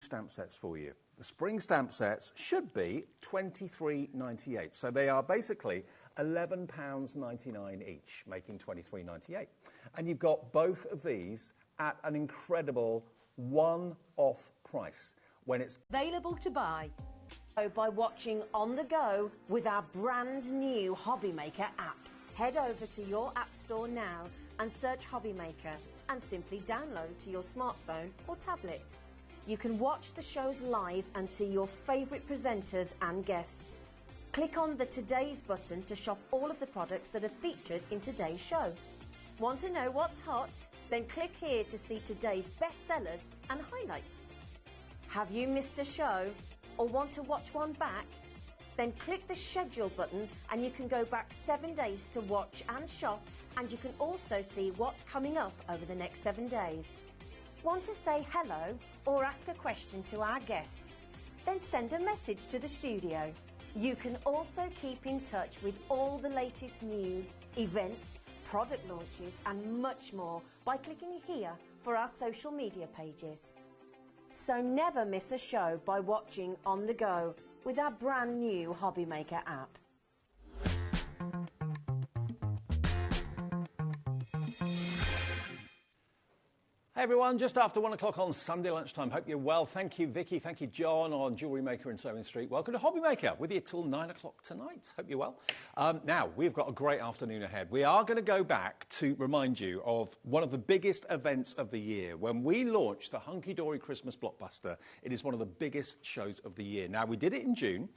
stamp sets for you. The spring stamp sets should be £23.98. So they are basically £11.99 each, making £23.98. And you've got both of these at an incredible one-off price when it's available to buy by watching on the go with our brand new HobbyMaker app. Head over to your app store now and search HobbyMaker and simply download to your smartphone or tablet. You can watch the shows live and see your favourite presenters and guests. Click on the Today's button to shop all of the products that are featured in today's show. Want to know what's hot? Then click here to see today's bestsellers and highlights. Have you missed a show or want to watch one back? Then click the schedule button and you can go back 7 days to watch and shop, and you can also see what's coming up over the next 7 days. Want to say hello or ask a question to our guests? Then send a message to the studio. You can also keep in touch with all the latest news, events, product launches and much more by clicking here for our social media pages. So never miss a show by watching on the go with our brand new HobbyMaker app. Hey everyone, just after 1 o'clock on Sunday lunchtime. Hope you're well. Thank you, Vicky. Thank you, John, on Jewellery Maker in Sewing Street. Welcome to HobbyMaker, with you till 9 o'clock tonight. Hope you're well. Now, we've got a great afternoon ahead. We are going to go back to remind you of one of the biggest events of the year. When we launched the Hunky Dory Christmas Blockbuster, it is one of the biggest shows of the year. Now, we did it in June.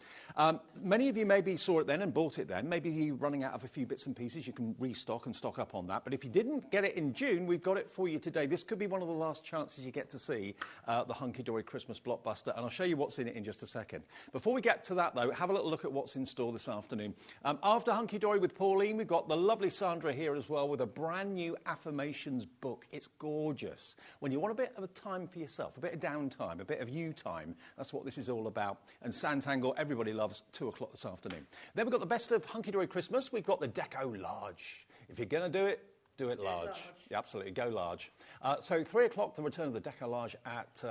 Many of you maybe saw it then and bought it then. Maybe you're running out of a few bits and pieces. You can restock and stock up on that. But if you didn't get it in June, we've got it for you today. This could be one of the last chances you get to see the Hunky Dory Christmas Blockbuster, and I'll show you what's in it in just a second. Before we get to that, though, have a little look at what's in store this afternoon. After Hunky Dory with Pauline, we've got the lovely Sandra here as well with a brand new affirmations book. It's gorgeous. When you want a bit of a time for yourself, a bit of downtime, a bit of you time, that's what this is all about. And Santangle, everybody loves, 2 o'clock this afternoon. Then we've got the best of Hunky Dory Christmas. We've got the Deco Large. If you're going to do it large. Yeah, absolutely, go large. So 3 o'clock, the return of the Deco Large at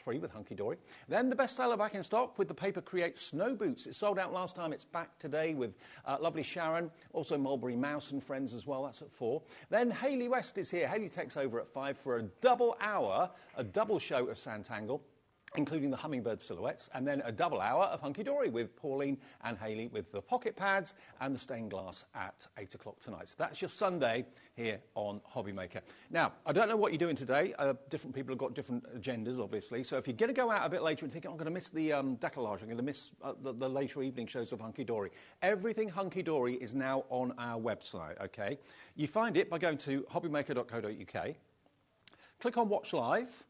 3 with Hunky Dory. Then the bestseller back in stock with the Paper Create Snow Boots. It sold out last time. It's back today with lovely Sharon. Also Mulberry Mouse and Friends as well. That's at 4. Then Hayley West is here. Hayley takes over at 5 for a double hour, a double show of Santangle, including the hummingbird silhouettes, and then a double hour of Hunky Dory with Pauline and Hayley with the pocket pads and the stained glass at 8 o'clock tonight. So that's your Sunday here on HobbyMaker. Now, I don't know what you're doing today. Different people have got different agendas, obviously. So if you're going to go out a bit later and think, I'm going to miss the decollage, I'm going to miss the later evening shows of Hunky Dory, everything Hunky Dory is now on our website, OK? You find it by going to hobbymaker.co.uk, click on Watch Live,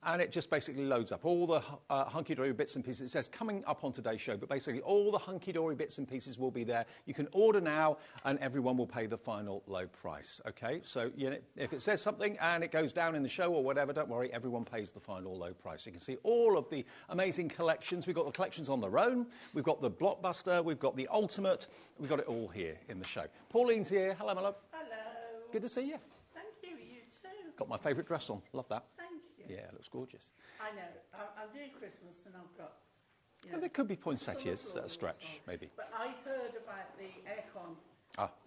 and it just basically loads up all the Hunky Dory bits and pieces. It says coming up on today's show, but basically all the Hunky Dory bits and pieces will be there. You can order now, and everyone will pay the final low price, OK? So you know, if it says something and it goes down in the show or whatever, don't worry, everyone pays the final low price. You can see all of the amazing collections. We've got the collections on their own. We've got the Blockbuster. We've got the Ultimate. We've got it all here in the show. Pauline's here. Hello, my love. Hello. Good to see you. Thank you, you too. Got my favourite dress on. Love that. Thank you. Yeah, it looks gorgeous. I know. I'm doing Christmas and I've got... Well, there could be poinsettias at a stretch, maybe. But I heard about the aircon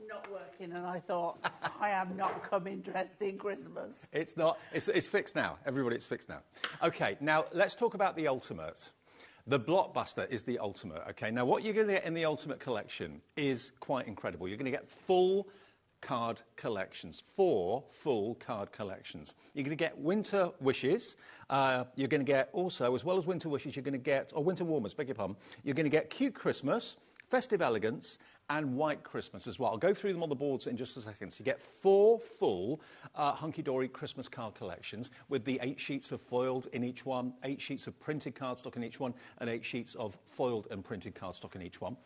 not working and I thought, I am not coming dressed in Christmas. It's not. It's fixed now. Everybody, it's fixed now. OK, now let's talk about the Ultimate. The Blockbuster is the Ultimate, OK? Now, what you're going to get in the Ultimate collection is quite incredible. You're going to get full card collections, 4 full card collections. You're going to get Winter Wishes. You're going to get also, as well as Winter Wishes, you're going to get, or Winter Warmers, beg your pardon, you're going to get Cute Christmas, Festive Elegance, and White Christmas as well. I'll go through them on the boards in just a second. So you get 4 full Hunky Dory Christmas card collections with the 8 sheets of foiled in each one, 8 sheets of printed cardstock in each one, and 8 sheets of foiled and printed cardstock in each one.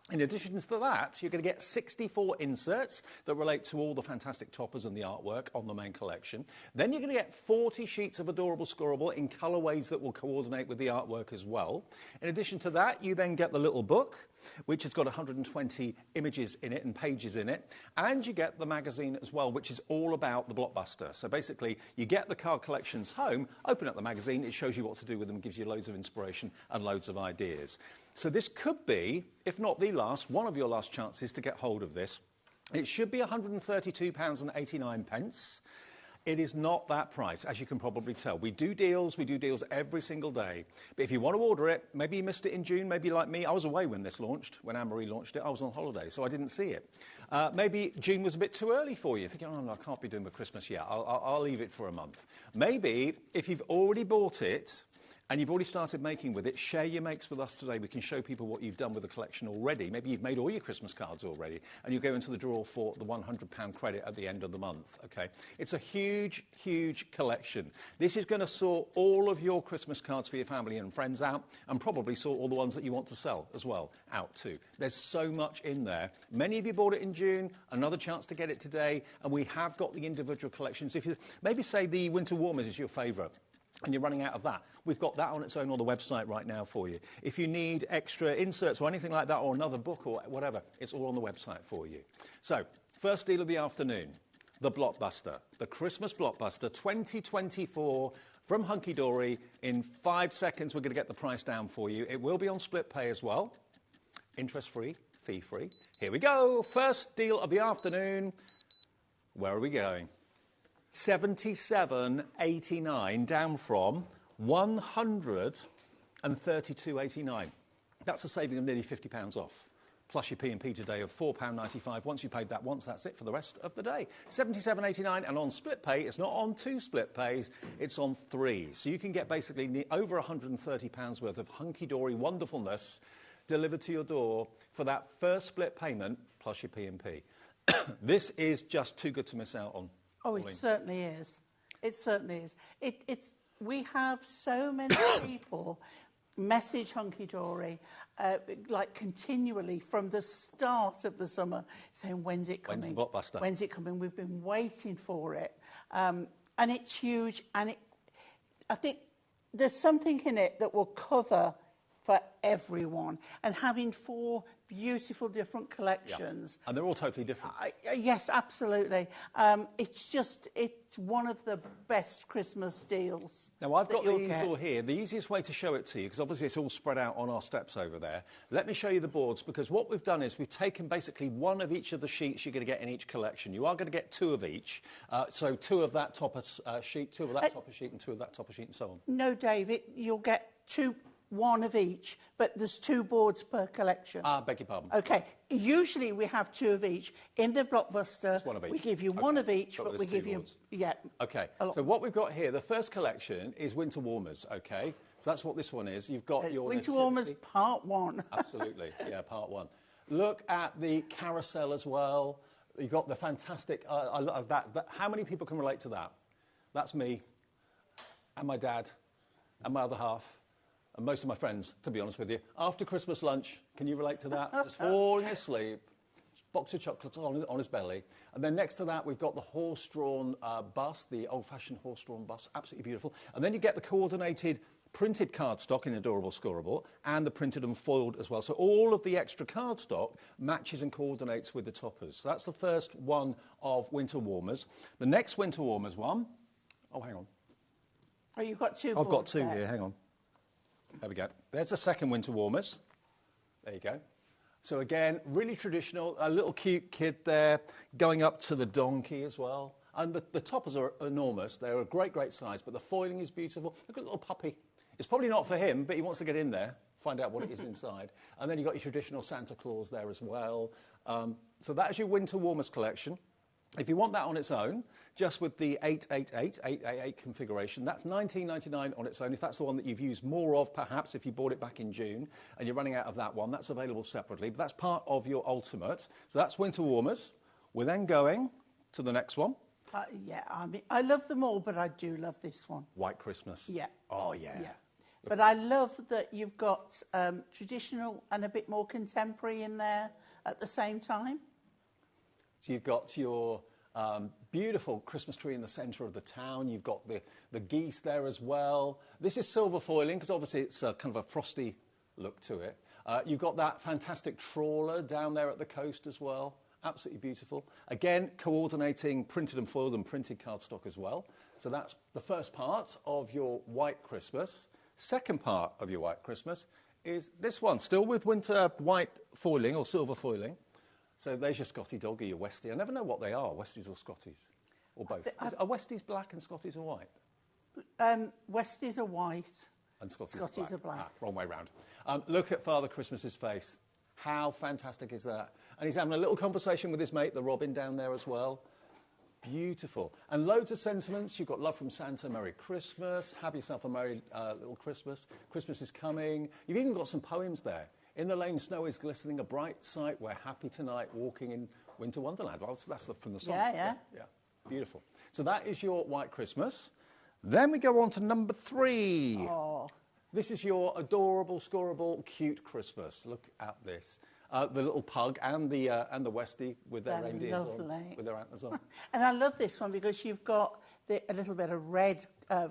In addition to that, you're going to get 64 inserts that relate to all the fantastic toppers and the artwork on the main collection. Then you're going to get 40 sheets of adorable scoreable in colourways that will coordinate with the artwork as well. In addition to that, you then get the little book, which has got 120 images in it and pages in it. And you get the magazine as well, which is all about the blockbuster. So basically, you get the card collections home, open up the magazine, it shows you what to do with them, gives you loads of inspiration and loads of ideas. So this could be, if not the last, one of your last chances to get hold of this. It should be £132.89. It is not that price, as you can probably tell. We do deals every single day. But if you want to order it, maybe you missed it in June, maybe like me, I was away when this launched, when Anne-Marie launched it, I was on holiday, so I didn't see it. Maybe June was a bit too early for you, thinking, oh no, I can't be doing the Christmas yet, I'll leave it for a month. Maybe, if you've already bought it, and you've already started making with it, share your makes with us today. We can show people what you've done with the collection already. Maybe you've made all your Christmas cards already, and you go into the draw for the £100 credit at the end of the month, okay? It's a huge, huge collection. This is going to sort all of your Christmas cards for your family and friends out, and probably sort all the ones that you want to sell as well out too. There's so much in there. Many of you bought it in June, another chance to get it today, and we have got the individual collections. If you maybe say the Winter Warmers is your favourite, and you're running out of that, we've got that on its own on the website right now for you. If you need extra inserts or anything like that, or another book or whatever, it's all on the website for you. So, first deal of the afternoon, the Blockbuster, the Christmas Blockbuster 2024 from Hunky Dory. In 5 seconds, we're going to get the price down for you. It will be on split pay as well. Interest-free, fee-free. Here we go. First deal of the afternoon. Where are we going? £77.89 down from £132.89. That's a saving of nearly £50 off. Plus your P&P today of £4.95. Once you paid that once, that's it for the rest of the day. £77.89, and on split pay, it's not on 2 split pays, it's on 3. So you can get basically over £130 worth of hunky-dory wonderfulness delivered to your door for that first split payment plus your P&P. This is just too good to miss out on. Oh, it certainly is. It certainly is. We have so many people message Hunky Dory like continually from the start of the summer saying, when's it coming? When's the Blockbuster? When's it coming? We've been waiting for it. And it's huge. And I think there's something in it that will cover for everyone. And having 4 beautiful different collections. Yeah. And they're all totally different. Yes, absolutely. It's one of the best Christmas deals. Now, I've got the easel here. The easiest way to show it to you, because obviously it's all spread out on our steps over there. Let me show you the boards, because what we've done is we've taken basically one of each of the sheets you're going to get in each collection. You are going to get 2 of each. So 2 of that topper sheet, 2 of that topper sheet, and 2 of that topper sheet, and so on. No, David, you'll get 1 of each, but there's 2 boards per collection. Beg your pardon. OK. Usually we have 2 of each. In the Blockbuster, it's 1 of each. We give you 1 of each, but we give you... Yeah. OK. So what we've got here, the first collection is Winter Warmers, OK? So that's what this one is. You've got your... Winter Warmers Part 1. Absolutely. Yeah, Part 1. Look at the carousel as well. You've got the fantastic... I love that. How many people can relate to that? That's me and my dad and my other half. And most of my friends, to be honest with you. After Christmas lunch, can you relate to that? Just falling asleep, box of chocolates on his belly. And then next to that, we've got the horse-drawn bus, the old-fashioned horse-drawn bus, absolutely beautiful. And then you get the coordinated printed cardstock in Adorable Scoreable, and the printed and foiled as well. So all of the extra cardstock matches and coordinates with the toppers. So that's the first one of Winter Warmers. The next Winter Warmers one... Oh, hang on. Oh, you've got 2 I've got 2 there. here, hang on. There we go. There's the second Winter Warmers. There you go. So again, really traditional. A little cute kid there going up to the donkey as well. And the toppers are enormous. They're a great, great size, but the foiling is beautiful. Look at the little puppy. It's probably not for him, but he wants to get in there, find out what it is inside. And then you've got your traditional Santa Claus there as well. So that is your Winter Warmers collection. If you want that on its own, just with the 888 configuration, that's £19.99 on its own. If that's the one that you've used more of, perhaps, if you bought it back in June and you're running out of that one, that's available separately. But that's part of your ultimate. So that's Winter Warmers. We're then going to the next one. Yeah, I mean, I love them all, but I do love this one. White Christmas. Yeah. Oh, yeah. But I love that you've got traditional and a bit more contemporary in there at the same time. So you've got your beautiful Christmas tree in the centre of the town. You've got the geese there as well. This is silver foiling because obviously it's kind of a frosty look to it. You've got that fantastic trawler down there at the coast as well. Absolutely beautiful. Again, coordinating printed and foiled and printed cardstock as well. So that's the first part of your white Christmas. Second part of your white Christmas is this one, still with winter white foiling or silver foiling. So there's your Scotty dog or your Westie. I never know what they are, Westies or Scotties, or both. Are Westies black and Scotties are white? Westies are white. And Scotties are black. Wrong way round. Look at Father Christmas's face. How fantastic is that? And he's having a little conversation with his mate, the Robin, down there as well. Beautiful. And loads of sentiments. You've got love from Santa, Merry Christmas, have yourself a merry little Christmas, Christmas is coming. You've even got some poems there. In the lane, snow is glistening, a bright sight, we're happy tonight, walking in winter wonderland. Well, that's from the song. Yeah. Beautiful. So that is your white Christmas. Then we go on to number 3. Oh. This is your adorable, scoreable, cute Christmas. Look at this. The little pug and the Westie with their reindeers on, with their antlers on. And I love this one because you've got a little bit of red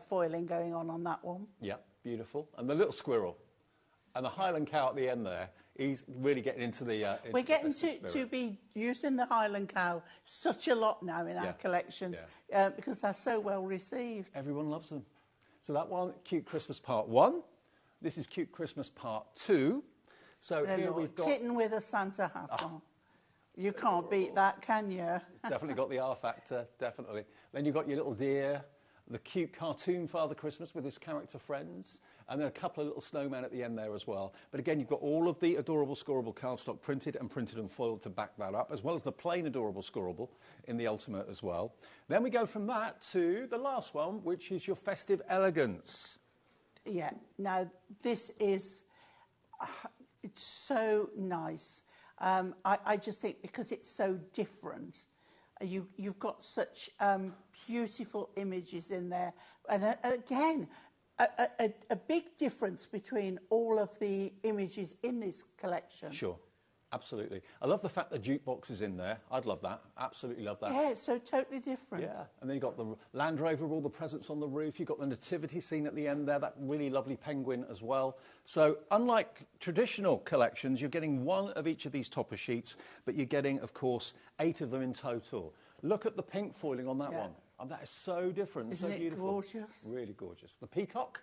foiling going on that one. Yeah, beautiful. And the little squirrel. And the Highland cow at the end there, he's really getting into the We're getting to be using the Highland cow such a lot now in our collections because they're so well received. Everyone loves them. So that one, Cute Christmas Part 1. This is Cute Christmas Part 2. So here we've got... Kitten with a Santa hat on. You can't beat that, can you? It's definitely got the R factor, definitely. Then you've got your little deer, the cute cartoon Father Christmas with his character friends, and then a couple of little snowmen at the end there as well. But again, you've got all of the adorable scoreable cardstock printed and foiled to back that up, as well as the plain adorable scoreable in the Ultimate as well. Then we go from that to the last one, which is your Festive Elegance. Yeah, now this is... it's so nice. I just think because it's so different, you've got such beautiful images in there. And again, a big difference between all of the images in this collection. Sure, absolutely. I love the fact the jukebox is in there. I'd love that. Absolutely love that. Yeah, it's so totally different. Yeah, and then you've got the Land Rover with all the presents on the roof. You've got the nativity scene at the end there, that really lovely penguin as well. So unlike traditional collections, you're getting one of each of these topper sheets, but you're getting, of course, 8 of them in total. Look at the pink foiling on that one. Oh, that is so different, Isn't so beautiful. It gorgeous? Really gorgeous. The peacock,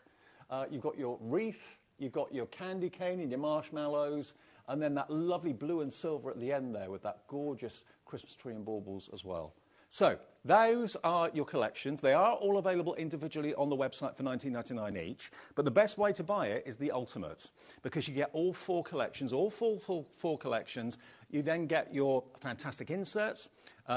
you've got your wreath, you've got your candy cane and your marshmallows, and then that lovely blue and silver at the end there with that gorgeous Christmas tree and baubles as well. So those are your collections. They are all available individually on the website for $19.99 each, but the best way to buy it is the Ultimate because you get all 4 collections, all full 4 collections. You then get your fantastic inserts,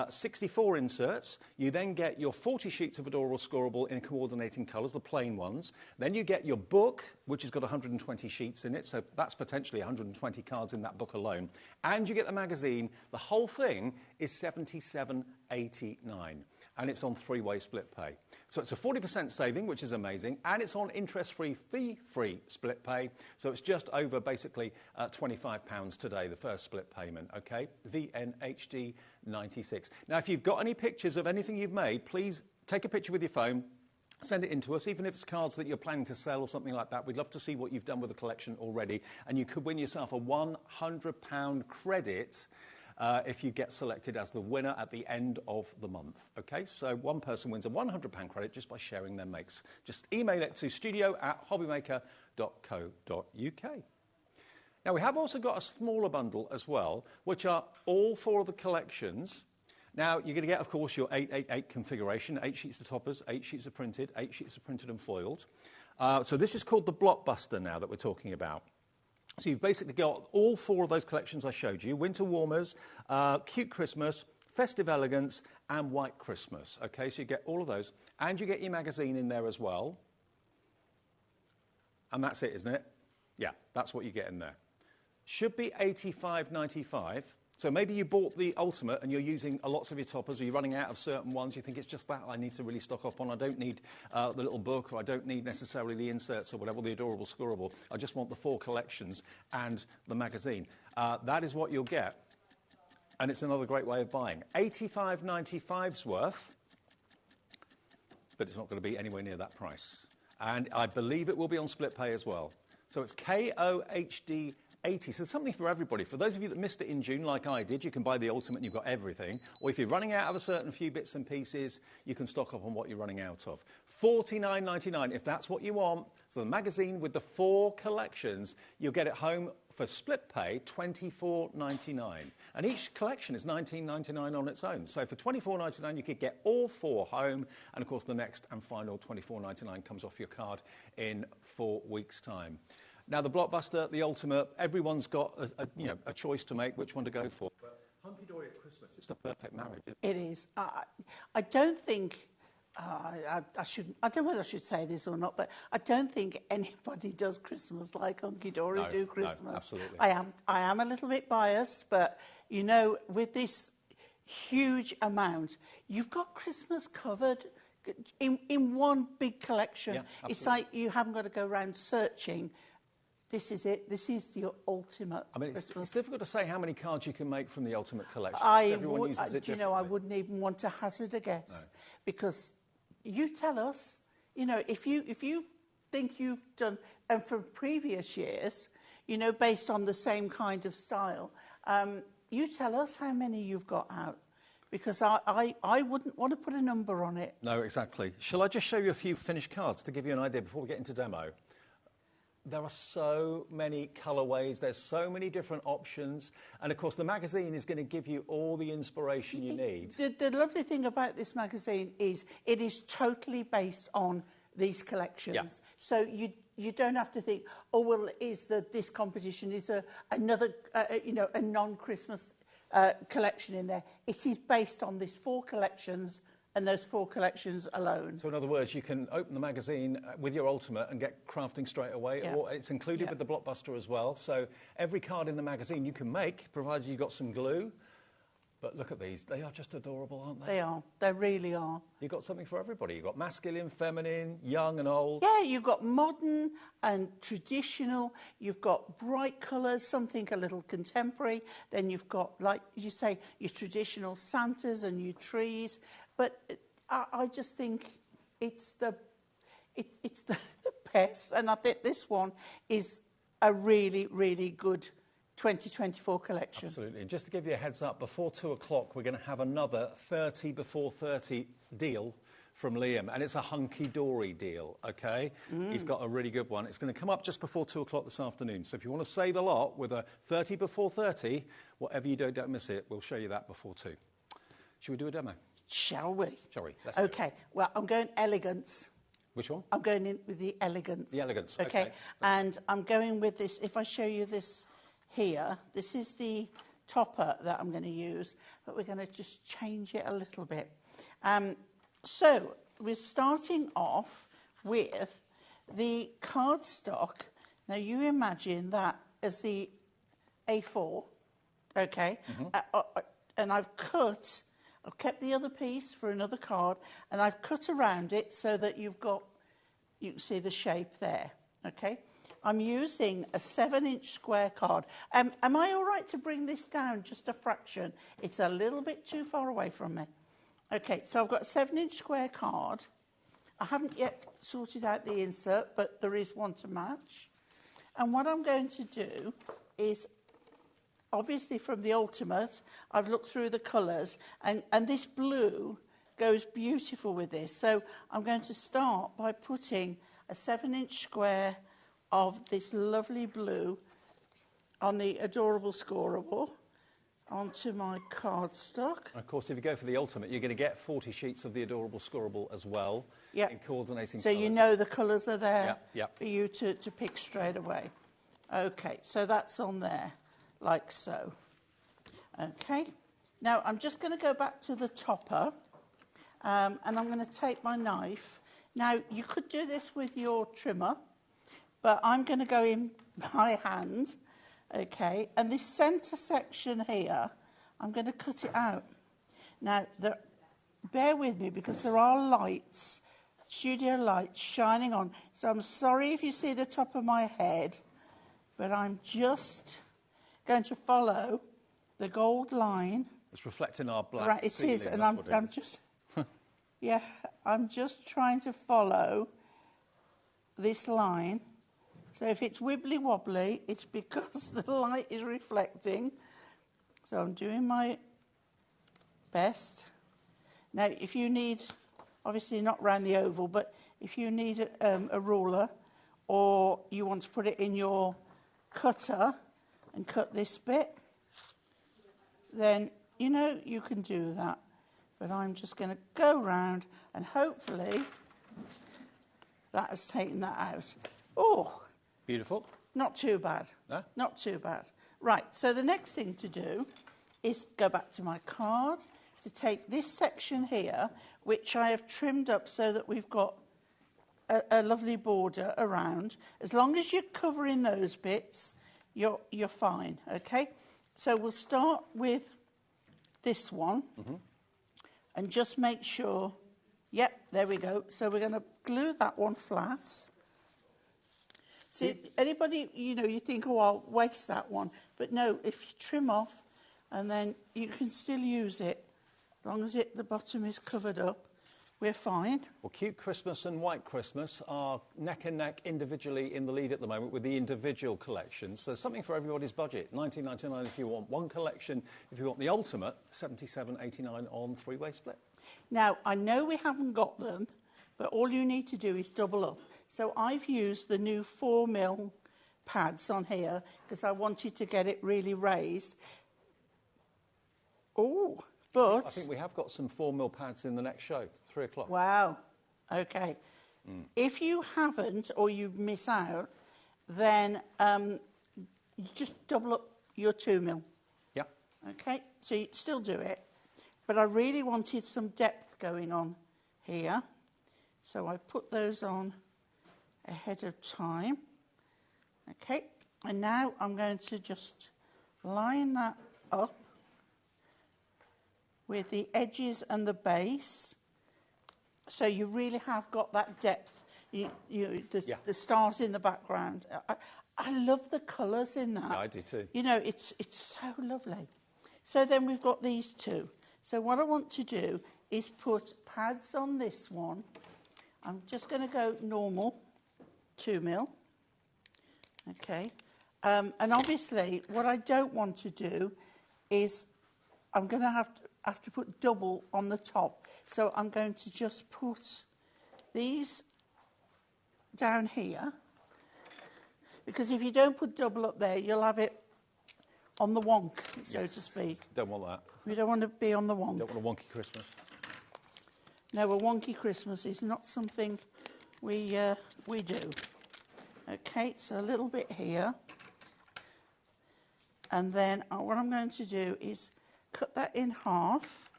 64 inserts. You then get your 40 sheets of adorable scoreable in coordinating colours, the plain ones. Then you get your book, which has got 120 sheets in it, so that's potentially 120 cards in that book alone. And you get the magazine. The whole thing is $77.89, and it's on 3-way split pay. So it's a 40% saving, which is amazing, and it's on interest-free, fee-free split pay. So it's just over, basically, £25 today, the first split payment, okay? VNHD 96. Now, if you've got any pictures of anything you've made, please take a picture with your phone, send it in to us, even if it's cards that you're planning to sell or something like that. We'd love to see what you've done with the collection already, and you could win yourself a £100 credit if you get selected as the winner at the end of the month. Okay, so one person wins a £100 credit just by sharing their makes. Just email it to studio@hobbymaker.co.uk. Now, we have also got a smaller bundle as well, which are all 4 of the collections. Now, you're going to get, of course, your 888 configuration, 8 sheets of toppers, 8 sheets of printed, 8 sheets of printed and foiled. So this is called the Blockbuster now that we're talking about. So you've basically got all 4 of those collections I showed you, Winter Warmers, Cute Christmas, Festive Elegance, and White Christmas. Okay, so you get all of those. And you get your magazine in there as well. And that's it, isn't it? Yeah, that's what you get in there. Should be $85.95. So maybe you bought the Ultimate and you're using lots of your toppers, or you're running out of certain ones. You think it's just that I need to really stock up on. I don't need the little book, or I don't need necessarily the inserts or whatever, the adorable scorable. I just want the 4 collections and the magazine. That is what you'll get. And it's another great way of buying. $85.95's worth, but it's not going to be anywhere near that price. And I believe it will be on split pay as well. So it's KOHD 80, so something for everybody. For those of you that missed it in June, like I did, you can buy the Ultimate and you've got everything. Or if you're running out of a certain few bits and pieces, you can stock up on what you're running out of. $49.99 if that's what you want. So the magazine with the 4 collections, you'll get it home for split pay, $24.99. And each collection is $19.99 on its own. So for $24.99, you could get all 4 home. And of course, the next and final $24.99 comes off your card in 4 weeks' time. Now, the Blockbuster, the Ultimate, everyone's got a choice to make which one to go for. But hunky-dory at Christmas, it's the perfect marriage. It is. I don't think, I don't know whether I should say this or not, but I don't think anybody does Christmas like hunky-dory do Christmas. No, absolutely. I am a little bit biased, but, you know, with this huge amount, you've got Christmas covered in one big collection. Yeah, it's like you haven't got to go around searching. This is it. This is your ultimate Christmas. It's difficult to say how many cards you can make from the Ultimate collection. Everyone uses it differently. I wouldn't even want to hazard a guess, because you tell us. You know, if you think you've done, and from previous years, you know, based on the same kind of style, you tell us how many you've got out. Because I wouldn't want to put a number on it. No, exactly. Shall I just show you a few finished cards to give you an idea before we get into demo? There are so many colourways, there's so many different options, and of course the magazine is going to give you all the inspiration you need. The lovely thing about this magazine is it is totally based on these collections. Yeah. So you don't have to think, oh well, this competition is another a non-Christmas collection in there. It is based on these 4 collections, and those 4 collections alone. So in other words, you can open the magazine with your Ultimate and get crafting straight away, or it's included with the Blockbuster as well. So every card in the magazine you can make, provided you've got some glue. But look at these. They are just adorable, aren't they? They are. They really are. You've got something for everybody. You've got masculine, feminine, young and old. Yeah, you've got modern and traditional. You've got bright colours, something a little contemporary. Then you've got, like you say, your traditional Santas and your trees. But I just think it's the best. And I think this one is a really, really good 2024 collection. Absolutely. And just to give you a heads up, before 2 o'clock, we're going to have another 30 before 30 deal from Liam. And it's a hunky-dory deal, OK? He's got a really good one. It's going to come up just before 2 o'clock this afternoon. So if you want to save a lot with a 30 before 30, whatever you do, don't miss it. We'll show you that before 2. Should we do a demo? Shall we? Shall we? Let's do it. OK. Well, I'm going elegance. Which one? I'm going in with the elegance. The elegance, OK. And I'm going with this. If I show you this here, this is the topper that I'm going to use, but we're going to just change it a little bit. So we're starting off with the cardstock. Now you imagine that as the A4, okay? And I've kept the other piece for another card, and I've cut around it so that you can see the shape there, okay? I'm using a 7-inch square card. Am I all right to bring this down just a fraction? It's a little bit too far away from me. Okay, so I've got a 7-inch square card. I haven't yet sorted out the insert, but there is one to match. And what I'm going to do is, obviously from the Ultimate, I've looked through the colours, and this blue goes beautiful with this. So I'm going to start by putting a 7-inch square of this lovely blue on the adorable scorable onto my cardstock. Of course, if you go for the Ultimate, you're going to get 40 sheets of the adorable scorable as well, in coordinating so colours. You know the colours are there Yep. for you to pick straight away. Okay, so that's on there, like so. Okay, now I'm just going to go back to the topper, and I'm going to take my knife. Now, you could do this with your trimmer, but I'm going to go in by hand, okay? And this centre section here, I'm going to cut it out. Now, bear with me because there are lights, studio lights shining on. So I'm sorry if you see the top of my head, but I'm just going to follow the gold line. It's reflecting our black Right, it ceiling, is, and that's what it I'm is. just, yeah, I'm just trying to follow this line. So if it's wibbly wobbly, it's because the light is reflecting. So I'm doing my best. Now, if you need, obviously not round the oval, but if you need a ruler or you want to put it in your cutter and cut this bit, then, you know, you can do that. But I'm just going to go round and hopefully that has taken that out. Oh, Beautiful. not too bad. No? Not too bad. Right, so the next thing to do is go back to my card, to take this section here, which I have trimmed up so that we've got a lovely border around. As long as you're covering those bits, you're fine, okay? So we'll start with this one and just make sure, yep, there we go. So we're going to glue that one flat. See, anybody, you know, you think, oh, I'll waste that one. But no, if you trim off, and then you can still use it. As long as the bottom is covered up, we're fine. Well, Cute Christmas and White Christmas are neck and neck individually in the lead at the moment with the individual collections. So there's something for everybody's budget. $19.99 if you want one collection. If you want the ultimate, $77.89 on three-way split. Now, I know we haven't got them, but all you need to do is double up. So I've used the new 4mm pads on here because I wanted to get it really raised. Oh, but... I think we have got some 4mm pads in the next show, 3 o'clock. Wow. Okay. If you haven't or you miss out, then you just double up your 2mm. Yeah. Okay? So you still do it. But I really wanted some depth going on here. So I put those on ahead of time. Okay, and now I'm going to just line that up with the edges and the base. So you really have got that depth. The stars in the background. I love the colours in that. Yeah, I do too. You know, it's so lovely. So then we've got these two. So what I want to do is put pads on this one. I'm just going to go normal, 2mm. Okay. And obviously, what I don't want to do is I'm going to have to put double on the top. So I'm going to just put these down here. Because if you don't put double up there, you'll have it on the wonk, so to speak. Don't want that. We don't want to be on the wonk. Don't want a wonky Christmas. No, a wonky Christmas is not something we do. Okay, so a little bit here. And then what I'm going to do is cut that in half.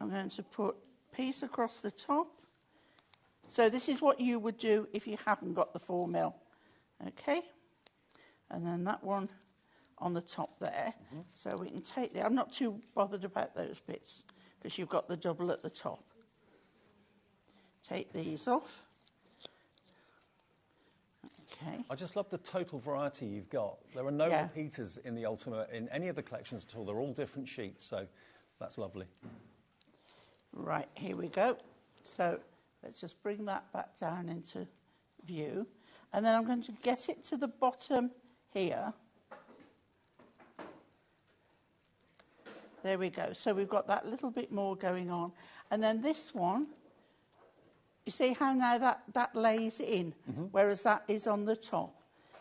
I'm going to put a piece across the top. So this is what you would do if you haven't got the 4mm. Okay? And then that one on the top there. So we can take I'm not too bothered about those bits because you've got the double at the top. Take these off. Okay. I just love the total variety you've got. There are no repeaters in the Ultimate in any of the collections at all. They're all different sheets, so that's lovely. Right, here we go. So let's just bring that back down into view. And then I'm going to get it to the bottom here. There we go. So we've got that little bit more going on. And then this one, you see how now that lays in, whereas that is on the top.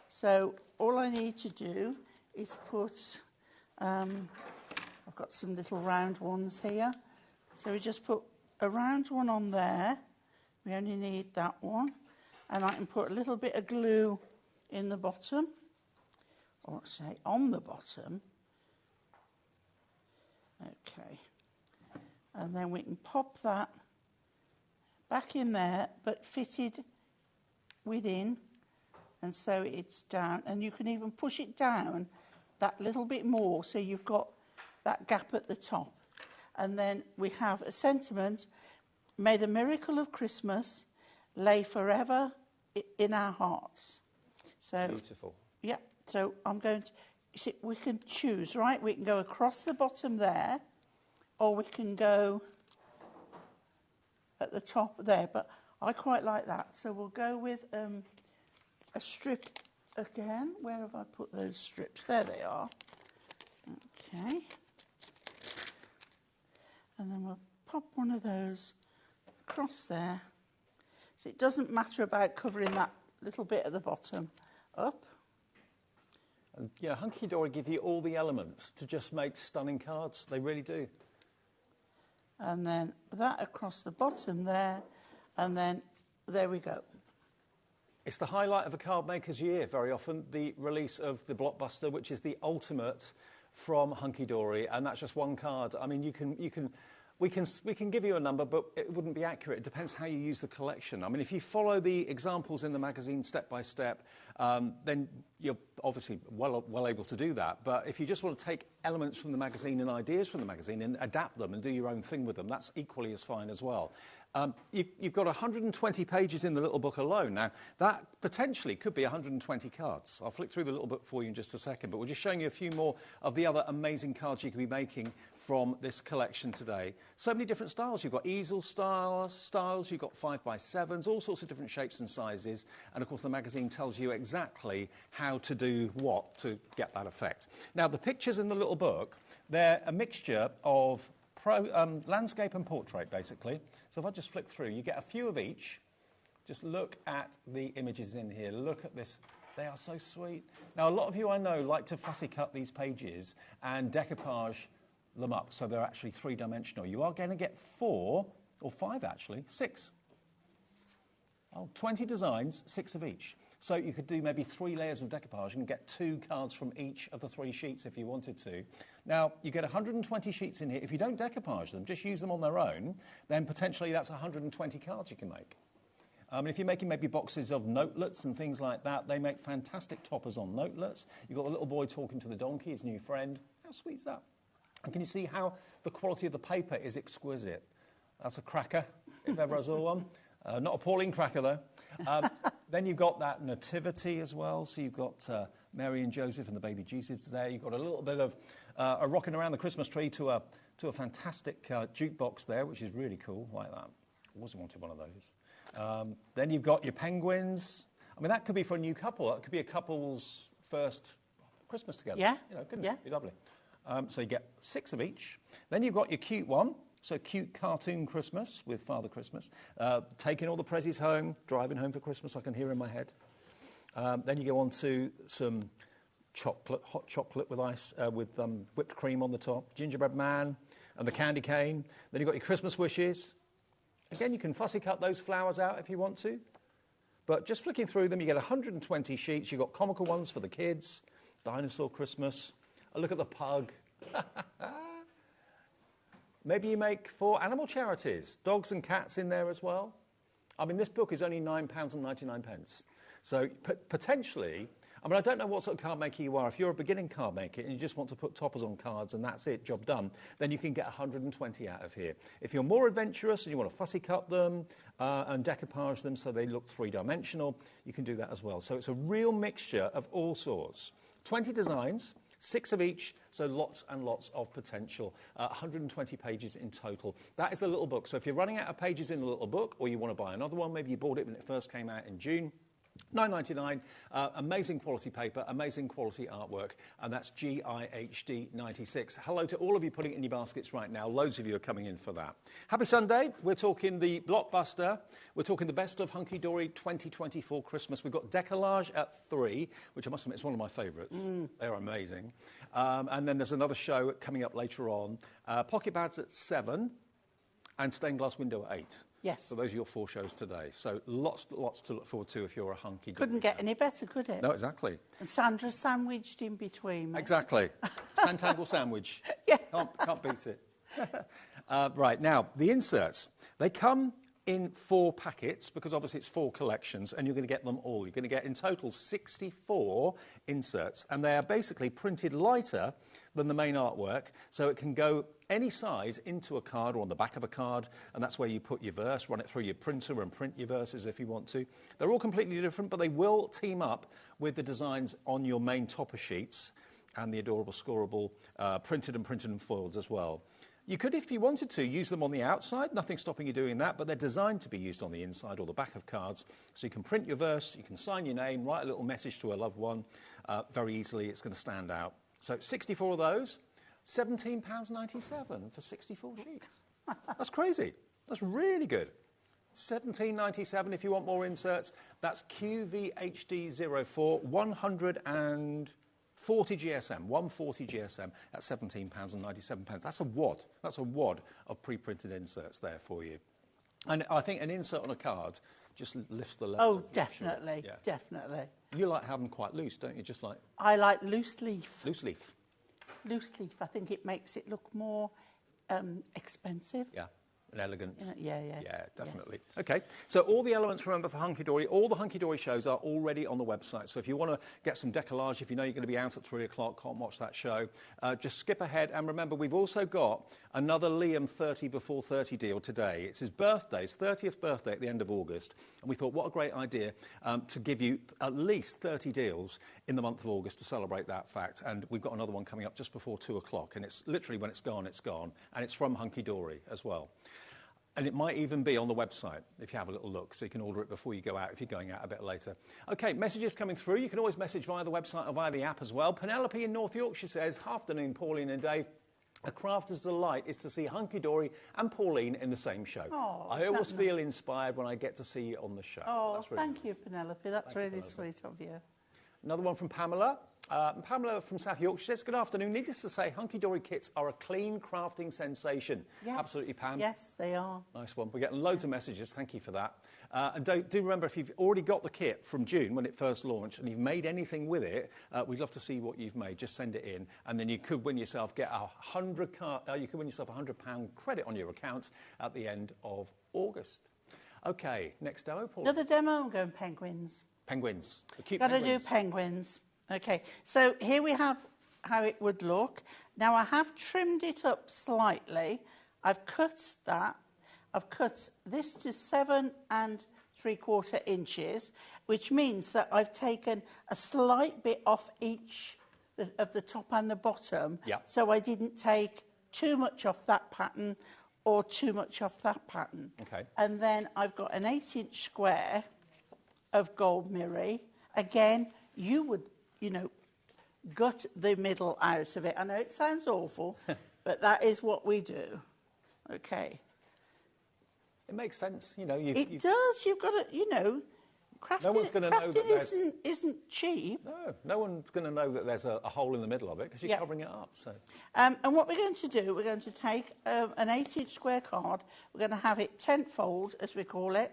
So all I need to do is put, I've got some little round ones here. So we just put a round one on there. We only need that one. And I can put a little bit of glue in the bottom, or say on the bottom. Okay. And then we can pop that back in there, but fitted within, and so it's down. And you can even push it down that little bit more, so you've got that gap at the top. And then we have a sentiment, may the miracle of Christmas lay forever in our hearts. So, Beautiful. yeah, so I'm going to, you see, we can choose, right? We can go across the bottom there, or we can go at the top there, but I quite like that. So we'll go with a strip again. Where have I put those strips? There they are. Okay. And then we'll pop one of those across there. So it doesn't matter about covering that little bit at the bottom up. And yeah, Hunky Dory give you all the elements to just make stunning cards. They really do. And then that across the bottom there, and then there we go. It's the highlight of a card maker's year, very often, the release of the blockbuster, which is the ultimate from Hunky Dory, and that's just one card. I mean, we can give you a number, but it wouldn't be accurate. It depends how you use the collection. I mean, if you follow the examples in the magazine step by step, then you're obviously well able to do that. But if you just want to take elements from the magazine and ideas from the magazine and adapt them and do your own thing with them, that's equally as fine as well. You've got 120 pages in the little book alone. Now, that potentially could be 120 cards. I'll flick through the little book for you in just a second, but we're just showing you a few more of the other amazing cards you could be making from this collection today. So many different styles. You've got easel styles, you've got 5x7s, all sorts of different shapes and sizes. And, of course, the magazine tells you exactly how to do what to get that effect. Now, the pictures in the little book, they're a mixture of landscape and portrait, basically. So if I just flick through, you get a few of each. Just look at the images in here. Look at this. They are so sweet. Now, a lot of you I know like to fussy cut these pages and decoupage them up so they're actually three-dimensional. You are going to get 4, or 5 actually, 6. 20 designs, 6 of each. So you could do maybe 3 layers of decoupage and get 2 cards from each of the 3 sheets if you wanted to. Now, you get 120 sheets in here. If you don't decoupage them, just use them on their own, then potentially that's 120 cards you can make. If you're making maybe boxes of notelets and things like that, they make fantastic toppers on notelets. You've got the little boy talking to the donkey, his new friend. How sweet is that? And can you see how the quality of the paper is exquisite? That's a cracker, if ever I saw one. Not a Pauline cracker, though. Then you've got that nativity as well. So you've got Mary and Joseph and the baby Jesus there. You've got a little bit of a rocking around the Christmas tree to a fantastic jukebox there, which is really cool, like that. I always wanted one of those. Then you've got your penguins. I mean, that could be for a new couple. That could be a couple's first Christmas together. Yeah. Couldn't Yeah. it? Be lovely. So you get 6 of each. Then you've got your cute one. So cute cartoon Christmas with Father Christmas. Taking all the prezzies home, driving home for Christmas, I can hear in my head. Then you go on to some chocolate, hot chocolate with ice, with whipped cream on the top. Gingerbread man and the candy cane. Then you've got your Christmas wishes. Again, you can fussy cut those flowers out if you want to. But just flicking through them, you get 120 sheets. You've got comical ones for the kids. Dinosaur Christmas. A look at the pug. Maybe you make for animal charities, dogs and cats in there as well. I mean, this book is only £9.99. So potentially, I mean, I don't know what sort of card maker you are. If you're a beginning card maker and you just want to put toppers on cards and that's it, job done, then you can get 120 out of here. If you're more adventurous and you want to fussy cut them and decoupage them so they look three-dimensional, you can do that as well. So it's a real mixture of all sorts. 20 designs. 6 of each, so lots and lots of potential. 120 pages in total. That is the little book. So if you're running out of pages in the little book, or you want to buy another one, maybe you bought it when it first came out in June, £9.99, amazing quality paper, amazing quality artwork, and that's GIHD 96. Hello to all of you putting it in your baskets right now. Loads of you are coming in for that. Happy Sunday. We're talking the blockbuster. We're talking the best of Hunky Dory 2024 Christmas. We've got Decollage at 3, which I must admit is one of my favourites. They're amazing. And then there's another show coming up later on. Pocket Bags at 7 and Stained Glass Window at 8. Yes. So those are your 4 shows today. So lots to look forward to if you're a Hunky Dory. Couldn't get any better, could it? No, exactly. And Sandra sandwiched in between. Mate. Exactly. Santangle sandwich. Yeah. Can't beat it. Right, now, the inserts. They come in 4 packets because obviously it's 4 collections and you're going to get them all. You're going to get in total 64 inserts and they are basically printed lighter than the main artwork, so it can go any size into a card or on the back of a card, and that's where you put your verse, run it through your printer and print your verses if you want to. They're all completely different, but they will team up with the designs on your main topper sheets and the adorable scoreable printed and foiled as well. You could, if you wanted to, use them on the outside. Nothing stopping you doing that, but they're designed to be used on the inside or the back of cards. So you can print your verse, you can sign your name, write a little message to a loved one. Very easily, it's going to stand out. So 64 of those, £17.97 for 64 sheets. That's crazy. That's really good. £17.97 if you want more inserts. That's QVHD04, 140 GSM, 140 GSM at £17.97. That's a wad. That's a wad of pre-printed inserts there for you. And I think an insert on a card just lifts the level. Oh, definitely, yeah. Definitely. You like having them quite loose, don't you? Just like I like loose leaf. Loose leaf. Loose leaf. I think it makes it look more expensive. Yeah. And elegant. Yeah, definitely. Yeah. Okay, so all the elements, remember, for Hunky Dory, all the Hunky Dory shows are already on the website. So if you want to get some decollage, if you know you're going to be out at 3 o'clock, can't watch that show, just skip ahead. And remember, we've also got another Liam 30 before 30 deal today. It's his birthday, his 30th birthday at the end of August. And we thought, what a great idea to give you at least 30 deals in the month of August to celebrate that fact. And we've got another one coming up just before 2 o'clock. And it's literally when it's gone, it's gone. And it's from Hunky Dory as well. And it might even be on the website if you have a little look, so you can order it before you go out if you're going out a bit later. OK, messages coming through. You can always message via the website or via the app as well. Penelope in North Yorkshire says, afternoon, Pauline and Dave. A crafter's delight is to see Hunky Dory and Pauline in the same show. Oh, I always feel inspired when I get to see you on the show. Oh, that's really thank you, Penelope. That's really sweet of you. Another one from Pamela. Pamela from South Yorkshire says, good afternoon. Needless to say, Hunky Dory kits are a clean crafting sensation. Yes. Absolutely, Pam. Yes, they are. Nice one. We're getting loads of messages. Thank you for that. And do remember, if you've already got the kit from June when it first launched and you've made anything with it, we'd love to see what you've made. Just send it in, and then you could win yourself £100 credit on your account at the end of August. OK, next demo, Paul. Another demo. I'm going penguins. Penguins. The cute Got to penguins. do penguins. OK, so here we have how it would look. Now, I have trimmed it up slightly. I've cut that. I've cut this to 7 3/4 inches, which means that I've taken a slight bit off each of the top and the bottom. Yeah. So I didn't take too much off that pattern or too much off that pattern. Okay. And then I've got an 8-inch square of gold mirror. Again, you would, gut the middle out of it. I know it sounds awful, but that is what we do. Okay. It makes sense. It does. You've got to, crafting, no one's gonna know that isn't cheap. No one's going to know that there's a hole in the middle of it because you're covering it up. So. And what we're going to do, we're going to take an 8-inch square card. We're going to have it tent-fold, as we call it.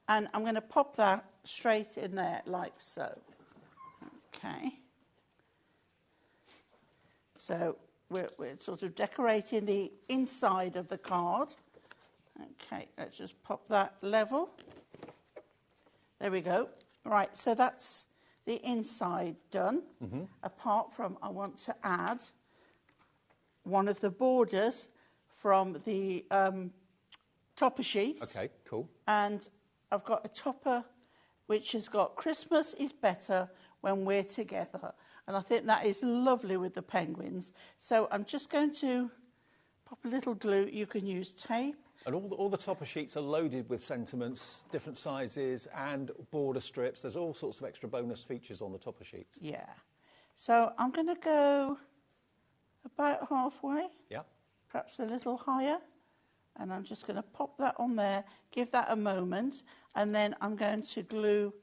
And I'm going to pop that straight in there like so. Okay. So we're sort of decorating the inside of the card. Okay, let's just pop that level. There we go. Right, so that's the inside done. Mm-hmm. Apart from, I want to add one of the borders from the topper sheets. Okay, cool. And I've got a topper which has got Christmas is better when we're together. And I think that is lovely with the penguins. So I'm just going to pop a little glue. You can use tape. And all the topper sheets are loaded with sentiments, different sizes and border strips. There's all sorts of extra bonus features on the topper sheets. Yeah. So I'm going to go about halfway. Yeah. Perhaps a little higher. And I'm just going to pop that on there, give that a moment, and then I'm going to glue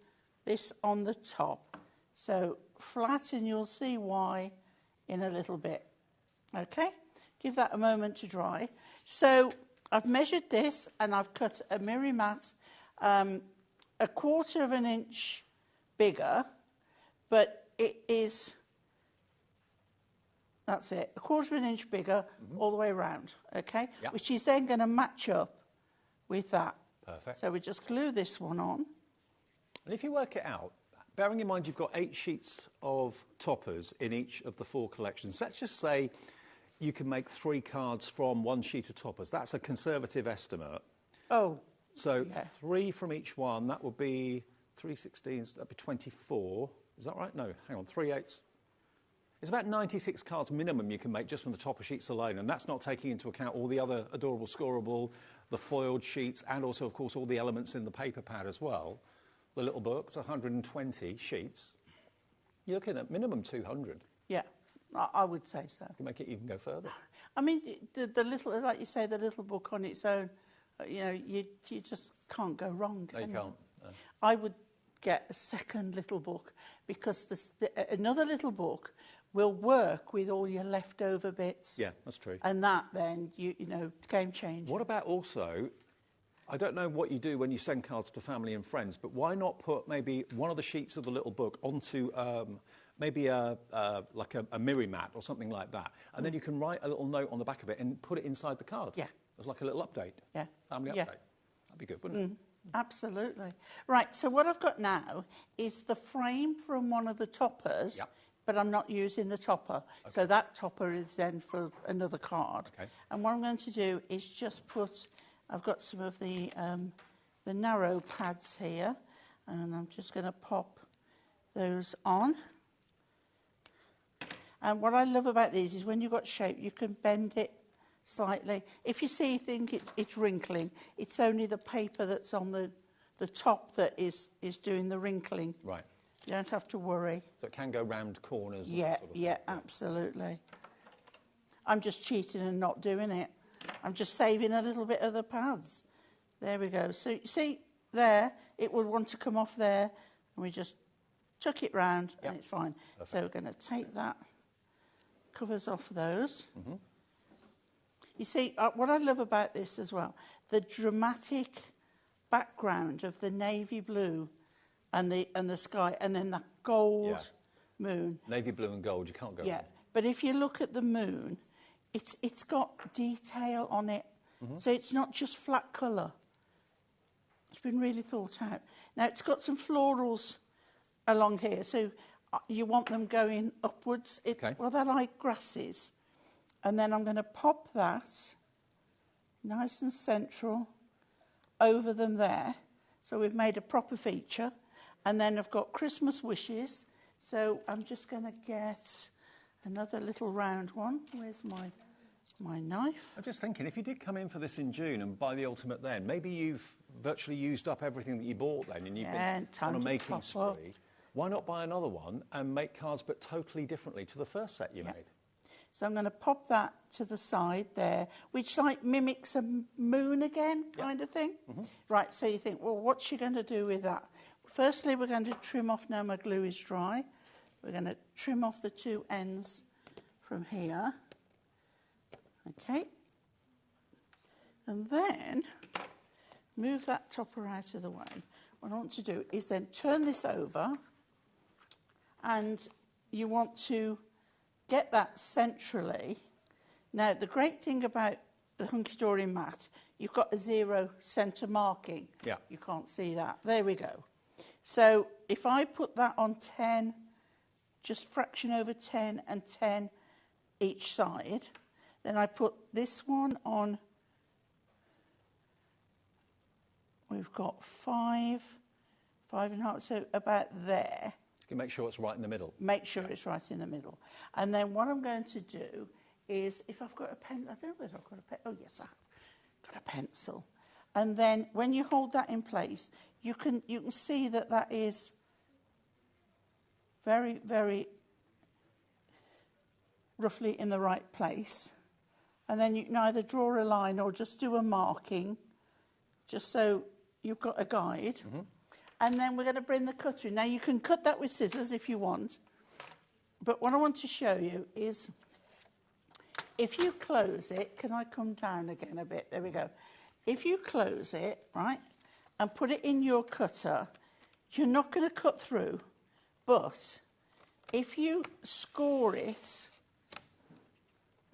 this on the top. So flat, and you'll see why in a little bit. Okay? Give that a moment to dry. So I've measured this, and I've cut a mirror mat 1/4 inch bigger, but it is, that's it, 1/4 inch bigger all the way around, okay? Yep. Which is then going to match up with that. Perfect. So we just glue this one on. And if you work it out, bearing in mind you've got 8 sheets of toppers in each of the 4 collections, let's just say you can make 3 cards from 1 sheet of toppers. That's a conservative estimate. Oh. So yeah. 3 from each one, that would be 3 16s, that'd be 24. Is that right? No, hang on, 3 8s. It's about 96 cards minimum you can make just from the topper sheets alone, and that's not taking into account all the other adorable scoreable, the foiled sheets, and also, of course, all the elements in the paper pad as well. The little book's 120 sheets. You're looking at minimum 200. Yeah, I would say so. You can make it even go further. I mean, the little, like you say, the little book on its own, you know, you just can't go wrong. No, you can't. No. I would get a second little book because another little book will work with all your leftover bits. Yeah, that's true. And that then, you know, game changer. What about also, I don't know what you do when you send cards to family and friends, but why not put maybe one of the sheets of the little book onto maybe like a mirror mat or something like that, and then you can write a little note on the back of it and put it inside the card. Yeah. As like a little update. Yeah. Family update. Yeah. That'd be good, wouldn't it? Absolutely. Right, so what I've got now is the frame from one of the toppers, Yep. but I'm not using the topper. Okay. So that topper is then for another card. Okay. And what I'm going to do is just put, I've got some of the narrow pads here, and I'm just going to pop those on. And what I love about these is when you've got shape, you can bend it slightly. If you think it's wrinkling, it's only the paper that's on the top that is doing the wrinkling. Right. You don't have to worry. So it can go round corners. and Yeah, that sort of yeah, thing. absolutely. I'm just cheating and not doing it. I'm just saving a little bit of the pads. There we go. So you see there, it will want to come off there, and we just tuck it round, Yep. and it's fine. Perfect. So we're going to take that, covers off those. You see, what I love about this as well, the dramatic background of the navy blue and the sky, and then that gold moon. Navy blue and gold, you can't go Yeah, wrong. but if you look at the moon, it's got detail on it, so it's not just flat colour. It's been really thought out. Now it's got some florals along here, so you want them going upwards. Okay. Well, they're like grasses. And then I'm going to pop that nice and central over them there. So we've made a proper feature. And then I've got Christmas wishes. So I'm just going to get another little round one. Where's my knife? I'm just thinking, if you did come in for this in June and buy the Ultimate then, maybe you've virtually used up everything that you bought then and you've been time on a to making top up. spree. Why not buy another one and make cards but totally differently to the first set you made? So I'm going to pop that to the side there, which like mimics a moon again, kind of thing. Right, so you think, well, what's she going to do with that? Firstly, we're going to trim off, now my glue is dry, we're going to trim off the 2 ends from here. Okay. And then move that topper out of the way. What I want to do is then turn this over, and you want to get that centrally. Now, the great thing about the hunky-dory mat, you've got a 0 centre marking. Yeah. You can't see that. There we go. So if I put that on 10, just fraction over 10 and 10 each side, then I put this one on, we've got 5, 5.5, so about there. You can make sure it's right in the middle. Make sure it's right in the middle. And then what I'm going to do is, if I've got a pen, I don't know whether I've got a pen. Oh, yes, I've got a pencil. And then when you hold that in place, you can see that is very, very roughly in the right place. And then you can either draw a line or just do a marking, just so you've got a guide. And then we're going to bring the cutter in. Now, you can cut that with scissors if you want. But what I want to show you is, if you close it, can I come down again a bit? There we go. If you close it, right, and put it in your cutter, you're not going to cut through. But if you score it,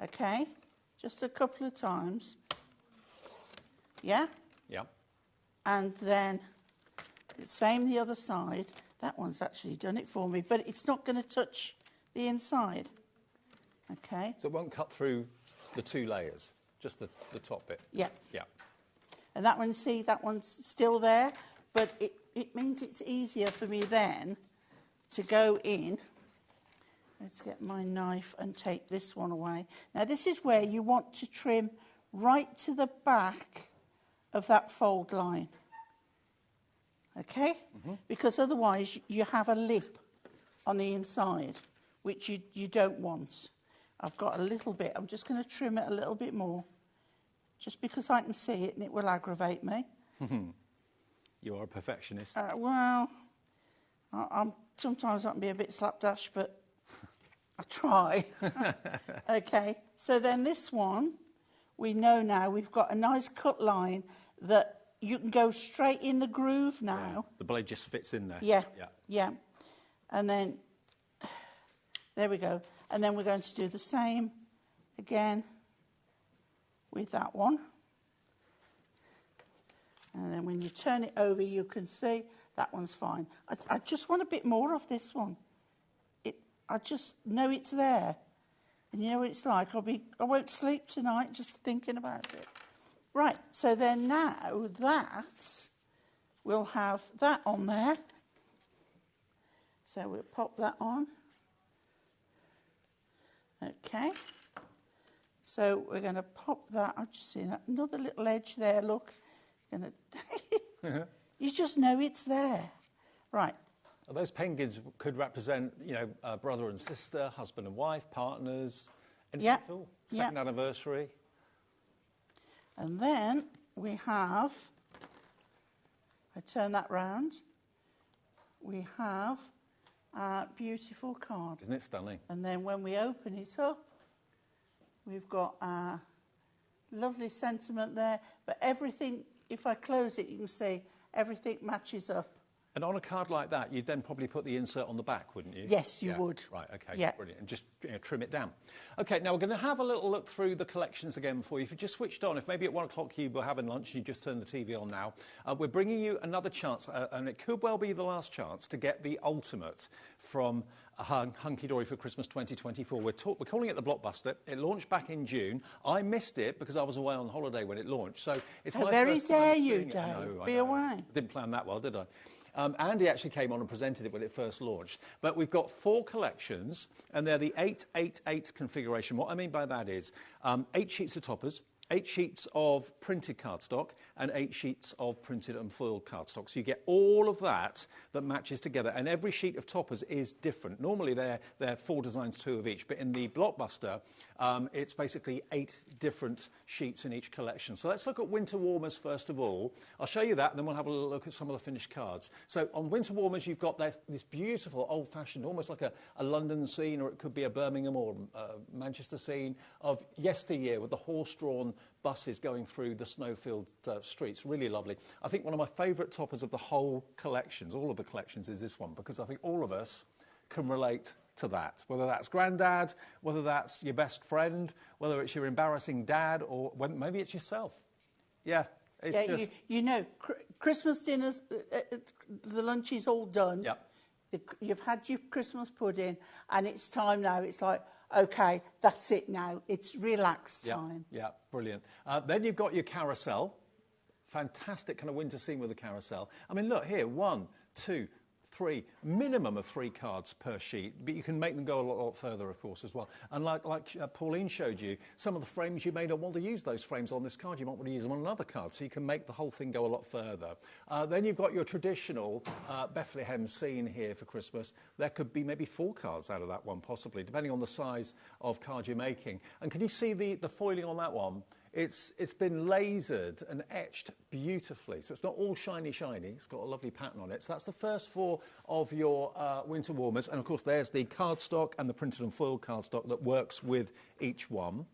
okay, just a couple of times, yeah? Yeah. And then same the other side, That one's actually done it for me, but it's not going to touch the inside. Okay. So it won't cut through the 2 layers, just the top bit? Yeah. Yeah. And that one, see, that one's still there, but it means it's easier for me then to go in. Let's get my knife and take this one away. Now, this is where you want to trim right to the back of that fold line. Okay? Because otherwise you have a lip on the inside, which you don't want. I've got a little bit. I'm just going to trim it a little bit more, just because I can see it and it will aggravate me. You are a perfectionist. Well, sometimes I can be a bit slapdash, but I try. Okay, so then this one, we know now we've got a nice cut line that you can go straight in the groove now. Yeah, the blade just fits in there. Yeah, yeah. And then, there we go. And then we're going to do the same again with that one. And then when you turn it over, you can see that one's fine. I just want a bit more of this one. I just know it's there. And you know what it's like? I won't sleep tonight just thinking about it. Right, so then now we'll have that on there. So we'll pop that on. Okay. So we're going to pop that. I've just seen another little edge there, look. You just know it's there. Right. Those penguins could represent, you know, brother and sister, husband and wife, partners, anything at all. Second anniversary. And then we have, I turn that round, we have our beautiful card. Isn't it stunning? And then when we open it up, we've got our lovely sentiment there. But everything, if I close it, you can see everything matches up. And on a card like that, you'd then probably put the insert on the back, wouldn't you? Yes, you would. Right, okay, yeah. Brilliant. And just trim it down. Okay, now we're going to have a little look through the collections again for you. If you just switched on, if maybe at 1 o'clock you were having lunch and you just turned the TV on now, we're bringing you another chance, and it could well be the last chance, to get the ultimate from Hunky Dory for Christmas 2024. We're calling it the Blockbuster. It launched back in June. I missed it because I was away on holiday when it launched. So it's my very first time dare seeing you, it. Dave. Be away. Didn't plan that well, did I? Andy actually came on and presented it when it first launched. But we've got 4 collections, and they're the 888 configuration. What I mean by that is 8 sheets of toppers, 8 sheets of printed cardstock, and 8 sheets of printed and foiled cardstock. So you get all of that matches together, and every sheet of toppers is different. Normally they're 4 designs, 2 of each, but in the Blockbuster, it's basically 8 different sheets in each collection. So let's look at Winter Warmers first of all. I'll show you that, and then we'll have a look at some of the finished cards. So on Winter Warmers, you've got this beautiful old-fashioned, almost like a London scene, or it could be a Birmingham or Manchester scene of yesteryear with the horse-drawn buses going through the snow-filled streets. Really lovely. I think one of my favourite toppers of the whole collections, all of the collections, is this one, because I think all of us can relate to that, whether that's granddad, whether that's your best friend, whether it's your embarrassing dad, or maybe it's yourself. Yeah. Just... you know, Christmas dinners, the lunch is all done. Yep. You've had your Christmas pudding, and it's time now. It's like, OK, that's it now. It's relaxed time. Yeah, brilliant. Then you've got your carousel. Fantastic kind of winter scene with the carousel. I mean, look here, 1, 2, 3, minimum of 3 cards per sheet, but you can make them go a lot further, of course, as well. And like Pauline showed you, some of the frames you may not want to use those frames on this card. You might want to use them on another card, so you can make the whole thing go a lot further. Then you've got your traditional Bethlehem scene here for Christmas. There could be maybe 4 cards out of that one, possibly, depending on the size of card you're making. And can you see the foiling on that one? It's been lasered and etched beautifully, so it's not all shiny. It's got a lovely pattern on it. So that's the first 4 of your Winter Warmers, and of course there's the cardstock and the printed and foiled cardstock that works with each one.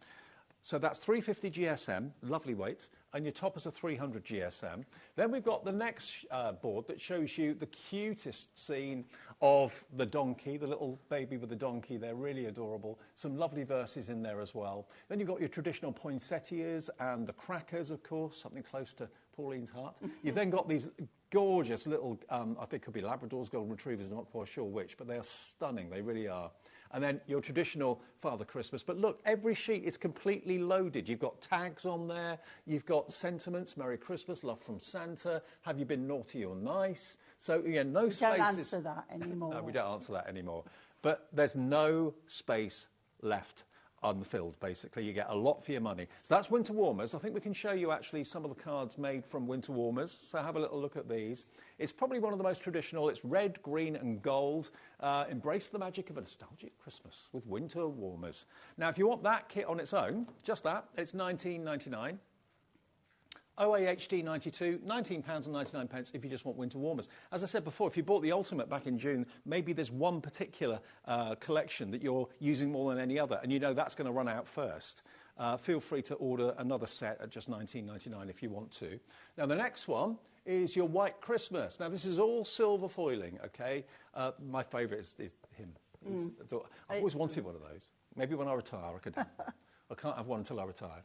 So that's 350 GSM, lovely weight, and your toppers are 300 GSM. Then we've got the next board that shows you the cutest scene of the donkey, the little baby with the donkey. They're really adorable. Some lovely verses in there as well. Then you've got your traditional poinsettias and the crackers, of course, something close to Pauline's heart. You've then got these gorgeous little, I think it could be Labradors, Golden Retrievers, I'm not quite sure which, but they are stunning, they really are. And then your traditional Father Christmas. But look, every sheet is completely loaded. You've got tags on there, you've got sentiments, Merry Christmas, love from Santa, have you been naughty or nice? So again, no spaces. We don't answer that anymore. No, we don't answer that anymore. But there's no space left unfilled, basically. You get a lot for your money. So that's Winter Warmers. I think we can show you actually some of the cards made from Winter Warmers. So have a little look at these. It's probably one of the most traditional. It's red, green and gold. Embrace the magic of a nostalgic Christmas with Winter Warmers. Now, if you want that kit on its own, just that, it's £19.99. OAHD 92, £19.99 if you just want Winter Warmers. As I said before, if you bought the Ultimate back in June, maybe there's one particular collection that you're using more than any other, and you know that's going to run out first. Feel free to order another set at just £19.99 if you want to. Now, the next one is your White Christmas. Now, this is all silver foiling, okay? My favourite is him. I've always wanted one of those. Maybe when I retire, I could have one. I can't have one until I retire.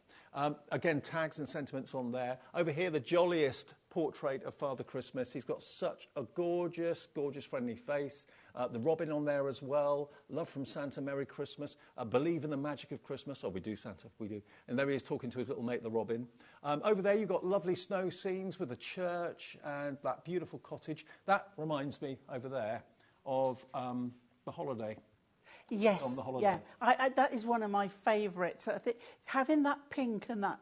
Again, tags and sentiments on there. Over here, the jolliest portrait of Father Christmas. He's got such a gorgeous, gorgeous, friendly face. The robin on there as well. Love from Santa, Merry Christmas. Believe in the magic of Christmas. Oh, we do, Santa, we do. And there he is talking to his little mate, the robin. Over there, you've got lovely snow scenes with the church and that beautiful cottage. That reminds me, over there, of the holiday. Yes, yeah, that is one of my favourites. I think having that pink and that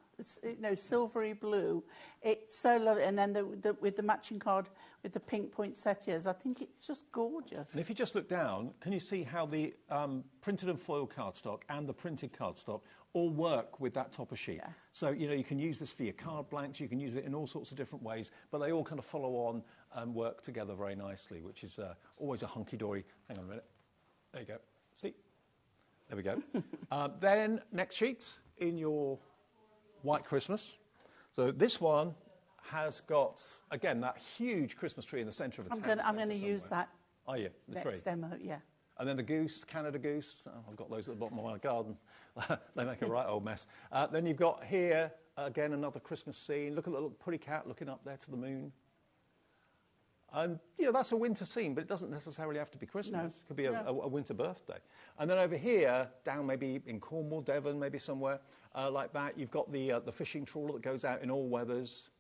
silvery blue, it's so lovely. And then with the matching card with the pink poinsettias, I think it's just gorgeous. And if you just look down, can you see how the printed and foiled cardstock and the printed cardstock all work with that topper sheet? Yeah. So, you can use this for your card blanks, you can use it in all sorts of different ways, but they all kind of follow on and work together very nicely, which is always a hunky-dory. Hang on a minute. There you go. See? There we go. Then, next sheet, in your White Christmas. So this one has got, again, that huge Christmas tree in the centre of a town. I'm going to use that. Are you? The tree? Next demo, yeah. And then the goose, Canada goose. Oh, I've got those at the bottom of my garden. They make a right old mess. Then you've got here, again, another Christmas scene. Look at the little pretty cat looking up there to the moon. And, that's a winter scene, but it doesn't necessarily have to be Christmas. No. It could be a winter birthday. And then over here, down maybe in Cornwall, Devon, maybe somewhere like that, you've got the fishing trawler that goes out in all weathers.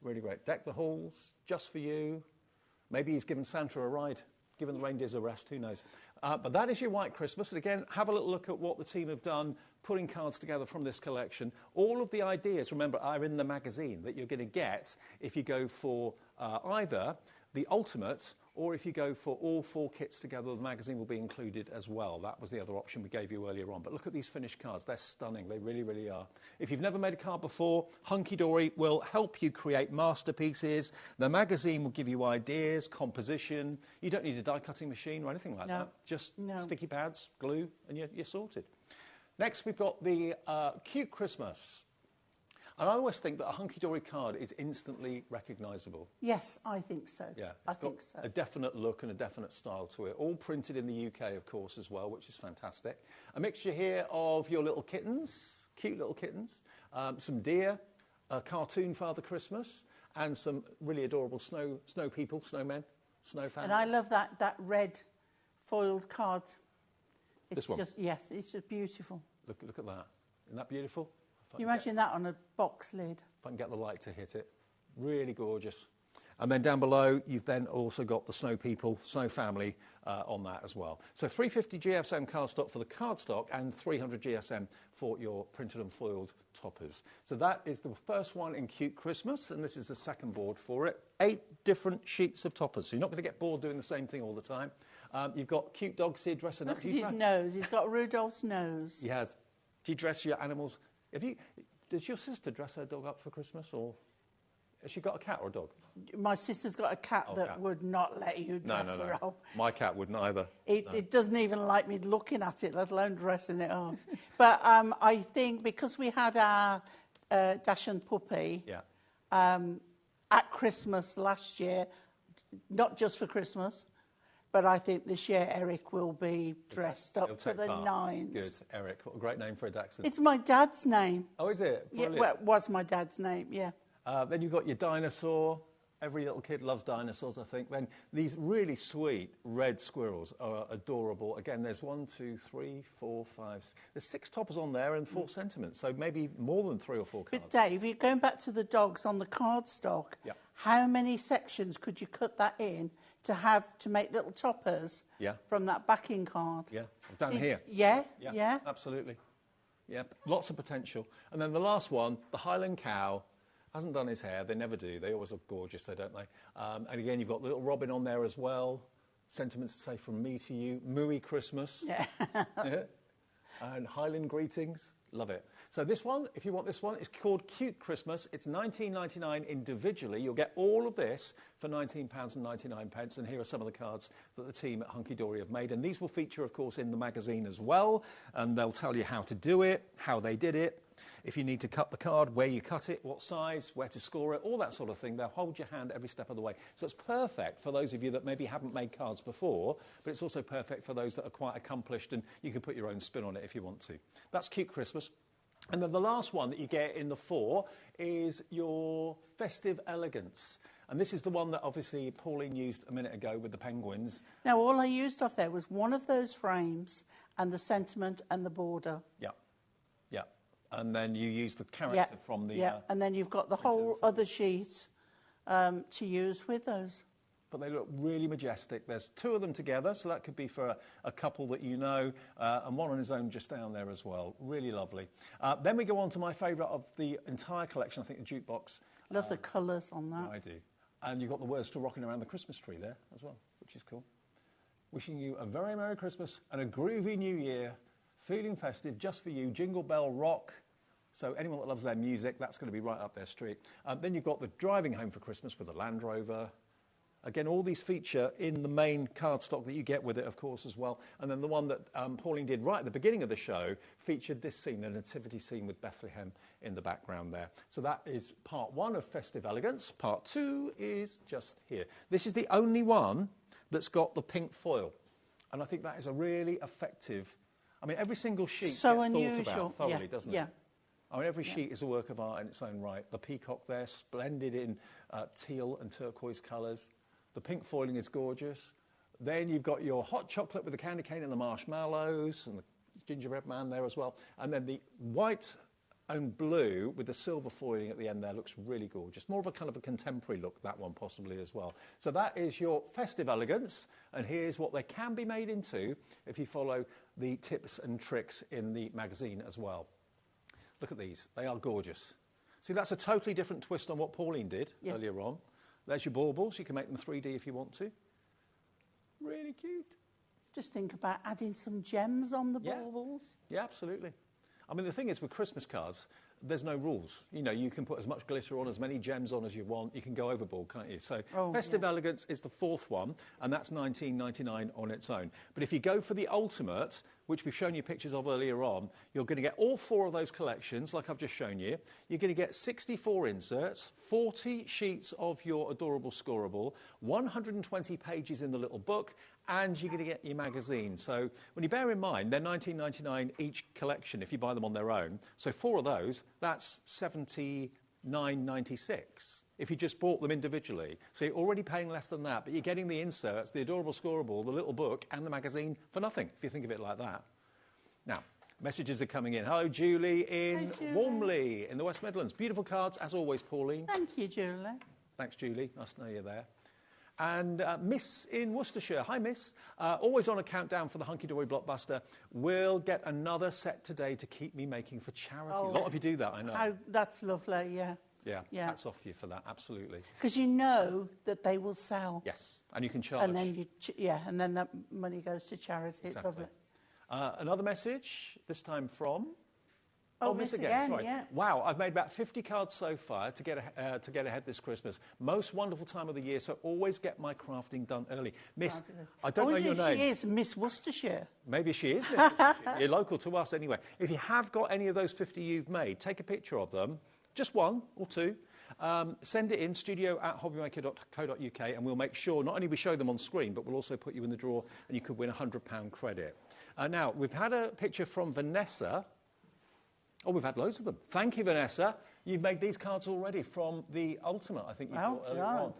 Really great. Deck the halls, just for you. Maybe he's given Santa a ride, given the reindeers a rest, who knows. But that is your White Christmas. And again, have a little look at what the team have done, putting cards together from this collection. All of the ideas, remember, are in the magazine that you're going to get if you go for either the Ultimate or if you go for all 4 kits together, the magazine will be included as well. That was the other option we gave you earlier on. But look at these finished cards. They're stunning. They really, really are. If you've never made a card before, Hunky Dory will help you create masterpieces. The magazine will give you ideas, composition. You don't need a die-cutting machine or anything like that. Just sticky pads, glue, and you're sorted. Next, we've got the Cute Christmas. And I always think that a hunky-dory card is instantly recognisable. Yes, I think so. Yeah, I think so. A definite look and a definite style to it. All printed in the UK, of course, as well, which is fantastic. A mixture here of your little kittens, cute little kittens, some deer, a cartoon Father Christmas, and some really adorable snow people, snowmen, snow family. And I love that red foiled card. This one? Yes, it's just beautiful. Look at that. Isn't that beautiful? You imagine that on a box lid. If I can get the light to hit it. Really gorgeous. And then down below, you've then also got the snow people, snow family on that as well. So 350 GSM cardstock for the cardstock and 300 GSM for your printed and foiled toppers. So that is the first one in Cute Christmas, and this is the second board for it. 8 different sheets of toppers, so you're not going to get bored doing the same thing all the time. You've got cute dogs here dressing up. Look at his nose. He's got Rudolph's nose. He has. Do you dress your animals? Does your sister dress her dog up for Christmas, or has she got a cat or a dog? My sister's got a cat that would not let you dress her up. My cat wouldn't either. It doesn't even like me looking at it, let alone dressing it up. But I think because we had our Dachshund puppy at Christmas last year, not just for Christmas, but I think this year Eric will be dressed up to the nines. Good, Eric. What a great name for a Dachshund. It's my dad's name. Oh, is it? Brilliant. Yeah, well, it was my dad's name, yeah. Then you've got your dinosaur. Every little kid loves dinosaurs, I think. Then these really sweet red squirrels are adorable. Again, there's 1, 2, 3, 4, 5. There's 6 toppers on there and 4 sentiments, so maybe more than 3 or 4 cards. But Dave, you're going back to the dogs on the cardstock. Yeah. How many sections could you cut that in to make little toppers from that backing card? Yeah, down here. Yeah. Absolutely. Yeah, lots of potential. And then the last one, the Highland cow. Hasn't done his hair. They never do. They always look gorgeous, though, don't they? And again, you've got the little robin on there as well. Sentiments to say from me to you. Mooey Christmas. Yeah. And Highland greetings. Love it. So this one, if you want this one, it's called Cute Christmas. It's £19.99 individually. You'll get all of this for £19.99. And here are some of the cards that the team at Hunky Dory have made. And these will feature, of course, in the magazine as well. And they'll tell you how to do it, how they did it. If you need to cut the card, where you cut it, what size, where to score it, all that sort of thing. They'll hold your hand every step of the way. So it's perfect for those of you that maybe haven't made cards before, but it's also perfect for those that are quite accomplished, and you can put your own spin on it if you want to. That's Cute Christmas. And then the last one that you get in the 4 is your Festive Elegance. And this is the one that obviously Pauline used a minute ago with the penguins. Now, all I used off there was one of those frames and the sentiment and the border. Yeah. And then you use the character from the... Yeah, and then you've got the whole other sheet to use with those. But they look really majestic. There's 2 of them together, so that could be for a couple that you know, and one on his own just down there as well. Really lovely. Then we go on to my favourite of the entire collection, I think the jukebox. Love the colours on that. Yeah, I do. And you've got the words still rocking around the Christmas tree there as well, which is cool. Wishing you a very Merry Christmas and a groovy New Year. Feeling festive, just for you, Jingle Bell Rock. So anyone that loves their music, that's going to be right up their street. Then you've got the Driving Home for Christmas with the Land Rover. Again, all these feature in the main cardstock that you get with it, of course, as well. And then the one that Pauline did right at the beginning of the show featured this scene, the nativity scene with Bethlehem in the background there. So that is part 1 of Festive Elegance. Part 2 is just here. This is the only one that's got the pink foil. And I think that is a really effective... I mean, every single sheet gets thought about thoroughly, doesn't it? I mean, every sheet is a work of art in its own right. The peacock there, splendid in teal and turquoise colours. The pink foiling is gorgeous. Then you've got your hot chocolate with the candy cane and the marshmallows and the gingerbread man there as well. And then the white and blue with the silver foiling at the end there looks really gorgeous. More of a kind of a contemporary look, that one possibly as well. So that is your Festive Elegance, and here's what they can be made into if you follow the tips and tricks in the magazine as well. Look at these. They are gorgeous. See, that's a totally different twist on what Pauline did earlier on. There's your baubles. You can make them 3D if you want to. Really cute. Just think about adding some gems on the baubles. Yeah, absolutely. I mean, the thing is with Christmas cards, there's no rules. You know, you can put as much glitter on, as many gems on as you want. You can go overboard, can't you? So Festive Elegance is the 4th one, and that's $19.99 on its own. But if you go for the ultimate, which we've shown you pictures of earlier on, you're going to get all 4 of those collections, like I've just shown you. You're going to get 64 inserts, 40 sheets of your adorable scoreable, 120 pages in the little book, and you're going to get your magazine. So when you bear in mind, they're $19.99 each collection if you buy them on their own. So 4 of those, that's $79.96 if you just bought them individually. So you're already paying less than that, but you're getting the inserts, the adorable scoreable, the little book, and the magazine for nothing, if you think of it like that. Now, messages are coming in. Hello, Julie in Warmley in the West Midlands. Beautiful cards, as always, Pauline. Thank you, Julie. Thanks, Julie. Nice to know you're there. And Miss in Worcestershire. Hi, Miss. Always on a countdown for the Hunky Dory Blockbuster. We'll get another set today to keep me making for charity. A lot of you do that, I know. That's lovely, yeah. Yeah, hats off to you for that, absolutely. Because you know that they will sell. Yes, and you can charge. And then and then that money goes to charity. Exactly. It's lovely. Another message, this time from... Miss again, sorry. Yeah. Wow, I've made about 50 cards so far to get ahead this Christmas. Most wonderful time of the year, so always get my crafting done early. Miss, I don't know your name. She is Miss Worcestershire. Maybe she is Miss Worcestershire. You're local to us anyway. If you have got any of those 50 you've made, take a picture of them. Just 1 or 2. Send it in, studio@hobbymaker.co.uk, and we'll make sure not only we show them on screen, but we'll also put you in the draw, and you could win £100 credit. Now, we've had a picture from Vanessa. Oh, we've had loads of them. Thank you, Vanessa. You've made these cards already from the Ultimate, I think you Well bought earlier on.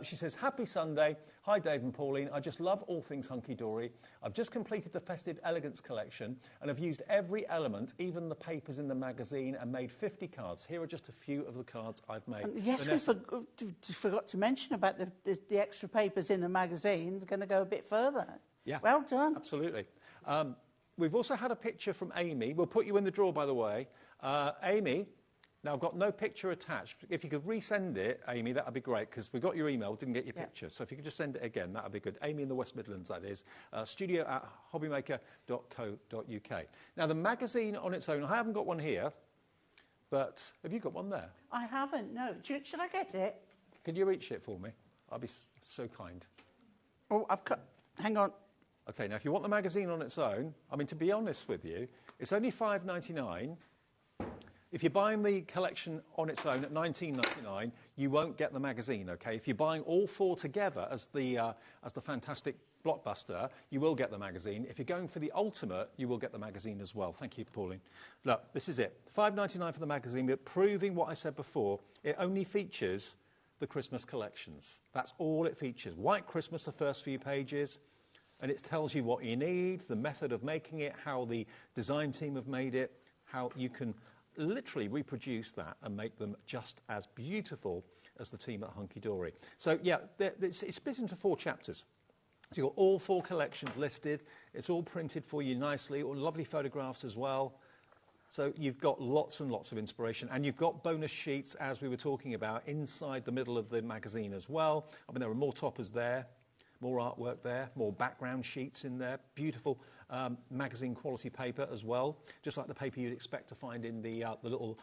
She says, happy Sunday. Hi, Dave and Pauline. I just love all things hunky-dory. I've just completed the Festive Elegance collection and have used every element, even the papers in the magazine, and made 50 cards. Here are just a few of the cards I've made. Yes, we forgot to mention about the extra papers in the magazine. They're going to go a bit further. Yeah. Well done. Absolutely. We've also had a picture from Amy. We'll put you in the draw, by the way. Amy... Now, I've got no picture attached. If you could resend it, Amy, that would be great, because we got your email, didn't get your picture. So if you could just send it again, that would be good. Amy in the West Midlands, that is. studio@hobbymaker.co.uk. Now, the magazine on its own, I haven't got one here, but have you got one there? I haven't, no. Should I get it? Could you reach it for me? I'd be so kind. Oh, I've cut... Hang on. OK, now, if you want the magazine on its own, I mean, to be honest with you, it's only $5.99. If you're buying the collection on its own at $19.99, you won't get the magazine, OK? If you're buying all four together as the fantastic blockbuster, you will get the magazine. If you're going for the Ultimate, you will get the magazine as well. Thank you, Pauline. Look, this is it. $5.99 for the magazine, but proving what I said before, it only features the Christmas collections. That's all it features. White Christmas, the first few pages, and it tells you what you need, the method of making it, how the design team have made it, how you can literally reproduce that and make them just as beautiful as the team at Hunky Dory. So, yeah, it's split into 4 chapters. So you've got all 4 collections listed. It's all printed for you nicely, all lovely photographs as well. So you've got lots and lots of inspiration. And you've got bonus sheets, as we were talking about, inside the middle of the magazine as well. I mean, there are more toppers there, more artwork there, more background sheets in there, beautiful magazine quality paper as well, just like the paper you'd expect to find in the little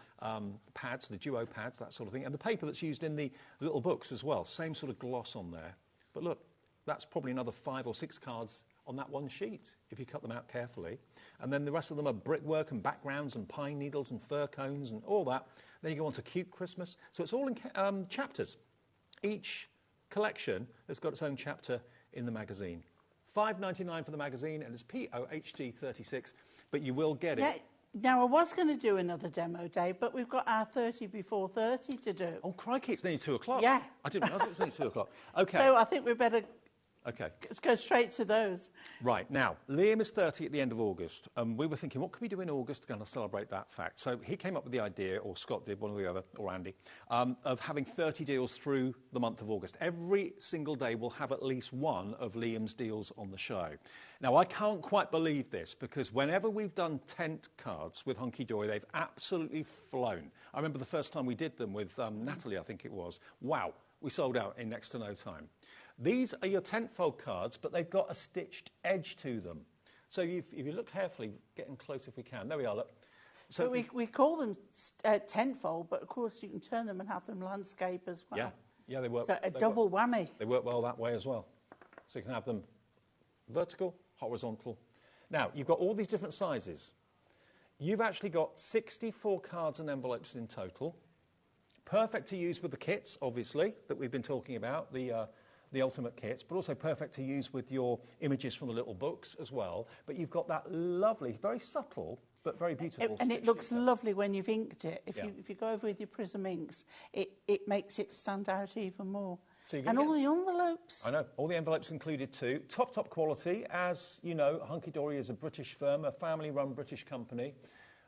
pads, the duo pads, that sort of thing, and the paper that's used in the little books as well, same sort of gloss on there. But look, that's probably another 5 or 6 cards on that one sheet, if you cut them out carefully. And then the rest of them are brickwork and backgrounds and pine needles and fir cones and all that. Then you go on to Cute Christmas. So it's all in chapters. Each collection has got its own chapter in the magazine. $5.99 for the magazine, and it's POHD 36, but you will get it. Yeah, now, I was going to do another demo day, but we've got our 30 before 30 to do. Oh, crikey, it's nearly 2 o'clock. Yeah. I didn't realise it was nearly 2 o'clock. OK. So I think we better OK. let's go straight to those. Right, now, Liam is 30 at the end of August, and we were thinking, what can we do in August to kind of celebrate that fact? So he came up with the idea, or Scott did, one or the other, or Andy, of having 30 deals through the month of August. Every single day we'll have at least one of Liam's deals on the show. Now, I can't quite believe this, because whenever we've done tent cards with Hunky Dory, they've absolutely flown. I remember the first time we did them with Natalie, I think it was. Wow, we sold out in next to no time. These are your tentfold cards, but they've got a stitched edge to them. So if you look carefully, getting close if we can. There we are, look. So we call them tentfold, but of course you can turn them and have them landscape as well. Yeah, they work. So a double whammy. They work well that way as well. So you can have them vertical, horizontal. Now, you've got all these different sizes. You've actually got 64 cards and envelopes in total. Perfect to use with the kits, obviously, that we've been talking about, the Ultimate kits, but also perfect to use with your images from the little books as well. But you've got that lovely, very subtle, but very beautiful. And it looks lovely when you've inked it. If you go over with your Prism inks, it makes it stand out even more. So and all the envelopes. I know, all the envelopes included too. Top quality. As you know, Hunky Dory is a British firm, a family-run British company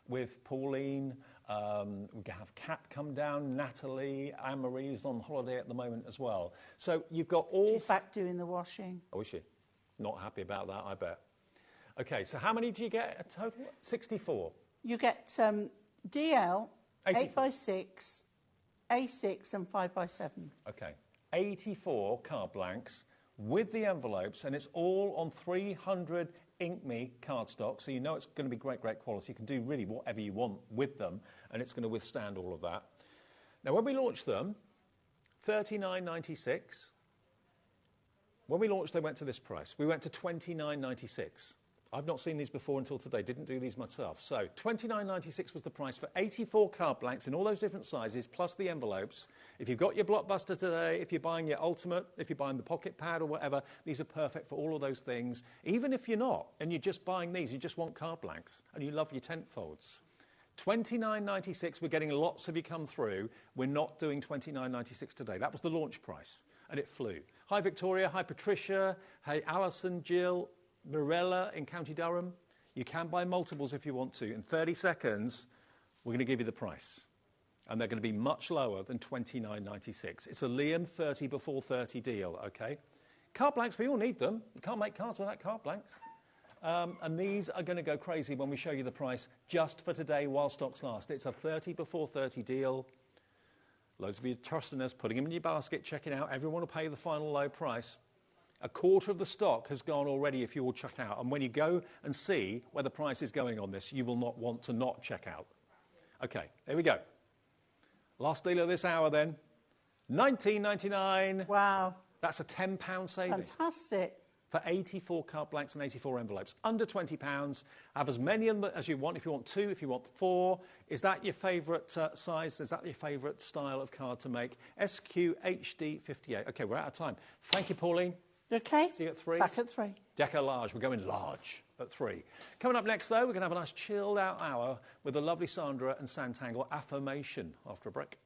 with Pauline. We have Kat come down, Natalie, Anne-Marie is on holiday at the moment as well. So you've got all... She's back doing the washing. Oh, is she? Not happy about that, I bet. OK, so how many do you get a total? 64. You get DL, 84. 8x6, A6 and 5x7. OK, 84 card blanks with the envelopes, and it's all on 300 Ink Me cardstock, so you know it's going to be great quality. You can do really whatever you want with them, and it's going to withstand all of that. Now, when we launched them, $39.96. When we launched, they went to this price. We went to $29.96. I've not seen these before until today, didn't do these myself. So $29.96 was the price for 84 card blanks in all those different sizes, plus the envelopes. If you've got your Blockbuster today, if you're buying your Ultimate, if you're buying the Pocket Pad or whatever, these are perfect for all of those things. Even if you're not, and you're just buying these, you just want card blanks, and you love your tent folds. $29.96. We're getting lots of you come through. We're not doing $29.96 today. That was the launch price, and it flew. Hi, Victoria. Hi, Patricia. Hey, Alison, Jill, Mirella in County Durham. You can buy multiples if you want to. In 30 seconds, we're going to give you the price. And they're going to be much lower than $29.96. It's a Liam 30 before 30 deal, okay? Card blanks, we all need them. You can't make cards without card blanks. And these are going to go crazy when we show you the price just for today while stocks last. It's a 30 before 30 deal. Loads of you trusting us, putting them in your basket, checking out. Everyone will pay the final low price. A quarter of the stock has gone already if you all check out. And when you go and see where the price is going on this, you will not want to not check out. Okay, here we go. Last deal of this hour then. $19.99. Wow. That's a £10 saving. Fantastic. For 84 card blanks and 84 envelopes. Under £20. Have as many as you want. If you want 2, if you want 4. Is that your favourite size? Is that your favourite style of card to make? SQHD58. OK, we're out of time. Thank you, Pauline. OK. See you at 3. Back at 3. Deco large. We're going large at 3. Coming up next, though, we're going to have a nice chilled out hour with the lovely Sandra and Santangle affirmation after a break.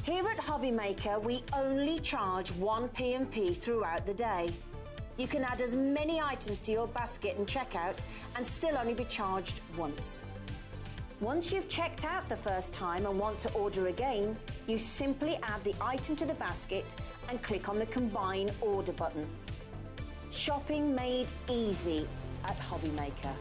Here at HobbyMaker, we only charge one P&P throughout the day. You can add as many items to your basket and checkout and still only be charged once. Once you've checked out the first time and want to order again, you simply add the item to the basket and click on the Combine Order button. Shopping made easy at HobbyMaker.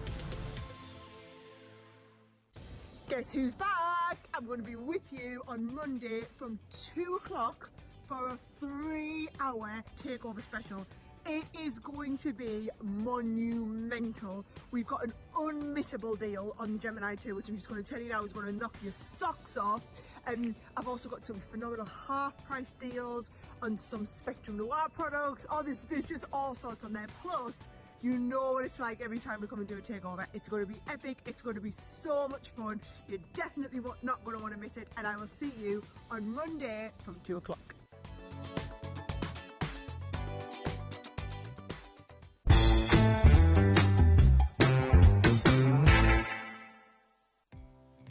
Guess who's back? I'm going to be with you on Monday from 2 o'clock for a 3-hour takeover special. It is going to be monumental. We've got an unmissable deal on the Gemini 2, which I'm just going to tell you now is going to knock your socks off. I've also got some phenomenal half-price deals on some Spectrum Noir products. Oh, there's just all sorts on there. Plus, you know what it's like every time we come and do a takeover. It's going to be epic. It's going to be so much fun. You're definitely not going to want to miss it. And I will see you on Monday from 2 o'clock.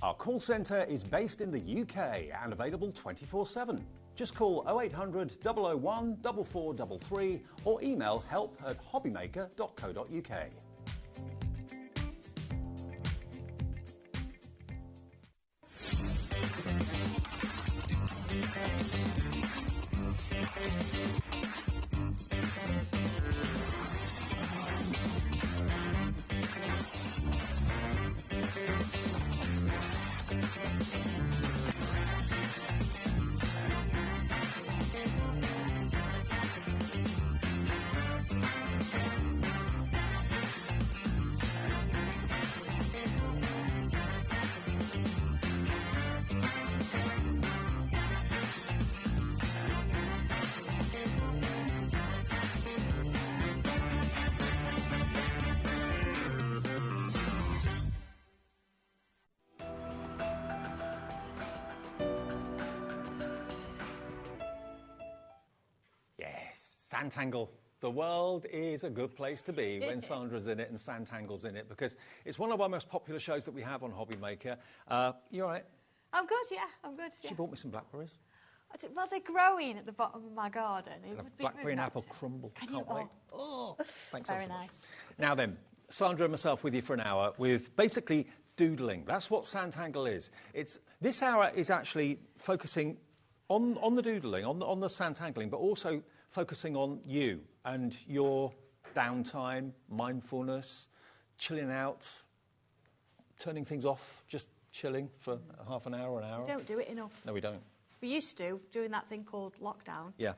Our call centre is based in the UK and available 24/7. Just call 0800 001 4433 or email help@hobbymaker.co.uk. Sanntangle. The world is a good place to be when Sandra's in it and Sanntangle's in it, because it's one of our most popular shows that we have on HobbyMaker. You all right? I'm good, yeah, I'm good. She Yeah. bought me some blackberries. Well, they're growing at the bottom of my garden. It And a would be blackberry rude and not apple to. crumble. Can Can't you? wait. Oh, thanks Very so much. nice. Now then, Sandra and myself with you for an hour with basically doodling. That's what Sanntangle is. This hour is actually focusing on the doodling, on the Sanntangling, but also focusing on you and your downtime, mindfulness, chilling out, turning things off, just chilling for half an hour, an hour. We don't do it enough. No, we don't. We used to, doing that thing called lockdown. Yeah.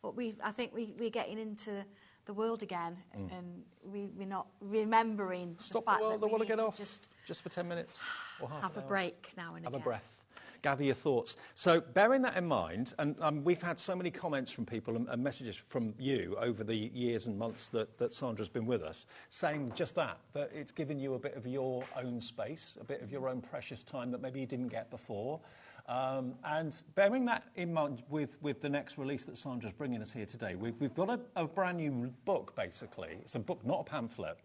But I think we're getting into the world again, and we're not remembering Stop the fact the world, that I we want to need get off just for 10 minutes or half have an a hour. break now and Have again. a breath. Gather your thoughts. So bearing that in mind, and we've had so many comments from people and messages from you over the years and months that Sandra's been with us, saying just that it's given you a bit of your own space, a bit of your own precious time that maybe you didn't get before. And bearing that in mind with the next release that Sandra's bringing us here today, we've got a brand new book, basically. It's a book, not a pamphlet.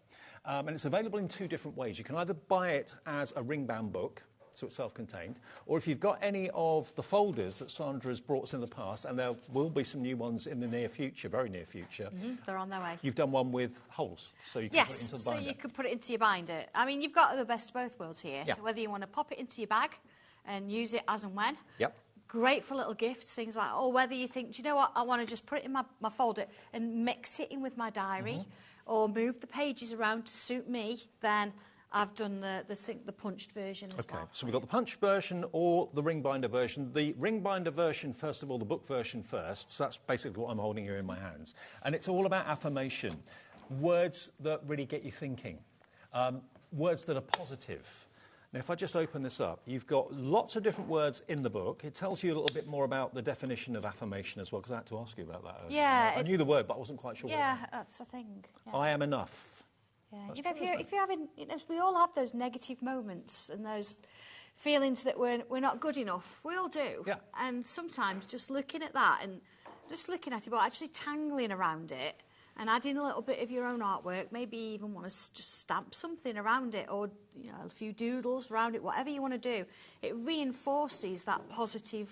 And it's available in two different ways. You can either buy it as a ring-bound book, so it's self-contained, or if you've got any of the folders that Sandra's brought us in the past, and there will be some new ones in the near future, very near future. They're on their way. You've done one with holes, so you can put it into the so binder. you could put it into your binder. I mean, you've got the best of both worlds here. Yeah. So whether you want to pop it into your bag and use it as and when. Yep. Great for little gifts, things like, or whether you think, do you know what, I want to just put it in my folder and mix it in with my diary, or move the pages around to suit me, then I've done the punched version as well. Okay, so we've got the punched version or the ring binder version. The ring binder version, first of all, the book version first. So that's basically what I'm holding here in my hands. And it's all about affirmation. Words that really get you thinking. Words that are positive. Now, if I just open this up, you've got lots of different words in the book. It tells you a little bit more about the definition of affirmation as well, because I had to ask you about that earlier. Yeah, I knew the word, but I wasn't quite sure what it Yeah, meant. that's the thing. Yeah. I am enough. Yeah. That's You know, true, isn't if you're having, we all have those negative moments and those feelings that we're not good enough. We all do. Yeah. And sometimes just looking at that and just looking at it, but actually tangling around it and adding a little bit of your own artwork, maybe even want to just stamp something around it, or a few doodles around it, whatever you want to do. It reinforces that positive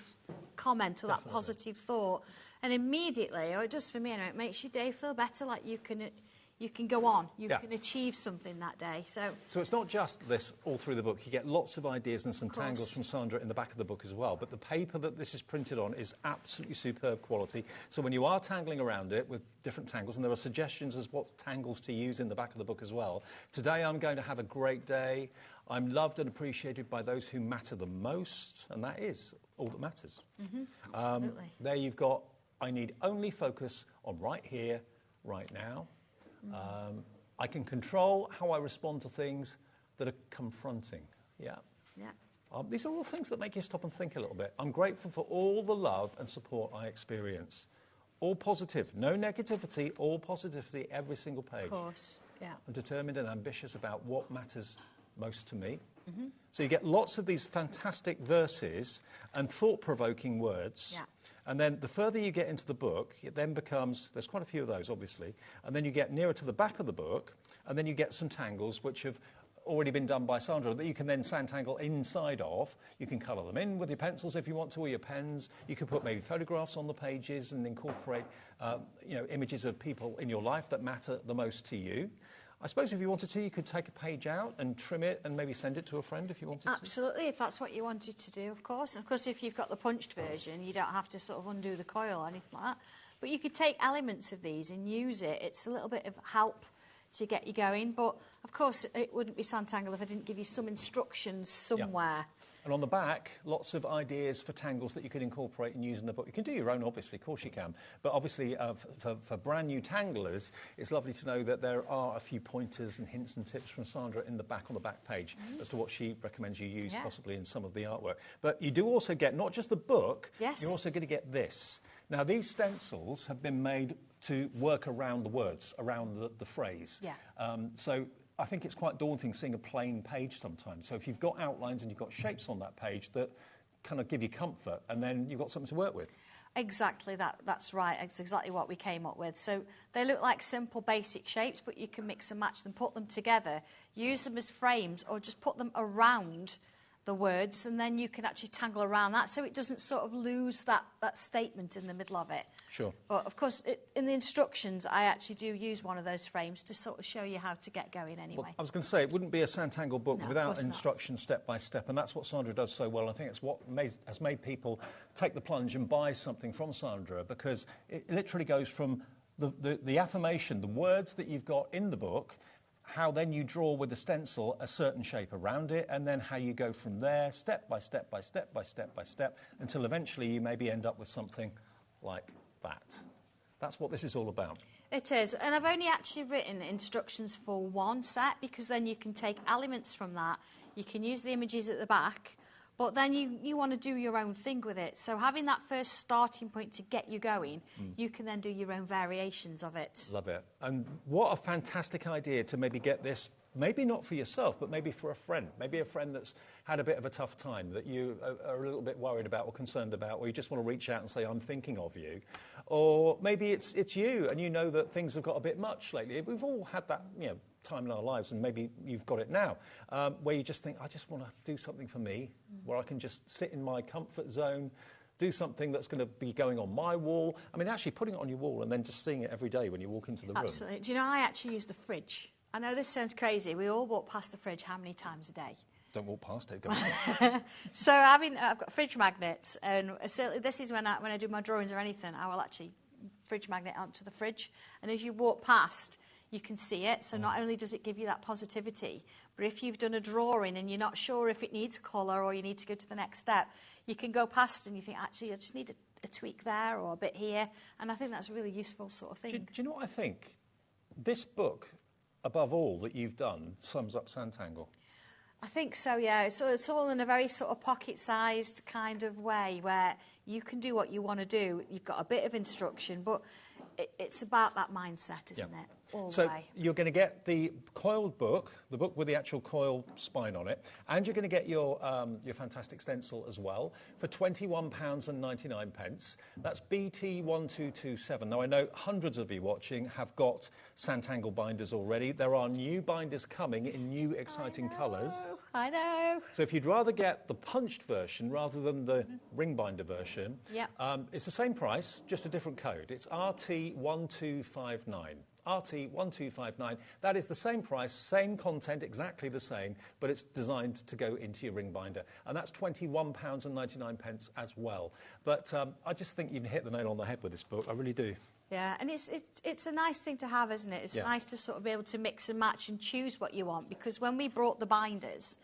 comment or that positive thought, and immediately, or just for me, it makes your day feel better. Like you can go on, you can achieve something that day. So it's not just this all through the book. You get lots of ideas and some tangles from Sandra in the back of the book as well. But the paper that this is printed on is absolutely superb quality. So when you are tangling around it with different tangles, and there are suggestions as what tangles to use in the back of the book as well. Today I'm going to have a great day. I'm loved and appreciated by those who matter the most, and that is all that matters. Absolutely. There you've got, I need only focus on right here, right now. I can control how I respond to things that are confronting. Yeah. Yeah. These are all things that make you stop and think a little bit. I'm grateful for all the love and support I experience. All positive, no negativity, all positivity, every single page. Of course, yeah. I'm determined and ambitious about what matters most to me. So you get lots of these fantastic verses and thought-provoking words. Yeah. And then the further you get into the book, it then becomes, there's quite a few of those, obviously, and then you get nearer to the back of the book, and then you get some tangles which have already been done by Sandra that you can then Sanntangle inside of. You can colour them in with your pencils if you want to, or your pens. You can put maybe photographs on the pages and incorporate images of people in your life that matter the most to you. I suppose if you wanted to, you could take a page out and trim it and maybe send it to a friend if you wanted to. Absolutely, if that's what you wanted to do, of course. And of course, if you've got the punched version, you don't have to sort of undo the coil or anything like that. But you could take elements of these and use it. It's a little bit of help to get you going. But, of course, it wouldn't be Sanntangle if I didn't give you some instructions somewhere. Yeah. And on the back, lots of ideas for tangles that you could incorporate and use in the book. You can do your own, obviously, of course you can. But obviously, for brand new tanglers, it's lovely to know that there are a few pointers and hints and tips from Sandra in the back, on the back page, as to what she recommends you use, possibly in some of the artwork. But you do also get not just the book, you're also going to get this. Now, these stencils have been made to work around the words, around the phrase. Yeah. So I think it's quite daunting seeing a plain page sometimes. So if you've got outlines and you've got shapes on that page that kind of give you comfort, and then you've got something to work with. Exactly that's right. It's exactly what we came up with. So they look like simple basic shapes, but you can mix and match them, put them together, use them as frames, or just put them around the words, and then you can actually tangle around that so it doesn't sort of lose that statement in the middle of it. Sure. But of course, in the instructions, I actually do use one of those frames to sort of show you how to get going anyway. Well, I was going to say, it wouldn't be a Santangle book No, without of course not. instructions step by step, and that's what Sandra does so well. I think it's what has made people take the plunge and buy something from Sandra, because it literally goes from the affirmation, the words that you've got in the book, how then you draw with the stencil a certain shape around it, and then how you go from there, step by step by step by step by step, until eventually you maybe end up with something like that. That's what this is all about. It is, and I've only actually written instructions for one set, because then you can take elements from that, you can use the images at the back, but then you want to do your own thing with it. So having that first starting point to get you going, you can then do your own variations of it. Love it. And what a fantastic idea to maybe get this, maybe not for yourself, but maybe for a friend. Maybe a friend that's had a bit of a tough time, that you are a little bit worried about or concerned about, or you just want to reach out and say, I'm thinking of you. Or maybe it's you, and you know that things have got a bit much lately. We've all had that, time in our lives, and maybe you've got it now, where you just think, I just want to do something for me, where I can just sit in my comfort zone, do something that's going to be going on my wall. I mean, actually putting it on your wall and then just seeing it every day when you walk into the room. Absolutely. Do you know, I actually use the fridge. I know this sounds crazy. We all walk past the fridge how many times a day? Don't walk past it, go on. So I've got fridge magnets, and certainly this is when I do my drawings or anything, I will actually fridge magnet onto the fridge, and as you walk past, you can see it. So not only does it give you that positivity, but if you've done a drawing and you're not sure if it needs colour or you need to go to the next step, you can go past and you think, actually, I just need a tweak there or a bit here, and I think that's a really useful sort of thing. Do you know what I think? This book, above all, that you've done, sums up Santangle. I think so, yeah. So it's all in a very sort of pocket-sized kind of way where you can do what you want to do. You've got a bit of instruction, but it's about that mindset, isn't it? All the way. You're going to get the coiled book, the book with the actual coil spine on it, and you're going to get your fantastic stencil as well for £21.99. That's BT1227. Now, I know hundreds of you watching have got Santangle binders already. There are new binders coming in new exciting colours. I know. So if you'd rather get the punched version rather than the ring binder version, it's the same price, just a different code. It's RT1259. RT1259. That is the same price, same content, exactly the same, but it's designed to go into your ring binder. And that's £21.99 as well. But I just think you've hit the nail on the head with this book. I really do. Yeah, and it's a nice thing to have, isn't it? It's nice to sort of be able to mix and match and choose what you want, because when we brought the binders,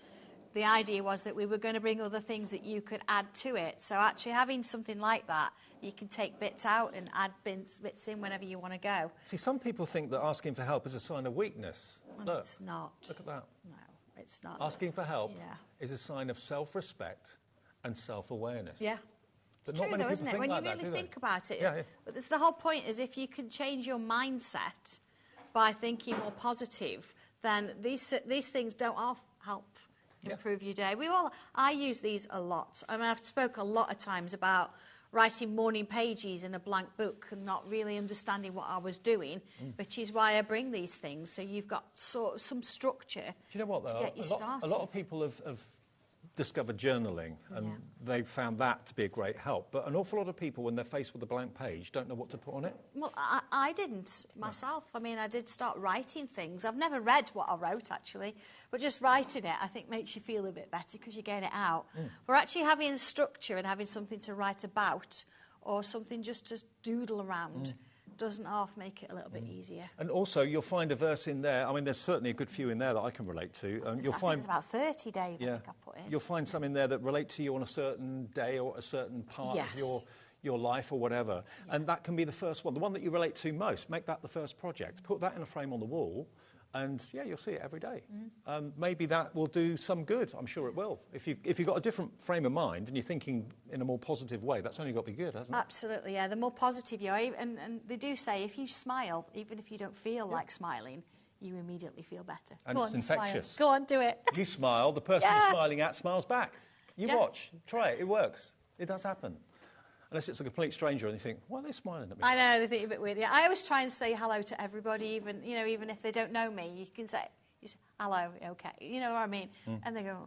the idea was that we were going to bring other things that you could add to it. So actually having something like that, you can take bits out and add bits in whenever you want to go. See, some people think that asking for help is a sign of weakness. Well, it's not. Look at that. No, it's not. Asking for help is a sign of self-respect and self-awareness. Yeah. But It's not true, many though, people isn't it? think When you like that, really do they? think about it. Yeah, yeah. But the whole point is, if you can change your mindset by thinking more positive, then these things don't help improve your day. I use these a lot. I mean, I've spoke a lot of times about writing morning pages in a blank book and not really understanding what I was doing, which is why I bring these things. So you've got sort of some structure. Do you know what, though? To get you started. A lot of people have discovered journaling, and they've found that to be a great help. But an awful lot of people, when they're faced with a blank page, don't know what to put on it. Well, I didn't myself. I mean, I did start writing things. I've never read what I wrote, actually, but just writing it, I think, makes you feel a bit better because you get it out. But actually having a structure and having something to write about or something just to doodle around doesn't half make it a little bit easier. And also, you'll find a verse in there. I mean, there's certainly a good few in there that I can relate to. You'll find it's about 30, Dave, I think I put in. You'll find some in there that relate to you on a certain day or a certain part of your life or whatever. And that can be the first one, the one that you relate to most. Make that the first project. Put that in a frame on the wall, and you'll see it every day. Maybe that will do some good. I'm sure it will. If you've got a different frame of mind and you're thinking in a more positive way, that's only got to be good, hasn't it? Absolutely, yeah. The more positive you are, and they do say if you smile, even if you don't feel like smiling, you immediately feel better. And it's infectious. Smile. Go on, do it. You smile, the person you're smiling at smiles back. You Yeah. watch, try it, it works. It does happen. Unless it's a complete stranger and you think, why are they smiling at me? I know, they think you're a bit weird. Yeah, I always try and say hello to everybody, even even if they don't know me. You say hello, okay. You know what I mean? And they go,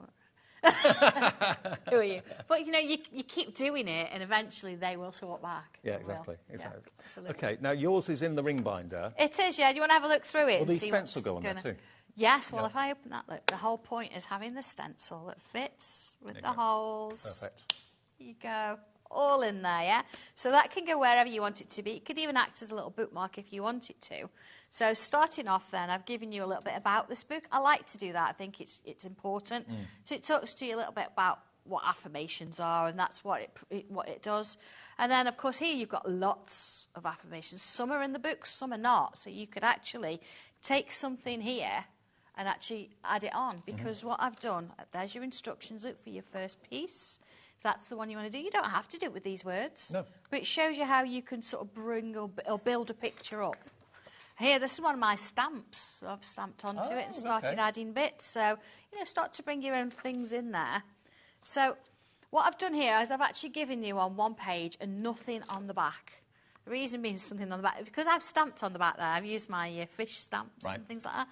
who are you? But you keep doing it, and eventually they will talk back. Yeah, They will. exactly. Yeah, absolutely. Okay, now yours is in the ring binder. It is, yeah. Do you want to have a look through it? Will and the see stencil what's go on there gonna... too? Yes, well, if I open that, look, the whole point is having the stencil that fits with the holes. Perfect. Here you go. All in there, yeah? So that can go wherever you want it to be. It could even act as a little bookmark if you want it to. So starting off then, I've given you a little bit about this book. I like to do that. I think it's important. So it talks to you a little bit about what affirmations are, and that's what it does. And then, of course, here you've got lots of affirmations. Some are in the book, some are not. So you could actually take something here and actually add it on, because what I've done, there's your instructions. Look for your first piece. That's the one you want to do. You don't have to do it with these words. No. But it shows you how you can sort of bring or build a picture up. Here, this is one of my stamps. So I've stamped onto it and started adding bits. So, start to bring your own things in there. So what I've done here is I've actually given you on one page and nothing on the back. The reason being something on the back, because I've stamped on the back there, I've used my fish stamps and things like that.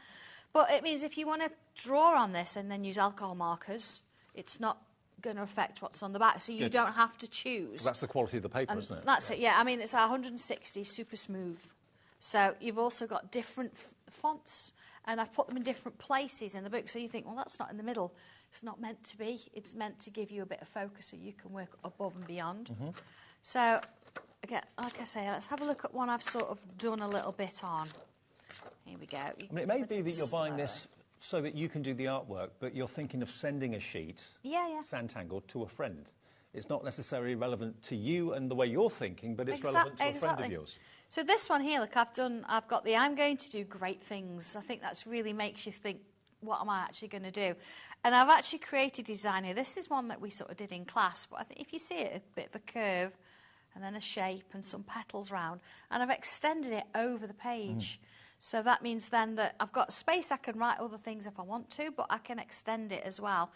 But it means if you want to draw on this and then use alcohol markers, it's not going to affect what's on the back, so you don't have to choose. That's the quality of the paper, isn't it? That's it, yeah. I mean, it's 160, super smooth. So you've also got different fonts, and I've put them in different places in the book, so you think, well, that's not in the middle. It's not meant to be. It's meant to give you a bit of focus so you can work above and beyond. So, again, like I say, let's have a look at one I've sort of done a little bit on. Here we go. It may be that you're buying this so that you can do the artwork, but you're thinking of sending a sheet, Sanntangled, to a friend. It's not necessarily relevant to you and the way you're thinking, but it's relevant to a friend of yours. So this one here, look, I've got the I'm going to do great things. I think that's really makes you think, what am I actually going to do? And I've actually created design here. This is one that we sort of did in class, but I think if you see it, a bit of a curve and then a shape and some petals round, and I've extended it over the page. So that means then that I've got space, I can write other things if I want to, but I can extend it as well.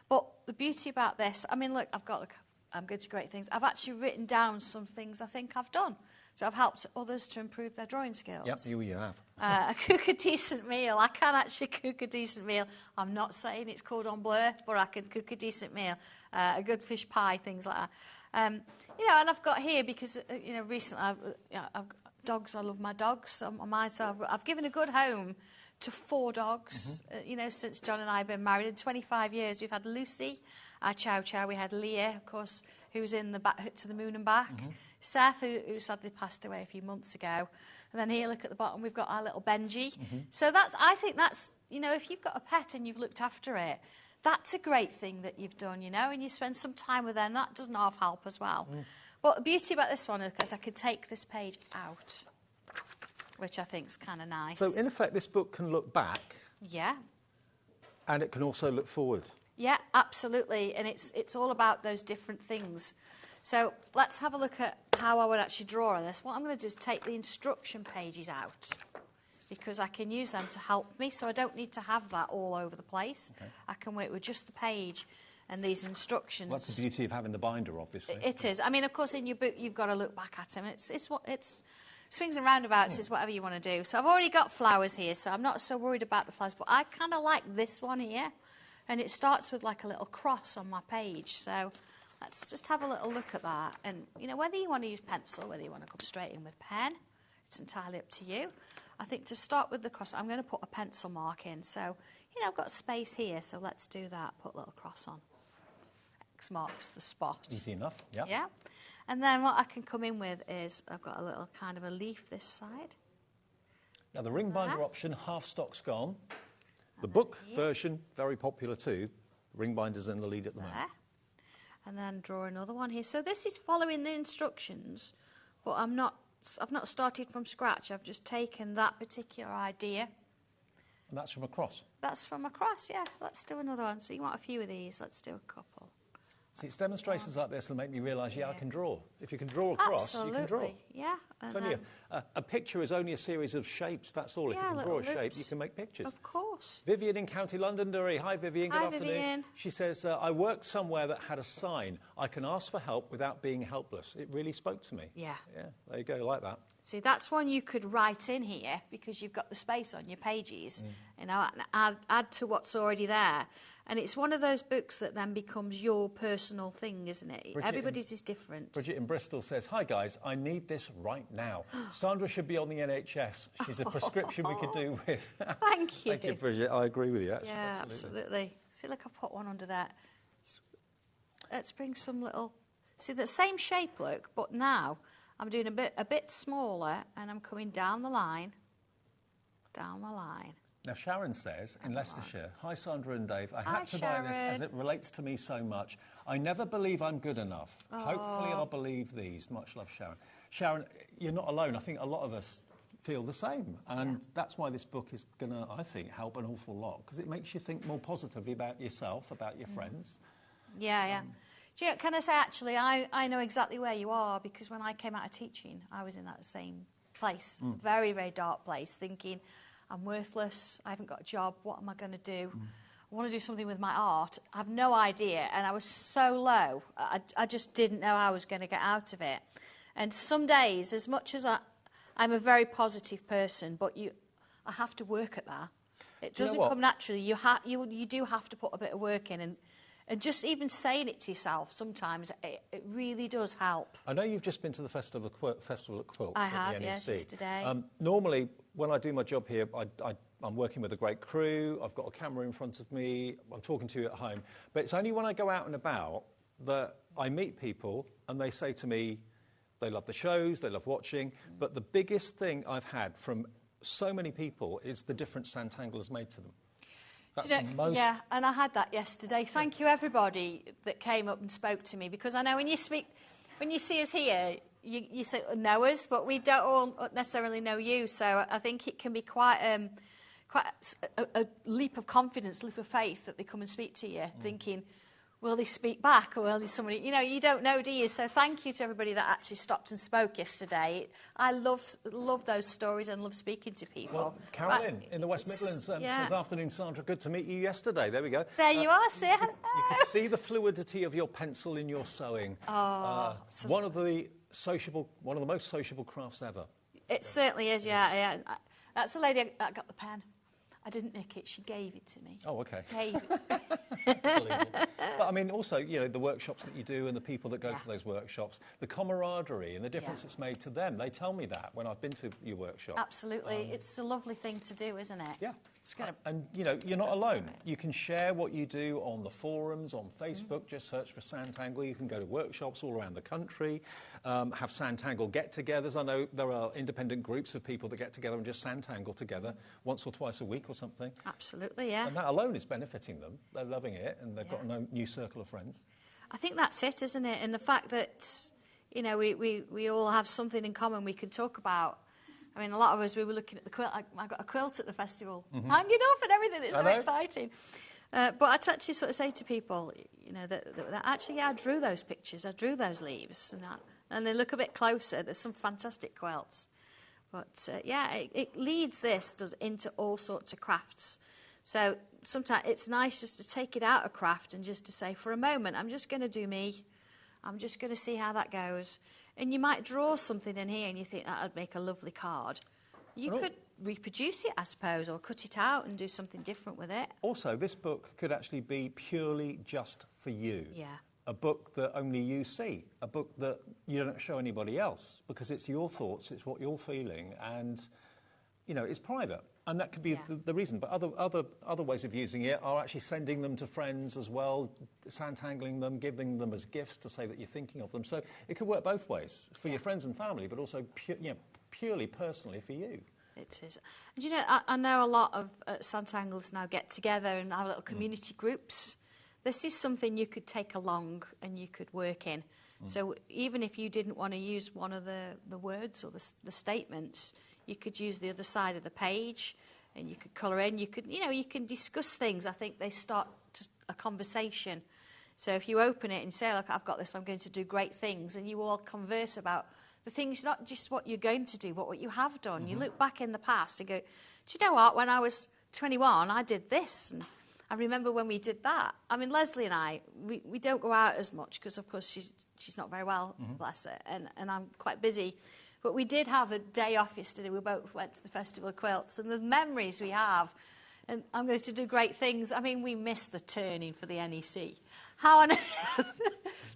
But the beauty about this, I mean, look, I'm good to great things. I've actually written down some things I think I've done. So I've helped others to improve their drawing skills. Yep, you have. Cook a decent meal. I can actually cook a decent meal. I'm not saying it's cordon bleu, but I can cook a decent meal. A good fish pie, things like that. And I've got here, because, recently I've dogs. I love my dogs on mine, so I've given a good home to 4 dogs, since John and I have been married. In 25 years, we've had Lucy, our Chow Chow. We had Leah, of course, who's in the back to the moon and back. Seth, who sadly passed away a few months ago. And then here, look at the bottom, we've got our little Benji. So I think that's, if you've got a pet and you've looked after it, that's a great thing that you've done, and you spend some time with them. That doesn't half help as well. But the beauty about this one is I could take this page out, which I think is kind of nice. So, in effect, this book can look back. Yeah. And it can also look forward. Yeah, absolutely. And it's all about those different things. So let's have a look at how I would actually draw on this. What I'm going to do is take the instruction pages out, because I can use them to help me, so I don't need to have that all over the place. I can work with just the page and these instructions. Well, that's the beauty of having the binder, obviously. It is. I mean, of course, in your book, you've got to look back at them. It's swings and roundabouts is whatever you want to do. So I've already got flowers here, so I'm not so worried about the flowers, but I kind of like this one here, and it starts with like a little cross on my page. So let's just have a little look at that. And, whether you want to use pencil, whether you want to come straight in with pen, it's entirely up to you. I think to start with the cross, I'm going to put a pencil mark in. So, I've got space here, so let's do that. Put a little cross on. X marks the spot. Easy enough, yeah. Yeah. And then what I can come in with is I've got a little kind of a leaf this side. Now, the ring binder option, half stock's gone. The book version, very popular too. Ring binder's in the lead at the moment. And then draw another one here. So this is following the instructions, but I've not started from scratch. I've just taken that particular idea. And that's from across? That's from across, yeah. Let's do another one. So you want a few of these. Let's do a couple. See, it's demonstrations like this that make me realise, I can draw. If you can draw across, you can draw. Absolutely, yeah. It's And only a picture is only a series of shapes. That's all. If you Yeah, can draw a little shape, loops. you can make pictures. Of course. Vivian in County Londonderry. Hi, Vivian. Good Hi, afternoon. Vivian. She says, I worked somewhere that had a sign. I can ask for help without being helpless. It really spoke to me. Yeah. Yeah, there you go, like that. See, that's one you could write in here because you've got the space on your pages, you know, and add to what's already there. And it's one of those books that then becomes your personal thing, isn't it? Everybody's is different. Bridget in Bristol says, hi guys, I need this right now. Sandra should be on the NHS. She's a prescription we could do with. Thank you. Thank you, Bridget. I agree with you, actually. Yeah, absolutely. See, look, I put one under there. Let's bring some little... See, the same shape, look, but now I'm doing a bit smaller and I'm coming down the line. Down the line. Now, Sharon says, in Leicestershire, hi Sandra and Dave, I Hi, had to buy this as Sharon. it relates to me so much. I never believe I'm good enough. Hopefully I'll believe these. Much love, Sharon. Sharon, you're not alone. I think a lot of us feel the same. And that's why this book is going to, I think, help an awful lot, because it makes you think more positively about yourself, about your friends. Yeah, yeah. Do you know, can I say, actually, I know exactly where you are, because when I came out of teaching, I was in that same place, very, very dark place, thinking, I'm worthless, I haven't got a job, what am I going to do? I want to do something with my art. I have no idea, and I was so low, I just didn't know how I was going to get out of it. And some days, as much as I'm a very positive person, but I have to work at that. It doesn't come naturally. You do have to put a bit of work in, and just even saying it to yourself sometimes, it really does help. I know you've just been to the Festival of Quilts I at have, the NEC. yes, yesterday. Normally, when I do my job here, I'm working with a great crew, I've got a camera in front of me, I'm talking to you at home. But it's only when I go out and about that I meet people and they say to me they love the shows, they love watching. But the biggest thing I've had from so many people is the difference Santangle has made to them. That's the most... Yeah, and I had that yesterday. Thank you, everybody that came up and spoke to me, because I know when you see us here, you say know us, but we don't all necessarily know you. So I think it can be quite a leap of confidence, leap of faith that they come and speak to you, thinking, will they speak back, or will somebody, you don't know, do you? So thank you to everybody that actually stopped and spoke yesterday. I love those stories and love speaking to people. Well, Carolyn in the West Midlands says, afternoon, Sandra, good to meet you yesterday. There we go. There you are, sir. You can see the fluidity of your pencil in your sewing. One of the most sociable crafts ever. It certainly is, yeah. That's the lady that got the pen. I didn't nick it, she gave it to me. Oh, okay. Gave it to me. But I mean, also, the workshops that you do and the people that go to those workshops, the camaraderie and the difference it's made to them. They tell me that when I've been to your workshop. Absolutely. It's a lovely thing to do, isn't it? Yeah. And, you're not alone. You can share what you do on the forums, on Facebook. Just search for Santangle. You can go to workshops all around the country, have Santangle get-togethers. I know there are independent groups of people that get together and just Santangle together once or twice a week or something. Absolutely, yeah. And that alone is benefiting them. They're loving it, and they've got a new circle of friends. I think that's it, isn't it? And the fact that, we all have something in common we can talk about. I mean, a lot of us, we were looking at the quilt. I got a quilt at the festival, hanging off and everything. It's so exciting. But I actually sort of say to people, that actually, I drew those pictures. I drew those leaves. And they look a bit closer. There's some fantastic quilts. But, it leads does into all sorts of crafts. So sometimes it's nice just to take it out of craft and just to say, for a moment, I'm just going to do me. I'm just going to see how that goes. And you might draw something in here and you think that would make a lovely card. You could reproduce it, I suppose, or cut it out and do something different with it. Also, this book could actually be purely just for you. Yeah. A book that only you see. A book that you don't show anybody else, because it's your thoughts, it's what you're feeling, and, it's private. And that could be the reason. But other ways of using it are actually sending them to friends as well, Santangling them, giving them as gifts to say that you're thinking of them. So it could work both ways, for your friends and family, but also purely personally for you. It is. And I know a lot of Santanglers now get together and have little community groups. This is something you could take along and you could work in. So even if you didn't want to use one of the words or the statements, you could use the other side of the page, and you could colour in. You could, you can discuss things. I think they start a conversation. So if you open it and say, look, I've got this, I'm going to do great things, and you all converse about the things, not just what you're going to do, but what you have done. You look back in the past and go, do you know what, when I was 21, I did this, and I remember when we did that. I mean, Leslie and I, we don't go out as much because, of course, she's not very well, bless her, and I'm quite busy. But we did have a day off yesterday. We both went to the Festival of Quilts, and the memories we have, and I'm going to do great things. I mean, we missed the turning for the NEC. How on earth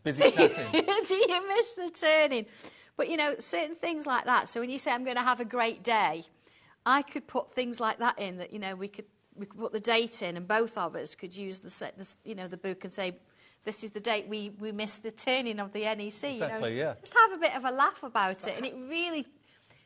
Busy chatting. do you miss the turning? But, you know, certain things like that. So when you say, I'm going to have a great day, I could put things like that in that, you know, we could put the date in, and both of us could use the book and say, this is the date we missed the turning of the NEC. Exactly, you know? yeah. Just have a bit of a laugh about it, and it really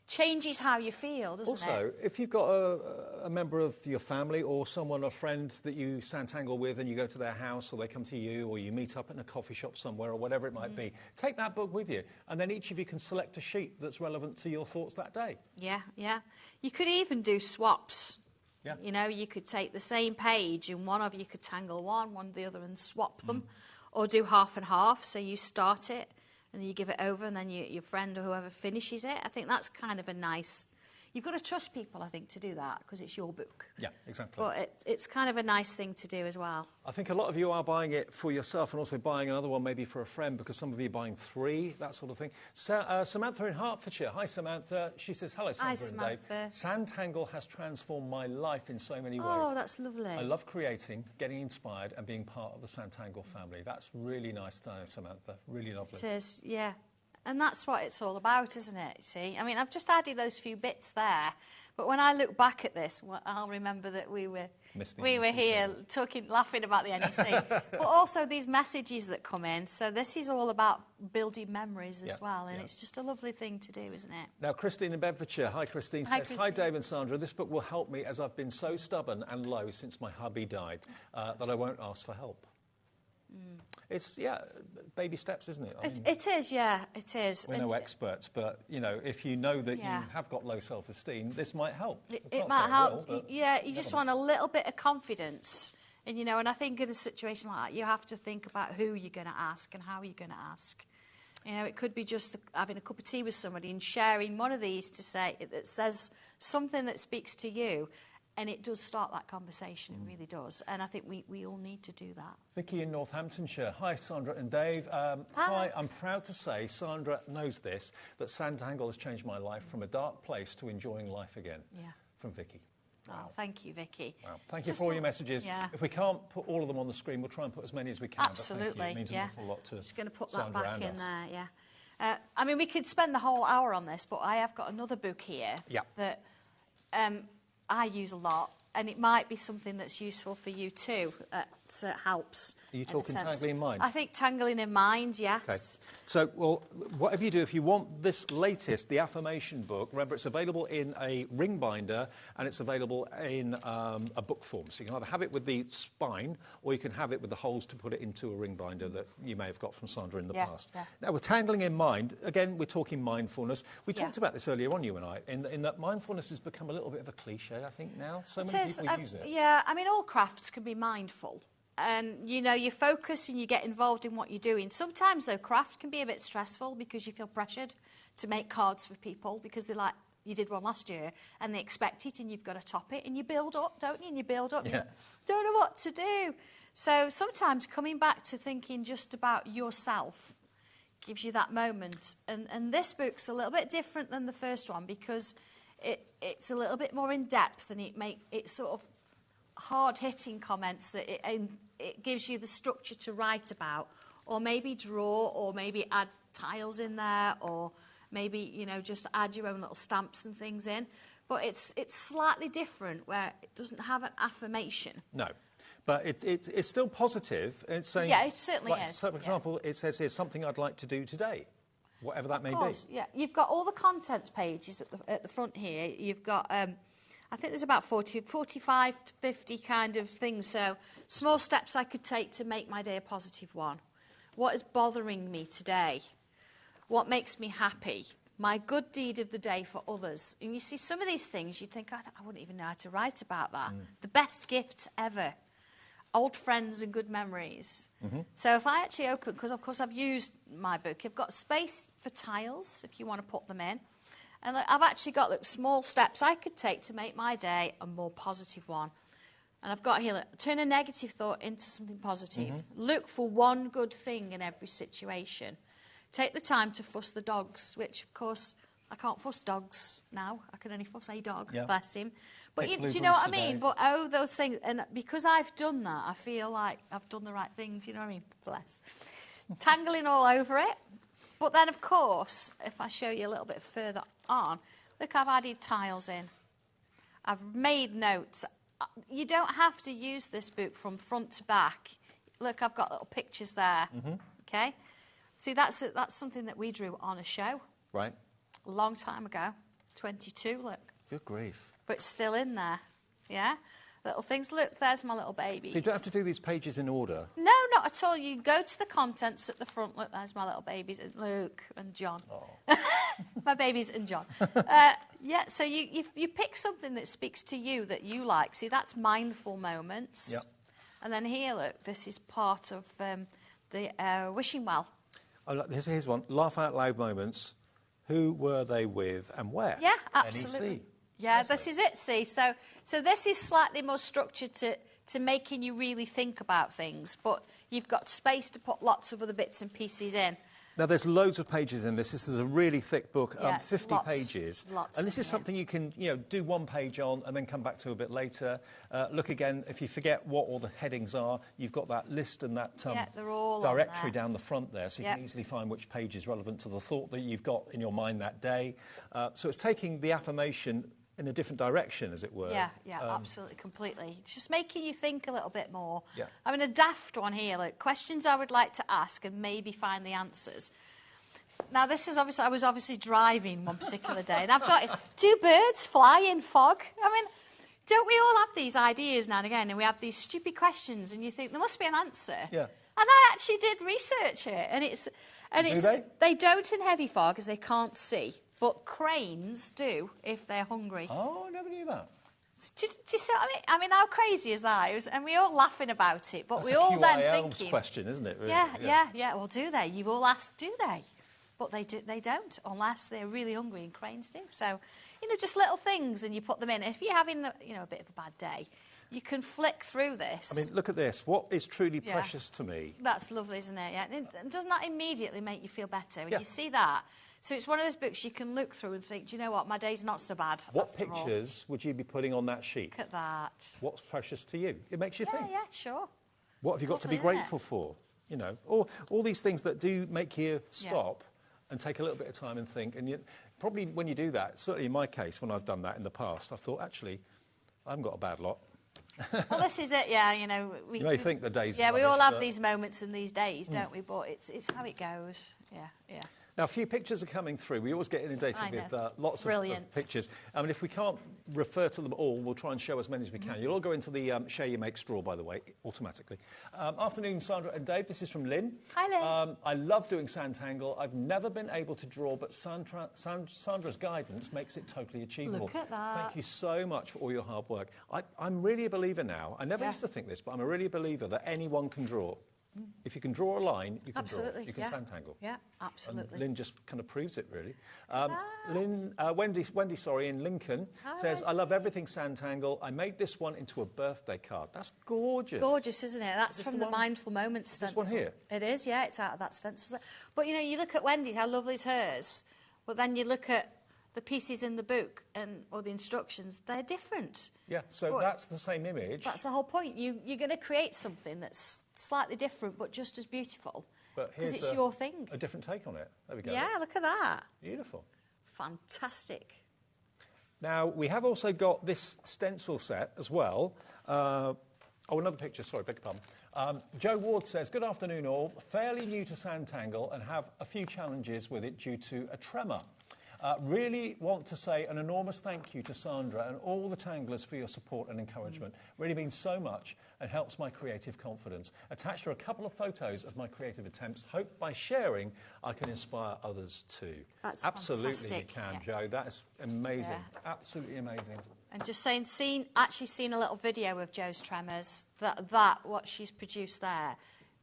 changes how you feel, doesn't it? Also, if you've got a member of your family or someone, a friend that you Santangle with, and you go to their house, or they come to you, or you meet up in a coffee shop somewhere, or whatever it might be, take that book with you, and then each of you can select a sheet that's relevant to your thoughts that day. Yeah, yeah. You could even do swaps. Yeah. You know, you could take the same page, and one of you could tangle one the other, and swap them, or do half and half. So you start it, and you give it over, and then your friend or whoever finishes it. I think that's kind of a nice... You've got to trust people, I think, to do that, because it's your book. Yeah, exactly. But it's kind of a nice thing to do as well. I think a lot of you are buying it for yourself, and also buying another one maybe for a friend, because some of you are buying 3, that sort of thing. Samantha in Hertfordshire. Hi, Samantha. She says, hello, Sandra Hi, and Samantha. Dave. Santangle has transformed my life in so many ways. Oh, that's lovely. I love creating, getting inspired, and being part of the Santangle family. That's really nice to know, Samantha. Really lovely. It is, yeah. And that's what it's all about, isn't it? See, I mean, I've just added those few bits there, but when I look back at this, well, I'll remember that we were here talking, laughing about the NEC, but also these messages that come in. So this is all about building memories as well, and it's just a lovely thing to do, isn't it? Now, Christine in Bedfordshire. Hi, Christine. Hi, says, hi, Dave and Sandra. This book will help me, as I've been so stubborn and low since my hubby died that I won't ask for help. It's, baby steps, isn't it? I mean, it is, yeah, it is. We're no experts, but, you know, if you know that you have got low self-esteem, this might help. It might help. You just want a little bit of confidence. And, you know, and I think in a situation like that, you have to think about who you're going to ask and how you're going to ask. You know, it could be just having a cup of tea with somebody and sharing one of these to say, that says something that speaks to you. And it does start that conversation, it really does. And I think we all need to do that. Vicky in Northamptonshire. Hi, Sandra and Dave. Hi, I'm proud to say, Sandra knows this, that Santangle has changed my life from a dark place to enjoying life again. Yeah. From Vicky. Wow. Oh, thank you, Vicky. Wow. Thank you for all your messages. Yeah. If we can't put all of them on the screen, we'll try and put as many as we can. Absolutely, but thank you. It means an awful lot to just going to put Sandra that back in us. there, yeah. I mean, we could spend the whole hour on this, but I have got another book here that I use a lot, and it might be something that's useful for you too, that helps. Are you talking Tangling in Mind? I think Tangling in Mind, yes. Okay. So, well, whatever you do, if you want this latest, the affirmation book, remember it's available in a ring binder and it's available in a book form. So you can either have it with the spine or you can have it with the holes to put it into a ring binder that you may have got from Sandra in the past. Yeah. Now, with Tangling in Mind, again, we're talking mindfulness. We talked about this earlier on, you and I, in that mindfulness has become a little bit of a cliche, I think, now. So many people use it. Yeah, I mean, all crafts can be mindful. And, you know, you focus and you get involved in what you're doing. Sometimes, though, craft can be a bit stressful because you feel pressured to make cards for people because they're like, you did one last year and they expect it and you've got to top it and you build up, don't you? And you build up. Yeah. You don't know what to do. So sometimes coming back to thinking just about yourself gives you that moment. And this book's a little bit different than the first one because it's a little bit more in depth and it's sort of hard-hitting comments that it gives you the structure to write about, or maybe draw, or maybe add tiles in there, or maybe, you know, just add your own little stamps and things in. But it's slightly different where it doesn't have an affirmation. No. But it's still positive. It's saying, yeah, it certainly is. So, for example, it says here, something I'd like to do today, whatever that may be. Yeah, you've got all the contents pages at the front here. You've got... I think there's about 45 to 50 kind of things. So, small steps I could take to make my day a positive one. What is bothering me today? What makes me happy? My good deed of the day for others. And you see, some of these things, you'd think, I wouldn't even know how to write about that. The best gift ever. old friends and good memories. So if I actually open, because of course I've used my book, you've got space for tiles if you want to put them in. And look, I've actually got small steps I could take to make my day a more positive one. And I've got here, look, turn a negative thought into something positive. Look for one good thing in every situation. Take the time to fuss the dogs, which of course I can't fuss dogs now. I can only fuss a dog, bless him. But do you know what I mean? But those things, and because I've done that, I feel like I've done the right thing. Do you know what I mean? Bless. Tangling all over it. But then, of course, if I show you a little bit further on, look, I've added tiles in. I've made notes. You don't have to use this book from front to back. Look, I've got little pictures there. Okay? See, that's something that we drew on a show. Right. A long time ago. 22, look. Good grief. But it's still in there. Yeah? Little things. Look, there's my little baby. So you don't have to do these pages in order? No, not at all. You go to the contents at the front. Look, there's my little babies, Luke and John. Oh. My babies and John. Yeah, so you pick something that speaks to you, that you like. See, that's mindful moments. Yep. And then here, look, this is part of the wishing well. Oh, look, here's one. Laugh out loud moments. Who were they with and where? Yeah, absolutely. NEC. Yeah, this is it, see. So this is slightly more structured to making you really think about things, but you've got space to put lots of other bits and pieces in. Now, there's loads of pages in this. This is a really thick book, Yes, 50 pages. Lots and this is something you can, do one page on and then come back to a bit later. Look again, if you forget what all the headings are, you've got that list and that they're all directory on there. down the front there, so you can easily find which page is relevant to the thought that you've got in your mind that day. So it's taking the affirmation in a different direction, as it were. Yeah, absolutely, completely. It's just making you think a little bit more. Yeah. I mean, a daft one here, like questions I would like to ask and maybe find the answers. Now, this is obviously, I was obviously driving one particular day, and I've got, do birds fly in fog? I mean, don't we all have these ideas now and again, and we have these stupid questions, and you think, there must be an answer. Yeah. And I actually did research it, and it's... Do they? They don't in heavy fog, because they can't see. But cranes do if they're hungry. Oh, I never knew that. Do you see what I mean? I mean, how crazy is that? And we're all laughing about it, but That's we a all QI then Elves thinking... question, isn't it? Really? Yeah. Well, do they? You've all asked, do they? But they don't, unless they're really hungry, and cranes do. So, just little things, and you put them in. If you're having, a bit of a bad day, you can flick through this. I mean, look at this. What is truly precious to me? That's lovely, isn't it? Yeah. And doesn't that immediately make you feel better when Yeah. you see that? So it's one of those books you can look through and think, do you know what, my day's not so bad. What after all. pictures would you be putting on that sheet? Look at that. What's precious to you? It makes you think. Yeah, sure. What have you got to be Lovely, isn't it? grateful for? All these things that do make you stop and take a little bit of time and think. And probably when you do that, certainly in my case, when I've done that in the past, I've thought, actually, I haven't got a bad lot. Well, this is it, yeah, You may think the day's Yeah, we rubbish, all have but- these moments and these days, don't we? But it's how it goes. Yeah. Now, a few pictures are coming through. We always get inundated I know. with lots of Brilliant. pictures. I mean, if we can't refer to them all, we'll try and show as many as we can. You'll all go into the Share You Make straw, by the way, automatically. Afternoon, Sandra and Dave. This is from Lynn. Hi, Lynn. I love doing Sandtangle. I've never been able to draw, but Sandra's guidance makes it totally achievable. Look at that. Thank you so much for all your hard work. I'm really a believer now. I never used to think this, but I'm a really a believer that anyone can draw. If you can draw a line, you can Absolutely, draw. You can Sandtangle. Yeah, absolutely. And Lynn just kind of proves it, really. Wendy, in Lincoln says, I love everything Sandtangle. I made this one into a birthday card. That's gorgeous. Gorgeous, isn't it? That's Is this from the the one? Mindful Moments This stencil. one here? It is, yeah, it's out of that stencil. But, you look at Wendy's, how lovely is hers. But then you look at the pieces in the book or the instructions, they're different. Yeah, so But that's the same image. That's the whole point. You're going to create something that's slightly different but just as beautiful. But Because here's it's your thing. a different take on it. There we go. Yeah, look at that. Beautiful. Fantastic. Now, we have also got this stencil set as well. Another picture, sorry, beg your pardon. Joe Ward says, good afternoon all. Fairly new to Sandtangle and have a few challenges with it due to a tremor. Really want to say an enormous thank you to Sandra and all the tanglers for your support and encouragement. Really means so much and helps my creative confidence. Attached are a couple of photos of my creative attempts. Hope by sharing I can inspire others too. That's Absolutely fantastic. you can, Yeah. Joe. That is amazing. Yeah. Absolutely amazing. And just saying, actually seen a little video of Jo's tremors. What she's produced there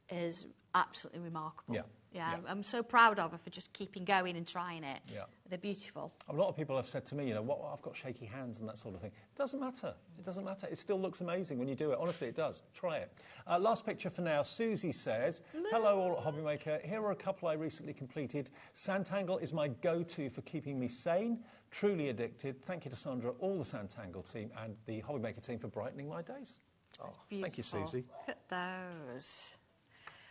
is absolutely remarkable. Yeah. Yeah, I'm so proud of her for just keeping going and trying it. Yeah. They're beautiful. A lot of people have said to me, I've got shaky hands and that sort of thing. It doesn't matter. It doesn't matter. It still looks amazing when you do it. Honestly, it does. Try it. Last picture for now. Susie says, hello all at HobbyMaker. Here are a couple I recently completed. Sanntangle is my go-to for keeping me sane. Truly addicted. Thank you to Sandra, all the Sanntangle team and the HobbyMaker team for brightening my days. That's beautiful. Thank you, Susie. Look at those.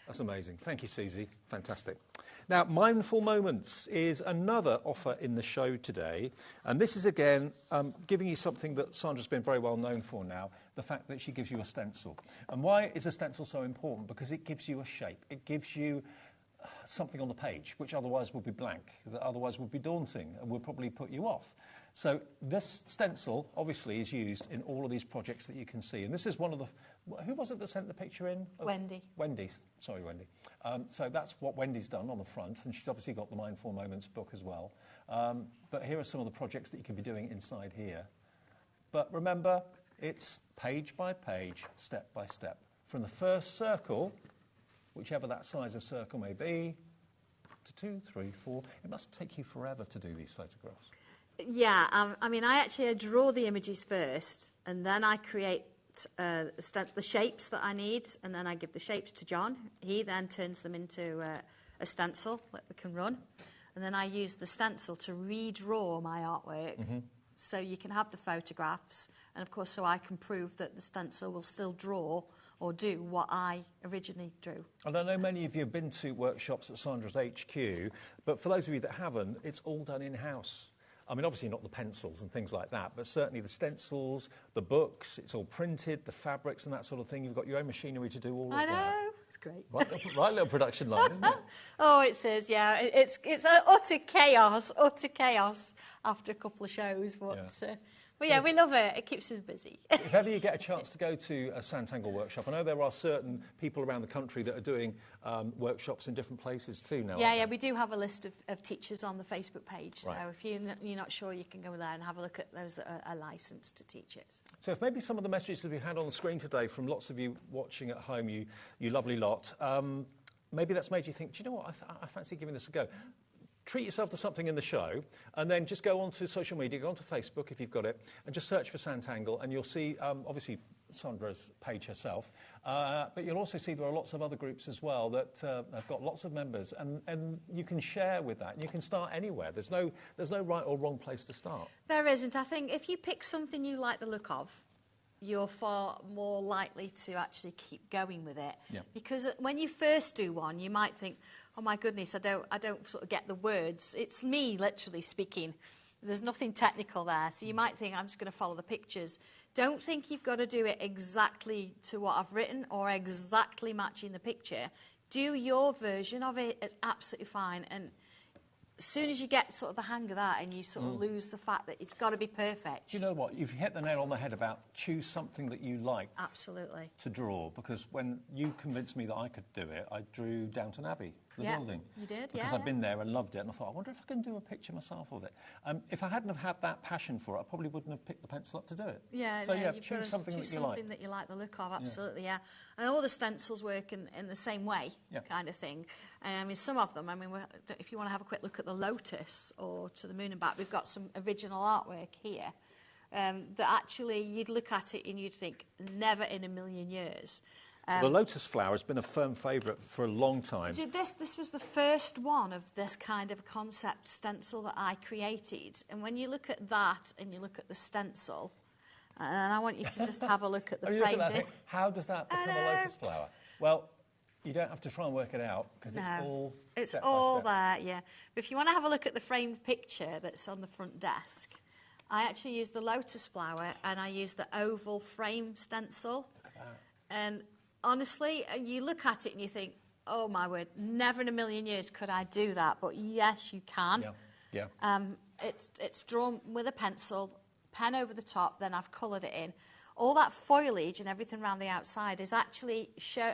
That's amazing. Thank you, Susie. Fantastic. Now, Mindful Moments is another offer in the show today. And this is, again, giving you something that Sandra's been very well known for now, the fact that she gives you a stencil. And why is a stencil so important? Because it gives you a shape. It gives you something on the page, which otherwise would be blank, that otherwise would be daunting and would probably put you off. So this stencil, obviously, is used in all of these projects that you can see. And this is one of the... Who was it that sent the picture in? Wendy. Wendy. Sorry, Wendy. So that's what Wendy's done on the front, and she's obviously got the Mindful Moments book as well. But here are some of the projects that you can be doing inside here. But remember, it's page by page, step by step. From the first circle, whichever that size of circle may be, to 2, 3, 4. It must take you forever to do these photographs. Yeah, I draw the images first, and then I create the shapes that I need, and then I give the shapes to John. He then turns them into a stencil that we can run, and then I use the stencil to redraw my artwork, so you can have the photographs, and of course so I can prove that the stencil will still draw or do what I originally drew. And I know many of you have been to workshops at Sandra's HQ, but for those of you that haven't, it's all done in-house. I mean, obviously not the pencils and things like that, but certainly the stencils, the books, it's all printed, the fabrics and that sort of thing. You've got your own machinery to do all of that. I know. It's great. Right little production line, isn't it? Oh, it says, yeah. It's utter chaos after a couple of shows, but yeah, we love it. It keeps us busy. If ever you get a chance to go to a Sanntangle workshop, I know there are certain people around the country that are doing workshops in different places too now. Yeah, we do have a list of teachers on the Facebook page. Right. So if you're not sure, you can go there and have a look at those that are licensed to teach it. So if maybe some of the messages that we've had on the screen today from lots of you watching at home, you lovely lot, maybe that's made you think, do you know what, I fancy giving this a go. Treat yourself to something in the show, and then just go onto social media, go onto Facebook if you've got it, and just search for Sanntangle, and you'll see, obviously, Sandra's page herself, but you'll also see there are lots of other groups as well that have got lots of members, and you can share with that, and you can start anywhere. There's no right or wrong place to start. There isn't. I think if you pick something you like the look of, you're far more likely to actually keep going with it. Yeah. Because when you first do one, you might think, oh my goodness, I don't sort of get the words. It's me literally speaking. There's nothing technical there. So you might think, I'm just going to follow the pictures. Don't think you've got to do it exactly to what I've written or exactly matching the picture. Do your version of it. It's absolutely fine. And as soon as you get sort of the hang of that and you sort of lose the fact that it's got to be perfect. Do you know what? You've hit the nail on the head about choose something that you like. Absolutely. To draw, because when you convinced me that I could do it, I drew Downton Abbey, the building. You did, because I've been there and loved it, and I thought, I wonder if I can do a picture myself of it. If I hadn't have had that passion for it, I probably wouldn't have picked the pencil up to do it. Yeah, so yeah, choose something that you like. Something that you like the look of, absolutely, yeah. And all the stencils work in the same way, kind of thing. I mean, some of them, if you want to have a quick look at the Lotus or to the Moon and Back, we've got some original artwork here that actually you'd look at it and you'd think, never in a million years. The lotus flower has been a firm favourite for a long time. This was the first one of this kind of concept stencil that I created. And when you look at that and you look at the stencil, and I want you to just have a look at the frame. How does that become a lotus flower? Well, you don't have to try and work it out because it's all there, yeah. But if you want to have a look at the framed picture that's on the front desk, I actually used the lotus flower and I used the oval frame stencil. Look at that. And honestly, you look at it and you think, oh my word, never in a million years could I do that. But yes, you can. Yeah. It's drawn with a pencil, pen over the top, then I've coloured it in. All that foliage and everything around the outside is actually show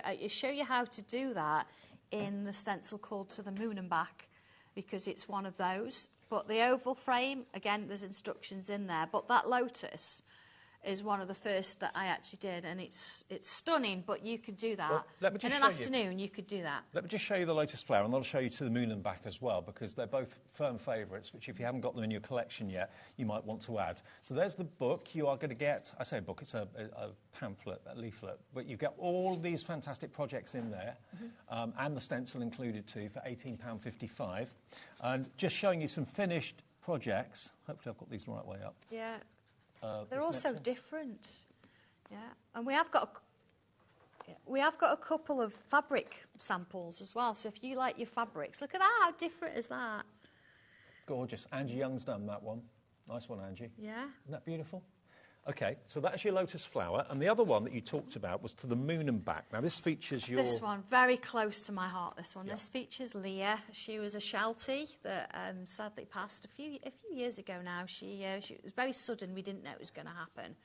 you how to do that in the stencil called To the Moon and Back, because it's one of those. But the oval frame, again, there's instructions in there. But that lotus is one of the first that I actually did, and it's stunning, but you could do that. Well, let me just in an show you. afternoon, you could do that. Let me just show you the lotus flower, and I'll show you to the moon and back as well, because they're both firm favourites, which if you haven't got them in your collection yet, you might want to add. So there's the book. You are going to get, I say a book, it's a pamphlet, a leaflet, but you get all these fantastic projects in there, and the stencil included too, for £18.55. And just showing you some finished projects. Hopefully I've got these the right way up. Yeah. They're all so different. Yeah. And we have got a couple of fabric samples as well. So if you like your fabrics, look at that. How different is that? Gorgeous. Angie Young's done that one. Nice one, Angie. Yeah. Isn't that beautiful? Okay, so that's your lotus flower. And the other one that you talked about was to the moon and back. Now, this features your... This one, very close to my heart, this one. Yeah. This features Leah. She was a Sheltie that sadly passed a few years ago now. She it was very sudden. We didn't know it was going to happen.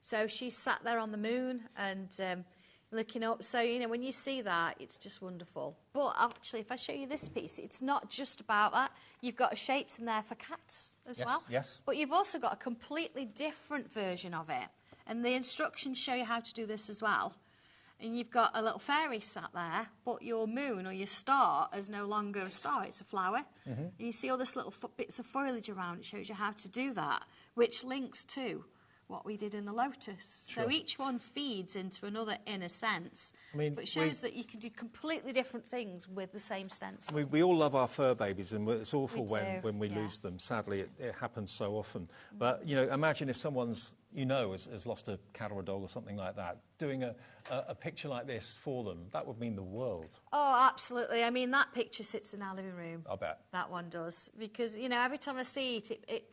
So she sat there on the moon and looking up. So, you know, when you see that, it's just wonderful. But actually, if I show you this piece, it's not just about that. You've got shapes in there for cats as well. Yes. But you've also got a completely different version of it. And the instructions show you how to do this as well. And you've got a little fairy sat there, but your moon or your star is no longer a star, it's a flower. And you see all this little bits of foliage around. It shows you how to do that, which links to what we did in the lotus. Sure. So each one feeds into another in a sense. I mean, but shows that you can do completely different things with the same stencil. We all love our fur babies, and it's awful We when we do, yeah. lose them. Sadly, it happens so often. But, you know, imagine if someone's, has lost a cat or a dog or something like that, doing a picture like this for them, that would mean the world. Oh, absolutely. I mean, that picture sits in our living room. I bet. That one does. Because, you know, every time I see it,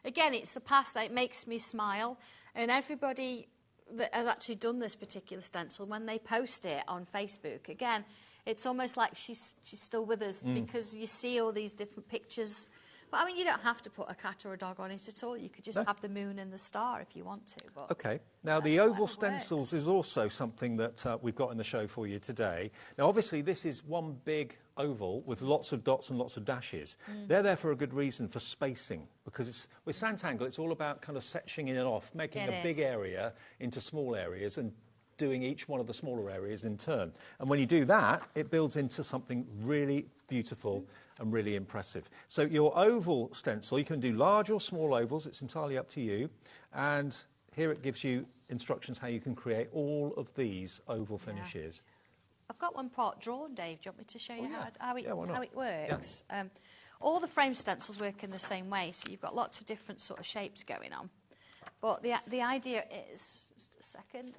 again, it's the past that makes me smile. And everybody that has actually done this particular stencil, when they post it on Facebook, again, it's almost like she's still with us because you see all these different pictures. But, I mean, you don't have to put a cat or a dog on it at all. You could just have the moon and the star if you want to. But OK. Now, the oval stencils is also something that we've got in the show for you today. Now, obviously, this is one big oval with lots of dots and lots of dashes. They're there for a good reason, for spacing, because with Sanntangle, it's all about kind of sectioning it off, making a big area into small areas and doing each one of the smaller areas in turn. And when you do that, it builds into something really beautiful and really impressive. So your oval stencil, you can do large or small ovals. It's entirely up to you. And here it gives you instructions how you can create all of these oval finishes. I've got one part drawn, Dave. Do you want me to show you how it works? Yeah. All the frame stencils work in the same way, so you've got lots of different sort of shapes going on. But the idea is, just a second,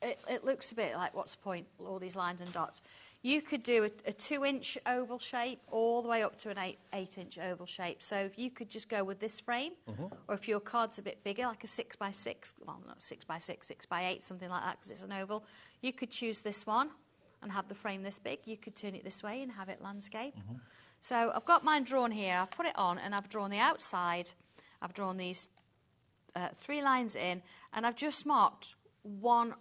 it looks a bit like, what's the point, all these lines and dots. You could do a 2-inch oval shape all the way up to an 8-inch oval shape. So if you could just go with this frame, or if your card's a bit bigger, like a 6x6, well, not 6x6, 6x8, something like that, because it's an oval, you could choose this one and have the frame this big. You could turn it this way and have it landscape. So I've got mine drawn here. I've put it on, and I've drawn the outside. I've drawn these 3 lines in, and I've just marked one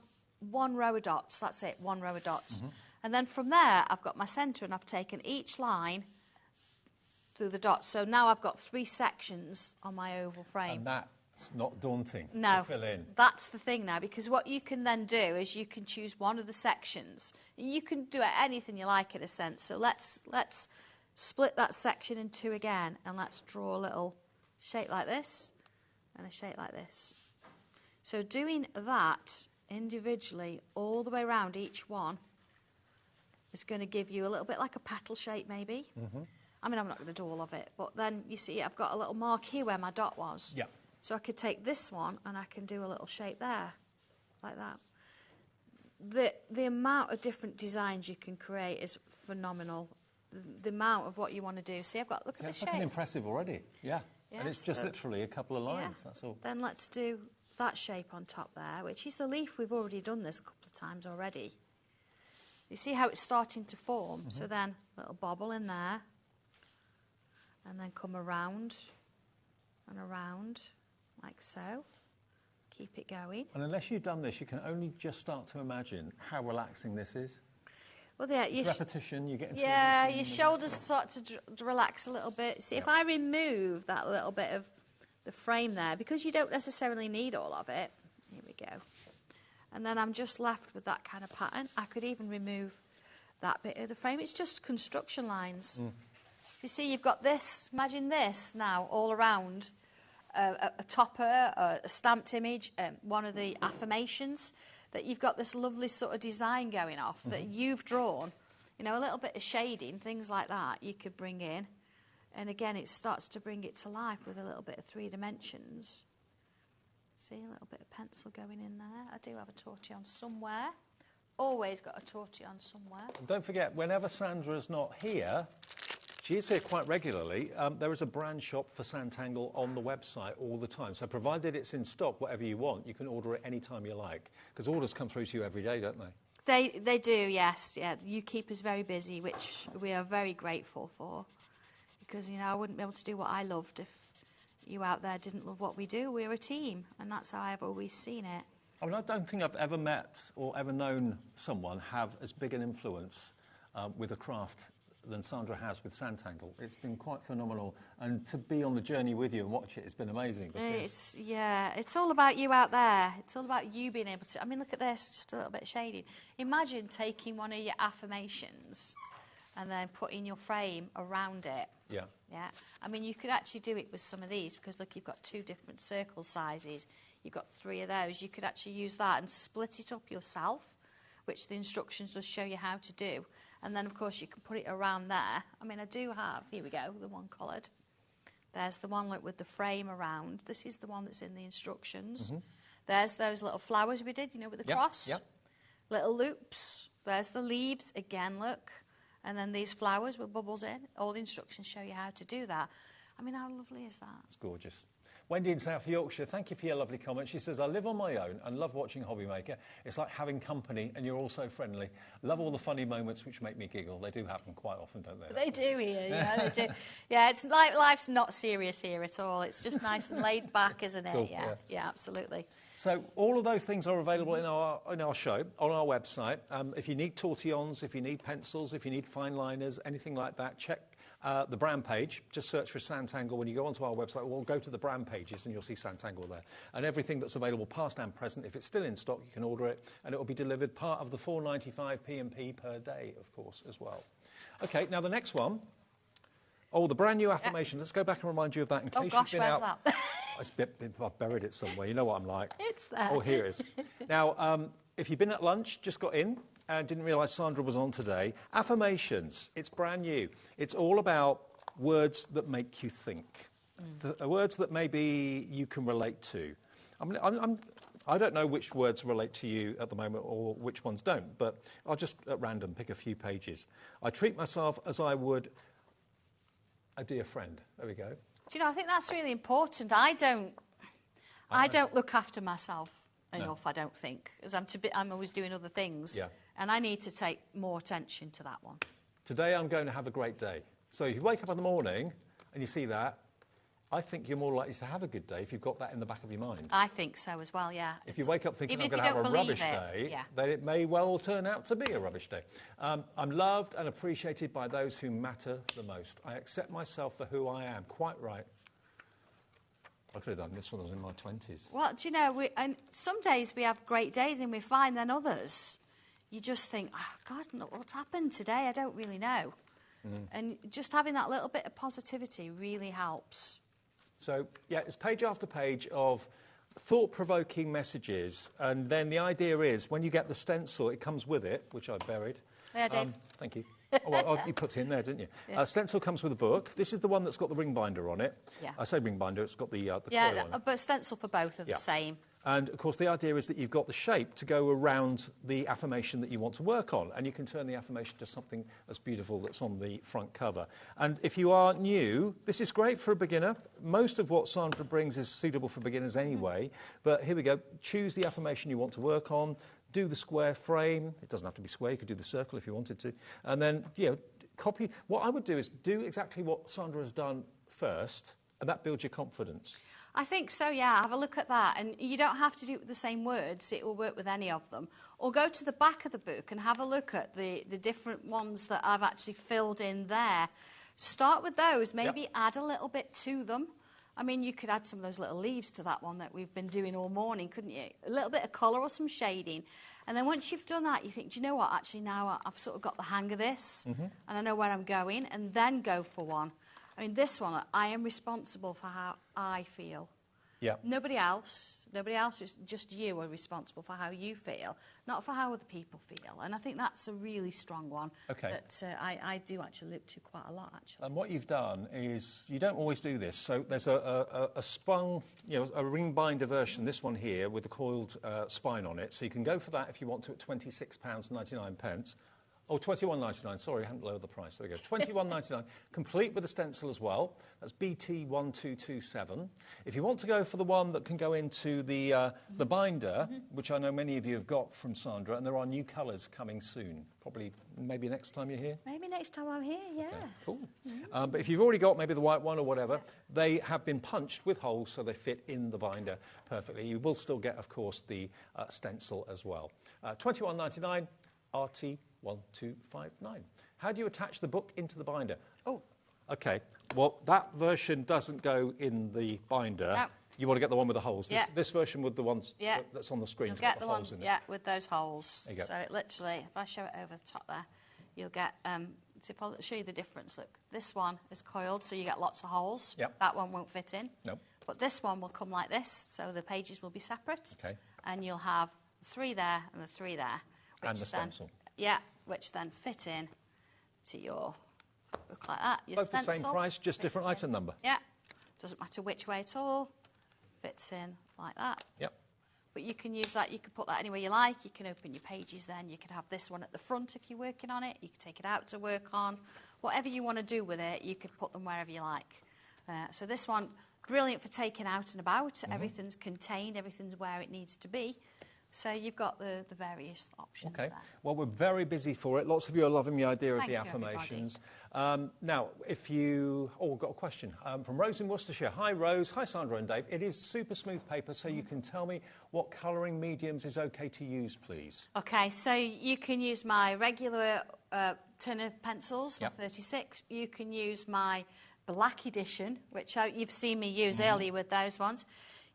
row of dots. That's it, 1 row of dots. And then from there, I've got my centre, and I've taken each line through the dots. So now I've got 3 sections on my oval frame. And that's not daunting to fill in. That's the thing now, because what you can then do is you can choose one of the sections. You can do anything you like in a sense. So let's split that section in 2 again, and let's draw a little shape like this and a shape like this. So doing that individually all the way around each one is going to give you a little bit like a petal shape maybe. I mean, I'm not going to do all of it, but then you see I've got a little mark here where my dot was. Yeah. So I could take this one and I can do a little shape there, like that. The amount of different designs you can create is phenomenal. The amount of what you want to do. See, I've got, look at this shape. That's impressive already, yeah. And it's just so literally a couple of lines, that's all. Then let's do that shape on top there, which is a leaf. We've already done this a couple of times already. You see how it's starting to form? So then a little bobble in there, and then come around and around, like so. Keep it going. And unless you've done this, you can only just start to imagine how relaxing this is. Well, yeah, It's repetition, you get into yeah, the your shoulders start to relax a little bit. See, if I remove that little bit of the frame there, because you don't necessarily need all of it, here we go. And then I'm just left with that kind of pattern. I could even remove that bit of the frame. It's just construction lines. So you see, you've got this, imagine this now all around a topper, a stamped image, one of the affirmations, that you've got this lovely sort of design going off that you've drawn. You know, a little bit of shading, things like that you could bring in. And again, it starts to bring it to life with a little bit of 3 dimensions. See, a little bit of pencil going in there. I do have a tortillon somewhere. Always got a tortillon somewhere. And don't forget, whenever Sandra's not here, she is here quite regularly, there is a brand shop for Sanntangle on the website all the time. So provided it's in stock, whatever you want, you can order it any time you like. Because orders come through to you every day, don't they? They do, yes. Yeah, you keep us very busy, which we are very grateful for. Because, you know, I wouldn't be able to do what I loved if you out there didn't love what we do. We're a team, and that's how I've always seen it. I mean, I don't think I've ever met or ever known someone have as big an influence with a craft than Sandra has with Sanntangle. It's been quite phenomenal, and to be on the journey with you and watch it, it's been amazing. It's all about you out there. It's all about you being able to. I mean, look at this, just a little bit of shading. Imagine taking one of your affirmations and then putting your frame around it. Yeah. Yeah. I mean, you could actually do it with some of these because look, you've got 2 different circle sizes. You've got 3 of those. You could actually use that and split it up yourself, which the instructions just show you how to do. And then, of course, you can put it around there. I mean, I do have, here we go, the one coloured. There's the one with the frame around. This is the one that's in the instructions. There's those little flowers we did, you know, with the cross. Yep. Little loops. There's the leaves. Again, look. And then these flowers with bubbles in. All the instructions show you how to do that. I mean, how lovely is that? It's gorgeous. Wendy in South Yorkshire, thank you for your lovely comment. She says, I live on my own and love watching HobbyMaker. It's like having company and you're all so friendly. Love all the funny moments which make me giggle. They do happen quite often, don't they? They do here, yeah, they do. Yeah, it's like life's not serious here at all. It's just nice and laid back, isn't it? Cool, yeah, absolutely. So all of those things are available in our show, on our website. If you need tortillons, if you need pencils, if you need fine liners, anything like that, check the brand page. Just search for Sanntangle when you go onto our website. We'll go to the brand pages and you'll see Sanntangle there. And everything that's available past and present, if it's still in stock, you can order it and it will be delivered part of the £4.95 P&P per day, of course, as well. OK, now the next one. Oh, the brand new affirmation. Let's go back and remind you of that in case gosh, you've been where's out. that? I've buried it somewhere. You know what I'm like. It's there. Oh, here it is. Now, if you've been at lunch, just got in, and didn't realise Sandra was on today, affirmations. It's brand new. It's all about words that make you think. The words that maybe you can relate to. I mean, I don't know which words relate to you at the moment or which ones don't, but I'll just at random pick a few pages. I treat myself as I would a dear friend. There we go. Do you know, I think that's really important. I don't look after myself enough, I don't think, as I'm always doing other things. Yeah. And I need to take more attention to that one. Today I'm going to have a great day. So if you wake up in the morning and you see that, I think you're more likely to have a good day if you've got that in the back of your mind. I think so as well, yeah. If you wake up thinking Even I'm going if to you have a don't rubbish believe it, day, then it may well turn out to be a rubbish day. I'm loved and appreciated by those who matter the most. I accept myself for who I am. Quite right. I could have done this when I was in my 20s. Well, do you know, and some days we have great days and we're fine, then others, you just think, oh, God, what's happened today? I don't really know. And just having that little bit of positivity really helps. So, yeah, it's page after page of thought-provoking messages. And then the idea is, when you get the stencil, it comes with it, which I buried. Yeah, Dave. Thank you. Oh, well, you put it in there, didn't you? Yeah. Stencil comes with a book. This is the one that's got the ring binder on it. Yeah. I say ring binder, it's got the coil on it. But stencil for both are the same. And, of course, the idea is that you've got the shape to go around the affirmation that you want to work on. And you can turn the affirmation to something as beautiful that's on the front cover. And if you are new, this is great for a beginner. Most of what Sandra brings is suitable for beginners anyway. But here we go. Choose the affirmation you want to work on. Do the square frame. It doesn't have to be square. You could do the circle if you wanted to. And then, copy. What I would do is do exactly what Sandra has done first, and that builds your confidence. I think so, yeah. Have a look at that. And you don't have to do it with the same words. It will work with any of them. Or go to the back of the book and have a look at the different ones that I've actually filled in there. Start with those. Maybe add a little bit to them. I mean, you could add some of those little leaves to that one that we've been doing all morning, couldn't you? A little bit of colour or some shading. And then once you've done that, you think, do you know what? Actually, now I've sort of got the hang of this. And I know where I'm going. And then go for one. I mean, this one, I am responsible for how I feel. Yeah. Nobody else, is just you are responsible for how you feel, not for how other people feel. And I think that's a really strong one that I do actually look to quite a lot, actually. And what you've done is, you don't always do this, so there's a spun, a ring binder version, this one here, with the coiled spine on it, so you can go for that if you want to at £26.99. Oh, £21.99, sorry, I haven't lowered the price. There we go, £21.99, complete with a stencil as well. That's BT1227. If you want to go for the one that can go into the binder, which I know many of you have got from Sandra, and there are new colours coming soon, probably maybe next time you're here? Maybe next time I'm here, yes. Okay, cool. But if you've already got maybe the white one or whatever, they have been punched with holes so they fit in the binder perfectly. You will still get, of course, the stencil as well. £21.99, RT1259. How do you attach the book into the binder? Oh. Okay, well, that version doesn't go in the binder. No. You want to get the one with the holes. Yeah. This version with the ones that's on the screen. You'll get the one, holes in it. with those holes. There you go. So it literally, if I show it over the top there, you'll get, if I'll show you the difference, look, this one is coiled, so you get lots of holes. Yep. That one won't fit in. No. But this one will come like this, so the pages will be separate. Okay. And you'll have 3 there and the 3 there. And the stencil. Yeah, which then fit in to your book like that. Your Both stencil the same price, just different item number. Yeah, doesn't matter which way at all. Fits in like that. Yep. But you can use that, you can put that anywhere you like. You can open your pages then. You can have this one at the front if you're working on it. You can take it out to work on. Whatever you want to do with it, you could put them wherever you like. So this one, brilliant for taking out and about. Everything's contained, everything's where it needs to be. So you've got the various options there. Well, we're very busy for it. Lots of you are loving the idea of Thank the you, affirmations. Now, if you... Oh, I've got a question from Rose in Worcestershire. Hi, Rose. Hi, Sandra and Dave. It is super smooth paper, so you can tell me what colouring mediums is OK to use, please. OK, so you can use my regular tin of pencils, my 36. You can use my black edition, which you've seen me use earlier with those ones.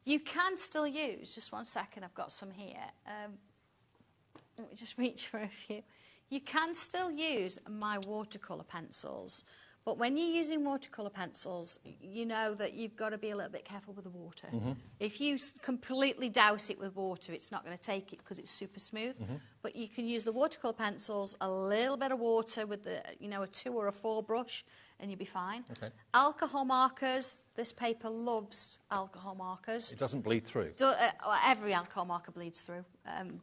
You can still use, just one second, I've got some here. Let me just reach for a few. You can still use my watercolour pencils, but when you're using watercolour pencils, you know that you've got to be a little bit careful with the water. If you completely douse it with water, it's not going to take it because it's super smooth. But you can use the watercolour pencils, a little bit of water with the, a 2 or a 4 brush, and you'll be fine. Okay. Alcohol markers. This paper loves alcohol markers. It doesn't bleed through. Every alcohol marker bleeds through,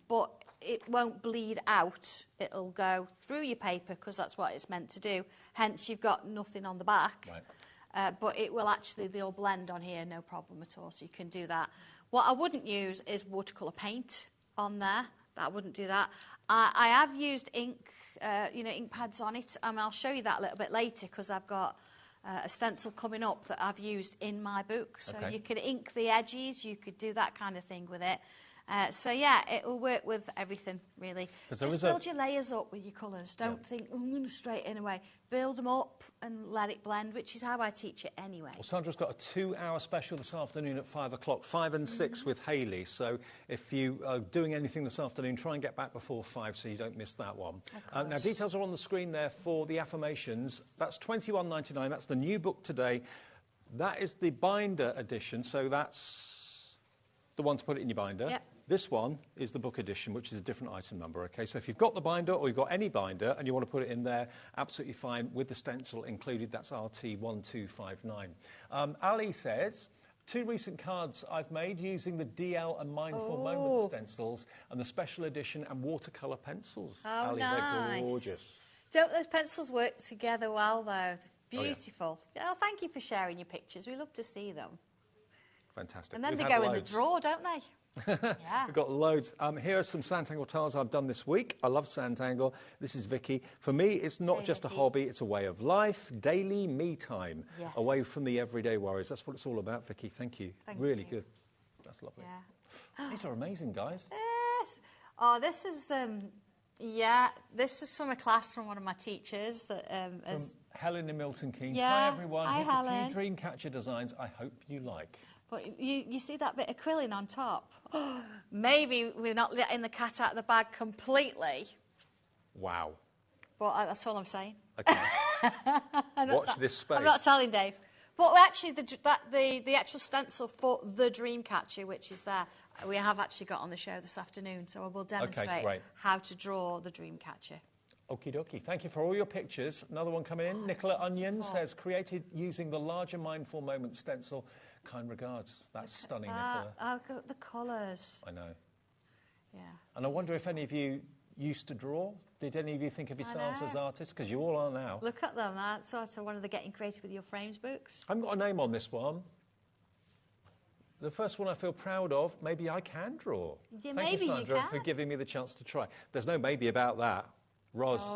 but it won't bleed out. It'll go through your paper because that's what it's meant to do. Hence, you've got nothing on the back. Right. But it will actually, they'll blend on here, no problem at all, so you can do that. What I wouldn't use is watercolour paint on there. I wouldn't do that. I have used ink, ink pads on it, and I'll show you that a little bit later because I've got a stencil coming up that I've used in my book. So you could ink the edges, you could do that kind of thing with it. So yeah, it will work with everything, really. Just build your layers up with your colours. Don't think, I'm going to straighten away. Build them up and let it blend, which is how I teach it anyway. Well, Sandra's got a 2-hour special this afternoon at 5 o'clock, 5 and 6 with Hayley. So if you are doing anything this afternoon, try and get back before 5 so you don't miss that one. Now, details are on the screen there for the affirmations. That's £21.99. That's the new book today. That is the binder edition, so that's the one to put it in your binder. Yep. This one is the book edition, which is a different item number, OK? So if you've got the binder or you've got any binder and you want to put it in there, absolutely fine, with the stencil included. That's RT1259. Ali says, 2 recent cards I've made using the DL and Mindful Moment stencils and the special edition and watercolour pencils. Oh, Ali, nice. they're gorgeous. Don't those pencils work together well, though? They're beautiful. Oh, thank you for sharing your pictures. We love to see them. Fantastic. And then We've they had go in the loads. drawer, don't they? Yeah. We've got loads. Here are some Sanntangle tiles I've done this week. I love Sanntangle. This is Vicky. For me, it's not Hey, just Vicky. a hobby, it's a way of life, daily me time, Yes. away from the everyday worries. That's what it's all about, Vicky. Thank you. Thank really you. good. That's lovely. Yeah. These are amazing, guys. Yes. Oh, this is this is from a class from one of my teachers. From Helen in Milton Keynes. Yeah. Hi, everyone. Hi, Here's Helen. a few Dreamcatcher designs I hope you like. But you see that bit of quilling on top? Maybe we're not letting the cat out of the bag completely, Wow. but that's all I'm saying. Okay. Watch this space. I'm not telling Dave. But actually, the actual stencil for the Dreamcatcher, which is there, we have actually got on the show this afternoon, so I will demonstrate great. how to draw the Dreamcatcher. Okie dokie. Thank you for all your pictures. Another one coming in. Nicola Onion says, created using the larger mindful moment stencil. Kind regards. That's stunning, Nicola. Oh, the colours. I know. Yeah. And I wonder if any of you used to draw. Did any of you think of yourselves know. as artists? Because you all are now. Look at them. That's sort of one of the Getting Creative with Your Frames books. I haven't got a name on this one. The first one I feel proud of, maybe I can draw. Yeah, Thank maybe you, you Sandra, for can. giving me the chance to try. There's no maybe about that. Ros,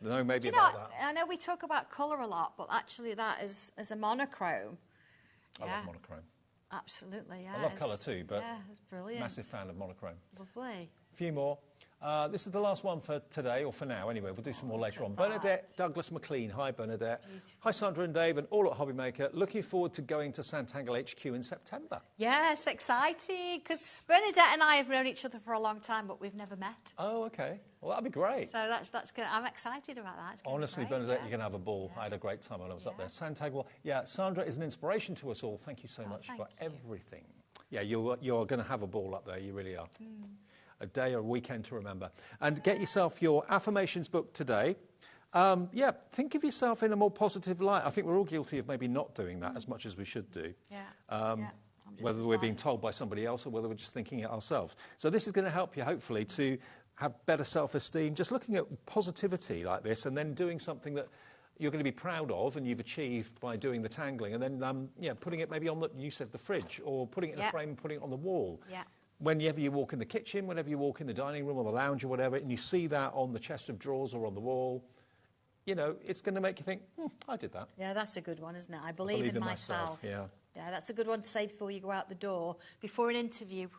no maybe Do you about know, that. I know we talk about colour a lot, but actually that is as a monochrome. I Yeah. love monochrome. Absolutely, yeah. I love colour too, but yeah, it's brilliant. massive fan of monochrome. Lovely. A few more. This is the last one for today, or for now anyway. We'll do some more later on. at Bernadette Douglas McLean. Hi, Bernadette. Hi, Sandra and Dave, and all at HobbyMaker. Looking forward to going to Sanntangle HQ in September. Yes, exciting. Because Bernadette and I have known each other for a long time, but we've never met. Oh, okay. Well, that'd be great. So that's good. I'm excited about that. It's gonna be Honestly, great, Bernadette, yeah. you're going to have a ball. I had a great time when I was up Yeah. there. Sanntangle, yeah, Sandra is an inspiration to us all. Thank you so much thank for you. everything. Yeah, you're going to have a ball up there. You really are. A day or a weekend to remember. And get yourself your affirmations book today. Yeah, think of yourself in a more positive light. I think we're all guilty of maybe not doing that as much as we should do. Yeah. Yeah, I'm just whether as we're bad. being told by somebody else or whether we're just thinking it ourselves. So this is going to help you, hopefully, to have better self-esteem. Just looking at positivity like this and then doing something that you're going to be proud of and you've achieved by doing the tangling, and then putting it maybe on you said the fridge, or putting it in a frame and putting it on the wall. Yeah. Whenever you walk in the kitchen, whenever you walk in the dining room or the lounge or whatever, and you see that on the chest of drawers or on the wall, it's going to make you think, I did that. Yeah, that's a good one, isn't it? I believe in myself. Yeah. Yeah, that's a good one to say before you go out the door, before an interview,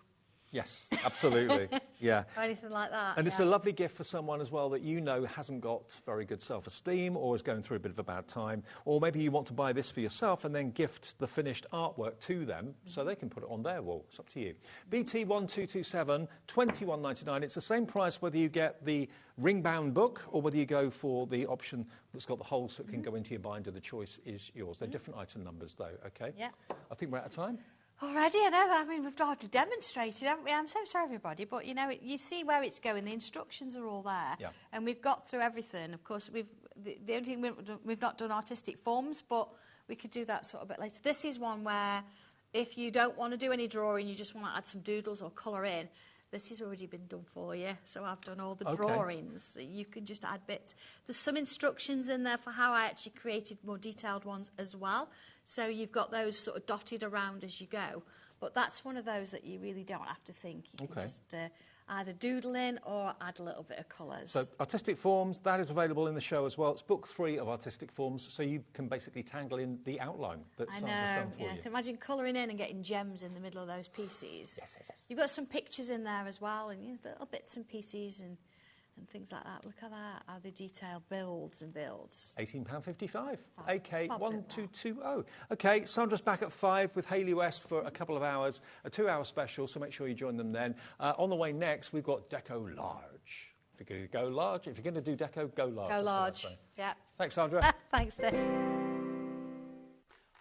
Yes, absolutely. Yeah. or anything like that. And it's yeah. a lovely gift for someone as well that hasn't got very good self-esteem or is going through a bit of a bad time. Or maybe you want to buy this for yourself and then gift the finished artwork to them so they can put it on their wall. It's up to you. BT1227, $21.99. It's the same price whether you get the ring-bound book or whether you go for the option that's got the holes so it can go into your binder. The choice is yours. They're different item numbers, though, OK? Yeah. I think we're out of time. Already, I know. I mean, we've already demonstrated, haven't we? I'm so sorry, everybody, but you see where it's going. The instructions are all there, Yeah. and we've got through everything. Of course, the only thing we've not done artistic forms, but we could do that sort of a bit later. This is one where, if you don't want to do any drawing, you just want to add some doodles or colour in. This has already been done for you, so I've done all the drawings. You can just add bits. There's some instructions in there for how I actually created more detailed ones as well. So you've got those sort of dotted around as you go. But that's one of those that you really don't have to think. You can just either doodle in or add a little bit of colours. So Artistic Forms, that is available in the show as well. It's book 3 of Artistic Forms, so you can basically tangle in the outline that Sandra's done for you. I can imagine colouring in and getting gems in the middle of those pieces. Yes, yes, yes. You've got some pictures in there as well, and little bits and pieces and things like that. Look at that, how the detail builds and builds. £18.55, Fab. AK1220. OK, Sandra's back at 5 with Hayley West for a couple of hours, a 2-hour special, so make sure you join them then. On the way next, we've got Deco Large. If you're going to go large, if you're going to do Deco, go large. Go That's what I'd large, say. yeah. Thanks, Sandra. Thanks, Dave.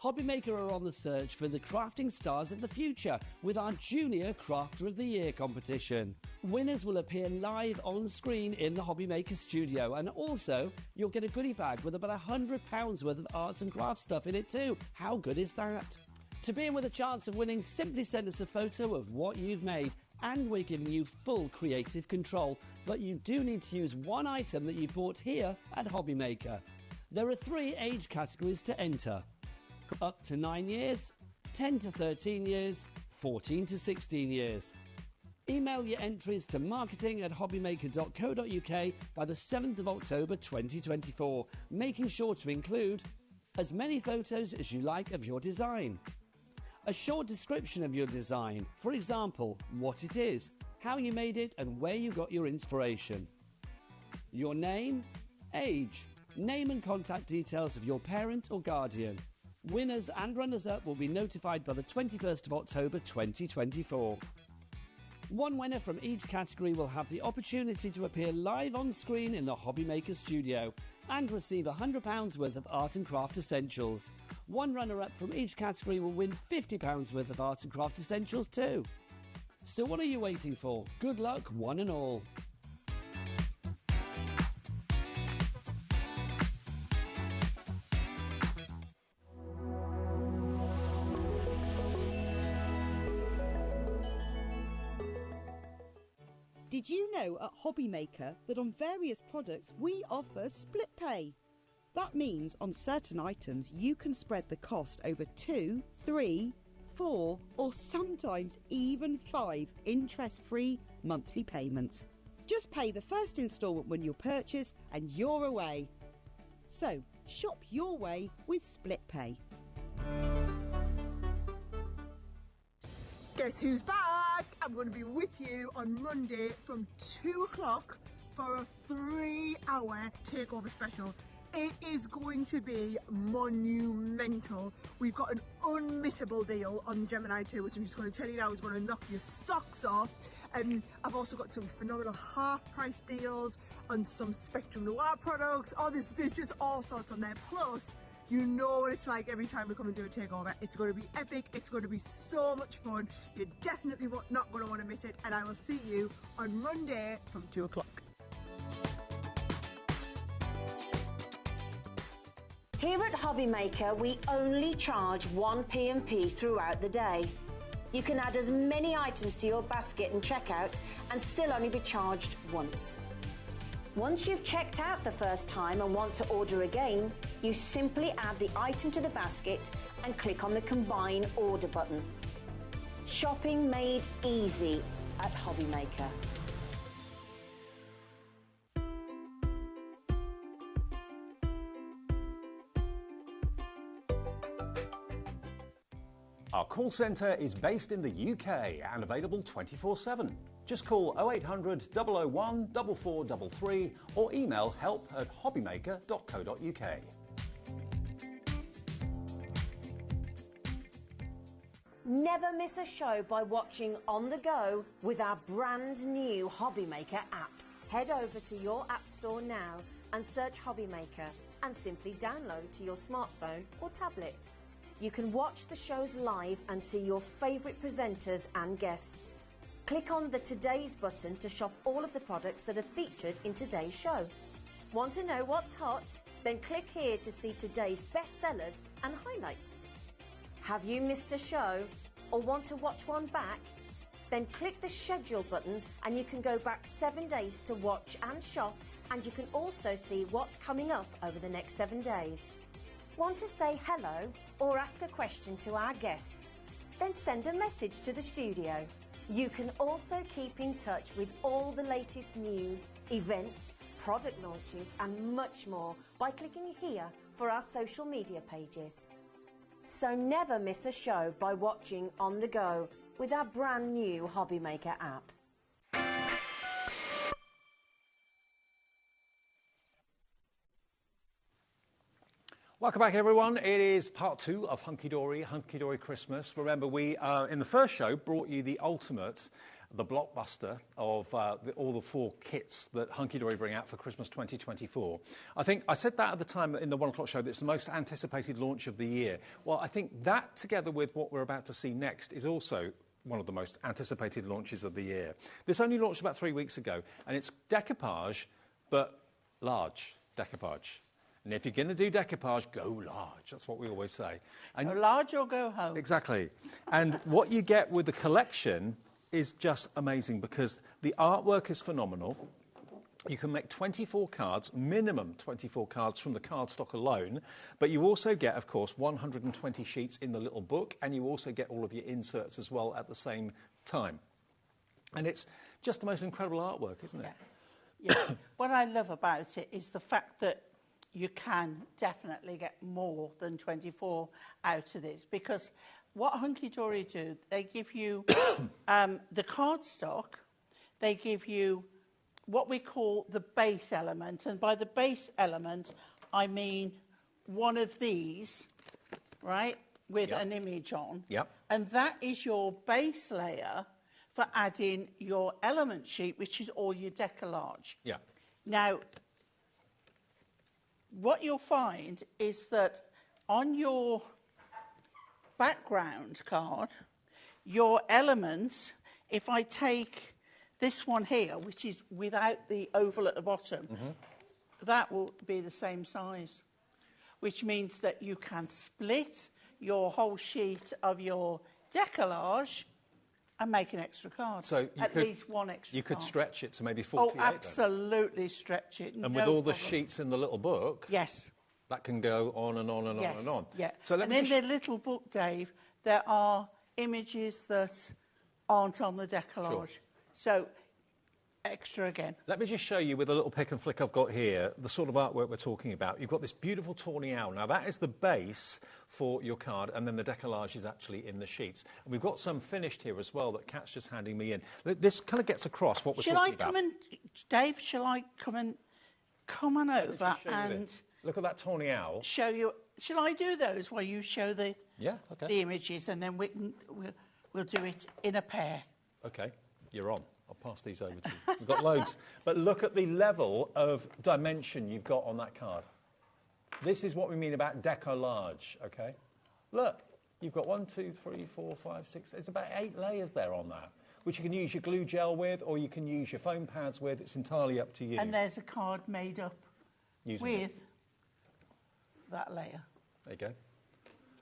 HobbyMaker are on the search for the crafting stars of the future with our Junior Crafter of the Year competition. Winners will appear live on screen in the HobbyMaker studio, and also you'll get a goodie bag with about £100 worth of arts and crafts stuff in it too. How good is that? To be in with a chance of winning, simply send us a photo of what you've made, and we're giving you full creative control. But you do need to use one item that you bought here at HobbyMaker. There are 3 age categories to enter: up to 9 years, 10 to 13 years, 14 to 16 years. Email your entries to marketing@hobbymaker.co.uk by the 7th of October 2024, making sure to include as many photos as you like of your design, a short description of your design, for example, what it is, how you made it and where you got your inspiration, your name, age, name and contact details of your parent or guardian. Winners and runners-up will be notified by the 21st of October 2024. One winner from each category will have the opportunity to appear live on screen in the HobbyMaker studio and receive £100 worth of art and craft essentials. One runner-up from each category will win £50 worth of art and craft essentials too. So what are you waiting for? Good luck, one and all. Did you know at HobbyMaker that on various products we offer split pay? That means on certain items you can spread the cost over 2, 3, 4 or sometimes even 5 interest-free monthly payments. Just pay the first instalment when you purchase and you're away. So shop your way with split pay. Guess who's back? I'm going to be with you on Monday from 2 o'clock for a 3-hour takeover special. It is going to be monumental. We've got an unmissable deal on Gemini 2, which I'm just going to tell you now is going to knock your socks off. I've also got some phenomenal half-price deals on some Spectrum Noir products. Oh, there's just all sorts on there. Plus, you know what it's like every time we come and do a takeover. It's going to be epic. It's going to be so much fun. You're definitely not going to want to miss it. And I will see you on Monday from 2 o'clock. Here at HobbyMaker, we only charge 1 P&P throughout the day. You can add as many items to your basket and checkout and still only be charged once. Once you've checked out the first time and want to order again, you simply add the item to the basket and click on the Combine Order button. Shopping made easy at HobbyMaker. Our call centre is based in the UK and available 24/7. Just call 0800 001 4433 or email help@hobbymaker.co.uk. Never miss a show by watching on the go with our brand new HobbyMaker app. Head over to your app store now and search HobbyMaker and simply download to your smartphone or tablet. You can watch the shows live and see your favourite presenters and guests. Click on the Today's button to shop all of the products that are featured in today's show. Want to know what's hot? Then click here to see today's bestsellers and highlights. Have you missed a show or want to watch one back? Then click the schedule button and you can go back 7 days to watch and shop, and you can also see what's coming up over the next 7 days. Want to say hello or ask a question to our guests? Then send a message to the studio. You can also keep in touch with all the latest news, events, product launches and much more by clicking here for our social media pages. So never miss a show by watching on the go with our brand new HobbyMaker app. Welcome back, everyone. It is part 2 of Hunky Dory Christmas. Remember, we, in the first show, brought you the ultimate, the blockbuster of all the 4 kits that Hunky Dory bring out for Christmas 2024. I think I said that at the time in the 1 o'clock show that it's the most anticipated launch of the year. Well, I think that, together with what we're about to see next, is also one of the most anticipated launches of the year. This only launched about 3 weeks ago, and it's decoupage, but large decoupage. And if you're going to do decoupage, go large. That's what we always say. And Go large or go home. exactly. And what you get with the collection is just amazing because the artwork is phenomenal. You can make 24 cards, minimum 24 cards from the cardstock alone, but you also get, of course, 120 sheets in the little book, and you also get all of your inserts as well at the same time. And it's just the most incredible artwork, isn't it? Yeah. What I love about it is the fact that you can definitely get more than 24 out of this, because what Hunky Dory do, they give you the cardstock, they give you what we call the base element, and by the base element, I mean one of these, right, with an image on. Yep. And that is your base layer for adding your element sheet, which is all your decollage. Yeah. Now, what you'll find is that on your background card, your elements, if I take this one here, which is without the oval at the bottom, that will be the same size, which means that you can split your whole sheet of your decollage and make an extra card. So at least one extra You could card. stretch it to maybe 48 Oh, absolutely stretch it. And with all the sheets in the little book, yes, that can go on and on and yes, on and on. Yeah. So and in the little book, Dave, there are images that aren't on the decollage. Sure. So, extra again. Let me just show you with a little pick and flick I've got here, the sort of artwork we're talking about. You've got this beautiful tawny owl. Now, that is the base for your card, and then the decollage is actually in the sheets. And we've got some finished here as well that Kat's just handing me in. This kind of gets across what we're talking about. Dave, shall I come on over and look at that tawny owl. show you? Shall I do those while you show the the images, and then we'll do it in a pair? Okay, you're on. I'll pass these over to you. We've got loads. But look at the level of dimension you've got on that card. This is what we mean about decollage, okay? Look, you've got 1, 2, 3, 4, 5, 6. It's about 8 layers there on that, which you can use your glue gel with, or you can use your foam pads with. It's entirely up to you. And there's a card made up with that layer. There you go.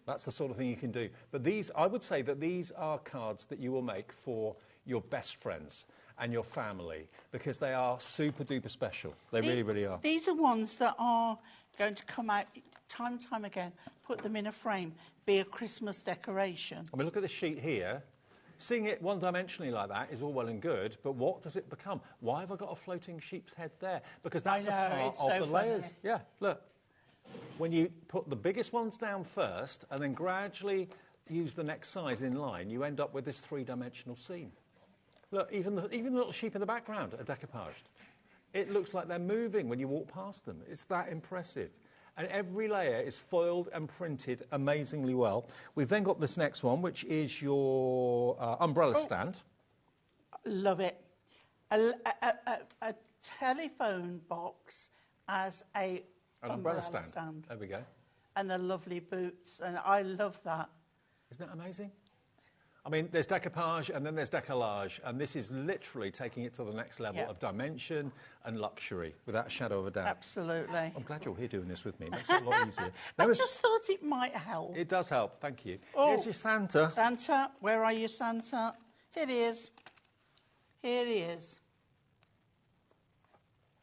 That's the sort of thing you can do. But these, I would say that these are cards that you will make for your best friends and your family, because they are super duper special. They really, really are. These are ones that are going to come out time and time again, put them in a frame, be a Christmas decoration. I mean, look at this sheet here. Seeing it one-dimensionally like that is all well and good, but what does it become? Why have I got a floating sheep's head there? Because that's a part of the layers. Yeah, look. When you put the biggest ones down first and then gradually use the next size in line, you end up with this three-dimensional scene. Look, even the little sheep in the background are decoupaged. It looks like they're moving when you walk past them. It's that impressive. And every layer is foiled and printed amazingly well. We've then got this next one, which is your umbrella stand. Love it. A telephone box as an umbrella stand. There we go. And the lovely boots, and I love that. Isn't that amazing? I mean, there's decoupage and then there's decollage, and this is literally taking it to the next level of dimension and luxury, without a shadow of a doubt. Absolutely. I'm glad you're here doing this with me. It makes it a lot easier. I just thought it might help. It does help, thank you. Oh, here's your Santa. Santa, where are you, Santa? Here he is. Here he is.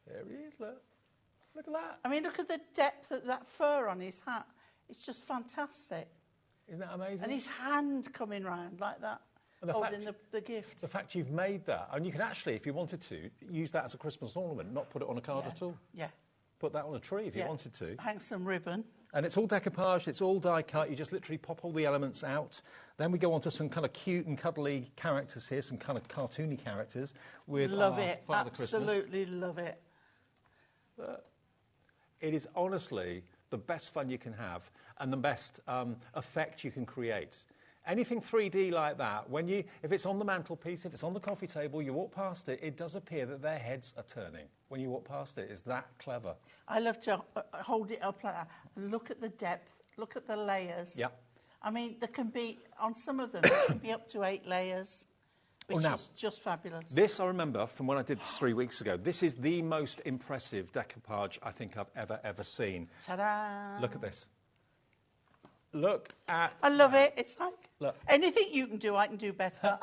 There he is, look. Look at that. I mean, look at the depth of that fur on his hat. It's just fantastic. Isn't that amazing? And his hand coming round like that, holding the gift. The fact you've made that, and you can actually, if you wanted to, use that as a Christmas ornament, not put it on a card at all. Yeah. Put that on a tree if you wanted to. Hang some ribbon. And it's all decoupaged, it's all die cut. You just literally pop all the elements out. Then we go on to some kind of cute and cuddly characters here, some kind of cartoony characters with love it. Father Christmas. Absolutely love it. It is honestly the best fun you can have and the best effect you can create. Anything 3D like that, if it's on the mantelpiece, if it's on the coffee table, you walk past it, it does appear that their heads are turning when you walk past it. It's that clever. I love to hold it up like that. Look at the depth. Look at the layers. Yeah. I mean, there can be, on some of them, there can be up to 8 layers, which is just fabulous. This I remember from when I did this 3 weeks ago. This is the most impressive decoupage I think I've ever seen. Ta-da! Look at this. Look at I love it. It's like look. Anything you can do, I can do better.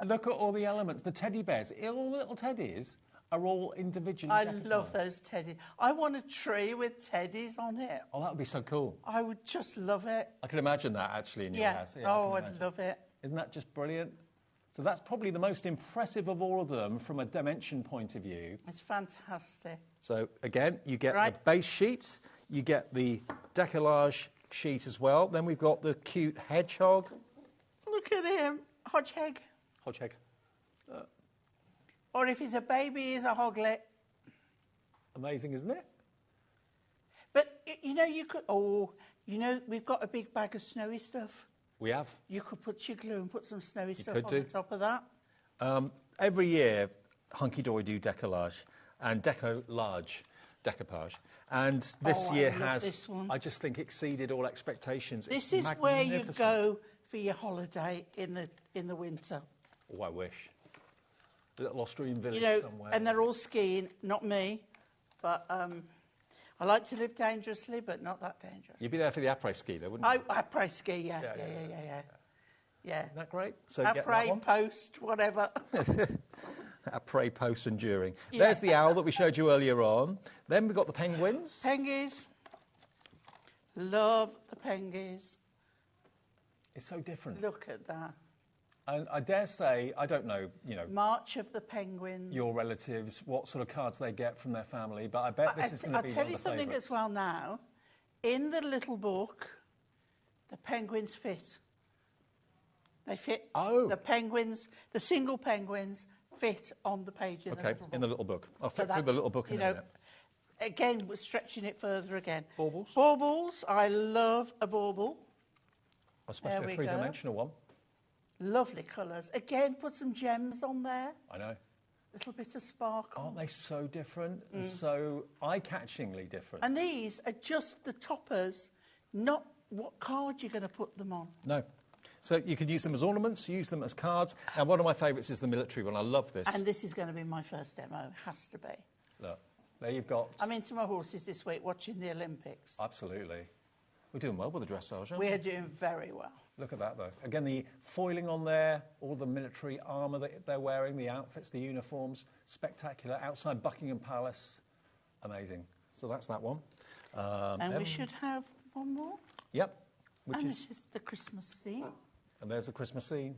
Look at all the elements. The teddy bears, all the little teddies are all individually I decoupaged. love those teddies. I want a tree with teddies on it. Oh, that would be so cool. I would just love it. I can imagine that actually in your Yeah. house. Oh, I I'd can imagine. love it. Isn't that just brilliant? So that's probably the most impressive of all of them from a dimension point of view. It's fantastic. So again, you get Right. the base sheet, you get the decollage sheet as well. Then we've got the cute hedgehog. Look at him, hodgehog. Hodgehog. Or if he's a baby, he's a hoglet. Amazing, isn't it? But, you know, you could... Oh, you know, we've got a big bag of snowy stuff. We have. You could put your glue and put some snowy stuff could on do. the top of that. Every year, Hunky Dory do decollage and decoupage. And this Oh, I year love has, this one. I just think, exceeded all expectations. This It's is where you magnificent. go for your holiday in the winter. Oh, I wish. A little Austrian village You know, somewhere. and they're all skiing, not me, but I like to live dangerously, but not that dangerous. You'd be there for the après ski, though, wouldn't you? I pray ski, yeah. Yeah. Isn't that great? So get that Après, one. post, whatever. Après, post, and during. Yeah. There's the owl that we showed you earlier on. Then we've got the penguins. Pengies. Love the pengies. It's so different. Look at that. And I dare say, I don't know, March of the Penguins. your relatives, what sort of cards they get from their family, but I bet this is going to I'll be tell one you of the something favourites. as well now. In the little book, the penguins fit. They fit. Oh. The penguins, the single penguins, fit on the page in the Okay, little book. in the little book. I'll So flip through the that's, little book in you a know, minute. Again, we're stretching it further again. Baubles? Baubles. I love a bauble. Especially there a we go. three-dimensional one. Lovely colours. Again, put some gems on there. I know. Little bit of sparkle. Aren't they so different and so eye-catchingly different? And these are just the toppers, not what card you're going to put them on. No. So you can use them as ornaments, use them as cards. And one of my favourites is the military one. I love this. And this is going to be my first demo. Has to be. Look, there you've got... I'm into my horses this week, watching the Olympics. Absolutely. We're doing well with the dressage, aren't We're doing very well. Look at that, though. Again, the foiling on there, all the military armour that they're wearing, the outfits, the uniforms, spectacular. Outside Buckingham Palace, amazing. So that's that one. And we should have one more. Yep. Which And is, this is the Christmas scene. and there's the Christmas scene.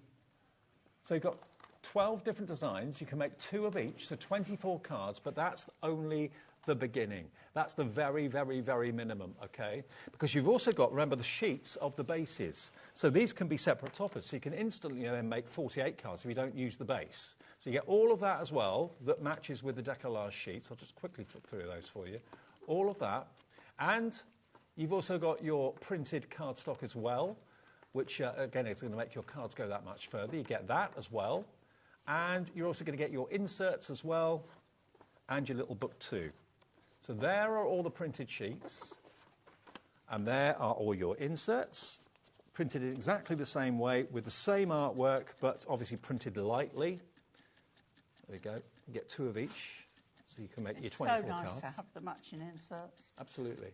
So you've got 12 different designs. You can make 2 of each, so 24 cards, but that's only the beginning. That's the very, very, very minimum, okay? Because you've also got, remember, the sheets of the bases. So these can be separate toppers, so you can instantly then make 48 cards if you don't use the base. So you get all of that as well that matches with the decollage sheets. I'll just quickly flip through those for you. All of that. And you've also got your printed cardstock as well, which, again, is going to make your cards go that much further. You get that as well. And you're also going to get your inserts as well, and your little book too. So there are all the printed sheets, and there are all your inserts, printed in exactly the same way with the same artwork, but obviously printed lightly. There you go. You get 2 of each, so you can make your It's 24 so nice cards. to have the matching inserts. Absolutely.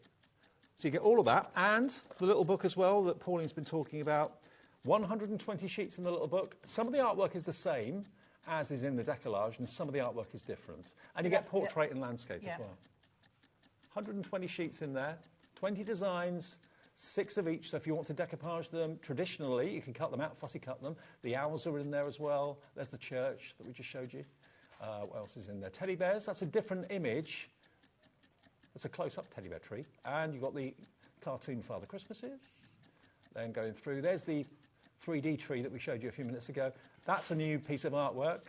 So you get all of that, and the little book as well that Pauline's been talking about. 120 sheets in the little book. Some of the artwork is the same as is in the decollage, and some of the artwork is different. And you get portrait and landscape as well. 120 sheets in there, 20 designs, 6 of each. So if you want to decoupage them traditionally, you can cut them out, fussy cut them. The owls are in there as well. There's the church that we just showed you. What else is in there? Teddy bears. That's a different image. It's a close-up teddy bear tree. And you've got the cartoon Father Christmases. Then going through, there's the 3D tree that we showed you a few minutes ago. That's a new piece of artwork.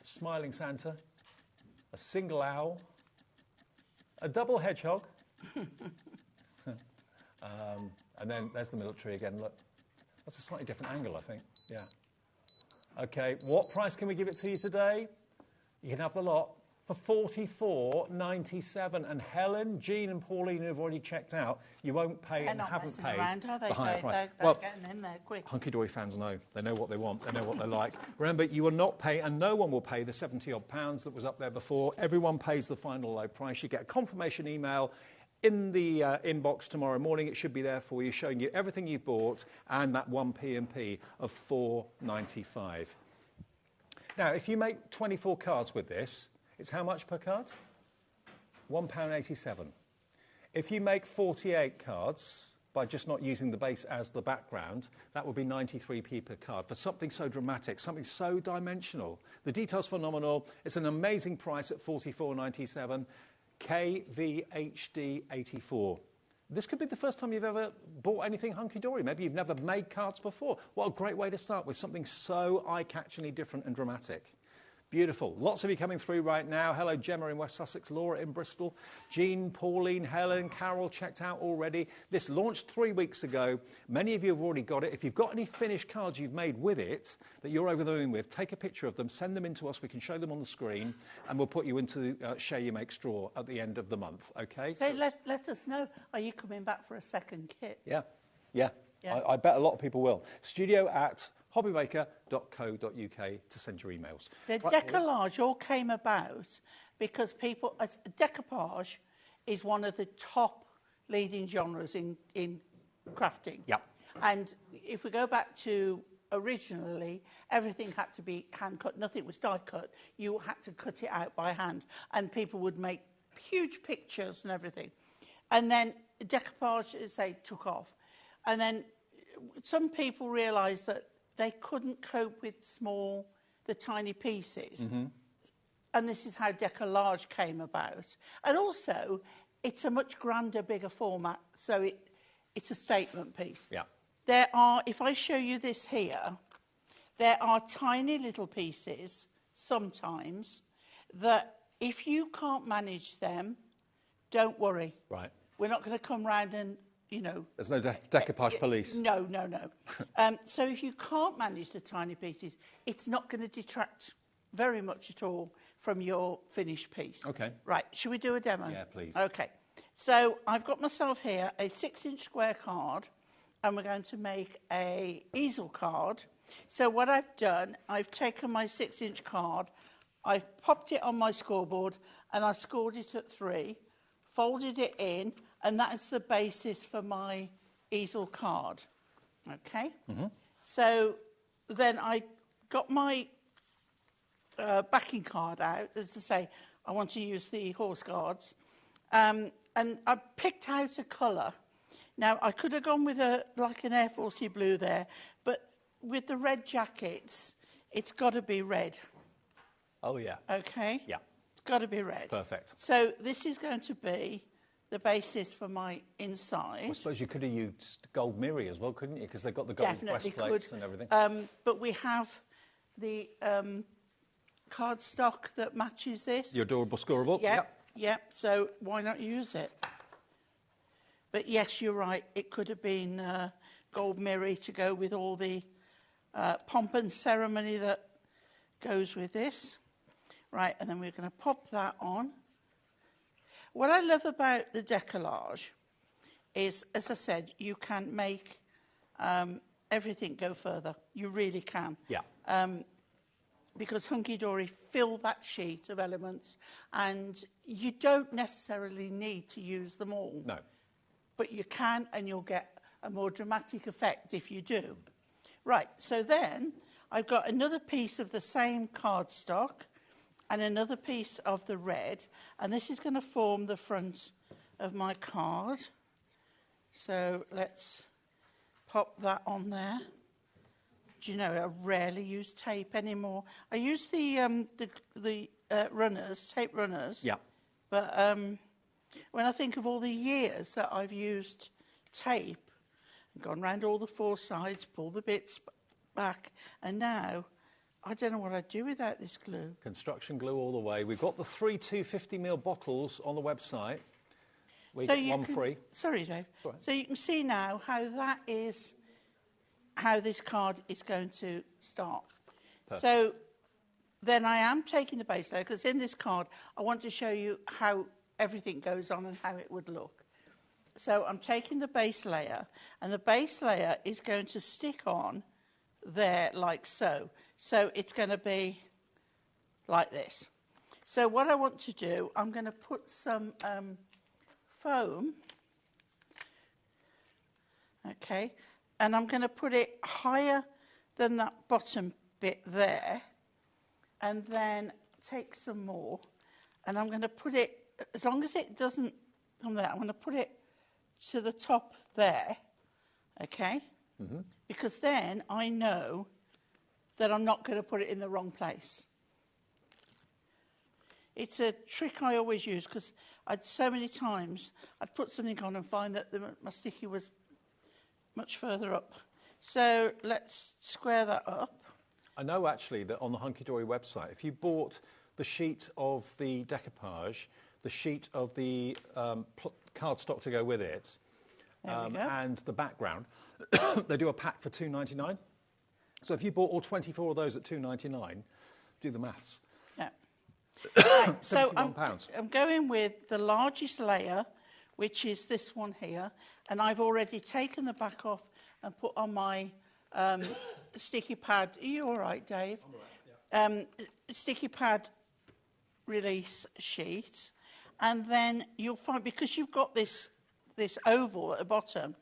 Smiling Santa, a single owl, a double hedgehog, and then there's the military again. Look, that's a slightly different angle, I think. Yeah. Okay, what price can we give it to you today? You can have the lot for $44.97. And Helen, Jean and Pauline, who've already checked out, you won't pay They're and not haven't messing paid around, are they? the higher price. They're Well, getting in there quick. Hunky Dory fans know. They know what they want. They know what they like. Remember, you will not pay, and no one will pay the 70-odd pounds that was up there before. Everyone pays the final low price. You get a confirmation email in the inbox tomorrow morning. It should be there for you, showing you everything you've bought and that one P&P of $4.95. Now, if you make 24 cards with this, It's how much per card? £1.87. If you make 48 cards by just not using the base as the background, that would be 93p per card. For something so dramatic, something so dimensional. The detail's phenomenal. It's an amazing price at £44.97. KVHD 84. This could be the first time you've ever bought anything hunky-dory. Maybe you've never made cards before. What a great way to start with something so eye-catchingly different and dramatic. Beautiful. Lots of you coming through right now. Hello, Gemma in West Sussex, Laura in Bristol, Jean, Pauline, Helen, Carol checked out already. This launched 3 weeks ago. Many of you have already got it. If you've got any finished cards you've made with it that you're over the moon with, take a picture of them, send them in to us. We can show them on the screen, and we'll put you into Share You Make Straw at the end of the month, OK? So let us know. Are you coming back for a second kit? Yeah. Yeah. I bet a lot of people will. studio@hobbymaker.co.uk to send your emails. The Right, decollage all came about because people, decoupage is one of the top leading genres in crafting. Yeah. And if we go back to originally, everything had to be hand cut. Nothing was die cut. You had to cut it out by hand, and people would make huge pictures and everything. And then decoupage, say, took off. And then some people realised that they couldn't cope with the tiny pieces. Mm-hmm. And this is how decollage came about. And also, it's a much grander, bigger format, so it's a statement piece. Yeah. There are, if I show you this here, there are tiny little pieces, sometimes, that if you can't manage them, don't worry. Right. We're not going to come round and, you know... There's no decoupage police. No. So if you can't manage the tiny pieces, it's not going to detract very much at all from your finished piece. OK. Right, should we do a demo? Yeah, please. OK. So I've got myself here a 6-inch square card, and we're going to make a easel card. So what I've done, I've taken my 6-inch card, I've popped it on my scoreboard, and I've scored it at 3, folded it in, and that is the basis for my easel card. OK? Mm-hmm. So then I got my backing card out, as I say, I want to use the horse guards, and I picked out a colour. Now, I could have gone with like an Air Forcey blue there, but with the red jackets, it's got to be red. Oh, yeah. OK? Yeah. It's got to be red. Perfect. So this is going to be the basis for my inside. I suppose you could have used gold mirror as well, couldn't you? Because they've got the gold breastplates and everything. But we have the cardstock that matches this. Your adorable scoreable. Yep. So why not use it? But yes, you're right. It could have been gold mirror to go with all the pomp and ceremony that goes with this. Right, and then we're going to pop that on. What I love about the decollage is, as I said, you can make everything go further. You really can. Yeah. Because hunky-dory fill that sheet of elements, and you don't necessarily need to use them all. No. But you can, and you'll get a more dramatic effect if you do. Right, so then I've got another piece of the same cardstock and another piece of the red, and this is going to form the front of my card. So let's pop that on there. Do you know, I rarely use tape anymore. I use the runners, tape runners. Yeah. But when I think of all the years that I've used tape, and gone round all the 4 sides, pull the bits back, and now I don't know what I'd do without this glue. Construction glue all the way. We've got the 3 250ml bottles on the website. We get one free. Sorry, Dave. Sorry. So you can see now how that is, how this card is going to start. Perfect. So then I am taking the base layer, because in this card I want to show you how everything goes on and how it would look. So I'm taking the base layer, and the base layer is going to stick on there like so. So it's going to be like this. So what I want to do, I'm going to put some foam, okay, and I'm going to put it higher than that bottom bit there, and then take some more, And I'm going to put it, as long as it doesn't come there, I'm going to put it to the top there, okay? Because then I know that I'm not going to put it in the wrong place. It's a trick I always use because I'd so many times I'd put something on and find that my sticky was much further up. So let's square that up. I know actually that on the Hunky Dory website, if you bought the sheet of the decoupage, the sheet of the cardstock to go with it, and the background, they do a pack for $2.99. So if you bought all 24 of those at $2.99, do the maths. Yeah. Right, so £71. I'm going with the largest layer, which is this one here, and I've already taken the back off and put on my sticky pad. Are you all right, Dave? I'm all right, yeah. Sticky pad release sheet, and then you'll find, because you've got this oval at the bottom,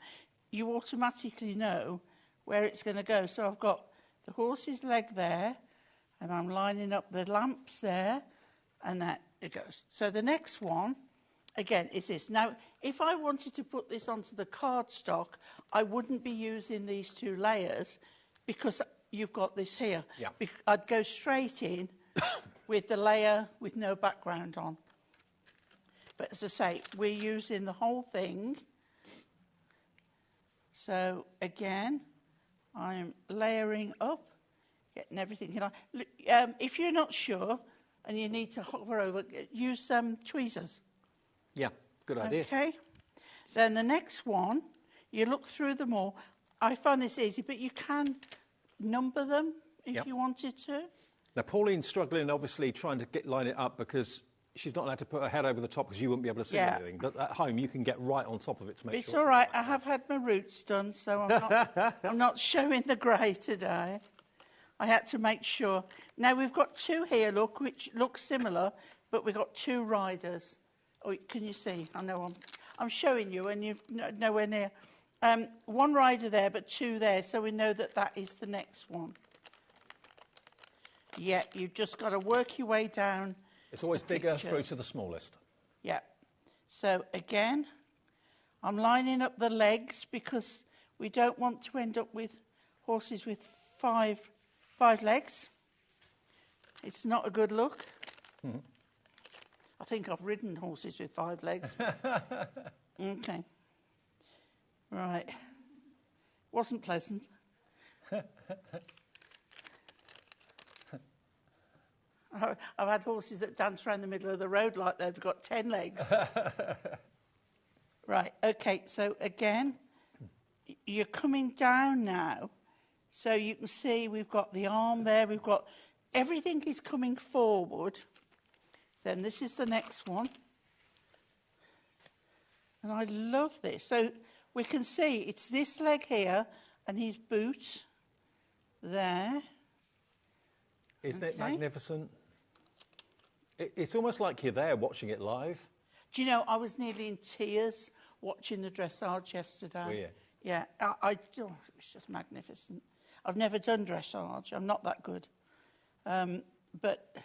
you automatically know where it's going to go. So I've got the horse's leg there, and I'm lining up the lamps there, and that it goes. So the next one, again, is this. Now, if I wanted to put this onto the cardstock, I wouldn't be using these two layers because you've got this here. Yeah. I'd go straight in with the layer with no background on. But as I say, we're using the whole thing. So again, I'm layering up, getting everything in. If you're not sure and you need to hover over, use some tweezers. Yeah, good idea. Okay. Then the next one, you look through them all. I find this easy, but you can number them if you wanted to. Now, Pauline's struggling, obviously, trying to line it up because she's not allowed to put her head over the top because you wouldn't be able to see anything. But at home, you can get right on top of it to make sure. It's all right. I have had my roots done, so I'm not showing the grey today. I had to make sure. Now, we've got two here, look, which look similar, but we've got two riders. Oh, can you see? I know I'm showing you, and you're nowhere near. One rider there, but two there, so we know that that is the next one. Yeah, you've just got to work your way down. It's always bigger through to the smallest. Yeah. So again, I'm lining up the legs because we don't want to end up with horses with five legs. It's not a good look. Mm-hmm. I think I've ridden horses with 5 legs. Okay. Right. Wasn't pleasant. I've had horses that dance around the middle of the road like they've got 10 legs. Right, okay, so again, you're coming down now. So you can see we've got the arm there, we've got, everything is coming forward. Then this is the next one. And I love this. So we can see it's this leg here and his boot there. Isn't it magnificent? It's almost like you're there watching it live. Do you know, I was nearly in tears watching the dressage yesterday. Were you? Yeah, it was just magnificent. I've never done dressage. I'm not that good. But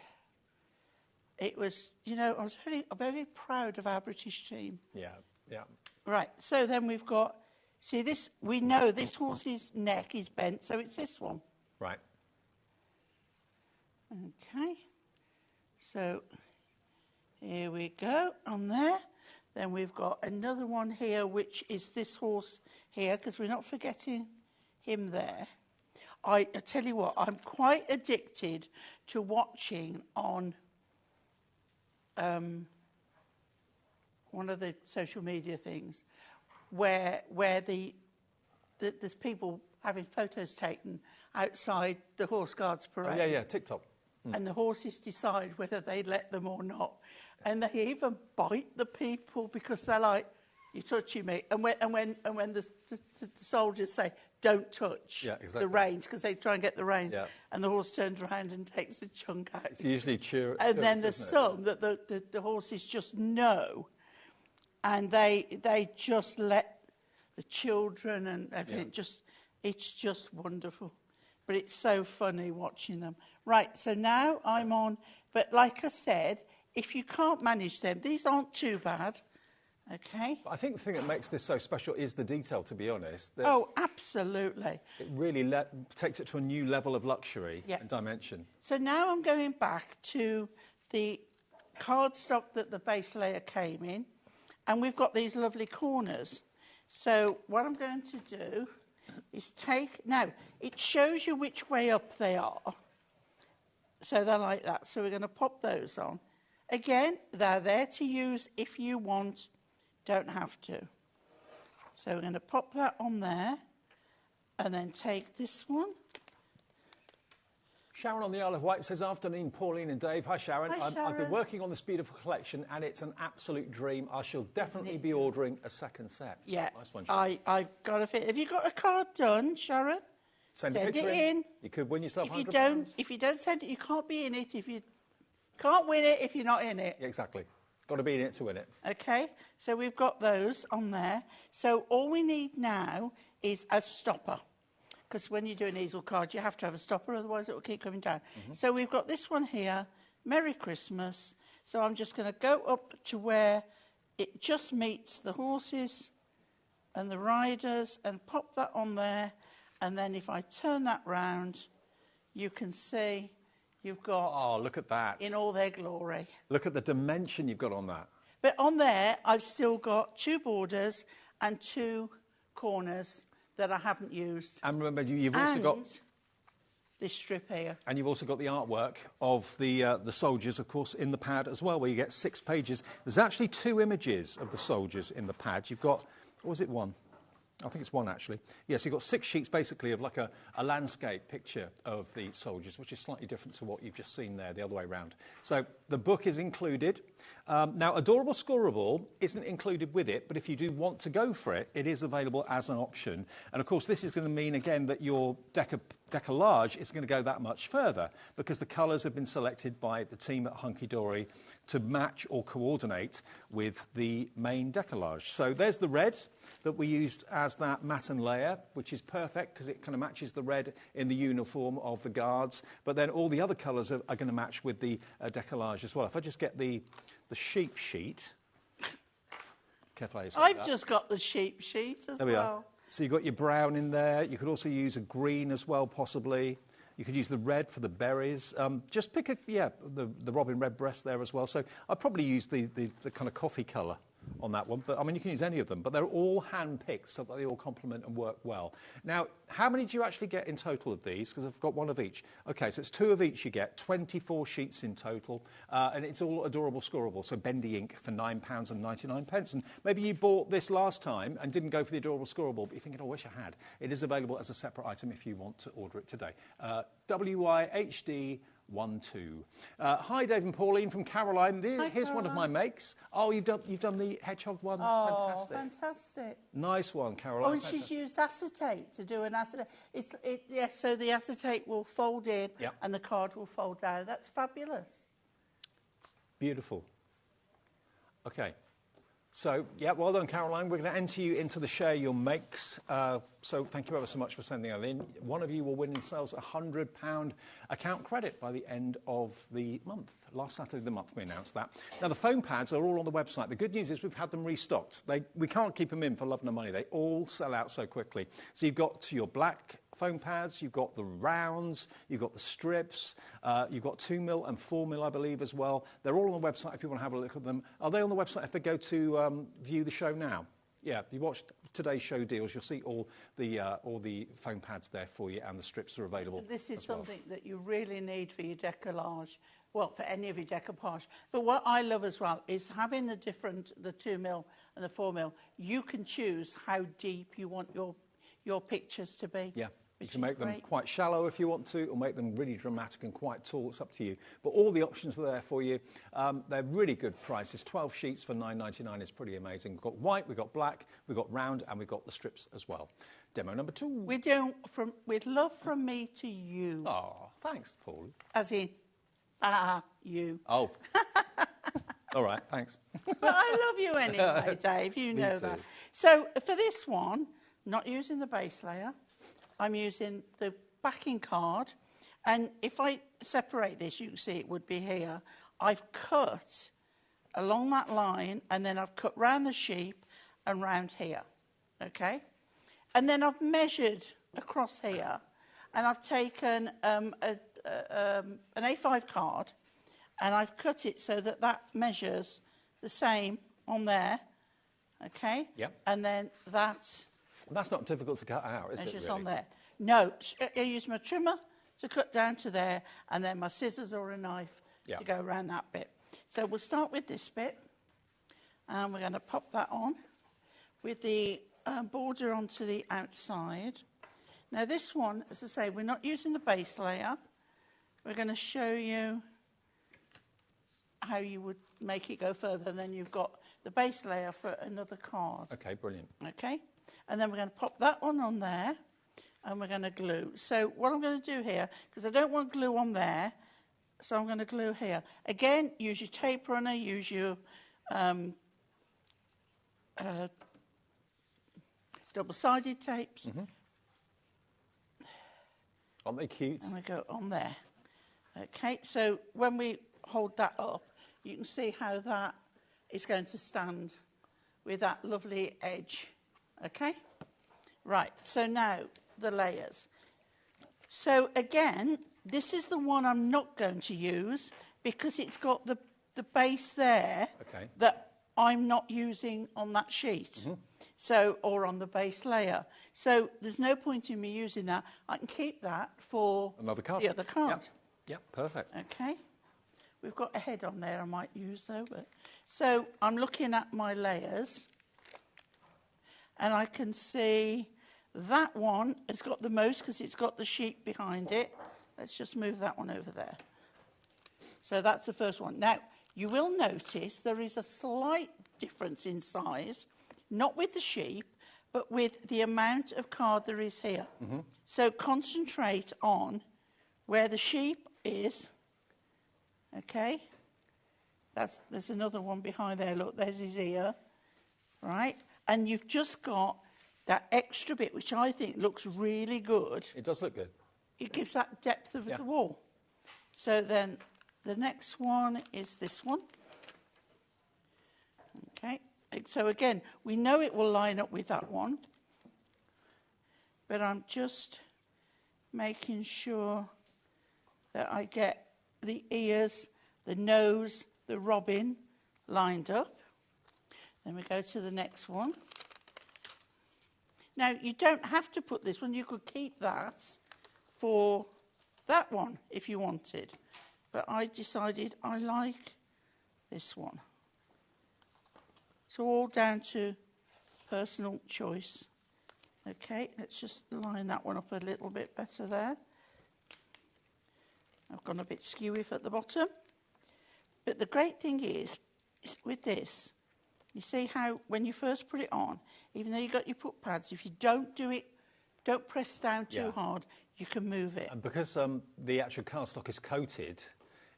it was, you know, I was very proud of our British team. Yeah, yeah. Right, so then we've got, see this, we know this horse's neck is bent, so it's this one. Right. Okay, so here we go on there. Then we've got another one here, which is this horse here, because we're not forgetting him there. I tell you what, I'm quite addicted to watching on one of the social media things where there's people having photos taken outside the Horse Guards parade. Oh, yeah, TikTok. And the horses decide whether they let them or not. And they even bite the people because they're like, you're touching me. And when the soldiers say, don't touch the reins, because they try and get the reins, and the horse turns around and takes a chunk out. It's usually And then there's some that the horses just know, and they just let the children and everything, it's just wonderful. But it's so funny watching them. Right, so now I'm on, but like I said, if you can't manage them, these aren't too bad. Okay. I think the thing that makes this so special is the detail, to be honest. Oh, absolutely. It really takes it to a new level of luxury and dimension. So now I'm going back to the cardstock that the base layer came in, and we've got these lovely corners. So what I'm going to do is now it shows you which way up they are. So they're like that. So we're going to pop those on. Again, they're there to use if you want. Don't have to. So we're going to pop that on there and then take this one. Sharon on the Isle of Wight says, afternoon, Pauline and Dave. Hi, Sharon. Hi, Sharon. I've been working on this beautiful collection and it's an absolute dream. I shall definitely be ordering a second set. Yeah, nice one, Sharon. I've got a fit. Have you got a card done, Sharon? Send it in. in. You could win yourself £100. If you don't send it, you can't be in it. If you can't win it if you're not in it. Yeah, exactly. Got to be in it to win it. Okay, so we've got those on there. So all we need now is a stopper. Because when you do an easel card, you have to have a stopper, otherwise it will keep coming down. So we've got this one here, Merry Christmas. So I'm just going to go up to where it just meets the horses and the riders and pop that on there. And then if I turn that round, you can see you've got... Oh, look at that. In all their glory. Look at the dimension you've got on that. But on there, I've still got 2 borders and 2 corners that I haven't used. And remember, you've also got this strip here. And you've also got the artwork of the soldiers, of course, in the pad as well, where you get 6 pages. There's actually 2 images of the soldiers in the pad. You've got, or was it 1? I think it's 1, actually. Yes, you've got 6 sheets, basically, of like a landscape picture of the soldiers, which is slightly different to what you've just seen there, the other way around. So the book is included. Now, Adorable Scoreable isn't included with it, but if you do want to go for it, it is available as an option. And, of course, this is going to mean, again, that your decollage is going to go that much further because the colours have been selected by the team at Hunky Dory to match or coordinate with the main decollage. So there's the red that we used as that matten layer, which is perfect because it kind of matches the red in the uniform of the guards. But then all the other colours are going to match with the decollage as well. If I just get the sheep sheet. Careful how you say I've that. just got the sheep sheet as well. There we are. So you've got your brown in there. You could also use a green as well, possibly. You could use the red for the berries. Just pick the robin redbreast there as well. So I'd probably use the kind of coffee colour on that one. But, I mean, you can use any of them. But they're all hand-picked so that they all complement and work well. Now, how many do you actually get in total of these? Because I've got 1 of each. OK, so it's 2 of each you get, 24 sheets in total. And it's all Adorable Scoreable, so bendy ink for £9.99. And maybe you bought this last time and didn't go for the Adorable Scoreable, but you're thinking, oh, I wish I had. It is available as a separate item if you want to order it today. WYHD 12. Hi, Dave and Pauline from Caroline. Here's one of my makes. Oh, you've done the hedgehog one. That's fantastic. Fantastic. Nice one, Caroline. Oh, and she's used acetate to do an acetate. So the acetate will fold in and the card will fold down. That's fabulous. Beautiful. Okay. So, yeah, well done, Caroline. We're going to enter you into the Share Your Makes. So thank you ever so much for sending that in. One of you will win themselves a £100 account credit by the end of the month. Last Saturday of the month we announced that. Now, the foam pads are all on the website. The good news is we've had them restocked. We can't keep them in for love nor money. They all sell out so quickly. So you've got your black foam pads, you've got the rounds, you've got the strips, you've got 2mm and 4mm, I believe, as well. They're all on the website if you want to have a look at them. Are they on the website if they go to view the show now? Yeah, if you watch today's show deals, you'll see all the foam pads there for you, and the strips are available. This is something that you really need for your decollage, well, for any of your decoupage. But what I love as well is having the 2mm and the 4mm. You can choose how deep you want your pictures to be. Yeah. You can make them quite shallow if you want to, or make them really dramatic and quite tall. It's up to you. But all the options are there for you. They're really good prices. 12 sheets for £9.99 is pretty amazing. We've got white, we've got black, we've got round, and we've got the strips as well. Demo number 2. With love from me to you. Oh, thanks, Paul. As in, you. Oh. All right, thanks. But I love you anyway, Dave. You know that. So for this one, not using the base layer, I'm using the backing card, and if I separate this, you can see it would be here. I've cut along that line, and then I've cut round the sheep and round here, okay? And then I've measured across here, and I've taken an A5 card, and I've cut it so that that measures the same on there, okay? Yep. And then that That's not difficult to cut out, is it, measures really? on there. No, I use my trimmer to cut down to there, and then my scissors or a knife Yeah. to go around that bit. So we'll start with this bit, and we're going to pop that on with the border onto the outside. Now this one, as I say, we're not using the base layer. We're going to show you how you would make it go further, and then you've got the base layer for another card. Okay, brilliant. Okay, and then we're going to pop that one on there, and we're going to glue. So what I'm going to do here, because I don't want glue on there, so I'm going to glue here. Again, use your tape runner, use your double-sided tapes. Mm-hmm. Aren't they cute? And we go on there. Okay, so when we hold that up, you can see how that is going to stand with that lovely edge. Okay? Right, so now the layers. So again, this is the one I'm not going to use because it's got the base there that I'm not using on that sheet. Mm-hmm. So, or on the base layer. So there's no point in me using that. I can keep that for another card. The other card. Yep, perfect. Okay. We've got a head on there I might use though. But so I'm looking at my layers, and I can see that one has got the most because it's got the sheep behind it. Let's just move that one over there. So that's the first one. Now, you will notice there is a slight difference in size, not with the sheep, but with the amount of card there is here. Mm-hmm. So concentrate on where the sheep is. Okay? There's another one behind there. Look, there's his ear. Right? And you've just got that extra bit, which I think looks really good. It does look good. It gives that depth of the wall. So then the next one is this one. Okay. So again, we know it will line up with that one. But I'm just making sure that I get the ears, the nose, the robin lined up. Then we go to the next one. Now, you don't have to put this one. You could keep that for that one if you wanted. But I decided I like this one. So all down to personal choice. Okay, let's just line that one up a little bit better there. I've gone a bit skewy at the bottom. But the great thing is with this, you see how when you first put it on, even though you've got your foot pads, if you don't press down too hard, you can move it. And because the actual cardstock is coated,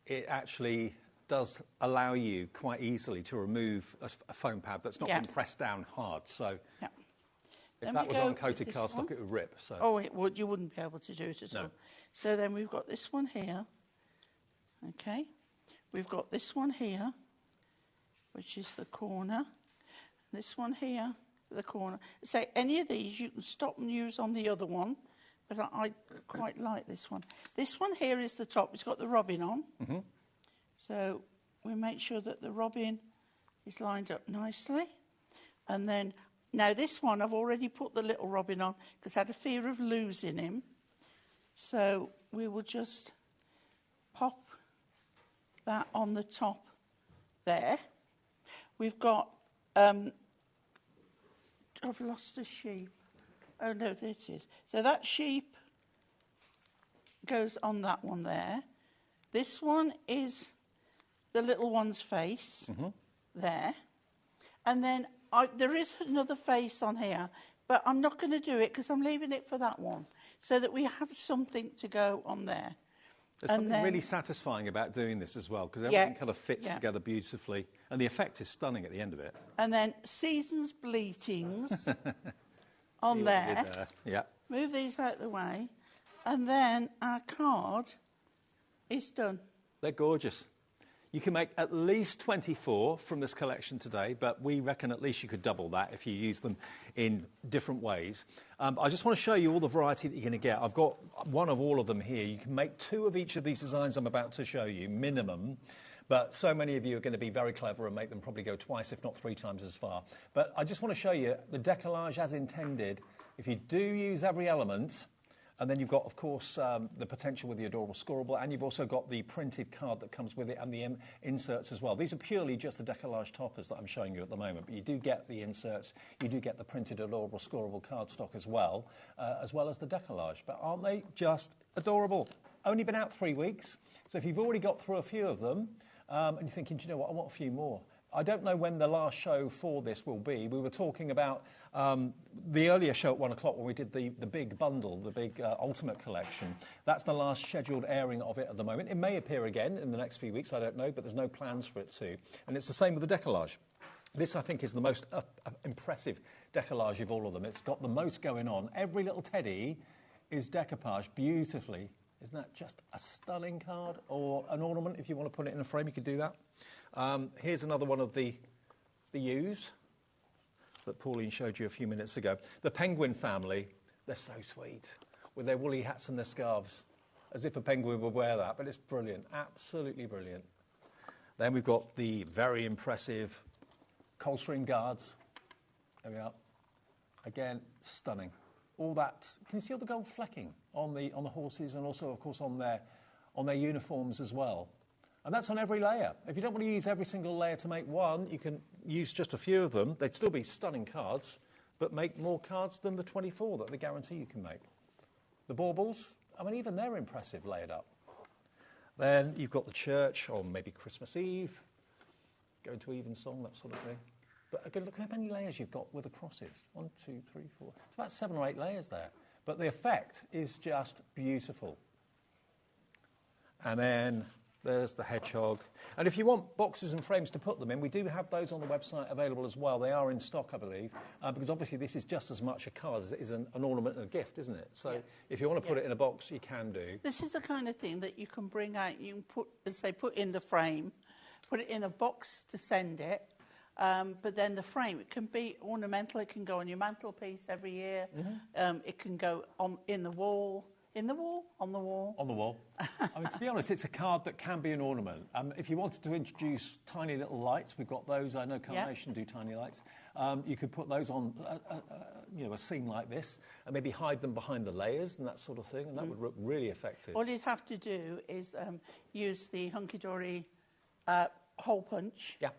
it actually does allow you quite easily to remove a foam pad that's not been pressed down hard. So if that was uncoated cardstock, it would rip. So. Oh, it would. You wouldn't be able to do it at all. So then we've got this one here. Okay. We've got this one here, which is the corner. This one here, the corner. So any of these you can stop and use on the other one, but I quite like this one. This one here is the top. It's got the robin on. Mm-hmm. So we make sure that the robin is lined up nicely. And then, now this one I've already put the little robin on because I had a fear of losing him. So we will just pop that on the top there. We've got, I've lost a sheep. Oh no, there it is. So that sheep goes on that one there. This one is the little one's face there. And then there is another face on here, but I'm not going to do it because I'm leaving it for that one so that we have something to go on there. There's something really satisfying about doing this as well because everything kind of fits together beautifully and the effect is stunning at the end of it. And then Season's Bleatings on there. Yeah. Move these out of the way. And then our card is done. They're gorgeous. You can make at least 24 from this collection today, but we reckon at least you could double that if you use them in different ways. I just want to show you all the variety that you're going to get. I've got one of all of them here. You can make 2 of each of these designs I'm about to show you, minimum. But so many of you are going to be very clever and make them probably go twice, if not 3 times as far. But I just want to show you the decollage as intended. If you do use every element, and then you've got, of course, the potential with the adorable scorable, and you've also got the printed card that comes with it and the inserts as well. These are purely just the decollage toppers that I'm showing you at the moment, but you do get the inserts, you do get the printed adorable scorable cardstock as well as the decollage. But aren't they just adorable? Only been out 3 weeks, so if you've already got through a few of them, and you're thinking, do you know what, I want a few more. I don't know when the last show for this will be. We were talking about the earlier show at 1 o'clock when we did the big bundle, the big Ultimate Collection. That's the last scheduled airing of it at the moment. It may appear again in the next few weeks, I don't know, but there's no plans for it to. And it's the same with the decollage. This, I think, is the most impressive decollage of all of them. It's got the most going on. Every little teddy is decoupaged beautifully. Isn't that just a stunning card? Or an ornament, if you want to put it in a frame, you could do that. Here's another one of the U's that Pauline showed you a few minutes ago. The penguin family, they're so sweet, with their woolly hats and their scarves, as if a penguin would wear that, but it's brilliant, absolutely brilliant. Then we've got the very impressive Coldstream Guards. There we are. Again, stunning. All that, can you see all the gold flecking on the horses and also, of course, on their uniforms as well? And that's on every layer. If you don't want to use every single layer to make one, you can use just a few of them. They'd still be stunning cards, but make more cards than the 24 that they guarantee you can make. The baubles, I mean, even they're impressive layered up. Then you've got the church on maybe Christmas Eve, going to evensong, that sort of thing. But again, look how many layers you've got with the crosses. 1, 2, 3, 4. It's about 7 or 8 layers there. But the effect is just beautiful. And then there's the hedgehog. And if you want boxes and frames to put them in, we do have those on the website available as well. They are in stock, I believe, because obviously this is just as much a card as it is an ornament and a gift, isn't it? So if you want to put it in a box, you can do. This is the kind of thing that you can bring out, you can put, as they put in the frame, put it in a box to send it, but then the frame, it can be ornamental, it can go on your mantelpiece every year, it can go on in the wall. In the wall? On the wall? On the wall. I mean, to be honest, it's a card that can be an ornament. If you wanted to introduce tiny little lights, we've got those. I know Carnation do tiny lights. You could put those on, a scene like this, and maybe hide them behind the layers and that sort of thing, and that would look really effective. All you'd have to do is use the hunky-dory hole punch. Yeah.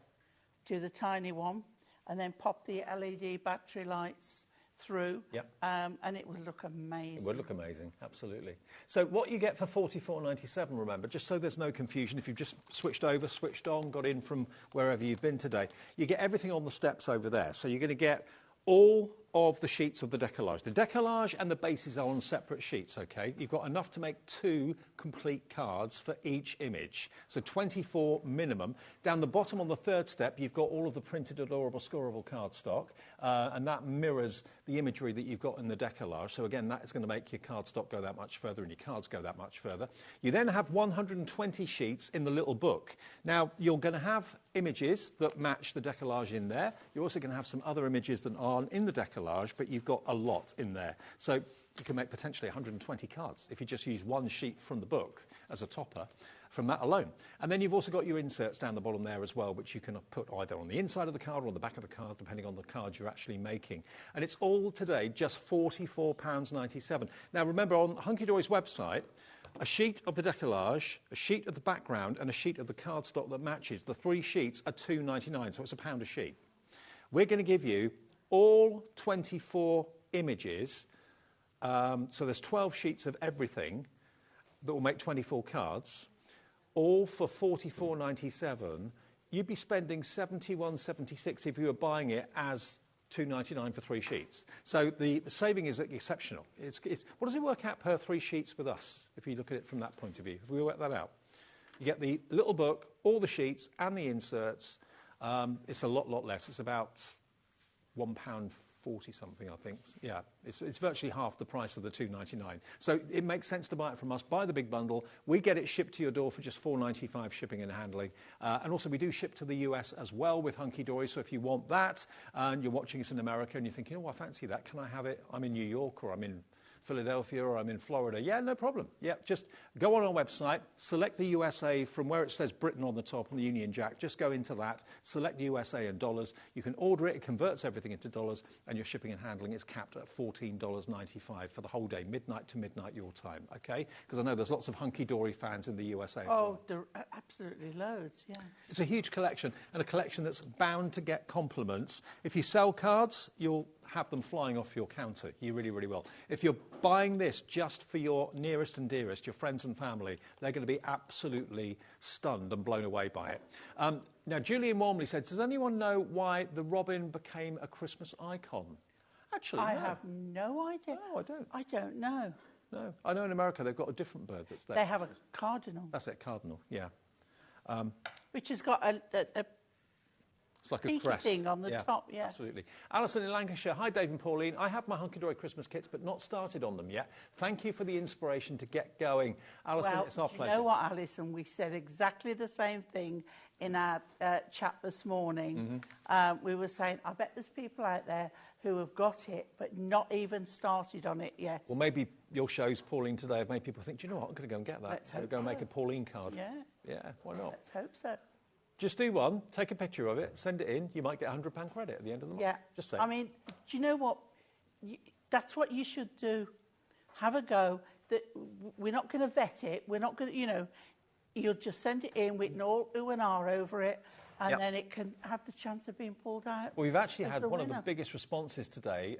Do the tiny one, and then pop the LED battery lights through, and it would look amazing. It would look amazing, absolutely. So what you get for $44.97, remember, just so there's no confusion, if you've just switched over, switched on, got in from wherever you've been today, you get everything on the steps over there. So you're going to get all of the sheets of the decollage. The decollage and the bases are on separate sheets, okay? You've got enough to make 2 complete cards for each image. So 24 minimum. Down the bottom on the 3rd step, you've got all of the printed adorable scorable cardstock, and that mirrors the imagery that you've got in the decollage. So again, that is going to make your cardstock go that much further and your cards go that much further. You then have 120 sheets in the little book. Now, you're going to have images that match the decollage in there. You're also going to have some other images that aren't in the decollage, but you've got a lot in there. So you can make potentially 120 cards if you just use one sheet from the book as a topper from that alone. And then you've also got your inserts down the bottom there as well, which you can put either on the inside of the card or on the back of the card, depending on the card you're actually making. And it's all today just £44.97. Now remember, on Hunky Dory's website, a sheet of the decollage, a sheet of the background, and a sheet of the cardstock that matches. The 3 sheets are £2.99, so it's £1 a sheet. We're going to give you all 24 images, so there's 12 sheets of everything that will make 24 cards, all for $44.97. You'd be spending $71.76 if you were buying it as $2.99 for 3 sheets. So the saving is exceptional. What does it work out per 3 sheets with us, if you look at it from that point of view? If we work that out, you get the little book, all the sheets, and the inserts. It's a lot less. It's about £1.50 40 something, I think. Yeah, it's virtually half the price of the $2.99. So it makes sense to buy it from us. Buy the big bundle. We get it shipped to your door for just $4.95 shipping and handling. And also we do ship to the US as well with Hunky Dory. So if you want that and you're watching us in America and you're thinking, oh, I fancy that, can I have it? I'm in New York or I'm in Philadelphia or I'm in Florida. Yeah, no problem. Yeah, just go on our website, select the USA from where it says Britain on the top on the Union Jack. Just go into that, select USA in dollars. You can order it. It converts everything into dollars, and your shipping and handling is capped at $14.95 for the whole day, midnight to midnight your time. Okay? Because I know there's lots of Hunky Dory fans in the USA. Oh, there are absolutely loads. Yeah. It's a huge collection, and a collection that's bound to get compliments. If you sell cards, you'll have them flying off your counter. You really, really will. If you're buying this just for your nearest and dearest, your friends and family, they're going to be absolutely stunned and blown away by it. Now, Julian Warmley said, does anyone know why the robin became a Christmas icon? Actually, I no. have no idea. No, I don't. I don't know. No. I know in America they've got a different bird that's there. They have a cardinal. That's it, cardinal, yeah. Which has got a It's like a peaky crest thing on the top, yeah. Absolutely. Alison in Lancashire. Hi, Dave and Pauline. I have my Hunky Dory Christmas kits, but not started on them yet. Thank you for the inspiration to get going. Alison, well, it's our pleasure. You know what, Alison? We said exactly the same thing in our chat this morning. We were saying, I bet there's people out there who have got it, but not even started on it yet. Well, maybe your shows, Pauline, today have made people think, do you know what, I'm going to go and get that. Let's hope go and so. make a Pauline card. Yeah. Yeah, why not? Let's hope so. Just do one, take a picture of it, send it in. You might get £100 credit at the end of the month. Yeah. Just say. I mean, do you know what? That's what you should do. Have a go. We're not going to vet it. We're not going to, you'll just send it in with no ooh and ah over it, and then it can have the chance of being pulled out. Well, we've actually had one of the winner. biggest responses today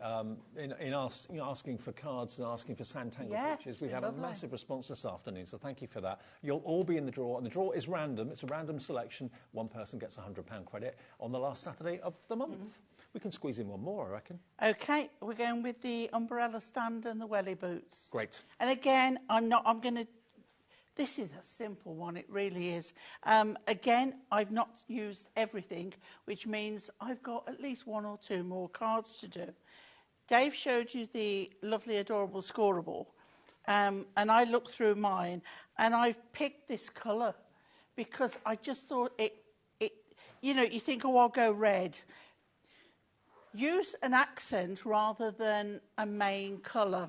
in asking for cards and asking for Santangle Yeah, pictures. We've it's had been a lovely. massive response this afternoon, so thank you for that. You'll all be in the draw, and the draw is random. It's a random selection. One person gets £100 credit on the last Saturday of the month. We can squeeze in one more, I reckon. Okay, we're going with the umbrella stand and the welly boots. Great. And again, this is a simple one, it really is. Again, I've not used everything, which means I've got at least one or two more cards to do. Dave showed you the lovely, adorable scoreable, and I looked through mine, and I've picked this colour because I just thought you think, oh, I'll go red. Use an accent rather than a main colour.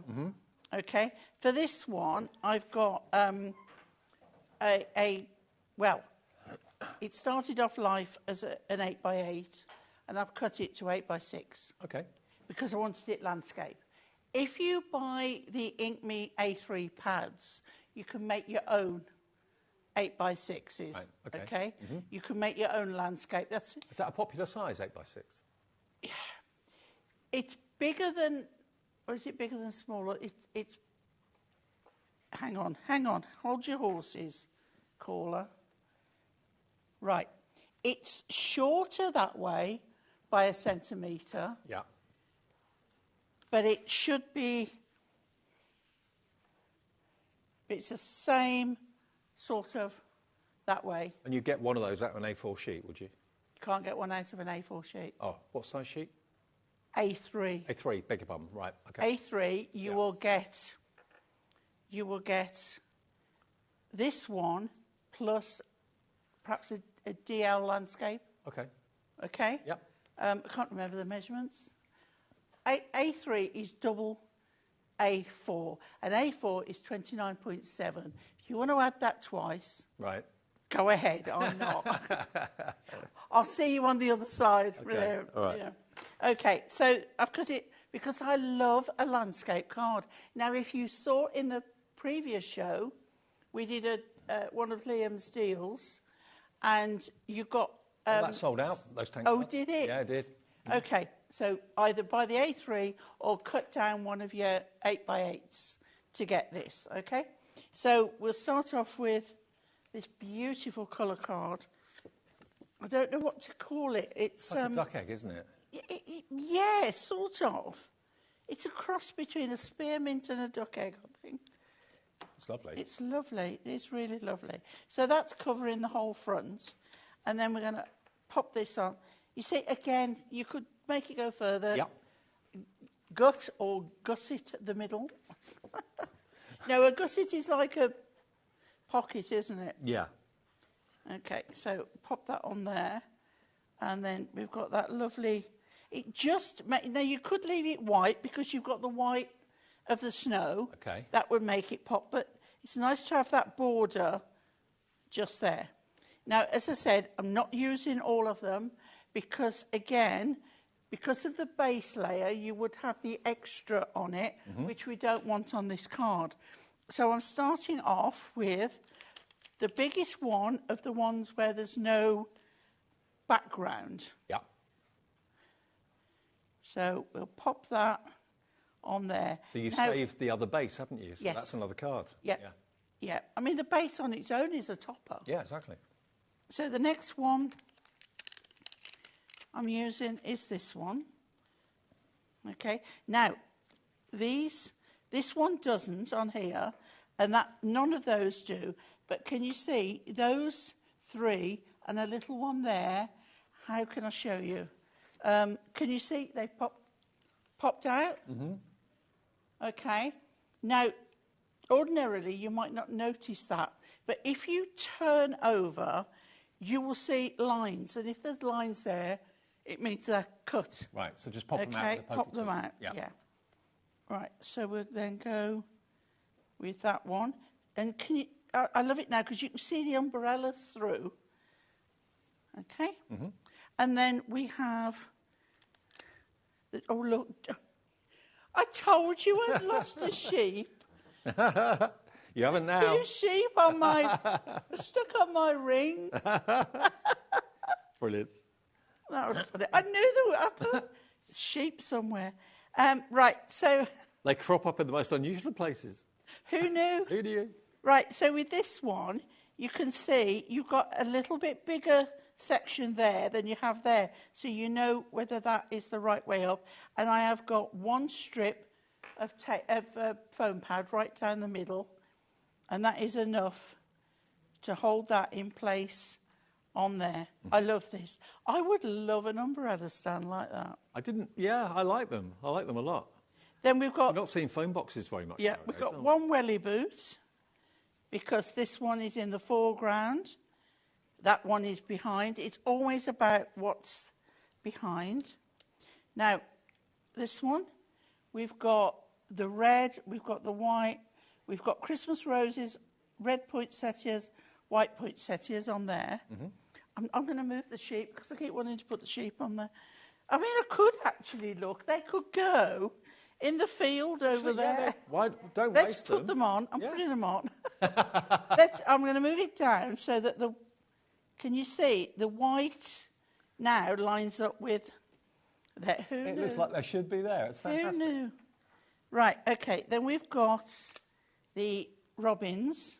Okay, for this one, I've got it started off life as an 8x8, and I've cut it to 8x6. Okay. Because I wanted it landscape. If you buy the Inkme A3 pads, you can make your own 8x6s. Right, okay. Okay? You can make your own landscape. Is that a popular size, 8x6? It's bigger than, or is it bigger than smaller? It's. Hang on. Hold your horses, caller. Right. It's shorter that way by 1 centimetre. Yeah. But it should be. It's the same sort of that way. And you get one of those out of an A4 sheet, would you? You can't get one out of an A4 sheet. Oh, what size sheet? A3. A3, beg your pardon. Right, okay. A3, you will get this one plus perhaps a DL landscape. Okay. Okay? Yep. I can't remember the measurements. A3 is double A4, and A4 is 29.7. If you want to add that twice, Right. go ahead. I'm not. I'll see you on the other side. Okay, all right. Yeah. Okay, so I've cut it because I love a landscape card. Now, if you saw in the previous show, we did one of Liam's deals, and you got... that sold out, those tank Oh, cards. did it? Yeah, it did. Okay, so either buy the A3 or cut down one of your 8x8s to get this, okay? So we'll start off with this beautiful colour card. I don't know what to call it. It's like a duck egg, isn't it? Yeah, sort of. It's a cross between a spearmint and a duck egg, I think. It's lovely. It's lovely. It's really lovely. So that's covering the whole front. And then we're going to pop this on. You see, again, you could make it go further. Yep. gut or gusset at the middle. No, a gusset is like a pocket, isn't it? Yeah. Okay, so pop that on there. And then we've got that lovely... Now, you could leave it white because you've got the white of the snow. Okay. That would make it pop, but it's nice to have that border just there. Now, as I said, I'm not using all of them because, again, because of the base layer, you would have the extra on it, which we don't want on this card. So I'm starting off with the biggest one of the ones where there's no background. Yeah. So we'll pop that on there. So you now, saved the other base, haven't you? So yes. that's another card. Yeah. Yeah. I mean, the base on its own is a topper. Yeah, exactly. So the next one I'm using is this one. Okay. Now, this one doesn't on here, and none of those do. But can you see those three and a little one there? How can I show you? Can you see they've popped out? Okay. Now, ordinarily, you might not notice that. But if you turn over, you will see lines. And if there's lines there, it means they're cut. Right, so just pop them out. Okay, With a poker pop them tool. out. Yeah. Right, so we'll then go with that one. And I love it now because you can see the umbrellas through. Okay. And then we have... Oh, look. I told you I'd lost a sheep. You haven't now. 2 sheep stuck on my ring. Brilliant. That was funny. I knew there were sheep somewhere. Right, so... They crop up in the most unusual places. Who knew? Who knew? Right, so with this one, you can see you've got a little bit bigger section there than you have there, so you know whether that is the right way up. And I have got one strip of foam pad right down the middle, and that is enough to hold that in place on there. I love this. I would love an umbrella stand like that. I like them. I like them a lot. Then we've got... I've not seen foam boxes very much Yeah, nowadays, we've got have we? one welly boot, because this one is in the foreground. That one is behind. It's always about what's behind. Now, this one, we've got the red, we've got the white, we've got Christmas roses, red poinsettias, white poinsettias on there. I'm going to move the sheep because I keep wanting to put the sheep on there. I mean, I could actually look. They could go in the field over there. Don't Let's waste put them on. I'm Yeah. putting them on. I'm going to move it down so that can you see the white now lines up with that? Who It knew? looks like they should be there. It's fantastic. Who knew? Right, okay. Then we've got the robins,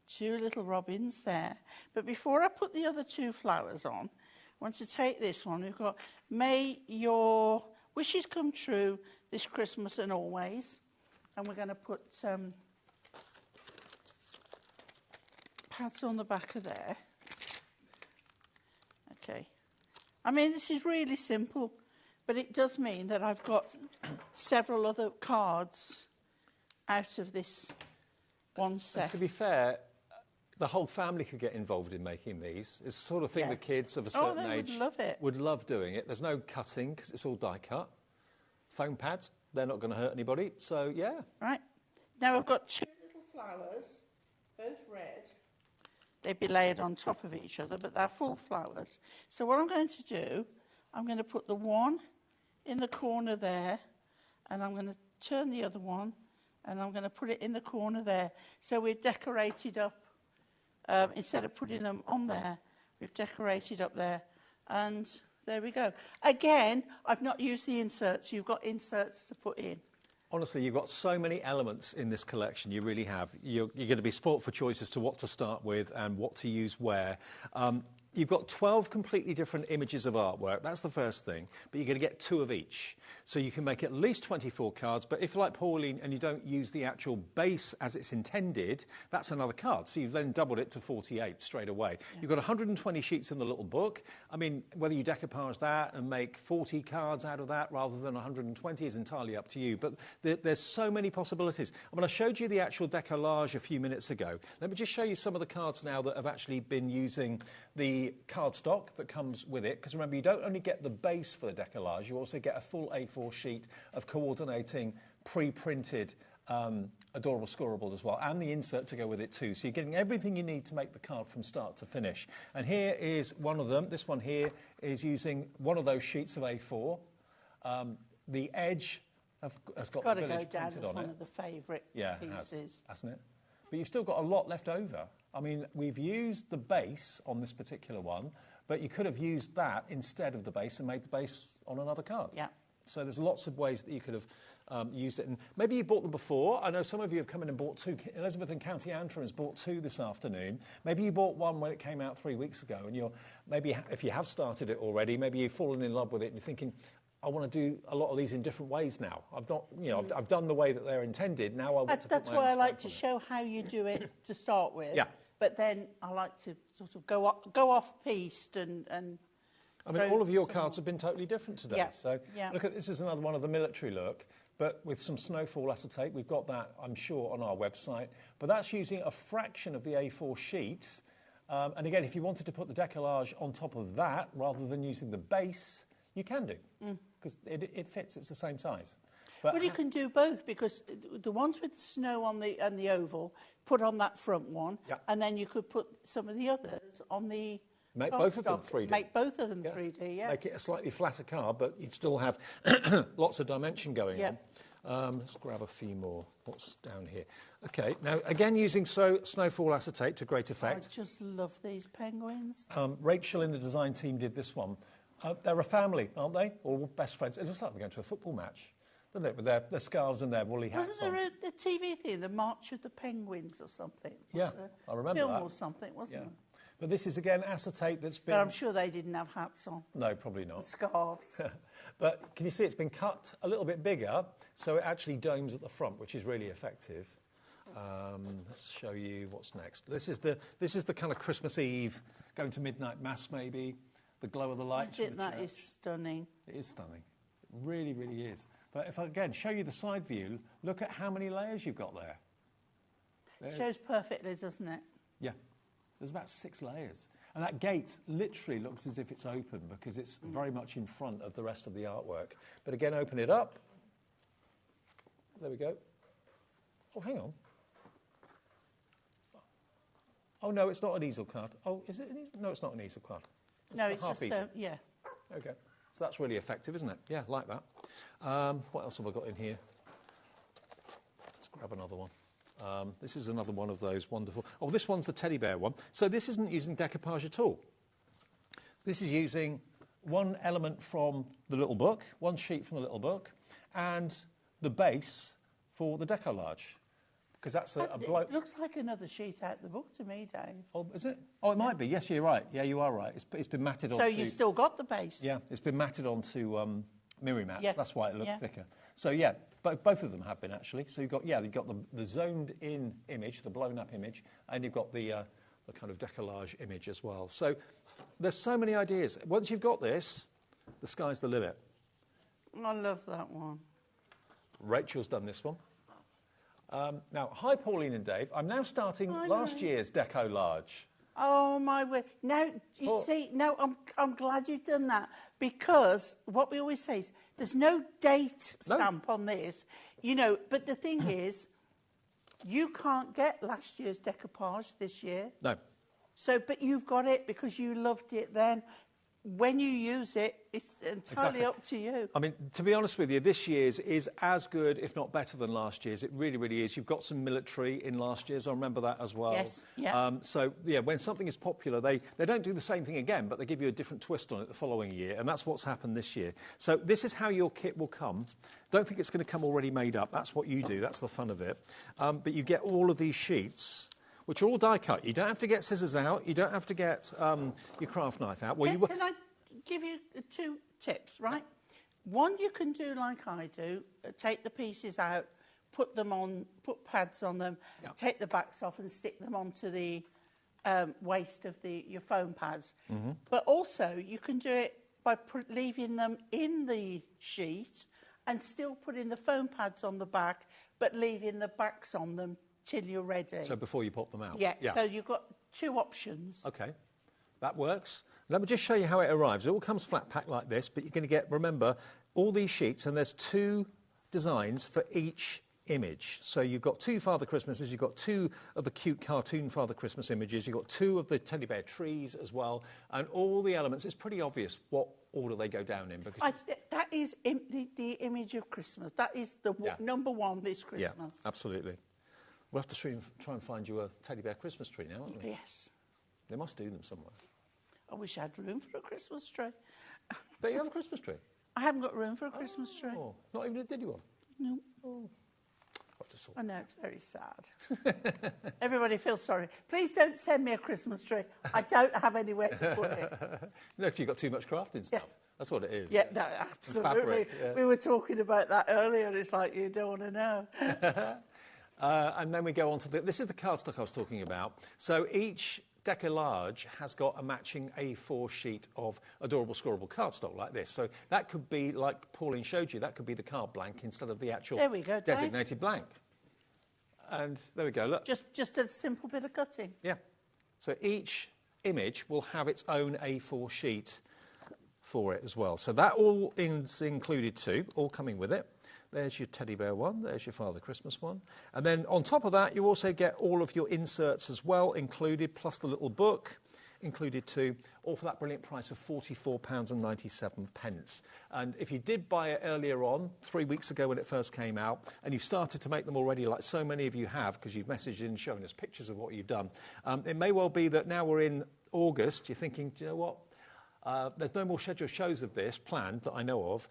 2 little robins there. But before I put the other 2 flowers on, I want to take this one. We've got, may your wishes come true this Christmas and always. And we're going to put pads on the back of there. Okay. I mean, this is really simple, but it does mean that I've got several other cards out of this one set. And to be fair, the whole family could get involved in making these. It's the sort of thing Yeah. the kids of a certain they age would love it. would love doing it. There's no cutting because it's all die cut. Foam pads, they're not going to hurt anybody. So, yeah. Right. Now I've got 2 little flowers, both red. They'd be layered on top of each other, but they're full flowers. So what I'm going to do, I'm going to put the one in the corner there, and I'm going to turn the other one, and I'm going to put it in the corner there. So we've decorated up, instead of putting them on there, we've decorated up there, and there we go. Again, I've not used the inserts. You've got inserts to put in. Honestly, you've got so many elements in this collection. You really have. You're going to be sport for choice as to what to start with and what to use where. You've got 12 completely different images of artwork. That's the first thing. But you're going to get 2 of each. So you can make at least 24 cards. But if you're like Pauline and you don't use the actual base as it's intended, that's another card. So you've then doubled it to 48 straight away. Yeah. You've got 120 sheets in the little book. I mean, whether you decoupage that and make 40 cards out of that rather than 120 is entirely up to you. But there's so many possibilities. I mean, I showed you the actual decollage a few minutes ago. Let me just show you some of the cards now that have actually been using the cardstock that comes with it, because remember, you don't only get the base for the decollage, you also get a full A4 sheet of coordinating pre-printed adorable scorables as well, and the insert to go with it too. So you're getting everything you need to make the card from start to finish. And here is one of them. This one here is using one of those sheets of A4. The edge has got the village printed on it. It's got to go down as one of the favourite pieces. Hasn't it? But you've still got a lot left over. I mean, we've used the base on this particular one, but you could have used that instead of the base and made the base on another card. Yeah. So there's lots of ways that you could have used it. And maybe you bought them before. I know some of you have come in and bought 2. Elizabeth in County Antrim has bought 2 this afternoon. Maybe you bought one when it came out 3 weeks ago, and maybe if you have started it already, maybe you've fallen in love with it and you're thinking, I want to do a lot of these in different ways now. I've done the way that they're intended. Now I want to. That's why I like to show how you do it to start with. Yeah. But then I like to sort of go off-piste and I mean, all of your cards have been totally different today. Yeah. So look at this is another one of the military look, but with some snowfall acetate. We've got that, I'm sure, on our website. But that's using a fraction of the A4 sheet. And again, if you wanted to put the decollage on top of that rather than using the base, you can do, because it fits. It's the same size. But well, you can do both, because the ones with the snow on the oval, put on that front one, and then you could put some of the others on the Make both of them 3D. Make both of them 3D, yeah. Make it a slightly flatter card, but you'd still have lots of dimension going on. Let's grab a few more. What's down here? Okay, now again using snowfall acetate to great effect. I just love these penguins. Rachel in the design team did this one. They're a family, aren't they? All best friends. It looks like they're going to a football match, doesn't it? With their scarves and their woolly hats on. Wasn't there a TV thing, the March of the Penguins or something? Yeah, I remember film that. Or something, wasn't it? But this is, again, acetate that's been... But I'm sure they didn't have hats on. No, probably not. And scarves. But can you see it's been cut a little bit bigger, so it actually domes at the front, which is really effective. Let's show you what's next. This is the kind of Christmas Eve, going to midnight mass maybe, the glow of the lights. I think that is stunning. It is stunning. It really, really is. But if I, again, show you the side view, look at how many layers you've got there. It shows perfectly, doesn't it? Yeah. There's about 6 layers. And that gate literally looks as if it's open because it's very much in front of the rest of the artwork. But again, open it up. There we go. Oh, hang on. Oh, no, it's not an easel card. Oh, is it an easel? No, it's not an easel card. No, it's just, yeah. Okay. So that's really effective, isn't it? Yeah, like that. What else have I got in here? Let's grab another one. This is another one of those wonderful... Oh, this one's the teddy bear one. So this isn't using decoupage at all. This is using one element from the little book, one sheet from the little book, and the base for the decollage. Because that's a It looks like another sheet out the book to me, Dave. Oh, is it? Oh, it might be. Yes, you're right. Yeah, you are right. It's been matted onto... So you've still got the base? Yeah, it's been matted onto mirror mats. Yeah. That's why it looked thicker. So, yeah, both of them have been, actually. So you've got the zoned-in image, the blown-up image, and you've got the kind of decollage image as well. So there's so many ideas. Once you've got this, the sky's the limit. I love that one. Rachel's done this one. Now, hi, Pauline and Dave. I'm now starting last year's decollage. Oh, my word. Now, you see, no, I'm glad you've done that, because what we always say is there's no date stamp on this, you know, but the thing is, you can't get last year's decoupage this year. No. So, but you've got it because you loved it then. When you use it, it's entirely up to you. I mean, to be honest with you, this year's is as good, if not better than last year's. It really, really is. You've got some military in last year's. I remember that as well. Yes, yeah. So, yeah, when something is popular, they don't do the same thing again, but they give you a different twist on it the following year, and that's what's happened this year. So this is how your kit will come. Don't think it's going to come already made up. That's what you do. That's the fun of it. But you get all of these sheets which are all die cut. You don't have to get scissors out. You don't have to get your craft knife out. Well, Can I give you 2 tips, right? One, you can do like I do, take the pieces out, put pads on them, take the backs off and stick them onto the waist of your foam pads. But also, you can do it by leaving them in the sheet and still putting the foam pads on the back, but leaving the backs on them till you're ready. So before you pop them out? Yeah, so you've got 2 options. Okay, that works. Let me just show you how it arrives. It all comes flat packed like this, but you're going to get, remember, all these sheets, and there's 2 designs for each image. So you've got 2 Father Christmases, you've got 2 of the cute cartoon Father Christmas images, you've got 2 of the teddy bear trees as well, and all the elements. It's pretty obvious what order they go down in. Because that is the image of Christmas. That is the number 1 this Christmas. Yeah, absolutely. We'll have to try and find you a teddy bear Christmas tree now, won't we? Yes. They must do them somewhere. I wish I had room for a Christmas tree. Don't you have a Christmas tree? I haven't got room for a Christmas tree. Not even a diddy one? No. Oh. Have to sort. I know, it's very sad. Everybody feels sorry. Please don't send me a Christmas tree. I don't have anywhere to put it. No, because you've got too much crafting stuff. Yeah. That's what it is. Yeah, no, absolutely. Fabric, We were talking about that earlier. It's like you don't want to know. And then we go on to this is the cardstock I was talking about. So each Deca Large has got a matching A4 sheet of adorable scorable cardstock like this. So that could be, like Pauline showed you, that could be the card blank instead of the actual There we go, Dave. designated blank. And there we go, look. Just a simple bit of cutting. Yeah. So each image will have its own A4 sheet for it as well. So that all is included too, all coming with it. There's your teddy bear one, there's your Father Christmas one. And then on top of that, you also get all of your inserts as well included, plus the little book included too, all for that brilliant price of £44.97. And if you did buy it earlier on, 3 weeks ago when it first came out, and you've started to make them already, like so many of you have, because you've messaged in showing us pictures of what you've done, it may well be that now we're in August, you're thinking, do you know what? There's no more scheduled shows of this planned that I know of.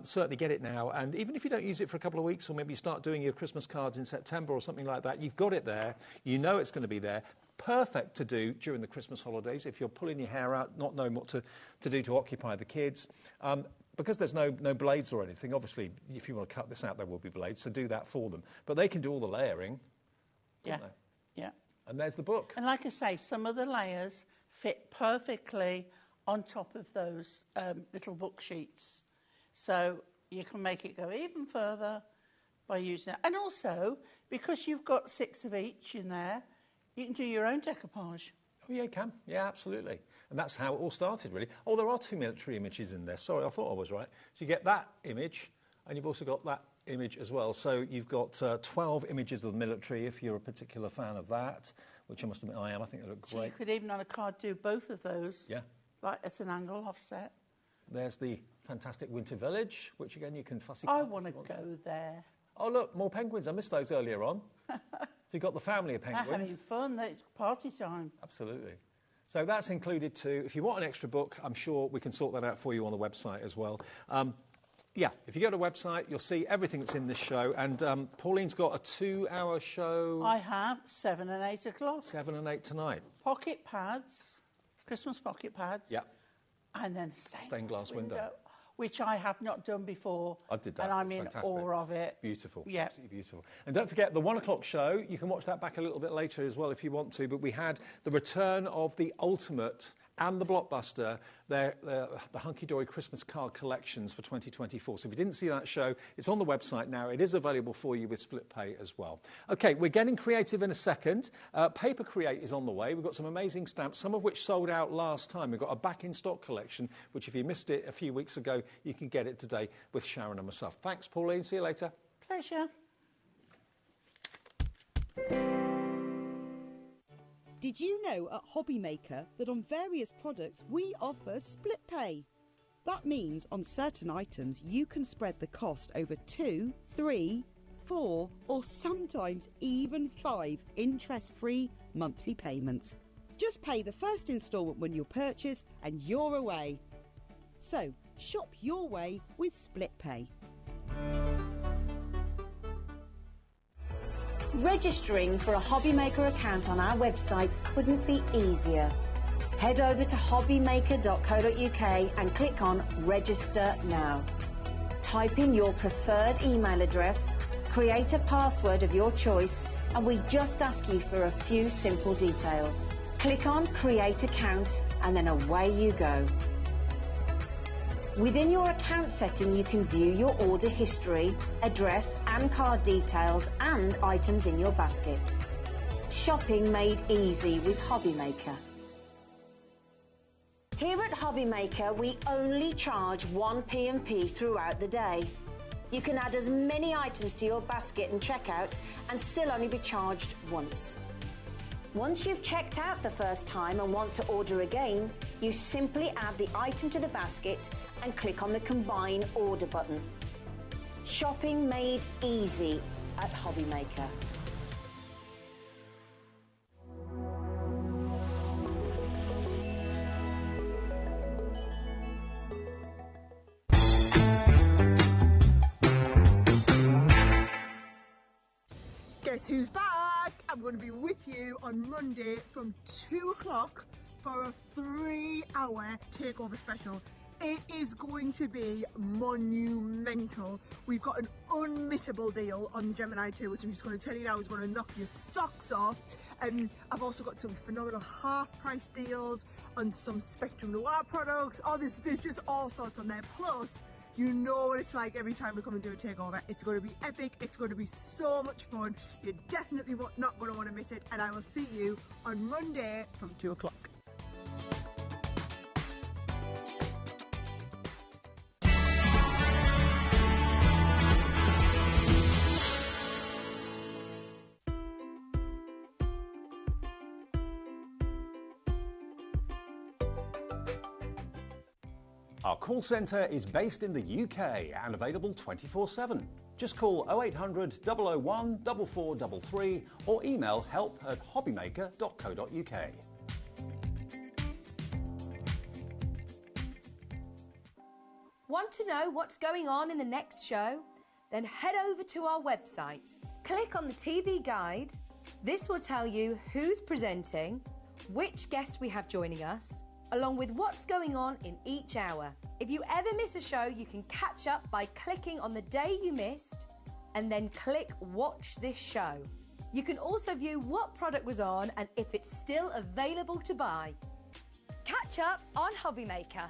Certainly get it now. And even if you don't use it for a couple of weeks, or maybe you start doing your Christmas cards in September or something like that, you've got it there. You know it's going to be there. Perfect to do during the Christmas holidays if you're pulling your hair out, not knowing what to do to occupy the kids. Because there's no blades or anything, obviously, if you want to cut this out, there will be blades, so do that for them. But they can do all the layering, can't they? Yeah. And there's the book. And like I say, some of the layers fit perfectly on top of those little book sheets. So you can make it go even further by using it. And also, because you've got 6 of each in there, you can do your own decoupage. Oh, yeah, you can. Yeah, absolutely. And that's how it all started, really. Oh, there are 2 military images in there. Sorry, I thought I was right. So you get that image, and you've also got that image as well. So you've got 12 images of the military, if you're a particular fan of that, which I must admit I am. I think they look great. So you could even on a card do both of those. Yeah. Like at an angle offset. There's the fantastic Winter Village, which again you can fussy I cut want to if you go there. Oh, look, more penguins. I missed those earlier on. So you've got the family of They're penguins. having fun. It's party time. Absolutely. So that's included too. If you want an extra book, I'm sure we can sort that out for you on the website as well. Yeah, if you go to the website, you'll see everything that's in this show. And Pauline's got a 2-hour show. I have 7 and 8 o'clock. 7 and 8 tonight. Pocket pads, Christmas pocket pads. Yeah. And then Stained glass window. Which I have not done before. I did that. And I'm It's in fantastic. awe of it. Beautiful. Yeah. Absolutely beautiful. And don't forget the 1 o'clock show. You can watch that back a little bit later as well if you want to. But we had the return of the Ultimate and the Blockbuster, the hunky-dory Christmas card collections for 2024. So if you didn't see that show, it's on the website now. It is available for you with split pay as well. OK, we're getting creative in a second. Paper Create is on the way. We've got some amazing stamps, some of which sold out last time. We've got a back-in-stock collection, which if you missed it a few weeks ago, you can get it today with Sharon and myself. Thanks, Pauline. See you later. Pleasure. Did you know at HobbyMaker that on various products we offer split pay? That means on certain items you can spread the cost over 2, 3, 4 or sometimes even 5 interest-free monthly payments. Just pay the first instalment when you purchase and you're away. So shop your way with split pay. Registering for a HobbyMaker account on our website couldn't be easier. Head over to hobbymaker.co.uk and click on Register Now. Type in your preferred email address, create a password of your choice, and we just ask you for a few simple details. Click on Create Account and then away you go. Within your account setting, you can view your order history, address and card details and items in your basket. Shopping made easy with HobbyMaker. Here at HobbyMaker, we only charge 1 P&P throughout the day. You can add as many items to your basket and checkout and still only be charged once. Once you've checked out the first time and want to order again, you simply add the item to the basket and click on the Combine Order button. Shopping made easy at HobbyMaker. Guess who's back? I'm going to be with you on Monday from 2 o'clock for a 3-hour takeover special. It is going to be monumental. We've got an unmissable deal on the Gemini 2, which I'm just going to tell you now is going to knock your socks off. I've also got some phenomenal half-price deals on some Spectrum Noir products. Oh, there's just all sorts on there. Plus, you know what it's like every time we come and do a takeover. It's going to be epic. It's going to be so much fun. You're definitely not going to want to miss it. And I will see you on Monday from 2 o'clock. Our call centre is based in the UK and available 24/7. Just call 0800 001 4433 or email help@hobbymaker.co.uk. Want to know what's going on in the next show? Then head over to our website. Click on the TV guide. This will tell you who's presenting, which guest we have joining us, along with what's going on in each hour. If you ever miss a show, you can catch up by clicking on the day you missed and then click Watch This Show. You can also view what product was on and if it's still available to buy. Catch up on HobbyMaker.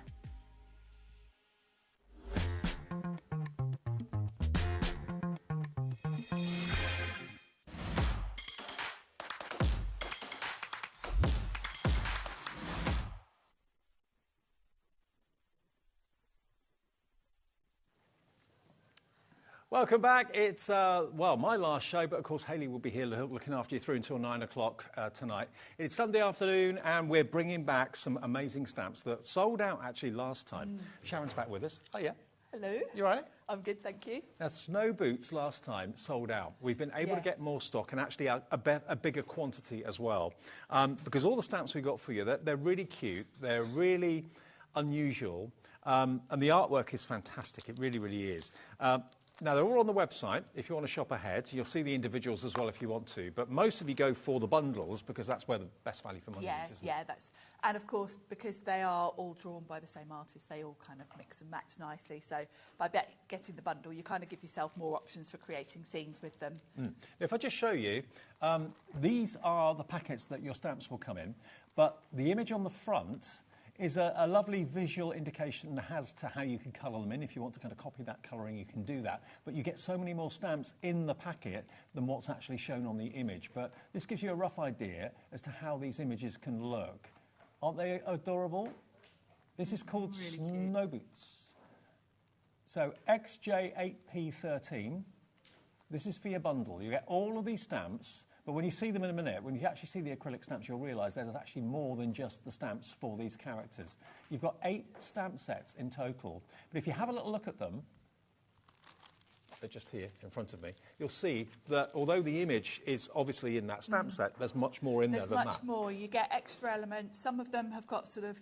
Welcome back. It's, well, my last show, but of course Hayley will be here looking after you through until 9 o'clock tonight. It's Sunday afternoon and we're bringing back some amazing stamps that sold out actually last time. Sharon's back with us. Oh, yeah. Hello. You all right? I'm good, thank you. Now, snow boots last time sold out. We've been able to get more stock and actually a bigger quantity as well. Because all the stamps we got for you, they're really cute. They're really unusual. And the artwork is fantastic. It really, really is. Now, they're all on the website. If you want to shop ahead, you'll see the individuals as well if you want to. But most of you go for the bundles because that's where the best value for money is, isn't it? That's... And, of course, because they are all drawn by the same artist, they all kind of mix and match nicely. So by getting the bundle, you kind of give yourself more options for creating scenes with them. If I just show you, these are the packets that your stamps will come in. But the image on the front is a lovely visual indication as to how you can colour them in. If you want to kind of copy that colouring, you can do that. But you get so many more stamps in the packet than what's actually shown on the image. But this gives you a rough idea as to how these images can look. Aren't they adorable? This is called Snow Boots. So XJ8P13. This is for your bundle. You get all of these stamps. But when you see them in a minute, when you actually see the acrylic stamps, you'll realise there's actually more than just the stamps for these characters. You've got 8 stamp sets in total. But if you have a little look at them, they're just here in front of me, you'll see that although the image is obviously in that stamp set, there's much more in there than that. There's much more. You get extra elements. Some of them have got sort of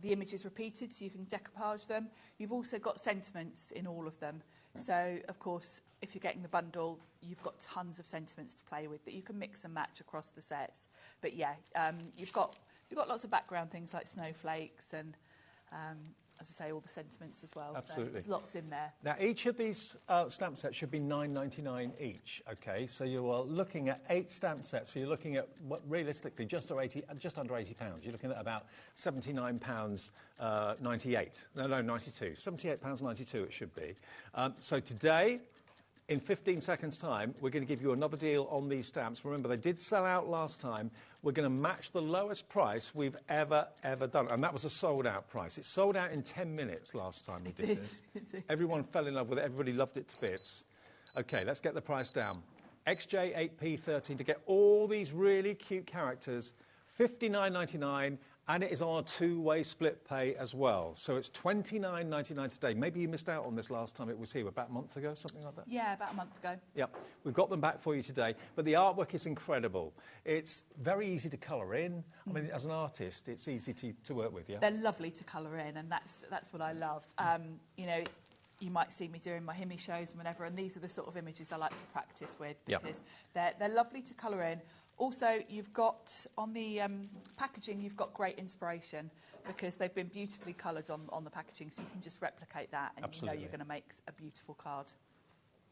the images repeated, so you can decoupage them. You've also got sentiments in all of them. So, of course, if you're getting the bundle, you've got tons of sentiments to play with that you can mix and match across the sets. But yeah, you've got lots of background things like snowflakes and, as I say, all the sentiments as well. Absolutely. So there's lots in there. Now, each of these stamp sets should be $9.99 each, okay? So you are looking at 8 stamp sets. So you're looking at, what, realistically, just under £80. You're looking at about £79.98. No, 92. £78.92 it should be. So today, in 15 seconds' time, we're going to give you another deal on these stamps. Remember, they did sell out last time. We're going to match the lowest price we've ever done. And that was a sold-out price. It sold out in 10 minutes last time we did this. Everyone fell in love with it. Everybody loved it to bits. OK, let's get the price down. XJ8P13 to get all these really cute characters, $59.99. And it is on a 2-way split pay as well. So it's $29.99 today. Maybe you missed out on this last time it was here, about a month ago, something like that? Yeah, about a month ago. Yep. We've got them back for you today. But the artwork is incredible. It's very easy to colour in. I mean, as an artist, it's easy to work with, yeah? They're lovely to colour in, and that's what I love. You know, you might see me doing my Himi shows and whatever, and these are the sort of images I like to practice with because they're lovely to colour in. Also, you've got, on the packaging, you've got great inspiration because they've been beautifully coloured on the packaging, so you can just replicate that and you know you're going to make a beautiful card.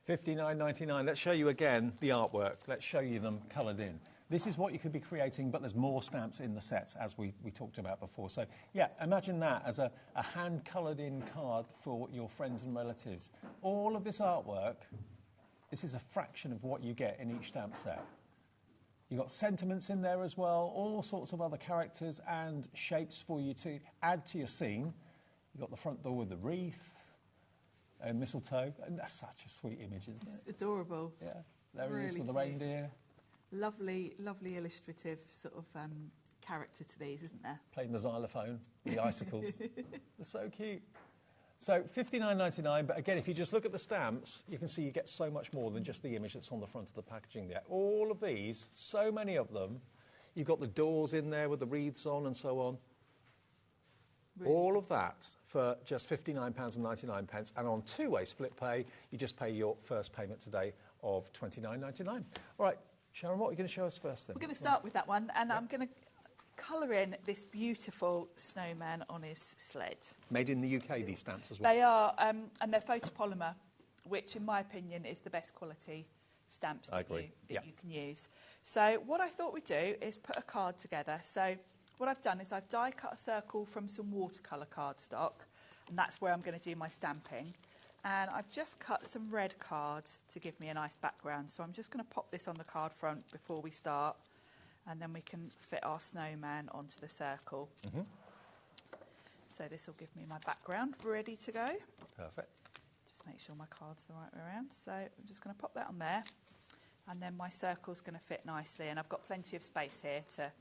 $59.99. Let's show you again the artwork. Let's show you them coloured in. This is what you could be creating, but there's more stamps in the sets, as we talked about before. So, yeah, imagine that as a hand-coloured-in card for your friends and relatives. All of this artwork, this is a fraction of what you get in each stamp set. You've got sentiments in there as well, all sorts of other characters and shapes for you to add to your scene. You've got the front door with the wreath and mistletoe. And that's such a sweet image, isn't it? It's adorable. Yeah, there really he is with the cute. reindeer. Lovely, lovely illustrative sort of character to these, isn't there? Playing the xylophone, the icicles. They're so cute. So $59.99, but again, if you just look at the stamps, you can see you get so much more than just the image that's on the front of the packaging there. All of these, so many of them, you've got the doors in there with the wreaths on and so on. Really? All of that for just £59.99, and on 2-way split pay, you just pay your first payment today of $29.99. All right, Sharon, what are you going to show us first then? We're going to start with that one, and I'm going to colour in this beautiful snowman on his sled. Made in the UK, these stamps as well? They are, and they're photopolymer, which in my opinion is the best quality stamps that you can use. So what I thought we'd do is put a card together. So what I've done is I've die cut a circle from some watercolour cardstock, and that's where I'm going to do my stamping. And I've just cut some red card to give me a nice background. So I'm just going to pop this on the card front before we start. And then we can fit our snowman onto the circle. Mm-hmm. So this will give me my background ready to go. Perfect. Just make sure my card's the right way around. So I'm just going to pop that on there. And then my circle's going to fit nicely. And I've got plenty of space here to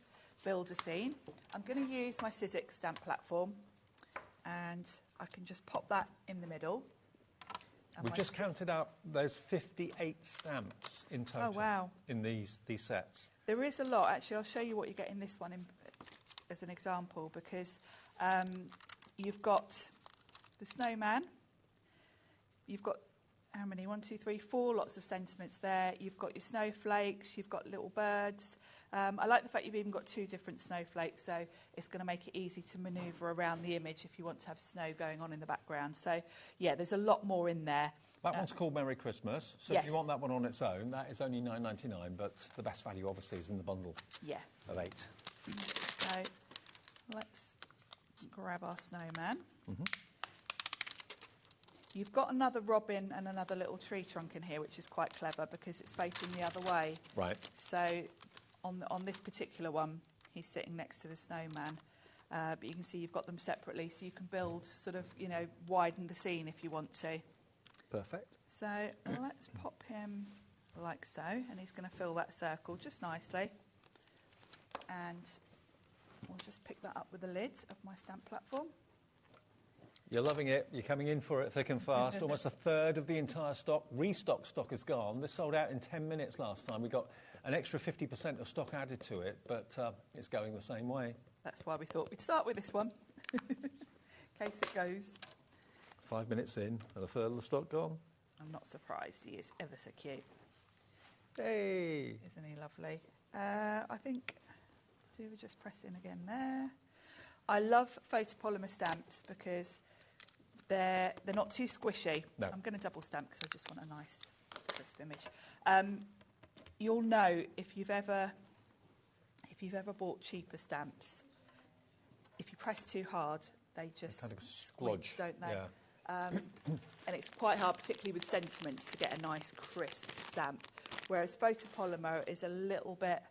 build a scene. I'm going to use my Sizzix stamp platform. And I can just pop that in the middle. We've just counted out there's 58 stamps in total in these sets. There is a lot. Actually, I'll show you what you get in this one as an example, because you've got the snowman. You've got, how many? 1, 2, 3, 4 lots of sentiments there. You've got your snowflakes. You've got little birds. I like the fact you've even got 2 different snowflakes, so it's going to make it easy to manoeuvre around the image if you want to have snow going on in the background. So, yeah, there's a lot more in there. That one's called Merry Christmas, so if you want that one on its own, that is only $9.99, but the best value, obviously, is in the bundle of 8. So let's grab our snowman. Mm-hmm. You've got another robin and another little tree trunk in here, which is quite clever because it's facing the other way. Right. So on this particular one, he's sitting next to the snowman. But you can see you've got them separately, so you can build sort of, you know, widen the scene if you want to. Perfect. So let's pop him like so, and he's going to fill that circle just nicely. And we'll just pick that up with the lid of my stamp platform. You're loving it. You're coming in for it thick and fast. Almost a third of the entire stock. Restock stock is gone. This sold out in 10 minutes last time. We got an extra 50% of stock added to it, but it's going the same way. That's why we thought we'd start with this one, in case it goes. 5 minutes in, and a third of the stock gone. I'm not surprised. He is ever so cute. Hey! Isn't he lovely? I think, do we just press in again there? I love photopolymer stamps because they're not too squishy. No. I'm going to double stamp because I just want a nice crisp image. You'll know if you've ever bought cheaper stamps, if you press too hard, they just kind of squidge, splodge, don't they? yeah. And it's quite hard, particularly with sentiments, to get a nice crisp stamp. Whereas photopolymer is a little bit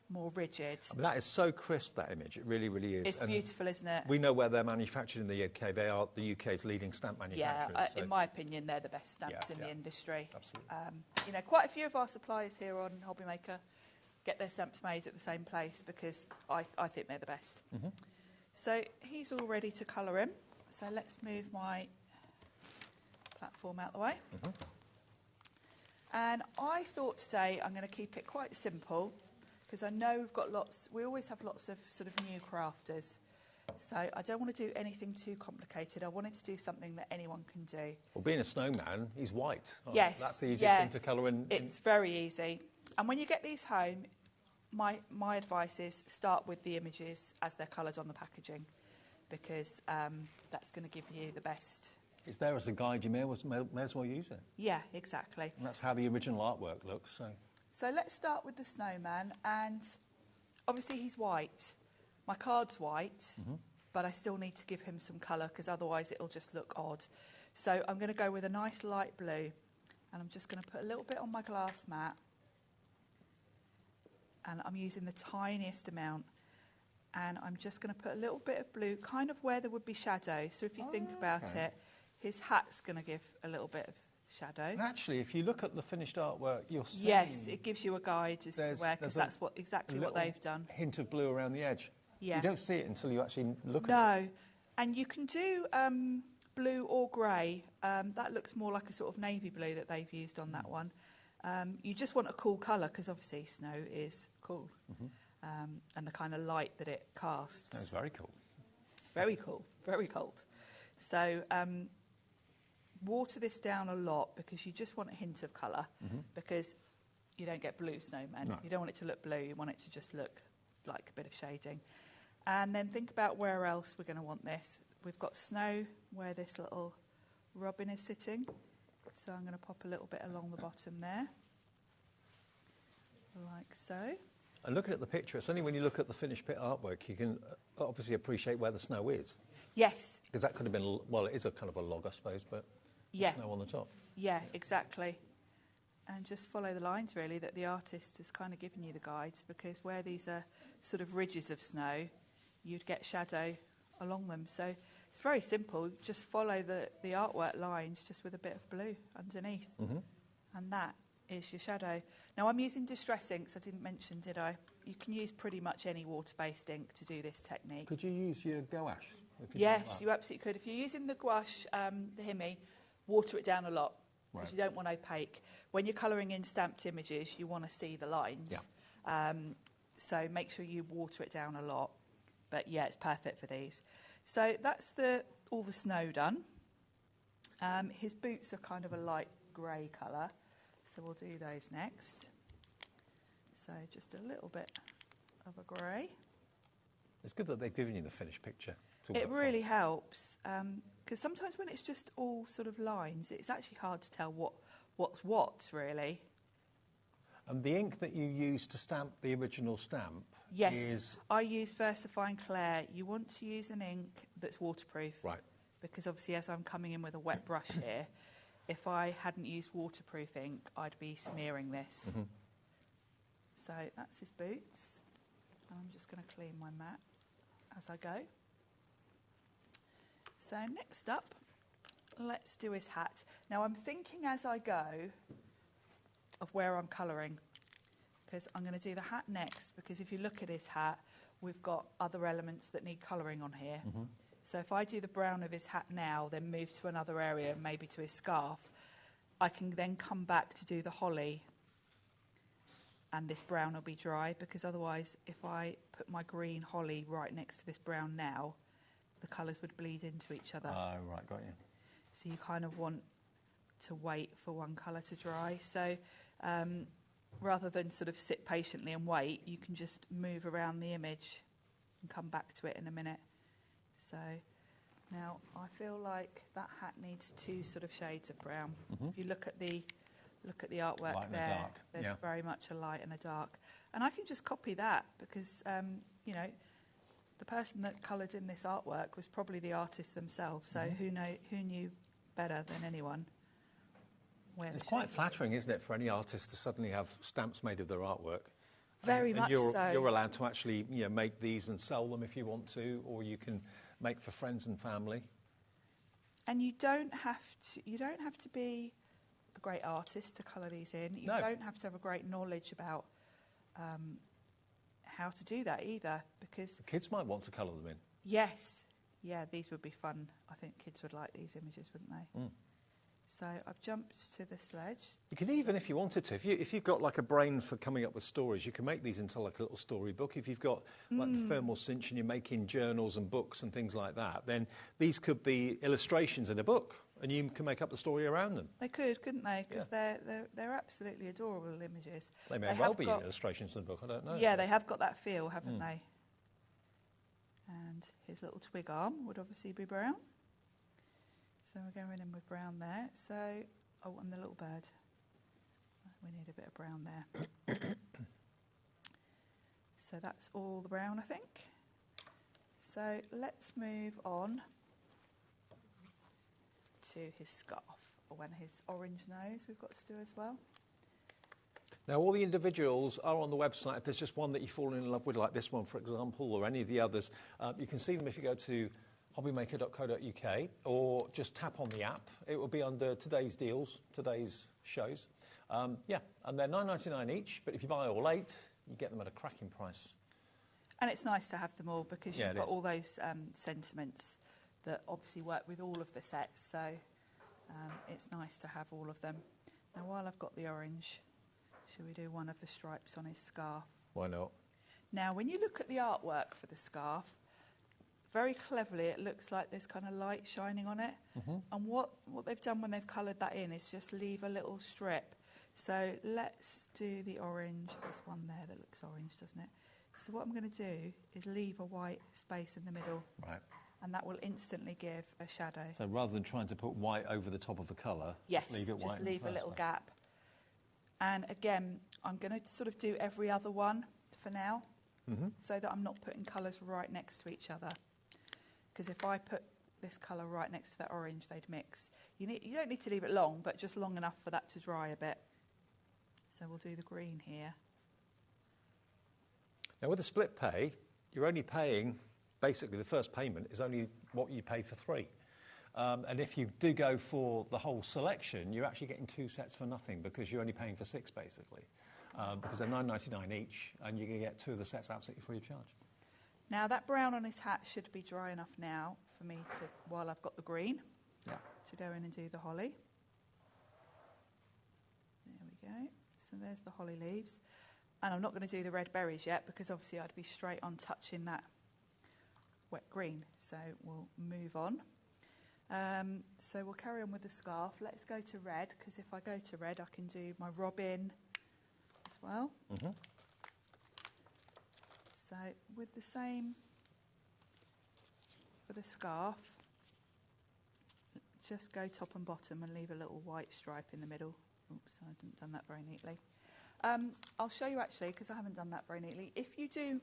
more rigid. I mean, that is so crisp, that image. It really, really is. It's beautiful, isn't it? We know where they're manufactured in the UK. They are the UK's leading stamp manufacturers. Yeah, so in my opinion, they're the best stamps in the industry. Absolutely. You know, quite a few of our suppliers here on HobbyMaker get their stamps made at the same place because I think they're the best. Mm-hmm. So he's all ready to colour in. So let's move my platform out the way. Mm-hmm. And I thought today I'm going to keep it quite simple because I know we always have lots of sort of new crafters. So I don't want to do anything too complicated. I wanted to do something that anyone can do. Well, being a snowman, he's white. Yes. That's the easiest thing to colour in. It's very easy. And when you get these home, my advice is start with the images as they're coloured on the packaging because that's going to give you the best. It's there as a guide. You may as well use it. Yeah, exactly. And that's how the original artwork looks. So let's start with the snowman. And obviously he's white. My card's white, but I still need to give him some colour because otherwise it'll just look odd. So I'm going to go with a nice light blue. And I'm just going to put a little bit on my glass mat. And I'm using the tiniest amount. And I'm just going to put a little bit of blue, kind of where there would be shadow. So if you think about it, his hat's going to give a little bit of shadow. And actually, if you look at the finished artwork, you'll see... Yes, it gives you a guide as to where, because that's exactly what they've done. Hint of blue around the edge. Yeah. You don't see it until you actually look at it. No. And you can do blue or grey. That looks more like a sort of navy blue that they've used on that one. You just want a cool colour because obviously snow is cool. And the kind of light that it casts. That's very cool. Very cool. Very cold. So water this down a lot because you just want a hint of colour because you don't get blue snowmen. No. You don't want it to look blue. You want it to just look like a bit of shading. And then think about where else we're going to want this. We've got snow where this little robin is sitting. So I'm going to pop a little bit along the bottom there. Like so. And looking at the picture, it's only when you look at the finished bit artwork you can obviously appreciate where the snow is. Yes. Because that could have been, well, it is a kind of a log, I suppose, but snow on the top. Yeah, exactly. And just follow the lines, really, that the artist has kind of given you the guides, because where these are sort of ridges of snow, you'd get shadow along them. So it's very simple. Just follow the artwork lines just with a bit of blue underneath. And that is your shadow. Now, I'm using distress inks. I didn't mention, did I? You can use pretty much any water-based ink to do this technique. Could you use your gouache? Yes, you absolutely could. If you're using the gouache, the Himi, water it down a lot because you don't want opaque. When you're colouring in stamped images, you want to see the lines. Yeah. So make sure you water it down a lot. But yeah, it's perfect for these. So that's all the snow done. His boots are kind of a light grey colour, so we'll do those next. So just a little bit of a grey. It's good that they've given you the finished picture. It really helps, because sometimes when it's just all sort of lines, it's actually hard to tell what's what, really. And the ink that you use to stamp the original stamp Yes, I use VersaFine Clair. You want to use an ink that's waterproof. Right. Because obviously, as I'm coming in with a wet brush here, if I hadn't used waterproof ink, I'd be smearing this. So that's his boots. And I'm just going to clean my mat as I go. So next up, let's do his hat. Now I'm thinking as I go of where I'm colouring, because I'm going to do the hat next, because if you look at his hat, we've got other elements that need colouring on here. So if I do the brown of his hat now, then move to another area, maybe to his scarf, I can then come back to do the holly, and this brown will be dry, because otherwise if I put my green holly right next to this brown now, the colours would bleed into each other. Oh, right, got you. So you kind of want to wait for one colour to dry. So rather than sort of sit patiently and wait, you can just move around the image and come back to it in a minute. So now I feel like that hat needs 2 sort of shades of brown. If you look at the artwork Light and a there, dark. there's very much a light and a dark. And I can just copy that because, you know, the person that coloured in this artwork was probably the artist themselves. So who knew better than anyone where It's quite flattering, isn't it, for any artist to suddenly have stamps made of their artwork? Very much so. You're allowed to actually, you know, make these and sell them if you want to, or you can make for friends and family. And you don't have to be a great artist to colour these in. You don't have to have a great knowledge about how to do that either, because The kids might want to colour them in. yes, yeah, these would be fun. I think kids would like these images, wouldn't they? So I've jumped to the sledge. You can even, if you wanted to, if you've got like a brain for coming up with stories, you can make these into like a little storybook. If you've got like the thermal cinch and you're making journals and books and things like that, then these could be illustrations in a book, and you can make up the story around them. They could, couldn't they? Because they're absolutely adorable images. They may well be illustrations in the book, I don't know. Yeah, they have got that feel, haven't they? And his little twig arm would obviously be brown. So we're going in with brown there. So, oh, and the little bird. We need a bit of brown there. So that's all the brown, I think. So let's move on to his scarf, or when his orange nose we've got to do as well. Now, all the individuals are on the website. If there's just one that you've fallen in love with, like this one, for example, or any of the others, you can see them if you go to hobbymaker.co.uk or just tap on the app. It will be under today's deals, today's shows. And they're $9.99 each, but if you buy all 8, you get them at a cracking price. And it's nice to have them all because Yeah, you've got is. all those sentiments that obviously work with all of the sets. So it's nice to have all of them. Now, while I've got the orange, shall we do one of the stripes on his scarf? Why not? Now, when you look at the artwork for the scarf, very cleverly it looks like there's kind of light shining on it. And what they've done when they've coloured that in is just leave a little strip. So let's do the orange. There's one there that looks orange, doesn't it? So what I'm going to do is leave a white space in the middle. Right. And that will instantly give a shadow. So rather than trying to put white over the top of the colour, Yes, just leave it white. just in the leave a first little one. gap. And again, I'm going to sort of do every other one for now, so that I'm not putting colours right next to each other. Because if I put this colour right next to that orange, they'd mix. You don't need to leave it long, but just long enough for that to dry a bit. So we'll do the green here. Now, with a split pay, you're only paying, basically the first payment is only what you pay for 3. And if you do go for the whole selection, you're actually getting 2 sets for nothing because you're only paying for 6, basically. Because they're $9.99 each, and you're going to get 2 of the sets absolutely free of charge. Now, that brown on his hat should be dry enough now for me to, while I've got the green, to go in and do the holly. There we go. So there's the holly leaves. And I'm not going to do the red berries yet because obviously I'd be straight on touching that wet green. So we'll move on. So we'll carry on with the scarf. Let's go to red, because if I go to red, I can do my robin as well. So with the same for the scarf, just go top and bottom and leave a little white stripe in the middle. Oops, I haven't done that very neatly. I'll show you actually, because I haven't done that very neatly. If you do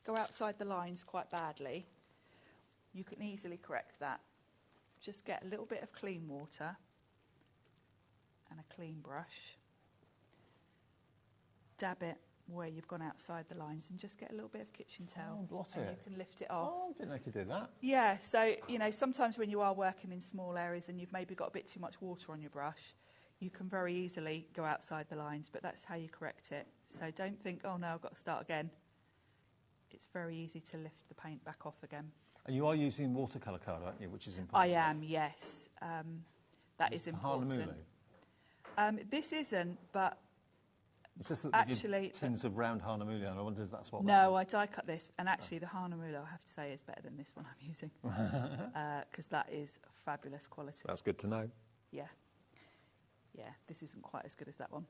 go outside the lines quite badly, you can easily correct that. Just get a little bit of clean water and a clean brush. Dab it where you've gone outside the lines and just get a little bit of kitchen towel. blot and it. you can lift it off. Oh, I didn't know you could do that. Yeah, so, you know, sometimes when you are working in small areas and you've maybe got a bit too much water on your brush, you can very easily go outside the lines, but that's how you correct it. So don't think, oh no, I've got to start again. It's very easy to lift the paint back off again. And you are using watercolour card, aren't you, which is important? I am, yes. That is important. Hanamulu? This isn't, but It's just that actually, tins of round Hanamulu, and I wonder if that's what... No, I die cut this, and actually the Hanamulu, I have to say, is better than this one I'm using, because that is fabulous quality. That's good to know. Yeah. Yeah, this isn't quite as good as that one.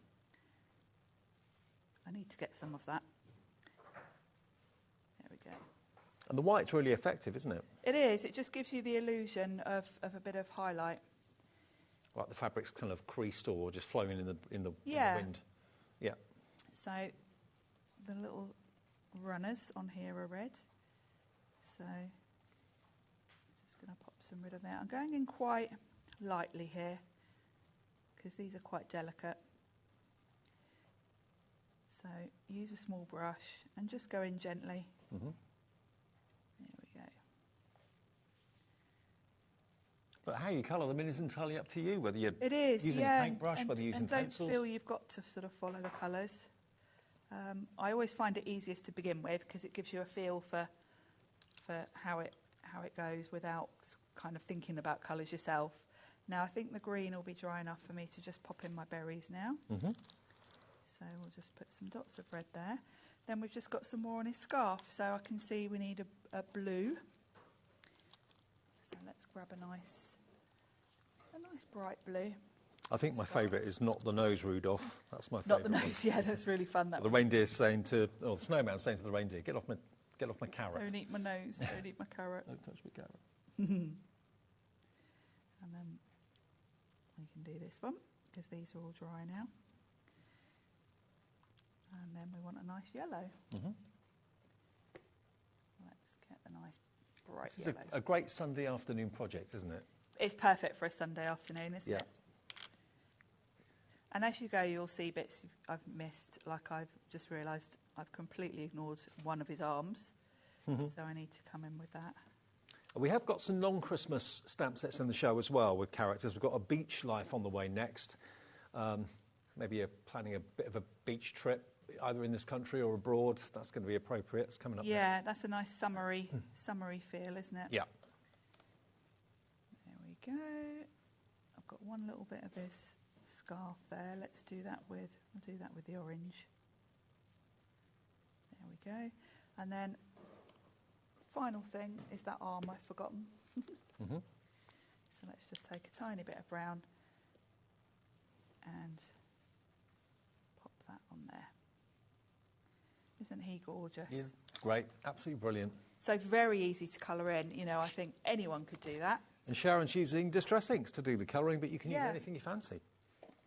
I need to get some of that. There we go. And the white's really effective, isn't it? It is. It just gives you the illusion of a bit of highlight. Like the fabric's kind of creased or just flowing in the wind. Yeah. So the little runners on here are red. So just going to pop some red on there. I'm going in quite lightly here because these are quite delicate. So use a small brush and just go in gently. Mm-hmm. There we go. But how you colour them in is entirely up to you, whether you're It is, using a paintbrush, whether you're using and don't pencils. feel you've got to sort of follow the colours. I always find it easiest to begin with because it gives you a feel for how it goes without kind of thinking about colours yourself. Now I think the green will be dry enough for me to just pop in my berries now. Mm-hmm. So we'll just put some dots of red there. Then we've just got some more on his scarf. So I can see we need a blue. So let's grab a nice bright blue. I think my favourite is Not the Nose, Rudolph. That's my Not favourite. the nose, yeah, that's really fun. That The reindeer saying to, or the snowman saying to the reindeer, get off my carrot. Don't eat my nose, don't eat my carrot. Don't touch my carrot. And then we can do this one because these are all dry now. And then we want a nice yellow. Mm-hmm. Let's get the nice bright This yellow. is a great Sunday afternoon project, isn't it? It's perfect for a Sunday afternoon, isn't Yeah. it? And as you go, you'll see bits I've missed. Like I've just realised I've completely ignored one of his arms. Mm-hmm. So I need to come in with that. We have got some non-Christmas stamp sets in the show as well with characters. We've got a beach life on the way next. Maybe you're planning a bit of a beach trip, either in this country or abroad. That's going to be appropriate. It's coming up next. Yeah, that's a nice summery feel, isn't it? Yeah. There we go. I've got one little bit of his scarf there. We'll do that with the orange. There we go. And then final thing is that arm I've forgotten. Mm-hmm. So let's just take a tiny bit of brown and pop that on there. Isn't he gorgeous? Yeah. Great. Absolutely brilliant. So very easy to colour in. You know, I think anyone could do that. And Sharon's using Distress Inks to do the colouring, but you can use anything you fancy.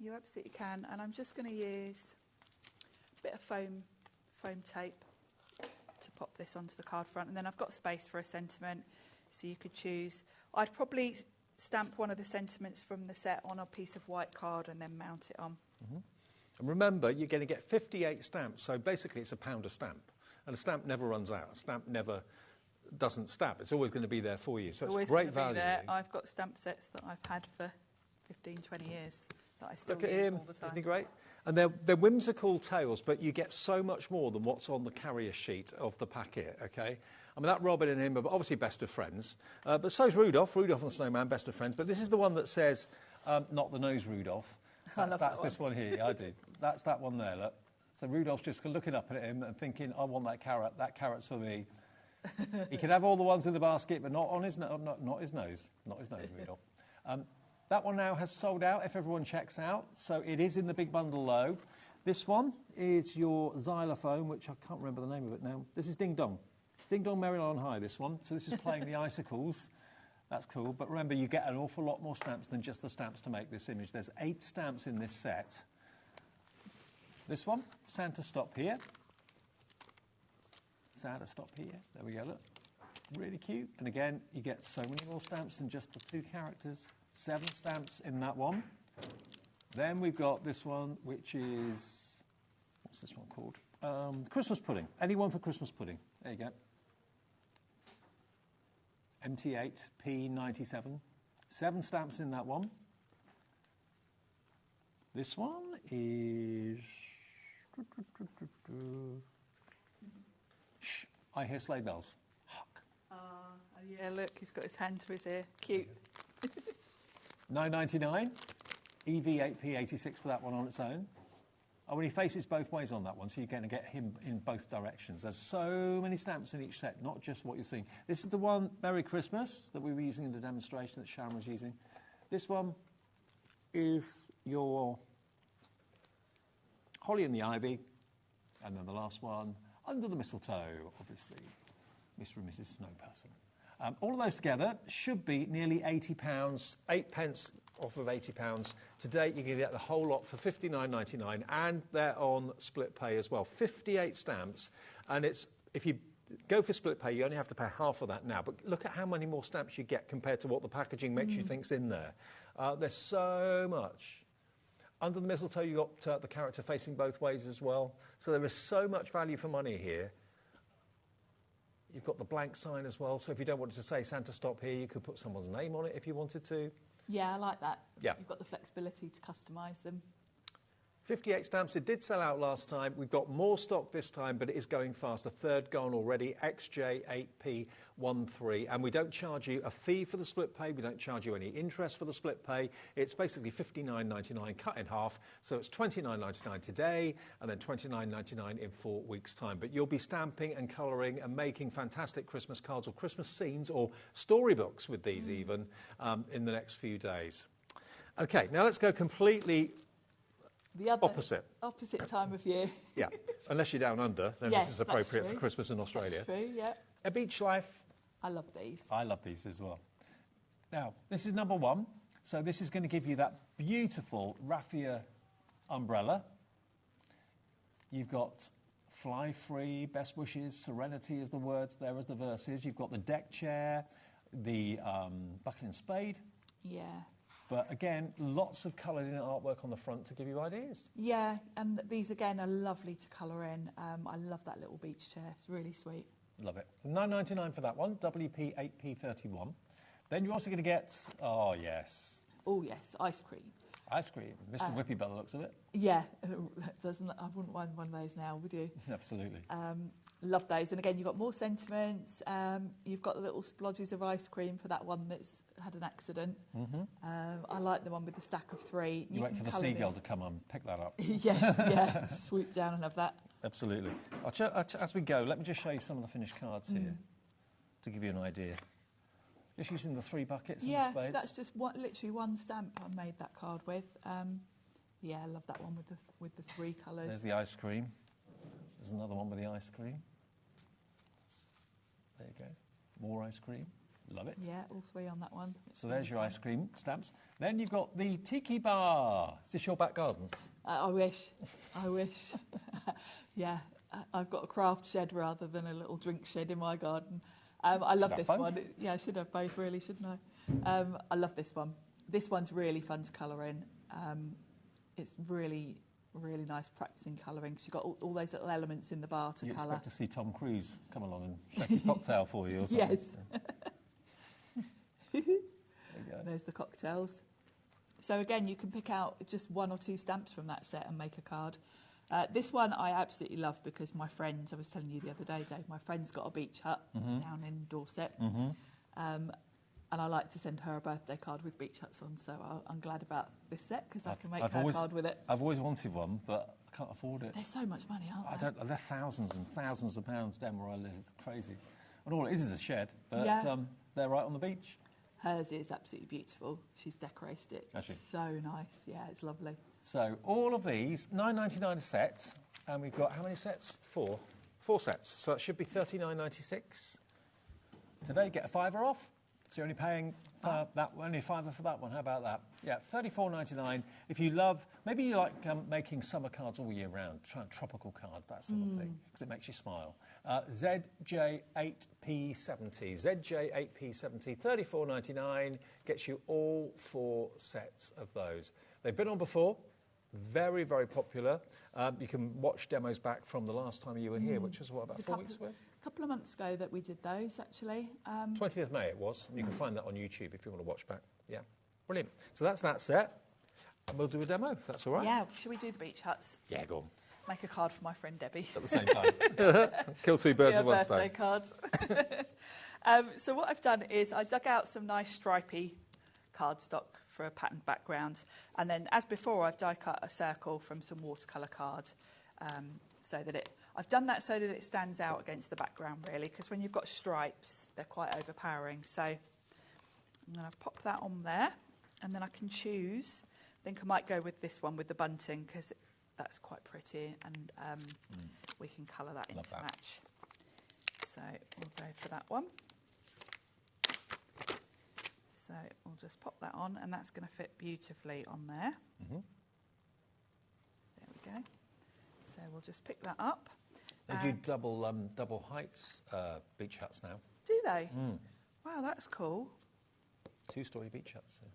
You absolutely can. And I'm just going to use a bit of foam tape to pop this onto the card front. And then I've got space for a sentiment, so you could choose. I'd probably stamp one of the sentiments from the set on a piece of white card and then mount it on. Mm-hmm. And remember, you're going to get 58 stamps, so basically it's £1 a stamp. And a stamp never runs out. A stamp never doesn't stamp. It's always going to be there for you. So it's great value. I've got stamp sets that I've had for 15, 20 years that I still Look at use him. all the time. Isn't he great? And they're whimsical tales, but you get so much more than what's on the carrier sheet of the packet, OK? I mean, that Robin and him are obviously best of friends, but so's Rudolph. Rudolph and the Snowman, best of friends. But this is the one that says, not the nose, Rudolph. That's this one here. Yeah, I do. That's that one there, look. So Rudolph's just looking up at him and thinking, I want that carrot. That carrot's for me. He can have all the ones in the basket, but not on his not his nose. Not his nose, Rudolph. That one now has sold out if everyone checks out. So it is in the big bundle low. This one is your xylophone, which I can't remember the name of it now. This is Ding Dong. Ding Dong Merrily on High, this one. So this is playing the icicles. That's cool. But remember, you get an awful lot more stamps than just the stamps to make this image. There's 8 stamps in this set. This one, Santa Stop Here. Santa Stop Here. There we go, look. Really cute. And again, you get so many more stamps than just the 2 characters. 7 stamps in that one. Then we've got this one, which is, what's this one called? Christmas pudding. Anyone for Christmas pudding. There you go. MT8, P97. 7 stamps in that one. This one is... Shh, I hear sleigh bells. Hark. Yeah, look, he's got his hand to his ear. Cute. £9.99. EV8P86 for that one on its own. Oh, and he faces both ways on that one, so you're going to get him in both directions. There's so many stamps in each set, not just what you're seeing. This is the one, Merry Christmas, that we were using in the demonstration that Sharon was using. This one is your holly and the ivy, and then the last one, under the mistletoe, obviously, Mr. and Mrs. Snowperson. All of those together should be nearly £80, 8 pence off of £80. Today you can get the whole lot for £59.99, and they're on split pay as well. 58 stamps, and it's, if you go for split pay, you only have to pay half of that now. But look at how many more stamps you get compared to what the packaging makes you think's in there. There's so much. Under the mistletoe, you've got the character facing both ways as well. So there is so much value for money here. You've got the blank sign as well. So if you don't want it to say Santa Stop Here, you could put someone's name on it if you wanted to. Yeah, I like that. Yeah. You've got the flexibility to customise them. 58 stamps. It did sell out last time. We've got more stock this time, but it is going fast. The third gone already, XJ8P13. And we don't charge you a fee for the split pay. We don't charge you any interest for the split pay. It's basically $59.99 cut in half. So it's $29.99 today and then $29.99 in 4 weeks' time. But you'll be stamping and colouring and making fantastic Christmas cards or Christmas scenes or storybooks with these even in the next few days. OK, now let's go completely The other opposite time of year. Yeah, unless you're down under, then Yes, this is appropriate that's for true. Christmas in Australia. That's true, yeah. A beach life. I love these. I love these as well. Now, this is number one. So this is going to give you that beautiful raffia umbrella. You've got fly free, best wishes, serenity is the words there as the verses. You've got the deck chair, the bucket and spade. Yeah. But again, lots of coloured in artwork on the front to give you ideas. Yeah, and these again are lovely to colour in. I love that little beach chair. It's really sweet. Love it. £9.99 for that one, WP8P31. Then you're also going to get, oh yes. Oh yes, ice cream. Ice cream. Mr. Whippy by the looks of it. Yeah, I wouldn't want one of those now, would you? Absolutely. Love those. And again, you've got more sentiments. You've got the little splodges of ice cream for that one that's had an accident. I like the one with the stack of 3. You wait for the seagull to come and pick that up. Yes, yeah. Swoop down and have that. Absolutely. As we go, let me just show you some of the finished cards here to give you an idea. Just using the 3 buckets and the spades. Yeah, so that's just literally one stamp I made that card with. Yeah, I love that one with the 3 colours. There's the ice cream. There's another one with the ice cream. There you go. More ice cream. Love it. Yeah, all 3 on that one. So there's your ice cream stamps. Then you've got the tiki bar. Is this your back garden? I wish. I wish. Yeah, I've got a craft shed rather than a little drink shed in my garden. I love this one. Yeah, I should have both, really, shouldn't I? I love this one. This one's really fun to colour in. It's really, really nice practising colouring because you've got all those little elements in the bar to colour. You expect to see Tom Cruise come along and shake a cocktail for you or something. Yes. There you go. There's the cocktails. So again, you can pick out just 1 or 2 stamps from that set and make a card. This one I absolutely love because my friend, I was telling you the other day, Dave, my friend's got a beach hut down in Dorset. And I like to send her a birthday card with beach huts on, so I'm glad about this set because I can make her card with it. I've always wanted one, but I can't afford it. They're so much money, aren't they? They're thousands and thousands of pounds down where I live. It's crazy. And all it is a shed, but they're right on the beach. Hers is absolutely beautiful. She's decorated it. Actually. So nice. Yeah, it's lovely. So all of these, $9.99 a set, and we've got how many sets? 4. 4 sets. So that should be $39.96. Today, get a $5 off. So you're only paying only a $5 for that one. How about that? Yeah, $34.99. If you love, maybe you like making summer cards all year round, trying tropical cards, that sort of thing, because it makes you smile. ZJ8P70. ZJ8P70, $34.99, gets you all 4 sets of those. They've been on before. Very, very popular. You can watch demos back from the last time you were here, which was, what, about 4 weeks ago? A couple of months ago that we did those, actually. 20th of May it was. You can find that on YouTube if you want to watch back. Yeah, brilliant. So that's that set. And we'll do a demo, if that's all right. Yeah, should we do the beach huts? Yeah, go on. Make a card for my friend Debbie. At the same time. Kill 2 birds with one stone. Birthday cards. So what I've done is I dug out some nice stripy cardstock for a patterned background. And then, as before, I've die cut a circle from some watercolour card so that I've done that so that it stands out against the background, really, because when you've got stripes, they're quite overpowering. So I'm going to pop that on there, and then I can choose think I might go with this one with the bunting because that's quite pretty, and we can colour that into match. So we'll go for that one. So we'll just pop that on, and that's going to fit beautifully on there. There we go. So we'll just pick that up. They do double heights beach huts now. Do they? Wow, that's cool. 2-storey beach huts. Yeah.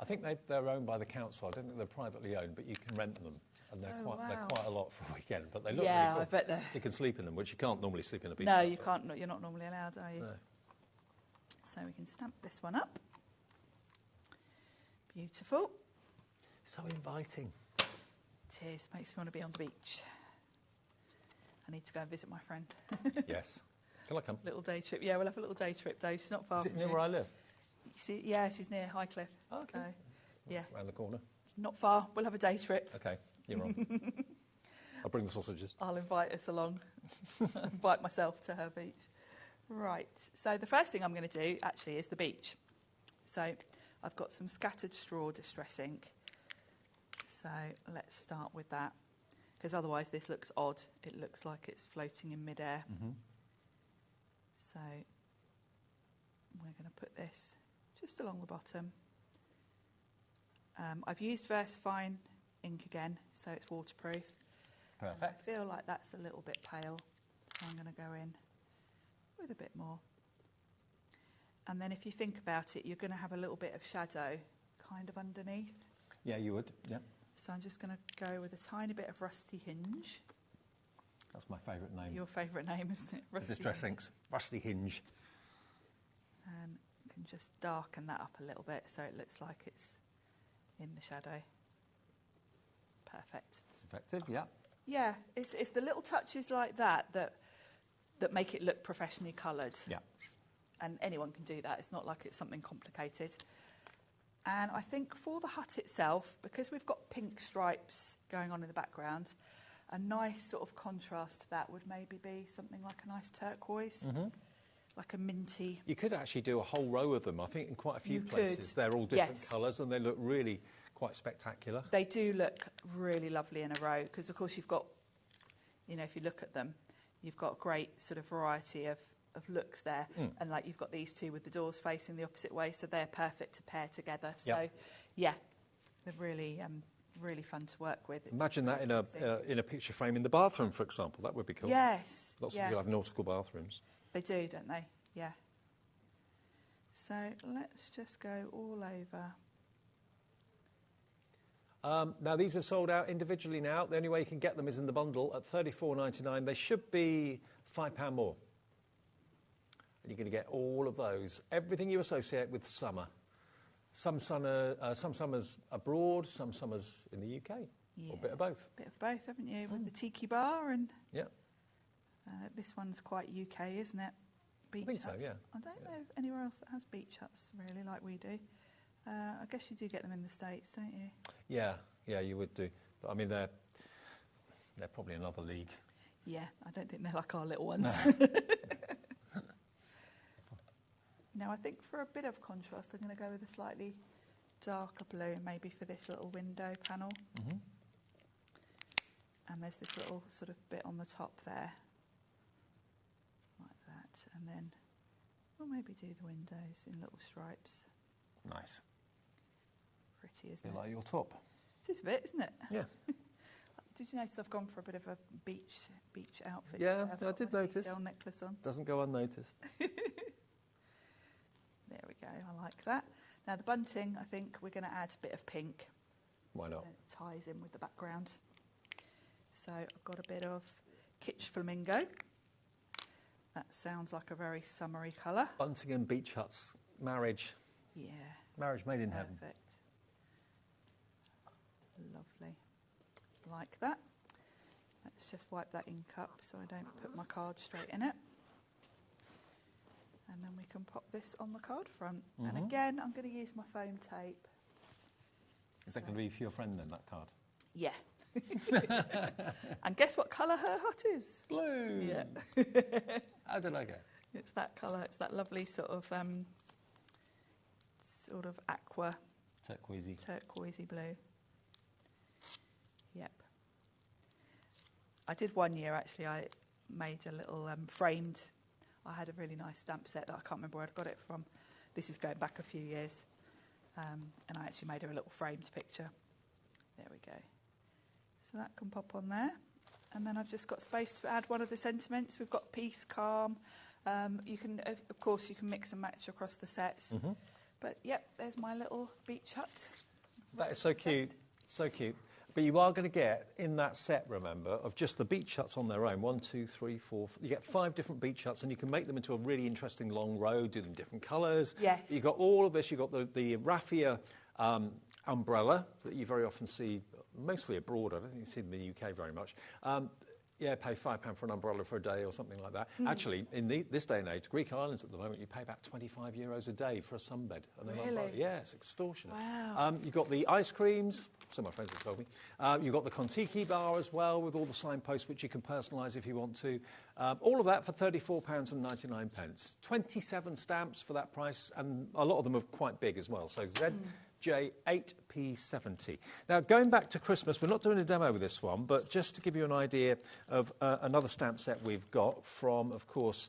I think they're owned by the council. I don't think they're privately owned, but you can rent them, and they're quite a lot for a weekend. But they look really cool. I bet they're... So you can sleep in them, which you can't normally sleep in a beach No, hut. you can't. You're not normally allowed, are you? No. So we can stamp this one up. Beautiful. So inviting. It is. Makes me want to be on the beach. I need to go and visit my friend. Yes. Can I come? Little day trip. Yeah, we'll have a little day trip, Dave. She's not far Is from it near here. where I live? Yeah, she's near Highcliffe. Oh, okay. So, yeah. It's around the corner. Not far. We'll have a day trip. Okay, you're on. I'll bring the sausages. I'll invite us along. Invite myself to her beach. Right. So the first thing I'm going to do, actually, is the beach. So I've got some scattered straw distress ink. So let's start with that. Because otherwise this looks odd. It looks like it's floating in midair. So we're going to put this just along the bottom. I've used VersaFine ink again, so it's waterproof. Perfect. I feel like that's a little bit pale, so I'm going to go in with a bit more. And then if you think about it, you're going to have a little bit of shadow kind of underneath. Yeah, you would, yeah. So I'm just going to go with a tiny bit of Rusty Hinge. That's my favourite name. Your favourite name, isn't it? The distress inks. Rusty Hinge. And you can just darken that up a little bit so it looks like it's in the shadow. Perfect. It's effective, yeah. Yeah, it's the little touches like that make it look professionally coloured. Yeah. And anyone can do that. It's not like it's something complicated. And I think for the hut itself, because we've got pink stripes going on in the background, a nice sort of contrast to that would maybe be something like a nice turquoise, like a minty. You could actually do a whole row of them. I think in quite a few You places could, they're all different yes. colours and they look really quite spectacular. They do look really lovely in a row because, of course, you've got, you know, if you look at them, you've got a great sort of variety of looks there. And like you've got these two with the doors facing the opposite way, so they're perfect to pair together. So, yeah, they're really, really fun to work with. Imagine that in a picture frame in the bathroom, for example. That would be cool. Yes. Lots of people have nautical bathrooms. They do, don't they? Yeah. So let's just go all over. Now, these are sold out individually now. The only way you can get them is in the bundle at $34.99. They should be £5 more. And you're going to get all of those. Everything you associate with summer. Some summers abroad, some summers in the UK. Yeah. Or a bit of both. Bit of both, haven't you? With the tiki bar and... Yeah. This one's quite UK, isn't it? Beach I think huts. so, yeah. I don't know of anywhere else that has beach huts, really, like we do. I guess you do get them in the States, don't you? Yeah, you would do. But, I mean, they're probably another league. Yeah, I don't think they're like our little ones. Now, I think for a bit of contrast, I'm going to go with a slightly darker blue, maybe for this little window panel. And there's this little sort of bit on the top there, like that. And then we'll maybe do the windows in little stripes. Nice. Pretty, isn't A bit it? like your top. It is a bit, isn't it? Yeah. Did you notice I've gone for a bit of a beach outfit? Yeah, I've I got did my notice. seashell necklace on. Doesn't go unnoticed. There we go, I like that. Now the bunting, I think we're going to add a bit of pink. Why not? So it ties in with the background. So I've got a bit of Kitsch Flamingo. That sounds like a very summery colour. Bunting and beach huts. Marriage. Yeah. Marriage made in heaven. Perfect. Lovely. Like that. Let's just wipe that ink up so I don't put my card straight in it. And then we can pop this on the card front. And again, I'm going to use my foam tape. Is that going to be for your friend then, that card? Yeah. And guess what colour her hut is? Blue. Yeah. How did I guess? It's that colour. It's that lovely sort of aqua Turquoisey. Turquoisey blue. Yep. I did one year, actually, I made a little framed, I had a really nice stamp set that I can't remember where I got it from. This is going back a few years. And I actually made her a little framed picture. There we go. So that can pop on there. And then I've just got space to add one of the sentiments. We've got peace, calm. You can, of course, you can mix and match across the sets. But, yep, there's my little beach hut. That is so cute, so cute. But you are going to get, in that set, remember, of just the beach huts on their own, 1, 2, 3, 4, you get 5 different beach huts, and you can make them into a really interesting long row, do them different colours. Yes. You've got all of this. You've got the raffia umbrella that you very often see, mostly abroad. I don't think you see them in the UK very much. Yeah, pay £5 for an umbrella for a day or something like that. Actually, in this day and age, Greek islands at the moment, you pay about €25 a day for a sunbed. Really? Yeah, it's extortionate. Wow. You've got the ice creams, some of my friends have told me. You've got the Kontiki bar as well, with all the signposts, which you can personalise if you want to. All of that for £34.99. 27 stamps for that price, and a lot of them are quite big as well. So J8P70. Now, going back to Christmas, we're not doing a demo with this one, but just to give you an idea of another stamp set we've got from, of course,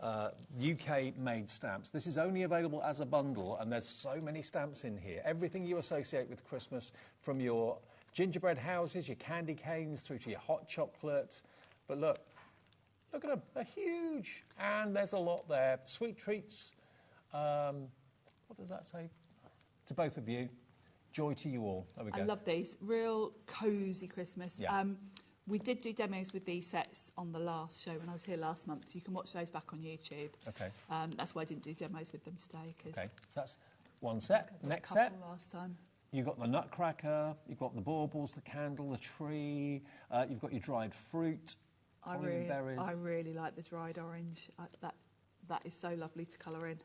UK-made stamps. This is only available as a bundle, and there's so many stamps in here. Everything you associate with Christmas, from your gingerbread houses, your candy canes, through to your hot chocolate. But look at them, they're huge, and there's a lot there. Sweet treats, what does that say? To both of you, joy to you all. There we go. I love these. Real cosy Christmas. Yeah. We did do demos with these sets on the last show when I was here last month, so you can watch those back on YouTube. Okay. That's why I didn't do demos with them today. Okay, so that's one set. Next set. Last time. You've got the nutcracker, you've got the baubles, the candle, the tree, you've got your dried fruit, berries. I really like the dried orange. That is so lovely to colour in.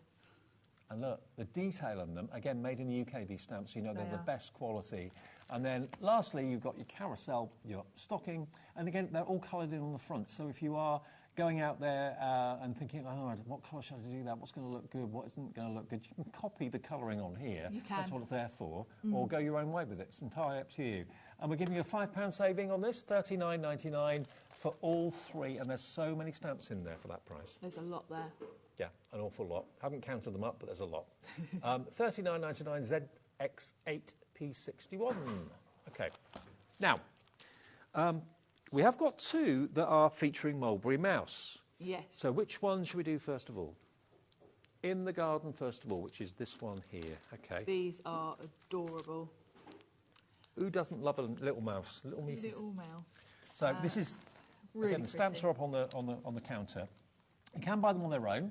And look, the detail on them, again, made in the UK, these stamps, you know they're the best quality. And then, lastly, you've got your carousel, your stocking, and again, they're all coloured in on the front. So if you are going out there and thinking, oh, what colour should I do that? What's going to look good? What isn't going to look good? You can copy the colouring on here. You can. That's what it's there for. Or go your own way with it. It's entirely up to you. And we're giving you a £5 saving on this, $39.99 for all 3. And there's so many stamps in there for that price. There's a lot there. Yeah, an awful lot. Haven't counted them up, but there's a lot. $39.99 ZX8P61. Okay. Now, we have got 2 that are featuring Mulberry Mouse. Yes. So which one should we do first of all? In the garden first of all, which is this one here. Okay. These are adorable. Who doesn't love a little mouse? Little missus. Little mouse. So this is, really again, the stamps pretty. are up on the counter. You can buy them on their own.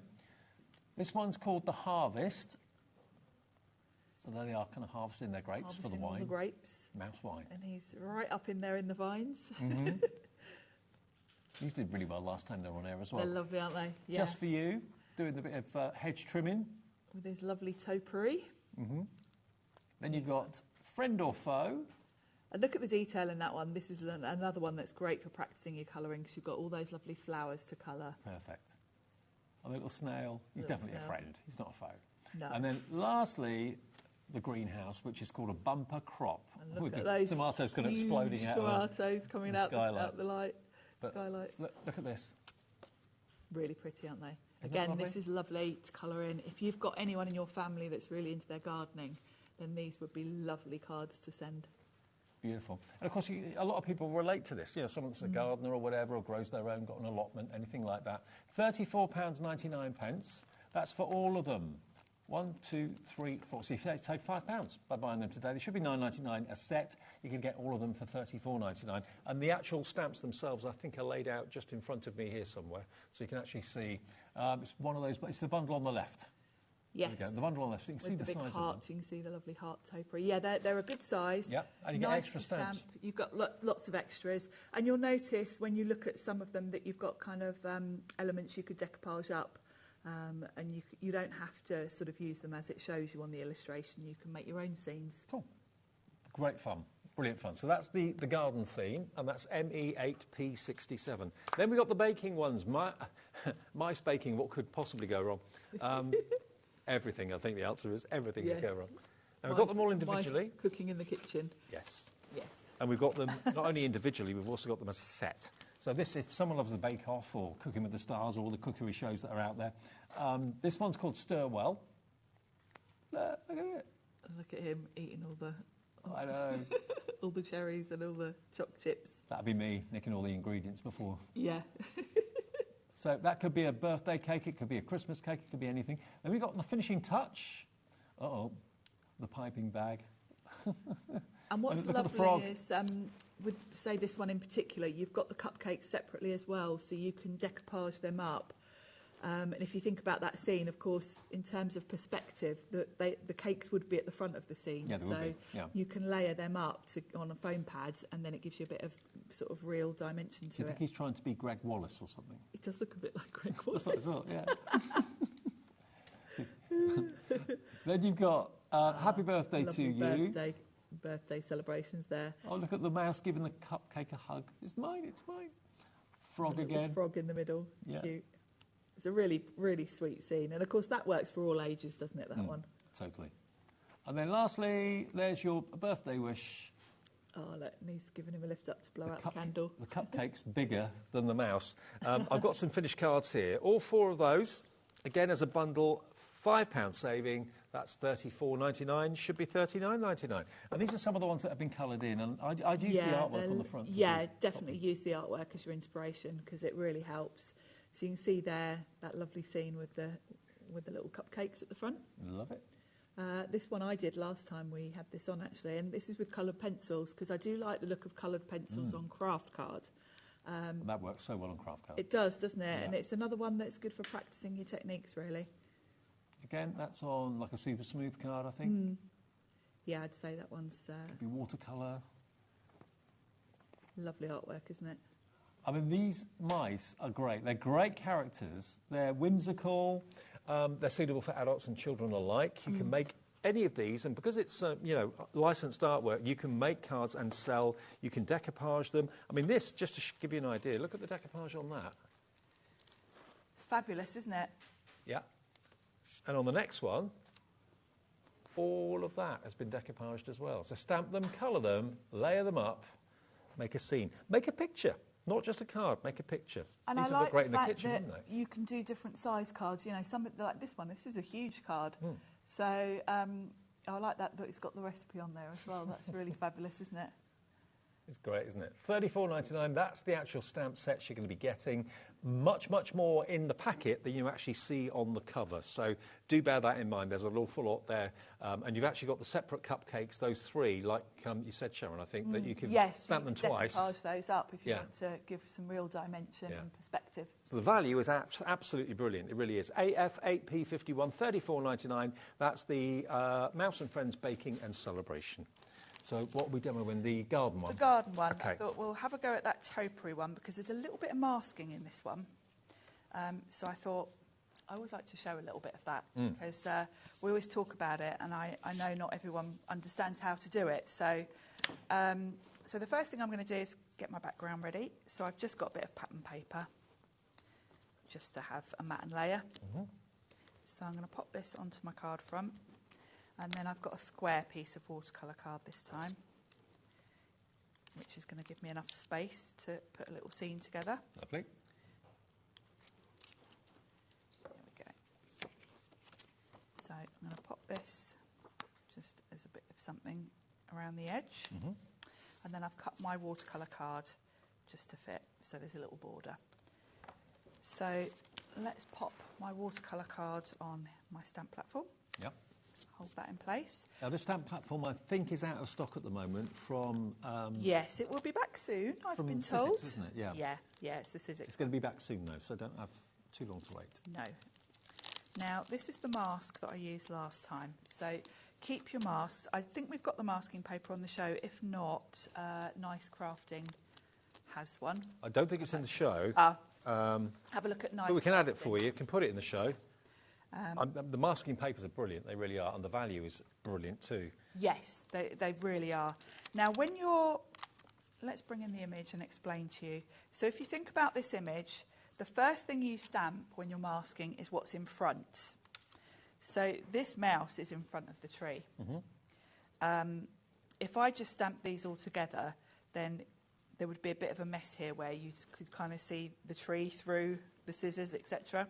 This one's called the Harvest. So there they are, kind of harvesting their grapes for the wine. All the grapes. Mouse wine. And he's right up in there in the vines. These did really well last time they were on air as well. They're lovely, aren't they? Yeah. Just for you, doing the bit of hedge trimming. With his lovely topiary. Then you've got Friend or Foe. And look at the detail in that one. This is another one that's great for practising your colouring because you've got all those lovely flowers to colour. Perfect. A little snail. He's definitely a friend. He's not a foe. No. And then lastly, the greenhouse, which is called a bumper crop. And look With at the those tomatoes kind of exploding out tomatoes coming out skylight. the light. But Skylight. Look at this. Really pretty, aren't they? Isn't that Again, lovely? this is lovely to colour in. If you've got anyone in your family that's really into their gardening, then these would be lovely cards to send. Beautiful. And of course, a lot of people relate to this. You know, someone that's a gardener or whatever, or grows their own, got an allotment, anything like that. £34.99. That's for all of them. 1, 2, 3, 4. So if you save £5 by buying them today, they should be $9.99 a set. You can get all of them for $34.99. And the actual stamps themselves, I think, are laid out just in front of me here somewhere. So you can actually see. It's one of those, but it's the bundle on the left. Yes. There you go. The bundle on the left, so you can see With the the big size heart, of them. you can see the lovely heart topiary. Yeah, they're a good size. Yeah, and you get nice extra to stamp. stamps. You've got lots of extras. And you'll notice when you look at some of them that you've got kind of elements you could decoupage up. And you don't have to sort of use them as it shows you on the illustration. You can make your own scenes. Cool. Great fun. Brilliant fun. So that's the garden theme, and that's ME8P67. Then we've got the baking ones. Mice baking, what could possibly go wrong? Everything, I think the answer is. Everything could go wrong. Now, we've got them all individually. Mice cooking in the kitchen. Yes. Yes. And we've got them not only individually, we've also got them as a set. So this, if someone loves the Bake Off or Cooking with the Stars or all the cookery shows that are out there, this one's called Stir Well. Look at it. Look at him eating all the I know. all the cherries and all the choc chips. That'd be me nicking all the ingredients before. Yeah. So that could be a birthday cake, it could be a Christmas cake, it could be anything. Then we've got the finishing touch. Uh-oh, the piping bag. And what's Look at the lovely frog. is, with, say, this one in particular, you've got the cupcakes separately as well, so you can decoupage them up. And if you think about that scene, of course, in terms of perspective, the cakes would be at the front of the scene. Yeah, they would be, yeah. You can layer them up on a foam pad, and then it gives you a bit of sort of real dimension to Do you think it. he's trying to be Greg Wallace or something? It does look a bit like Greg Wallace. That's what I thought, yeah. Then you've got Happy Birthday to You. Birthday celebrations there. Oh, look at the mouse giving the cupcake a hug. It's mine, it's mine. Frog again. Frog in the middle. Yeah. Cute. It's a really, really sweet scene. And, of course, that works for all ages, doesn't it, that one? Totally. And then lastly, there's your birthday wish. Oh, look, and he's giving him a lift up to blow out the candle. The cupcake's bigger than the mouse. I've got some finished cards here. All 4 of those, again, as a bundle, £5 saving. That's $34.99. Should be $39.99. And these are some of the ones that have been coloured in. And I'd use the artwork on the front. Yeah, definitely use the artwork as your inspiration because it really helps. So you can see there that lovely scene with the little cupcakes at the front. Love it. This one I did last time we had this on actually, and this is with coloured pencils because I do like the look of coloured pencils on craft card. That works so well on craft card. It does, doesn't it? Yeah. And it's another one that's good for practising your techniques, really. Again, that's on like a super smooth card, I think. Yeah, I'd say that one's Could be watercolour. lovely artwork, isn't it? I mean, these mice are great. They're great characters. They're whimsical. They're suitable for adults and children alike. You can make any of these, and because it's licensed artwork, you can make cards and sell. You can decoupage them. I mean, this, just to give you an idea, look at the decoupage on that. It's fabulous, isn't it? Yeah. And on the next one, all of that has been decoupaged as well. So stamp them, colour them, layer them up, make a scene, make a picture. Not just a card, make a picture. And These I would like look great in the fact kitchen, that wouldn't they? you can do different size cards. You know, some like this one. This is a huge card. So I like that it's got the recipe on there as well. That's really fabulous, isn't it? It's great, isn't it? $34.99, that's the actual stamp sets you're going to be getting. Much, much more in the packet than you actually see on the cover. So do bear that in mind. There's an awful lot there. And you've actually got the separate cupcakes, those 3, like you said, Sharon, I think, that you can stamp them twice. Yes, decoupage those up if you want to give some real dimension and perspective. So the value is absolutely brilliant. It really is. AF8P51, $34.99. That's the Mouse and Friends Baking and Celebration. So what are we demoing? The garden one? The garden one. Okay. I thought we'll have a go at that topiary one because there's a little bit of masking in this one. So I thought I always like to show a little bit of that because we always talk about it and I know not everyone understands how to do it. So, so the first thing I'm going to do is get my background ready. So I've just got a bit of pattern paper just to have a matte layer. So I'm going to pop this onto my card front. And then I've got a square piece of watercolour card this time, which is going to give me enough space to put a little scene together. Lovely. There we go. So I'm going to pop this just as a bit of something around the edge. And then I've cut my watercolour card just to fit, so there's a little border. So let's pop my watercolour card on my stamp platform. Yep. Hold that in place. Now, this stamp platform, I think, is out of stock at the moment from... yes, it will be back soon, I've been told. Sizzix, isn't it? Yeah. Yeah, it's the Sizzix. It's going to be back soon, though, so don't have too long to wait. No. Now, this is the mask that I used last time. So keep your masks. I think we've got the masking paper on the show. If not, Nice Crafting has one. I don't think it's in the show. Have a look at Nice But we can add it Crafting. for you. Can put it in the show. The masking papers are brilliant. They really are. And the value is brilliant too. Yes, they really are. Now, when you're... Let's bring in the image and explain to you. So if you think about this image, the first thing you stamp when you're masking is what's in front. So this mouse is in front of the tree. If I just stamped these all together, then there would be a bit of a mess here where you could kind of see the tree through the scissors, etc.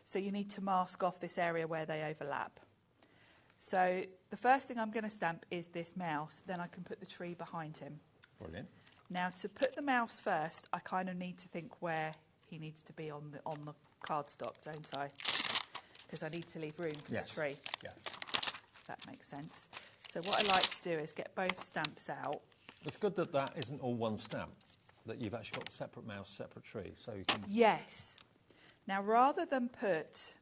So you need to mask off this area where they overlap. So the first thing I'm going to stamp is this mouse, then I can put the tree behind him. Brilliant. Now, to put the mouse first, I kind of need to think where he needs to be on the cardstock, don't I? Because I need to leave room for the tree. Yeah. If that makes sense. So what I like to do is get both stamps out. It's good that that isn't all one stamp, that you've actually got separate mouse, separate tree, so you can... Yes. Now, rather than put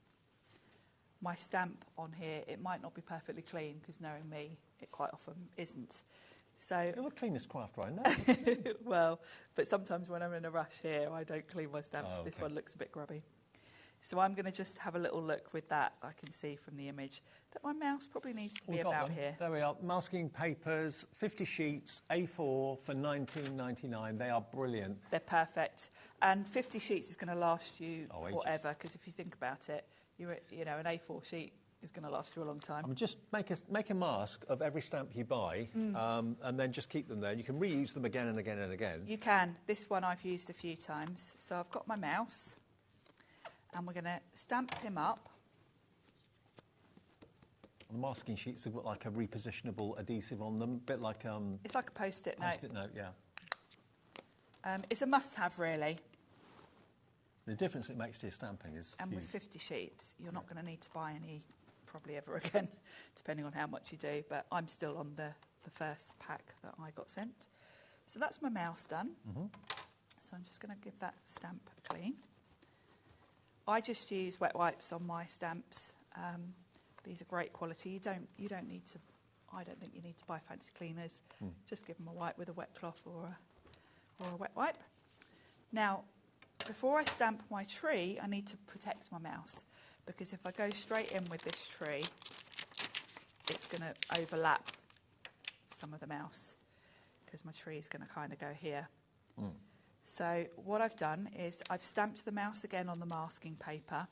my stamp on here, it might not be perfectly clean, because knowing me, it quite often isn't. So You're the cleanest crafter I know. well, but sometimes when I'm in a rush here, I don't clean my stamps. Oh, okay. This one looks a bit grubby. So I'm going to just have a little look with that. I can see from the image that my mouse probably needs to be about here. There we are. Masking papers, 50 sheets, A4 for $19.99. They are brilliant. They're perfect. And 50 sheets is going to last you ages. forever, because if you think about it, you know, an A4 sheet is going to last you a long time. I mean, just make a mask of every stamp you buy, and then just keep them there. You can reuse them again and again and again. You can. This one I've used a few times. So I've got my mouse, and we're going to stamp him up. The masking sheets have got like a repositionable adhesive on them, a bit like... It's like a post-it note. Post-it note, yeah. It's a must-have, really. The difference it makes to your stamping is And huge. with 50 sheets, you're not going to need to buy any probably ever again, depending on how much you do. But I'm still on the first pack that I got sent. So that's my mouse done. So I'm just going to give that stamp a clean. I just use wet wipes on my stamps. These are great quality. You don't need to. I don't think you need to buy fancy cleaners. Just give them a wipe with a wet cloth or a wet wipe. Now, before I stamp my tree, I need to protect my mouse, because if I go straight in with this tree, it's going to overlap some of the mouse, because my tree is going to kind of go here. So what I've done is I've stamped the mouse again on the masking paper,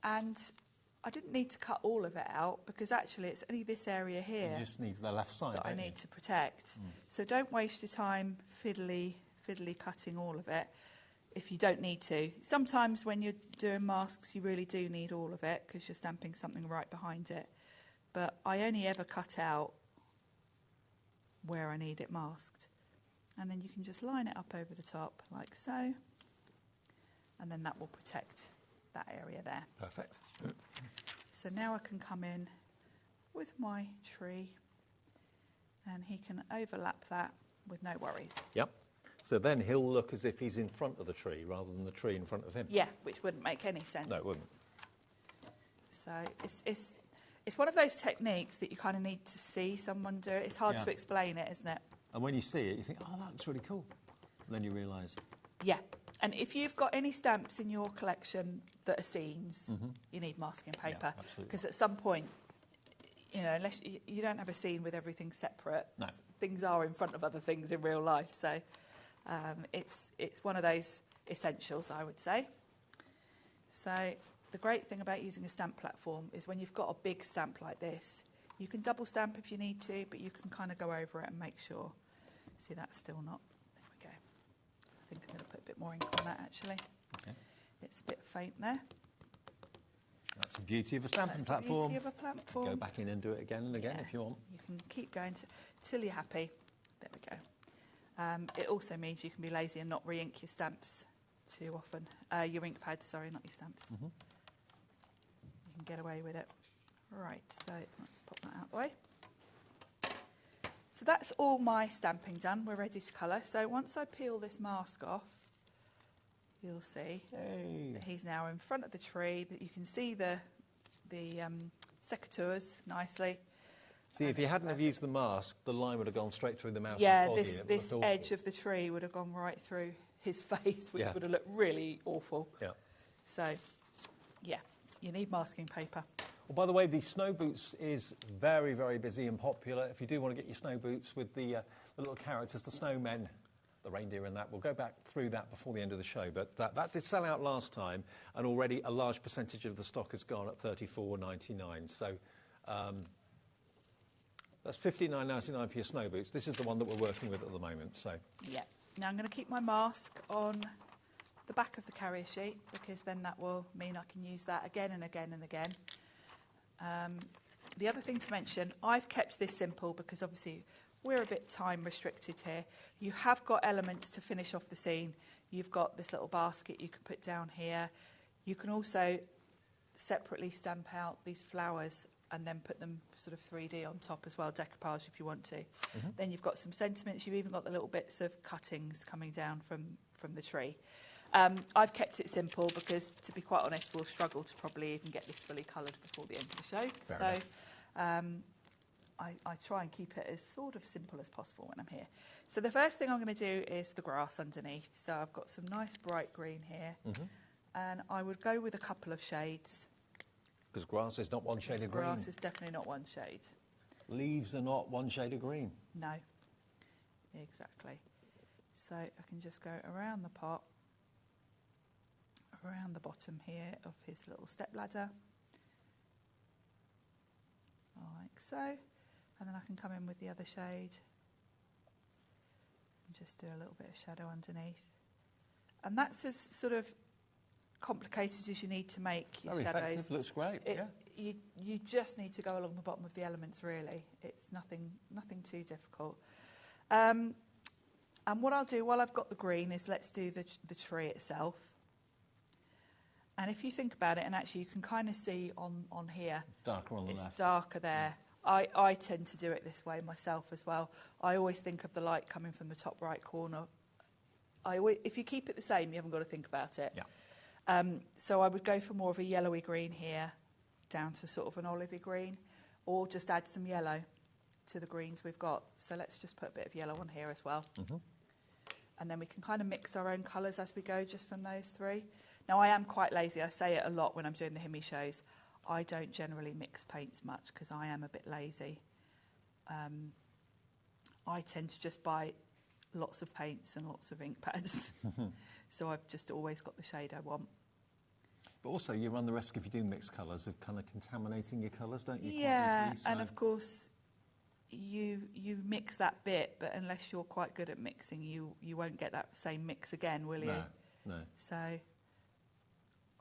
and I didn't need to cut all of it out, because actually it's only this area here You just need the left side, that I don't need you? to protect. So don't waste your time fiddly cutting all of it if you don't need to. Sometimes when you're doing masks, you really do need all of it, because you're stamping something right behind it. But I only ever cut out where I need it masked. And then you can just line it up over the top like so. And then that will protect that area there. Perfect. So now I can come in with my tree, and he can overlap that with no worries. Yep. So then he'll look as if he's in front of the tree rather than the tree in front of him. Yeah, which wouldn't make any sense. No, it wouldn't. So it's one of those techniques that you kind of need to see someone do. It's hard to explain it, isn't it? And when you see it, you think, oh, that looks really cool. And then you realise. Yeah. And if you've got any stamps in your collection that are scenes, you need masking paper. Yeah, absolutely. Because at some point, you know, unless you don't have a scene with everything separate, No. things are in front of other things in real life. So it's one of those essentials, I would say. So the great thing about using a stamp platform is when you've got a big stamp like this, you can double stamp if you need to, but you can kind of go over it and make sure. See, that's still not. There we go. I think I'm going to put a bit more ink on that, actually. Okay. It's a bit faint there. That's the beauty of a stamping That's platform. the beauty of a platform. Go back in and do it again and again if you want. You can keep going till you're happy. There we go. It also means you can be lazy and not re-ink your stamps too often. Your ink pads, sorry, not your stamps. You can get away with it. Right, so let's pop that out of the way. So that's all my stamping done. We're ready to colour. So once I peel this mask off, you'll see that he's now in front of the tree. That you can see the secateurs nicely. See, if you hadn't have used the mask, the line would have gone straight through the mouse's Yeah, body. this edge of the tree would have gone right through his face, which would have looked really awful. Yeah. So, yeah, you need masking paper. Well, by the way, the snow boots is very, very busy and popular. If you do want to get your snow boots with the little characters, the snowmen, the reindeer and that, we'll go back through that before the end of the show. But that did sell out last time, and already a large percentage of the stock has gone at $34.99. So That's $59.99 for your snow boots. This is the one that we're working with at the moment. So Yeah. Now I'm going to keep my mask on the back of the carrier sheet because then that will mean I can use that again and again and again. The other thing to mention, I've kept this simple because obviously we're a bit time restricted here. You have got elements to finish off the scene. You've got this little basket you can put down here. You can also separately stamp out these flowers and then put them sort of 3D on top as well, decoupage if you want to. Then you've got some sentiments. You've even got the little bits of cuttings coming down from the tree. I've kept it simple because, to be quite honest, we'll struggle to probably even get this fully coloured before the end of the show. Fair So I try and keep it as sort of simple as possible when I'm here. So the first thing I'm going to do is the grass underneath. So I've got some nice bright green here. And I would go with a couple of shades. because grass is not one shade of green. Grass is definitely not one shade. Leaves are not one shade of green. No, exactly. So I can just go around the pot, around the bottom here of his little step ladder, like so, and then I can come in with the other shade and just do a little bit of shadow underneath. And that's as sort of complicated as you need to make your Very shadows. effective, looks great, yeah. You just need to go along the bottom of the elements, really. It's nothing too difficult. And what I'll do while I've got the green is let's do the tree itself. And if you think about it, and actually you can kind of see on here, It's darker on the it's left. darker there. I tend to do it this way myself as well. I always think of the light coming from the top right corner. If you keep it the same, you haven't got to think about it. Yeah. So I would go for more of a yellowy green here, down to sort of an olivey green, or just add some yellow to the greens we've got. So let's just put a bit of yellow on here as well. And then we can kind of mix our own colours as we go, just from those three. Now, I am quite lazy. I say it a lot when I'm doing the Himi shows. I don't generally mix paints much because I am a bit lazy. I tend to just buy lots of paints and lots of ink pads. So I've just always got the shade I want. But also, you run the risk, if you do mix colours, of kind of contaminating your colours, don't you? Yeah, quite easily, and of course, you mix that bit, but unless you're quite good at mixing, you won't get that same mix again, will you? No. So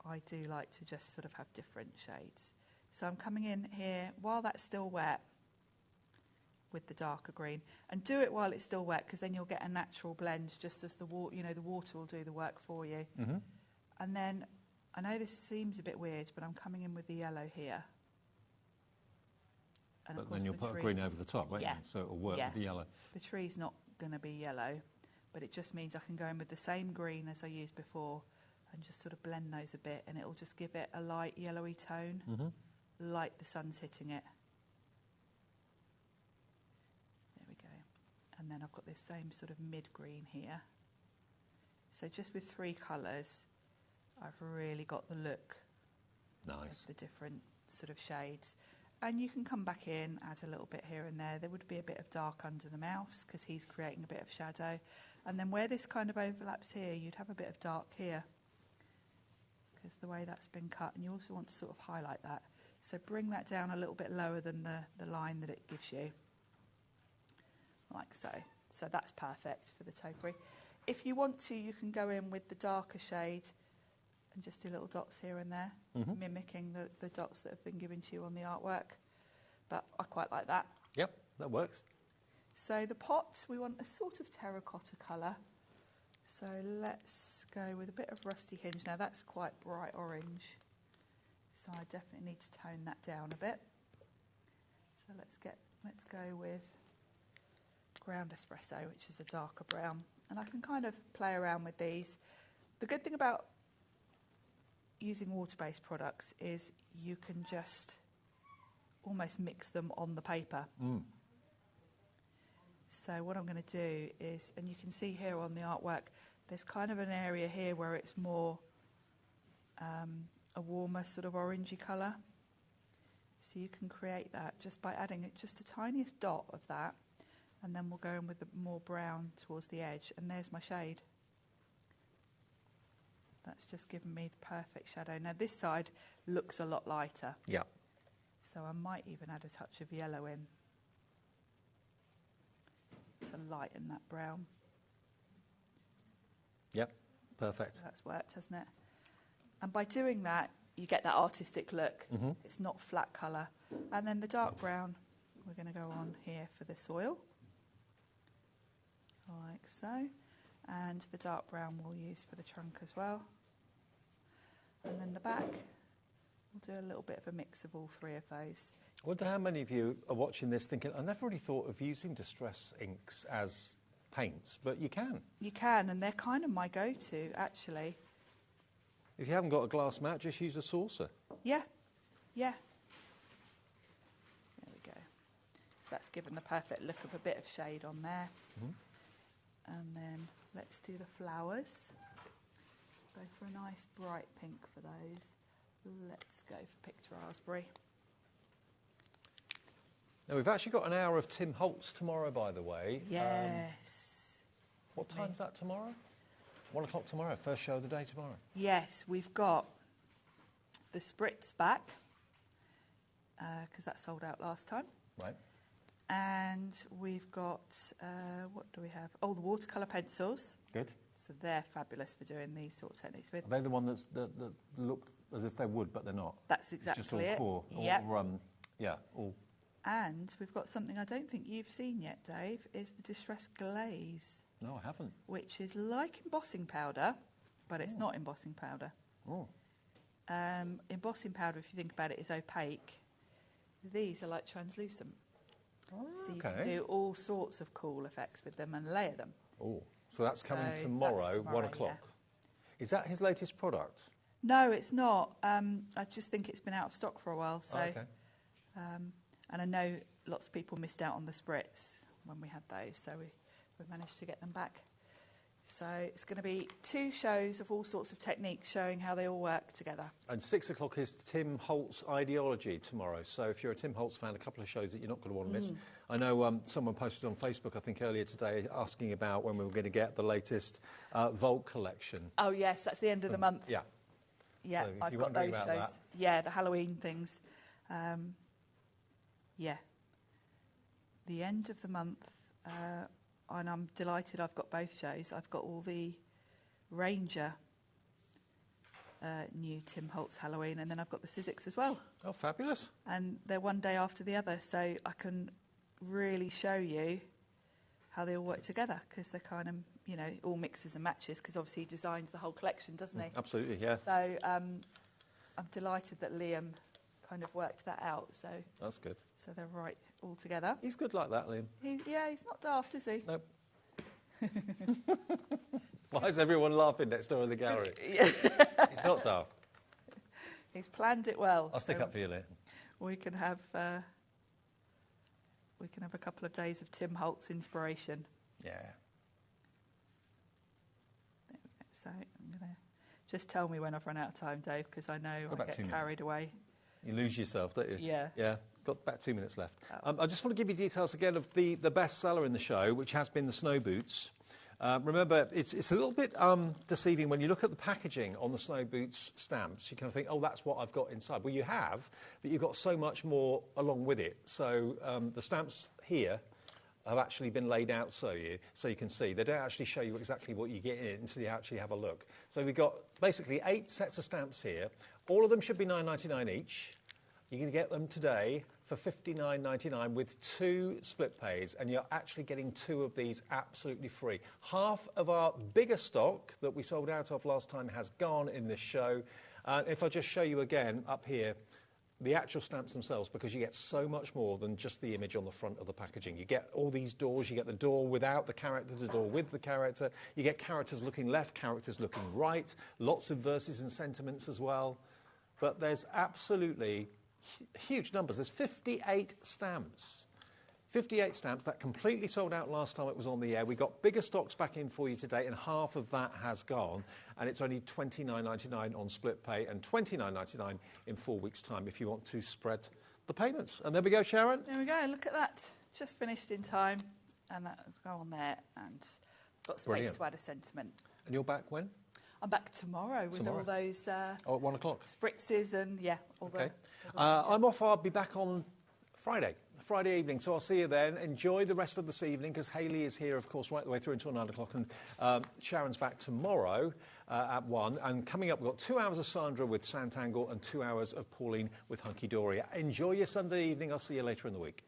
I do like to just sort of have different shades. So I'm coming in here while that's still wet with the darker green, and do it while it's still wet because then you'll get a natural blend, just as the water, the water will do the work for you. And then I know this seems a bit weird, but I'm coming in with the yellow here. And But then you'll put a green over the top, won't you? So it'll work with the yellow. The tree's not going to be yellow, but it just means I can go in with the same green as I used before and just sort of blend those a bit, and it'll just give it a light yellowy tone, like the sun's hitting it. There we go. And then I've got this same sort of mid-green here. So just with three colours, I've really got the look of the different sort of shades. And you can come back in, add a little bit here and there. There would be a bit of dark under the mouse because he's creating a bit of shadow. And then where this kind of overlaps here, you'd have a bit of dark here because the way that's been cut. And you also want to sort of highlight that. So bring that down a little bit lower than the line that it gives you, like so. So that's perfect for the topiary. If you want to, you can go in with the darker shade and just do little dots here and there, mimicking the dots that have been given to you on the artwork. But I quite like that. Yep, that works. So the pot, we want a sort of terracotta colour. So let's go with a bit of rusty hinge. Now that's quite bright orange, so I definitely need to tone that down a bit. So let's go with ground espresso, which is a darker brown. And I can kind of play around with these. The good thing about using water-based products is you can just almost mix them on the paper. So what I'm going to do is, and you can see here on the artwork, there's kind of an area here where it's more a warmer sort of orangey colour. So you can create that just by adding just the tiniest dot of that, and then we'll go in with the more brown towards the edge, and there's my shade. That's just given me the perfect shadow. Now this side looks a lot lighter. Yeah. So I might even add a touch of yellow in. to lighten that brown. Yep, perfect. So that's worked, hasn't it? And by doing that, you get that artistic look. It's not flat colour. And then the dark brown, we're going to go on here for the soil, like so. And the dark brown we'll use for the trunk as well. And then the back, we'll do a little bit of a mix of all three of those. I wonder how many of you are watching this thinking, I never really thought of using distress inks as paints, but you can. You can, and they're kind of my go-to, actually. If you haven't got a glass mat, just use a saucer. Yeah, yeah. There we go. So that's given the perfect look of a bit of shade on there. And then let's do the flowers. Go for a nice bright pink for those. Let's go for picked raspberry. Now, we've actually got an hour of Tim Holtz tomorrow, by the way. Yes. What time's that tomorrow? 1 o'clock tomorrow, first show of the day tomorrow. Yes, we've got the spritz back, because that sold out last time. Right. And we've got, what do we have? Oh, the watercolour pencils. Good. So they're fabulous for doing these sort of techniques with. Are they the one that look as if they would, but they're not? That's exactly it's just all it. core. Yep. All. And we've got something I don't think you've seen yet, Dave, is the Distress Glaze. No, I haven't. Which is like embossing powder, but it's not embossing powder. Oh. Embossing powder, if you think about it, is opaque. These are like translucent. Oh, so you can do all sorts of cool effects with them and layer them. Oh, so that's coming tomorrow, 1 o'clock. Yeah. Is that his latest product? No, it's not. I just think it's been out of stock for a while. So, okay. And I know lots of people missed out on the spritz when we had those, so we managed to get them back. So it's going to be 2 shows of all sorts of techniques showing how they all work together. And 6 o'clock is Tim Holtz Ideology tomorrow. So if you're a Tim Holtz fan, a couple of shows that you're not going to want to miss. I know someone posted on Facebook, I think earlier today, asking about when we were going to get the latest Vault collection. Oh yes, that's the end of the month. Yeah. Yeah, so if I've you're got those wondering shows. about that. Yeah, the Halloween things. Yeah. The end of the month, and I'm delighted I've got both shows. I've got all the Ranger new Tim Holtz Halloween, and then I've got the Sizzix as well. Oh, fabulous. And they're one day after the other, so I can really show you how they all work together, because they're kind of, you know, all mixes and matches, because obviously he designs the whole collection, doesn't he? Absolutely, yeah. So I'm delighted that Liam kind of worked that out. So that's good. So they're right all together. He's good like that, Liam. He's not daft, is he? Nope. Why is everyone laughing next door in the gallery? He's not daft. He's planned it well. I'll stick up for you later. We can have a couple of days of Tim Holtz inspiration. Yeah. So I'm going to just tell me when I've run out of time, Dave, because I know I get carried away. You lose yourself, don't you? Yeah. Yeah. Got about 2 minutes left. I just want to give you details again of the best seller in the show, which has been the snow boots. Remember, it's a little bit deceiving when you look at the packaging on the snow boots stamps. You kind of think, oh, that's what I've got inside. Well, you have, but you've got so much more along with it. So the stamps here have actually been laid out so you can see. They don't actually show you exactly what you get in it until you actually have a look. So we've got basically 8 sets of stamps here. All of them should be $9.99 each. You're going to get them today for $59.99 with 2 split pays, and you're actually getting 2 of these absolutely free. Half of our bigger stock that we sold out of last time has gone in this show. If I just show you again up here, the actual stamps themselves, because you get so much more than just the image on the front of the packaging. You get all these doors. You get the door without the character, the door with the character. You get characters looking left, characters looking right, lots of verses and sentiments as well. But there's absolutely huge numbers. There's 58 stamps. 58 stamps. That completely sold out last time it was on the air. We got bigger stocks back in for you today, and half of that has gone. And it's only $29.99 on split pay and $29.99 in 4 weeks' time if you want to spread the payments. And there we go, Sharon. There we go. Look at that. Just finished in time. And that'll go on there. And got space to add a sentiment. And you're back when? I'm back tomorrow with all those at 1 o'clock. spritzes and, all okay. I'm off. I'll be back on Friday evening. So I'll see you then. Enjoy the rest of this evening, because Hayley is here, of course, right the way through until 9 o'clock. And Sharon's back tomorrow at 1. And coming up, we've got 2 hours of Sandra with Santangle and 2 hours of Pauline with Hunky Dory. Enjoy your Sunday evening. I'll see you later in the week.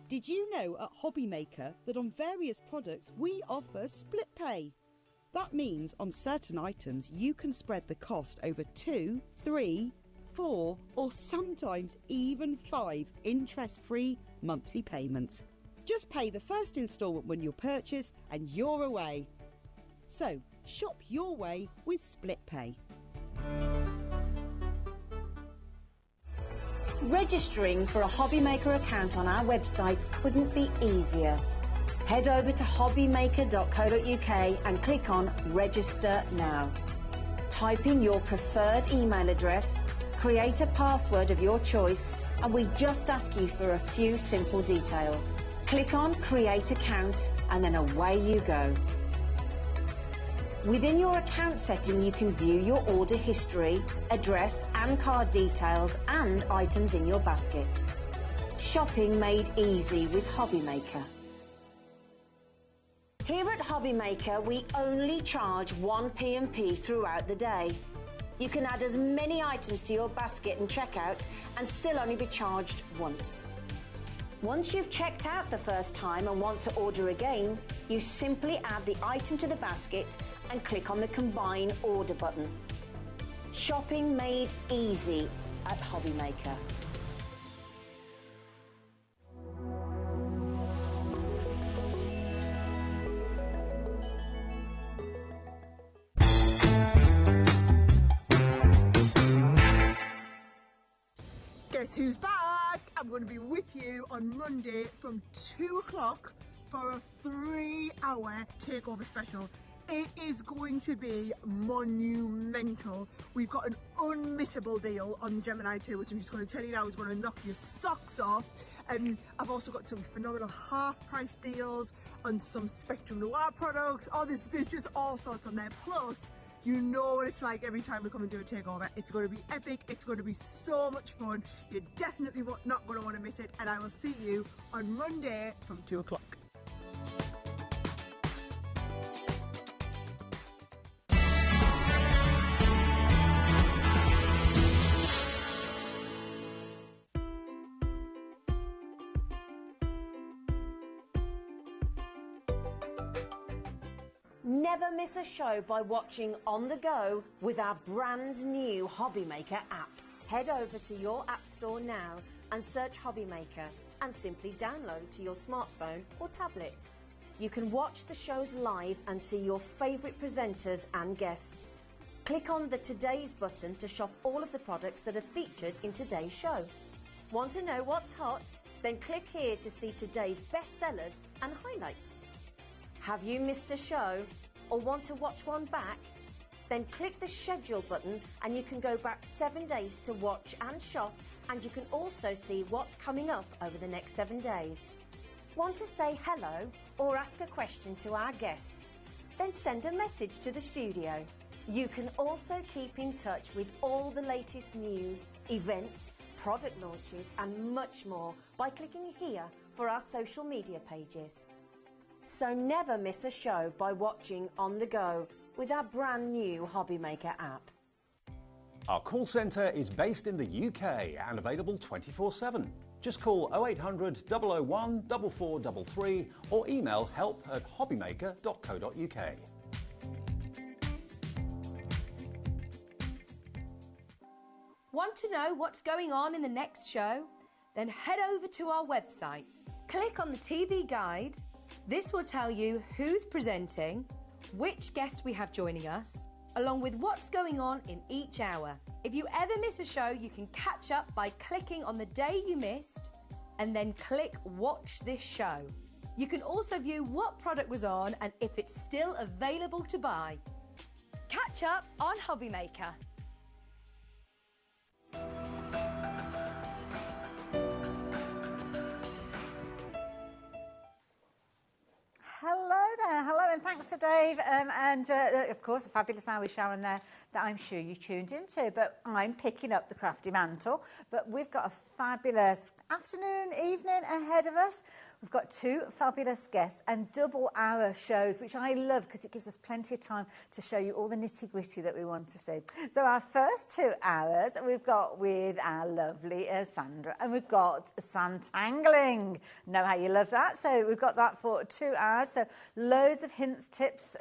Did you know at HobbyMaker that on various products we offer split pay? That means on certain items you can spread the cost over 2, 3, 4 or sometimes even 5 interest-free monthly payments. Just pay the first instalment when you purchase and you're away. So shop your way with split pay. Registering for a HobbyMaker account on our website couldn't be easier. Head over to hobbymaker.co.uk and click on Register Now. Type in your preferred email address, create a password of your choice, and we just ask you for a few simple details. Click on Create Account and then away you go. Within your account setting, you can view your order history, address and card details and items in your basket. Shopping made easy with HobbyMaker. Here at HobbyMaker, we only charge 1 P&P throughout the day. You can add as many items to your basket and checkout and still only be charged once. Once you've checked out the first time and want to order again, you simply add the item to the basket and click on the Combine Order button. Shopping made easy at HobbyMaker. Guess who's back? I'm going to be with you on Monday from 2 o'clock for a 3-hour takeover special. It is going to be monumental. We've got an unmissable deal on Gemini 2, which I'm just going to tell you now is going to knock your socks off. I've also got some phenomenal half-price deals on some Spectrum Noir products. Oh, there's just all sorts on there. Plus, you know what it's like every time we come and do a takeover. It's going to be epic. It's going to be so much fun. You're definitely not going to want to miss it. And I will see you on Monday from 2 o'clock. Never miss a show by watching on the go with our brand new HobbyMaker app. Head over to your app store now and search HobbyMaker and simply download to your smartphone or tablet. You can watch the shows live and see your favourite presenters and guests. Click on the Today's button to shop all of the products that are featured in today's show. Want to know what's hot? Then click here to see today's bestsellers and highlights. Have you missed a show or want to watch one back? Then click the schedule button and you can go back 7 days to watch and shop, and you can also see what's coming up over the next 7 days. Want to say hello or ask a question to our guests? Then send a message to the studio. You can also keep in touch with all the latest news, events, product launches and much more by clicking here for our social media pages. So never miss a show by watching on the go with our brand new HobbyMaker app. Our call centre is based in the UK and available 24/7. Just call 0800 001 4433 or email help@hobbymaker.co.uk. Want to know what's going on in the next show? Then head over to our website. Click on the TV guide. This will tell you who's presenting, which guest we have joining us, along with what's going on in each hour. If you ever miss a show, you can catch up by clicking on the day you missed and then click Watch This Show. You can also view what product was on and if it's still available to buy. Catch up on HobbyMaker. Hello there, hello, and thanks to Dave, and of course, a fabulous hour with Sharon there. that I'm sure you tuned into. But I'm picking up the crafty mantle. But we've got a fabulous afternoon, evening ahead of us. We've got 2 fabulous guests and double hour shows, which I love because it gives us plenty of time to show you all the nitty-gritty that we want to see. So our first 2 hours we've got with our lovely Sandra, and we've got sandtangling. Know how you love that? So we've got that for 2 hours. So loads of hints, tips,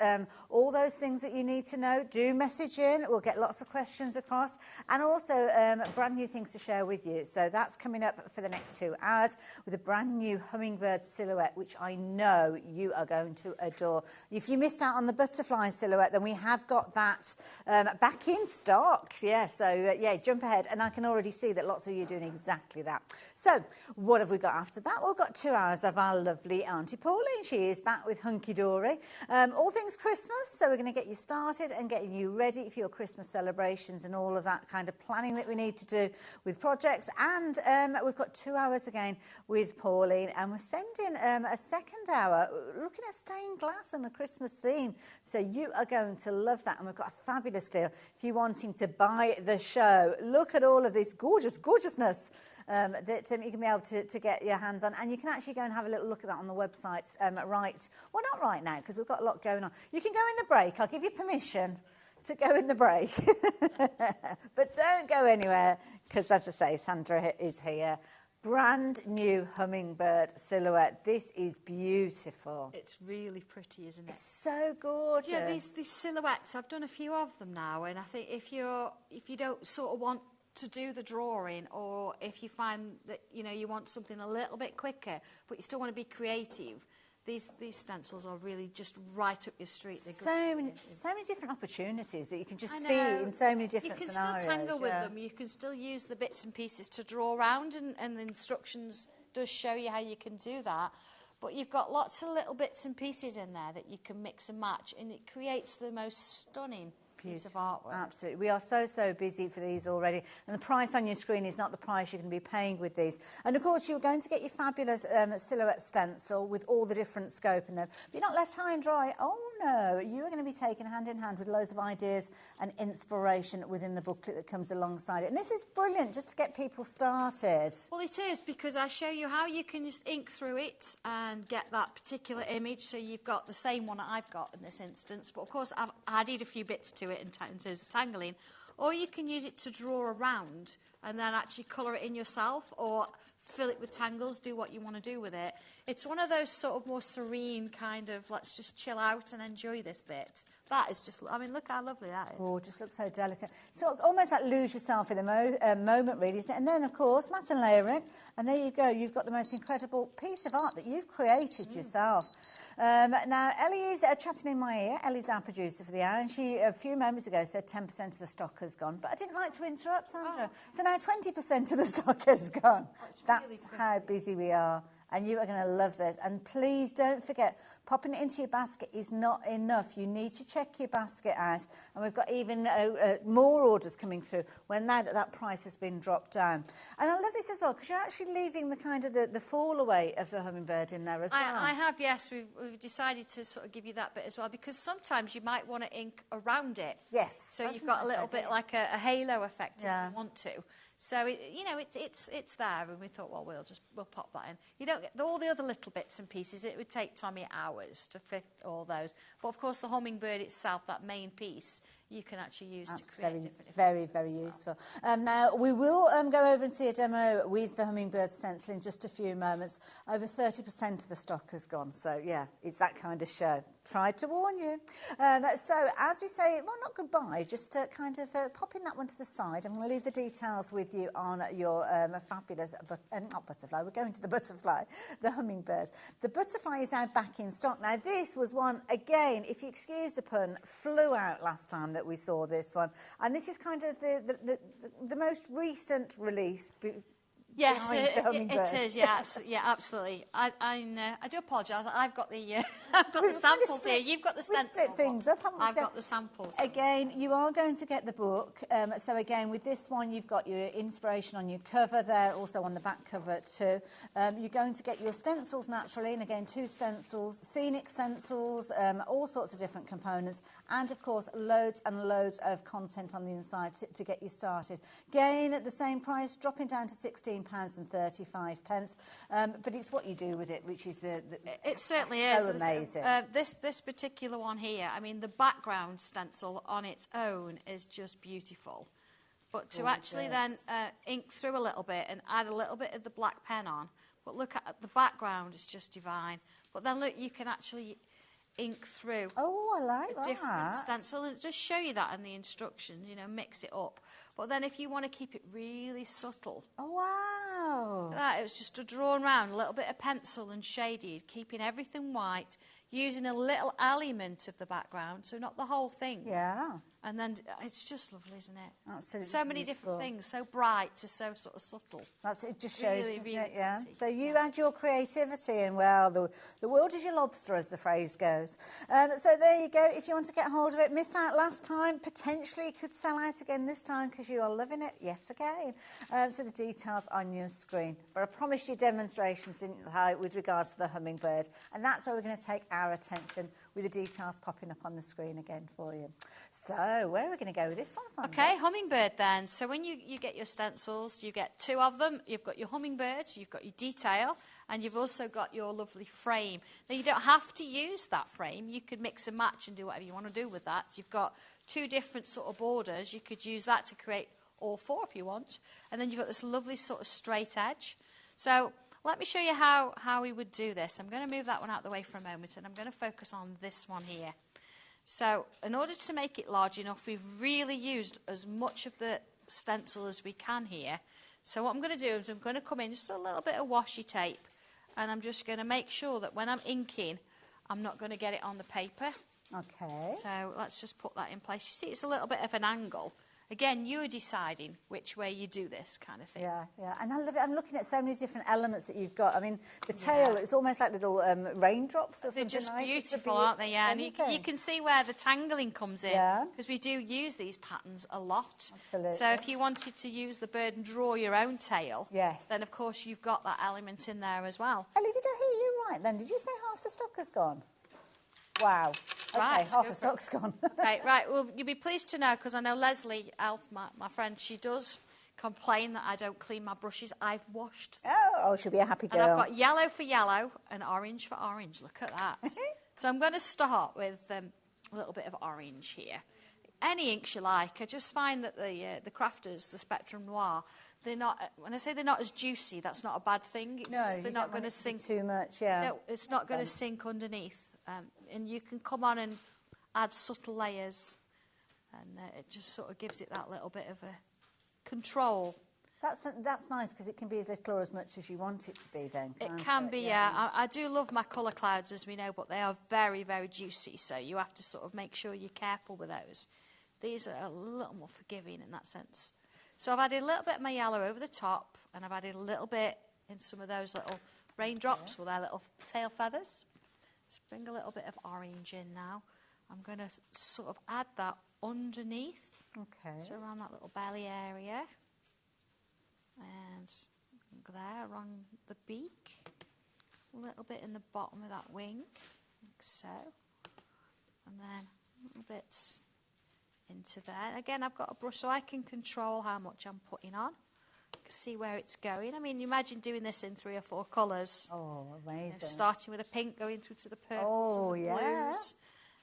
all those things that you need to know. Do message in. We'll get lots of questions across, and also brand new things to share with you. So that's coming up for the next 2 hours with a brand new hummingbird silhouette, which I know you are going to adore. If you missed out on the butterfly silhouette, then we have got that back in stock. Yeah, so yeah, jump ahead. And I can already see that lots of you are doing exactly that. So what have we got after that? Well, we've got 2 hours of our lovely Auntie Pauline. She is back with Hunky Dory. All things Christmas. So we're going to get you started and getting you ready for your Christmas celebrations and all of that kind of planning that we need to do with projects. And we've got 2 hours again with Pauline, and we're spending a second hour looking at stained glass and a Christmas theme. So you are going to love that. And we've got a fabulous deal if you're wanting to buy the show. Look at all of this gorgeousness that you can be able to get your hands on. And you can actually go and have a little look at that on the website well, not right now, because we've got a lot going on. You can go in the break. I'll give you permission to go in the break. But don't go anywhere, because as I say, Sandra is here. Brand new hummingbird silhouette. This is beautiful. It's really pretty, isn't it? It's so gorgeous. Yeah, these silhouettes, I've done a few of them now, and I think if you don't sort of want to do the drawing, or if you find that you want something a little bit quicker but you still want to be creative, these stencils are really just right up your street. They're so many different opportunities that you can just see in so many different scenarios. You can still tangle with them. You can still use the bits and pieces to draw around, and the instructions does show you how you can do that. But you've got lots of little bits and pieces in there that you can mix and match, and it creates the most stunning piece of artwork. Absolutely. We are so busy for these already, and the price on your screen is not the price you're going to be paying with these. And of course you're going to get your fabulous silhouette stencil with all the different scope in them, but you're not left high and dry. Oh no, you are going to be taken hand in hand with loads of ideas and inspiration within the booklet that comes alongside it. And this is brilliant just to get people started. Well, it is, because I show you how you can just ink through it and get that particular image. So you've got the same one that I've got in this instance, but of course I've added a few bits to it in terms of tangling, or you can use it to draw around and then actually colour it in yourself, or fill it with tangles, do what you want to do with it. It's one of those sort of more serene kind of, let's just chill out and enjoy this bit. That is just, I mean, look how lovely that is. Oh, just looks so delicate. So almost like lose yourself in the moment, really, isn't it? And then, of course, matte and layering. And there you go. You've got the most incredible piece of art that you've created yourself. Now, Ellie is chatting in my ear. Ellie's our producer for the hour, and she, a few moments ago, said 10% of the stock has gone. But I didn't like to interrupt, Sandra. Oh. So now 20% of the stock has gone. Oh, that's really how busy we are. And you are going to love this. And please don't forget, popping it into your basket is not enough. You need to check your basket out. And we've got even more orders coming through now that price has been dropped down. And I love this as well, because you're actually leaving the kind of the fall away of the hummingbird in there as well. I have, yes. We've decided to sort of give you that bit as well, because sometimes you might want to ink around it. Yes. So you've got a little bit like a halo effect if you want to. So it's there, and we thought, well, we'll pop that in. You don't get all the other little bits and pieces. It would take Tommy hours to fit all those. But of course, the hummingbird itself, that main piece, you can actually use to create different effects. Very useful. Now we will go over and see a demo with the hummingbird stencil in just a few moments. Over 30% of the stock has gone. So yeah, it's that kind of show. Tried to warn you. So as we say, well, not goodbye, just kind of popping that one to the side. I'm going to leave the details with you on your fabulous, not butterfly, we're going to the butterfly, the hummingbird. The butterfly is now back in stock. Now this was one, again, if you excuse the pun, flew out last time that we saw this one. And this is kind of the most recent release. Yes, behind the hummingbird. it is. Yeah, yeah, absolutely. I do apologise. I've got the I've got the samples here. You've got the stencil. Split things up, haven't we? I've got the samples. Again, you are going to get the book. So again, with this one, you've got your inspiration on your cover there, also on the back cover too. You're going to get your stencils naturally, and again, 2 stencils, scenic stencils, all sorts of different components, and of course, loads and loads of content on the inside to get you started. Again, at the same price, dropping down to £16.35. But it's what you do with it, which is it certainly so is amazing. This particular one here, I mean, the background stencil on its own is just beautiful. But to actually then ink through a little bit and add a little bit of the black pen on, but look at the background, it's just divine. But then look, you can actually ink through I like a different stencil, and just show you that in the instructions, you know, mix it up. But then if you want to keep it really subtle, that it's just a drawn round, a little bit of pencil and shaded, keeping everything white, using a little element of the background, so not the whole thing. Yeah. And then it's just lovely, isn't it? Absolutely. So many different things, so bright to so sort of subtle. It just shows, really, really it? Yeah. pretty. So you add your creativity, and well, the world is your lobster, as the phrase goes. So there you go. If you want to get hold of it, missed out last time, potentially could sell out again this time because you are loving it yet again. So the details on your screen. But I promised you demonstrations, didn't I, with regards to the hummingbird, and that's where we're going to take our attention, with the details popping up on the screen again for you. So where are we going to go with this one, Sandra? Okay, hummingbird then. So when you get your stencils, you get 2 of them. You've got your hummingbird, you've got your detail, and you've also got your lovely frame. Now, you don't have to use that frame. You could mix and match and do whatever you want to do with that. So you've got 2 different sort of borders. You could use that to create all 4 if you want. And then you've got this lovely sort of straight edge. So let me show you how we would do this. I'm going to move that one out of the way for a moment, and I'm going to focus on this one here. So in order to make it large enough, we've really used as much of the stencil as we can here. So what I'm going to do is I'm going to come in just a little bit of washi tape, and I'm just going to make sure that when I'm inking, I'm not going to get it on the paper. Okay. So let's just put that in place. You see, it's a little bit of an angle. Again, you're deciding which way you do this kind of thing. Yeah, yeah. And I love it. I'm looking at so many different elements that you've got. I mean, the tail, it's almost like little raindrops or They're something. just like beautiful, aren't they? Yeah, and you can see where the tangling comes in. Yeah. Because we do use these patterns a lot. Absolutely. So if you wanted to use the bird and draw your own tail, yes, then of course you've got that element in there as well. Ellie, did I hear you right then? Did you say half the stock has gone? Wow. Okay, Right, half the stock's gone. Okay, right. Well, you'll be pleased to know, because I know Leslie Elf, my friend, she does complain that I don't clean my brushes. I've washed them. Oh, she'll be a happy girl. And I've got yellow for yellow and orange for orange. Look at that. So I'm going to start with a little bit of orange here. Any inks you like. I just find that the crafters, the Spectrum Noir, they're not, when I say they're not as juicy, that's not a bad thing. It's just they're not going to sink too much, yeah. No, it's not going to sink underneath. And you can come on and add subtle layers, and it just sort of gives it that little bit of a control. That's nice, because it can be as little or as much as you want it to be then. It can be, yeah. I do love my colour clouds, as we know, but they are very, very juicy, so you have to sort of make sure you're careful with those. These are a little more forgiving in that sense. So I've added a little bit of my yellow over the top, and I've added a little bit in some of those little raindrops with their little tail feathers. Let's bring a little bit of orange in now. I'm going to sort of add that underneath. Okay. So around that little belly area. And there, around the beak. A little bit in the bottom of that wing, like so. And then little bits into there. Again, I've got a brush so I can control how much I'm putting on. See where it's going. I mean, imagine doing this in 3 or 4 colours. Oh, amazing. You know, starting with a pink, going through to the purples and the blues.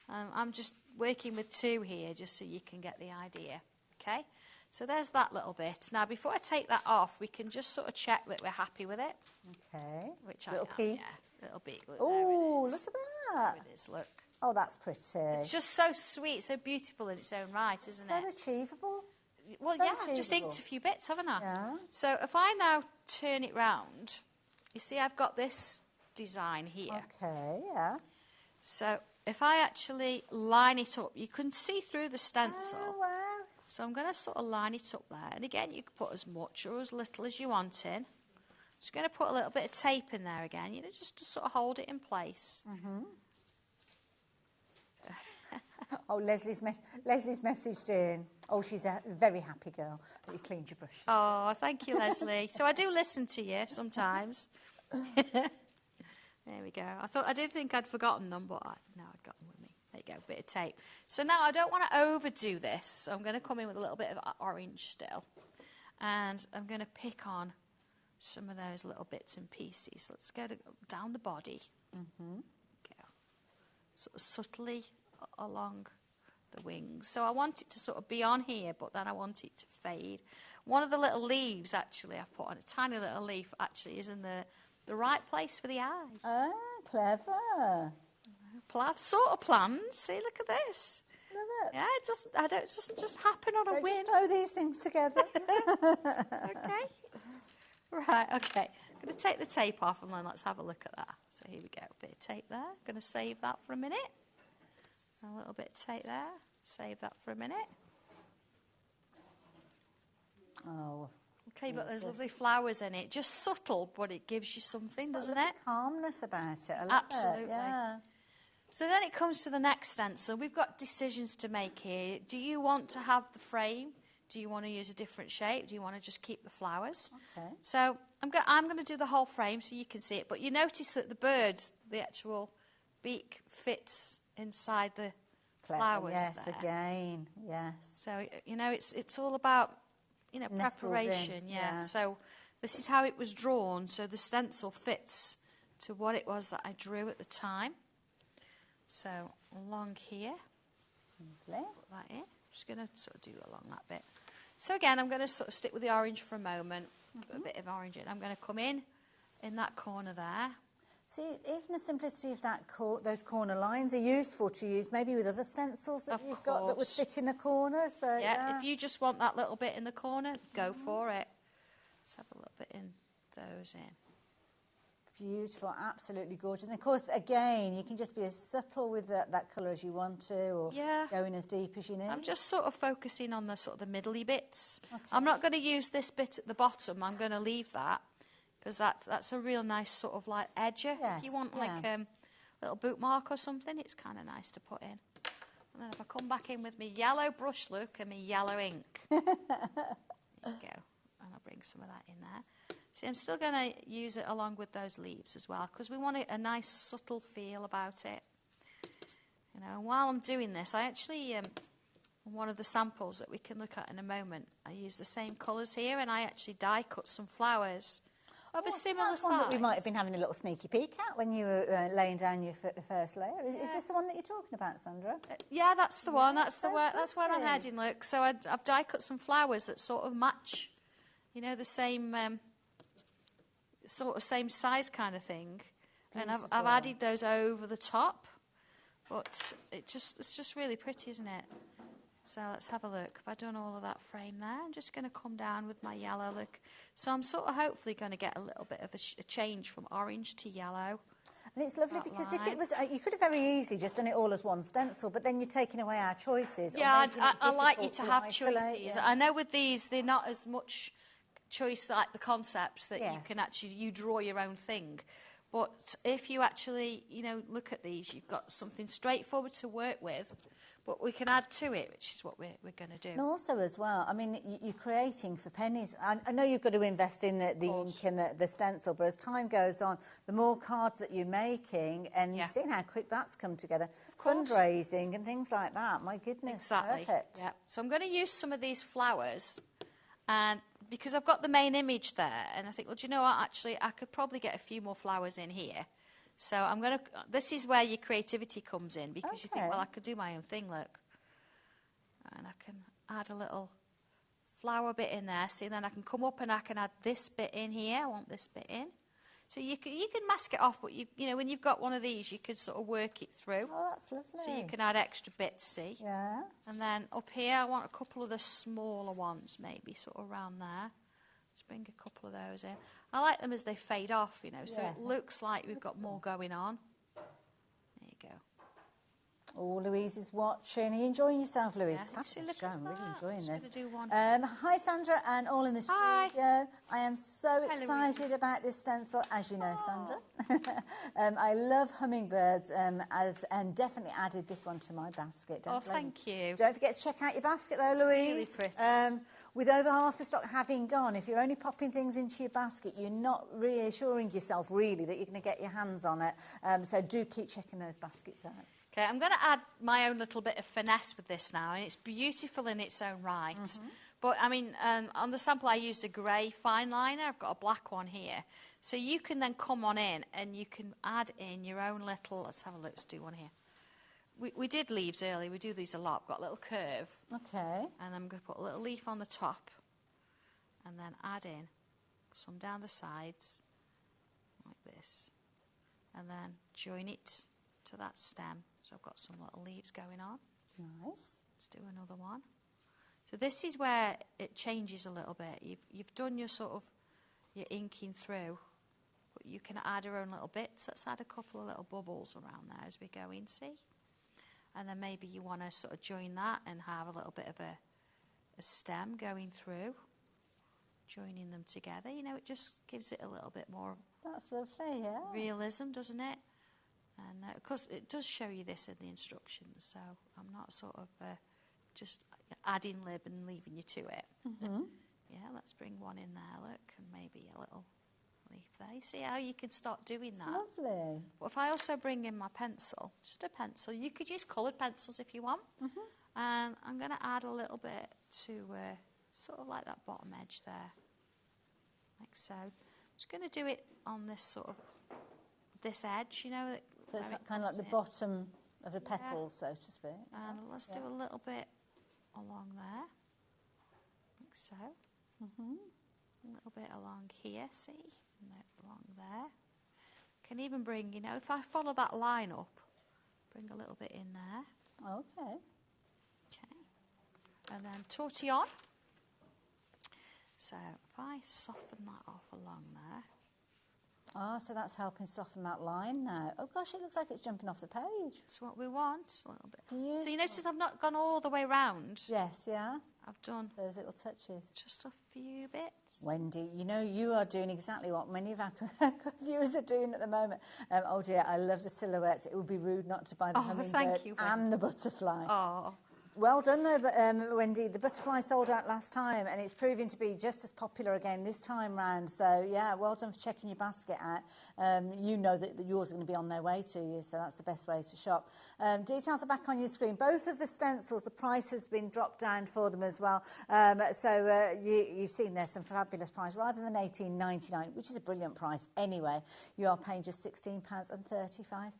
I'm just working with 2 here, just so you can get the idea. Okay? So there's that little bit. Now, before I take that off, we can just sort of check that we're happy with it. Okay. Which little I am, peek. yeah. Little peek. Oh, look at that. There it is, look. Oh, that's pretty. It's just so sweet, so beautiful in its own right, isn't it? So achievable. Well, so yeah, I've just achievable. inked a few bits, haven't I? Yeah. So if I now turn it round, you see I've got this design here. Okay, yeah. So if I actually line it up, you can see through the stencil. Oh, wow. So I'm going to sort of line it up there. And again, you can put as much or as little as you want in. Just going to put a little bit of tape in there again, you know, just to sort of hold it in place. Oh, Leslie's messaged in. Oh, she's a very happy girl that you cleaned your brush. Oh, thank you, Leslie. So I do listen to you sometimes. There we go. I did think I'd forgotten them, but no, I'd got them with me. There you go, bit of tape. So now I don't want to overdo this. So I'm going to come in with a little bit of orange still. And I'm going to pick on some of those little bits and pieces. Let's go down the body. Go. Sort of subtly along the wings. So I want it to sort of be on here, but then I want it to fade. One of the little leaves, actually, I've put on a tiny little leaf, actually, is in the right place for the eye. Ah, clever. I've sort of planned. See, look at this. Look at Yeah, it doesn't just happen on a Don't whim. just throw these things together. Okay. Right, okay. I'm going to take the tape off and then let's have a look at that. So here we go. A bit of tape there. I'm going to save that for a minute. A little bit of tape there. Save that for a minute. Oh. Okay, but there's lovely flowers in it. Just subtle, but it gives you something, doesn't it? Calmness about it. I love Absolutely. it. Yeah. So then it comes to the next stencil. We've got decisions to make here. Do you want to have the frame? Do you want to use a different shape? Do you want to just keep the flowers? Okay. So I'm going to do the whole frame so you can see it. But you notice that the birds, the actual beak fits inside the flowers Yes, there. again. Yes. So, you know, it's all about, you know, Nestled preparation. in, Yeah. yeah. So this is how it was drawn. So the stencil fits to what it was that I drew at the time. So along here. Lovely. Put that in. Just going to sort of do along that bit. So again, I'm going to sort of stick with the orange for a moment. Put a bit of orange in. I'm going to come in that corner there. See, even the simplicity of those corner lines are useful to use maybe with other stencils that you've got that would fit in a corner. So yeah, if you just want that little bit in the corner, go for it. Let's have a little bit in those in. Beautiful, absolutely gorgeous. And of course, again, you can just be as subtle with that colour as you want to, or go in as deep as you need. I'm just sort of focusing on the sort of the middly bits. Okay. I'm not going to use this bit at the bottom. I'm going to leave that because that's a real nice sort of like edger. Yes, if you want like a little bookmark or something, it's kind of nice to put in. And then if I come back in with my yellow brush look and my yellow ink, there you go. And I'll bring some of that in there. See, I'm still going to use it along with those leaves as well because we want a nice subtle feel about it. You know, while I'm doing this, I actually, one of the samples that we can look at in a moment, I use the same colours here and I actually die cut some flowers of a similar that's size. One that we might have been having a little sneaky peek at when you were laying down your first layer. Is this the one that you're talking about, Sandra? Yeah, that's the one. That's where I'm heading. Look, so I've die cut some flowers that sort of match, you know, the same sort of same size kind of thing, and I've added those over the top, but it's just really pretty, isn't it? So let's have a look. I've done all of that frame there. I'm just going to come down with my yellow look. So I'm sort of hopefully going to get a little bit of a change from orange to yellow. And it's lovely because if it was, you could have very easily just done it all as one stencil, but then you're taking away our choices. Yeah, I like you to have choices. Yeah. I know with these, they're not as much choice like the concepts that you can actually, you draw your own thing. But if you actually, you know, look at these, you've got something straightforward to work with, but we can add to it, which is what we're going to do. And also as well, I mean, you're creating for pennies. I know you've got to invest in the ink and the stencil, but as time goes on, the more cards that you're making, and you've seen how quick that's come together, fundraising and things like that, my goodness, exactly. Perfect. Yeah. So I'm going to use some of these flowers, and because I've got the main image there, and I think, well, do you know what, actually, I could probably get a few more flowers in here. So I'm going to, this is where your creativity comes in, because you think, well, I could do my own thing, look. And I can add a little flower bit in there. See, then I can come up and I can add this bit in here. I want this bit in. So you can mask it off, but you know, when you've got one of these, you could sort of work it through. Oh, that's lovely. So you can add extra bits, see? Yeah. And then up here, I want a couple of the smaller ones, maybe, sort of around there. Let's bring a couple of those in. I like them as they fade off, you know, so it looks like we've got more going on. There you go. Oh, Louise is watching. Are you enjoying yourself, Louise? Yeah, see, look at I'm really that. enjoying Just this. gonna do one. Hi, Sandra, and all in the Hi. studio. I am so Hi, excited Louise. about this stencil, as you know, Sandra. I love hummingbirds, and definitely added this one to my basket. Thank you. Don't forget to check out your basket, though, Louise. Really pretty. With over half the stock having gone, if you're only popping things into your basket, you're not reassuring yourself, really, that you're going to get your hands on it. So do keep checking those baskets out. Okay, I'm going to add my own little bit of finesse with this now, and it's beautiful in its own right. But, I mean, on the sample I used a grey fine liner. I've got a black one here. So you can then come on in and you can add in your own little... Let's have a look. Let's do one here. We did leaves earlier. We do these a lot. I've got a little curve. Okay. And I'm going to put a little leaf on the top and then add in some down the sides like this. And then join it to that stem. So I've got some little leaves going on. Nice. Let's do another one. So this is where it changes a little bit. You've done your sort of your inking through, but you can add your own little bits. Let's add a couple of little bubbles around there as we go in, see? And then maybe you want to sort of join that and have a little bit of a stem going through, joining them together. You know, it just gives it a little bit more That's lovely, yeah. realism, doesn't it? And of course, it does show you this in the instructions, so I'm not sort of just adding lib and leaving you to it. Yeah, let's bring one in there, look, and maybe a little leaf there. You see how you can start doing that? Lovely. But if I also bring in my pencil, just a pencil, you could use coloured pencils if you want. And I'm going to add a little bit to sort of like that bottom edge there, like so. I'm just going to do it on this sort of, this edge, you know. So it's kind of like the bottom of the petal, so to speak. And let's do a little bit along there, like so. A little bit along here, see? And along there. Can even bring, you know, if I follow that line up, bring a little bit in there. Okay. Okay. And then tortillon. So if I soften that off along there. Ah, so that's helping soften that line now. Oh gosh, it looks like it's jumping off the page. That's what we want, just a little bit. Beautiful. So you notice I've not gone all the way round. Yes, yeah. I've done those little touches. Just a few bits. Wendy, you know you are doing exactly what many of our viewers are doing at the moment. Oh dear, I love the silhouettes. It would be rude not to buy the hummingbird thank you, and the butterfly. Oh. Well done though, Wendy. The butterfly sold out last time and it's proving to be just as popular again this time round. So yeah, well done for checking your basket out. You know that yours are going to be on their way to you, so that's the best way to shop. Details are back on your screen. Both of the stencils, the price has been dropped down for them as well. You've seen there's some fabulous price. Rather than $18.99, which is a brilliant price anyway, you are paying just £16.35.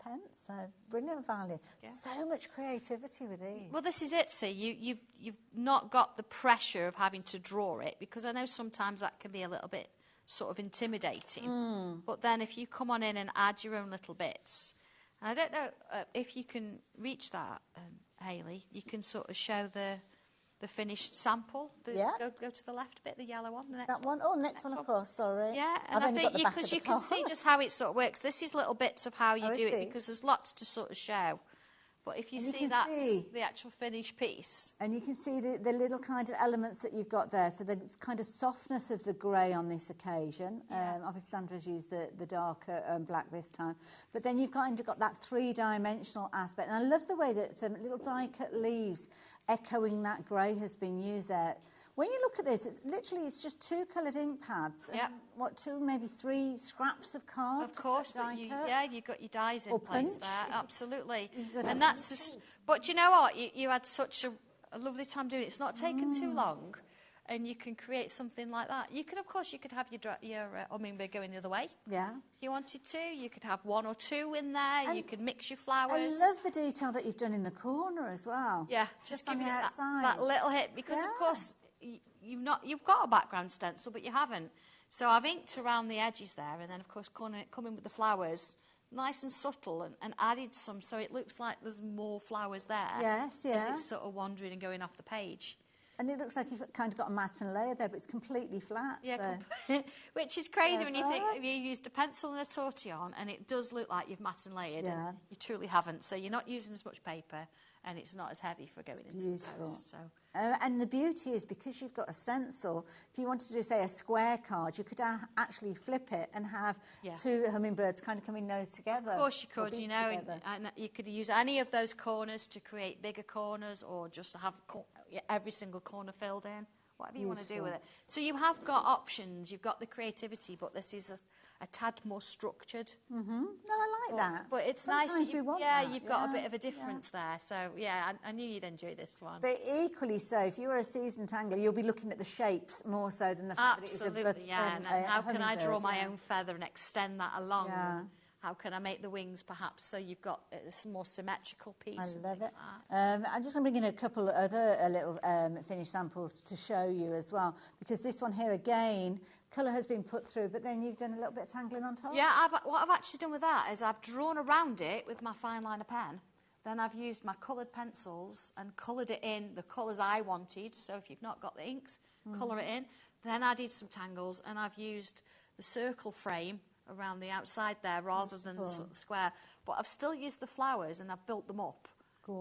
So brilliant value. Yeah. So much creativity with these. Well, this is it. See, you've not got the pressure of having to draw it, because I know sometimes that can be a little bit sort of intimidating. But then if you come on in and add your own little bits, and I don't know if you can reach that, Hayley, you can sort of show the finished sample. Yeah. Go to the left a bit, the yellow one. The That one? Oh, next one across, sorry. Yeah, I've and I only think got the back of because the you can see card. just how it sort of works. This is little bits of how you Oh, I do it, see. because there's lots to sort of show. But if you And you see can that's see. the actual finished piece. And you can see the little kind of elements that you've got there. So the kind of softness of the grey on this occasion. Yeah. Obviously, Sandra's used the darker black this time. But then you've kind of got that three-dimensional aspect. And I love the way that little die-cut leaves echoing that grey has been used there. When you look at this, it's just two coloured ink pads. Yep. And two, maybe three scraps of card. Of course, but you've got your dies in Or place punch. there, absolutely. got And a that's just, but do you know what? You had such a lovely time doing it. It's not taken too long, and you can create something like that. You could, of course, have your hummingbird going the other way. Yeah. If you wanted to, you could have one or two in there. You could mix your flowers. I love the detail that you've done in the corner as well. Yeah, just on giving the it outside. that little hit, because of Yeah. course you've got a background stencil, but you haven't. So I've inked around the edges there, and then of course come in with the flowers, nice and subtle, and added some, so it looks like there's more flowers there. Yes, yeah. As it's sort of wandering and going off the page. And it looks like you've kind of got a matte and layer there, but it's completely flat. Yeah, so. which is crazy when you think you used a pencil and a tortillon, and it does look like you've matte and layered, and you truly haven't. So you're not using as much paper, and it's not as heavy for going into the post. So. And the beauty is, because you've got a stencil, if you wanted to do, say, a square card, you could actually flip it and have two hummingbirds kind of coming nose together. Of course you could, you know, and you could use any of those corners to create bigger corners, or just have every single corner filled in, whatever you want to do with it. So you have got options, you've got the creativity, but this is a tad more structured. No, I like that. But it's Sometimes nice. You've got a bit of a difference there. So I knew you'd enjoy this one. But equally so, if you're a seasoned tangler, you'll be looking at the shapes more so than the fact that it's a and how can I draw my own feather and extend that along? How can I make the wings perhaps so you've got a more symmetrical piece? I love it. I'm just going to bring in a couple of other little finished samples to show you as well, because this one here again, colour has been put through, but then you've done a little bit of tangling on top. Yeah, what I've actually done with that is I've drawn around it with my fine liner pen. Then I've used my coloured pencils and coloured it in the colours I wanted. So if you've not got the inks, colour it in. Then added some tangles, and I've used the circle frame around the outside there rather than the sort of square. But I've still used the flowers, and I've built them up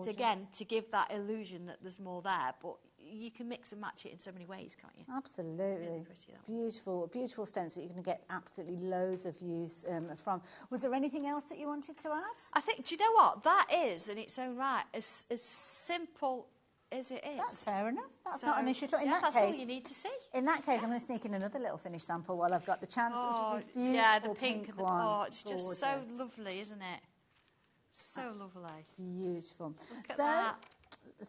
to give that illusion that there's more there. But you can mix and match it in so many ways, can't you? Absolutely. Really pretty, beautiful, beautiful stencil you're going to get absolutely loads of use from. Was there anything else that you wanted to add? I think, do you know what? That is, in its own right, as simple as it is. That's fair enough. That's not an issue at all. In that that's case, all you need to see. In that case, I'm going to sneak in another little finished sample while I've got the chance, which is this beautiful yeah, the pink and the, one. it's just so lovely, isn't it? So lovely. Beautiful. Look at that.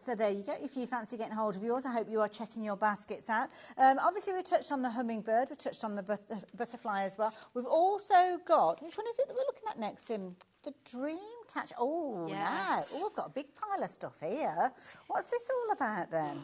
So there you go, if you fancy getting hold of yours. I hope you are checking your baskets out. Obviously, we touched on the hummingbird, we touched on the butterfly as well. We've also got, which one is it that we're looking at next, Sim? The dream catcher. Oh, yes. Now. Oh, I've got a big pile of stuff here. What's this all about then?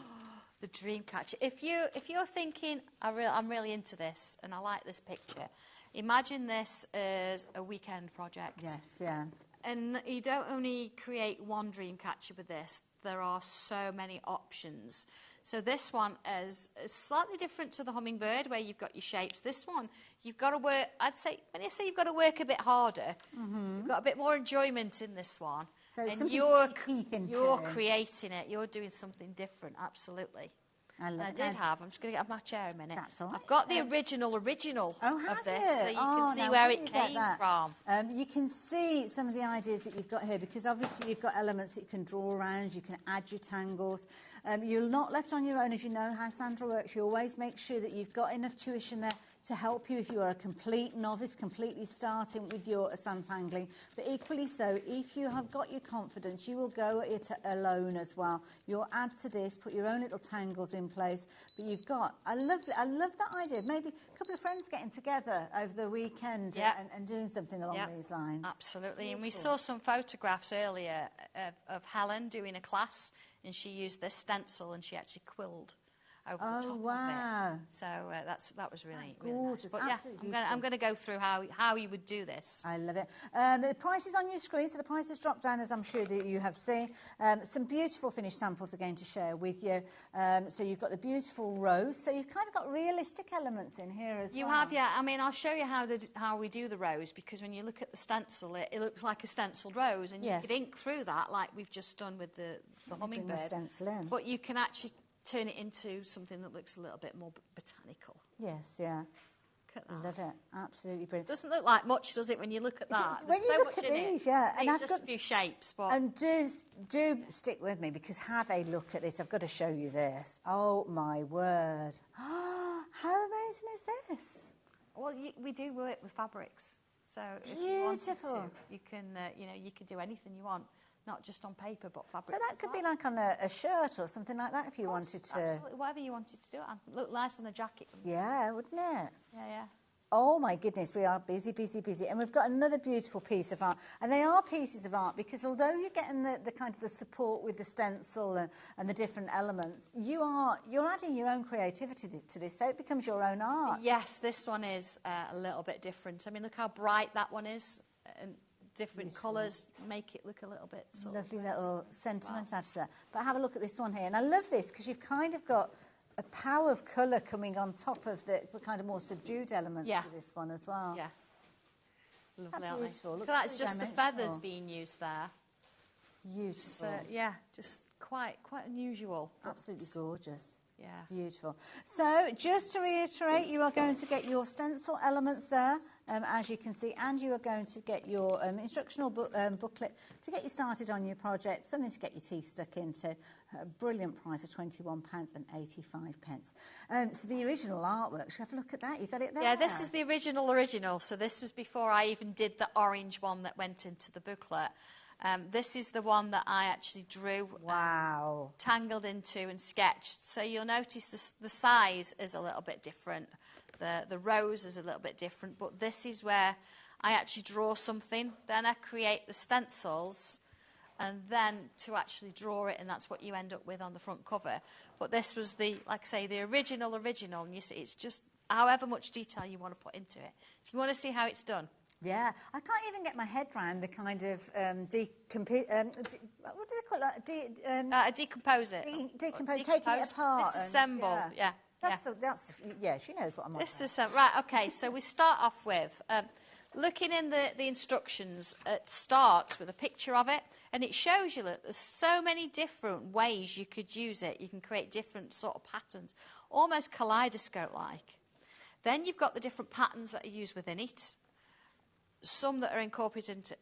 The dream catcher. If you're thinking, I'm really into this and I like this picture, imagine this as a weekend project. Yes, yeah. And you don't only create one dream catcher with this, there are so many options. So this one is slightly different to the hummingbird where you've got your shapes. This one, you've got to work, I'd say, when you say you've got to work a bit harder, you've got a bit more enjoyment in this one. So and you're creating it, you're doing something different, absolutely. I'm just going to get my chair a minute. That's all right. I've got the original of this, so you can see now where it came from. You can see some of the ideas that you've got here, because obviously you've got elements that you can draw around, you can add your tangles. You're not left on your own, as you know how Sandra works. You always make sure that you've got enough tuition there to help you if you are a complete novice, completely starting with your sandtangling. But equally so, if you have got your confidence, you will go at it alone as well. You'll add to this, put your own little tangles in place. But you've got, I love that idea. Maybe a couple of friends getting together over the weekend and doing something along these lines. Absolutely. Beautiful. And we saw some photographs earlier of Helen doing a class, and she used this stencil and she actually quilled over the top of it. So that was really nice. But I'm going to go through how you would do this. I love it. The price is on your screen, so the price has dropped down, as I'm sure that you have seen. Some beautiful finished samples again to share with you. So you've got the beautiful rose. So you've kind of got realistic elements in here as well. You have, yeah. I mean, I'll show you how we do the rose, because when you look at the stencil, it looks like a stenciled rose, and you could ink through that like we've just done with the hummingbird. Stencil in. But you can actually turn it into something that looks a little bit more botanical. Yes, yeah. Look at that. Love it. Absolutely brilliant. Doesn't look like much, does it, when you look at that? When There's you so look much at in these, it. yeah. And it's just a few shapes. But and do stick with me, because have a look at this. I've got to show you this. Oh, my word. How amazing is this? Well, we do work with fabrics. So if you wanted to, you can, you can do anything you want. Not just on paper, but fabric. So that could be like on a shirt or something like that if you wanted to. Absolutely, whatever you wanted to do. It look nice on a jacket. Yeah, wouldn't it? Yeah. Oh my goodness, we are busy. And we've got another beautiful piece of art. And they are pieces of art, because although you're getting the kind of the support with the stencil and the different elements, you're adding your own creativity to this, so it becomes your own art. Yes, this one is a little bit different. I mean, look how bright that one is. And different colours make it look a little bit sort Lovely of, little sentiment added to that. But have a look at this one here. And I love this because you've kind of got a power of colour coming on top of the kind of more subdued elements of this one as well. Yeah. Lovely, That's beautiful. Look Looks at that, it's very just the dimensional. feathers being used there. Beautiful. So, yeah, just quite unusual. Absolutely gorgeous. Yeah. Beautiful. So just to reiterate, you are going to get your stencil elements there, as you can see, and you are going to get your instructional booklet to get you started on your project, something to get your teeth stuck into. A brilliant price of £21.85. So the original artwork, should we have a look at that? You got it there? Yeah, this is the original. So this was before I even did the orange one that went into the booklet. This is the one that I actually drew, wow, tangled into and sketched. So you'll notice the size is a little bit different. The rose is a little bit different, but this is where I actually draw something, then I create the stencils, and then to actually draw it, and that's what you end up with on the front cover. But this was the, like I say, the original, and you see it's just however much detail you want to put into it. So you want to see how it's done. Yeah, I can't even get my head round the kind of what do they call it? Decompose it. Decompose, taking it apart. Disassemble, yeah. Yeah, she knows what I'm on. Right, okay, so we start off with, looking in the instructions, it starts with a picture of it, and it shows you that there's so many different ways you could use it. You can create different sort of patterns, almost kaleidoscope-like. Then you've got the different patterns that are used within it. Some that are incorporated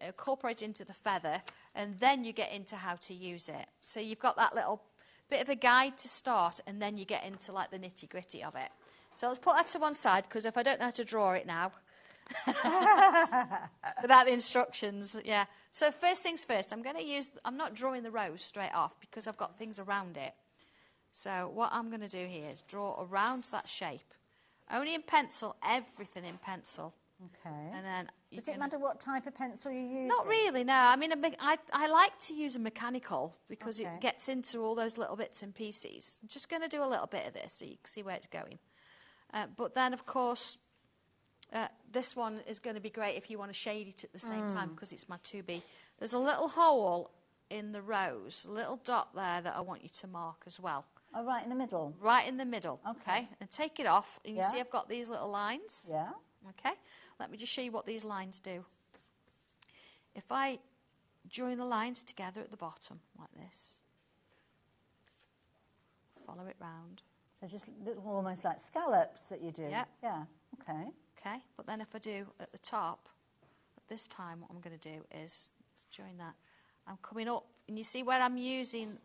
into the feather, and then you get into how to use it. So you've got that little bit of a guide to start, and then you get into like the nitty-gritty of it. So let's put that to one side, because if I don't know how to draw it now, without the instructions, yeah. So first things first, I'm not drawing the rose straight off because I've got things around it. So what I'm going to do here is draw around that shape. Only in pencil, everything in pencil. Okay. And then does it matter what type of pencil you use? Not really, no. I mean, I like to use a mechanical because it gets into all those little bits and pieces. I'm just going to do a little bit of this so you can see where it's going. But then, of course, this one is going to be great if you want to shade it at the same time because it's my 2B. There's a little hole in the rose, a little dot there that I want you to mark as well. Oh, right in the middle? Right in the middle, okay. And take it off, and you see I've got these little lines. Yeah. Okay, let me just show you what these lines do. If I join the lines together at the bottom, like this, follow it round. So just little, almost like scallops that you do? Yeah. Yeah, okay. Okay, but then if I do at the top, at this time what I'm going to do is, let's join that, I'm coming up, and you see where I'm using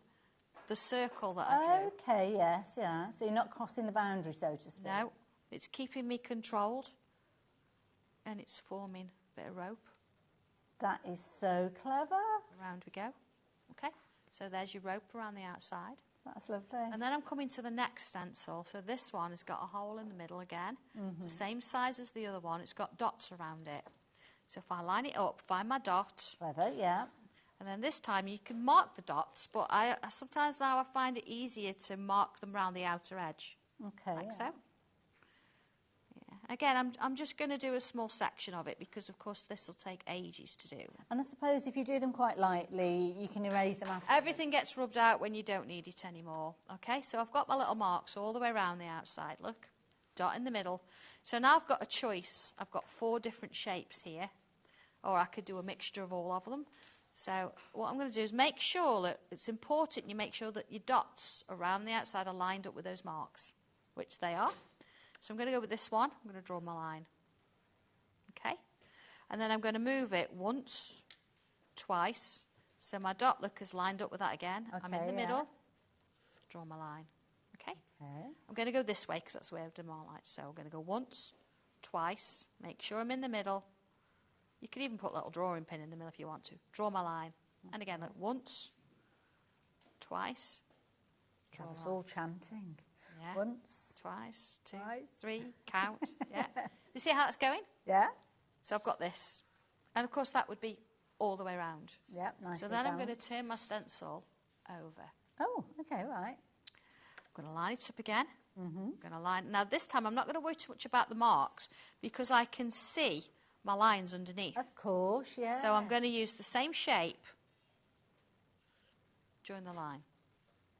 the circle that I drew? Okay, yes, yeah. So you're not crossing the boundary, so to speak? No, it's keeping me controlled. And it's forming a bit of rope. That is so clever. Around we go. Okay, so there's your rope around the outside. That's lovely. And then I'm coming to the next stencil. So this one has got a hole in the middle again. It's the same size as the other one. It's got dots around it. So if I line it up, find my dot. Clever, yeah. And then this time you can mark the dots, but I sometimes now I find it easier to mark them around the outer edge. Okay. Like so. Again, I'm just going to do a small section of it because, of course, this will take ages to do. And I suppose if you do them quite lightly, you can erase them afterwards. Everything gets rubbed out when you don't need it anymore. Okay, so I've got my little marks all the way around the outside. Look, dot in the middle. So now I've got a choice. I've got 4 different shapes here, or I could do a mixture of all of them. So what I'm going to do is make sure that it's important you make sure that your dots around the outside are lined up with those marks, which they are. So I'm going to go with this one. I'm going to draw my line. Okay? And then I'm going to move it once, twice. So my dot look is lined up with that again. Okay, I'm in the middle. Draw my line. Okay? I'm going to go this way because that's the way I've done my lights. So I'm going to go once, twice. Make sure I'm in the middle. You could even put a little drawing pin in the middle if you want to. Draw my line. And again, look, once, twice. It's all chanting. Yeah. Once, twice, 2, 3, count. Yeah. You see how that's going? Yeah. So I've got this. And of course that would be all the way around. Yeah, nice. So then I'm going to turn my stencil over. Oh, okay, right. I'm going to line it up again. I'm going to line. Now this time I'm not going to worry too much about the marks because I can see my lines underneath. Of course, yeah. So I'm going to use the same shape, join the line.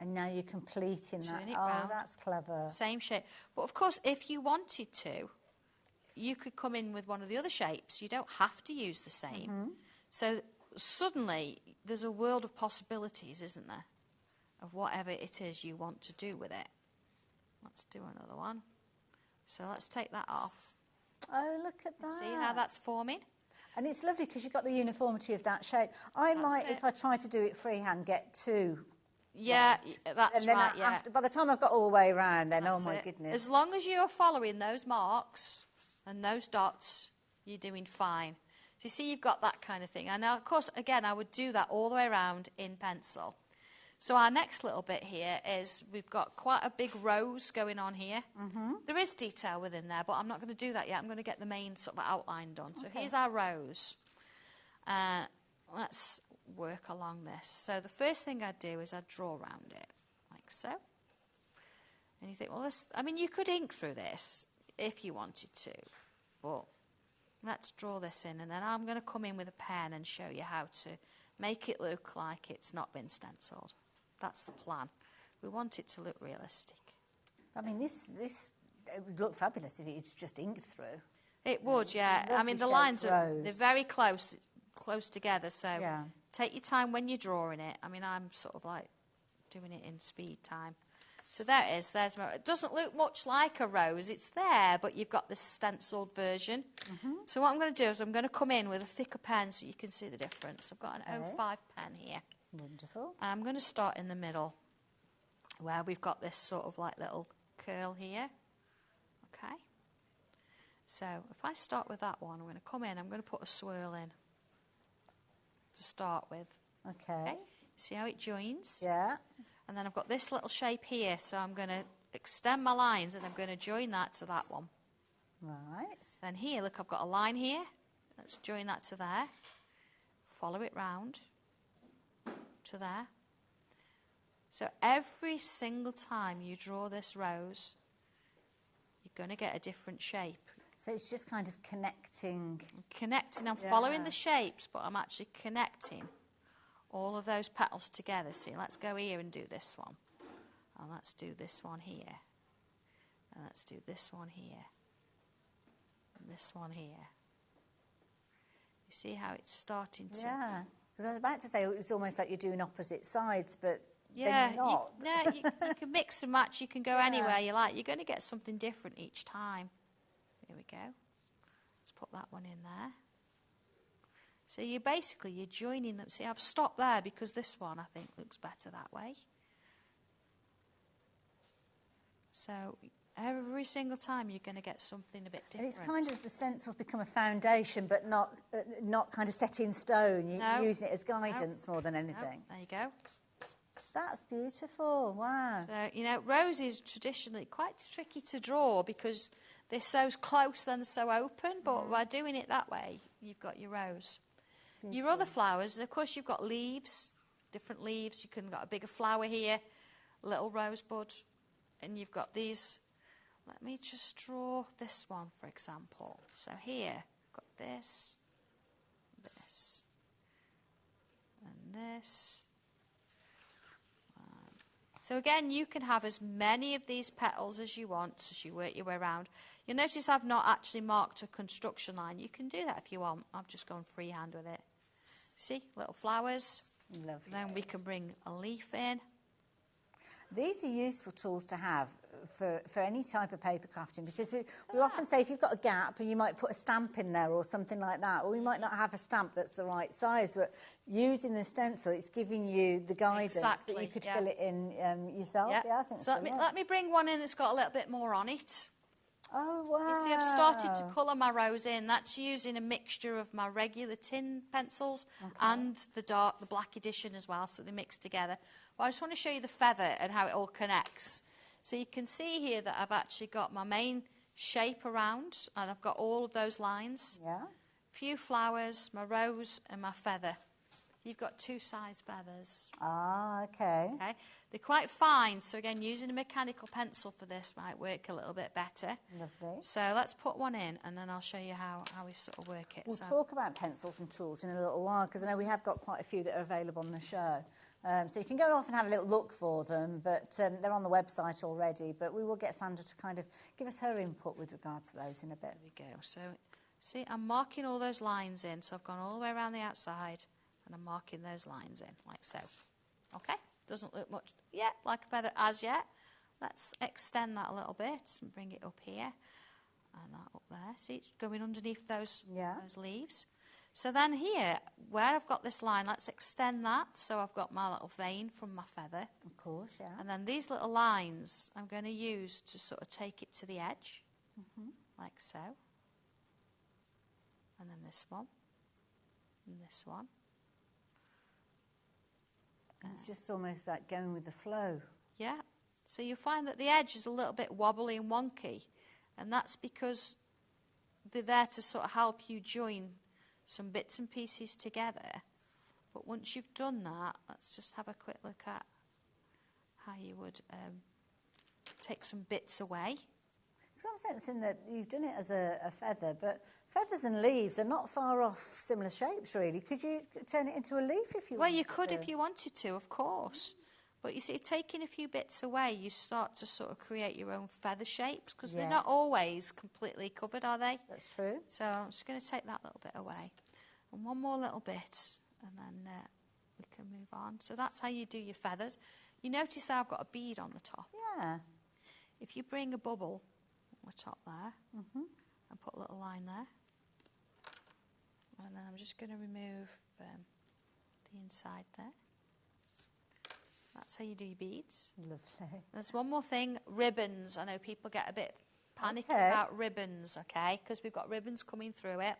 And now you're completing that. Turn it Oh, round. that's clever. Same shape. But of course, if you wanted to, you could come in with one of the other shapes. You don't have to use the same. So suddenly, there's a world of possibilities, isn't there? Of whatever it is you want to do with it. Let's do another one. So let's take that off. Oh, look at that. See how that's forming? And it's lovely because you've got the uniformity of that shape. I might, if I try to do it freehand, get two. Yeah, that's and then right, yeah. by the time I've got all the way around, then, That's oh my it. goodness. As long as you're following those marks and those dots, you're doing fine. So you see you've got that kind of thing. And now, of course, again, I would do that all the way around in pencil. So our next little bit here is we've got quite a big rose going on here. There is detail within there, but I'm not going to do that yet. I'm going to get the main sort of outline done. So here's our rose. Let's work along this. So the first thing I'd do is I'd draw around it, like so. And you think, well, this, I mean, you could ink through this if you wanted to, but let's draw this in, and then I'm going to come in with a pen and show you how to make it look like it's not been stenciled. That's the plan. We want it to look realistic. I mean, this it would look fabulous if it's just inked through. It would, yeah. I mean, the lines they're very close together, so take your time when you're drawing it. I mean, I'm sort of like doing it in speed time. So there it is. There's my, it doesn't look much like a rose. It's there, but you've got this stenciled version. So what I'm going to do is I'm going to come in with a thicker pen so you can see the difference. I've got an 05 pen here. Wonderful. And I'm going to start in the middle where we've got this sort of like little curl here. Okay. So if I start with that one, I'm going to come in, I'm going to put a swirl in to start with. Okay. See how it joins? Yeah. And then I've got this little shape here, so I'm going to extend my lines and I'm going to join that to that one. Right. Then here, look, I've got a line here. Let's join that to there. Follow it round to there. So every single time you draw this rose, you're going to get a different shape. So it's just kind of connecting. I'm following the shapes, but I'm actually connecting all of those petals together. See, let's go here and do this one. And let's do this one here. And let's do this one here. And this one here. You see how it's starting to... Yeah, because I was about to say it's almost like you're doing opposite sides, but yeah, then you're not. You can mix and match. You can go anywhere you like. You're going to get something different each time. Here we go. Let's put that one in there. So you're joining them. See, I've stopped there because this one, I think, looks better that way. So every single time you're going to get something a bit different. And it's kind of, the stencils become a foundation, but not kind of set in stone. You're using it as guidance more than anything. There you go. That's beautiful. Wow. So, you know, roses traditionally quite tricky to draw because they're so close then so open, but by doing it that way, you've got your rose. Beautiful. Your other flowers, and of course you've got leaves, different leaves. You can got a bigger flower here, little rosebud, and you've got these. Let me just draw this one, for example. So here, I've got this, and this. So again, you can have as many of these petals as you want as you work your way around. You'll notice I've not actually marked a construction line. You can do that if you want. I've just gone freehand with it. See, little flowers. Lovely. Then we can bring a leaf in. These are useful tools to have for any type of paper crafting, because we often say if you've got a gap and you might put a stamp in there or something like that, or we might not have a stamp that's the right size, but using the stencil, it's giving you the guidance that you could fill it in yourself. Yeah, I think so. Let me bring one in that's got a little bit more on it. Oh, wow. You see, I've started to colour my rose in. That's using a mixture of my regular tin pencils and the black edition as well, so they mix together. Well, I just want to show you the feather and how it all connects. So you can see here that I've actually got my main shape around, and I've got all of those lines. Yeah. Few flowers, my rose and my feather. you've got 2 size feathers. Ah, okay. Okay, they're quite fine, so again, using a mechanical pencil for this might work a little bit better. Lovely. So let's put one in, and then I'll show you how we sort of work it. We'll So talk about pencils and tools in a little while, because I know we have got quite a few that are available on the show. So you can go off and have a little look for them, but they're on the website already. But we will get Sandra to kind of give us her input with regards to those in a bit. there we go. So see, I'm marking all those lines in. So I've gone all the way around the outside, and I'm marking those lines in, like so. Okay, doesn't look much yet like a feather as yet. Let's extend that a little bit and bring it up here, and that up there. See, it's going underneath those leaves. So then here, where I've got this line, let's extend that. So I've got my little vein from my feather. Of course, yeah. And then these little lines I'm going to use to sort of take it to the edge, like so. And then this one, and this one. And it's just almost like going with the flow. Yeah. So you find that the edge is a little bit wobbly and wonky, and that's because they're there to sort of help you join some bits and pieces together. But once you've done that, let's just have a quick look at how you would take some bits away. Some sense in that you've done it as a feather, but feathers and leaves are not far off similar shapes, really. Could you turn it into a leaf if you wanted to? Well, you could if you wanted to, of course. But you see, taking a few bits away, you start to sort of create your own feather shapes, because they're not always completely covered, are they? That's true. So I'm just going to take that little bit away. And one more little bit, and then we can move on. So that's how you do your feathers. You notice that I've got a bead on the top. Yeah. If you bring a bubble on the top there, and put a little line there, and then I'm just going to remove the inside there. That's how you do your beads. Lovely. There's one more thing, ribbons. I know people get a bit panicky about ribbons, okay, because we've got ribbons coming through it.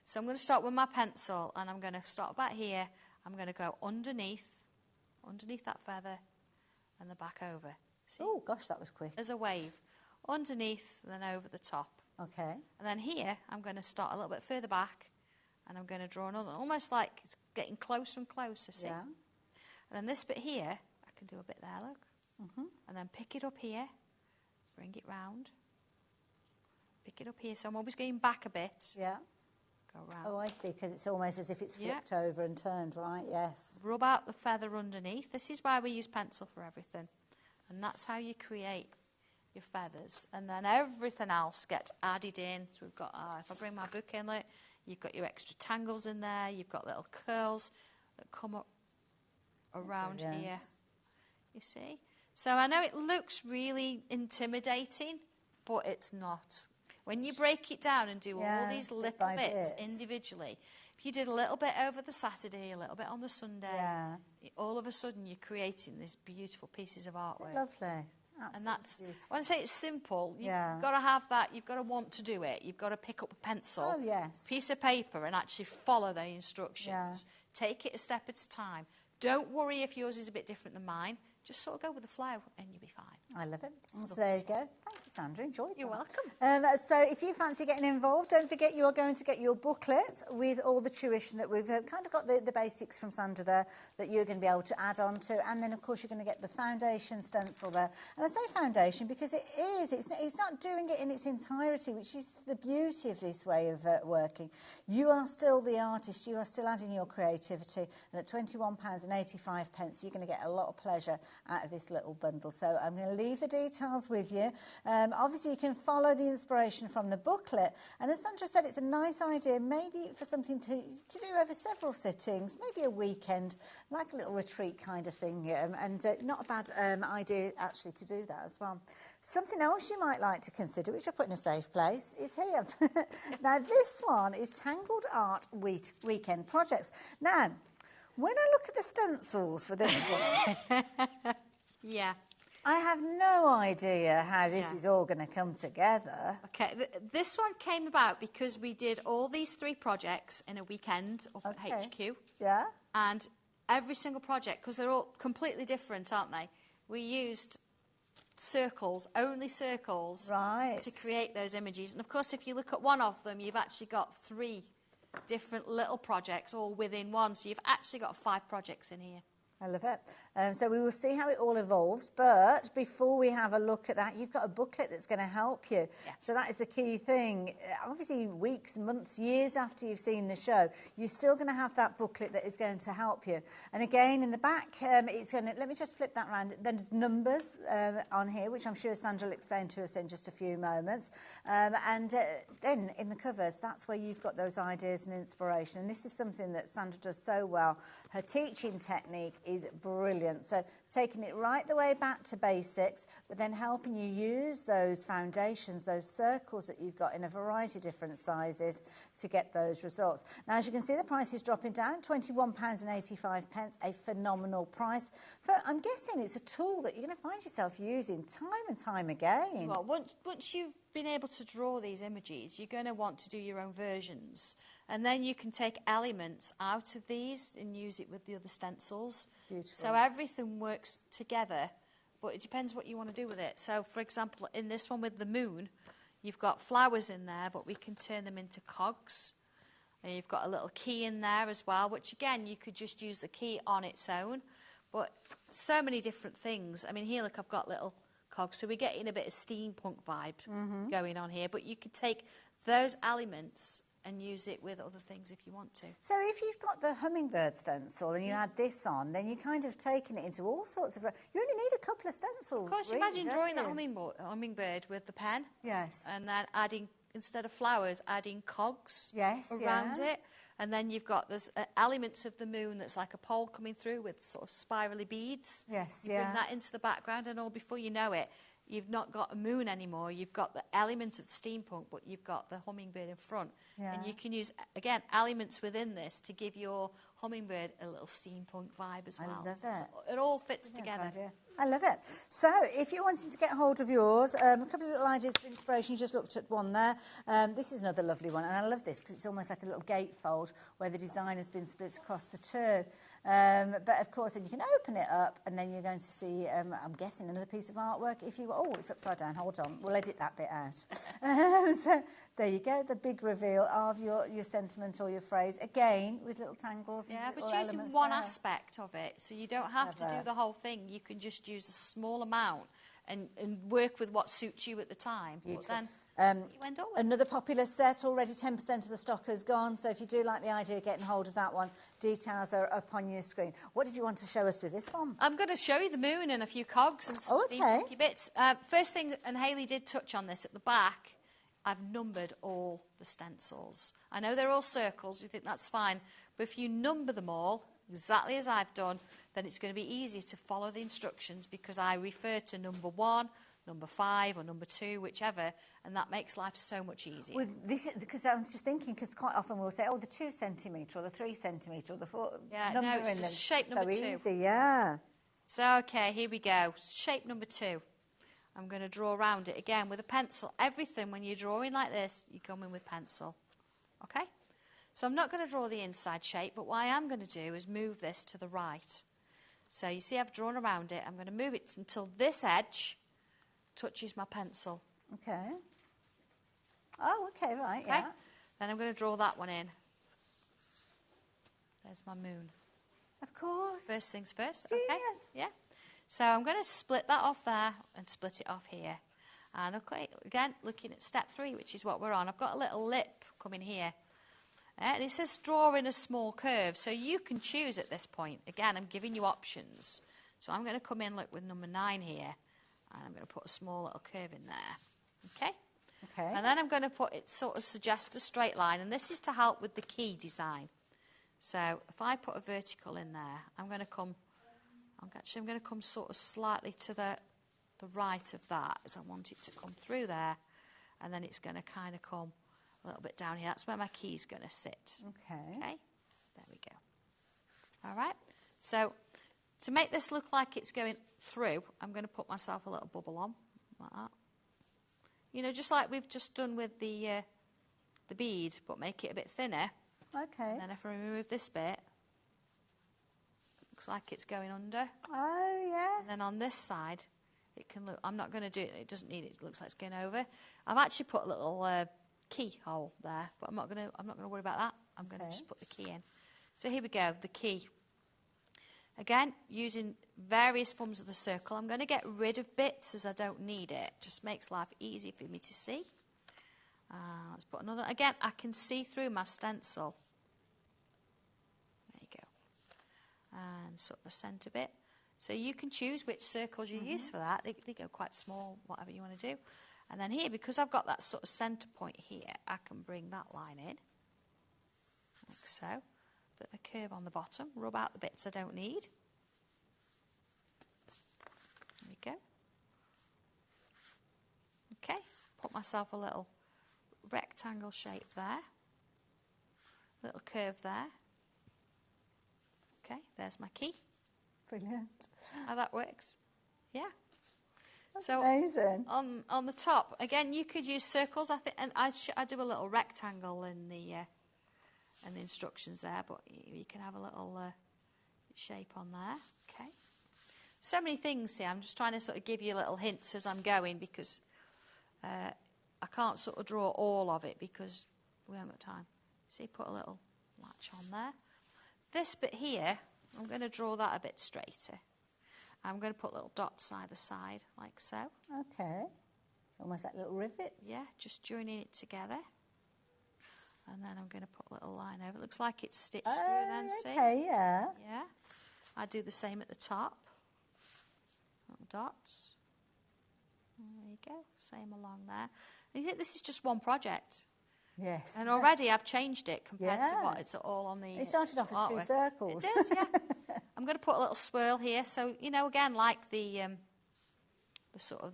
So I'm going to start with my pencil, and I'm going to start about here. I'm going to go underneath that feather, and the back over. See? Oh, gosh, that was quick. As a wave. Underneath, then over the top. Okay. And then here, I'm going to start a little bit further back, and I'm going to draw another, almost like it's getting closer and closer, see? Yeah. And then this bit here, I can do a bit there, look. And then pick it up here, bring it round, pick it up here. So I'm always going back a bit. Yeah. Go round. Oh, I see, because it's almost as if it's flipped over and turned, right? Yes. Rub out the feather underneath. This is why we use pencil for everything. And that's how you create your feathers. And then everything else gets added in. So we've got, if I bring my book in, look, you've got your extra tangles in there. You've got little curls that come up around here. You see? So I know it looks really intimidating, but it's not. When you break it down and do all these little bits individually, if you did a little bit over the Saturday, a little bit on the Sunday, all of a sudden you're creating these beautiful pieces of artwork. Lovely. Absolutely And that's, beautiful. when I say it's simple, you've got to have that, you've got to want to do it. You've got to pick up a pencil, piece of paper, and actually follow the instructions. Take it a step at a time. Don't worry if yours is a bit different than mine. Just sort of go with the flow and you'll be fine. I love it. So there you go. Thank you, Sandra. Enjoyed that. You're welcome. So if you fancy getting involved, don't forget you are going to get your booklet with all the tuition that we've kind of got the basics from Sandra there that you're going to be able to add on to. And then, of course, you're going to get the foundation stencil there. And I say foundation because it's not doing it in its entirety, which is the beauty of this way of working. You are still the artist. You are still adding your creativity. And at £21.85, you're going to get a lot of pleasure out of this little bundle. So I'm going to leave the details with you. Obviously, you can follow the inspiration from the booklet. And as Sandra said, it's a nice idea, maybe for something to do over several sittings, maybe a weekend, like a little retreat kind of thing. And not a bad idea, actually, to do that as well. Something else you might like to consider, which I put in a safe place, is here. Now, this one is Tangled Art Weekend Projects. Now, when I look at the stencils for this one, I have no idea how this is all going to come together. Okay, this one came about because we did all these 3 projects in a weekend up at HQ. Yeah. And every single project, because they're all completely different, aren't they? We used circles, only circles, to create those images. And of course, if you look at one of them, you've actually got 3 different little projects all within one. So you've actually got 5 projects in here. I love it. So we will see how it all evolves, but before we have a look at that, you've got a booklet that's going to help you. Yes. So that is the key thing. Obviously, weeks, months, years after you've seen the show, you're still going to have that booklet that is going to help you. And again, in the back, it's going to, let me just flip that around. Then there's numbers on here, which I'm sure Sandra will explain to us in just a few moments. And then in the covers, that's where you've got those ideas and inspiration. And this is something that Sandra does so well. Her teaching technique is brilliant. So taking it right the way back to basics, but then helping you use those foundations, those circles that you've got in a variety of different sizes to get those results. Now, as you can see, the price is dropping down, £21.85, a phenomenal price. I'm guessing it's a tool that you're going to find yourself using time and time again. Well, once you've been able to draw these images, you're going to want to do your own versions. And then you can take elements out of these and use it with the other stencils. Beautiful. So everything works together, but it depends what you want to do with it. So, for example, in this one with the moon, you've got flowers in there, but we can turn them into cogs. And you've got a little key in there as well, which, again, you could just use the key on its own. But so many different things. I mean, here, look, I've got little cogs. So we're getting a bit of steampunk vibe going on here. But you could take those elements and use it with other things if you want to. So if you've got the hummingbird stencil and you add this on, then you're kind of taking it into all sorts of... You only need a couple of stencils. Of course, really, imagine drawing that you? hummingbird with the pen. Yes. And then adding, instead of flowers, adding cogs around it. And then you've got this elements of the moon that's like a pole coming through with sort of spirally beads. Yes, you bring that into the background, and all before you know it, you've not got a moon anymore. You've got the element of the steampunk, but you've got the hummingbird in front. Yeah. And you can use, again, elements within this to give your hummingbird a little steampunk vibe as well. I love it. So it all fits together. I love it. So if you're wanting to get hold of yours, a couple of little ideas of inspiration. You just looked at one there. This is another lovely one, and I love this because it's almost like a little gatefold where the design has been split across the two. But of course, then you can open it up, and then you're going to see, I'm guessing, another piece of artwork. If you, oh, it's upside down. Hold on, we'll edit that bit out. So there you go, the big reveal of your sentiment or your phrase, again with little tangles. Yeah, and but little using elements one there. aspect of it, so you don't have to do the whole thing. You can just use a small amount and work with what suits you at the time. Beautiful. But then you end up with. Another popular set, already 10% of the stock has gone, so if you do like the idea of getting hold of that one, details are up on your screen. What did you want to show us with this one? I'm going to show you the moon and a few cogs and some steampunky bits. First thing, and Hayley did touch on this at the back, I've numbered all the stencils. I know they're all circles, you think that's fine, but if you number them all, exactly as I've done, then it's going to be easier to follow the instructions because I refer to number 1, number 5 or number 2, whichever, and that makes life so much easier. Well, this is because I was just thinking, because quite often we'll say, oh, the 2 centimetre or the 3 centimetre or the 4. Yeah, no, it's just shape number 2. Easy, yeah. So, okay, here we go. Shape number 2. I'm going to draw around it again with a pencil. Everything, when you're drawing like this, you come in with pencil. Okay? So I'm not going to draw the inside shape, but what I am going to do is move this to the right. So you see I've drawn around it. I'm going to move it until this edge touches my pencil. Okay. Oh, okay, right, Okay? yeah. Then I'm going to draw that one in. There's my moon. Of course. First things first. Genius. Okay? Yeah. So I'm going to split that off there and split it off here. And okay, again, looking at step 3, which is what we're on. I've got a little lip coming here. And it says draw in a small curve. So you can choose at this point. Again, I'm giving you options. So I'm going to come in, look, with number 9 here. And I'm going to put a small little curve in there. Okay? Okay. And then I'm going to put it, sort of suggest a straight line. And this is to help with the key design. So if I put a vertical in there, I'm going to come sort of slightly to the right of that, as I want it to come through there, and then it's going to kind of come a little bit down here. That's where my key's going to sit. Okay. Okay, there we go. All right, so to make this look like it's going through, I'm going to put myself a little bubble on, like that. You know, just like we've just done with the bead, but make it a bit thinner. Okay. And then if I remove this bit, looks like it's going under. Oh, yeah. And then on this side, it can look, I'm not going to do it, it doesn't need it, it looks like it's going over. I've actually put a little keyhole there, but I'm not going to worry about that. I'm going to just put the key in. So here we go, the key. Again, using various forms of the circle. I'm going to get rid of bits as I don't need it. Just makes life easy for me to see. Let's put another. Again, I can see through my stencil. There you go. And sort of a centre bit. So you can choose which circles you use for that. They go quite small, whatever you want to do. And then here, because I've got that sort of centre point here, I can bring that line in. Like so. Bit of a curve on the bottom. Rub out the bits I don't need. There we go. Okay, put myself a little rectangle shape there. Little curve there. Okay, there's my key. Brilliant. How that works. Yeah. That's so amazing. On the top, again, you could use circles. I think, and I do a little rectangle in the instructions there, but you can have a little shape on there. Okay. So many things here. I'm just trying to sort of give you little hints as I'm going because I can't sort of draw all of it because we haven't got time. See, put a little latch on there. This bit here, I'm going to draw that a bit straighter. I'm going to put little dots either side, like so. Okay. It's almost like little rivets. Yeah, just joining it together. And then I'm going to put a little line over. It looks like it's stitched through then, see? Okay, yeah. Yeah. I do the same at the top. Little dots. And there you go. Same along there. And you think this is just one project. Yes. And already I've changed it compared to what it's all on the It started off as 2 circles. It does, yeah. I'm going to put a little swirl here. So, you know, again, like the sort of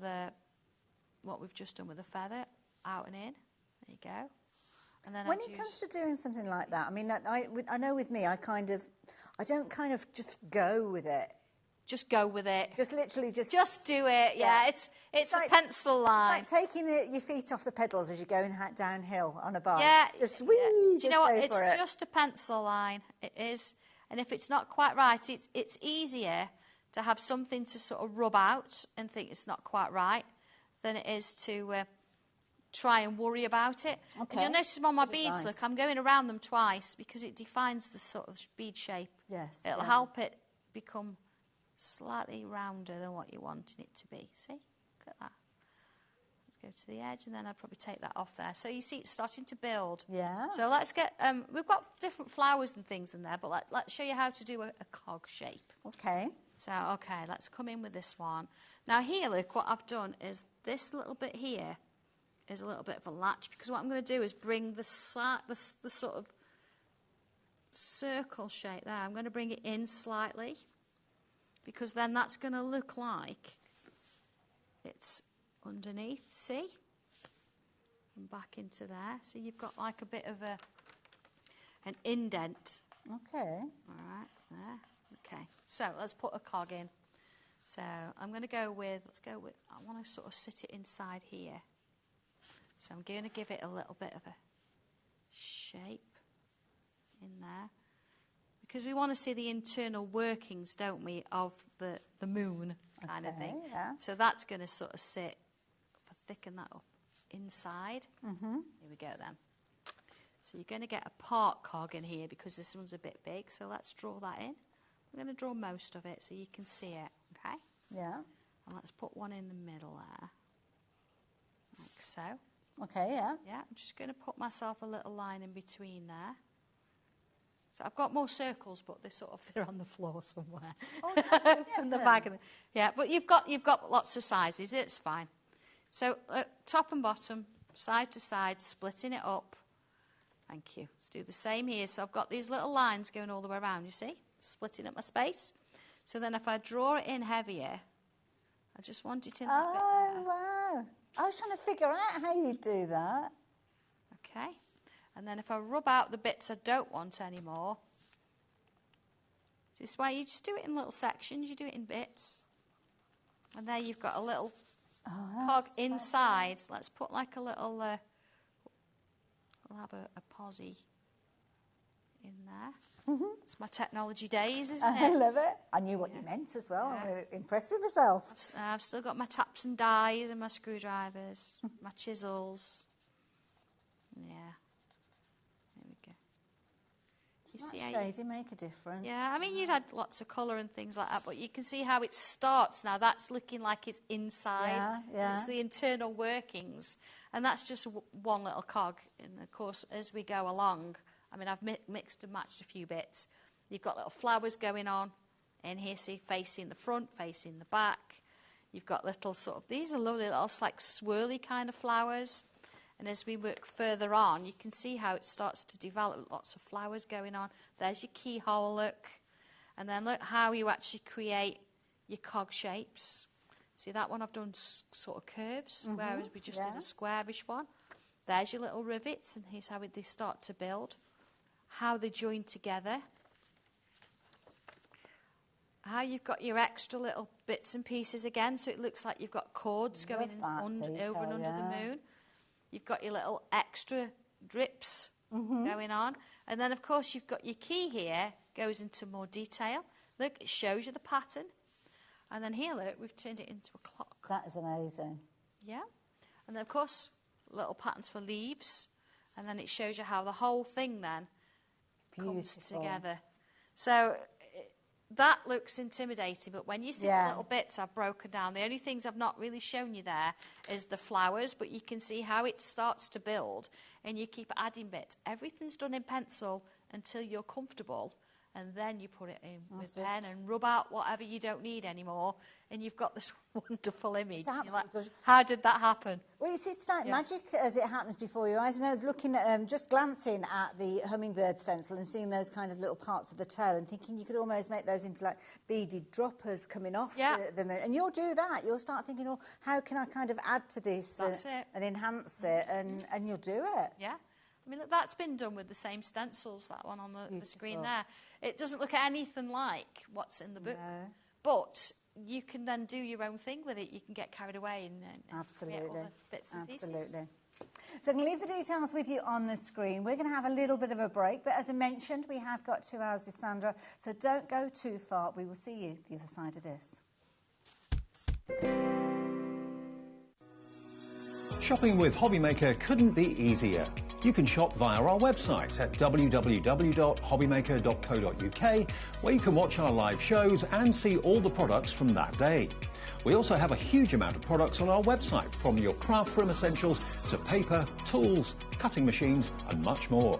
what we've just done with the feather, out and in. There you go. And then when it comes to doing something like that, I mean, I know with me, I don't kind of just go with it. Just go with it. Just literally just do it. Yeah, it's like, a pencil line. It's like taking your feet off the pedals as you're going downhill on a bike. Yeah. Just Do you know what? It's just a pencil line. It is. And if it's not quite right, it's easier to have something to sort of rub out and think it's not quite right than it is to try and worry about it. Okay. And you'll notice on my beads, look, I'm going around them twice because it defines the sort of bead shape. Yes. It'll help it become slightly rounder than what you're wanting it to be. See? Look at that. Let's go to the edge and then I'd probably take that off there. So you see it's starting to build. Yeah. So let's get, we've got different flowers and things in there, but let's show you how to do a cog shape. Okay. So, okay, let's come in with this one. Now here, look, what I've done is this little bit here is a little bit of a latch because what I'm going to do is bring the sort of circle shape there. I'm going to bring it in slightly because then that's going to look like it's underneath, see? And back into there. So you've got like a bit of an indent. Okay. All right, there. Okay, so let's put a cog in. So I'm going to go with, I want to sort of sit it inside here. So I'm going to give it a little bit of a shape in there. Because we want to see the internal workings, don't we, of the moon kind of thing. Yeah. So that's going to sort of sit, thicken that up inside. Mm-hmm. Here we go then. So you're going to get a part cog in here because this one's a bit big. So let's draw that in. I'm going to draw most of it so you can see it, okay? Yeah. And let's put one in the middle there, like so. Okay, yeah. Yeah, I'm just going to put myself a little line in between there. So I've got more circles, but they're on the floor somewhere. Oh, in the bag. Yeah, but you've got lots of sizes. It's fine. So top and bottom, side to side, splitting it up. Thank you. Let's do the same here. So I've got these little lines going all the way around. You see, splitting up my space. So then if I draw it in heavier, I just want it in that bit there. Oh wow! I was trying to figure out how you do that. Okay. And then if I rub out the bits I don't want anymore, this way you just do it in little sections, you do it in bits. And there you've got a little cog inside. Let's put like a little, we'll have a posy in there. Mm-hmm. It's my technology days, isn't it? I love it. I knew what you meant as well. Yeah. I'm impressed with myself. I've still got my taps and dies and my screwdrivers, my chisels. Yeah. There we go. You see That how shading make a difference. Yeah, I mean, you'd had lots of colour and things like that, but you can see how it starts now. That's looking like it's inside. Yeah. It's the internal workings. And that's just one little cog. And, of course, as we go along, I mean, I've mixed and matched a few bits. You've got little flowers going on in here, see, facing the front, facing the back. You've got little sort of, these are lovely little like swirly kind of flowers. And as we work further on, you can see how it starts to develop, lots of flowers going on. There's your keyhole, look. And then look how you actually create your cog shapes. See that one I've done sort of curves, whereas we just did a squarish one. There's your little rivets, and here's how they start to build. How they join together. How you've got your extra little bits and pieces again, so it looks like you've got cords going over and under the moon. You've got your little extra drips going on. And then, of course, you've got your key here, goes into more detail. Look, it shows you the pattern. And then here, look, we've turned it into a clock. That is amazing. Yeah. And then, of course, little patterns for leaves. And then it shows you how the whole thing then comes together. So that looks intimidating, but when you see the little bits I've broken down, the only things I've not really shown you there is the flowers, but you can see how it starts to build, and you keep adding bits. Everything's done in pencil until you're comfortable, and then you put it in with pen and rub out whatever you don't need anymore, and you've got this wonderful image. You're like, how did that happen? Well, it's like magic as it happens before your eyes. And I was looking at, just glancing at the hummingbird stencil and seeing those kind of little parts of the tail and thinking you could almost make those into like beaded droppers coming off the moon. And you'll do that. You'll start thinking, oh, how can I kind of add to this and enhance it? And you'll do it. Yeah. I mean, look, that's been done with the same stencils, that one on the screen there. It doesn't look anything like what's in the book, but you can then do your own thing with it. You can get carried away and create all the bits and pieces. So I'm going to leave the details with you on the screen. We're going to have a little bit of a break, but as I mentioned, we have got 2 hours with Sandra, so don't go too far. We will see you the other side of this. Shopping with HobbyMaker couldn't be easier. You can shop via our website at www.hobbymaker.co.uk, where you can watch our live shows and see all the products from that day. We also have a huge amount of products on our website, from your craft room essentials to paper, tools, cutting machines and much more.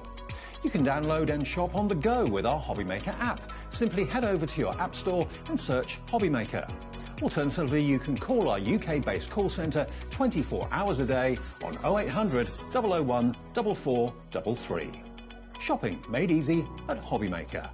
You can download and shop on the go with our HobbyMaker app. Simply head over to your app store and search HobbyMaker. Alternatively, you can call our UK-based call centre 24 hours a day on 0800 001 4433. Shopping made easy at HobbyMaker.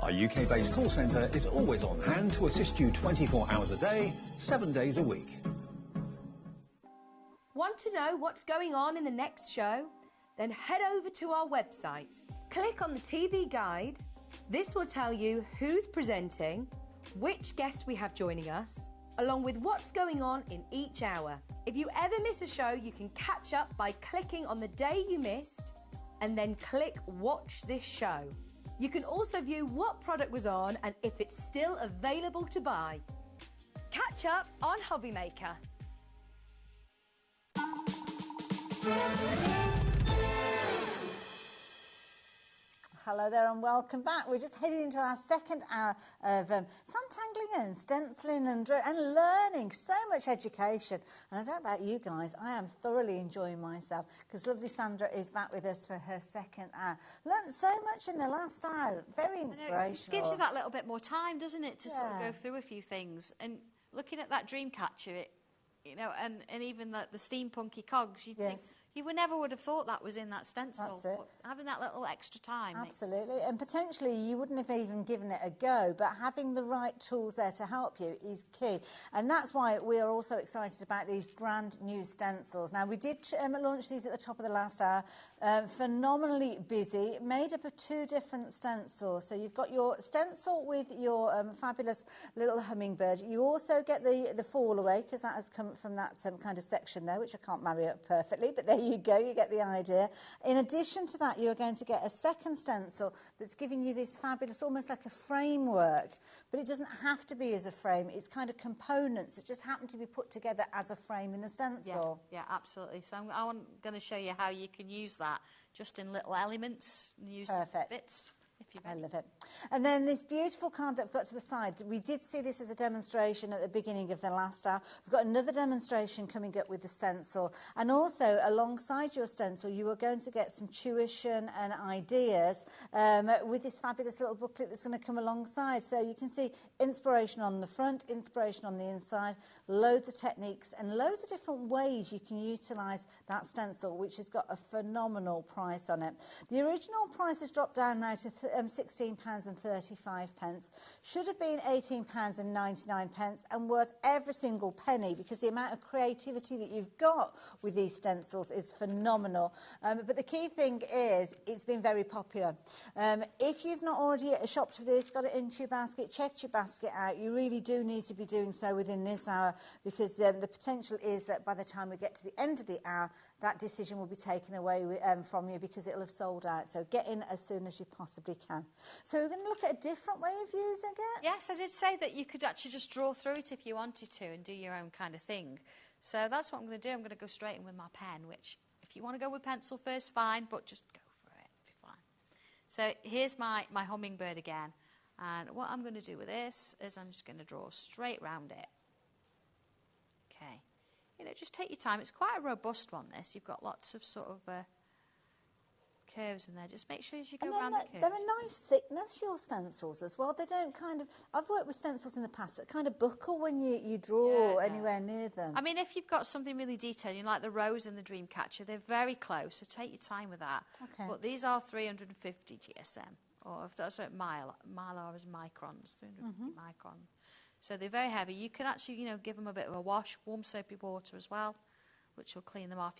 Our UK-based call centre is always on hand to assist you 24 hours a day, 7 days a week. Want to know what's going on in the next show? Then head over to our website. Click on the TV guide. This will tell you who's presenting, which guest we have joining us, along with what's going on in each hour. If you ever miss a show, you can catch up by clicking on the day you missed and then click Watch This Show. You can also view what product was on and if it's still available to buy. Catch up on HobbyMaker. Hello there and welcome back. We're just heading into our second hour of sandtangling and stenciling and learning. So much education. And I don't know about you guys, I am thoroughly enjoying myself because lovely Sandra is back with us for her second hour. Learned so much in the last hour. Very inspirational. It just gives you that little bit more time, doesn't it, to sort of go through a few things. And looking at that dream catcher, and even the steampunky cogs, you'd think, You never would have thought that was in that stencil. That's it. But having that little extra time. Absolutely. And potentially you wouldn't have even given it a go, but having the right tools there to help you is key. And that's why we are also excited about these brand new stencils. Now, we did launch these at the top of the last hour. Phenomenally busy, made up of 2 different stencils. So you've got your stencil with your fabulous little hummingbird. You also get the fall away, because that has come from that kind of section there, which I can't marry up perfectly, but there you go, you get the idea. In addition to that, you're going to get a second stencil that's giving you this fabulous, almost like a framework, but it doesn't have to be as a frame. It's kind of components that just happen to be put together as a frame in the stencil. Yeah, absolutely. So I'm going to show you how you can use that just in little elements and use different bits. I love it. And then this beautiful card that I've got to the side, we did see this as a demonstration at the beginning of the last hour. We've got another demonstration coming up with the stencil. And also, alongside your stencil, you are going to get some tuition and ideas with this fabulous little booklet that's going to come alongside. So you can see inspiration on the front, inspiration on the inside, loads of techniques and loads of different ways you can utilise that stencil, which has got a phenomenal price on it. The original price has dropped down now to £16.35. Should have been £18.99 and worth every single penny, because the amount of creativity that you've got with these stencils is phenomenal. But the key thing is it's been very popular. If you've not already shopped for this, got it into your basket, checked your basket out, you really do need to be doing so within this hour, because the potential is that by the time we get to the end of the hour, that decision will be taken away from you, because it'll have sold out. So get in as soon as you possibly can. So we're going to look at a different way of using it. Yes, I did say that you could actually just draw through it if you wanted to and do your own kind of thing. So that's what I'm going to do. I'm going to go straight in with my pen, which if you want to go with pencil first, fine, but just go for it. It'll be fine. So here's my hummingbird again. And what I'm going to do with this is I'm just going to draw straight round it. Okay. You know, just take your time. It's quite a robust one, this. You've got lots of sort of curves in there. Just make sure as you go around the curves. They're a nice thickness, your stencils, as well. They don't kind of... I've worked with stencils in the past that kind of buckle when you draw anywhere near them. I mean, if you've got something really detailed, you know, like the rose and the dream catcher, they're very close, so take your time with that. Okay. But these are 350 GSM, or if that's mylar is microns, 350 microns. So they're very heavy. You can actually, you know, give them a bit of a wash, warm soapy water as well, which will clean them off.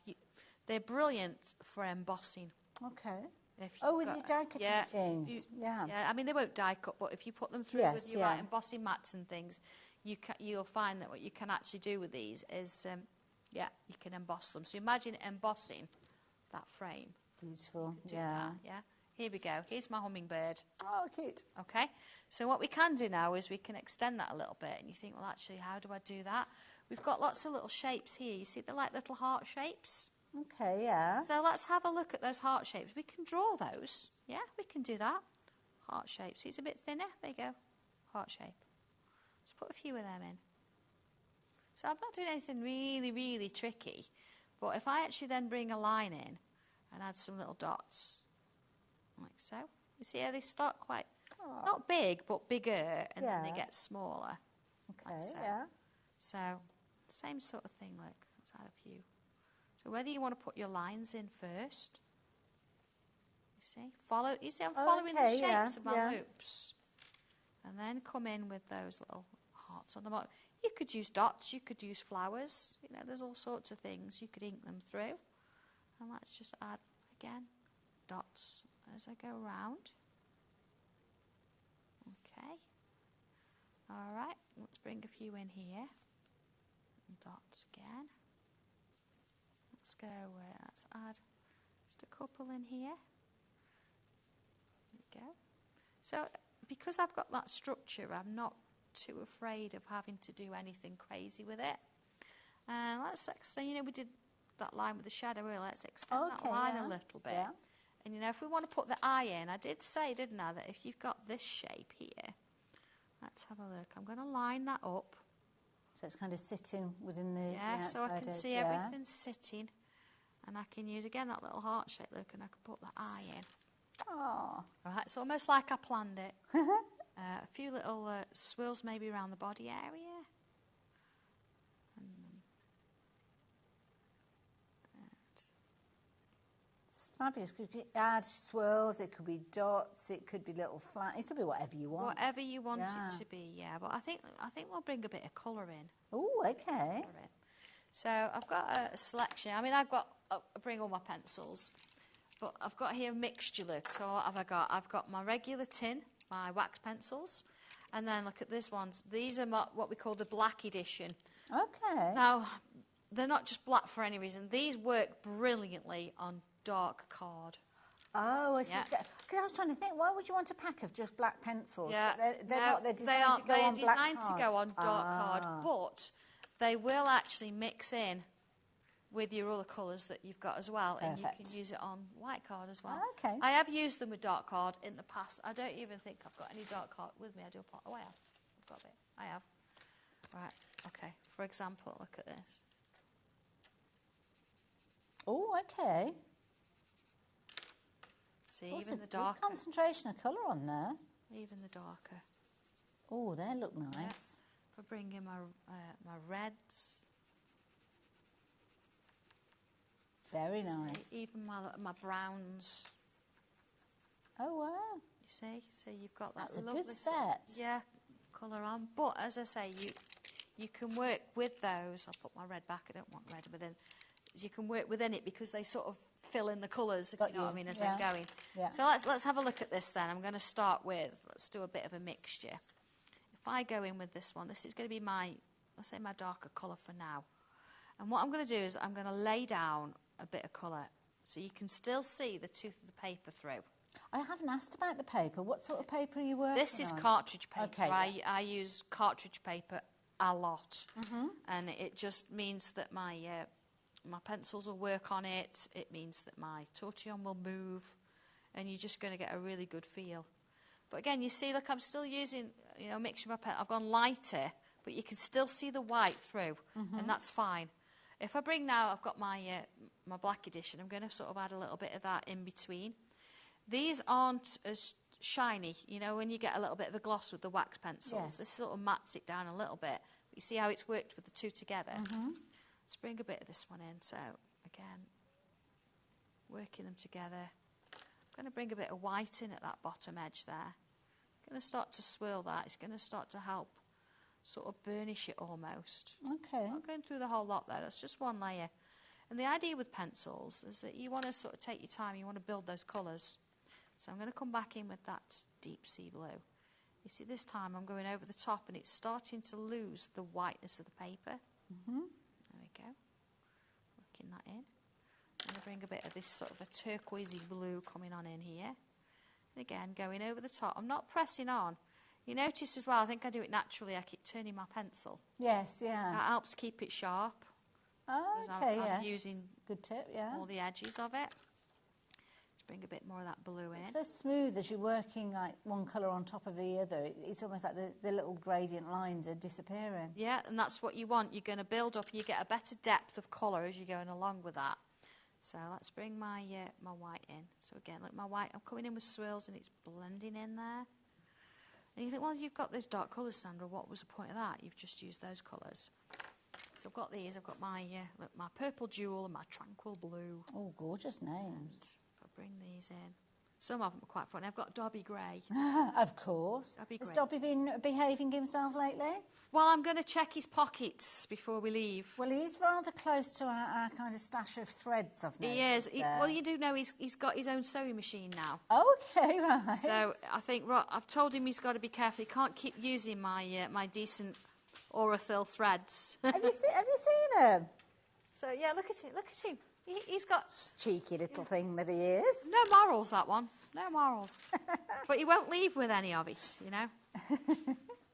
They're brilliant for embossing. Okay. With your die cutting machines. Yeah. I mean, they won't die cut, but if you put them through with your embossing mats and things, you'll find that what you can actually do with these is, you can emboss them. So imagine embossing that frame. Beautiful. Yeah. Here we go. Here's my hummingbird. Oh, cute. Okay. So what we can do now is we can extend that a little bit. And you think, well, actually, how do I do that? We've got lots of little shapes here. You see, they're like little heart shapes. Okay, yeah. So let's have a look at those heart shapes. We can draw those. Yeah, we can do that. Heart shapes. It's a bit thinner. There you go. Heart shape. Let's put a few of them in. So I'm not doing anything really, really tricky. But if I actually then bring a line in and add some little dots, like so. You see how they start quite, not big, but bigger, and then they get smaller. Okay, like so. yeah. So, same sort of thing, look. Let's add a few. So whether you want to put your lines in first, you see, I'm following the shapes of my loops. And then come in with those little hearts on the bottom. You could use dots, you could use flowers, you know, there's all sorts of things. You could ink them through. And let's just add, again, dots as I go round. Okay. All right, let's bring a few in here. Dots again. Let's add just a couple in here. There we go. So, because I've got that structure, I'm not too afraid of having to do anything crazy with it. And let's extend, you know, we did that line with the shadow earlier. Let's extend that line a little bit. Yeah. And, you know, if we want to put the eye in, I did say, didn't I, that if you've got this shape here, let's have a look. I'm going to line that up. So it's kind of sitting within the so I can see everything sitting. And I can use, again, that little heart shape, look, and I can put the eye in. Oh. Right, it's almost like I planned it. A few little swirls maybe around the body area. And fabulous. You could add swirls, it could be dots, it could be little flat, it could be whatever you want. Whatever you want it to be, yeah. But I think we'll bring a bit of colour in. Oh, okay. So I've got a selection. I mean, I bring all my pencils, but I've got here a mixture look. So what have I got? I've got my regular tin, my wax pencils, and then look at this ones. These are what we call the black edition. Okay. Now, they're not just black for any reason. These work brilliantly on dark card. Oh, I see. Because I was trying to think, why would you want a pack of just black pencils? Yeah, They're designed to go on dark card, but they will actually mix in with your other colours that you've got as well, and you can use it on white card as well. Okay. I have used them with dark card in the past. I don't even think I've got any dark card with me. I do apologize. Oh, I have. I've got a bit. I have. Right. Okay. For example, look at this. Oh, okay. See, even the darker. Good concentration of colour on there. Even the darker. Oh, they look nice. Yeah. For bringing my reds. Very nice. Even my browns. Oh, wow. You see? So you've got that That's lovely a good set. Yeah, colour on. But as I say, you can work with those. I'll put my red back. I don't want red within. You can work within it because they sort of fill in the colours, if you know what I mean, as I'm going. Yeah. So let's have a look at this then. I'm going to start with, let's do a bit of a mixture. If I go in with this one, this is going to be let's say my darker colour for now. And what I'm going to do is I'm going to lay down a bit of colour so you can still see the tooth of the paper through. I haven't asked about the paper. What sort of paper are you working on? This is cartridge paper. Okay, I use cartridge paper a lot. And it just means that my pencils will work on it. It means that my tortillon will move, and you're just going to get a really good feel. But again, you see, look, I'm still using, a mixture of my pen. I've gone lighter, but you can still see the white through, and that's fine. If I bring now, I've got my black edition. I'm going to sort of add a little bit of that in between. These aren't as shiny, when you get a little bit of a gloss with the wax pencils. Yes. This sort of mats it down a little bit. But you see how it's worked with the two together? Let's bring a bit of this one in. So, again, working them together. I'm going to bring a bit of white in at that bottom edge there. I'm going to start to swirl that. It's going to start to help sort of burnish it almost. Okay. I'm not going through the whole lot there. That's just one layer. And the idea with pencils is that you want to sort of take your time. You want to build those colours. So I'm going to come back in with that deep sea blue. You see, this time I'm going over the top and it's starting to lose the whiteness of the paper. There we go. Working that in. I'm going to bring a bit of this sort of a turquoisey blue coming on in here. And again, going over the top. I'm not pressing on. You notice as well, I think I do it naturally. I keep turning my pencil. Yes, yeah. That helps keep it sharp. Oh, okay, I'm using good tip, yeah. all the edges of it. Let's bring a bit more of that blue in. It's so smooth as you're working like one colour on top of the other. It's almost like the little gradient lines are disappearing. Yeah, and that's what you want. You're going to build up, you get a better depth of colour as you're going along with that. So let's bring my white in. So again, look, my white, I'm coming in with swirls and it's blending in there. And you think, well, you've got those dark colours, Sandra. What was the point of that? You've just used those colours. So I've got these. I've got my my purple jewel and my tranquil blue. Oh, gorgeous names. And if I bring these in, some of them are quite funny. I've got Dobby Grey. Of course. Dobby Has Grey. Dobby been behaving himself lately? Well, I'm going to check his pockets before we leave. Well, he's rather close to our kind of stash of threads, I've noticed. He is. Well, you do know he's got his own sewing machine now. Okay, right. So I think I've told him he's got to be careful. He can't keep using my my decent Aurifil threads. Have you seen him? So yeah, look at him. Look at him. He's got cheeky little thing that he is. No morals, that one. No morals. But he won't leave with any of it,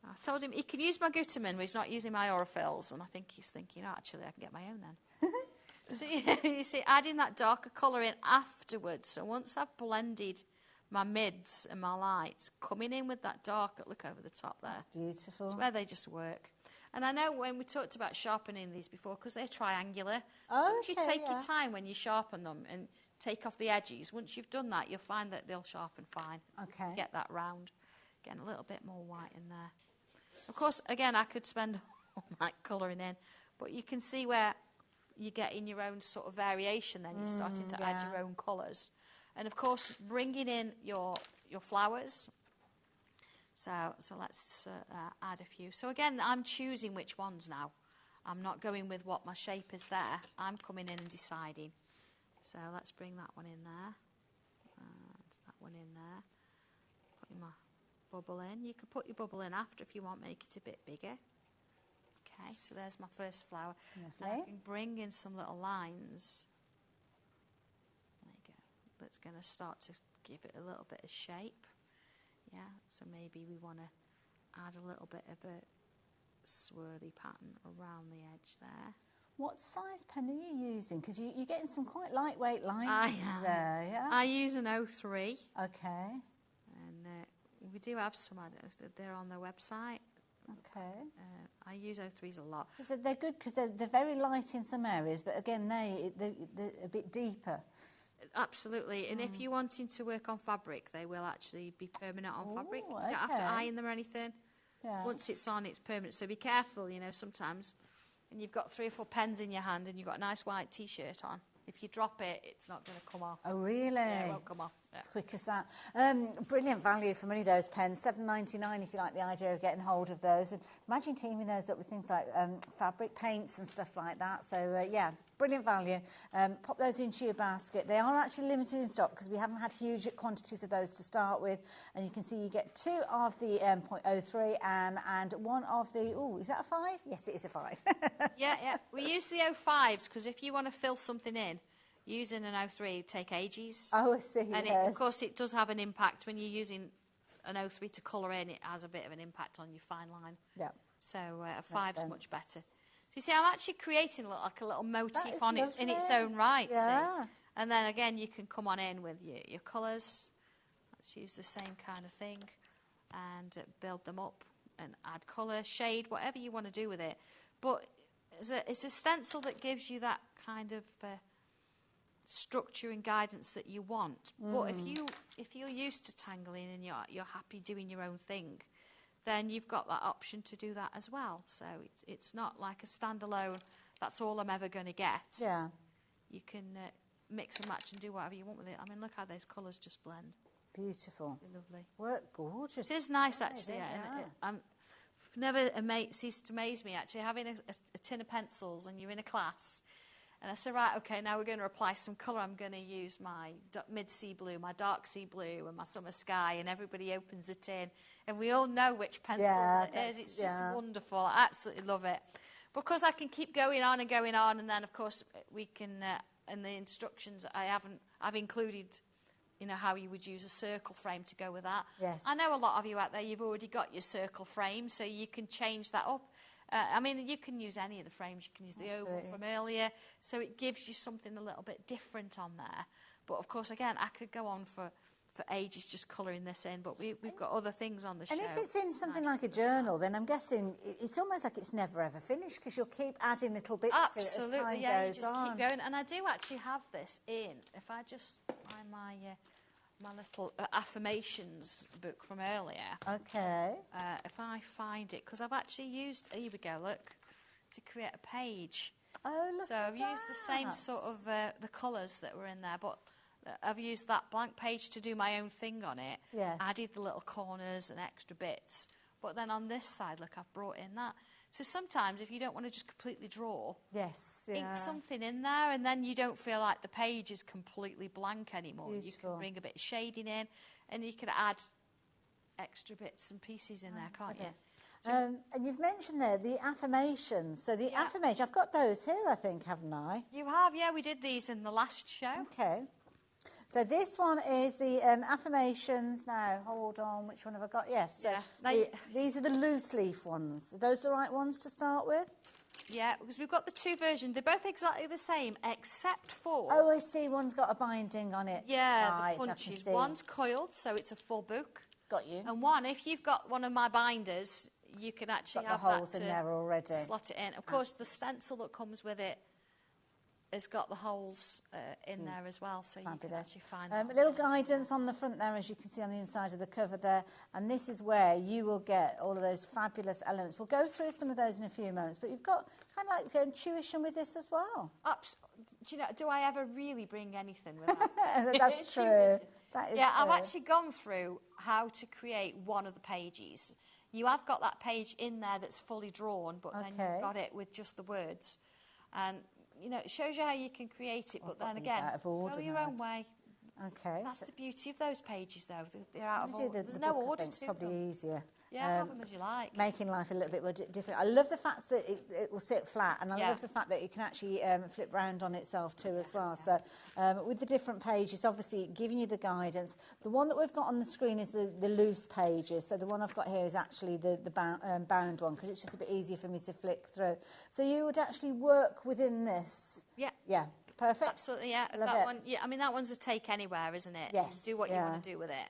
I told him he can use my Gutermann, but he's not using my Aurifils. And I think he's thinking, actually, I can get my own then. So, you see, adding that darker colour in afterwards. So once I've blended my mids and my lights, coming in with that darker, look over the top there. Beautiful. It's where they just work. And I know when we talked about sharpening these before, because they're triangular, once you take your time when you sharpen them and take off the edges, once you've done that, you'll find that they'll sharpen fine. Okay. Get that round. Again, a little bit more white in there. Of course, again, I could spend all night colouring in, but you can see where you're getting your own sort of variation, then you're starting to add your own colours. And of course, bringing in your flowers. So let's add a few. So again, I'm choosing which ones now. I'm not going with what my shape is there. I'm coming in and deciding. So let's bring that one in there. And that one in there. Putting my bubble in. You could put your bubble in after if you want, make it a bit bigger. Okay, so there's my first flower. Now I can bring in some little lines. There you go. That's going to start to give it a little bit of shape. Yeah, so maybe we want to add a little bit of a swirly pattern around the edge there. What size pen are you using? Because you're getting some quite lightweight lines there, yeah? I use an 03. Okay. And we do have some others. They're on their website. Okay. I use 03s a lot. So they're good because they're very light in some areas, but again, they're a bit deeper. Absolutely, and if you're wanting to work on fabric, they will actually be permanent on fabric. You don't have to iron them or anything. Yeah. Once it's on, it's permanent. So be careful, you know, sometimes when you've got 3 or 4 pens in your hand and you've got a nice white T-shirt on, if you drop it, it's not going to come off. Oh, really? Yeah, it won't come off. Yeah. As quick as that. Brilliant value for money, those pens. $7.99 if you like the idea of getting hold of those. And imagine teaming those up with things like fabric paints and stuff like that. So, yeah, brilliant value. Pop those into your basket. They are actually limited in stock because we haven't had huge quantities of those to start with. And you can see you get 2 of the .03 and 1 of the... Oh, is that a 5? Yes, it is a 5. Yeah. We use the 05s because if you want to fill something in, using an 03 would take ages. Oh, I see. And of course, it does have an impact when you're using an 03 to colour in. It has a bit of an impact on your fine line. Yeah. So a 5 is much better. So you see, I'm actually creating a little motif on it in its own right. Yeah. See? And then again, you can come on in with your colours. Let's use the same kind of thing and build them up and add colour, shade, whatever you want to do with it. But it's a stencil that gives you that kind of structure and guidance that you want. But if you're used to tangling and you're happy doing your own thing, then you've got that option to do that as well. So it's not like a standalone, that's all I'm ever going to get. Yeah. You can mix and match and do whatever you want with it. I mean, look how those colours just blend. Beautiful. They're lovely. Work gorgeous. It is nice, actually. And never ceased to amaze me, actually, having a tin of pencils and you're in a class. And I said, right, OK, now we're going to apply some colour. I'm going to use my mid-sea blue, my dark sea blue and my summer sky, and everybody opens the tin. And we all know which pencils it is. It's just wonderful. I absolutely love it. Because I can keep going on, and then, of course, we can, in the instructions, I've included, you know, how you would use a circle frame to go with that. Yes. I know a lot of you out there, you've already got your circle frame, so you can change that up. I mean, you can use any of the frames. You can use the oval from earlier. So it gives you something a little bit different on there. But, of course, again, I could go on for ages just colouring this in. But we've got other things on the show. And if it's in something like a journal, then I'm guessing it's almost like it's never ever finished because you'll keep adding little bits to it as time goes on. You just keep going. And I do actually have this in. If I just find my little affirmations book from earlier. Okay. If I find it, because I've actually used, here we go, look, to create a page. Oh, look So at I've used the same sort of the colours that were in there, but I've used that blank page to do my own thing on it. Yes. Added the little corners and extra bits. But then on this side, look, I've brought in that. So sometimes if you don't want to just completely draw, ink something in there, and then you don't feel like the page is completely blank anymore. Beautiful. You can bring a bit of shading in, and you can add extra bits and pieces in there, can't you? So, and you've mentioned there the affirmations. So the affirmation, I've got those here, I think, haven't I? You have, yeah. We did these in the last show. Okay. So this one is the affirmations. Now, hold on, which one have I got? Yes. So these are the loose leaf ones. Are those the right ones to start with? Yeah, because we've got the 2 versions. They're both exactly the same, except for... Oh, I see. One's got a binding on it. Yeah, right, the punches. One's coiled, so it's a full book. Got you. And one, if you've got one of my binders, you can actually got have the holes that in there already. Slot it in. Of course, the stencil that comes with it has got the holes in there as well, so you can actually find a little guidance on the front there, as you can see on the inside of the cover there, and this is where you will get all of those fabulous elements. We'll go through some of those in a few moments, but you've got kind of like tuition with this as well. Do you know, do I ever really bring anything without That's true. That is yeah, true. I've actually gone through how to create one of the pages. You have got that page in there that's fully drawn, but then you've got it with just the words. And, you know, it shows you how you can create it, but then again, go your own way. Okay. That's the beauty of those pages, though. They're out of order. There's no order to them. It's probably easier. Yeah, have them as you like. Making life a little bit more different. I love the fact that it will sit flat, and I love the fact that it can actually flip round on itself too as well. So with the different pages, obviously giving you the guidance. The one that we've got on the screen is the loose pages. So the one I've got here is actually the bound one, because it's just a bit easier for me to flick through. So you would actually work within this. Yeah. Yeah. Perfect. Absolutely, yeah. That one, yeah. I mean, that one's a take anywhere, isn't it? Yes. Do what you want to do with it.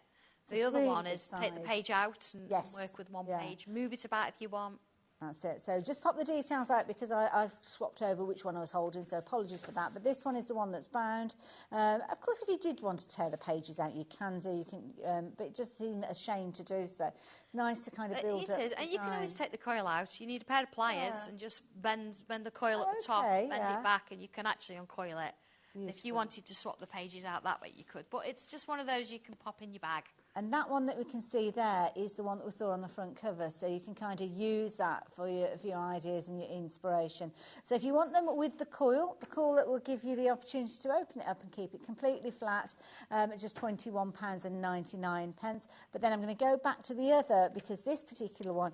The other one is take the page out and work with one page. Move it about if you want. That's it. So just pop the details out, because I've swapped over which one I was holding, so apologies for that. But this one is the one that's bound. Of course, if you did want to tear the pages out, you can do. You can, but it just seemed a shame to do so. Nice to kind of build up. It is, and you can always take the coil out. You need a pair of pliers and just bend the coil at the top, bend it back, and you can actually uncoil it. If you wanted to swap the pages out that way, you could. But it's just one of those you can pop in your bag. And that one that we can see there is the one that we saw on the front cover, so you can kind of use that for your ideas and your inspiration. So if you want them with the coil that will give you the opportunity to open it up and keep it completely flat, at just £21.99. But then I'm going to go back to the other, because this particular one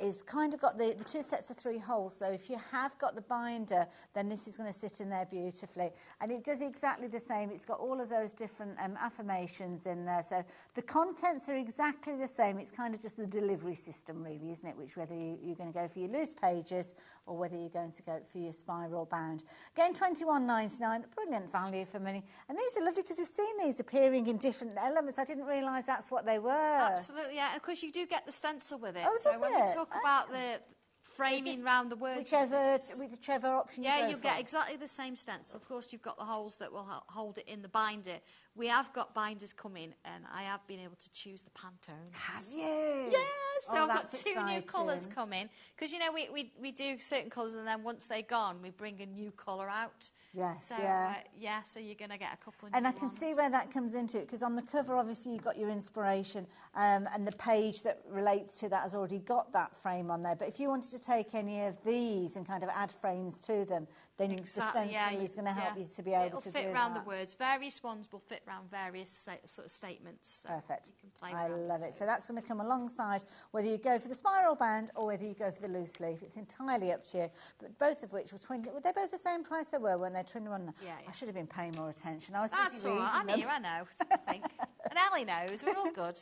is kind of got the two sets of 3 holes. So if you have got the binder, then this is going to sit in there beautifully. And it does exactly the same. It's got all of those different affirmations in there. So the contents are exactly the same. It's kind of just the delivery system, really, isn't it? Which whether you're going to go for your loose pages or whether you're going to go for your spiral bound. Again, £21.99, brilliant value for money. And these are lovely, because we've seen these appearing in different elements. I didn't realise that's what they were. Absolutely, yeah. And of course, you do get the stencil with it. Oh, so when we talk about the framing round the words, whichever option you go you'll get exactly the same stencil. Of course, you've got the holes that will hold it in the binder. We have got binders coming, and I have been able to choose the Pantones. Have you? Yeah, so I've got 2 new colours coming. Because, you know, we do certain colours, and then once they're gone, we bring a new colour out. Yes, so, so you're going to get a couple of new And I can see where that comes into it, because on the cover, obviously, you've got your inspiration, and the page that relates to that has already got that frame on there. But if you wanted to take any of these and kind of add frames to them, then the stencil is going to help you to be able to do that. It'll fit around the words. Various ones will fit around various sort of statements. So perfect. You can play I love it. So that's going to come alongside whether you go for the spiral band or whether you go for the loose leaf. It's entirely up to you. But both of which were 20. Were they both the same price they were when they're 21? Yeah. I should have been paying more attention. I was That's busy all right. reading I'm here, I know. I think. And Ellie knows. We're all good.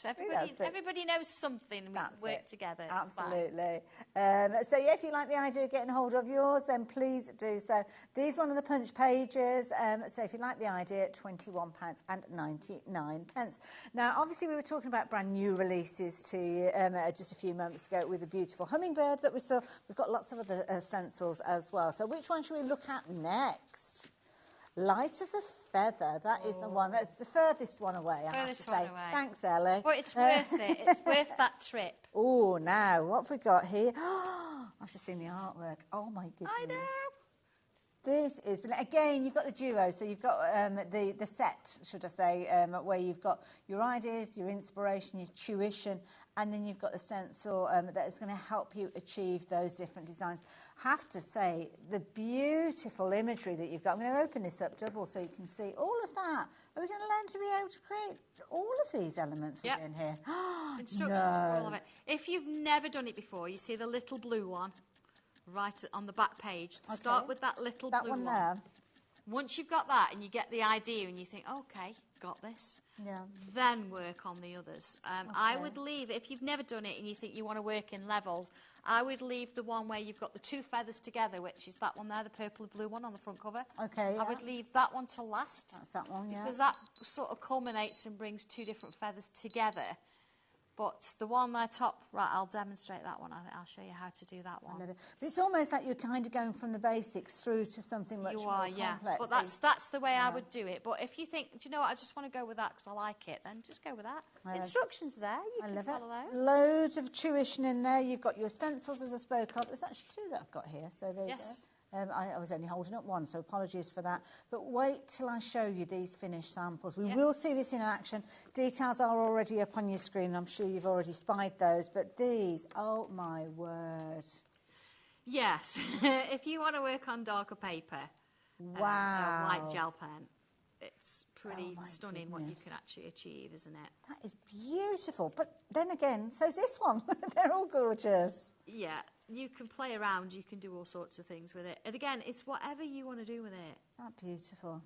Everybody knows something. We work together. Absolutely. So, yeah, if you like the idea of getting hold of yours, then please do so. These one of the punch pages. So if you like the idea, £21.99. Now, obviously, we were talking about brand new releases to you just a few moments ago with the beautiful hummingbird that we saw. We've got lots of other stencils as well. So which one should we look at next? Light as a feather. That is the one. That's the furthest one away, I have to say. Thanks, Ellie. Well, it's worth it. It's worth that trip. Oh, now, what have we got here? I've just seen the artwork. Oh, my goodness. I know. This is, again, you've got the duo, so you've got the set, should I say, where you've got your ideas, your inspiration, your tuition, and then you've got the stencil that is going to help you achieve those different designs. Have to say, the beautiful imagery that you've got. I'm going to open this up double so you can see all of that. Are we going to learn to be able to create all of these elements within here? Instructions for all of it. If you've never done it before, you see the little blue one right on the back page. Start with that little blue one. There. Once you've got that and you get the idea and you think, okay, got this, then work on the others. I would leave, if you've never done it and you think you want to work in levels, I would leave the one where you've got the 2 feathers together, which is that one there, the purple and blue one on the front cover. Okay, I would leave that one to last. That's that one, Because that sort of culminates and brings 2 different feathers together. But the one there top, right, I'll demonstrate that one. I'll show you how to do that one. I love it. But it's almost like you're kind of going from the basics through to something much more complex. But that's the way I would do it. But if you think, do you know what, I just want to go with that because I like it, then just go with that. Instructions there, you can follow those. Loads of tuition in there. You've got your stencils, as I spoke of. There's actually 2 that I've got here, so there you go. I was only holding up one, so apologies for that. But wait till I show you these finished samples. We will see this in action. Details are already up on your screen. I'm sure you've already spied those. But these, oh my word. Yes. If you want to work on darker paper, a white gel pen, it's pretty stunning what you can actually achieve, isn't it? That is beautiful. But then again, so's this one. They're all gorgeous. Yeah, you can play around, you can do all sorts of things with it. And again, it's whatever you want to do with it. That's beautiful.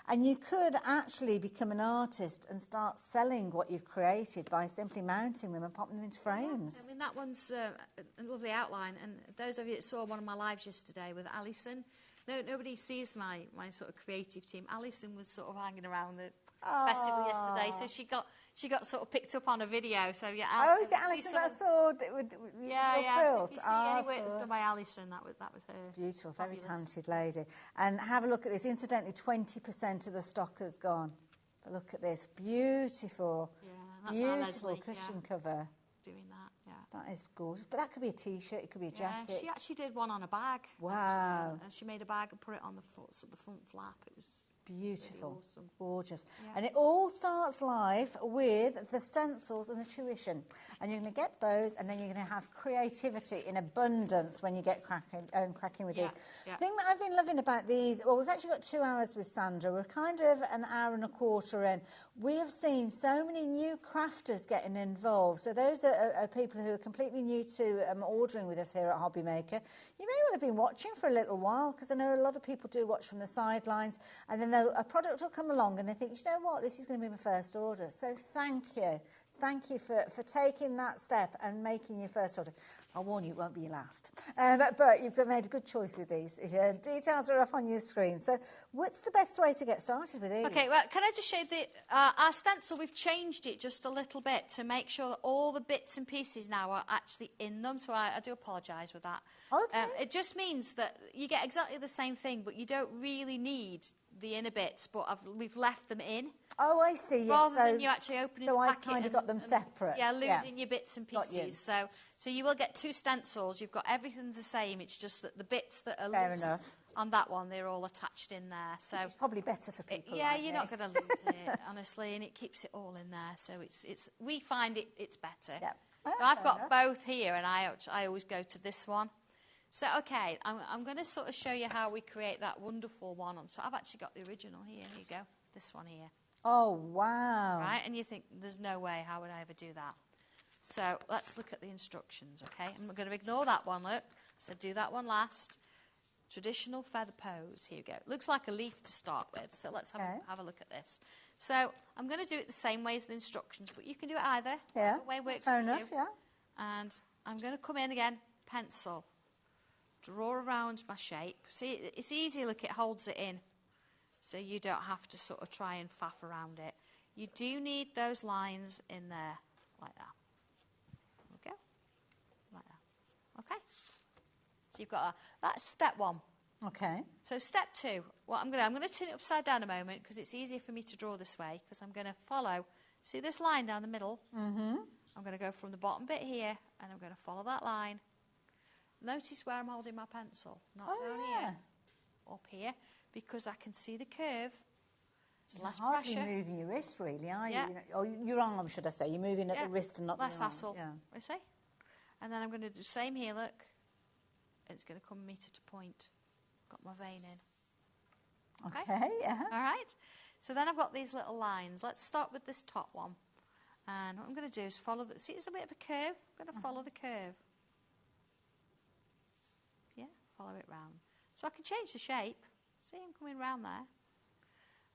And you could actually become an artist and start selling what you've created by simply mounting them and popping them into frames. Yeah, I mean, that one's a lovely outline. And those of you that saw one of my lives yesterday with Alison, nobody sees my sort of creative team. Alison was sort of hanging around the festival yesterday, so she got sort of picked up on a video. So yeah, is it Alison that saw with your quilt? So if you see any work that's done by Alison, that was her. Beautiful, very talented lady. And have a look at this. Incidentally, 20% of the stock has gone. But look at this, beautiful, beautiful cushion cover. Doing that, that is gorgeous. But that could be a T-shirt, it could be a jacket. Yeah, she actually did one on a bag. Wow. And she made a bag and put it on the front flap. It was beautiful, really awesome. Gorgeous. Yeah. And it all starts live with the stencils and the tuition. And you're going to get those, and then you're going to have creativity in abundance when you get cracking with these. The thing that I've been loving about these, well, we've actually got 2 hours with Sandra. We're kind of an hour and a quarter in. We have seen so many new crafters getting involved. So those are people who are completely new to ordering with us here at HobbyMaker. You may well have been watching for a little while, because I know a lot of people do watch from the sidelines, and then a product will come along and they think, you know what, this is going to be my first order. So thank you. Thank you for taking that step and making your first order. I'll warn you, it won't be your last. But you've made a good choice with these. Details are up on your screen. So what's the best way to get started with these? Okay, well, can I just show you our stencil? We've changed it just a little bit to make sure that all the bits and pieces now are actually in them. So I do apologise with that. Okay. It just means that you get exactly the same thing, but you don't really need the inner bits, but we've left them in. Oh, I see. Yes. Rather than you actually opening the packet. So I've kind of got them separate. Yeah, losing your bits and pieces. So you will get 2 stencils. You've got everything the same. It's just that the bits that are loose on that one, they're all attached in there. So it's probably better for people. You're not going to lose it, honestly, and it keeps it all in there. So we find it's better. Yeah. So I've got both here, and I always go to this one. So, okay, I'm going to sort of show you how we create that wonderful one. So I've actually got the original here. Here you go. This one here. Oh, wow. Right, and you think, there's no way, how would I ever do that? So let's look at the instructions, okay? I'm going to ignore that one, look. So do that one last. Traditional feather pose. Here we go. Looks like a leaf to start with. So let's have a look at this. So I'm going to do it the same way as the instructions, but you can do it either. Yeah, the way it works fair for enough, you. yeah. And I'm going to come in again, pencil. Draw around my shape. See, it's easy, look, it holds it in. So you don't have to sort of try and faff around it. You do need those lines in there, like that. There we go. Like that. Okay. So you've got that's step 1. Okay. So step 2, well, I'm going to turn it upside down a moment because it's easier for me to draw this way, because I'm going to follow, see this line down the middle? Mm-hmm. I'm going to go from the bottom bit here, and I'm going to follow that line. Notice where I'm holding my pencil, not down here, up here, because I can see the curve. It's less pressure. You're hardly moving your wrist, really, are you? Yeah. Or your arm, should I say. You're moving at the wrist and not the arm. Less hassle, Yeah. you see? And then I'm going to do the same here, look. It's going to come metre to point. Got my vein in. Okay, yeah. All right. So then I've got these little lines. Let's start with this top one. And what I'm going to do is follow the... See, it's a bit of a curve. I'm going to follow the curve. Yeah, follow it round. So I can change the shape. See, I'm coming round there.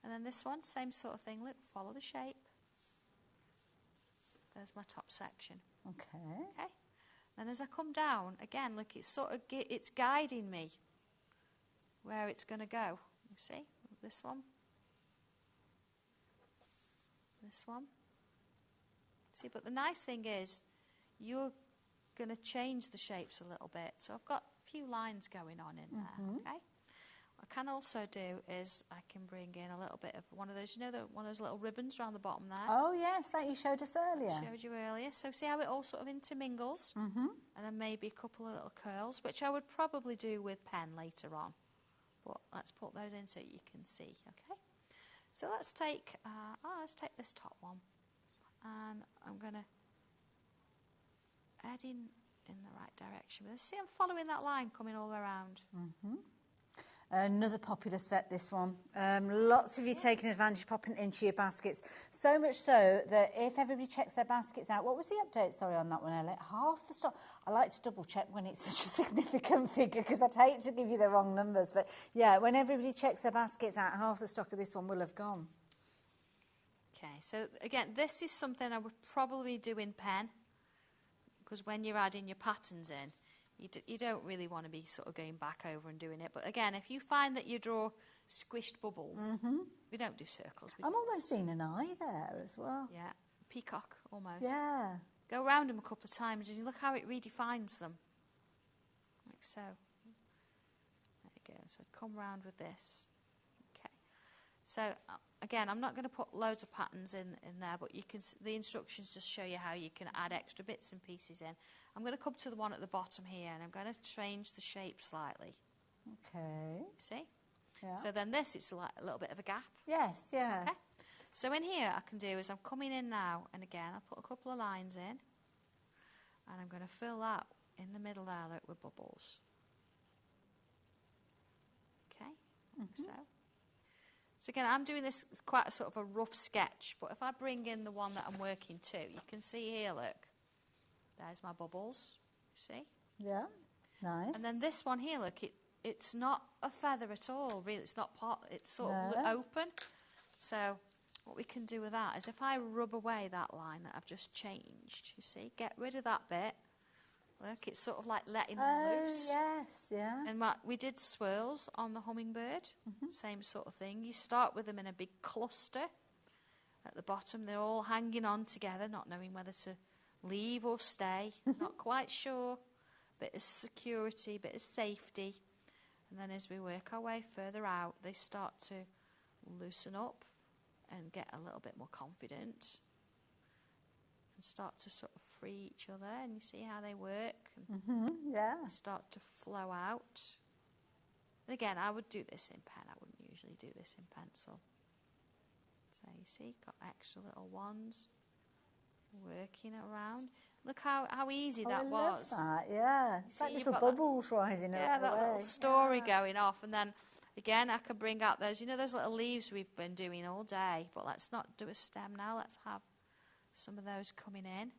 And then this one, same sort of thing. Look, follow the shape. There's my top section. Okay. Okay. Then as I come down, again, look, it's sort of it's guiding me where it's going to go. You see? This one. This one. See, but the nice thing is you're going to change the shapes a little bit. So I've got a few lines going on in there, okay? What I can also do is I can bring in a little bit of one of those, you know, one of those little ribbons around the bottom there. Oh, yes, like you showed us earlier. Showed you earlier. So see how it all sort of intermingles? And then maybe a couple of little curls, which I would probably do with pen later on. But let's put those in so you can see, okay? So let's take this top one, and I'm going to head in the right direction. But see, I'm following that line coming all around. Another popular set, this one. Lots of you taking advantage of popping into your baskets. So much so that if everybody checks their baskets out, what was the update, sorry, on that one, Elliot? Half the stock. I like to double check when it's such a significant figure because I'd hate to give you the wrong numbers. But yeah, when everybody checks their baskets out, half the stock of this one will have gone. Okay, so again, this is something I would probably do in pen, because when you're adding your patterns in, you don't really want to be sort of going back over and doing it. But again, if you find that you draw squished bubbles, we don't do circles. I'm almost seeing an eye there as well. Yeah, peacock almost. Yeah. Go around them a couple of times and you look how it redefines them. Like so. There you go. So come round with this. Okay. So again, I'm not going to put loads of patterns in there, but you can. The instructions just show you how you can add extra bits and pieces in. I'm going to come to the one at the bottom here, and I'm going to change the shape slightly. Okay. See? Yeah. So then this, it's like a little bit of a gap. Yes, yeah. Okay. So in here, I can do is I'm coming in now, and again, I'll put a couple of lines in, and I'm going to fill that in the middle there, look, with bubbles. Okay, like so. So again, I'm doing this quite a sort of a rough sketch, but if I bring in the one that I'm working to, you can see here, look, there's my bubbles, see? Yeah, nice. And then this one here, look, it's not a feather at all, really. It's not part, it's sort of open. So what we can do with that is if I rub away that line that I've just changed, you see, get rid of that bit. Look, it's sort of like letting them loose. Yes, yeah. And we did swirls on the hummingbird, same sort of thing. You start with them in a big cluster at the bottom. They're all hanging on together, not knowing whether to leave or stay, not quite sure. Bit of security, bit of safety. And then as we work our way further out, they start to loosen up and get a little bit more confident and start to sort of free each other, and you see how they work and Yeah. start to flow out. And again, I would do this in pen. I wouldn't usually do this in pencil. So you see, got extra little ones working around. Look how easy that was. I love that, yeah. It's like little bubbles rising away. Yeah, that little story going off. And then, again, I can bring out those, you know, those little leaves we've been doing all day. But let's not do a stem now. Let's have some of those coming in.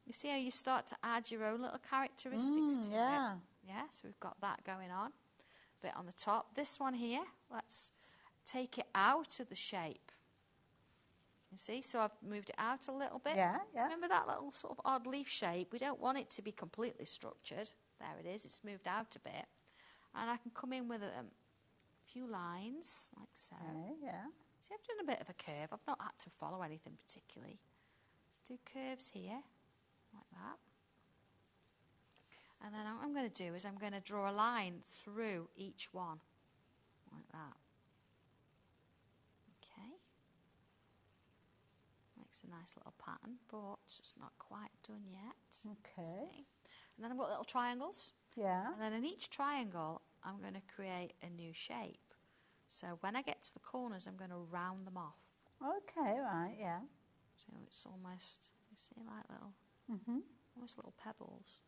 You see how you start to add your own little characteristics to it? Yeah, so we've got that going on. A bit on the top. This one here, let's take it out of the shape. You see, so I've moved it out a little bit. Yeah. Remember that little sort of odd leaf shape? We don't want it to be completely structured. There it is. It's moved out a bit. And I can come in with a few lines, like so. Okay, yeah. See, I've done a bit of a curve. I've not had to follow anything particularly. Let's do curves here, like that. And then what I'm going to do is I'm going to draw a line through each one, like that. Okay. Makes a nice little pattern, but it's not quite done yet. Okay. See? And then I've got little triangles. Yeah. And then in each triangle, I'm going to create a new shape. So when I get to the corners, I'm going to round them off. Okay, right, yeah. So it's almost, you see, like little, almost little pebbles.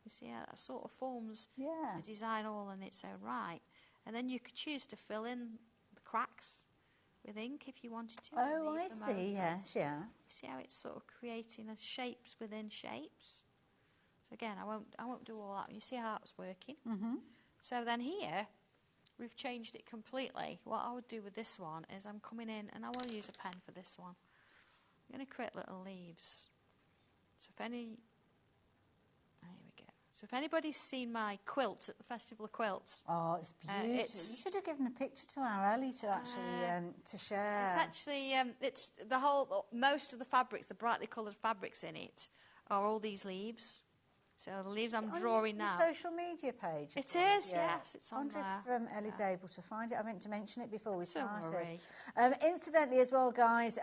You see how that sort of forms a design all in its own right. And then you could choose to fill in the cracks with ink if you wanted to. Oh, I see, yes, yeah. You see how it's sort of creating a shapes within shapes? So again, I won't do all that. You see how it's working? So then here, we've changed it completely. What I would do with this one is I'm coming in, and I will use a pen for this one. I'm going to create little leaves. So if any, here we go. So if anybody's seen my quilt at the Festival of Quilts... Oh, it's beautiful. You should have given a picture to our Ellie to actually to share. It's actually, it's most of the fabrics, the brightly coloured fabrics in it, are all these leaves. So the leaves I'm drawing now. On your social media page? It is, yes, it's on there. I wonder if Ellie's able to find it. I meant to mention it before we started. Worry. Incidentally as well, guys,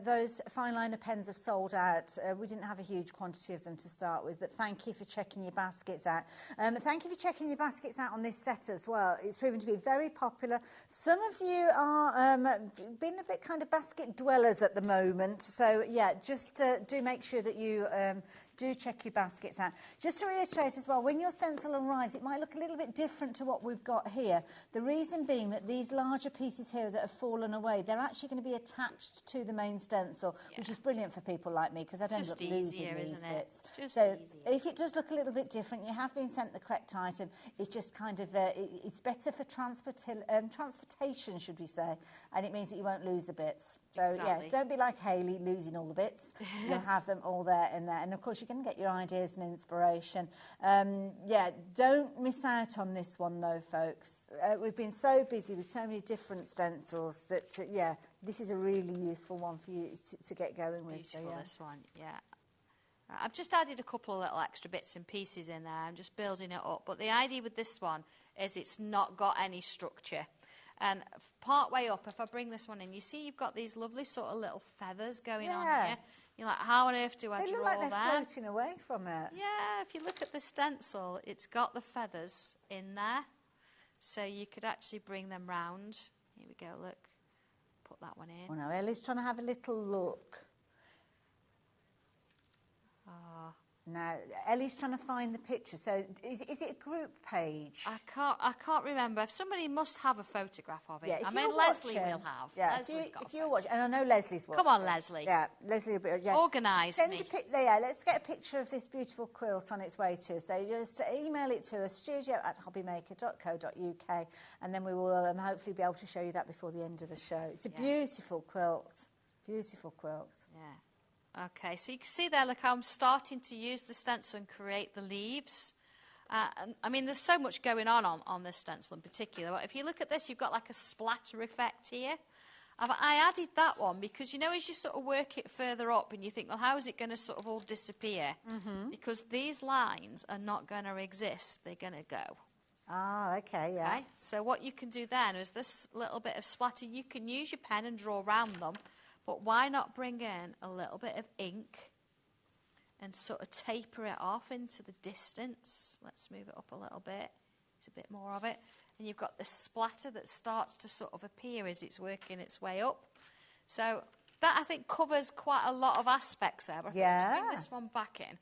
those fine liner pens have sold out. We didn't have a huge quantity of them to start with, but thank you for checking your baskets out. Thank you for checking your baskets out on this set as well. It's proven to be very popular. Some of you are being a bit kind of basket dwellers at the moment. So, yeah, just do make sure that you... do check your baskets out. Just to reiterate as well, when your stencil arrives, it might look a little bit different to what we've got here. The reason being that these larger pieces here that have fallen away, they're actually going to be attached to the main stencil, which is brilliant for people like me because I'd end up losing these bits. So if it does look a little bit different, you have been sent the correct item. It's just kind of, it's better for transportation, should we say, and it means that you won't lose the bits. So, yeah, don't be like Hayley, losing all the bits. You'll have them all there in there. And, of course, you can get your ideas and inspiration. Yeah, don't miss out on this one, though, folks. We've been so busy with so many different stencils that, yeah, this is a really useful one for you to get going with. Beautiful, so, this one, yeah. I've just added a couple of little extra bits and pieces in there. I'm just building it up. But the idea with this one is it's not got any structure. And part way up, if I bring this one in, you see you've got these lovely sort of little feathers going on here. You're like, how on earth do I draw them? They look like they're floating away from it. Yeah, if you look at the stencil, it's got the feathers in there. So you could actually bring them round. Here we go, look. Put that one in. Oh, no, Ellie's trying to have a little look. Now, Ellie's trying to find the picture. So, is it a group page? I can't remember. If somebody must have a photograph of it. Yeah, I mean, Leslie will have. Yeah, if you're watching, and I know Leslie's watching. Come on, Leslie. Yeah, Leslie will be. Yeah. Organise me. Yeah, let's get a picture of this beautiful quilt on its way to us. So just email it to us, studio@hobbymaker.co.uk, and then we will hopefully be able to show you that before the end of the show. It's a beautiful quilt. Beautiful quilt. Yeah. Okay, so you can see there, look, how I'm starting to use the stencil and create the leaves. I mean, there's so much going on this stencil in particular. But if you look at this, you've got like a splatter effect here. I added that one because, you know, as you sort of work it further up and you think, well, how is it going to sort of all disappear? Because these lines are not going to exist. They're going to go. Ah, okay, yeah. Okay? So what you can do then is this little bit of splatter. You can use your pen and draw around them. But why not bring in a little bit of ink and sort of taper it off into the distance? Let's move it up a little bit. It's a bit more of it. And you've got this splatter that starts to sort of appear as it's working its way up. So that, I think, covers quite a lot of aspects there. But if I just bring this one back in,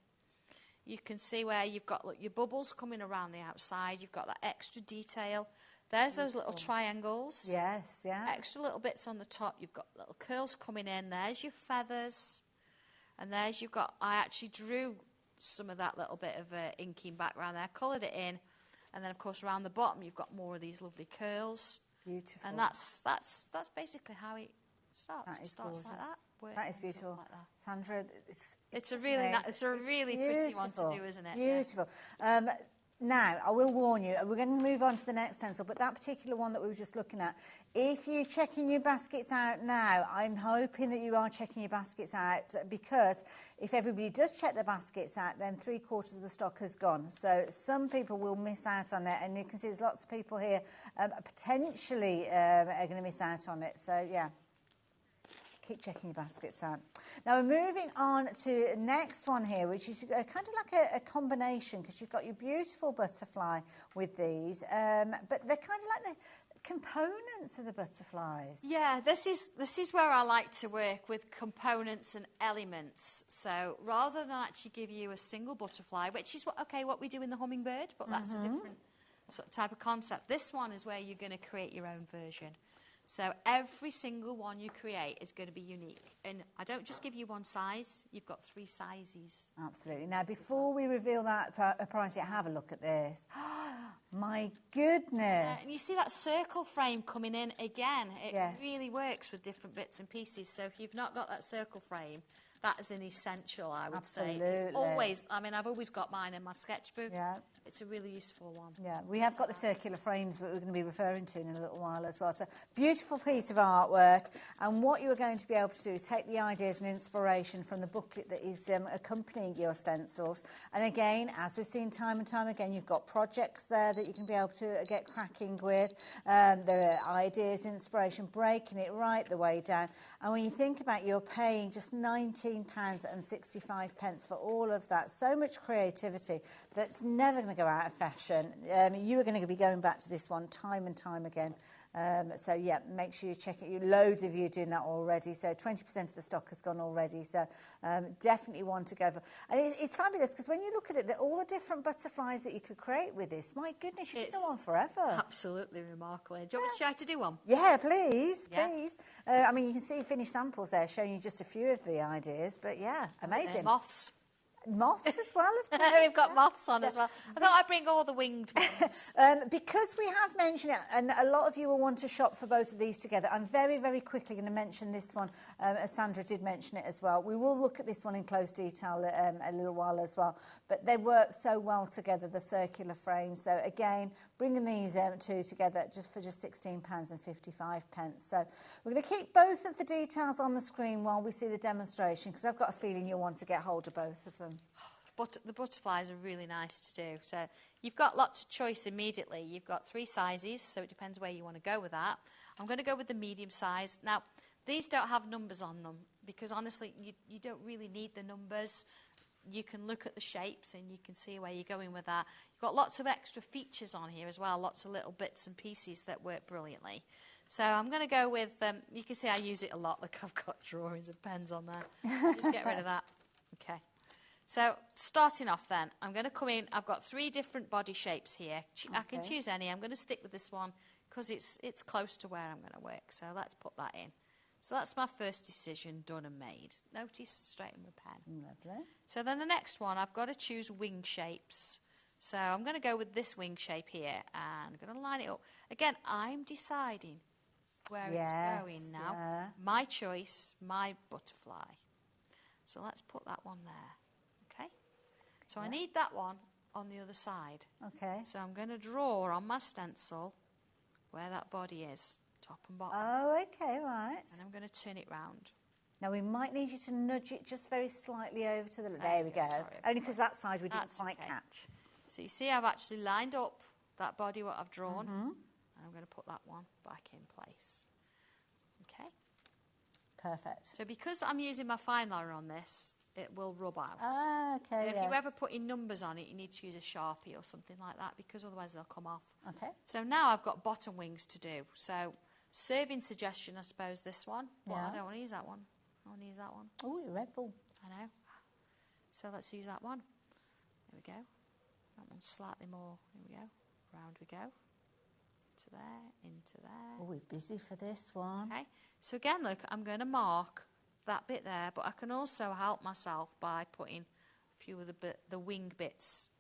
you can see where you've got your bubbles coming around the outside. You've got that extra detail. There's those little triangles. Yes, yeah. Extra little bits on the top. You've got little curls coming in. There's your feathers. And there's you've got, I actually drew some of that little bit of inking background there, coloured it in. And then, of course, around the bottom, you've got more of these lovely curls. Beautiful. And that's basically how it starts. That is it starts gorgeous. like that. That is beautiful. Like that. Sandra, it's a really pretty one to do, isn't it? Beautiful. Yeah. Now, I will warn you, we're going to move on to the next stencil, but that particular one that we were just looking at, if you're checking your baskets out now, I'm hoping that you are checking your baskets out, because if everybody does check their baskets out, then 3/4 of the stock has gone. So some people will miss out on it, and you can see there's lots of people here potentially are going to miss out on it. So, yeah. Keep checking your baskets out. Now we're moving on to the next one here, which is kind of like a combination, because you've got your beautiful butterfly with these, but they're kind of like the components of the butterflies. Yeah, this is where I like to work with components and elements. So rather than actually give you a single butterfly, which is what we do in the hummingbird, but that's a different sort of type of concept. This one is where you're going to create your own version. So every single one you create is going to be unique. And I don't just give you one size, you've got 3 sizes. Absolutely. Now, before we reveal that price, have a look at this. My goodness. And you see that circle frame coming in again. It really works with different bits and pieces. So if you've not got that circle frame, That is an essential, I would say. Absolutely. It's always, I mean, I've always got mine in my sketchbook. Yeah. It's a really useful one. Yeah, we have got the circular frames that we're going to be referring to in a little while as well. So, beautiful piece of artwork. And what you're going to be able to do is take the ideas and inspiration from the booklet that is accompanying your stencils. And again, as we've seen time and time again, you've got projects there that you can be able to get cracking with. There are ideas, inspiration, breaking it right the way down. And when you think about, you're paying just £19.65 for all of that. So much creativity that's never going to go out of fashion. You are going to be going back to this one time and time again. So yeah, make sure you check it. Loads of you are doing that already. So 20% of the stock has gone already. So definitely want to go for. And it's fabulous because when you look at it, all the different butterflies that you could create with this, my goodness, you could go on forever. Absolutely remarkable. Do you want me to try to do one? Yeah, please, Yeah. please. I mean, you can see finished samples there showing you just a few of the ideas, but yeah, amazing. Moths. Moths as well, of course. We've got moths on as well. I thought I'd bring all the winged ones. Because we have mentioned it, and a lot of you will want to shop for both of these together, I'm very, very quickly going to mention this one, as Sandra did mention it as well. We will look at this one in close detail a little while as well, but they work so well together, the circular frames. So again, bringing these two together just for £16.55. So we're going to keep both of the details on the screen while we see the demonstration, because I've got a feeling you'll want to get hold of both of them. But the butterflies are really nice to do. So you've got lots of choice immediately. You've got 3 sizes, so it depends where you want to go with that. I'm going to go with the medium size. Now, these don't have numbers on them because, honestly, you don't really need the numbers. You can look at the shapes and you can see where you're going with that. You've got lots of extra features on here as well, lots of little bits and pieces that work brilliantly. So I'm going to go with, you can see I use it a lot. Look, I've got drawings and pens on there. Just get rid of that. Okay. So starting off then, I'm going to come in. I've got 3 different body shapes here. I can choose any. I'm going to stick with this one because it's close to where I'm going to work. So let's put that in. So that's my first decision done and made. Notice straight in my pen. Lovely. So then the next one, I've got to choose wing shapes. So I'm going to go with this wing shape here and I'm going to line it up. Again, I'm deciding where it's going now. Yeah. My choice, my butterfly. So let's put that one there. Okay? So I need that one on the other side. Okay. So I'm going to draw on my stencil where that body is, top and bottom. Oh, okay, right. And I'm going to turn it round. Now, we might need you to nudge it just very slightly over to the... There we go. Sorry, Only because that side we didn't That's quite okay. catch. So you see I've actually lined up that body what I've drawn. And I'm going to put that one back in place. Okay? Perfect. So because I'm using my fine liner on this, it will rub out. Ah, okay, So if yeah. you ever put in numbers on it, you need to use a Sharpie or something like that because otherwise they'll come off. Okay. So now I've got bottom wings to do. So serving suggestion, I suppose, this one. But Yeah. I don't want to use that one. I want to use that one. Oh, you're Red Bull. I know. So let's use that one. There we go. That one's slightly more. Here we go. Round we go. Into there, into there. Oh, we're busy for this one. Okay. So again, look, I'm going to mark that bit there, but I can also help myself by putting a few of the wing bits.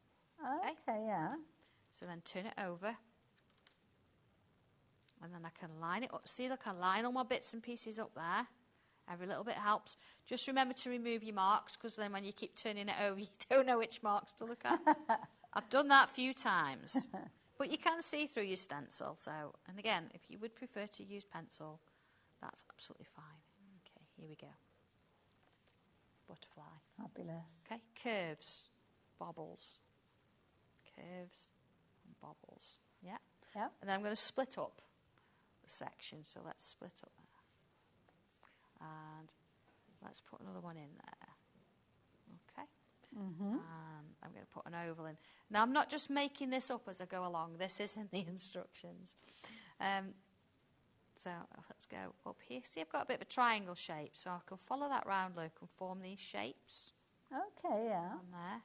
Okay, yeah. So then turn it over. And then I can line it up. See, look, I line all my bits and pieces up there. Every little bit helps. Just remember to remove your marks, because then when you keep turning it over, you don't know which marks to look at. I've done that a few times. But you can see through your stencil. So, and again, if you would prefer to use pencil, that's absolutely fine. Okay, here we go. Butterfly. Fabulous. Okay, curves, bobbles. Curves and bobbles. Yeah? Yeah. And then I'm going to split up the section. So let's split up there. And let's put another one in there. Okay. And I'm going to put an oval in. Now, I'm not just making this up as I go along. This is in the instructions. So let's go up here. See, I've got a bit of a triangle shape. So I can follow that round loop and form these shapes. Okay, yeah. On there.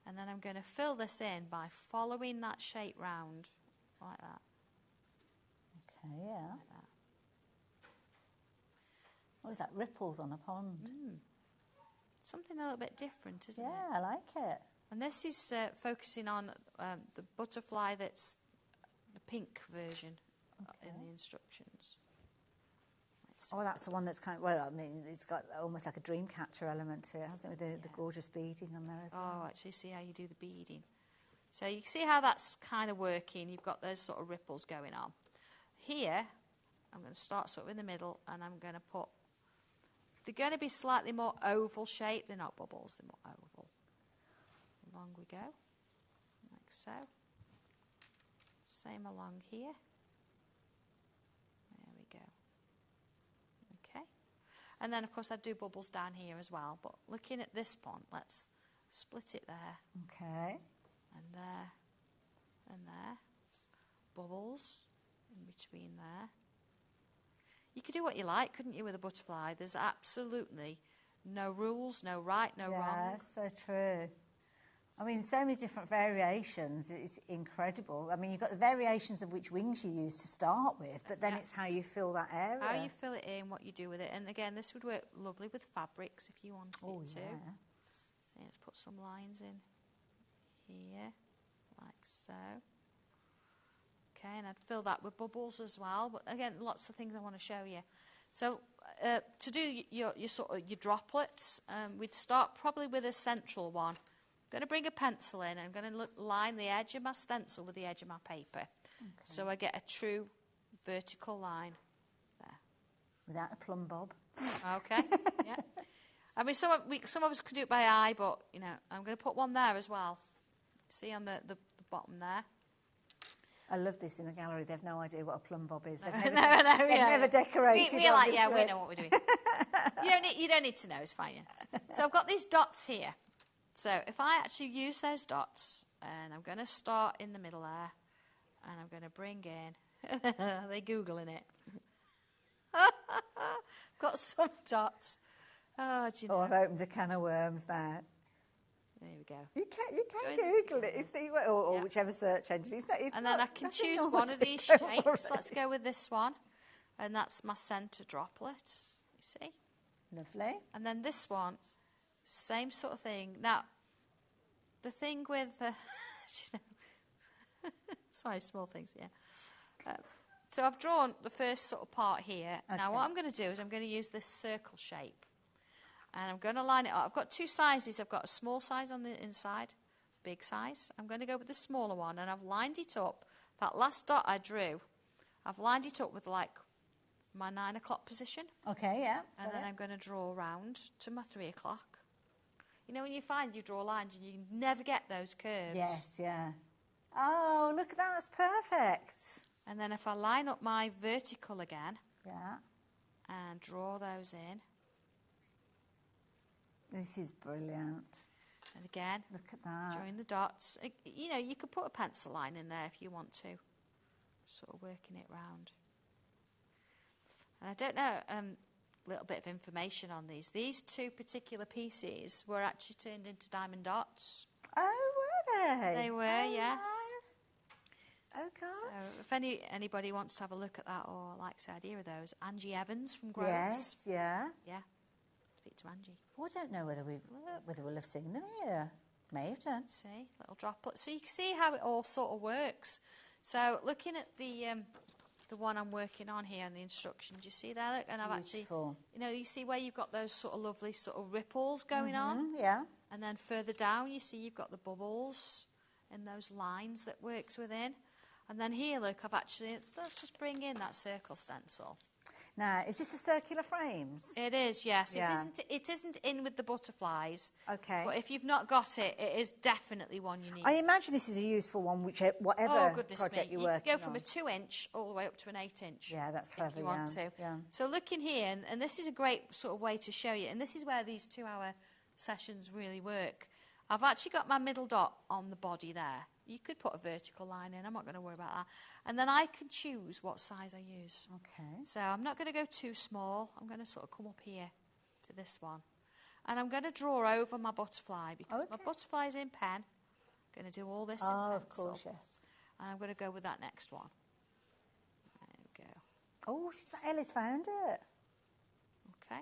And then I'm going to fill this in by following that shape round like that. Okay, yeah. Like that. Oh, is that ripples on a pond? Something a little bit different, isn't it? Yeah, I like it. And this is focusing on the butterfly that's the pink version in the instructions. Like Oh, that's the one that's kind of, well, I mean, it's got almost like a dream catcher element to it, hasn't it, with the gorgeous beading on there as well. Oh, actually, see how you do the beading. So you can see how that's kind of working. You've got those sort of ripples going on. Here, I'm going to start sort of in the middle, and I'm going to put, they're going to be slightly more oval shape. They're not bubbles, they're more oval. Along we go, like so. Same along here. There we go. Okay. And then, of course, I do bubbles down here as well. But looking at this one, let's split it there. Okay. And there. And there. Bubbles in between there. You could do what you like, couldn't you, with a butterfly? There's absolutely no rules, no right, no wrong. Yeah, so true. I mean, so many different variations. It's incredible. I mean, you've got the variations of which wings you use to start with, but then it's how you fill that area. How you fill it in, what you do with it. And again, this would work lovely with fabrics if you wanted it to. So let's put some lines in here, like so. Okay, and I'd fill that with bubbles as well. But again, lots of things I want to show you. So to do your sort of your droplets, we'd start probably with a central one. I'm going to bring a pencil in. I'm going to line the edge of my stencil with the edge of my paper. Okay. So I get a true vertical line there. Without a plumb bob. Okay, yeah. I mean, some of us could do it by eye, but, you know, I'm going to put one there as well. See on the bottom there? I love this in the gallery. They've no idea what a plumb bob is. They've never decorated. We're like, yeah, we know what we're doing. you don't need to know. It's fine. Yeah. So I've got these dots here. So if I actually use those dots, and I'm going to start in the middle there, and I'm going to bring in, are they Googling it? Got some dots. Oh, do you know? Oh, I've opened a can of worms there. There we go. You can Google it, see what, or whichever search engine. And then I can choose one of these shapes. Let's go with this one. And that's my centre droplet. You see? Lovely. And then this one, same sort of thing. Now, the thing with, sorry, small things, yeah. So I've drawn the first sort of part here. Okay. Now what I'm going to do is I'm going to use this circle shape. And I'm going to line it up. I've got two sizes. I've got a small size on the inside, big size. I'm going to go with the smaller one, and I've lined it up. That last dot I drew, I've lined it up with like my 9 o'clock position. Okay, yeah. And then I'm going to draw around to my 3 o'clock. You know when you find you draw lines and you never get those curves? Yes, yeah. Oh, look at that. That's perfect. And then if I line up my vertical again, yeah, and draw those in. This is brilliant. And again, look at that. Join the dots. You know, you could put a pencil line in there if you want to. Sort of working it round. And I don't know, a little bit of information on these. These two particular pieces were actually turned into diamond dots. Oh, were they? They were, yes. Oh, gosh. So if anybody wants to have a look at that or likes the idea of those, Angie Evans from Groves. Yes, yeah. Yeah. Speak to Angie. Well, I don't know whether we'll have seen them here. May have done. See, little droplets. So you can see how it all sort of works. So looking at the one I'm working on here and the instructions, you see there? Look, and I've actually, you know, you see where you've got those sort of lovely sort of ripples going on? Yeah. And then further down, you see you've got the bubbles in those lines that works within. And then here, look, I've actually, let's just bring in that circle stencil. Now, is this the circular frames? It is, yes. Yeah. It isn't in with the butterflies. Okay. But if you've not got it, it is definitely one you need. I imagine this is a useful one, whatever project you're working on. You go from a 2-inch all the way up to an 8-inch. Yeah, that's clever, if you want to. Yeah. So look in here, and this is a great sort of way to show you, and this is where these 2-hour sessions really work. I've actually got my middle dot on the body there. You could put a vertical line in. I'm not going to worry about that. And then I can choose what size I use. Okay. So I'm not going to go too small. I'm going to sort of come up here to this one. And I'm going to draw over my butterfly because my butterfly is in pen. I'm going to do all this in pencil. Of course, yes. And I'm going to go with that next one. There we go. Oh, Ellie's found it. Okay.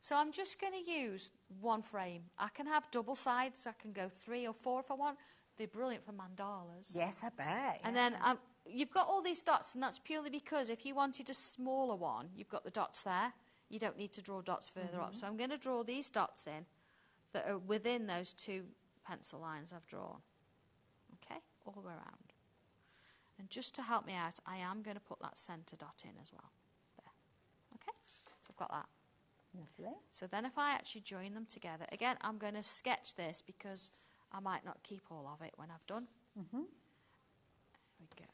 So I'm just going to use one frame. I can have double sides. I can go 3 or 4 if I want. they're brilliant for mandalas. Yes, I bet. And yeah. then you've got all these dots, and that's purely because if you wanted a smaller one, you've got the dots there. You don't need to draw dots further up. So I'm going to draw these dots in that are within those 2 pencil lines I've drawn. Okay, all the way around. And just to help me out, I am going to put that centre dot in as well. There. Okay, so I've got that. Lovely. So then if I actually join them together, again, I'm going to sketch this because I might not keep all of it when I've done. There we go.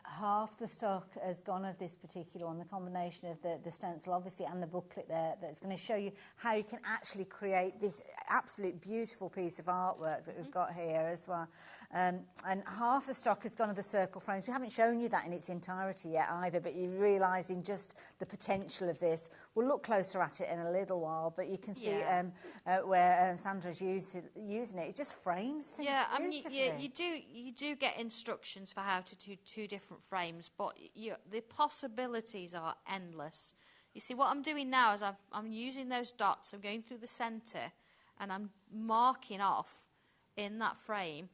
Half the stock has gone of this particular one, the combination of the stencil obviously and the booklet there, that's going to show you how you can actually create this absolute beautiful piece of artwork that we've got here as well. And half the stock has gone of the circle frames. We haven't shown you that in its entirety yet either, but you're realising just the potential of this. We'll look closer at it in a little while, but you can see where Sandra's using it. It just frames things beautifully. You do get instructions for how to do 2 different frames, but the possibilities are endless. You see, what I'm doing now is I'm using those dots. I'm going through the centre, and I'm marking off in that frame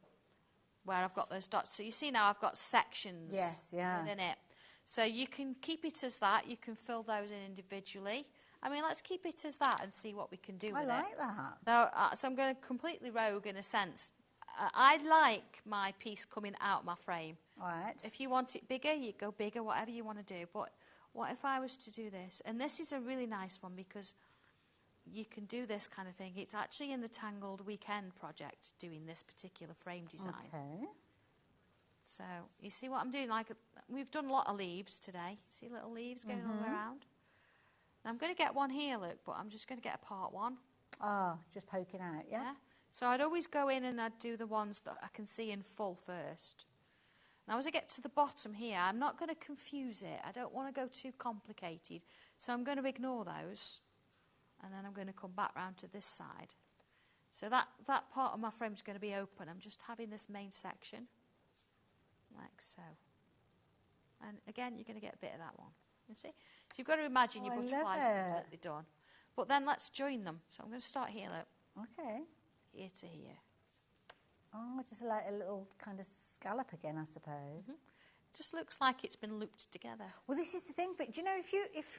where I've got those dots. So you see now I've got sections within it. So you can keep it as that. You can fill those in individually. I mean, let's keep it as that and see what we can do with it. I like that. So I'm going to completely rogue in a sense. I like my piece coming out my frame. Right. If you want it bigger, you go bigger, whatever you want to do. But what if I was to do this? And this is a really nice one because you can do this kind of thing. It's actually in the Tangled Weekend project doing this particular frame design. Okay. So you see what I'm doing? Like we've done a lot of leaves today. See little leaves going all the way around? Now I'm going to get one here, look, but I'm just going to get a part 1. Oh, just poking out, yeah? So I'd always go in and I'd do the ones that I can see in full first. Now as I get to the bottom here, I'm not going to confuse it. I don't want to go too complicated. So I'm going to ignore those. And then I'm going to come back round to this side. So that part of my frame is going to be open. I'm just having this main section, like so. And again, you're going to get a bit of that one. You see? So you've got to imagine your butterflies completely done. But then let's join them. So I'm going to start here, look. Okay. Here to here. Oh, just like a little kind of scallop again, I suppose. It just looks like it's been looped together. Well, this is the thing, but do you know,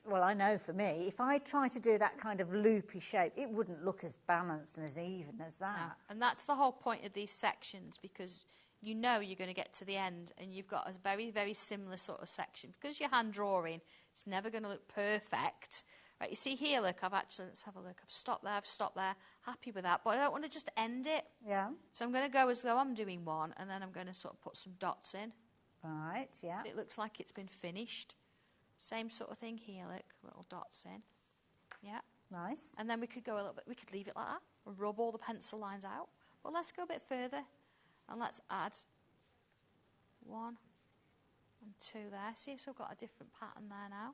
well, I know for me, if I try to do that kind of loopy shape, it wouldn't look as balanced and as even as that. No. And that's the whole point of these sections, because you know you're going to get to the end and you've got a very, very similar sort of section. Because you're hand drawing, it's never going to look perfect. Right, you see here, look, let's have a look. I've stopped there, happy with that, but I don't want to just end it. Yeah. So I'm going to go as though I'm doing one, and then I'm going to sort of put some dots in. Right, yeah. So it looks like it's been finished. Same sort of thing here, look, little dots in. Yeah. Nice. And then we could go a little bit, we could leave it like that, and rub all the pencil lines out. But let's go a bit further, and let's add 1 and 2 there. See, so I've got a different pattern there now.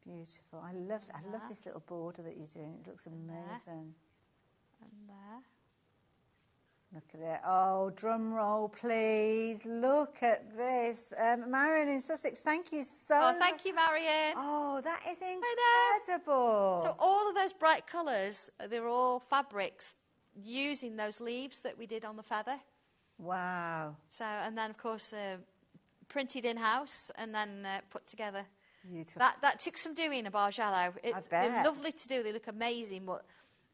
Beautiful. I love this little border that you're doing. It looks amazing. And there. Look at it. Oh, drum roll, please. Look at this. Marion in Sussex, thank you so much. Oh, thank you, Marion. Oh, that is incredible. So all of those bright colours, they're all fabrics using those leaves that we did on the feather. Wow. So, and then, of course, printed in-house and then put together. Beautiful. That took some doing, a Bargello. They're lovely to do. They look amazing, but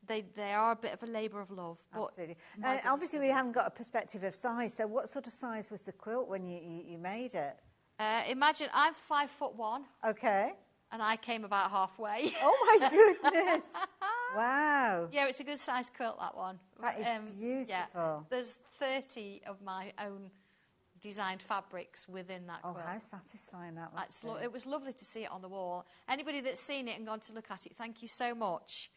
they are a bit of a labour of love. Absolutely. Obviously, we haven't got a perspective of size. So, what sort of size was the quilt when you made it? Imagine I'm 5'1". Okay. And I came about halfway. Oh my goodness! Wow. Yeah, it's a good sized quilt, that one. That is beautiful. Yeah, there's 30 of my own designed fabrics within that quilt. Oh, how satisfying that must be. It was lovely to see it on the wall. Anybody that's seen it and gone to look at it, thank you so much.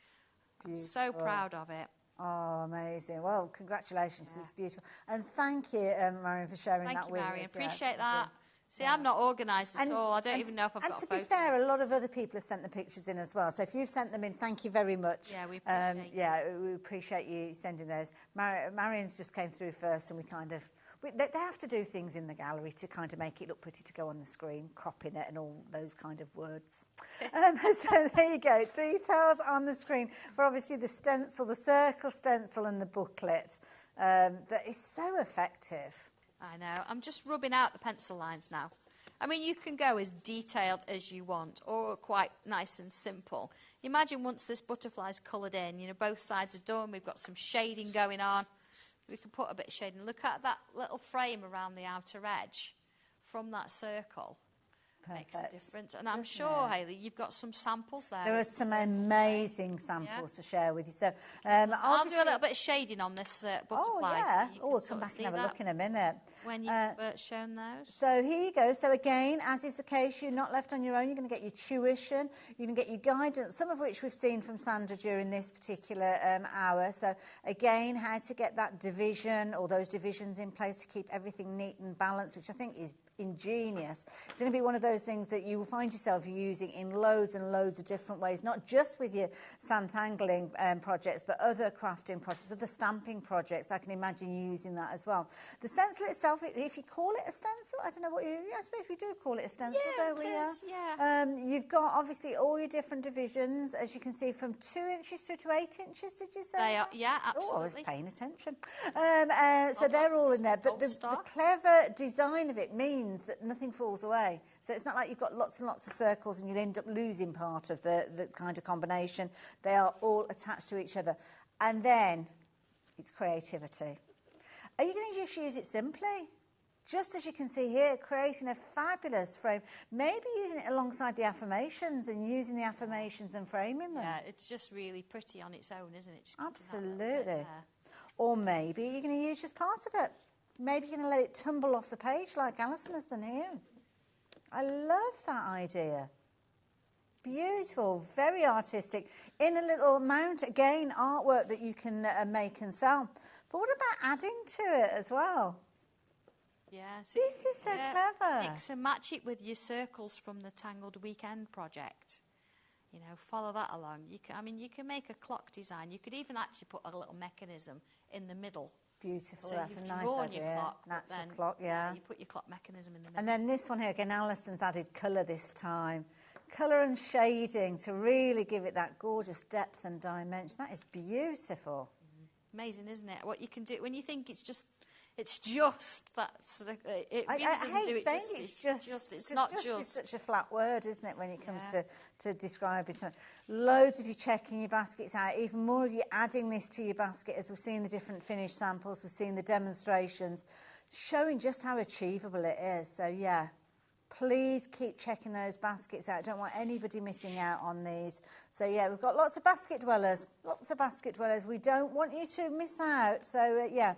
Beautiful. I'm so proud of it. Oh, amazing. Well, congratulations. Yeah. It's beautiful. And thank you, Marion, for sharing that with us. Thank you, Marion. Appreciate that. See, I'm not organised at all. I don't even know if I've got a photo. And to be fair, a lot of other people have sent the pictures in as well. So if you've sent them in, thank you very much. Yeah, we appreciate we appreciate you sending those. Marion's just came through first, and they have to do things in the gallery to kind of make it look pretty to go on the screen, cropping it and all those kind of words. So there you go. Details on the screen for obviously the stencil, the circle stencil and the booklet. that is so effective. I know. I'm just rubbing out the pencil lines now. I mean, you can go as detailed as you want, or quite nice and simple. Imagine once this butterfly's coloured in, you know, both sides are done, we've got some shading going on. We can put a bit of shading. Look at that little frame around the outer edge from that circle. Perfect. Makes a difference. And I'm sure, Hayley, you've got some samples there. There are some amazing samples to share with you. So I'll do a little bit of shading on this butterfly. Oh, yeah. So We'll come back and have a look in a minute. When you've shown those. So here you go. So again, as is the case, you're not left on your own. You're going to get your tuition. You're going to get your guidance, some of which we've seen from Sandra during this particular hour. So again, how to get that division or those divisions in place to keep everything neat and balanced, which I think is ingenious. It's going to be one of those things that you will find yourself using in loads and loads of different ways, not just with your santangling projects, but other crafting projects, other stamping projects. I can imagine you using that as well. The stencil itself, if you call it a stencil, I don't know what I suppose we do call it a stencil, don't we? Yeah. You've got obviously all your different divisions, as you can see, from 2 inches to 8 inches, did you say? They are, yeah, absolutely. Oh, I was paying attention. So they're all in there, but the clever design of it means that nothing falls away. So it's not like you've got lots and lots of circles and you'll end up losing part of the kind of combination. They are all attached to each other. And then it's creativity. Are you going to just use it simply? Just as you can see here, creating a fabulous frame, maybe using it alongside the affirmations and using the affirmations and framing them. Yeah, it's just really pretty on its own, isn't it? Just absolutely. Or maybe you're going to use just part of it. Maybe you're going to let it tumble off the page like Alison has done here. I love that idea. Beautiful, very artistic. In a little mount, again, artwork that you can make and sell. But what about adding to it as well? Yeah, this is so clever. Mix and match it with your circles from the Tangled Weekend project. You know, follow that along. You can make a clock design. You could even actually put a little mechanism in the middle. Beautiful, so that's you've a nice drawn idea. your clock, Natural then, clock, yeah. You put your clock mechanism in the middle. And then this one here, again, Alison's added colour this time. Colour and shading to really give it that gorgeous depth and dimension. That is beautiful. Amazing, isn't it? What you can do when you think it's just that sort of, it really doesn't do it justice. It's not just. It's such a flat word, isn't it, when it comes to describe it. Loads of you checking your baskets out, even more of you adding this to your basket as we've seen the different finished samples, we've seen the demonstrations, showing just how achievable it is. So, yeah, please keep checking those baskets out. Don't want anybody missing out on these. So, yeah, we've got lots of basket dwellers, We don't want you to miss out. So, yeah.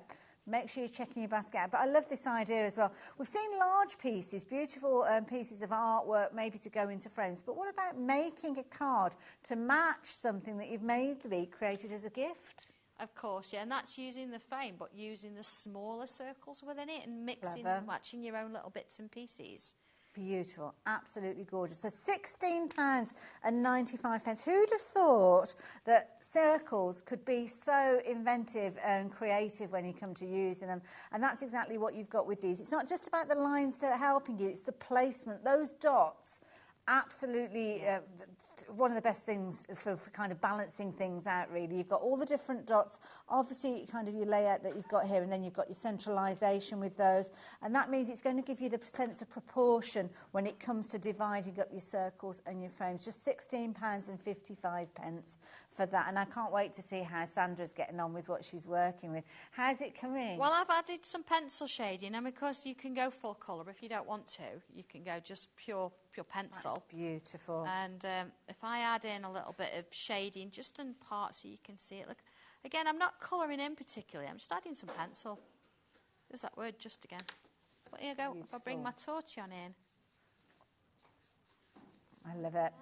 Make sure you're checking your basket out. But I love this idea as well. We've seen large pieces, beautiful pieces of artwork, maybe to go into frames. But what about making a card to match something that you've maybe created as a gift? Of course, yeah, and that's using the frame, but using the smaller circles within it and mixing and matching your own little bits and pieces. Beautiful, absolutely gorgeous. So £16.95. Who'd have thought that circles could be so inventive and creative when you come to using them? And that's exactly what you've got with these. It's not just about the lines that are helping you, it's the placement. Those dots, absolutely one of the best things for kind of balancing things out, really. You've got all the different dots, obviously kind of your layout that you've got here, and then you've got your centralisation with those, and that means it's going to give you the sense of proportion when it comes to dividing up your circles and your frames. Just £16.55 for that, and I can't wait to see how Sandra's getting on with what she's working with. How's it coming? Well, I've added some pencil shading, and of course you can go full colour if you don't want to. You can go just pure pencil. That's beautiful. And if I add in a little bit of shading just in parts so you can see it. Look, again, I'm not colouring in particularly. I'm just adding some pencil. There's that word just again. But here you go. Beautiful. If I bring my torchon in. I love it.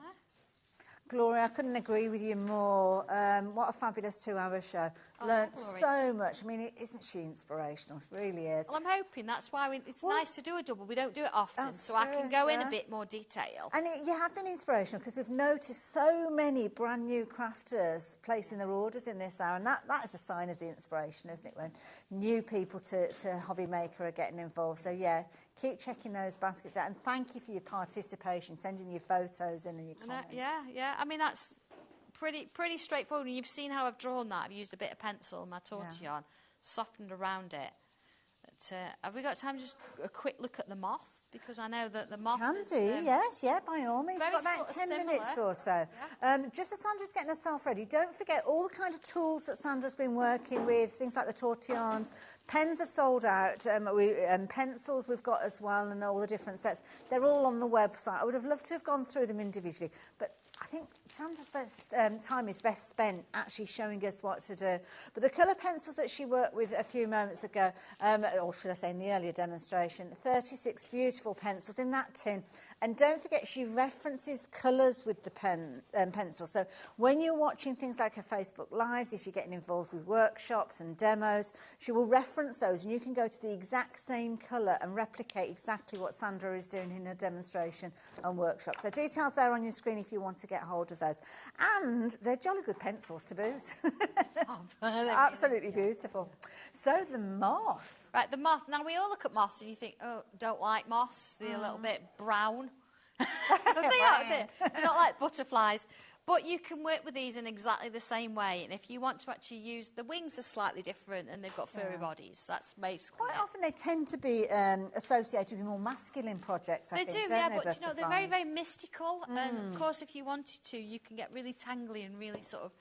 Gloria, I couldn't agree with you more. What a fabulous 2-hour show. Learned so much. I mean, isn't she inspirational? She really is. Well, I'm hoping that's why it's nice to do a double. We don't do it often, so I can go in a bit more detail. And you have been inspirational because we've noticed so many brand new crafters placing their orders in this hour, and that is a sign of the inspiration, isn't it, when new people to HobbyMaker are getting involved. So, yeah, keep checking those baskets out, and thank you for your participation, sending your photos in and your comments. Yeah. I mean, that's pretty straightforward. And you've seen how I've drawn that. I've used a bit of pencil, my torchon. softened around it. But, have we got time to just a quick look at the moth? Because I know that the moth is... yes, by all means. We've got about 10 similar. minutes or so. Just as Sandra's getting herself ready, don't forget all the kind of tools that Sandra's been working with, things like the tortillons. Pens have sold out, pencils we've got as well, and all the different sets. They're all on the website. I would have loved to have gone through them individually, but I think Sandra's best time is best spent actually showing us what to do. But the colour pencils that she worked with a few moments ago, or should I say in the earlier demonstration, 36 beautiful pencils in that tin. And don't forget, she references colours with the pencil. So when you're watching things like her Facebook Lives, if you're getting involved with workshops and demos, she will reference those, and you can go to the exact same colour and replicate exactly what Sandra is doing in her demonstration and workshop. So details there on your screen if you want to get hold of those. And they're jolly good pencils to boot. Absolutely beautiful. So the moth. Right, the moth. Now, we all look at moths and you think, oh, don't like moths. They're a little bit brown. They're not like butterflies. But you can work with these in exactly the same way. And if you want to actually use... The wings are slightly different and they've got furry bodies. That's basically Quite often they tend to be associated with more masculine projects, I think, They do, don't yeah, they, but, you know, they're very, butterflies? very mystical. And, of course, if you wanted to, you can get really tangly and really sort of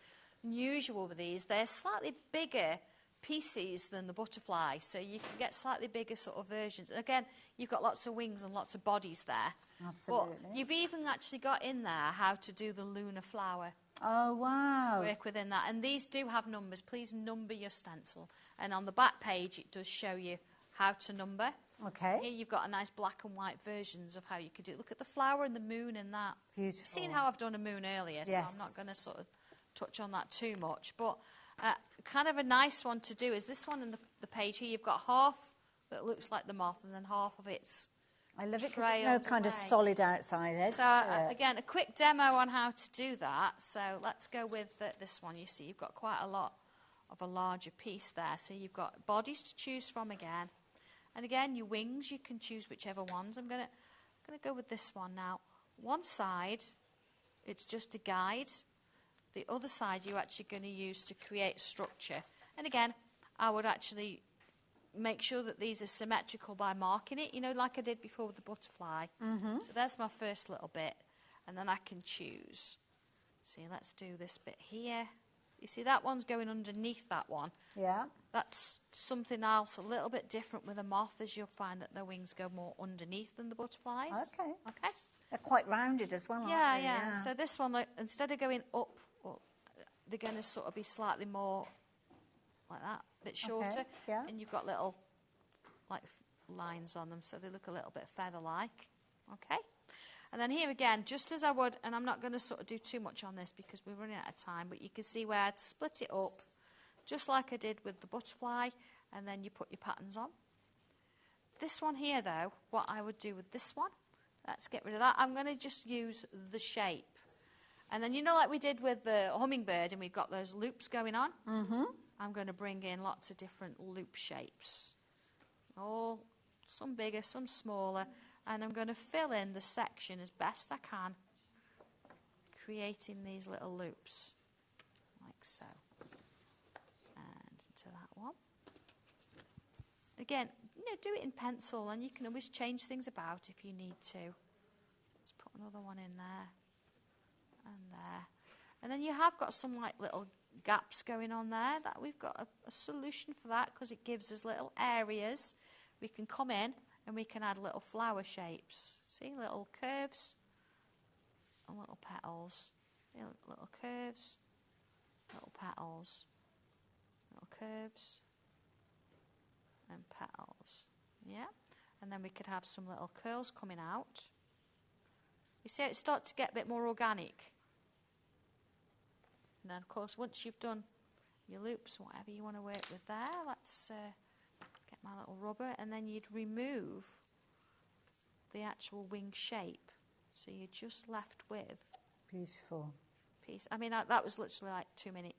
unusual with these. They're slightly bigger pieces than the butterfly, so you can get slightly bigger sort of versions. And again, you've got lots of wings and lots of bodies there. Absolutely. But you've even actually got in there how to do the lunar flower. Oh, wow. To work within that. And these do have numbers. Please number your stencil. And on the back page, it does show you how to number. Okay. Here you've got a nice black and white versions of how you could do it. Look at the flower and the moon in that. Beautiful. You've seen how I've done a moon earlier, so I'm not going to sort of touch on that too much. But kind of a nice one to do is this one in the page here. You've got half that looks like the moth and then half of it's I love it because there's no kind of solid outside edge. So again, a quick demo on how to do that. So let's go with this one. You see you've got quite a lot of a larger piece there. So you've got bodies to choose from again. And again, your wings, you can choose whichever ones. I'm gonna go with this one now. One side, it's just a guide. The other side you're actually going to use to create structure. And again, I would actually make sure that these are symmetrical by marking it, you know, like I did before with the butterfly. So there's my first little bit. And then I can choose. See, let's do this bit here. You see, that one's going underneath that one. Yeah. That's something else, a little bit different with a moth, as you'll find that their wings go more underneath than the butterflies. Okay. Okay. They're quite rounded as well, aren't they? Yeah. So this one, like, instead of going up, they're going to sort of be slightly more like that, a bit shorter. Okay, yeah. And you've got little like lines on them, so they look a little bit feather-like. Okay. And then here again, just as I would, and I'm not going to sort of do too much on this because we're running out of time, but you can see where I'd split it up, just like I did with the butterfly, and then you put your patterns on. This one here, though, what I would do with this one, let's get rid of that. I'm going to just use the shape. And then, you know, like we did with the hummingbird, and we've got those loops going on? I'm going to bring in lots of different loop shapes. Some bigger, some smaller. And I'm going to fill in the section as best I can, creating these little loops, like so. And into that one. Again, you know, do it in pencil, and you can always change things about if you need to. Let's put another one in there. And there. And then you have got some like little gaps going on there. That we've got a solution for that because it gives us little areas. We can come in and we can add little flower shapes. See, little curves and little petals. See, little curves, little petals, little curves and petals. Yeah. And then we could have some little curls coming out. You see, it starts to get a bit more organic. And then, of course, once you've done your loops, whatever you want to work with there, let's get my little rubber, and then you'd remove the actual wing shape. So you're just left with beautiful piece. I mean, that was literally like 2 minute,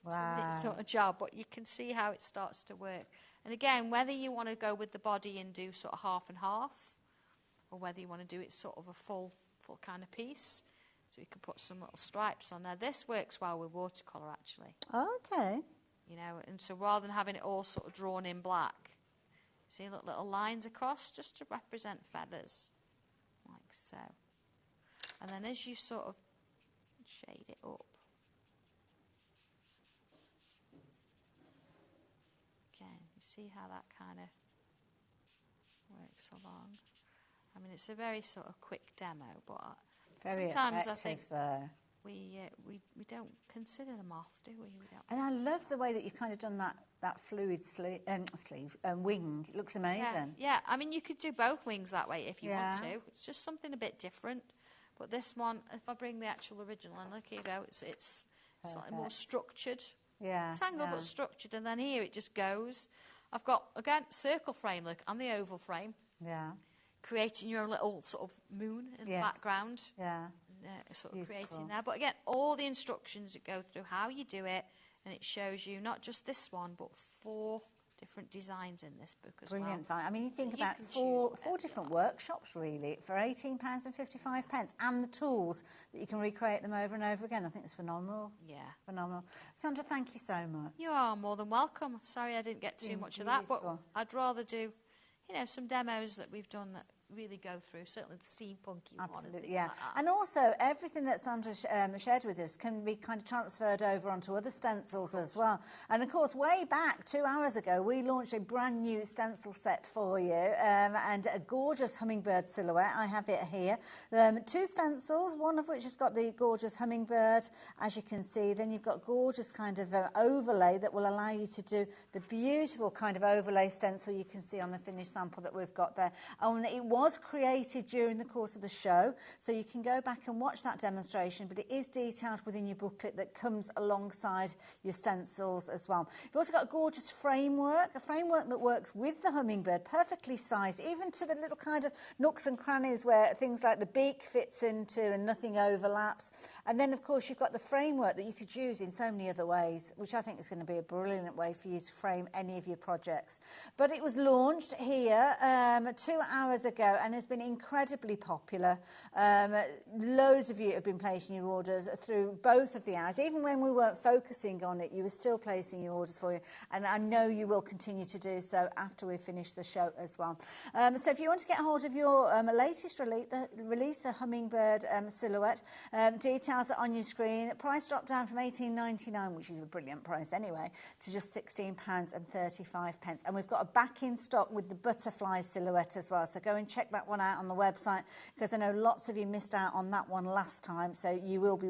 wow. 2 minute sort of job, but you can see how it starts to work. And again, whether you want to go with the body and do sort of half and half, or whether you want to do it sort of a full kind of piece. So you can put some little stripes on there. This works well with watercolour, actually. Okay. you know, and so rather than having it all sort of drawn in black, see little lines across just to represent feathers, like so. And then as you sort of shade it up, again, you see how that kind of works along. I mean, it's a very sort of quick demo, but Very sometimes I effective, think though. we don't consider the moth, do we? We don't. And I love the way that you've kind of done that fluid wing. It looks amazing. Yeah, I mean, you could do both wings that way if you want Yeah. to. It's just something a bit different. But this one, if I bring the actual original, and look, here you go, it's slightly more structured. Yeah. Tangle, yeah. but structured. And then here it just goes. I've got, again, circle frame, look, and the oval frame. Yeah. Creating your own little sort of moon in the Yes. background. Yeah. Sort of Beautiful. creating there. But again, all the instructions that go through how you do it, and it shows you not just this one, but 4 different designs in this book as Brilliant. well. I mean, you think So you about can choose four whatever you different like. workshops, really, for £18.55, and the tools that you can recreate them over and over again. I think it's phenomenal. Yeah. Phenomenal. Sandra, thank you so much. You are more than welcome. Sorry I didn't get too Been much of that, but beautiful. I'd rather do, you know, some demos that we've done that really go through, certainly the steampunky one. And Absolutely, things yeah. like that. And also, everything that Sandra shared with us can be kind of transferred over onto other stencils as well. And of course, way back 2 hours ago, we launched a brand new stencil set for you, and a gorgeous hummingbird silhouette. I have it here. 2 stencils, one of which has got the gorgeous hummingbird, as you can see. Then you've got gorgeous kind of overlay that will allow you to do the beautiful kind of overlay stencil you can see on the finished sample that we've got there. And it was created during the course of the show, so you can go back and watch that demonstration, but it is detailed within your booklet that comes alongside your stencils as well. You've also got a gorgeous framework, a framework that works with the hummingbird, perfectly sized, even to the little kind of nooks and crannies where things like the beak fits into and nothing overlaps. And then, of course, you've got the framework that you could use in so many other ways, which I think is going to be a brilliant way for you to frame any of your projects. But it was launched here 2 hours ago and has been incredibly popular. Loads of you have been placing your orders through both of the hours. Even when we weren't focusing on it, you were still placing your orders for you. And I know you will continue to do so after we finish the show as well. So if you want to get hold of your latest release, the Hummingbird silhouette, details are on your screen. Price dropped down from $18.99, which is a brilliant price anyway, to just £16.35. And we've got a back in stock with the butterfly silhouette as well. So go and check that one out on the website, because I know lots of you missed out on that one last time. So you will be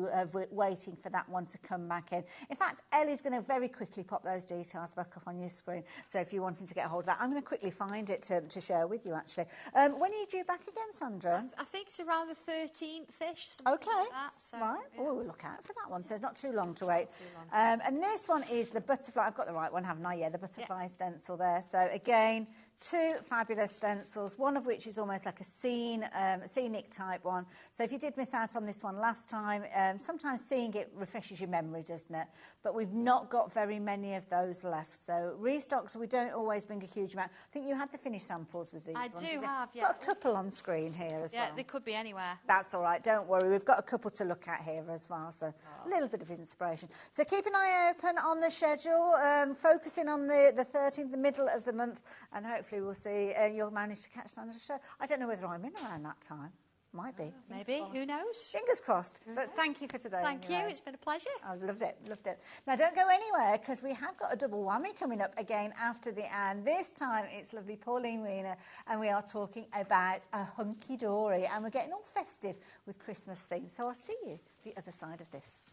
waiting for that one to come back in. In fact, Ellie's going to very quickly pop those details back up on your screen. So if you're wanting to get hold of that, I'm going to quickly find it to share with you, actually. When are you due back again, Sandra? I think it's around the 13th-ish. Okay, like that, so, right. yeah. Oh, we'll look out for that one, so not too long to wait. And this one is the butterfly. I've got the right one, haven't I? Yeah, the butterfly stencil there. So again, 2 fabulous stencils, one of which is almost like a scenic type one. So if you did miss out on this one last time, sometimes seeing it refreshes your memory, doesn't it? But we've not got very many of those left. So restocks, we don't always bring a huge amount. I think you had the finished samples with these I ones. do have, yeah. Got a couple on screen here as well. Yeah, they could be anywhere. That's all right, don't worry. We've got a couple to look at here as well, so a little bit of inspiration. So keep an eye open on the schedule, focusing on the 13th, the middle of the month, and hopefully we'll see you'll manage to catch Sandra's show. I don't know whether I'm in around that time. Might be. Maybe, who knows? Fingers crossed. But thank you for today. Thank you, anyway. it's been a pleasure. I loved it, loved it. Now, don't go anywhere, because we have got a double whammy coming up again after the and this time it's lovely Pauline Weiner, and we are talking about a hunky-dory, and we're getting all festive with Christmas themes. So I'll see you the other side of this.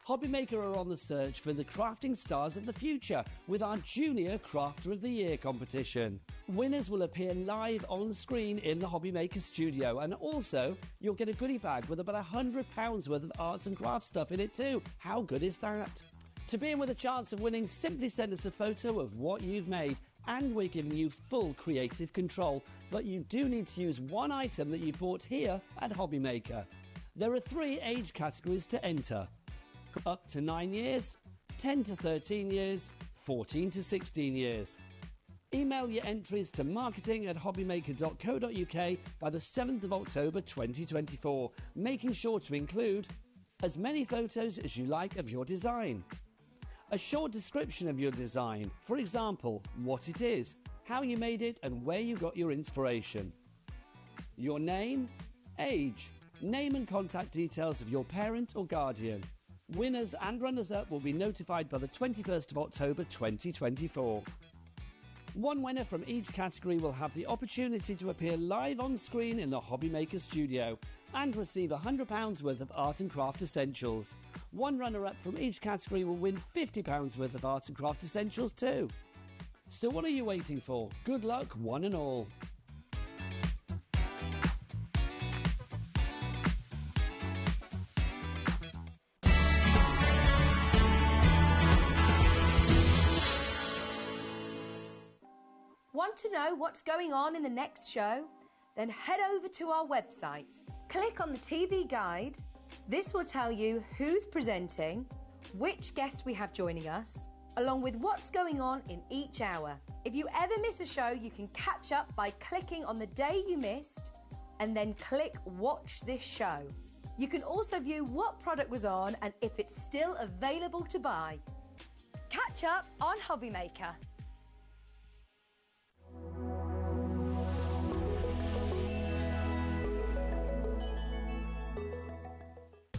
HobbyMaker are on the search for the crafting stars of the future with our Junior Crafter of the Year competition. Winners will appear live on screen in the HobbyMaker studio, and also you'll get a goodie bag with about £100 worth of arts and crafts stuff in it too. How good is that? To be in with a chance of winning, simply send us a photo of what you've made, and we're giving you full creative control, but you do need to use one item that you bought here at HobbyMaker. There are 3 age categories to enter: up to 9 years, 10 to 13 years, 14 to 16 years. Email your entries to marketing@hobbymaker.co.uk by the 7th of October 2024, making sure to include as many photos as you like of your design, a short description of your design, for example, what it is, how you made it and where you got your inspiration, your name, age, name and contact details of your parent or guardian. Winners and runners-up will be notified by the 21st of October 2024. One winner from each category will have the opportunity to appear live on screen in the HobbyMaker studio and receive £100 worth of art and craft essentials. One runner-up from each category will win £50 worth of art and craft essentials too. So what are you waiting for? Good luck, one and all. Want to know what's going on in the next show? Then head over to our website. Click on the TV guide. This will tell you who's presenting, which guest we have joining us, along with what's going on in each hour. If you ever miss a show, you can catch up by clicking on the day you missed and then click Watch This Show. You can also view what product was on and if it's still available to buy. Catch up on HobbyMaker.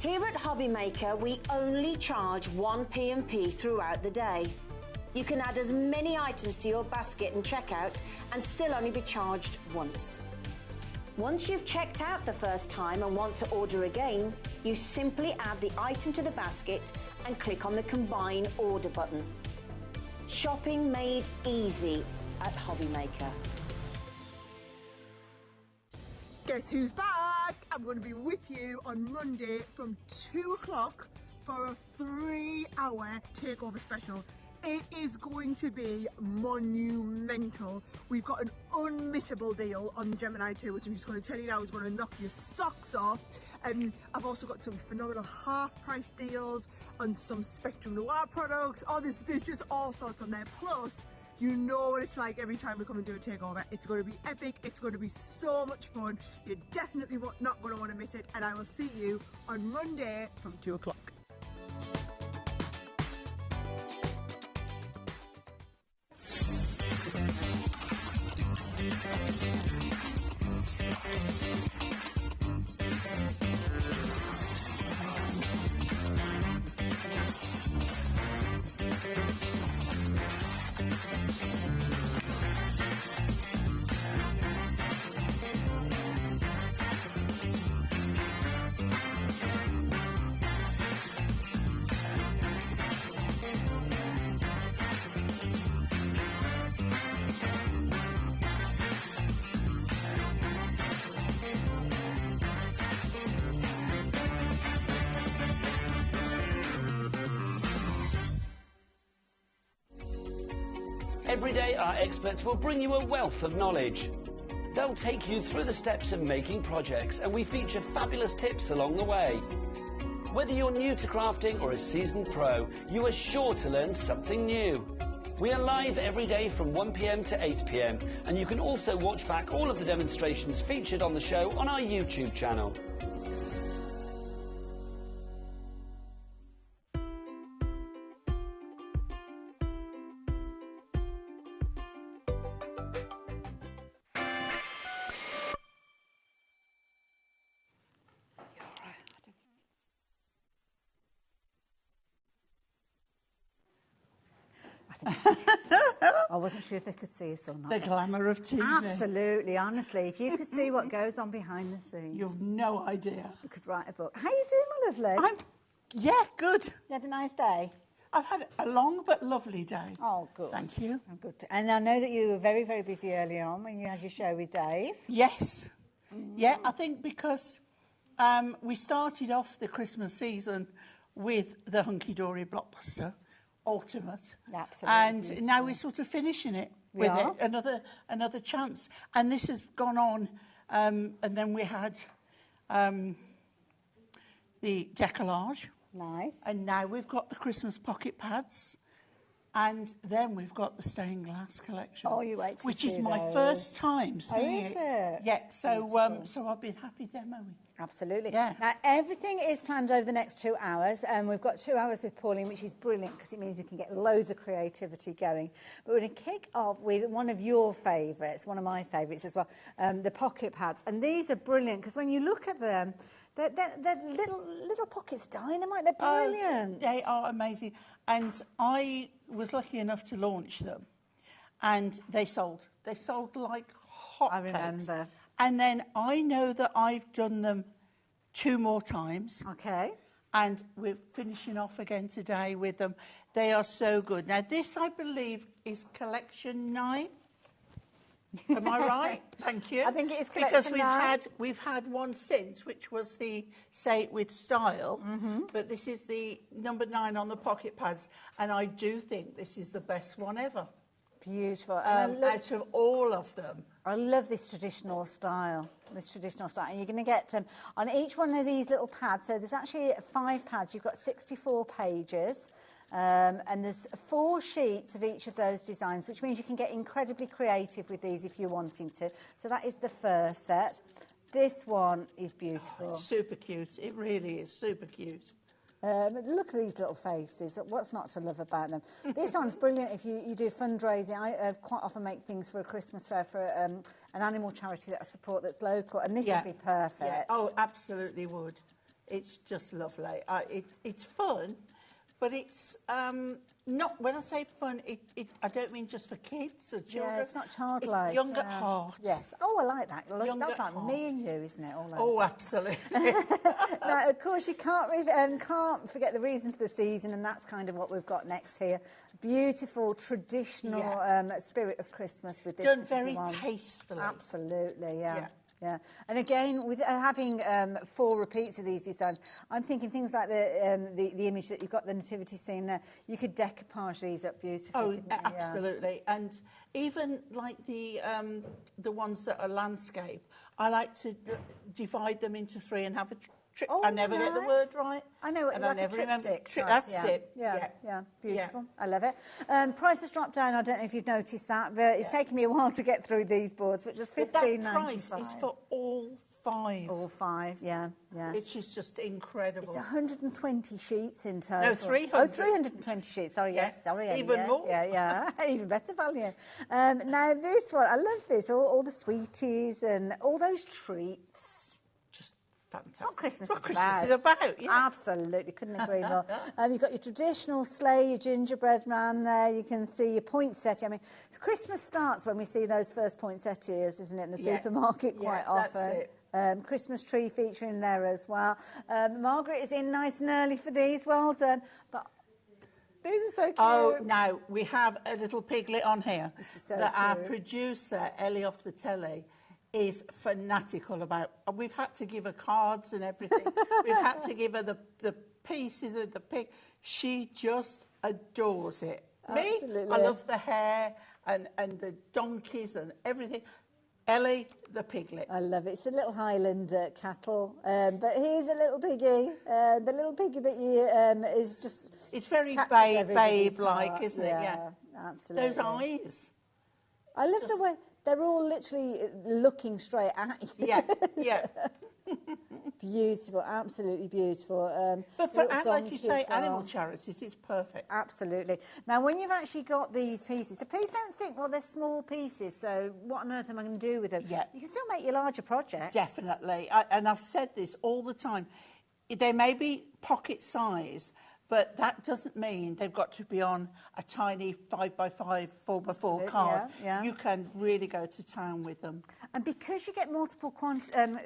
Here at HobbyMaker, we only charge 1 P&P throughout the day. You can add as many items to your basket and checkout and still only be charged once. Once you've checked out the first time and want to order again, you simply add the item to the basket and click on the Combine Order button. Shopping made easy at HobbyMaker. Guess who's back? I'm going to be with you on Monday from 2 o'clock for a 3-hour takeover special. It is going to be monumental. We've got an unmissable deal on Gemini 2, which I'm just going to tell you now is going to knock your socks off. I've also got some phenomenal half-price deals on some Spectrum Noir products. There's just all sorts on there. Plus, you know what it's like every time we come and do a takeover. It's going to be epic. It's going to be so much fun. You're definitely not going to want to miss it. And I will see you on Monday from 2 o'clock. Every day, our experts will bring you a wealth of knowledge. They'll take you through the steps of making projects, and we feature fabulous tips along the way. Whether you're new to crafting or a seasoned pro, you are sure to learn something new. We are live every day from 1 p.m. to 8 p.m, and you can also watch back all of the demonstrations featured on the show on our YouTube channel. I wasn't sure if they could see us or not. The glamour of TV. Absolutely, honestly. If you could see what goes on behind the scenes. You've no idea. You could write a book. How you doing, my lovely? Yeah, good. You had a nice day? I've had a long but lovely day. Oh, good. Thank you. I'm good. And I know that you were very, very busy earlier on when you had your show with Dave. Yes. Yeah, I think because we started off the Christmas season with the hunky-dory blockbuster, Ultimate. Absolutely. And beautiful. now we're sort of finishing it with it, another chance. And this has gone on. And then we had the decollage. Nice. And now we've got the Christmas pocket pads. And then we've got the stained glass collection. Oh, you wait to which see is my those. first time seeing is it? Yeah, so so I've been happy demoing. Absolutely. Yeah. Now, everything is planned over the next 2 hours, and we've got 2 hours with Pauline, which is brilliant because it means we can get loads of creativity going. But we're going to kick off with one of your favourites, one of my favourites as well, the pocket pads. And these are brilliant because when you look at them, they're little pockets dynamite. They're brilliant. They are amazing. And I was lucky enough to launch them, and they sold. They sold like hotcakes. I remember. And then I know that I've done them 2 more times. Okay. And we're finishing off again today with them. They are so good. Now, this, I believe, is collection 9. Am I right? Thank you. I think it is collection 9. Because we've had one since, which was the Say It With Style. But this is the number 9 on the pocket pads. And I do think this is the best one ever. Beautiful. Out of all of them. I love this traditional style. And you're going to get on each one of these little pads. So there's actually 5 pads. You've got 64 pages. And there's 4 sheets of each of those designs, which means you can get incredibly creative with these if you're wanting to. So that is the first set. This one is beautiful. It's super cute. It really is super cute. Look at these little faces. What's not to love about them? This one's brilliant if you do fundraising. I quite often make things for a Christmas fair for an animal charity that I support that's local, and this would be perfect. Yeah. Oh, absolutely would. It's just lovely. It's fun, but it's not, when I say fun, I don't mean just for kids or children. Yeah, it's not childlike. It's young at heart. Yes. Oh, I like that. Young That's at like heart. me and you, isn't it? All over. Oh, absolutely. Now, of course, you can't forget the reason for the season, and that's kind of what we've got next here. Beautiful, traditional spirit of Christmas with this. Done very one. tastefully. Absolutely, yeah. Yeah. Yeah, and again, with having 4 repeats of these designs, I'm thinking things like the image that you've got, the nativity scene there, you could decoupage these up beautifully. Oh, couldn't you? absolutely. And even like the ones that are landscape, I like to divide them into 3 and have a trip. Oh, I never get the nice. word right. I know, and like I never a remember. triptych type, That's it. Yeah, beautiful. I love it. Price has dropped down. I don't know if you've noticed that, but it's taken me a while to get through these boards, which is But $15.95. that price is for all 5. All 5, yeah. Which is just incredible. It's 120 sheets in total. No, 300. Oh, 320 sheets. Sorry, Yeah. yes. Sorry, Ellie, Even yes. more. Yeah. Even better value. Now, this one, I love this. All the sweeties and all those treats. Fantastic. What Christmas What is Christmas about. is about, yeah. Absolutely, couldn't agree more. You've got your traditional sleigh, your gingerbread man there. You can see your poinsettia. I mean, Christmas starts when we see those first poinsettias, isn't it, in the supermarket quite often. That's it. Christmas tree featuring there as well. Margaret is in nice and early for these. Well done. But these are so cute. Oh, now, we have a little piglet on here This is so that our cute. producer, Ellie off the telly, is fanatical about. We've had to give her cards and everything. We've had to give her the pieces of the pig. She just adores it. Absolutely. Me, I love the hair and the donkeys and everything. Ellie, the piglet. I love it. It's a little Highland cattle, but he's a little piggy. The little piggy that you is just. It's very captures everybody's babe-like, heart. isn't it? Yeah. Absolutely. Those eyes. I love the way they're all literally looking straight at you. Yeah. Beautiful, absolutely beautiful. But for, little like you say, donkeys are- animal charities, it's perfect. Absolutely. Now, when you've actually got these pieces, so please don't think, well, they're small pieces, so what on earth am I going to do with them? Yeah. You can still make your larger projects. Definitely. And I've said this all the time. They may be pocket size, but that doesn't mean they've got to be on a tiny 5x5, 4x4 card. yeah. You can really go to town with them. And because you get multiple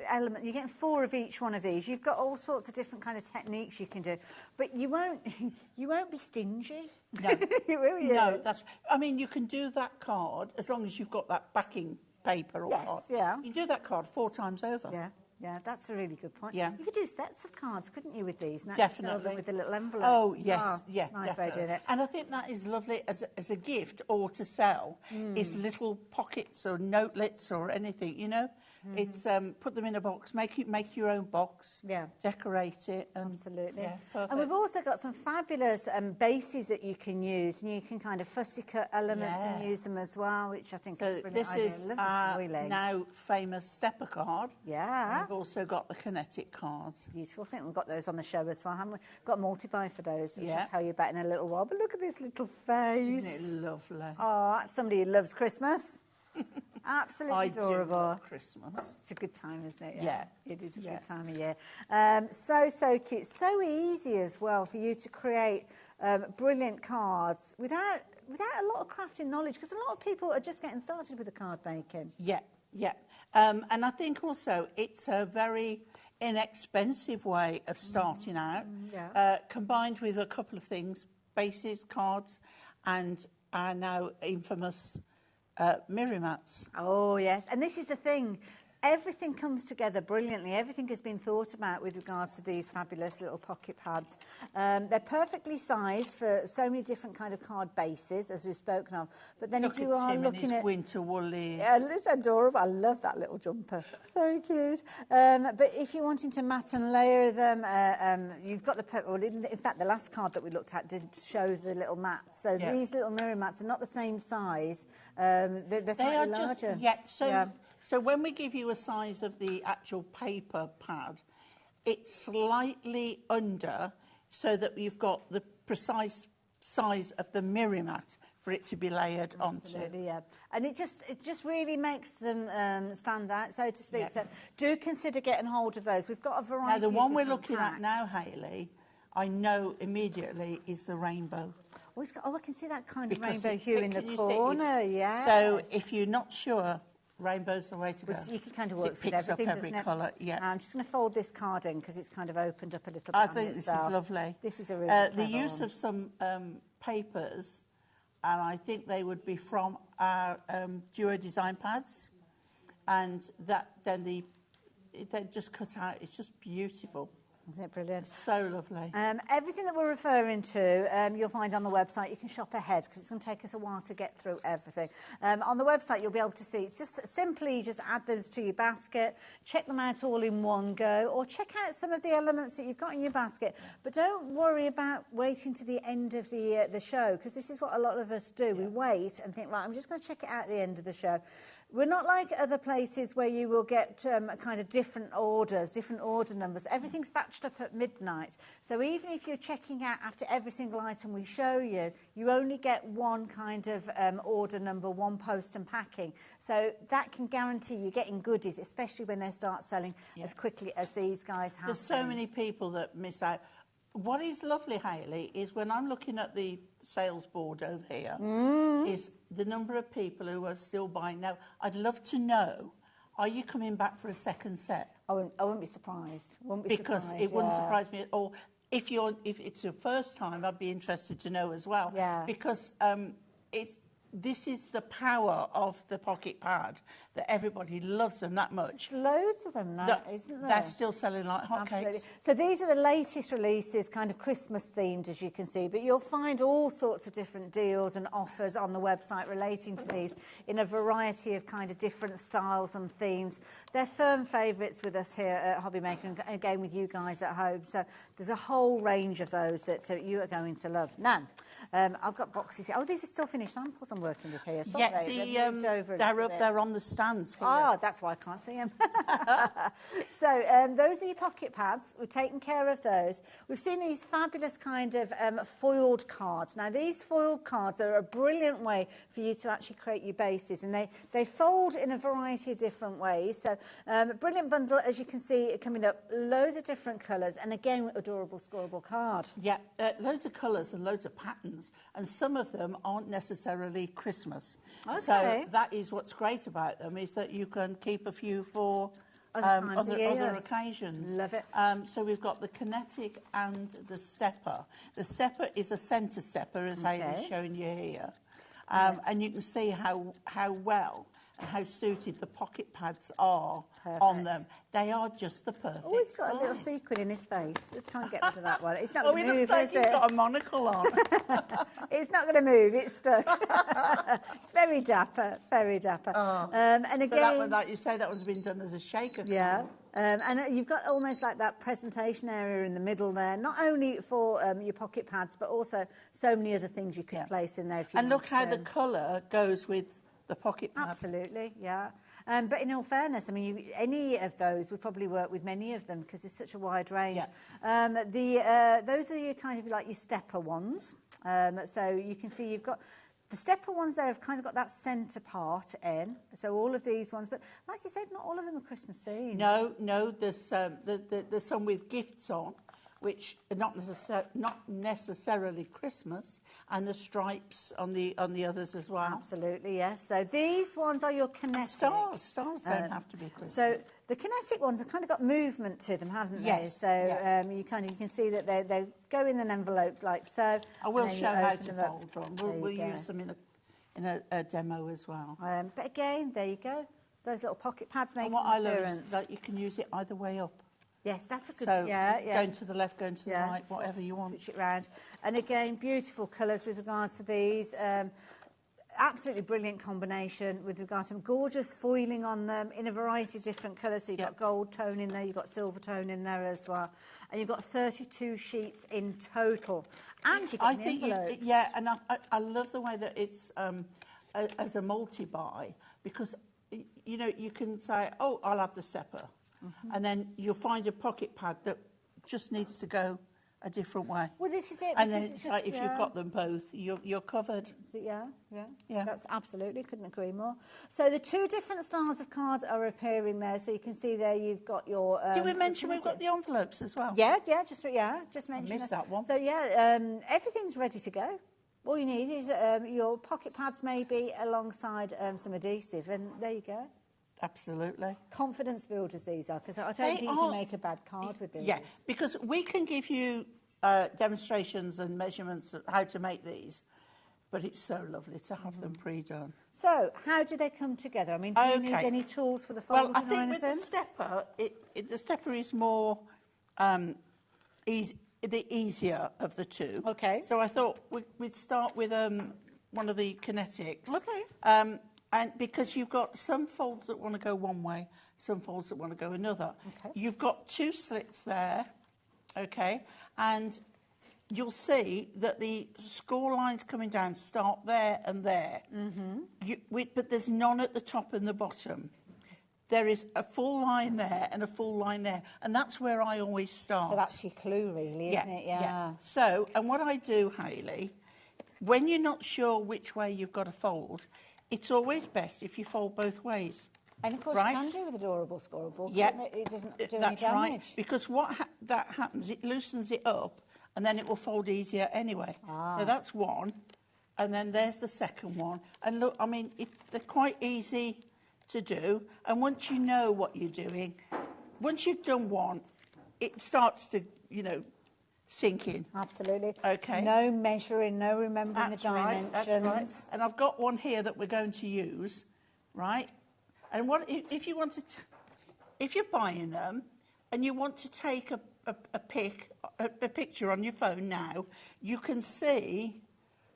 elements, you're getting 4 of each one of these. You've got all sorts of different kind of techniques you can do, but you won't be stingy. No, Will you? no. I mean, you can do that card as long as you've got that backing paper or Yes, card. yeah. You can do that card 4 times over. Yeah, that's a really good point. Yeah. You could do sets of cards, couldn't you, with these? And actually sell them Definitely. with the little envelopes. Oh, as yes, well. yes, Nice way of definitely. doing it. And I think that is lovely as a gift or to sell, is little pockets or notelets or anything, you know, It's put them in a box, make your own box, decorate it. And, Absolutely. Yeah, perfect. And we've also got some fabulous bases that you can use, and you can kind of fussy cut elements and use them as well, which I think is a brilliant idea. This is our now famous stepper card. Yeah. We've also got the kinetic cards. Beautiful. I think we've got those on the show as well, haven't we? Got a multi-buy for those, which I'll tell you about in a little while. But look at this little face. Isn't it lovely? Oh, that's somebody who loves Christmas. Absolutely adorable. I do love Christmas. It's a good time, isn't it? Yeah. It is a good time of year. So cute. So easy as well for you to create brilliant cards without a lot of crafting knowledge, because a lot of people are just getting started with the card making. Yeah. And I think also it's a very inexpensive way of starting out, combined with a couple of things, bases, cards, and our now infamous mirror mats. Oh, yes. And this is the thing. Everything comes together brilliantly. Everything has been thought about with regards to these fabulous little pocket pads. They're perfectly sized for so many different kind of card bases, as we've spoken of. But then Look if you are looking at winter woolies. Yeah, it's adorable. I love that little jumper. So cute. But if you're wanting to mat and layer them, you've got in fact, the last card that we looked at did show the little mats. So these little mirror mats are not the same size. They're slightly larger. So when we give you a size of the actual paper pad, it's slightly under, so that you've got the precise size of the mirror mat for it to be layered onto. Absolutely, yeah. And it just really makes them stand out, so to speak. So do consider getting hold of those. We've got a variety. Now the one we're of looking packs. at now, Hayley, I know immediately is the rainbow. I can see that kind of rainbow hue in the corner. Yeah. So if you're not sure, rainbow's the way to go. You can kind of work with picks everything, up every colour. Yeah. I'm just going to fold this card in because it's kind of opened up a little bit. I think this is lovely. This is a really the use of some papers, and I think they would be from our Duo design pads, and they just cut out. It's just beautiful. Isn't it brilliant? So lovely. Everything that we're referring to, you'll find on the website. You can shop ahead because it's going to take us a while to get through everything. On the website, you'll be able to see. It's just simply add those to your basket, check them out all in one go, or check out some of the elements that you've got in your basket. But don't worry about waiting to the end of the show, because this is what a lot of us do. We wait and think, right, I'm just going to check it out at the end of the show. We're not like other places where you will get kind of different orders, different order numbers. Everything's batched up at midnight. So even if you're checking out after every single item we show you, you only get one kind of order number, one post and packing. So that can guarantee you're getting goodies, especially when they start selling as quickly as these guys have. There's so many people that miss out. What is lovely, Hayley, is when I'm looking at the sales board over here, is the number of people who are still buying. Now, I'd love to know, are you coming back for a second set? I wouldn't be surprised. Because it wouldn't surprise me at all. If it's your first time, I'd be interested to know as well. Yeah. Because this is the power of the pocket pad, that everybody loves them that much. There's loads of them now, isn't there? They're still selling like hotcakes. So these are the latest releases, kind of Christmas themed, as you can see, but you'll find all sorts of different deals and offers on the website relating to these in a variety of kind of different styles and themes. They're firm favourites with us here at HobbyMaker, and again with you guys at home. So there's a whole range of those that you are going to love. Now, I've got boxes here. Oh, these are still finished samples I'm working with here. Sorry, they're up there on the stands here. Ah, that's why I can't see them. So those are your pocket pads. We've taken care of those. We've seen these fabulous kind of foiled cards. Now, these foiled cards are a brilliant way for you to actually create your bases, and they fold in a variety of different ways. So brilliant bundle, as you can see, coming up, loads of different colours, and again, adorable scoreable card. Yeah, loads of colours and loads of patterns, and some of them aren't necessarily Christmas. Okay. So that is what's great about them, is that you can keep a few for other occasions. Love it. So we've got the kinetic and the stepper. The stepper is a centre stepper, as Hayley's showing you here. And you can see how well how suited the pocket pads are on them. They are just the perfect Oh, he's got size. a little sequin in his face. Let's try and get rid of that one. It's not Oh, going he to move, looks like is he's it? got a monocle on. It's not going to move. It's stuck. It's very dapper. Very dapper. Oh. And So again, that one, like you say, that one's been done as a shaker. yeah. And you've got almost like that presentation area in the middle there, not only for your pocket pads, but also so many other things you could place in there if you And look want how to. the colour goes with the pocket pad. Absolutely, yeah. But in all fairness, I mean, any of those would probably work with many of them because it's such a wide range. Yeah. Those are your kind of like your stepper ones. So you can see you've got the stepper ones there have kind of got that centre part in. So all of these ones, but like you said, not all of them are Christmas themed. No, there's some with gifts on, which are not necessarily Christmas, and the stripes on the others as well. Absolutely, yes. So these ones are your kinetic. Stars don't have to be Christmas. So the kinetic ones have kind of got movement to them, haven't they? Yes, So yeah. you can see that they go in an envelope like so. I will and then show you how open to them up. fold them. There you We'll go. use them in a demo as well. But again, there you go. Those little pocket pads make And what an I love appearance. is that you can use it either way up. Yes, that's a good. So yeah. going to the left, going to the right, whatever you want. Switch it round. And again, beautiful colours with regards to these. Absolutely brilliant combination with regard to them. Gorgeous foiling on them in a variety of different colours. So you've got gold tone in there, you've got silver tone in there as well. And you've got 32 sheets in total. And you've got the envelopes. And I love the way that it's as a multi-buy, because, you know, you can say, oh, I'll have the stepper. And then you'll find a pocket pad that just needs to go a different way. Well, this is it. And then it's like if you've got them both, you're covered. So, yeah. Yeah. That's absolutely, couldn't agree more. So the two different styles of cards are appearing there. So you can see there you've got your... Did we mention we've got the envelopes as well? Yeah, just mention missed that one. So everything's ready to go. All you need is your pocket pads maybe alongside some adhesive, and there you go. Absolutely. Confidence builders these are, because I don't think you can make a bad card with these. Yeah, because we can give you demonstrations and measurements of how to make these, but it's so lovely to have them pre-done. So, how do they come together? I mean, do you need any tools for the folding or anything? Well, I think with the stepper, the stepper is more the easier of the two. Okay. So I thought we'd start with one of the kinetics. Okay. And because you've got some folds that want to go one way, some folds that want to go another. Okay. You've got two slits there, okay? And you'll see that the score lines coming down start there and there. But there's none at the top and the bottom. There is a full line there and a full line there. And that's where I always start. So that's your clue, really, isn't it? Yeah. So, and what I do, Hayley, when you're not sure which way you've got to fold, it's always best if you fold both ways. And of course, you can do with adorable scorable. Yeah, it doesn't do that's any damage. right. Because what that happens, it loosens it up, and then it will fold easier anyway. So that's one, and then there's the second one. And look, I mean, they're quite easy to do. And once you know what you're doing, once you've done one, it starts to, you know, sink in. Absolutely. Okay. No measuring, no remembering the dimensions. That's right. And I've got one here that we're going to use, right? And what if you want to, if you're buying them and you want to take a picture on your phone now, you can see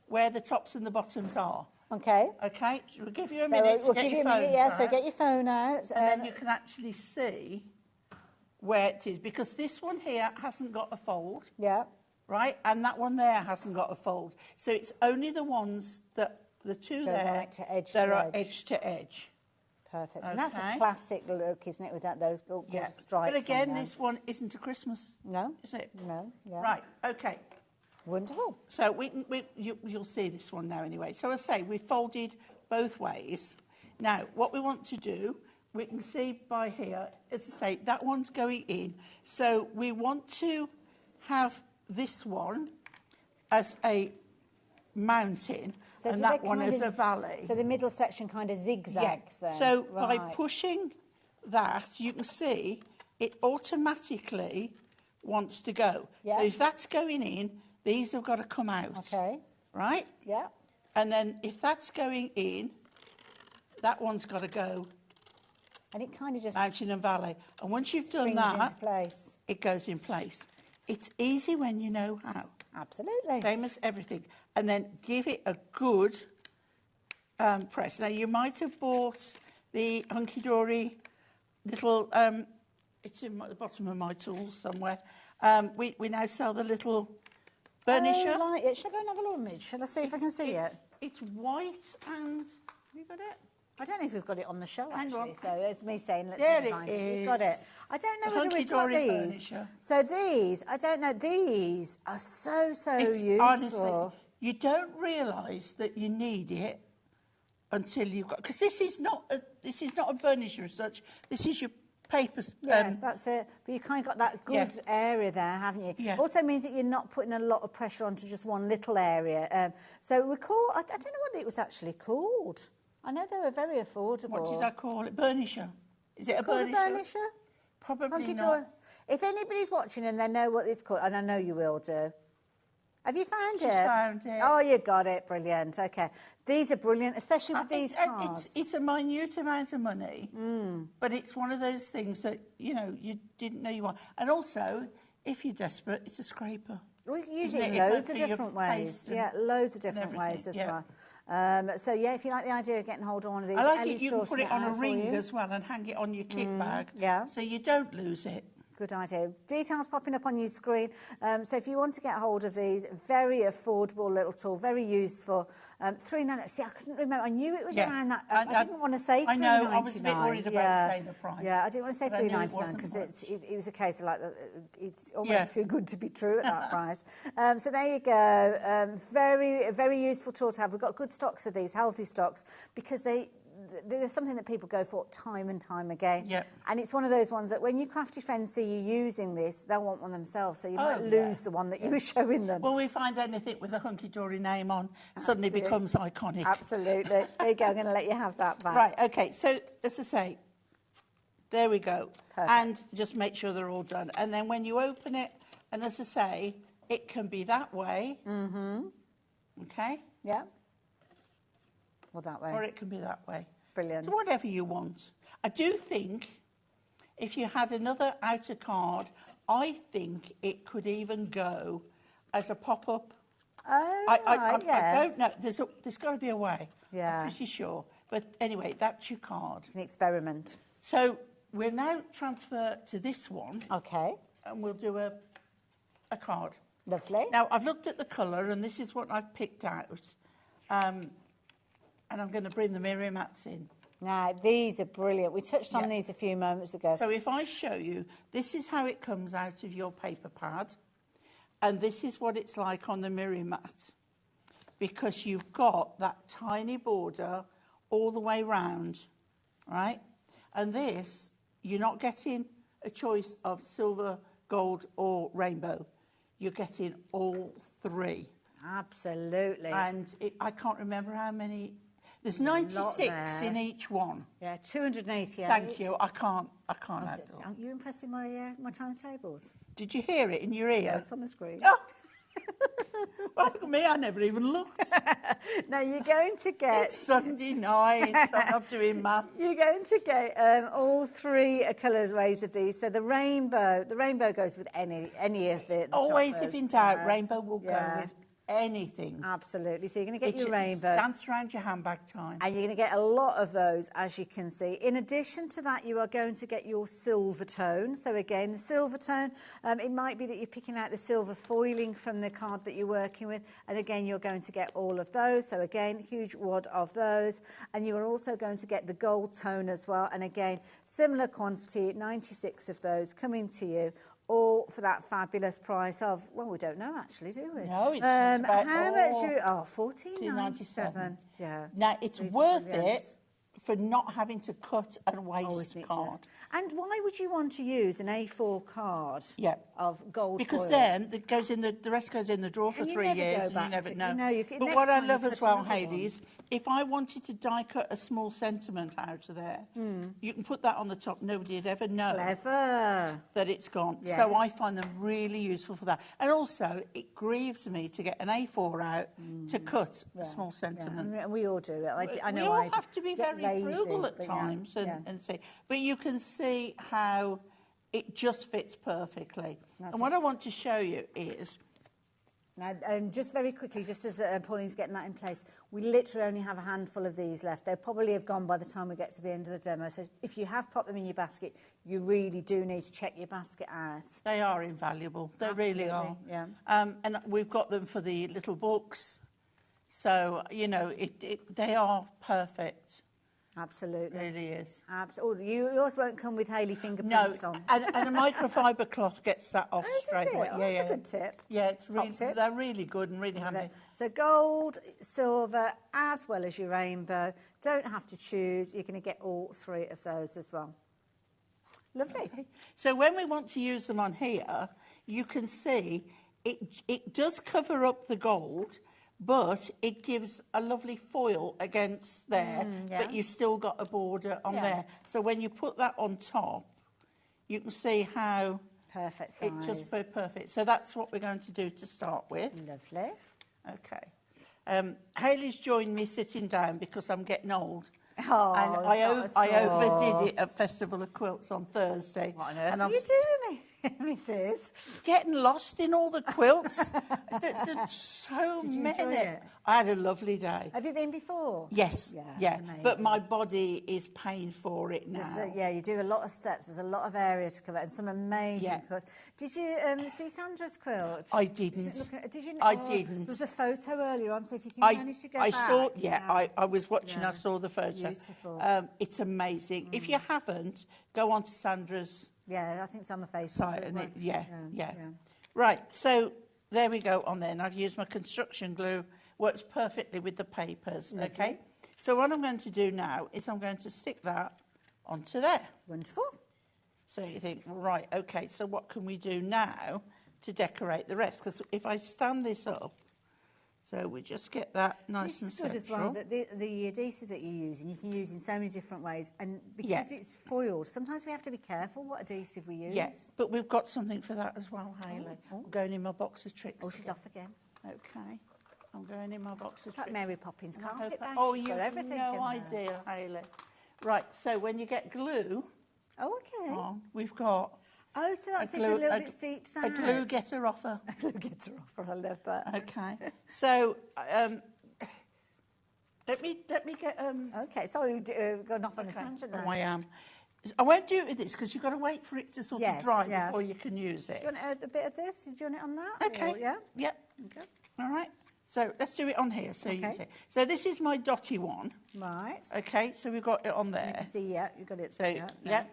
where the tops and the bottoms are. Okay. Okay. So we'll give you a minute to get your phone out. Yeah. So get your phone out, and then you can actually see where it is, because this one here hasn't got a fold. Yeah. Right, and that one there hasn't got a fold. So it's only the ones that the two Go there right to edge that to are edge. edge to edge. Perfect. Okay. And that's a classic look, isn't it, with those Yes. stripes? But again, on them. this one isn't a Christmas. No. Is it? No. Yeah. Right. Okay. Wonderful. So you'll see this one now anyway. So I say we folded both ways. Now what we want to do, we can see by here, as I say, that one's going in. So we want to have this one as a mountain, So and do that they one kind as of- a valley. So the middle section kind of zigzags then. So by Right. pushing that, you can see it automatically wants to go. Yeah. So if that's going in, these have got to come out. Okay. Right? Yeah. And then if that's going in, that one's got to go And it kind of just mountain and valley. And once you've done springs into that, place. it goes in place. It's easy when you know how. Absolutely. Same as everything. And then give it a good press. Now, you might have bought the hunky-dory little, it's in the bottom of my tools somewhere. We now sell the little burnisher. Oh, right. Shall I go and have a look at it? Shall I see if I can see it? It's white and... Have you got it? I don't know if we've got it on the show, Hang actually. on. So it's me saying, let's There it find it. is. We've got it. I don't know The whether we've got hunky-dory these. burnisher. So these, I don't know, these are so It's useful. honestly, you don't realise that you need it until you've got... Because this is not a burnisher as such. This is your paper... Yeah, that's it. But you kind of got that good area there, haven't you? Yeah. Also means that you're not putting a lot of pressure onto just one little area. So we call... I don't know what it was actually called. I know they were very affordable. What did I call it? Burnisher. Is it a Called burnisher? a burnisher? Probably Hunky-dory. not. If anybody's watching and they know what it's called, and I know you will do. Have you found Just it? found it. Oh, you got it. Brilliant. Okay. These are brilliant, especially with these cards. It's a minute amount of money, but it's one of those things that, you know, you didn't know you want. And also, if you're desperate, it's a scraper. We use Isn't it in it? loads of For your different ways. paste and- Yeah, loads of and different everything, ways as yeah. well. So, yeah, if you like the idea of getting hold of one of these, I like Ellie's it, you can sourcing put it on a out for ring you. as well and hang it on your kit bag, yeah. so you don't lose it. Good idea. Details popping up on your screen. So if you want to get hold of these, very affordable little tool, very useful. $3.99. See, I couldn't remember. I knew it was around that. I didn't want to say $3.99. I know. I was a bit worried about saying the price. Yeah, I didn't want to say $3.99 because it was a case of like it's almost too good to be true at that price. So there you go. Very, very useful tool to have. We've got good stocks of these, healthy stocks, because there's something that people go for time and time again. Yep. And it's one of those ones that when your crafty friends see you using this, they'll want one themselves. So you might lose the one that you were showing them. Well, we find anything with a hunky-dory name on suddenly becomes iconic. Absolutely. There you go. I'm going to let you have that back. Right, OK. So, as I say, there we go. Perfect. And just make sure they're all done. And then when you open it, and as I say, it can be that way. OK? Yeah. Well, that way. Or it can be that way. Brilliant. So whatever you want. I do think if you had another outer card, I think it could even go as a pop-up. Oh, I yes. don't know. There's got to be a way. Yeah. I'm pretty sure. But anyway, that's your card. An experiment. So we'll now transfer to this one. Okay. And we'll do a card. Lovely. Now, I've looked at the colour, and this is what I've picked out. And I'm going to bring the mirror mats in. Now, these are brilliant. We touched on these a few moments ago. So if I show you, this is how it comes out of your paper pad. And this is what it's like on the mirror mat. Because you've got that tiny border all the way round, right? And this, you're not getting a choice of silver, gold or rainbow. You're getting all three. Absolutely. And I can't remember how many... There's 96 in each one. Yeah, 288. Thank you. I can't add them. Aren't you impressed with my timetables? Did you hear it in your ear? Yeah, it's on the screen. Oh. Well, look at me, I never even looked. Now, you're going to get... It's Sunday night, I'm not doing maths. You're going to get all three colourways of these. So the rainbow goes with any of the Always, toppers. if in doubt, rainbow will go with anything. Absolutely. So you're going to get It's your rainbow. dance around your handbag time. And you're going to get a lot of those, as you can see. In addition to that, you are going to get your silver tone. So again, the silver tone, it might be that you're picking out the silver foiling from the card that you're working with. And again, you're going to get all of those. So again, huge wad of those. And you are also going to get the gold tone as well. And again, similar quantity, 96 of those coming to you. All for that fabulous price of, well, we don't know actually, do we? No, it's about how much do $14.97. Yeah. Now, it's These are worth brilliant. it for not having to cut and waste card. And why would you want to use an A4 card of gold because foil? then it goes in the rest goes in the drawer for And you 3 never years go and back you never to- know. you know, you can- But next what I time love you as put well, another Hayley, one. is if I wanted to die cut a small sentiment out of there, you can put that on the top. Nobody would ever know Clever. that it's gone. So I Yes. find them really useful for that. And also, it grieves me to get an A4 out to cut a small sentiment. And we all do it. I know we all I have to be get very lazy, frugal at but times yeah. and see. But you can see how it just fits perfectly. And what I want to show you is... Now, just very quickly, just as Pauline's getting that in place, we literally only have a handful of these left. They'll probably have gone by the time we get to the end of the demo. So if you have popped them in your basket, you really do need to check your basket out. They are invaluable. They really are. Yeah. And we've got them for the little books. So, you know, they are perfect. Absolutely. It really is. Absolutely. Yours won't come with Hayley No, fingerprints on. and a microfiber cloth gets that off Oh, straight does it? away. Oh, Yeah, that's a good tip. Yeah, it's Top really, tip. they're really good and really handy. So gold, silver, as well as your rainbow. Don't have to choose. You're going to get all 3 of those as well. Lovely. Okay. So when we want to use them on here, you can see it does cover up the gold, but it gives a lovely foil against there, but you've still got a border on there. So when you put that on top, you can see how perfect size. it just perfect. So that's what we're going to do to start with. Lovely. Okay. Hayley's joined me sitting down because I'm getting old. Oh, and I overdid it at Festival of Quilts on Thursday. What on earth and are I'm you doing, Mrs? getting lost in all the quilts. There's so Did you many. enjoy it? I had a lovely day. Have you been before? Yes, Yeah, it's amazing. but my body is paying for it now. Yeah, you do a lot of steps. There's a lot of area to cover and some amazing quilts. Did you see Sandra's quilt? I didn't. Did you? I didn't. There was a photo earlier on, so if you can manage to go I back. saw, I was watching, I saw the photo. Beautiful. It's amazing. If you haven't, go on to Sandra's Yeah, I think it's on the Facebook. site. And isn't it? yeah. Right, so there we go on there. And I've used my construction glue. Works perfectly with the papers, okay? So what I'm going to do now is I'm going to stick that onto there. Wonderful. So you think, right, okay, so what can we do now to decorate the rest? Because if I stand this up, so we just get that nice and central. As well, that the adhesive that you're using, you can use in so many different ways. And because it's foiled, sometimes we have to be careful what adhesive we use. Yes, but we've got something for that as well, Hayley. I'm going in my box of tricks. Oh, she's off again. Okay. I'm going in my box of Like tricks. Mary Poppins carpet bag. Oh, She's you've got everything no in her. idea, Hayley. Right, so when you get glue Oh, okay. on, we've got Oh, so that's a if a little bit seeps out. a glue getter offer. A glue getter offer. I love that. Okay. So let me get Okay, sorry, we've gone off on a tangent now. Oh, I am. I won't do it with this because you've got to wait for it to sort of dry yeah. before you can use it. Do you want a bit of this? Do you want it on that? Okay. Or, yeah? Yep. Okay. All right. So let's do it on here so you can Okay. see. So this is my dotty one. Right. Okay, so we've got it on You there. can see, yeah, you got it. So, yeah.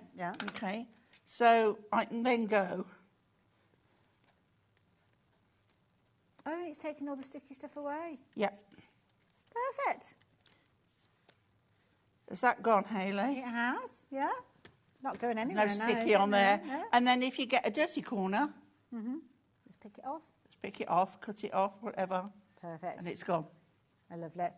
Okay. So I can then go. Oh, it's taking all the sticky stuff away. Yep. Perfect. Has that gone, Hayley? It has, yeah. Not going There's anywhere no now, sticky is it? on there. No. And then if you get a dirty corner, Just pick it off. just pick it off, cut it off, whatever, Perfect. and it's gone. I love it.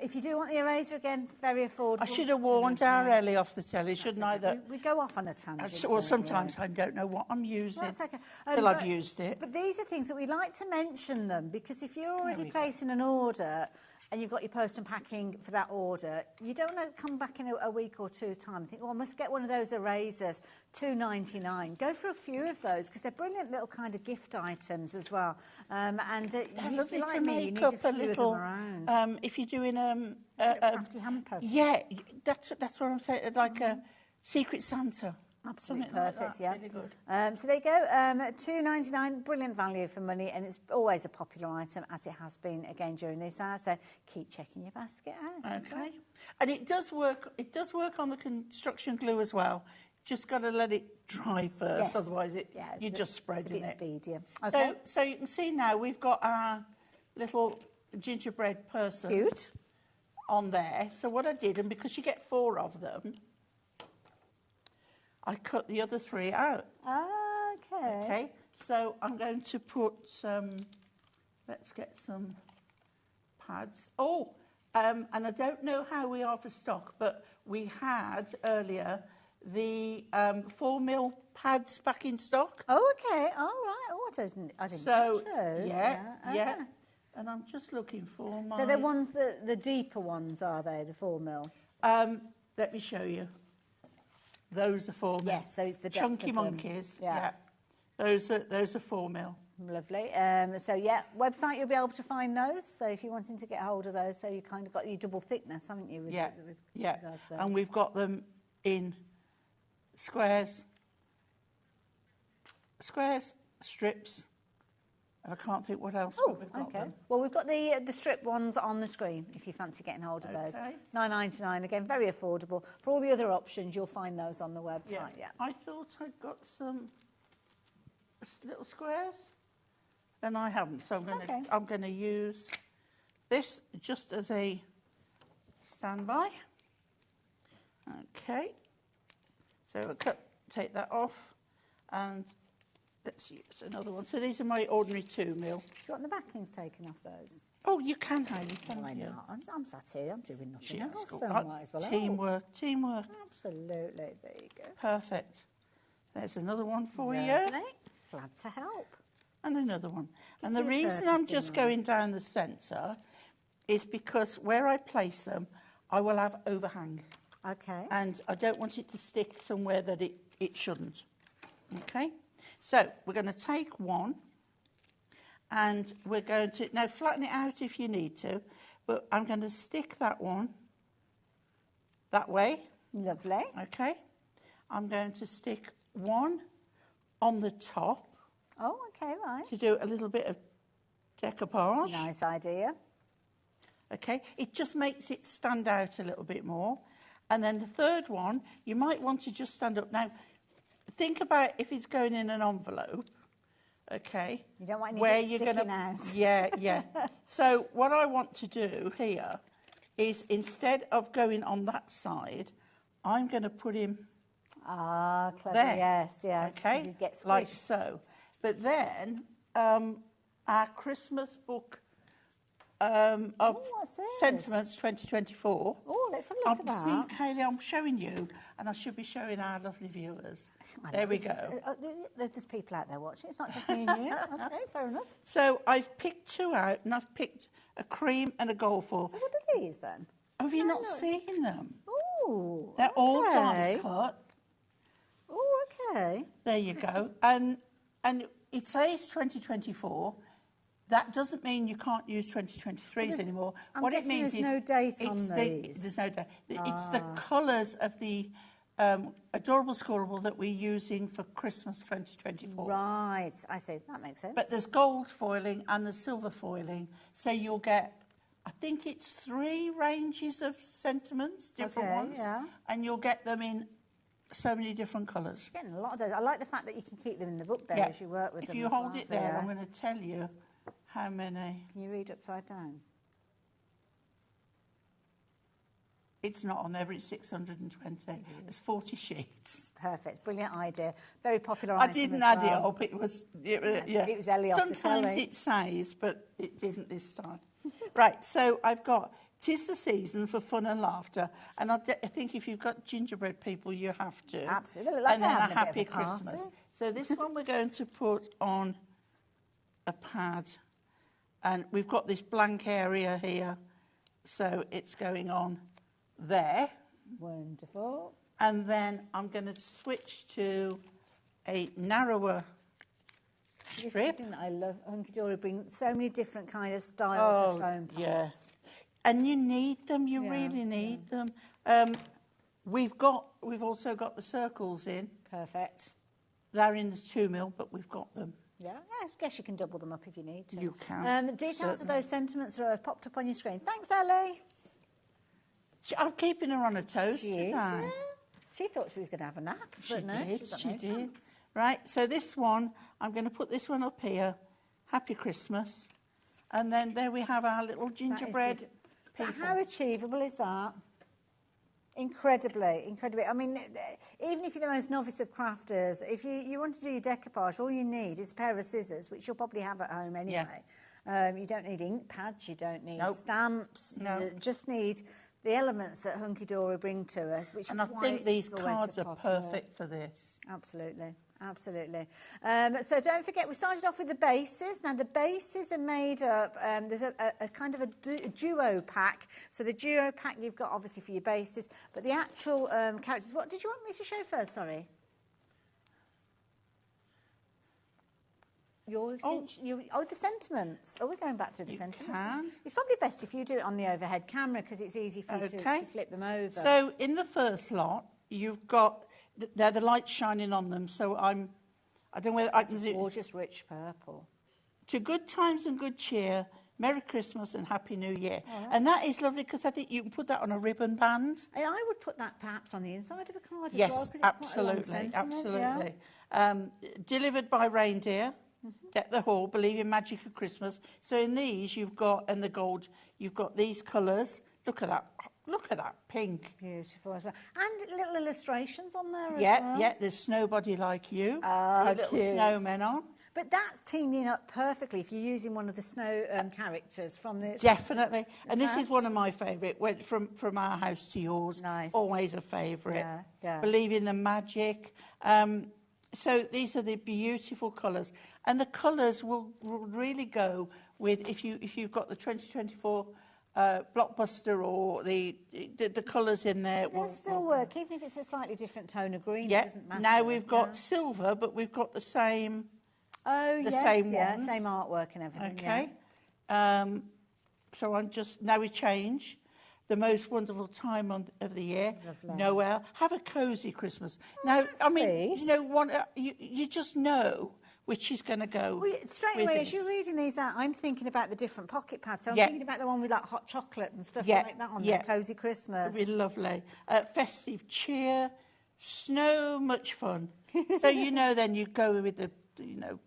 If you do want the eraser again, very affordable. I should have warned our Ellie off the telly, shouldn't I? That We go off on a tangent. well, don't sometimes we? I don't know what I'm using That's okay. till I've but- used it. But these are things that we like to mention them because if you're already we go. placing an order and you've got your post and packing for that order, you don't want to come back in a week or two time and think, oh, I must get one of those erasers, $2.99. Go for a few of those because they're brilliant little kind of gift items as well. And They're you, lovely like to me, you make need up a a few of little. them around. If you're doing Crafty hamper. yeah, that's what I'm saying. Like a Secret Santa. Absolutely Something like perfect, that, yeah. really good. So there you go, $2.99, brilliant value for money, and it's always a popular item, as it has been again during this hour. So keep checking your basket out. Okay, and it does work. It does work on the construction glue as well. Just got to let it dry first, Yes. otherwise Yeah, you're just spreading it's a bit it. speedier. Okay. So you can see now we've got our little gingerbread person Cute. on there. So what I did, and because you get 4 of them, I cut the other 3 out. Okay. Okay, so I'm going to put some, let's get some pads. Oh, and I don't know how we are for stock, but we had earlier the 4mm pads back in stock. Oh, okay. All right. Oh, I didn't So, catch those. yeah. Okay. And I'm just looking for my... So they're ones, the deeper ones, are they, the 4mm? Let me show you. Those are 4mm. Yes, so it's the depth Chunky of them. monkeys. Yeah. Those are 4mm. Lovely. So, yeah, website, you'll be able to find those. So if you're wanting to get hold of those, so you kind of got your double thickness, haven't you? With Yeah, with yeah. regards to those. And we've got them in squares, strips, and I can't think what else we've got them. Well, we've got the strip ones on the screen if you fancy getting hold of those. £9.99, again, very affordable. For all the other options, you'll find those on the website. Yeah. I thought I'd got some little squares, and I haven't. So I'm going to use this just as a standby. Okay. So I'll take that off, and let's use another one. So these are my ordinary 2mm. Do you want the backings taken off those? Oh, you can, you can. Why not? I'm sat here, I'm doing nothing else. Cool. So I might as well Teamwork. Absolutely, there you go. Perfect. There's another one for you. Glad to help. And another one. And the reason I'm just going down the centre is because where I place them, I will have overhang. Okay. And I don't want it to stick somewhere that it shouldn't. Okay? So we're going to take one, and we're going to, now flatten it out if you need to, but I'm going to stick that one that way. Lovely. Okay? I'm going to stick one on the top. Oh, okay, right. To do a little bit of decoupage. Nice idea. Okay, it just makes it stand out a little bit more. And then the third one, you might want to just stand up. Now, think about if it's going in an envelope, okay? You don't want any sticking out. Yeah. So what I want to do here is instead of going on that side, I'm going to put him clever. there. Yes, yeah. Okay, like so. But then our Christmas book of Sentiments 2024. Oh, let's have a look at that. See, Hayley, I'm showing you, and I should be showing our lovely viewers. There we go. There's people out there watching. It's not just me and you. Okay, fair enough. So I've picked 2 out, and I've picked a cream and a gold foil. So what are these then? Have you not seen them? Oh, they're all die cut. Oh, okay. There you go. And it says 2024. That doesn't mean you can't use 2023s anymore. What it means is no date on these. There's no date. It's the colours of the adorable scoreable that we're using for Christmas 2024. Right, I see. That makes sense. But there's gold foiling and there's silver foiling. So you'll get, I think it's 3 ranges of sentiments, different ones. Yeah. And you'll get them in so many different colours. You're getting a lot of those. I like the fact that you can keep them in the book there as you work with them. If you hold it there, I'm going to tell you how many. Can you read upside down? It's not on there, but it's 620. There's 40 sheets. Perfect. Brilliant idea. Very popular I item didn't as add well. it up. It was Ellie off the Sometimes telly. it says, but it didn't this time. Right, so I've got 'Tis the season for fun and laughter. And I think if you've got gingerbread people, you have to. Absolutely. Like and then a having happy bit of a party. Christmas. So this one we're going to put on a pad. And we've got this blank area here. So it's going on there. Wonderful. And then I'm going to switch to a narrower strip. This is something that I love. Hunky Dory bring so many different kind of styles of foam pads. Yeah. And you need them. You really need them. We've also got the circles in. Perfect. They're in the 2mm, but we've got them. Yeah, I guess you can double them up if you need to. You can. The details of those sentiments are popped up on your screen. Thanks, Ellie. I'm keeping her on her toes today. Yeah. She thought she was going to have a nap, but no, She did. Right, so this one, I'm going to put this one up here. Happy Christmas. And then there we have our little gingerbread people. How achievable is that? Incredibly. I mean, even if you're the most novice of crafters, if you want to do your decoupage, all you need is a pair of scissors, which you'll probably have at home anyway. You don't need ink pads, you don't need stamps, you just need the elements that Hunky Dory bring to us. And I think these cards are perfect for this. Absolutely. So don't forget, we started off with the bases. Now the bases are made up, there's a kind of a duo pack. So the duo pack you've got obviously for your bases, but the actual characters, what did you want me to show first, sorry? The sentiments. Oh, we're going back through the sentiments. Can. It's probably best if you do it on the overhead camera because it's easy for you to flip them over. So in the first lot, you've got they're the light shining on them. So I don't know whether I can do. Gorgeous, rich purple. To good times and good cheer. Merry Christmas and Happy New Year. And that is lovely because I think you can put that on a ribbon band. And I would put that perhaps on the inside of a card as well. Yes, absolutely. Absolutely. Delivered by reindeer. Deck the hall, believe in magic of Christmas. So in these, you've got, and the gold, you've got these colours. Look at that pink. Beautiful as well. And little illustrations on there as well. Yeah, there's Snowbody Like You. Little snowmen on. But that's teaming up perfectly if you're using one of the snow characters from the... Definitely. And this is one of my favourite. Went from our house to yours. Nice. Always a favourite. Yeah. Believe in the magic. So these are the beautiful colours. And the colours will really go with, if you've got the 2024 blockbuster or the colours in there. They'll still work, even if it's a slightly different tone of green. It doesn't matter. Now we've got silver, but we've got the same... same ones. Same artwork and everything. Okay. So I'm just... Now we change. The most wonderful time of the year. Lovely. Noel. Have a cosy Christmas. Now, I mean, nice. you know, you just know which is going to go. Well, straight away, as you're reading these out, I'm thinking about the different pocket pads. So I'm thinking about the one with like hot chocolate and stuff like that on there. Cosy Christmas. It'll be lovely. Festive cheer. Snow, much fun. So you know, then you go with the, you know,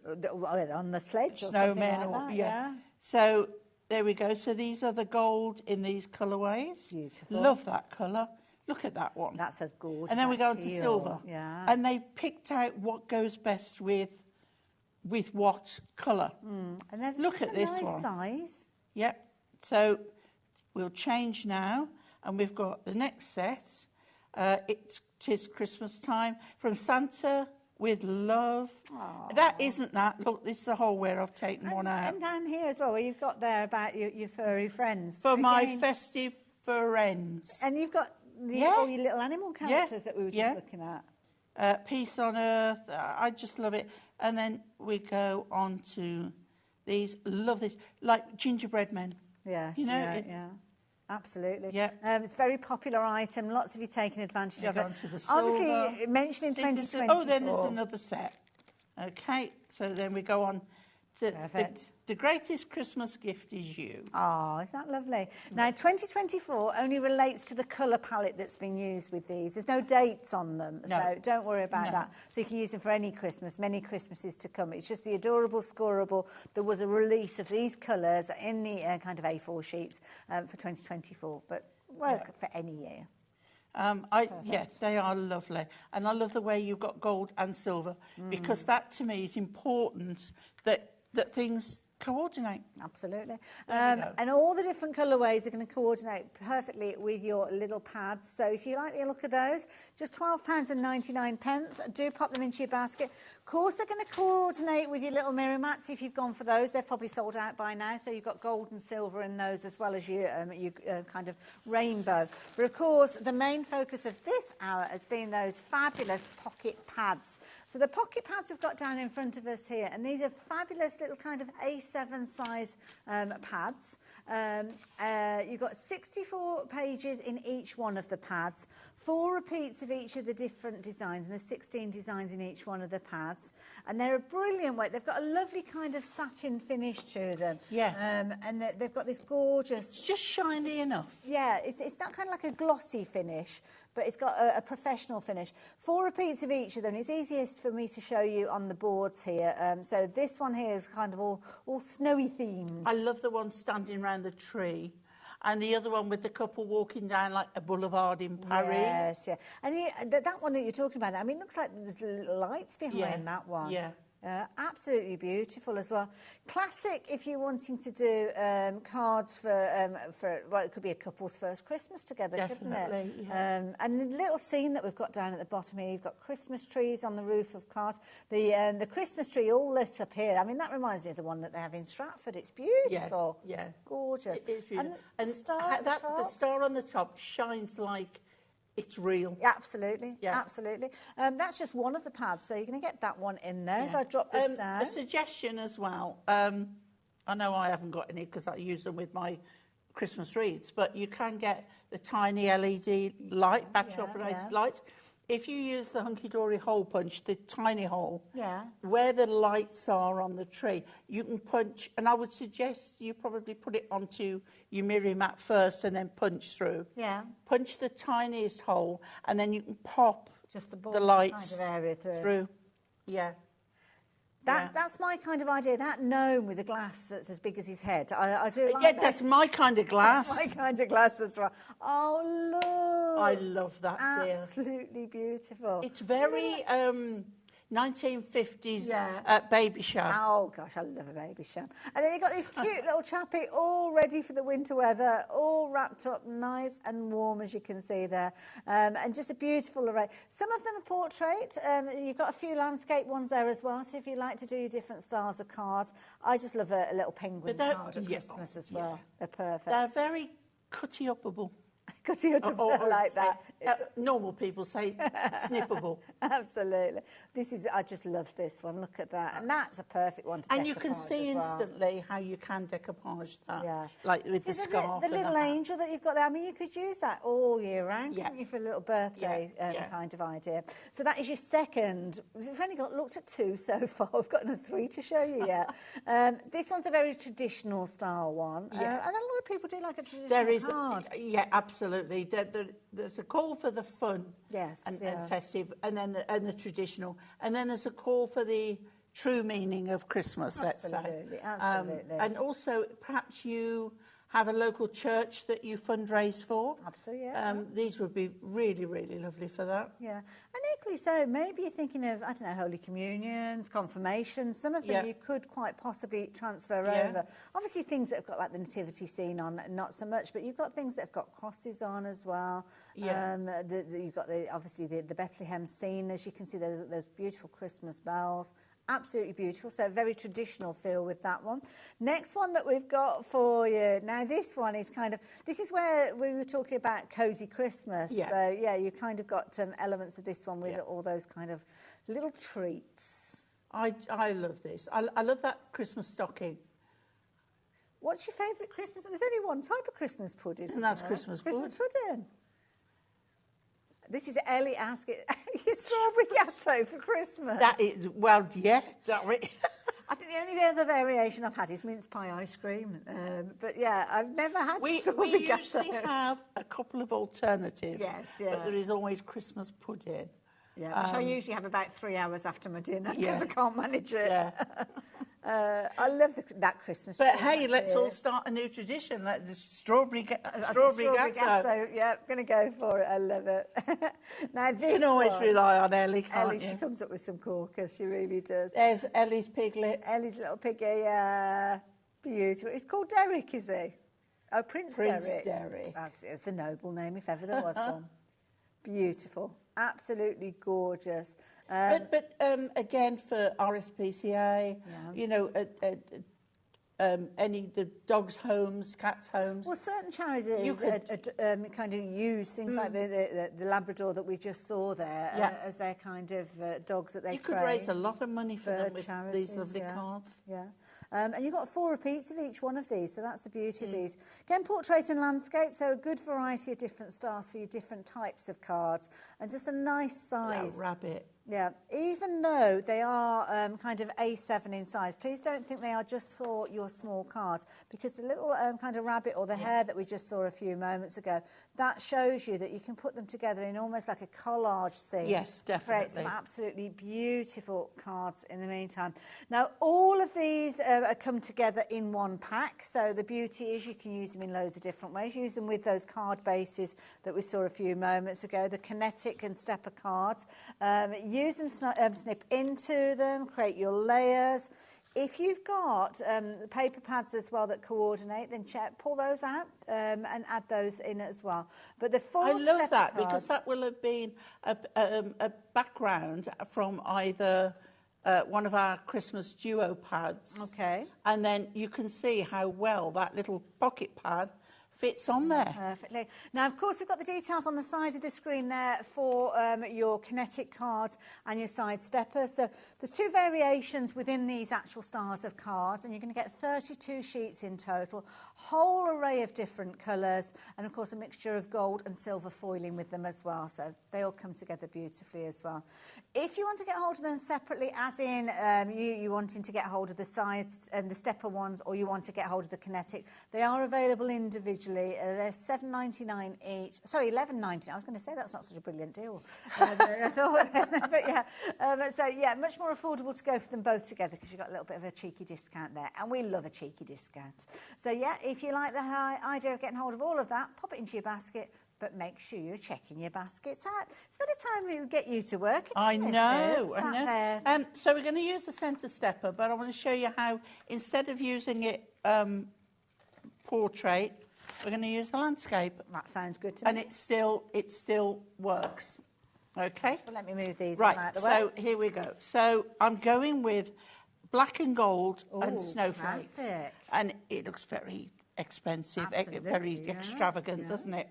on the sledge, snowmen, or something like that, So there we go. So these are the gold in these colourways. Beautiful. Love that colour. Look at that one. That's a gorgeous. And then we go on to teal. silver. Yeah. And they picked out what goes best with what colour. And then look at this nice one. Size. Yep. So we'll change now, and we've got the next set. Tis Christmas time from Santa with love. Aww. That isn't that. Look, this is the whole where I've taken one out. And down here as well, where you've got there about your furry friends. For my festive friends. And you've got all your little animal characters that we were just looking at. Peace on Earth. I just love it. And then we go on to these. Love this. Like gingerbread men. Yes, you know, absolutely. Yeah. It's a very popular item. Lots of you taking advantage of it. On to the silver. Obviously, mentioning 2024. Oh, then there's another set. Okay, so then we go on to the greatest Christmas gift is you. Oh, isn't that lovely? Now, 2024 only relates to the colour palette that's been used with these. There's no dates on them, so don't worry about that. So you can use them for any Christmas, many Christmases to come. It's just the adorable scoreable. There was a release of these colours in the kind of A4 sheets for 2024, but work for any year. Yes, they are lovely. And I love the way you've got gold and silver, because that to me is important that things coordinate. Absolutely. And all the different colourways are going to coordinate perfectly with your little pads. So if you like the look of those, just £12.99. Do pop them into your basket. Of course, they're going to coordinate with your little mirror mats. If you've gone for those, they're probably sold out by now. So you've got gold and silver in those, as well as your kind of rainbow. But of course, the main focus of this hour has been those fabulous pocket pads. So the pocket pads have got down in front of us here, and these are fabulous little kind of A7 size pads. You've got 64 pages in each one of the pads, 4 repeats of each of the different designs, and there's 16 designs in each one of the pads. And they're a brilliant weight. They've got a lovely kind of satin finish to them. Yeah. And they've got this gorgeous... It's just shiny enough. Yeah, it's not kind of like a glossy finish, but it's got a professional finish. 4 repeats of each of them. It's easiest for me to show you on the boards here. So this one here is kind of all snowy themed. I love the one standing around the tree. and the other one with the couple walking down like a boulevard in Paris. Yes, yeah. And that one that you're talking about, I mean, it looks like there's little lights behind that one. Yeah. Absolutely beautiful as well. Classic if you're wanting to do cards for, well, it could be a couple's first Christmas together, couldn't it? Yeah. And the little scene that we've got down at the bottom here, you've got Christmas trees on the roof of cars. The Christmas tree all lit up here. I mean, that reminds me of the one that they have in Stratford. It's beautiful. Yeah. Gorgeous. It is beautiful. And the star at the top. The star on the top shines like it's real. Yeah, absolutely. Yeah. Absolutely. That's just one of the pads, so you're going to get that one in there. So I drop this down. A suggestion as well. I know I haven't got any because I use them with my Christmas wreaths, but you can get the tiny LED light, battery operated lights. If you use the hunky-dory hole punch, the tiny hole, where the lights are on the tree, you can punch, and I would suggest you probably put it onto your mirror mat first and then punch through. Yeah. Punch the tiniest hole, and then you can pop just the lights kind of area through. Yeah. That's my kind of idea. That gnome with a glass that's as big as his head. I do like yeah, that. that's my kind of glass. That's my kind of glass as well. Oh, look. I love that, dear. Absolutely beautiful. It's very 1950s baby sham. Oh, gosh, I love a baby sham. And then you've got this cute little chappie all ready for the winter weather, all wrapped up nice and warm, as you can see there. And just a beautiful array. Some of them are portrait. You've got a few landscape ones there as well. So if you like to do different styles of cards, I just love a little penguin card at Christmas as well. They're perfect. They're very cutty-upable. I like that. Normal people say snippable. Absolutely. I just love this one. Look at that. And that's a perfect one to decoupage. And you can see instantly how you can decoupage that. Yeah. Like with the scarf. The little angel that you've got there. I mean, you could use that all year round, Yeah. couldn't you, for a little birthday kind of idea. So that is your second. We've only looked at 2 so far. We've got another 3 to show you yet. This one's a very traditional style one. And a lot of people do like a traditional card. Yeah, absolutely. There's a call for the fun and festive, and then the traditional, and then there's a call for the true meaning of Christmas. Let's say, absolutely. And also, perhaps you have a local church that you fundraise for. Absolutely. These would be really, really lovely for that. Yeah, and equally so, maybe you're thinking of, I don't know, Holy Communions, confirmations, some of them you could quite possibly transfer over. Obviously things that have got like the nativity scene on, not so much, but you've got things that have got crosses on as well. Yeah. You've got obviously the Bethlehem scene, as you can see, those beautiful Christmas bells. Absolutely beautiful, so a very traditional feel with that one. Next one that we've got for you. Now this one is this is where we were talking about cosy Christmas. Yeah. So yeah, you kind of got elements of this one with all those kind of little treats. I love this. I love that Christmas stocking. What's your favourite Christmas? There's only one type of Christmas pudding. And that's Christmas pudding. This is Ellie asking, your strawberry gatto for Christmas. That is, well, yeah. I think the only other variation I've had is mince pie ice cream. But yeah, I've never had strawberry gatto. We usually have a couple of alternatives. Yes, but there is always Christmas pudding. Yeah, which I usually have about 3 hours after my dinner because I can't manage it. Yeah. I love that Christmas. But hey, let's all start a new tradition. Like the strawberry gatto. Yeah, going to go for it. I love it. Now this you can always rely on Ellie, can't you? She comes up with some corkers. She really does. There's Ellie's piglet. Ellie's little piggy. Yeah, beautiful. It's called Derek, is he? Oh, Prince Derek. It's a noble name if ever there was one. Beautiful. Absolutely gorgeous. But again, for RSPCA, you know, the dogs' homes, cats' homes. Well, certain charities kind of use things like the Labrador that we just saw there as their kind of dogs that they train. You could raise a lot of money for them with charities, these lovely cards. Yeah. And you've got 4 repeats of each one of these, so that's the beauty of these. Again, portrait and landscape, so a good variety of different styles for your different types of cards, and just a nice size. Rabbit. Yeah, even though they are kind of A7 in size, please don't think they are just for your small cards, because the little kind of rabbit or the hare that we just saw a few moments ago, that shows you that you can put them together in almost like a collage scene. Yes, Create definitely. some absolutely beautiful cards in the meantime. Now, all of these come together in one pack, so the beauty is you can use them in loads of different ways. Use them with those card bases that we saw a few moments ago, the kinetic and stepper cards. Use them, snip into them, create your layers. If you've got paper pads as well that coordinate, then pull those out and add those in as well. But the full I love that, cards, because that will have been a background from either one of our Christmas duo pads. Okay. And then you can see how well that little pocket pad fits on there. Perfectly. Now, of course, we've got the details on the side of the screen there for your kinetic cards and your side steppers. So there's two variations within these actual stars of cards, and you're going to get 32 sheets in total, whole array of different colours, and of course a mixture of gold and silver foiling with them as well. So they all come together beautifully as well. If you want to get hold of them separately, as in you wanting to get hold of the sides and the stepper ones, or you want to get hold of the kinetic, they are available individually. They're $7.99 each. Sorry, $11.99. I was going to say that's not such a brilliant deal. But yeah, so yeah, much more affordable to go for them both together, because you've got a little bit of a cheeky discount there, and we love a cheeky discount. So yeah, if you like the idea of getting hold of all of that, pop it into your basket, but make sure you're checking your baskets out. It's got a time to get you to work. I know. There. So we're going to use the centre stepper, but I want to show you how, instead of using it portrait, we're going to use the landscape. That sounds good to me. And it still works. Okay? So let me move these right, out of the way. so here we go. So I'm going with black and gold and snowflakes. Classic. And it looks very expensive, Absolutely, very extravagant, doesn't it?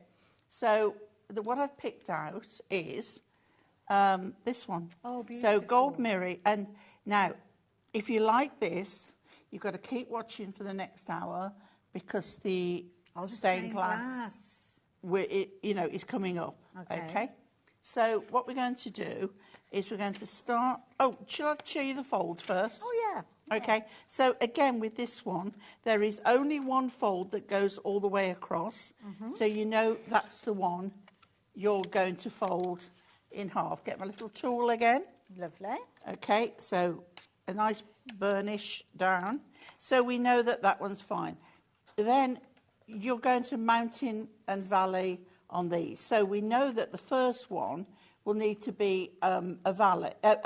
So what I've picked out is this one. Oh, beautiful. So gold mirror. And now, if you like this, you've got to keep watching for the next hour, because the stained glass. Is coming up. Okay. So what we're going to do is we're going to start. Oh, shall I show you the fold first? Oh, yeah. Okay. So again, with this one, there is only one fold that goes all the way across. So you know that's the one you're going to fold in half. Get my little tool again. Lovely. Okay. So a nice burnish down. So we know that that one's fine. Then you're going to mountain and valley on these. So we know that the first one will need to be a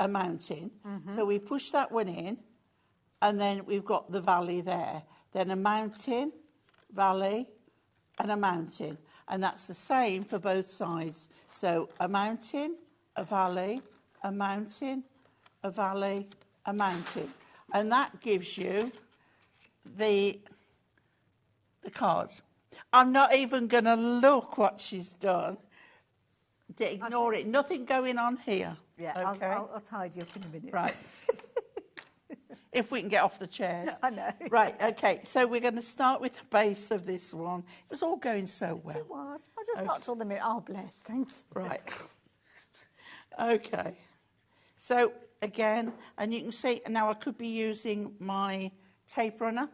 mountain. So we push that one in, and then we've got the valley there. Then a mountain, valley, and a mountain. And that's the same for both sides. So a mountain, a valley, a mountain, a valley, a mountain. And that gives you the cards. I'm not even going to look what she's done. Ignore it. Nothing going on here. Yeah, okay? I'll tidy up in a minute. Right. If we can get off the chairs. I know. Right, okay. So we're going to start with the base of this one. It was all going so well. It was. I just knocked on the mirror. Oh, bless. Thanks. Right. Okay. So, again, and you can see, now I could be using my tape runner.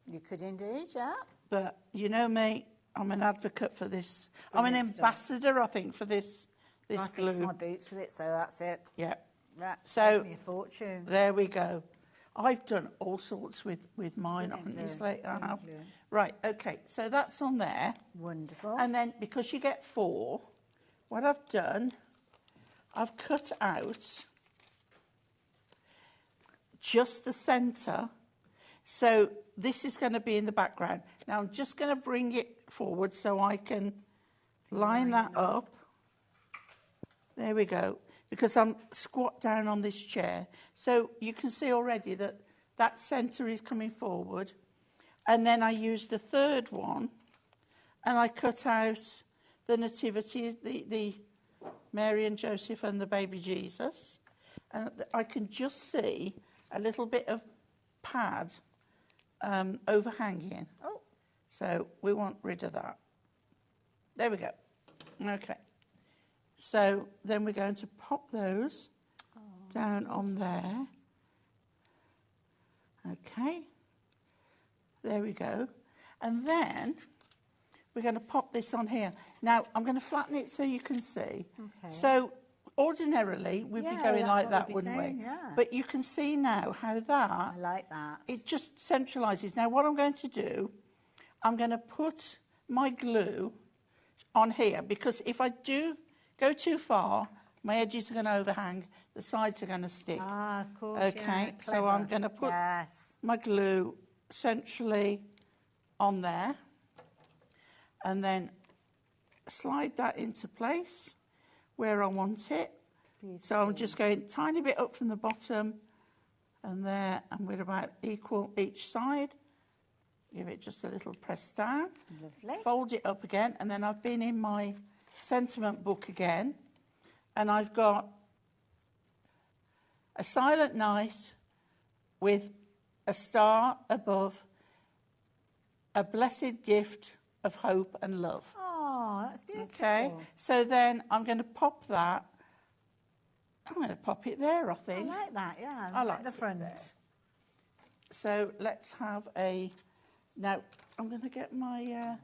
You could indeed, yeah. But you know me, I'm an advocate for this. I'm an ambassador, I think, for this glue. I fixed my boots with it, so that's it. Yeah. Right. So, Me a fortune. there we go. I've done all sorts with mine, honestly. I have. Right, okay. So that's on there. Wonderful. And then, because you get 4, what I've done, I've cut out just the centre. So this is going to be in the background. Now I'm just going to bring it forward so I can line that up. There we go. Because I'm squat down on this chair. So you can see already that that centre is coming forward. And then I used the third one and I cut out the nativity, the Mary and Joseph and the baby Jesus. And I can just see a little bit of pad overhanging. Oh. So we want rid of that. There we go. Okay. So then we're going to pop those down on there. Okay, there we go. And then we're going to pop this on here. Now, I'm going to flatten it so you can see. Okay. So, ordinarily, we'd be going like that, wouldn't saying, we? Yeah. But you can see now how that... I like that. It just centralises. Now, what I'm going to do, I'm going to put my glue on here, because if I do go too far, my edges are going to overhang, the sides are going to stick. Ah, of course, Okay, yeah, so I'm going to put my glue centrally on there, and then slide that into place where I want it. Beautiful. So I'm just going a tiny bit up from the bottom, and there, and we're about equal each side. Give it just a little press down. Lovely. Fold it up again, and then I've been in my sentiment book again, and I've got a silent night with a star above, a blessed gift of hope and love. Oh, that's beautiful. Okay, so then I'm going to pop that. I'm going to pop it there, I think. I like that, yeah. I like the front. There. So let's have a... Now, I'm going to get my...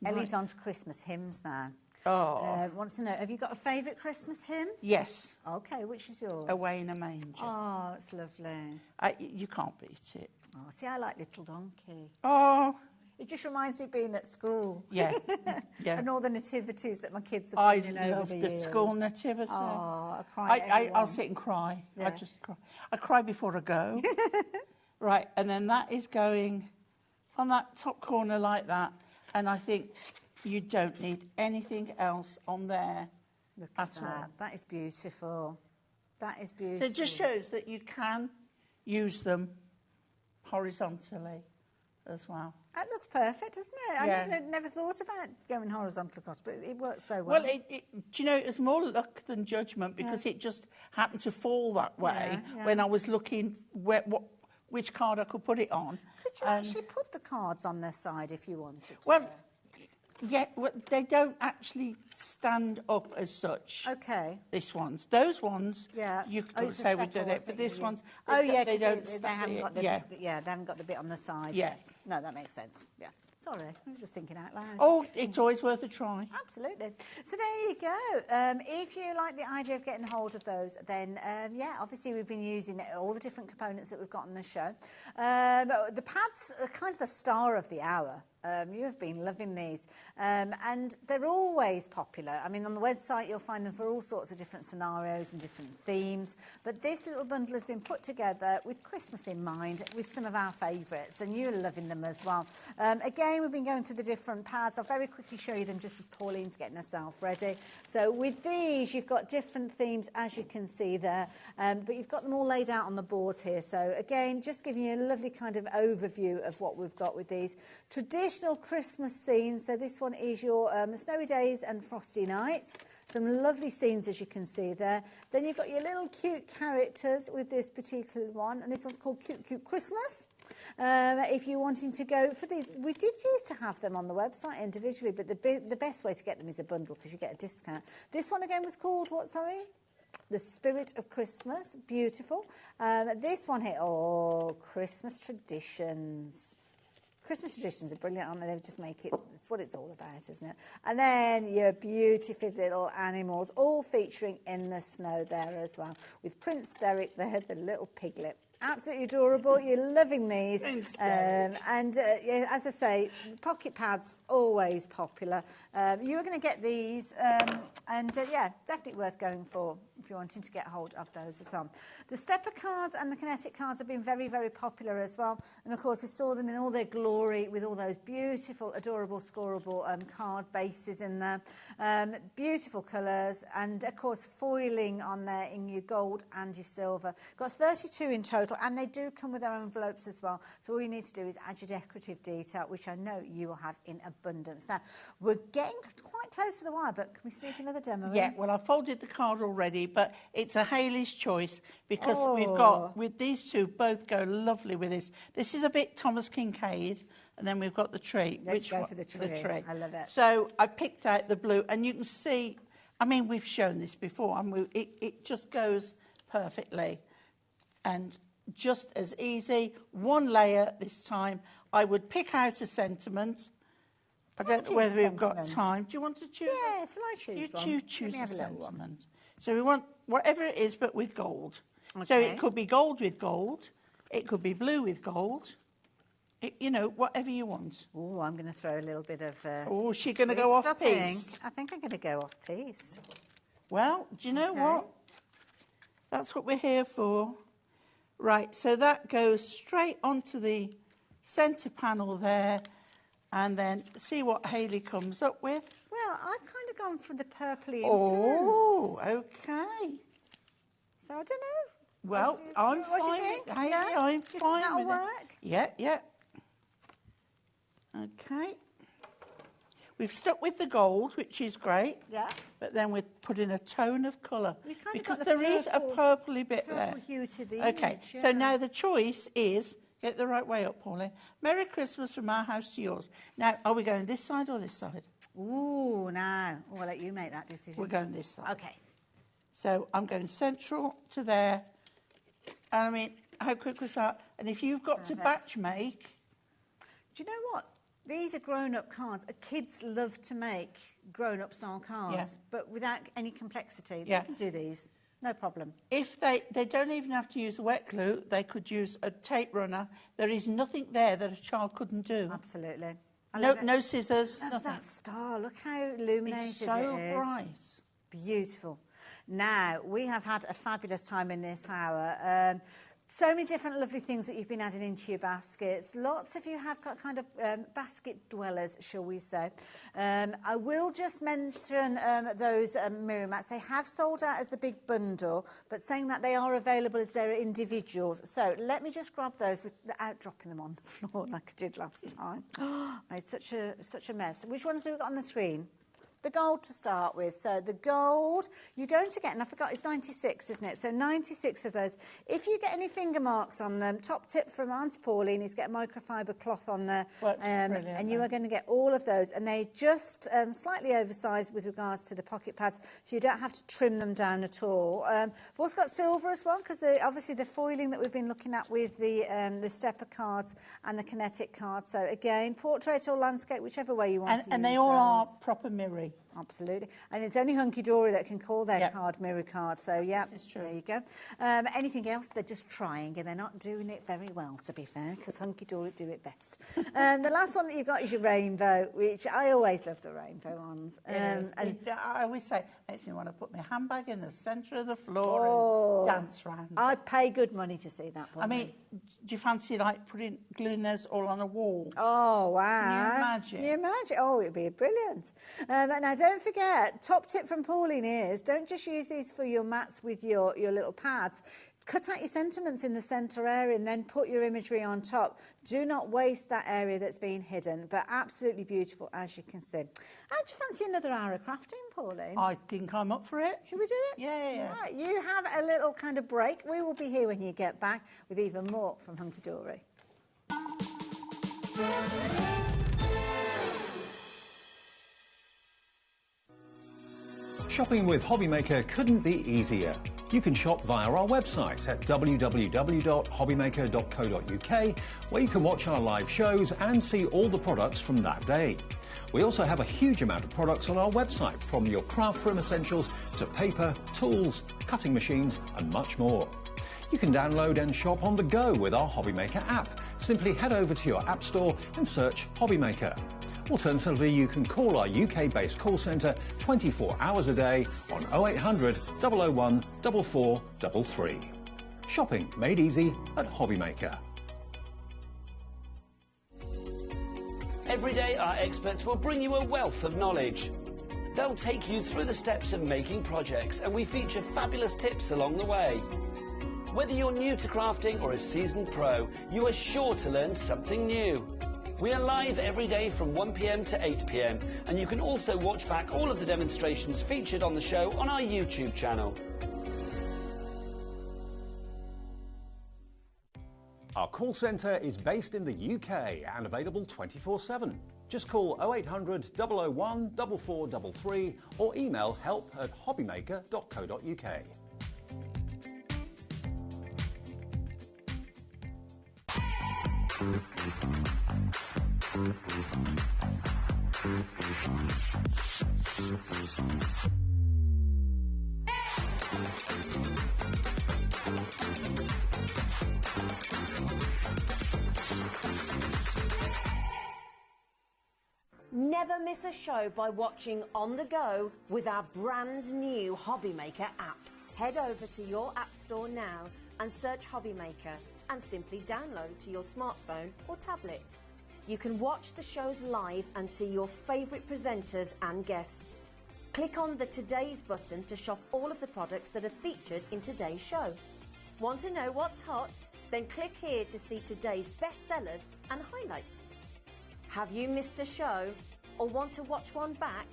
Ellie's on to Christmas hymns now. Oh. Wants to know, have you got a favourite Christmas hymn? Yes. Okay, which is yours? Away in a Manger. Oh, it's lovely. You can't beat it. Oh, see, I like Little Donkey. Oh. It just reminds me of being at school. Yeah, yeah. And all the nativities that my kids have been in over love the the years. school nativity. Oh, I cry at I'll everyone. sit and cry. Yeah. I just cry. I cry before I go. Right, and then that is going on that top corner like that. And I think you don't need anything else on there. Look at that. all. That is beautiful. That is beautiful. So it just shows that you can use them horizontally as well. That looks perfect, doesn't it? Yeah. I never thought about going horizontal across, but it works so well. Well, do you know, it was more luck than judgment, because it just happened to fall that way when I was looking which card I could put it on. Could you actually put the cards on their side if you wanted to? Well, yeah, they don't actually stand up as such. Okay. This ones, those ones, Yeah. you Oh, could it's a say we separate did it, but this one's, Oh, yeah, they 'cause don't they stand haven't it. got the Yeah. they haven't got the bit on the side. Yeah. No, that makes sense. Yeah. Sorry, I was just thinking out loud. Oh, it's always worth a try. Absolutely. So there you go. If you like the idea of getting hold of those, then yeah, obviously we've been using all the different components that we've got on the show. The pads are kind of the star of the hour. You have been loving these, and they're always popular. I mean, on the website you'll find them for all sorts of different scenarios and different themes, but this little bundle has been put together with Christmas in mind, with some of our favourites, and you're loving them as well. Again, we've been going through the different pads. I'll very quickly show you them just as Pauline's getting herself ready. So with these, you've got different themes, as you can see there, but you've got them all laid out on the board here. So again, just giving you a lovely kind of overview of what we've got with these. Traditional Christmas scenes. So this one is your snowy days and frosty nights. Some lovely scenes, as you can see there. Then you've got your little cute characters with this particular one, and this one's called Cute Cute Christmas. If you're wanting to go for these, we did used to have them on the website individually, but the best way to get them is a bundle, because you get a discount. This one again was called what, sorry? The Spirit of Christmas. Beautiful. This one here, oh, Christmas Traditions. Christmas traditions are brilliant, aren't they? They just make it, it's what it's all about, isn't it? And then your beautiful little animals, all featuring in the snow there as well, with Prince Derek there, the little piglet. Absolutely adorable. You're loving these. Yeah, as I say, pocket pads, always popular. You're going to get these, yeah, definitely worth going for if you're wanting to get hold of those as well. The stepper cards and the kinetic cards have been very, very popular as well. And, of course, we saw them in all their glory with all those beautiful, adorable, scoreable card bases in there. Beautiful colours and, of course, foiling on there in your gold and your silver. Got 32 in total, and they do come with their envelopes as well. So all you need to do is add your decorative detail, which I know you will have in abundance. Now, we're getting quite close to the wire, but can we sneak another demo Yeah, in? well, I folded the card already, but it's a Hayley's choice, because we've got, with these two, both go lovely with this. This is a bit Thomas Kincaid, and then we've got the tree. Let's go for the tree. I love it. So I picked out the blue, and you can see, I mean, we've shown this before, and it just goes perfectly. And just as easy, one layer this time. I would pick out a sentiment. I don't know whether we've got time. Do you want to choose? Yes, I choose one. You choose Let me a have a little one. sentiment. So we want whatever it is, but with gold. Okay. So it could be gold with gold. It could be blue with gold. You know, whatever you want. Oh, I'm going to throw a little bit of... Oh, she's going to go off piece. I think I'm going to go off piece. Well, do you know what? That's what we're here for. Right, so that goes straight onto the centre panel there, and then see what Hayley comes up with. Well, I've kind of gone for the purpley influence. Oh, okay. So I don't know. Well, I'm fine with Hayley. I'm fine that'll with it. work? Yeah. Okay. We've stuck with the gold, which is great. Yeah. But then we're putting a tone of colour. We've kind of Because got the there is a purpley bit there. purple hue to the Okay, image, so yeah. now the choice is, get the right way up, Pauline. Merry Christmas from our house to yours. Now, are we going this side or this side? Ooh, now. I'll let you make that decision. We're going this side. Okay. So I'm going central to there. And I mean, how quick was that? And if you've got to batch make... Do you know what? These are grown-up cards. Kids love to make grown-up style cards, but without any complexity. They can do these, no problem. If they don't even have to use a wet glue, they could use a tape runner. There is nothing there that a child couldn't do. Absolutely. No scissors, Love nothing. that star. Look how illuminated It's so it is. bright. Beautiful. Now, we have had a fabulous time in this hour. So many different lovely things that you've been adding into your baskets. Lots of you have got kind of basket dwellers, shall we say. I will just mention those mirror mats. They have sold out as the big bundle, but saying that they are available as their individuals. So let me just grab those without dropping them on the floor like I did last time. Made such a mess. Which ones have we got on the screen? The gold to start with. So the gold, you're going to get, and I forgot, it's 96, isn't it? So 96 of those. If you get any finger marks on them, top tip from Auntie Pauline is get a microfiber cloth on there. And you are going to get all of those. And they're just slightly oversized with regards to the pocket pads, so you don't have to trim them down at all. We've also got silver as well, because obviously the foiling that we've been looking at with the stepper cards and the kinetic cards. So again, portrait or landscape, whichever way you want to use And they all are proper mirroring. Absolutely. And it's only Hunky Dory that can call their card mirror card. So, yeah, there you go. Anything else, they're just trying, and they're not doing it very well, to be fair, because Hunky Dory do it best. The last one that you've got is your rainbow, which I always love the rainbow ones. And I always say, makes me want to put my handbag in the centre of the floor and dance round. I'd pay good money to see that one. I mean, do you fancy, like, gluing those all on a wall? Oh, wow. Can you imagine? Can you imagine? Oh, it'd be brilliant. Now, don't forget, top tip from Pauline is, don't just use these for your mats with your little pads. Cut out your sentiments in the centre area and then put your imagery on top. Do not waste that area that's been hidden, but absolutely beautiful, as you can see. How'd you fancy another hour of crafting, Pauline? I think I'm up for it. Should we do it? Yeah. Right, you have a little kind of break. We will be here when you get back with even more from Hunky Dory. Shopping with HobbyMaker couldn't be easier. You can shop via our website at www.hobbymaker.co.uk, where you can watch our live shows and see all the products from that day. We also have a huge amount of products on our website, from your craft room essentials to paper, tools, cutting machines and much more. You can download and shop on the go with our HobbyMaker app. Simply head over to your app store and search HobbyMaker. Alternatively, you can call our UK-based call centre 24 hours a day on 0800 001 4433. Shopping made easy at HobbyMaker. Every day, our experts will bring you a wealth of knowledge. They'll take you through the steps of making projects, and we feature fabulous tips along the way. Whether you're new to crafting or a seasoned pro, you are sure to learn something new. We are live every day from 1 p.m. to 8 p.m, and you can also watch back all of the demonstrations featured on the show on our YouTube channel. Our call centre is based in the UK and available 24/7. Just call 0800 001 4433 or email help@hobbymaker.co.uk. Never miss a show by watching on the go with our brand new HobbyMaker app. Head over to your app store now and search HobbyMaker and simply download to your smartphone or tablet. You can watch the shows live and see your favourite presenters and guests. Click on the Today's button to shop all of the products that are featured in today's show. Want to know what's hot? Then click here to see today's bestsellers and highlights. Have you missed a show or want to watch one back?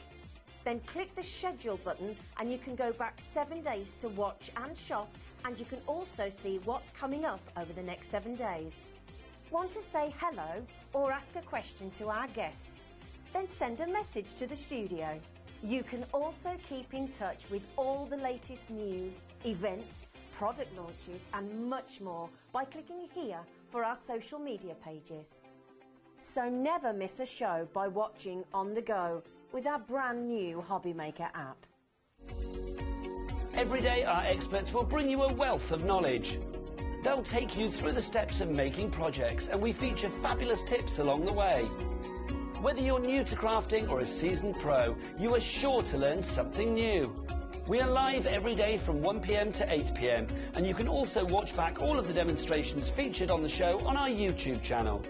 Then click the schedule button and you can go back 7 days to watch and shop, and you can also see what's coming up over the next 7 days. Want to say hello or ask a question to our guests? Then send a message to the studio. You can also keep in touch with all the latest news, events, product launches and much more by clicking here for our social media pages. So never miss a show by watching on the go with our brand new HobbyMaker app. Every day our experts will bring you a wealth of knowledge. They'll take you through the steps of making projects, and we feature fabulous tips along the way. Whether you're new to crafting or a seasoned pro, you are sure to learn something new. We are live every day from 1 p.m. to 8 p.m, and you can also watch back all of the demonstrations featured on the show on our YouTube channel.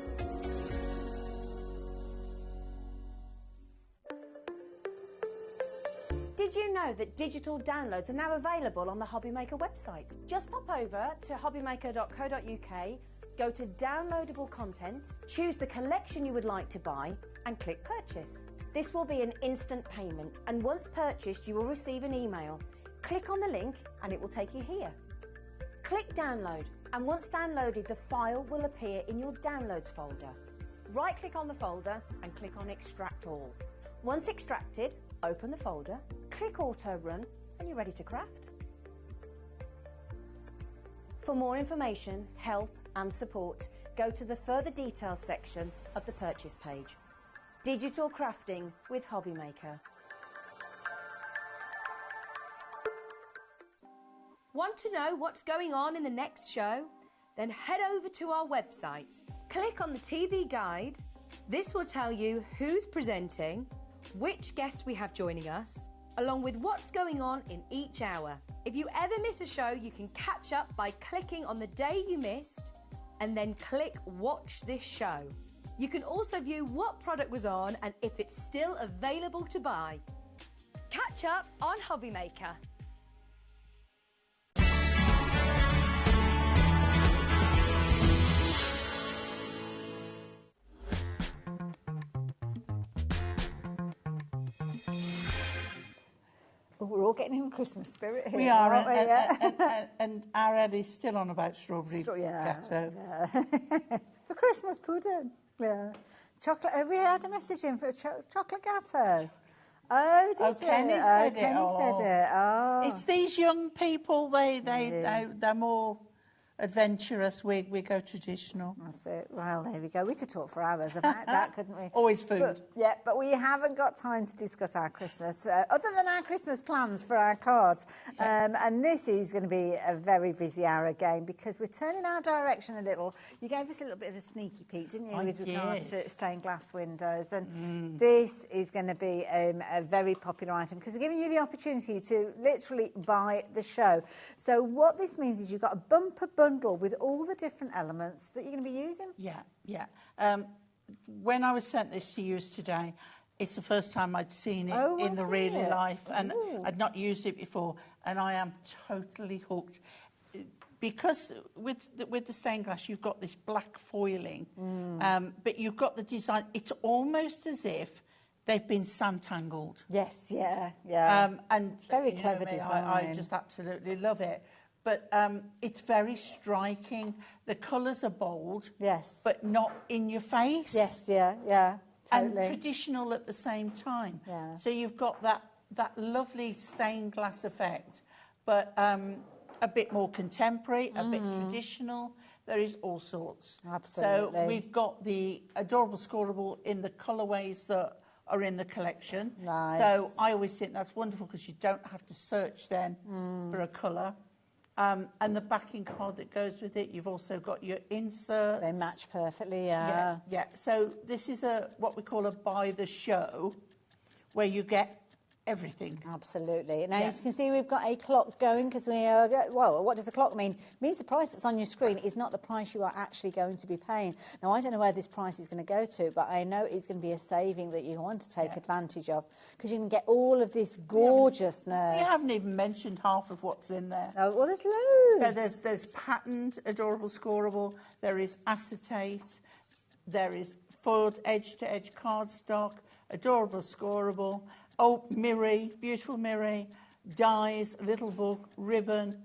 Did you know that digital downloads are now available on the HobbyMaker website? Just pop over to hobbymaker.co.uk, go to downloadable content, choose the collection you would like to buy and click purchase. This will be an instant payment, and once purchased you will receive an email. Click on the link and it will take you here. Click download, and once downloaded the file will appear in your downloads folder. Right click on the folder and click on extract all. Once extracted, open the folder, click auto run and you're ready to craft. For more information, help and support, go to the further details section of the purchase page. Digital crafting with HobbyMaker. Want to know what's going on in the next show? Then head over to our website. Click on the TV guide. This will tell you who's presenting, which guest we have joining us, along with what's going on in each hour. If you ever miss a show, you can catch up by clicking on the day you missed and then click Watch This Show. You can also view what product was on and if it's still available to buy. Catch up on HobbyMaker. We're all getting in Christmas spirit here. We are, aren't we? and our Ed is still on about strawberry gâteau. Yeah. For Christmas pudding. Yeah. Chocolate. Have we had a message in for a chocolate gâteau? Oh, did you? Kenny said it. Kenny said it. Oh. It's these young people. They're more adventurous. We go traditional. That's it. Well, there we go. We could talk for hours about that, couldn't we? Always food. But we haven't got time to discuss our Christmas, other than our Christmas plans for our cards. And this is going to be a very busy hour again because we're turning our direction a little. You gave us a little bit of a sneaky peek, didn't you, with regards to stained glass windows? And this is going to be a very popular item because we're giving you the opportunity to literally buy the show. So what this means is you've got a bumper bundle with all the different elements that you're going to be using. Yeah. When I was sent this to use today, it's the first time I'd seen it in the real life, and I'd not used it before, and I am totally hooked. Because with the stained glass, you've got this black foiling, but you've got the design. It's almost as if they've been sand-tangled. Yes, yeah. And very clever design. I just absolutely love it. But it's very striking. The colours are bold. Yes. But not in your face. Yes, yeah. Totally. And traditional at the same time. Yeah. So you've got that lovely stained glass effect, but a bit more contemporary, a bit traditional. there is all sorts. Absolutely. So we've got the adorable scoreable in the colourways that are in the collection. Nice. So I always think that's wonderful because you don't have to search then for a colour. And the backing card that goes with it, you've also got your inserts. They match perfectly, Yeah. So this is what we call a by the show, where you get everything. Absolutely. Now, Yeah. you can see we've got a clock going because we are... Well, what does the clock mean? It means the price that's on your screen is not the price you are actually going to be paying. Now, I don't know where this price is going to go to, but I know it's going to be a saving that you want to take advantage of because you can get all of this gorgeousness. You haven't even mentioned half of what's in there. Oh, well, there's loads. So there's patterned adorable scoreable, there is acetate, there is foiled edge-to-edge cardstock, adorable scoreable, mirror, beautiful mirror, dies, little book, ribbon.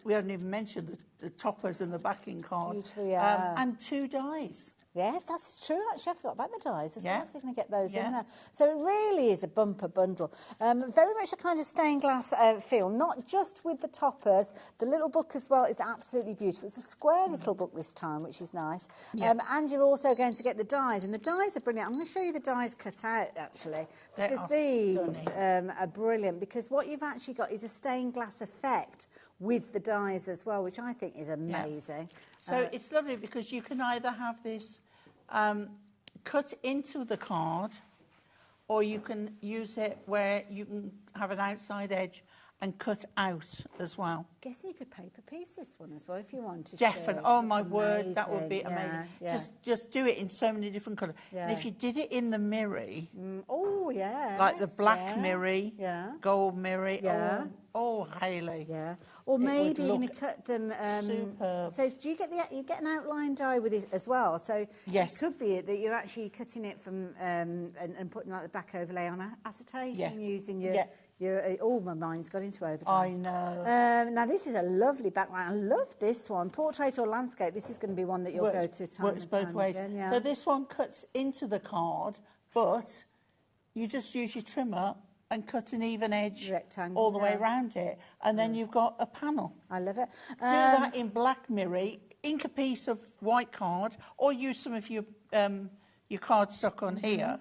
We haven't even mentioned the toppers and the backing card. Beautiful, yeah. And 2 dies. Yes, that's true. Actually, I forgot about the dies as well, so you can get those Yeah. in there. So it really is a bumper bundle. Very much a kind of stained glass feel, not just with the toppers. The little book as well is absolutely beautiful. It's a square little book this time, which is nice. Yeah. And you're also going to get the dies, and the dies are brilliant. I'm going to show you the dies cut out, actually, They because are these stunning. are brilliant, because what you've actually got is a stained glass effect with the dies as well, which I think is amazing. So it's lovely because you can either have this cut into the card, or you can use it where you can have an outside edge and cut out as well. Guess you could paper piece this one as well if you wanted Definitely. to. Oh my word, that would be Yeah, amazing. yeah. Just do it in so many different colours. Yeah. And if you did it in the mirror, Oh, yeah. like the black mirror, Yeah. gold mirror, Yeah. oh, Hayley. Yeah. Or It would maybe you look cut them. superb. So do you get you get an outline die with it as well? So Yes. it could be that you're actually cutting it from and putting like the back overlay on acetate Yes. and using your Yeah. oh, my mind's got into overdrive. I know. Now this is a lovely background. I love this one. Portrait or landscape. This is going to be one that you'll go to time works and both time ways. again, yeah. So this one cuts into the card, but you just use your trimmer and cut an even edge Rectangle, all the way yeah. around it, and then you've got a panel. I love it. Do that in black mirror, ink a piece of white card, or use some of your cardstock on here,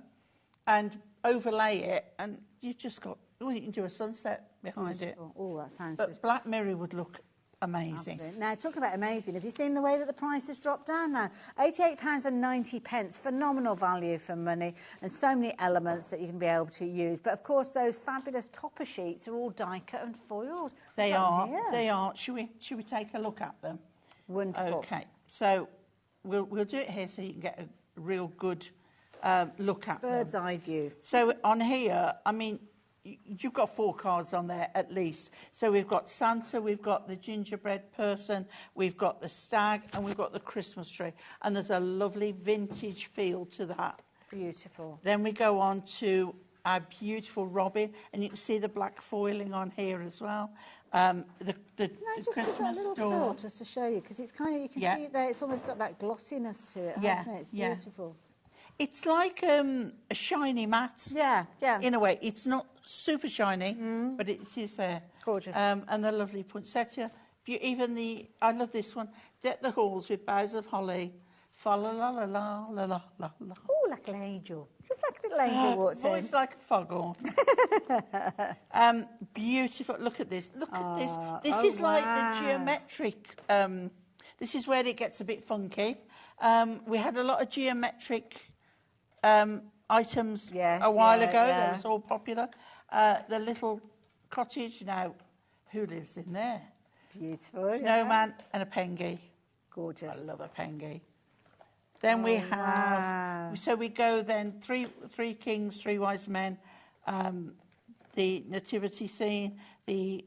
and overlay it, and you've just got. Oh, you can do a sunset behind Beautiful. Oh, that sounds it. good. But black mirror would look amazing. Absolutely. Now, talking about amazing, have you seen the way that the price has dropped down now? £88.90, phenomenal value for money, and so many elements that you can be able to use. But of course, those fabulous topper sheets are all die cut and foiled. They Look are. here. They are. Should we take a look at them? Wonderful. Okay. So we'll do it here so you can get a real good look at them. Bird's eye view. So on here, I mean, you've got 4 cards on there at least. So we've got Santa, we've got the gingerbread person, we've got the stag, and we've got the Christmas tree. And there's a lovely vintage feel to that. Beautiful. Then we go on to our beautiful robin, and you can see the black foiling on here as well. The Can I just give that Christmas little door. tilt just to show you? Because it's kind of, you can Yeah. see it there, it's almost got that glossiness to it, Yeah, hasn't it? It's yeah. beautiful. It's like a shiny matte. Yeah, yeah. In a way, it's not super shiny, but it is there. Gorgeous. And the lovely poinsettia. I love this one. Deck the halls with boughs of holly. Fa la la la la la la la la. Oh, like an angel. Just like a little angel walked in. It's like a foghorn. Beautiful. Look at this. Look at this. This is like the geometric. This is where it gets a bit funky. We had a lot of geometric items a while ago. That was all popular. The little cottage. Now, who lives in there? Beautiful. Snowman and a pengy. Gorgeous. I love a pengy. Then we have, so we go then three kings, 3 wise men, the nativity scene, the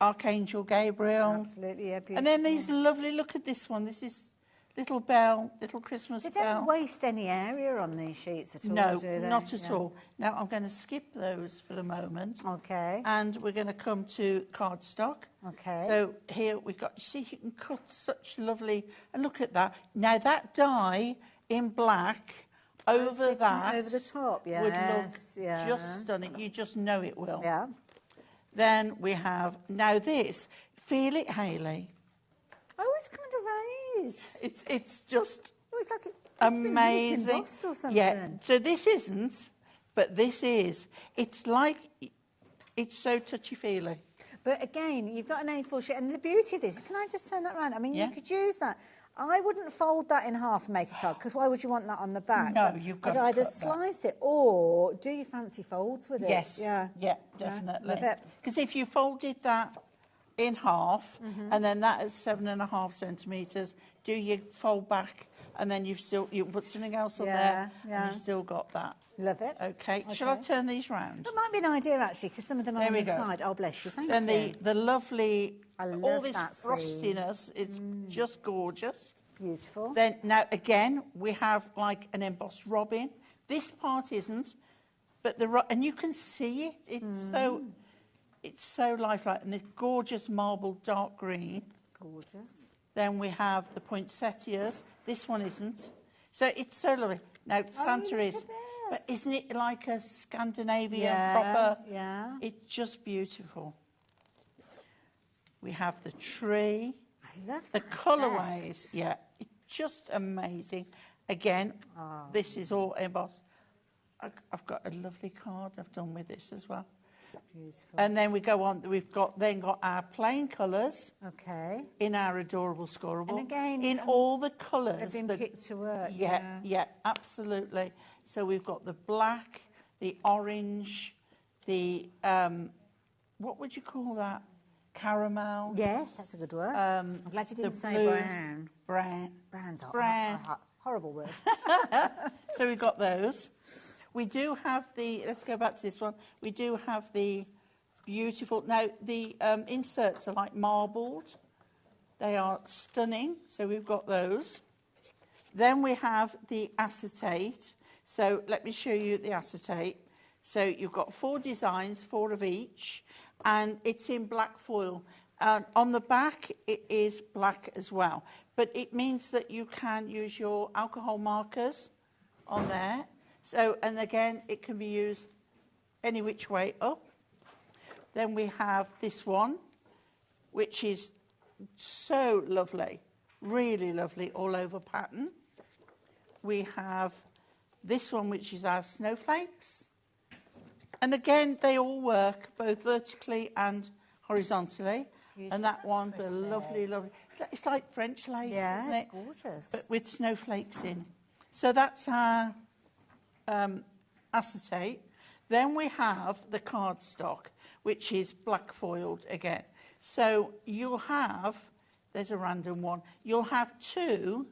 Archangel Gabriel. Absolutely, yeah, beautiful. And then these lovely, look at this one. This is little bell, little Christmas They bell. don't waste any area on these sheets at all, No, do they? not at all. Now I'm going to skip those for the moment. Okay. And we're going to come to cardstock. Okay. So here we've got, you see, you can cut such lovely, and look at that. Now that die in black over that over the top, yes, would look yeah. just stunning. You just know it will. Yeah. Then we have, now this, feel it, Hayley. Oh, it's kind of is. It's just Oh, it's like it's amazing. been embossed or something. Yeah. So this isn't, but this is. It's like, it's so touchy-feely. But again, you've got an A4 sheet, and the beauty of this, can I just turn that around? I mean, Yeah. you could use that. I wouldn't fold that in half and make a card, because why would you want that on the back? No, But you've got I'd to either cut that. slice it or do your fancy folds with it. Yes. Yeah. Yeah, definitely. love it. Because if you folded that in half, Mm-hmm. and then that is 7.5 centimetres, do you fold back, and then you put something else on there, Yeah. and you've still got that. Love it. Okay. Shall I turn these round? That might be an idea, actually, because some of them are There on we the go. side. Oh, bless you. Thank Then you. the lovely, I all love this that seam. frostiness, it's just gorgeous. Beautiful. Then now again we have like an embossed robin. This part isn't, but and you can see it. It's so lifelike, and this gorgeous marble dark green. Gorgeous. Then we have the poinsettias. This one isn't. So it's so lovely. Now Santa look is, at this. but isn't it like a Scandinavian Yeah, proper? yeah. It's just beautiful. We have the tree. I love The that colourways, effect. yeah, it's just amazing. Again, this is all embossed. I've got a lovely card I've done with this as well. Beautiful. And then we go on, we've got our plain colours Okay. in our adorable scorable. And again, in all the colours. They've been picked to work. Yeah, absolutely. So we've got the black, the orange, the, what would you call that? Caramel. Yes, that's a good word. I'm glad you didn't the say blues, brown. Brown. Brown's a Brown. horrible word. So we've got those. We do have let's go back to this one. We do have the beautiful, now the inserts are like marbled. They are stunning, so we've got those. Then we have the acetate. So let me show you the acetate. So you've got 4 designs, 4 of each, and it's in black foil. On the back, it is black as well. But it means that you can use your alcohol markers on there. So, and again, it can be used any which way up. Then we have this one, which is so lovely, really lovely, all over pattern. We have this one, which is our snowflakes. And again, they all work both vertically and horizontally. And that one, the lovely, lovely, it's like French lace, isn't it? Gorgeous. But with snowflakes in. So that's our acetate. Then we have the cardstock, which is black foiled again. So you'll have, there's a random one, you'll have 2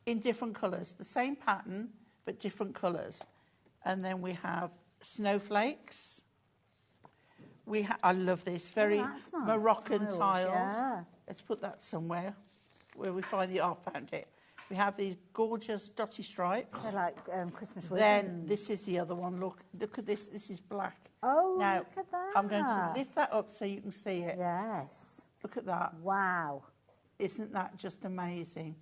in different colours, the same pattern, but different colours. And then we have snowflakes. I love this, very that's nice. Moroccan tiles. Yeah. Let's put that somewhere where we find it. I found it. We have these gorgeous dotty stripes. They're like Christmas Then ribbons. this is the other one. Look at this. This is black. Oh, now, look at that. I'm going to lift that up so you can see it. Yes. Look at that. Wow. Isn't that just amazing?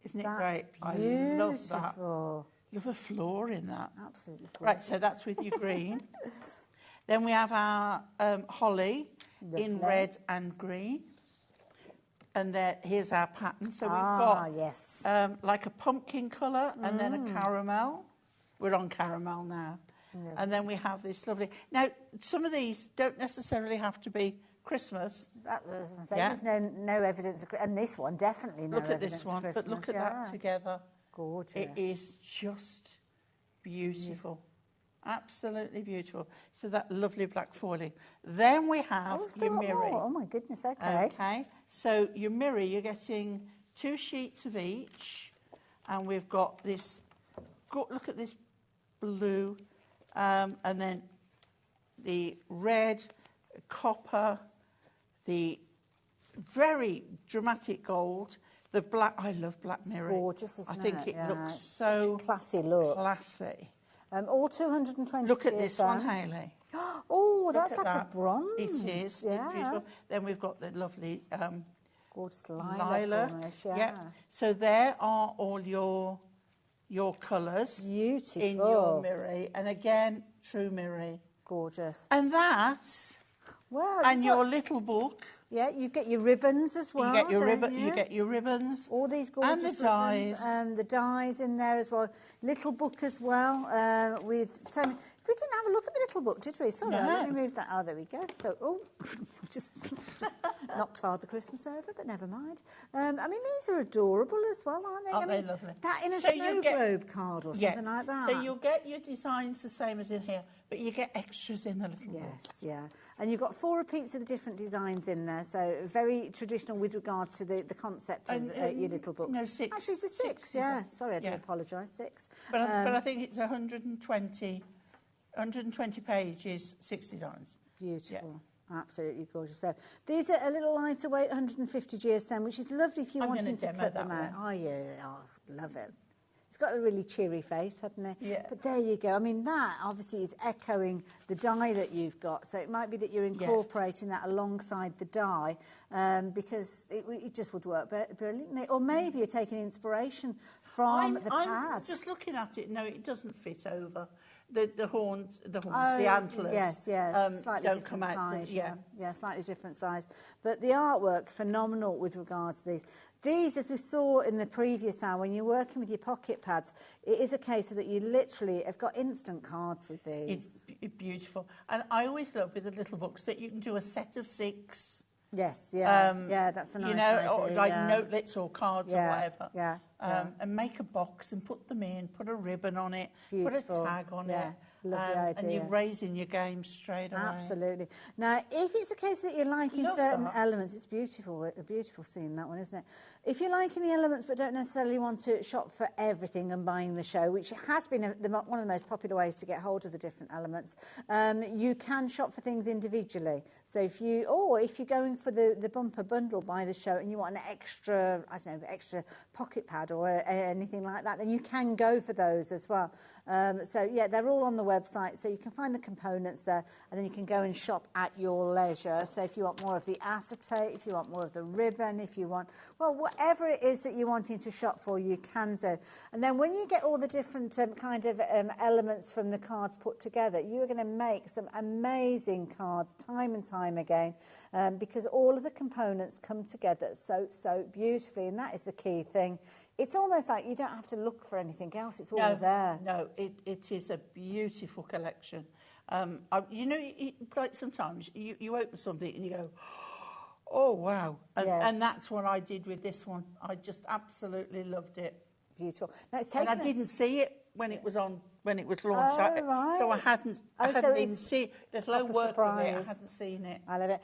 Isn't it That's great? I love that. beautiful. Love a floor in that. Absolutely Right, so that's with your green. Then we have our holly in Lovely. red and green. And here's our pattern. So we've got yes. like a pumpkin colour and then a caramel. We're on caramel now. And then we have this lovely... Now, some of these don't necessarily have to be Christmas. That was, there's no evidence of, and this one definitely no Look at evidence this one, of Christmas. but look at that together. Gorgeous. It is just beautiful. Absolutely beautiful. So that lovely black foiling. Then we have your mirror. Oh my goodness, okay. Okay, so your mirror, you're getting 2 sheets of each, and we've got this, look at this blue, and then the red, copper, the very dramatic gold, the black. I love black mirror. Gorgeous, isn't it? I think it looks It's so such a classy look. classy. All 220. Look at this one, Hayley. Oh, Look that's at like that. a bronze. It is. Yeah. It's beautiful. Then we've got the lovely Gorgeous lilac. almost, yeah. So there are all your colours Beautiful. in your mirror, and again, true mirror. Gorgeous. And that, Well, and your little book Yeah, you get your ribbons as well. You get your don't ribbon. You get your ribbons. All these gorgeous and the ribbons, dies. and the dies in there as well. Little book as well with so many. We didn't have a look at the little book, did we? Sorry, No. let me move that. Oh, there we go. So, just knocked Father Christmas over, but never mind. I mean, these are adorable as well, aren't they? Aren't they lovely? That in a So snow you get- globe card or something like that. So you'll get your designs the same as in here, but you get extras in the little book. Yes, yeah. And you've got 4 repeats of the different designs in there, so very traditional with regards to the concept of your little books. No, 6. Actually, it's a 6, yeah. Sorry, I do apologise, 6. But I think it's 120 pages, 6 designs. Beautiful. Absolutely gorgeous. So these are a little lighter weight, 150 GSM, which is lovely if you're wanting to cut them out. Oh, yeah. Oh, love it. It's got a really cheery face, hasn't it? Yeah. But there you go. I mean, that obviously is echoing the die that you've got. So it might be that you're incorporating that alongside the die because it just would work brilliantly. Or maybe you're taking inspiration from the I'm pads. just looking at it. No, it doesn't fit over. The horns, the antlers. Yes, slightly don't different come out. size. Yeah, slightly different size. But the artwork, phenomenal with regards to these. These, as we saw in the previous hour, when you're working with your pocket pads, it is a case of that you literally have got instant cards with these. It's beautiful. And I always love with the little books that you can do a set of 6. Yes, yeah, that's a nice idea. Or like notelets or cards or whatever. Yeah, and make a box and put them in, put a ribbon on it, Beautiful. put a tag on it. Lovely idea. And you're raising your game straight away. Absolutely. Now, if it's a case that you're liking certain elements, it's beautiful. A beautiful scene, that one, isn't it? If you're liking the elements but don't necessarily want to shop for everything and buying the show, which has been one of the most popular ways to get hold of the different elements, you can shop for things individually. So if you're going for the bumper bundle by the show and you want an extra, extra pocket pad or anything like that, then you can go for those as well. They're all on the website, so you can find the components there, and then you can go and shop at your leisure. So if you want more of the acetate, if you want more of the ribbon, if you want, whatever it is that you're wanting to shop for, you can do. And then when you get all the different elements from the cards put together, you are going to make some amazing cards time and time again, because all of the components come together so beautifully, and that is the key thing. It's almost like you don't have to look for anything else. It's all there. No, it is a beautiful collection. Like sometimes you open something and you go, oh, wow. And that's what I did with this one. I just absolutely loved it. Beautiful. And I didn't see it when it was on, when it was launched. Right. So I hadn't even seen it. There's no work with it. I hadn't seen it. I love it.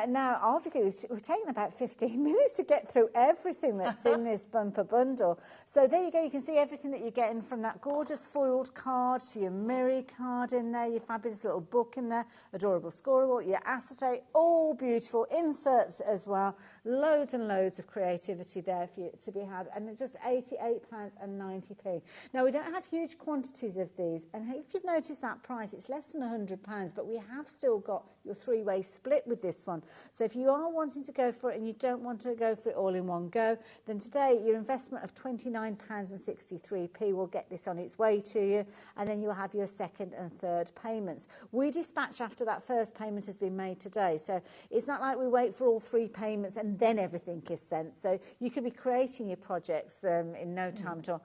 Now, obviously, we've taken about 15 minutes to get through everything that's in this bumper bundle. So there you go. You can see everything that you're getting, from that gorgeous foiled card to your Miri card in there, your fabulous little book in there, adorable scoreboard, your acetate, all beautiful. Inserts as well. Loads and loads of creativity there for you to be had. And just £88.90. Now, we don't have huge quantities of these, and if you've noticed that price, it's less than £100, but we have still got your 3-way split with this one. So if you are wanting to go for it and you don't want to go for it all in one go, then today your investment of £29.63 will get this on its way to you, and then you'll have your second and third payments. We dispatch after that first payment has been made today, so it's not like we wait for all 3 payments and then everything is sent. So you could be creating your projects in no time at all.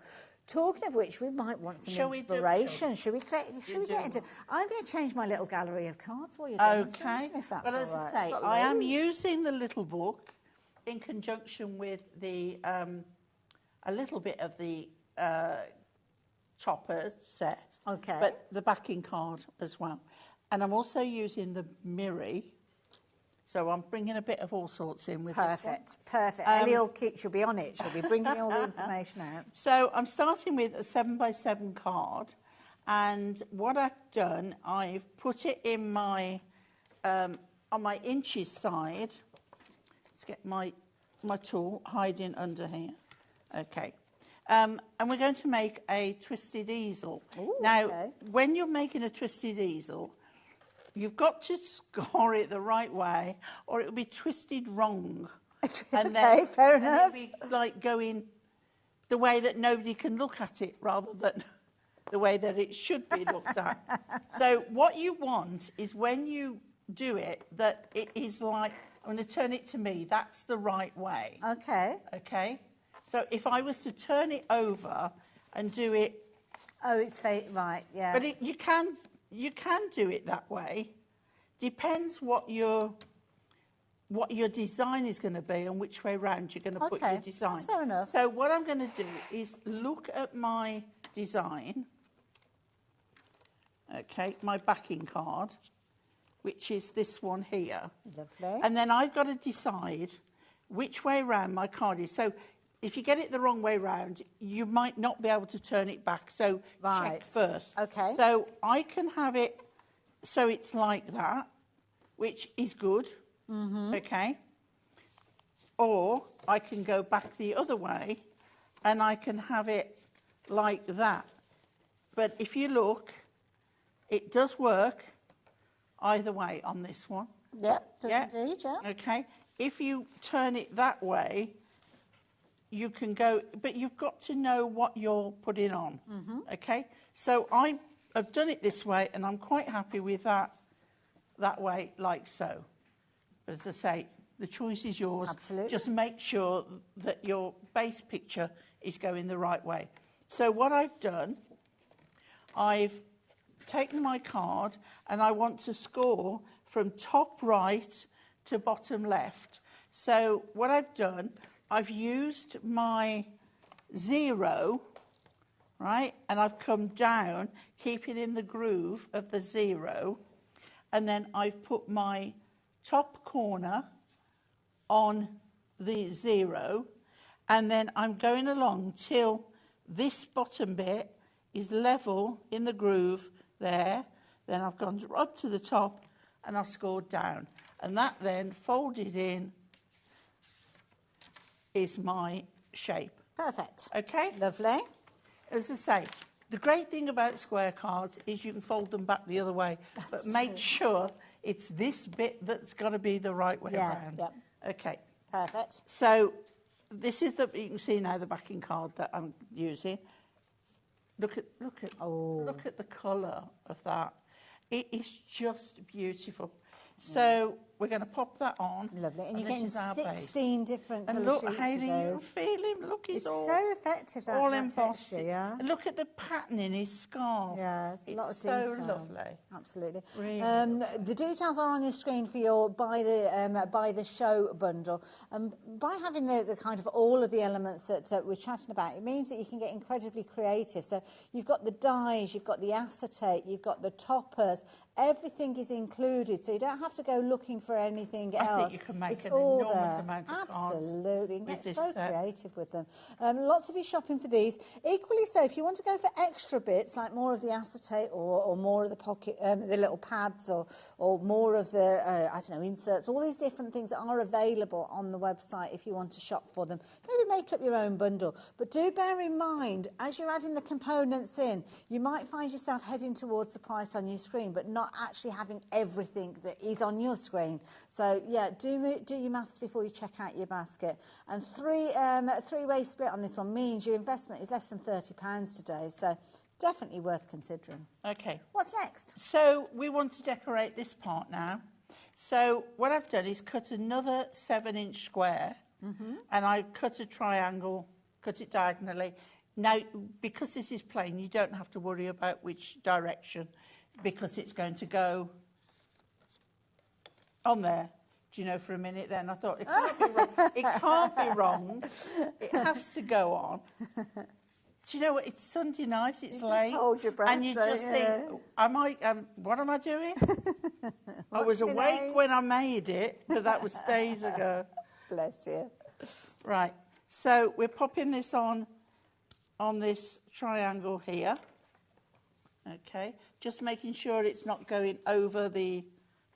Talking of which, we might want some inspiration. Should we get into? I'm going to change my little gallery of cards while you're doing Okay. if that's But as all I right. say, I am using the little book in conjunction with the a little bit of the topper set. Okay. But the backing card as well, and I'm also using the Miri. So I'm bringing a bit of all sorts in with this one. Perfect. Ellie she'll be on it. She'll be bringing all the information out. So I'm starting with a 7x7 card, and what I've done, I've put it in my on my inches side. Let's get my tool hiding under here. Okay. And we're going to make a twisted easel. Ooh, now, when you're making a twisted easel, you've got to score it the right way, or it'll be twisted wrong. And then, fair enough. It'll be like going the way that nobody can look at it, rather than the way that it should be looked at. So what you want is when you do it that it is like, I'm going to turn it to me, that's the right way. Okay. Okay? So if I was to turn it over and do it... Oh, it's right, yeah. But you can do it that way. Depends what your design is going to be and which way round you're going to put your design. Fair enough. So what I'm going to do is look at my design, okay, my backing card, which is this one here. Lovely. And then I've got to decide which way round my card is. So if you get it the wrong way round, you might not be able to turn it back. So check first. Okay. So I can have it so it's like that, which is good. Mm-hmm. Okay. Or I can go back the other way and I can have it like that. But if you look, it does work either way on this one. Yep, does indeed, yeah. Okay. If you turn it that way, you can go, but you've got to know what you're putting on. Mm-hmm. Okay. So I've done it this way and I'm quite happy with that way, like so. But as I say, the choice is yours. Absolutely. Just make sure that your base picture is going the right way. So what I've done, I've taken my card and I want to score from top right to bottom left. So what I've done, I've used my 0, right, and I've come down, keeping in the groove of the 0, and then I've put my top corner on the 0, and then I'm going along till this bottom bit is level in the groove there. Then I've gone up to the top and I've scored down, and that then folded in is my shape. Perfect. Okay? Lovely. As I say, the great thing about square cards is you can fold them back the other way, but make sure it's this bit that's got to be the right way around. Yep. Okay. Perfect. So this is you can see now the backing card that I'm using. Look at the colour of that. It is just beautiful. So we're going to pop that on. Lovely. And you're this getting is our 16 different colour and look, sheets Hayley, of you those. feel him. Look, he's It's all so effective, that, all that embossed. texture, yeah. And look at the pattern in his scarf. Yeah, it's a lot of so detail. lovely. Absolutely. Really the details are on your screen for your buy the show bundle. By having the kind of all of the elements that we're chatting about, it means that you can get incredibly creative. So you've got the dies, you've got the acetate, you've got the toppers. Everything is included, so you don't have to go looking for anything else. I think you can make it's an all enormous there. amount of cards. Absolutely. You can with get this so set. creative with them. Lots of you shopping for these. Equally so, if you want to go for extra bits, like more of the acetate or more of the pocket, the little pads or more of the, I don't know, inserts, all these different things that are available on the website if you want to shop for them. Maybe make up your own bundle. But do bear in mind, as you're adding the components in, you might find yourself heading towards the price on your screen, but not actually having everything that is on your screen. So, yeah, do your maths before you check out your basket. And three-way split on this one means your investment is less than £30 today. So, definitely worth considering. Okay. What's next? So we want to decorate this part now. So what I've done is cut another 7-inch square, and I've cut a triangle, cut it diagonally. Now, because this is plain, you don't have to worry about which direction, because it's going to go on there. Do you know, for a minute then I thought, it can't be wrong. It can't be wrong. It has to go on. Do you know what? It's Sunday night, it's late. hold your breath, and you just think, what am I doing? I was awake when I made it, but that was days ago. Bless you. Right, so we're popping this on this triangle here. Okay, just making sure it's not going over the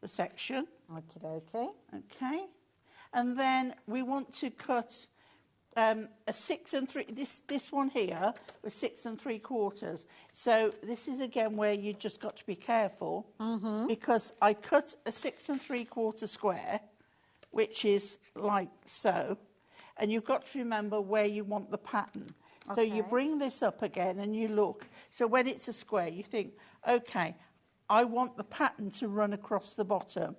section. Okay. Okay, and then we want to cut a 6 3. This one here was 6 3/4. So this is again where you just got to be careful, because I cut a 6 3/4 square, which is like so, and you've got to remember where you want the pattern. So you bring this up again and you look. So when it's a square, you think, okay, I want the pattern to run across the bottom,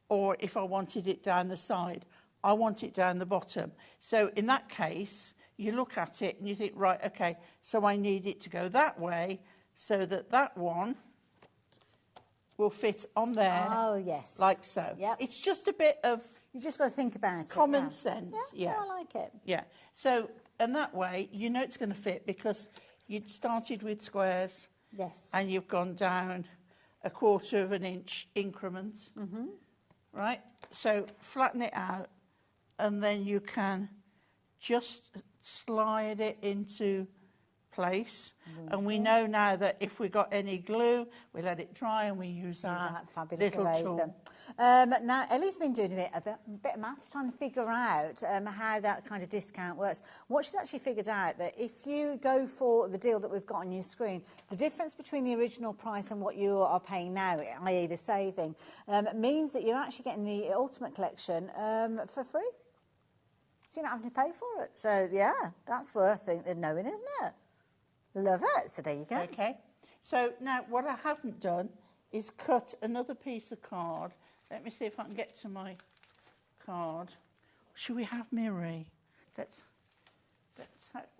or if I wanted it down the side, I want it down the bottom. So in that case, you look at it and you think, right, okay, so I need it to go that way so that that one will fit on there. Oh, yes. Like so. Yep. It's just a bit of... You just got to think about it. Common sense, Yeah, no, I like it. Yeah. So, and that way, you know it's going to fit because you'd started with squares. Yes. And you've gone down a 1/4 of an inch increments. Mm-hmm. Right? So flatten it out and then you can just slide it into place. And we know now that if we got any glue, we let it dry and we use our little tool. Now, Ellie's been doing a bit of maths trying to figure out how that kind of discount works. What she's actually figured out that if you go for the deal that we've got on your screen, the difference between the original price and what you are paying now, i.e. the saving, means that you're actually getting the Ultimate Collection for free. So you're not having to pay for it. So, yeah, that's worth knowing, isn't it? Love it. So there you go. Okay. So now what I haven't done is cut another piece of card. Let me see if I can get to my card. Should we have Miri? Let's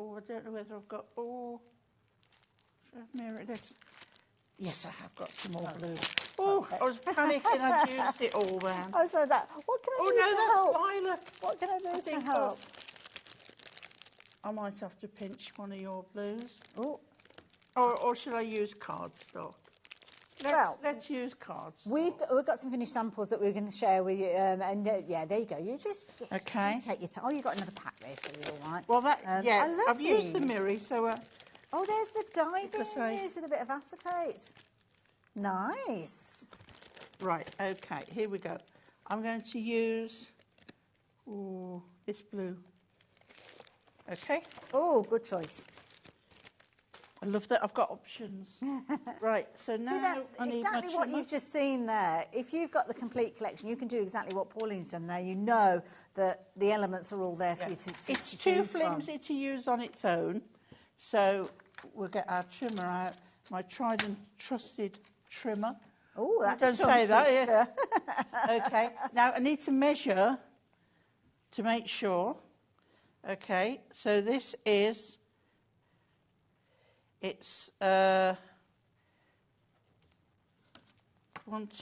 oh, I don't know whether I've got, should I have Miri? Yes, I have got some more blue. Oh, I was panicking, I'd used it all then. Oh, so that, what can I do to help? Oh, no, that's Lila. What can I do to help? I might have to pinch one of your blues. Oh. Or should I use cardstock? Let's use cardstock. We've got some finished samples that we're going to share with you. Yeah, there you go. You just okay. You take your time. Oh, you've got another pack there, so you're all right. Well, yeah, I've these. used the Miri, so... oh, there's the dye being used with a bit of acetate. Nice. Right, okay, here we go. I'm going to use this blue. Okay. Oh, good choice. I love that I've got options. Right, so now I need my exactly what you've just seen there. If you've got the complete collection, you can do exactly what Pauline's done there. You know that the elements are all there for you to It's choose too flimsy to use on its own, so we'll get our trimmer out. My tried and trusted trimmer. Oh, that's don't say that. Yeah. Okay. Now I need to measure to make sure. Okay. So this is. It's 1,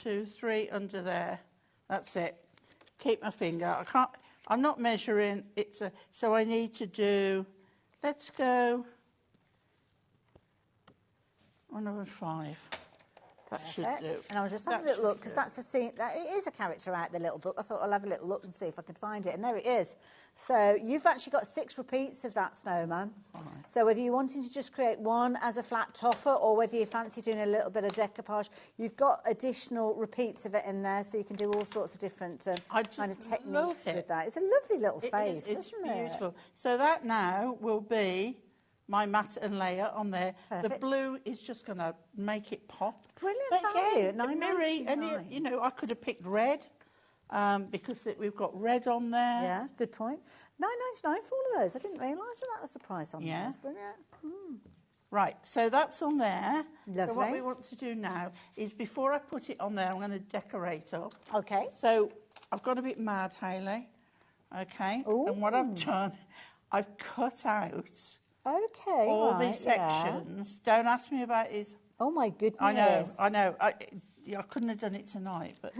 2, 3 under there. That's it. Keep my finger. I can't. I'm not measuring. So I need to do. Let's go. 1 over 5. That should do. And I was just having a little look because that's a scene. It is a character out the little book. I thought I'll have a little look and see if I could find it, and there it is. So you've actually got 6 repeats of that snowman. Right. So whether you're wanting to just create one as a flat topper or whether you fancy doing a little bit of decoupage, you've got additional repeats of it in there, so you can do all sorts of different kind of techniques with that. It's a lovely little face, it's isn't it? Beautiful. So that now will be my matte layer on there. Perfect. The blue is just going to make it pop. Brilliant but value. Yeah, Miri, and you know, I could have picked red because we've got red on there. Yeah, that's a good point. $9.99 for all of those. I didn't realise that was the price on those. Brilliant. Right, so that's on there. Lovely. So what we want to do now is before I put it on there, I'm going to decorate up. Okay. So I've got a bit mad, Hayley. Okay. Ooh. And what I've done, I've cut out all these sections. Yeah. Don't ask me about his... Oh, my goodness. I know. I couldn't have done it tonight. But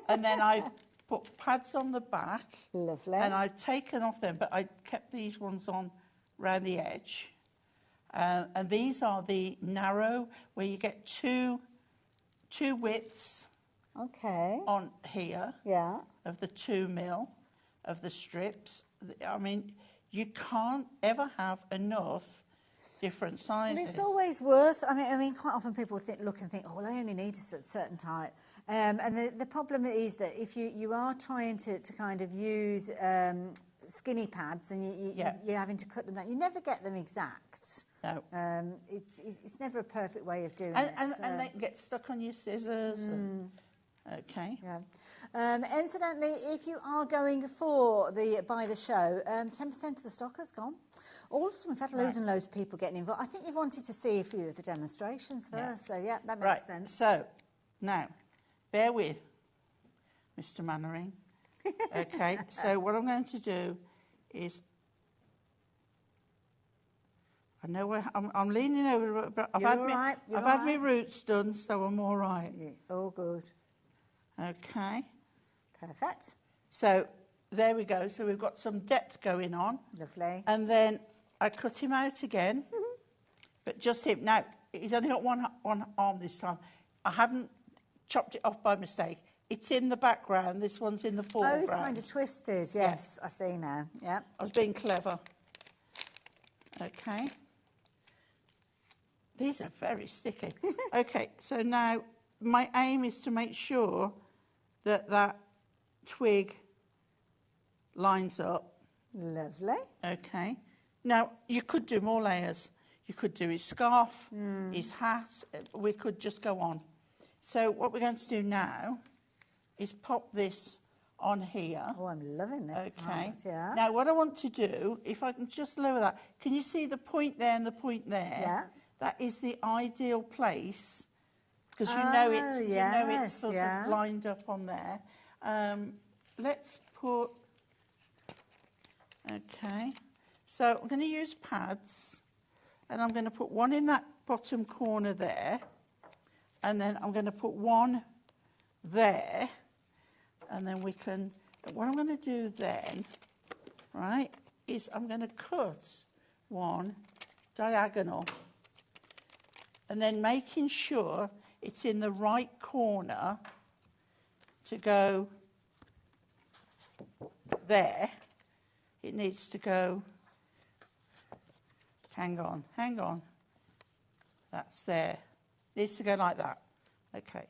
and then I put pads on the back. Lovely. And I've taken off them, but I kept these ones on round the edge. And these are the narrow, where you get two widths on here of the 2 mil of the strips. I mean, you can't ever have enough different sizes. And it's always worth, I mean, quite often people look and think, oh, well, I only need a certain type. And the problem is that if you are trying to kind of use skinny pads and you're having to cut them down, you never get them exact. No. It's never a perfect way of doing it. And they can get stuck on your scissors. Okay. Yeah. Incidentally, if you are going for buy the show, 10% of the stock has gone. All of a sudden, we've had loads and loads of people getting involved. I think you've wanted to see a few of the demonstrations first, so yeah, that makes sense. So Now, bear with, Mr. Mannering. Okay, so what I'm going to do is, I know where I'm leaning over, but I've had my roots done, so I'm all right. Yeah, all good. Okay. Perfect. So there we go. So we've got some depth going on. Lovely. And then I cut him out again, but just him. Now, he's only got one arm this time. I haven't chopped it off by mistake. It's in the background. This one's in the foreground. Oh, it's kind of twisted. Yes, I see now. Yeah. I was being clever. Okay. These are very sticky. Okay, so now my aim is to make sure that that twig lines up. Lovely. Okay. Now, you could do more layers. You could do his scarf, his hat. We could just go on. So what we're going to do now is pop this on here. Oh, I'm loving this. Okay. Part, yeah. Now, what I want to do, if I can just lower that, can you see the point there and the point there? Yeah. That is the ideal place, because you know it's sort of lined up on there. Let's put. Okay. So I'm going to use pads, and I'm going to put one in that bottom corner there, and then I'm going to put one there, and then we can. What I'm going to do then, right, is I'm going to cut one diagonal, and then making sure it's in the right corner to go there. It needs to go. Hang on. That's there. It needs to go like that. Okay.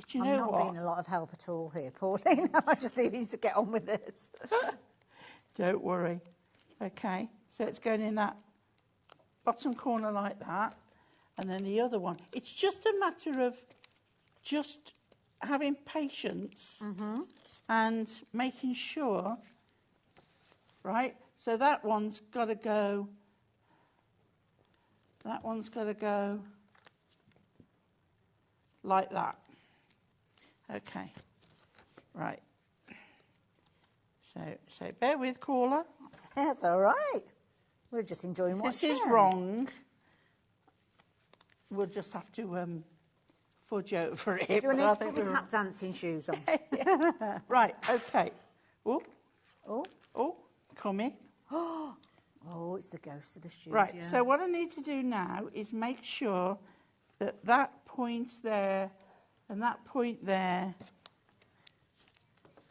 Do you know I'm not what? being a lot of help at all here, Pauline. I just need to get on with it. Don't worry. Okay. So it's going in that bottom corner like that. And then the other one. It's just a matter of just having patience and making sure, right? So that one's got to go. That one's got to go like that. Okay. Right. So bear with, caller. That's all right. We're just enjoying watching. This is wrong. We'll just have to fudge over it. Do I need to put my tap dancing shoes on? Right, okay. Oh, come in. Oh, it's the ghost of the studio. Right, so what I need to do now is make sure that that point there and that point there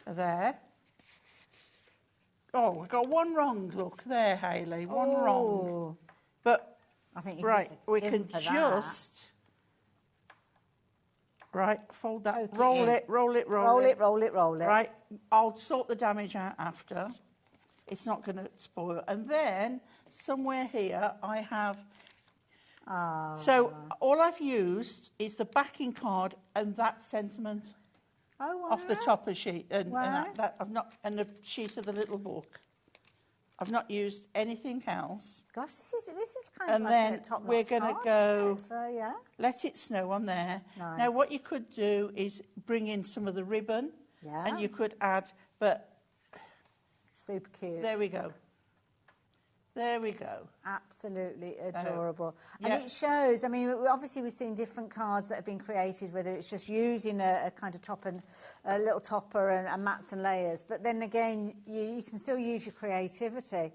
are there. Oh, we've got one wrong. Look there, Hayley. One wrong. But I think you we can just fold that. Roll it. Roll it. Right, I'll sort the damage out after. It's not going to spoil. And then somewhere here I have. So all I've used is the backing card and that sentiment off the top of sheet, and that I've not, and the sheet of the little book. I've not used anything else. Gosh, this is kind and of then like a top-notch we're going to card, go. so, yeah. Let it snow on there. Nice. Now, what you could do is bring in some of the ribbon, and you could add, but super cute. There we go. There we go. Absolutely adorable. And it shows, I mean, obviously we've seen different cards that have been created, whether it's just using a kind of top and a little topper and mats and layers. But then again, you can still use your creativity.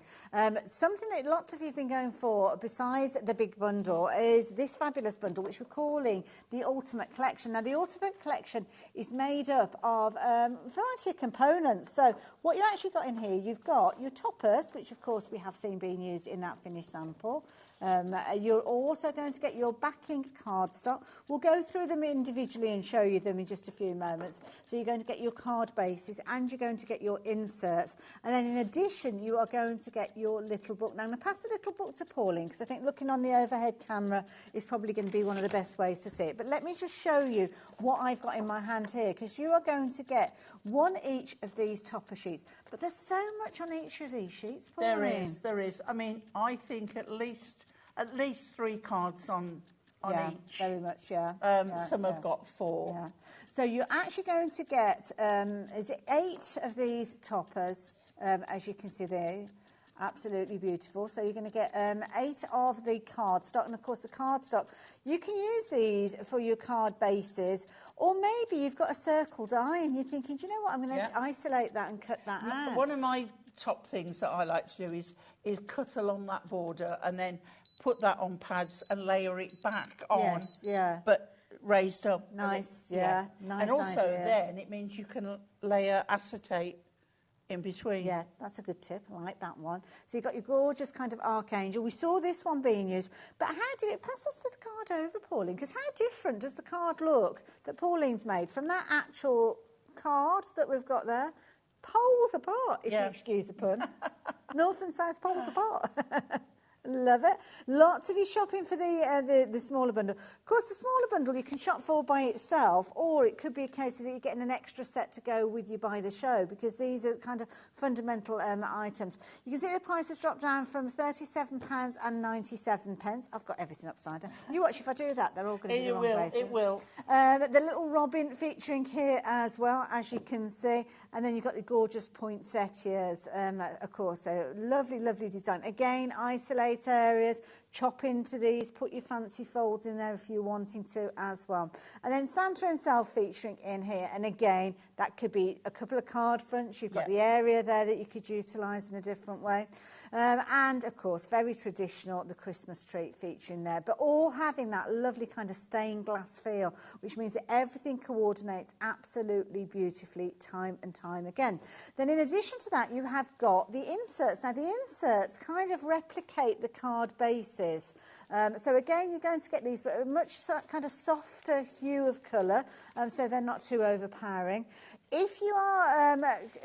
Something that lots of you have been going for, besides the big bundle, is this fabulous bundle, which we're calling the Ultimate Collection. Now, the Ultimate Collection is made up of a variety of components. So what you actually got in here, you've got your toppers, which of course we have seen being used in that finished sample. You're also going to get your backing cardstock. We'll go through them individually and show you them in just a few moments. So you're going to get your card bases and you're going to get your inserts. And then in addition, you are going to get your little book. Now, I'm going to pass the little book to Pauline because I think looking on the overhead camera is probably going to be one of the best ways to see it. But let me just show you what I've got in my hand here, because you are going to get one each of these topper sheets. But there's so much on each of these sheets, Pauline. There is. I mean, I think at least 3 cards on on each. Very much, yeah. Some have got 4. Yeah. So you're actually going to get, is it 8 of these toppers, as you can see there. Absolutely beautiful. So you're going to get 8 of the cardstock, and of course the cardstock, you can use these for your card bases, or maybe you've got a circle die and you're thinking, do you know what, I'm going to isolate that and cut that out. One of my top things that I like to do is cut along that border and then put that on pads and layer it back on. Yes, yeah. But raised up. Nice, yeah. Nice and also idea. then it means you can layer acetate in between. Yeah, that's a good tip. I like that one. So you've got your gorgeous kind of archangel. We saw this one being used, but how do it pass us the card over, Pauline? Because how different does the card look that Pauline's made from that actual card that we've got there? Poles apart, if you excuse the pun. North and South poles apart. Love it. Lots of you shopping for the smaller bundle. Of course, the smaller bundle you can shop for by itself, or it could be a case that you're getting an extra set to go with you by the show, because these are kind of fundamental items. You can see the price has dropped down from £37.97. I've got everything upside down. You watch if I do that, they're all going to be the wrong places. It will. The little robin featuring here as well, as you can see. And then you've got the gorgeous poinsettias, of course. So lovely, lovely design. Again, isolate areas, chop into these, put your fancy folds in there if you're wanting to as well. And then Santa himself featuring in here. And again, that could be a couple of card fronts. You've got the area there that you could utilise in a different way. And, of course, very traditional, the Christmas tree featuring there. But all having that lovely kind of stained glass feel, which means that everything coordinates absolutely beautifully time and time again. Then in addition to that, you have got the inserts. Now, the inserts kind of replicate the card bases. So again, you're going to get these, but a much kind of softer hue of colour, so they're not too overpowering. If you are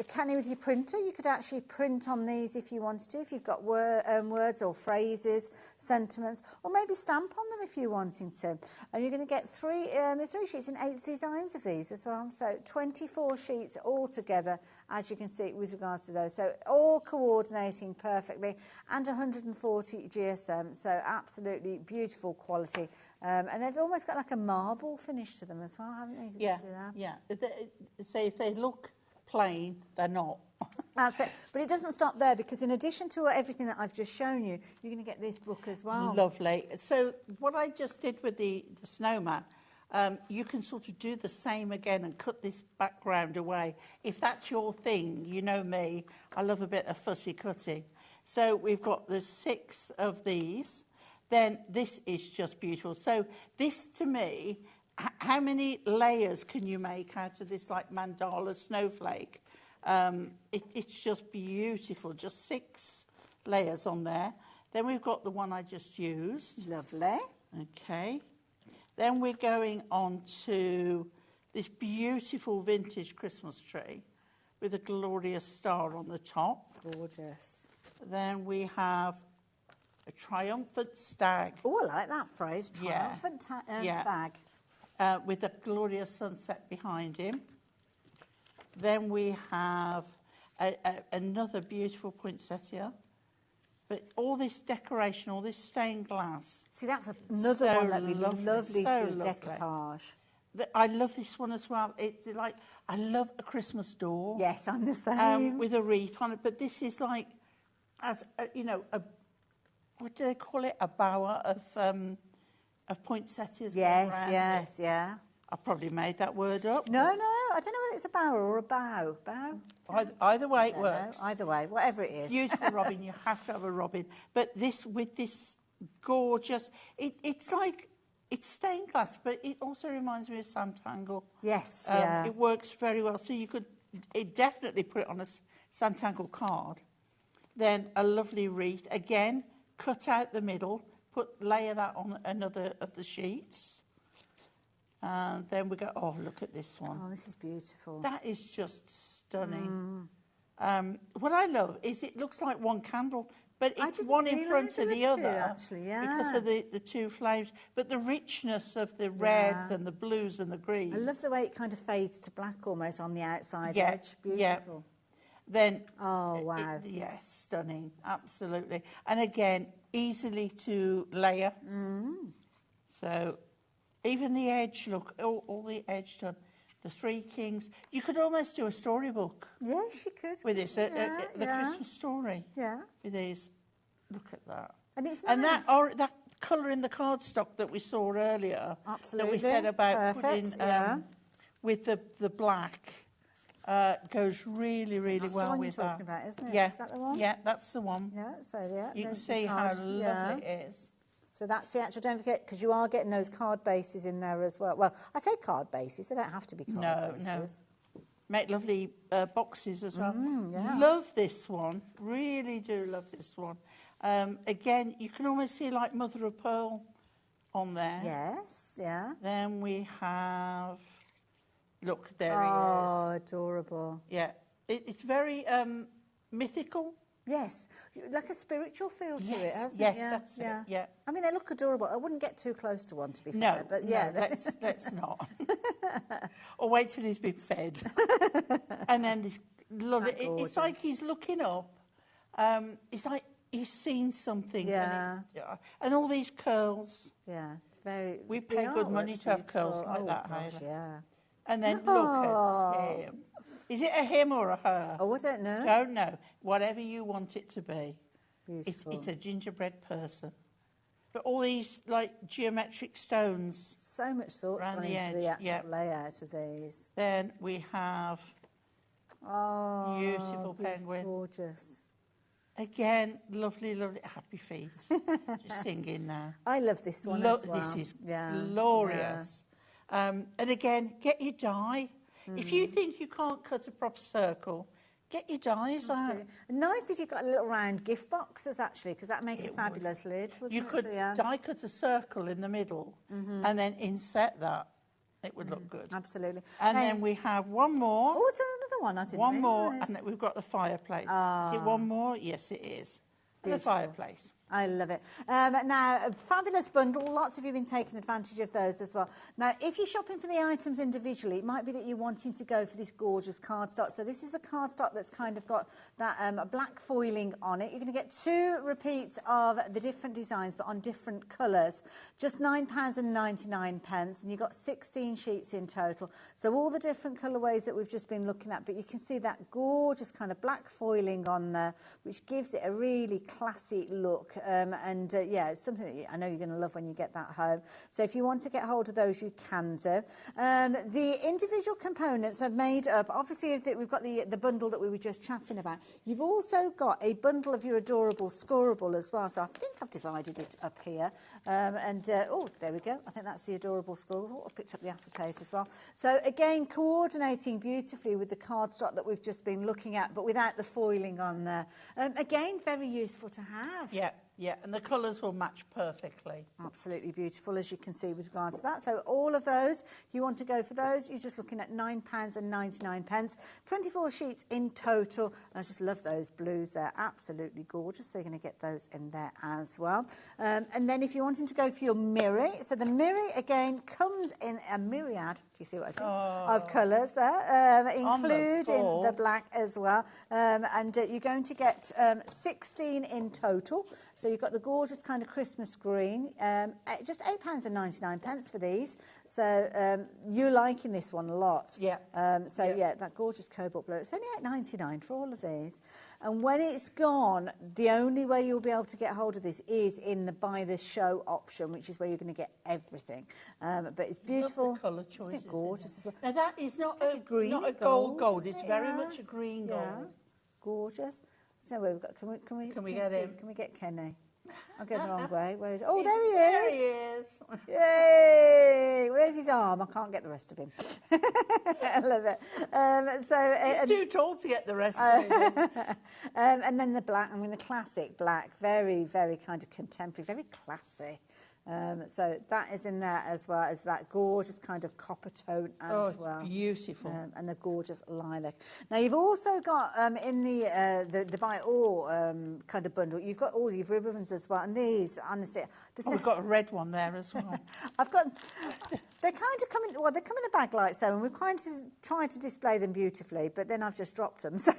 canny with your printer, you could actually print on these if you wanted to, if you've got words or phrases, sentiments, or maybe stamp on them if you're wanting to. And you're going to get 3 sheets and 8 designs of these as well. So 24 sheets altogether, as you can see with regards to those. So all coordinating perfectly, and 140 GSM. So absolutely beautiful quality. And they've almost got like a marble finish to them as well, haven't they? You can see that. Yeah. Say if they look plain, they're not. That's it. But it doesn't stop there, because in addition to everything that I've just shown you, you're going to get this book as well. Lovely. So what I just did with the snowman, you can sort of do the same again and cut this background away. If that's your thing, you know me, I love a bit of fussy cutting. So we've got the 6 of these. Then this is just beautiful. So this, to me, how many layers can you make out of this like mandala snowflake? It's just beautiful, just 6 layers on there. Then we've got the one I just used. Lovely. Okay. Then we're going on to this beautiful vintage Christmas tree with a glorious star on the top. Gorgeous. Then we have a triumphant stag. Oh, I like that phrase, triumphant stag. With a glorious sunset behind him. Then we have another beautiful poinsettia. But all this decoration, all this stained glass. See, that's another one that'd be lovely for decoupage. I love this one as well. It's like, I love a Christmas door. Yes, I'm the same. With a wreath on it. But this is like, as you know, what do they call it? A bower of poinsettias. Yes, yeah. I probably made that word up. No, I don't know whether it's a bower or a bow. Bow? Either way it works. Either way, whatever it is. Beautiful robin, you have to have a robin. But this, with this gorgeous, it's like, it's stained glass, but it also reminds me of Santangle. Yes, It works very well. So you could definitely put it on a Santangle card. Then a lovely wreath. Again, cut out the middle, layer that on another of the sheets. And then we go, oh, look at this one. Oh, this is beautiful. That is just stunning. What I love is it looks like one candle, but it's one in front of the other. Actually, because of the 2 flames. But the richness of the reds and the blues and the greens. I love the way it kind of fades to black almost on the outside edge. Beautiful. Yeah. Then, oh, wow. Yes, stunning, absolutely. And again, easily to layer. So even the edge, look, all the edge done. The Three Kings. You could almost do a storybook. Yes, you could. With this, the yeah. Christmas story. Yeah. With these. Look at that. And it's nice. And that colour in the cardstock that we saw earlier. Absolutely. That we said about Perfect, putting with the black goes really, really that's well the one with you're that. talking about, isn't it? Yeah. Is that the one? Yeah, that's the one. Yeah, so yeah. You can there's the see how card. lovely it is. So that's the actual, don't forget, because you are getting those card bases in there as well. Well, I say card bases, they don't have to be card bases. No. Make lovely boxes as well. Yeah. Love this one. Really do love this one. Again, you can almost see like mother of pearl on there. Yes, yeah. Then we have, look, there he is. Oh, adorable. Yeah. It's very mythical. Yes, like a spiritual feel to it, hasn't yeah, it? Yeah, that's it, yeah. I mean, they look adorable. I wouldn't get too close to one, to be fair. No, but yeah. no, let's not. Or wait till he's been fed. And then this, it's like he's looking up. It's like he's seen something. Yeah. And all these curls. Yeah, We pay good money to have curls like that, gosh, Hayla. yeah. And then look at him. Is it a him or a her? Oh, I don't know. Don't know. Whatever you want it to be. Beautiful. It's a gingerbread person. But all these, like, geometric stones. So much thought gone into the actual layout of these. Then we have beautiful penguin. Gorgeous. Again, lovely, lovely. Happy feet. Just singing now. I love this one as well. This is glorious. And again, get your die. If you think you can't cut a proper circle, get your dies out. And nice if you've got a little round gift boxes, actually, because that make a fabulous lid. You could die cut a circle in the middle and then inset that. It would look good. Absolutely. And then we have one more. Oh, is there another one? I didn't One more, realise. and then we've got the fireplace. Is it one more? Yes, it is. And the fireplace. I love it. Now, a fabulous bundle. Lots of you have been taking advantage of those as well. Now, if you're shopping for the items individually, it might be that you're wanting to go for this gorgeous cardstock. So this is the cardstock that's kind of got that black foiling on it. You're going to get 2 repeats of the different designs, but on different colours. Just £9.99, and you've got 16 sheets in total. So all the different colourways that we've just been looking at, but you can see that gorgeous kind of black foiling on there, which gives it a really classy look. Yeah, it's something that I know you're going to love when you get that home. So if you want to get hold of those, you can do. The individual components are made up, obviously we've got the bundle that we were just chatting about. You've also got a bundle of your adorable scoreable as well. So I think I've divided it up here. Oh, there we go. I think that's the adorable scoreable. I picked up the acetate as well. So again, coordinating beautifully with the cardstock that we've just been looking at, but without the foiling on there. Again, very useful to have. Yeah, and the colours will match perfectly. Absolutely beautiful, as you can see with regard to that. So all of those, if you want to go for those, you're just looking at £9.99. 24 sheets in total. And I just love those blues. They're absolutely gorgeous. So you're going to get those in there as well. And then if you're wanting to go for your Miri, so the Miri, again, comes in a myriad, do you see what I do? Of colours there, including the black as well. And you're going to get 16 in total. So you've got the gorgeous kind of Christmas green, just £8.99 for these. So you're liking this one a lot. Yeah. That gorgeous cobalt blue. It's only £8.99 for all of these. And when it's gone, the only way you'll be able to get hold of this is in the buy this show option, which is where you're going to get everything. But it's beautiful. Love the colour choices. Isn't it gorgeous as well? Now that is not It's like a green, not a gold. It's very much a green gold. Yeah. Gorgeous. So we've got. Can we get him? Can we get Kenny? I'm going the wrong way. Where is? Oh, there he is. There he is. Yay! Where's his arm? I can't get the rest of him. I love it. He's too tall to get the rest of him. And then the black. I mean, the classic black. Very, very kind of contemporary. Very classy. So that is in there as well as that gorgeous kind of copper tone as well. It's beautiful. And the gorgeous lilac. Now you've also got in the buy all kind of bundle, you've got all your ribbons as well. And these, honestly, we've got a red one there as well. I've got. They kind of come in. Well, they come in a bag like so, and we've kind of tried to display them beautifully, but then I've just dropped them. So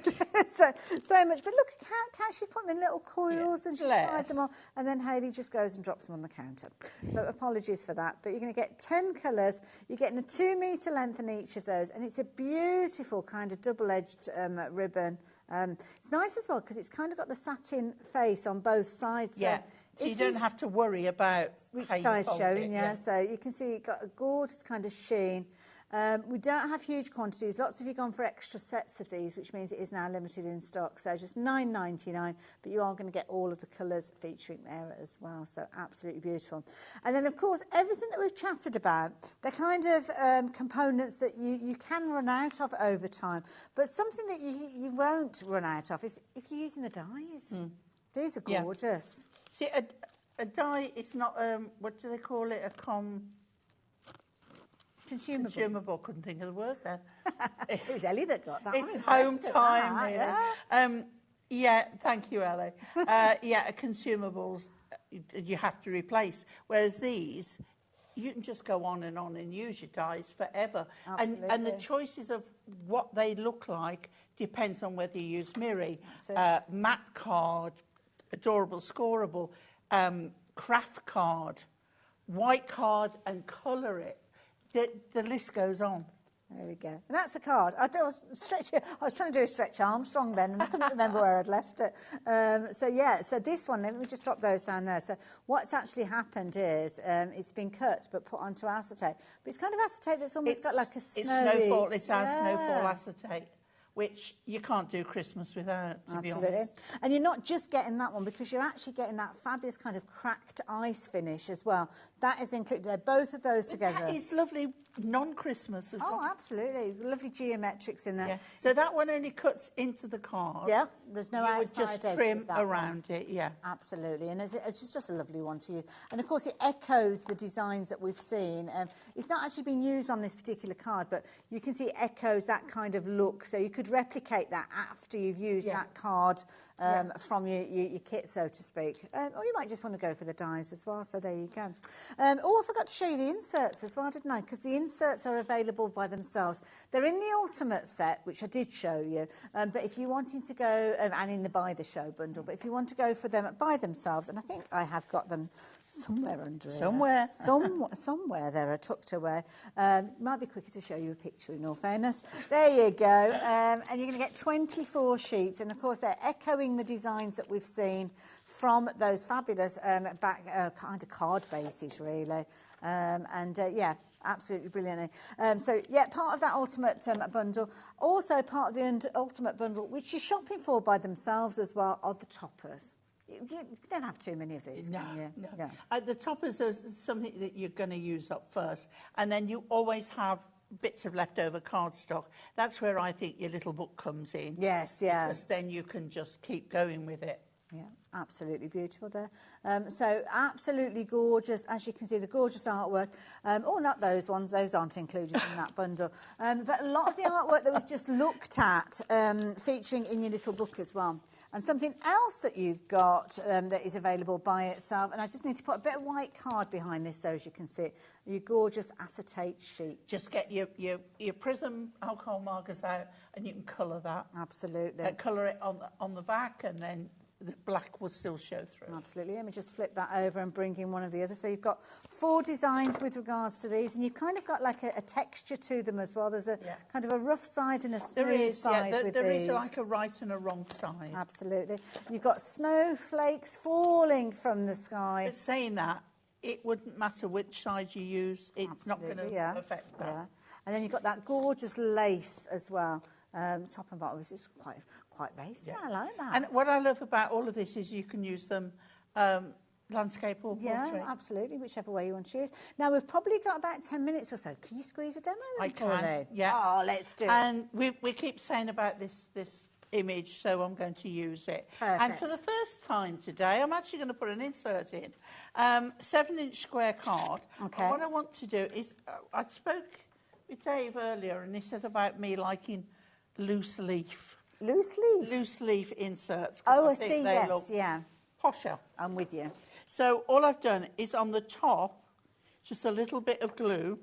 so much. But look, Kat, she's put them in little coils and she's bless. tied them on. And then Hayley just goes and drops them on the counter. So apologies for that. But you're going to get 10 colours. You're getting a 2 metre length in each of those. And it's a beautiful kind of double-edged ribbon. It's nice as well because it's kind of got the satin face on both sides. Yeah. So you don't have to worry about which how you size fold showing, it, yeah. So you can see you've got a gorgeous kind of sheen. We don't have huge quantities. Lots of you gone for extra sets of these, which means it is now limited in stock. So just $9.99, but you are going to get all of the colours featuring there as well. So absolutely beautiful. And then, of course, everything that we've chatted about, the kind of components that you can run out of over time. But something that you won't run out of is if you're using the dies. These are gorgeous. See, a die is not, what do they call it, consumable. Couldn't think of the word there. It was Ellie that got that. It's home time, really. Yeah, thank you, Ellie. Consumables you have to replace, whereas these, you can just go on and use your dies forever. And the choices of what they look like depends on whether you use Miri, matte card, adorable scoreable, craft card, white card, and colour it. The list goes on. There we go. And that's a card. I was trying to do a Stretch Armstrong then, and I couldn't remember where I'd left it. So this one, let me just drop those down there. So what's actually happened is it's been cut but put onto acetate. But it's kind of acetate that's almost got like a snowy... It's our snowfall acetate, which you can't do Christmas without, to be honest. And you're not just getting that one, because you're actually getting that fabulous kind of cracked ice finish as well. That is included there, both of those together. That is lovely non-Christmas as well. Oh, absolutely. Lovely geometrics in there. Yeah. So that one only cuts into the card. Yeah, there's no outside edge. You would just trim around it, yeah. Absolutely, and it's just a lovely one to use. And of course, it echoes the designs that we've seen. It's not actually been used on this particular card, but you can see it echoes that kind of look. So you could replicate that after you've used that card from your kit, so to speak. Or you might just want to go for the dies as well, so there you go. I forgot to show you the inserts as well, didn't I? Because the inserts are available by themselves. They're in the Ultimate set, which I did show you, but if you're wanting to go, and in the Buy the Show bundle, but if you want to go for them by themselves, and I think I have got them somewhere under here. Somewhere they're tucked away. Might be quicker to show you a picture, in all fairness. There you go. And you're going to get 24 sheets, and of course they're echoing the designs that we've seen from those fabulous back kind of card bases, really. Absolutely brilliantly. Part of that Ultimate bundle. Also part of the Ultimate bundle, which you're shopping for by themselves as well, are the toppers. You don't have too many of these, can you? No. The toppers are something that you're going to use up first, and then you always have bits of leftover cardstock. That's where I think your little book comes in. Yes, yeah. Because then you can just keep going with it. Yeah, absolutely beautiful there. So absolutely gorgeous. As you can see, the gorgeous artwork. Not those ones. Those aren't included in that bundle. But a lot of the artwork that we've just looked at featuring in your little book as well. And something else that you've got that is available by itself, and I just need to put a bit of white card behind this so as you can see it, your gorgeous acetate sheet. Just get your Prism alcohol markers out and you can colour that. Absolutely. Colour it on the back, and then the black will still show through. Absolutely. Let me just flip that over and bring in one of the others. So you've got 4 designs with regards to these, and you've kind of got like a texture to them as well. There's a kind of a rough side and a smooth side with these. There is like a right and a wrong side. Absolutely. You've got snowflakes falling from the sky. But saying that, it wouldn't matter which side you use. It's not going to affect that. Yeah. And then you've got that gorgeous lace as well. Top and bottom. This is quite racy. Yeah. I like that. And what I love about all of this is you can use them landscape or portrait. Yeah, absolutely, whichever way you want to use. Now, we've probably got about 10 minutes or so. Can you squeeze a demo in for me? Yeah. Oh, let's do it. And we keep saying about this image, so I'm going to use it. Perfect. And for the first time today, I'm actually going to put an insert in. 7-inch square card. Okay. And what I want to do is, I spoke with Dave earlier, and he said about me liking loose leaf. Loose leaf? Loose leaf inserts. Oh, I think they look posher. I'm with you. So all I've done is on the top, just a little bit of glue,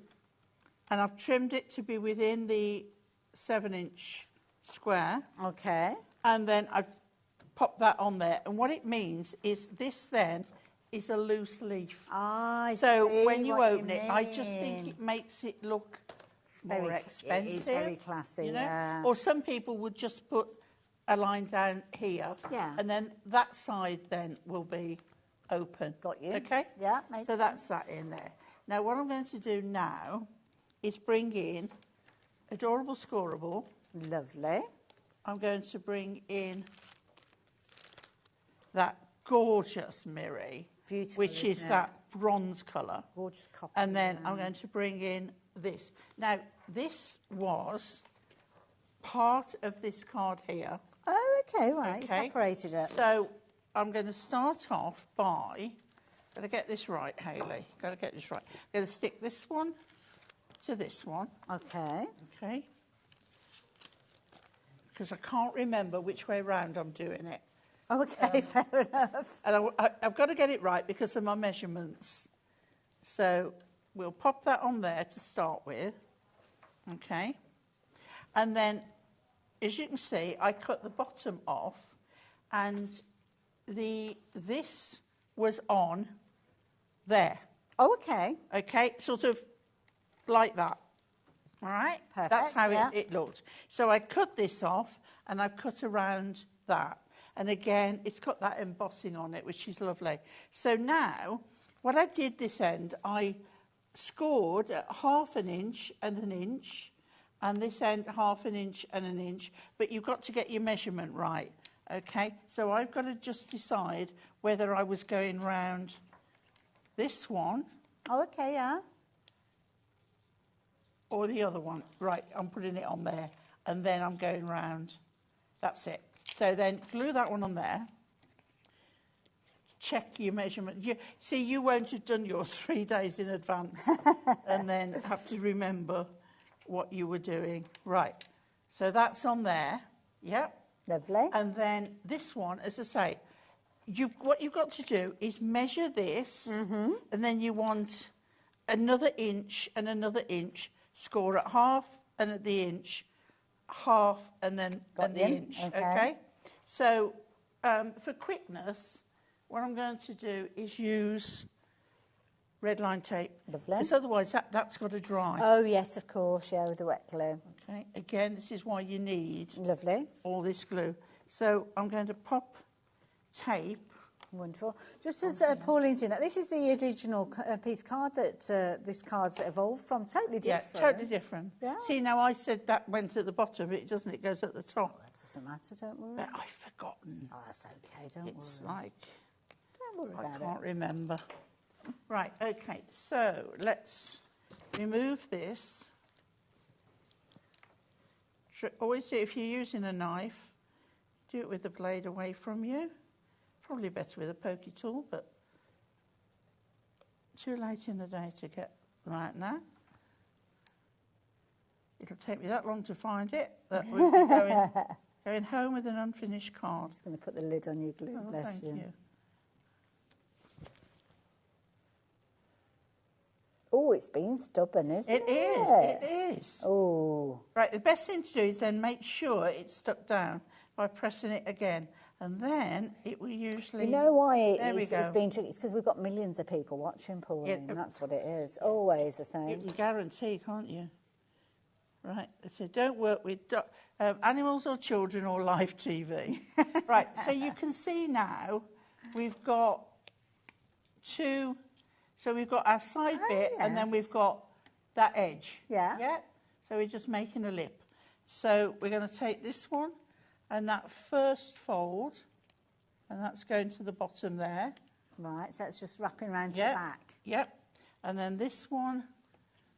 and I've trimmed it to be within the 7-inch square. Okay. And then I've popped that on there. And what it means is this then is a loose leaf. I so see when you what open it, I just think mean. it makes it look Very- more it is expensive. very classy, you know? yeah. Or some people would just put a line down here. Yeah. And then that side then will be open. Got you. Okay? Yeah, makes So that's that in there. Now what I'm going to do now is bring in Adorable Scoreable. Lovely. I'm going to bring in that gorgeous Miri, Beautiful, which is isn't it? that bronze colour. Gorgeous copy. And then I'm yeah. going to bring in this. Now, this was part of this card here. Oh, okay, right. You Okay. separated it. So I'm going to start off by, got to get this right, Hayley. Got to get this right. I'm going to stick this one to this one. Okay. Okay. Because I can't remember which way round I'm doing it. Okay, fair enough. And I've got to get it right because of my measurements. So we'll pop that on there to start with. Okay. And then, as you can see, I cut the bottom off and this was on there. Oh, okay. Okay, sort of like that. All right? Perfect, That's how yeah. it looked. So I cut this off and I've cut around that. And again, it's got that embossing on it, which is lovely. So now, what I did this end, I scored at 1/2 inch and 1 inch, and this end 1/2 inch and 1 inch, but you've got to get your measurement right, okay? So I've got to just decide whether I was going round this one Oh, okay, yeah. or the other one. Right, I'm putting it on there, and then I'm going round. That's it. So then glue that one on there. Check your measurement. See, you won't have done yours 3 days in advance and then have to remember what you were doing. Right, so that's on there. Yep. Lovely. And then this one, as I say, what you've got to do is measure this, and then you want another inch and another inch. Score at 1/2 and at the inch, 1/2 and then Got the you. inch. Okay. Okay. So for quickness, what I'm going to do is use red line tape. Lovely. Because otherwise that's got to dry. Oh, yes, of course, yeah, with the wet glue. Okay. Again, this is why you need Lovely. all this glue. So I'm going to pop tape. Wonderful. Just as Pauline's doing that, this is the original piece card that this card's evolved from. Totally different. Yeah, totally different. Yeah. See, now I said that went at the bottom, but it doesn't. It goes at the top. That doesn't matter, don't worry. But I've forgotten. Oh, that's okay, don't It's worry. like Don't worry I about can't remember. Right, okay, so let's remove this. Always do, if you're using a knife, do it with the blade away from you. Probably better with a pokey tool, but too late in the day to get them out now. It'll take me that long to find it that we'll be going home with an unfinished card. I'm just going to put the lid on your glue, Oh, bless thank you. Oh, it's been stubborn, isn't it? It is. Oh. Right, the best thing to do is then make sure it's stuck down by pressing it again. And then it will usually... You know why there we it's go. been tricky? It's because we've got millions of people watching, Pauline. Yeah, That's what it is. Always the You same. can guarantee, can't you? Right, so don't work with animals or children or live TV. Right, so you can see now we've got two... So we've got our side bit and then yes. we've got that edge. Yeah. Yeah? So we're just making a lip. So we're going to take this one and that first fold, and that's going to the bottom there. Right, so that's just wrapping around Yep. your back. Yep. And then this one,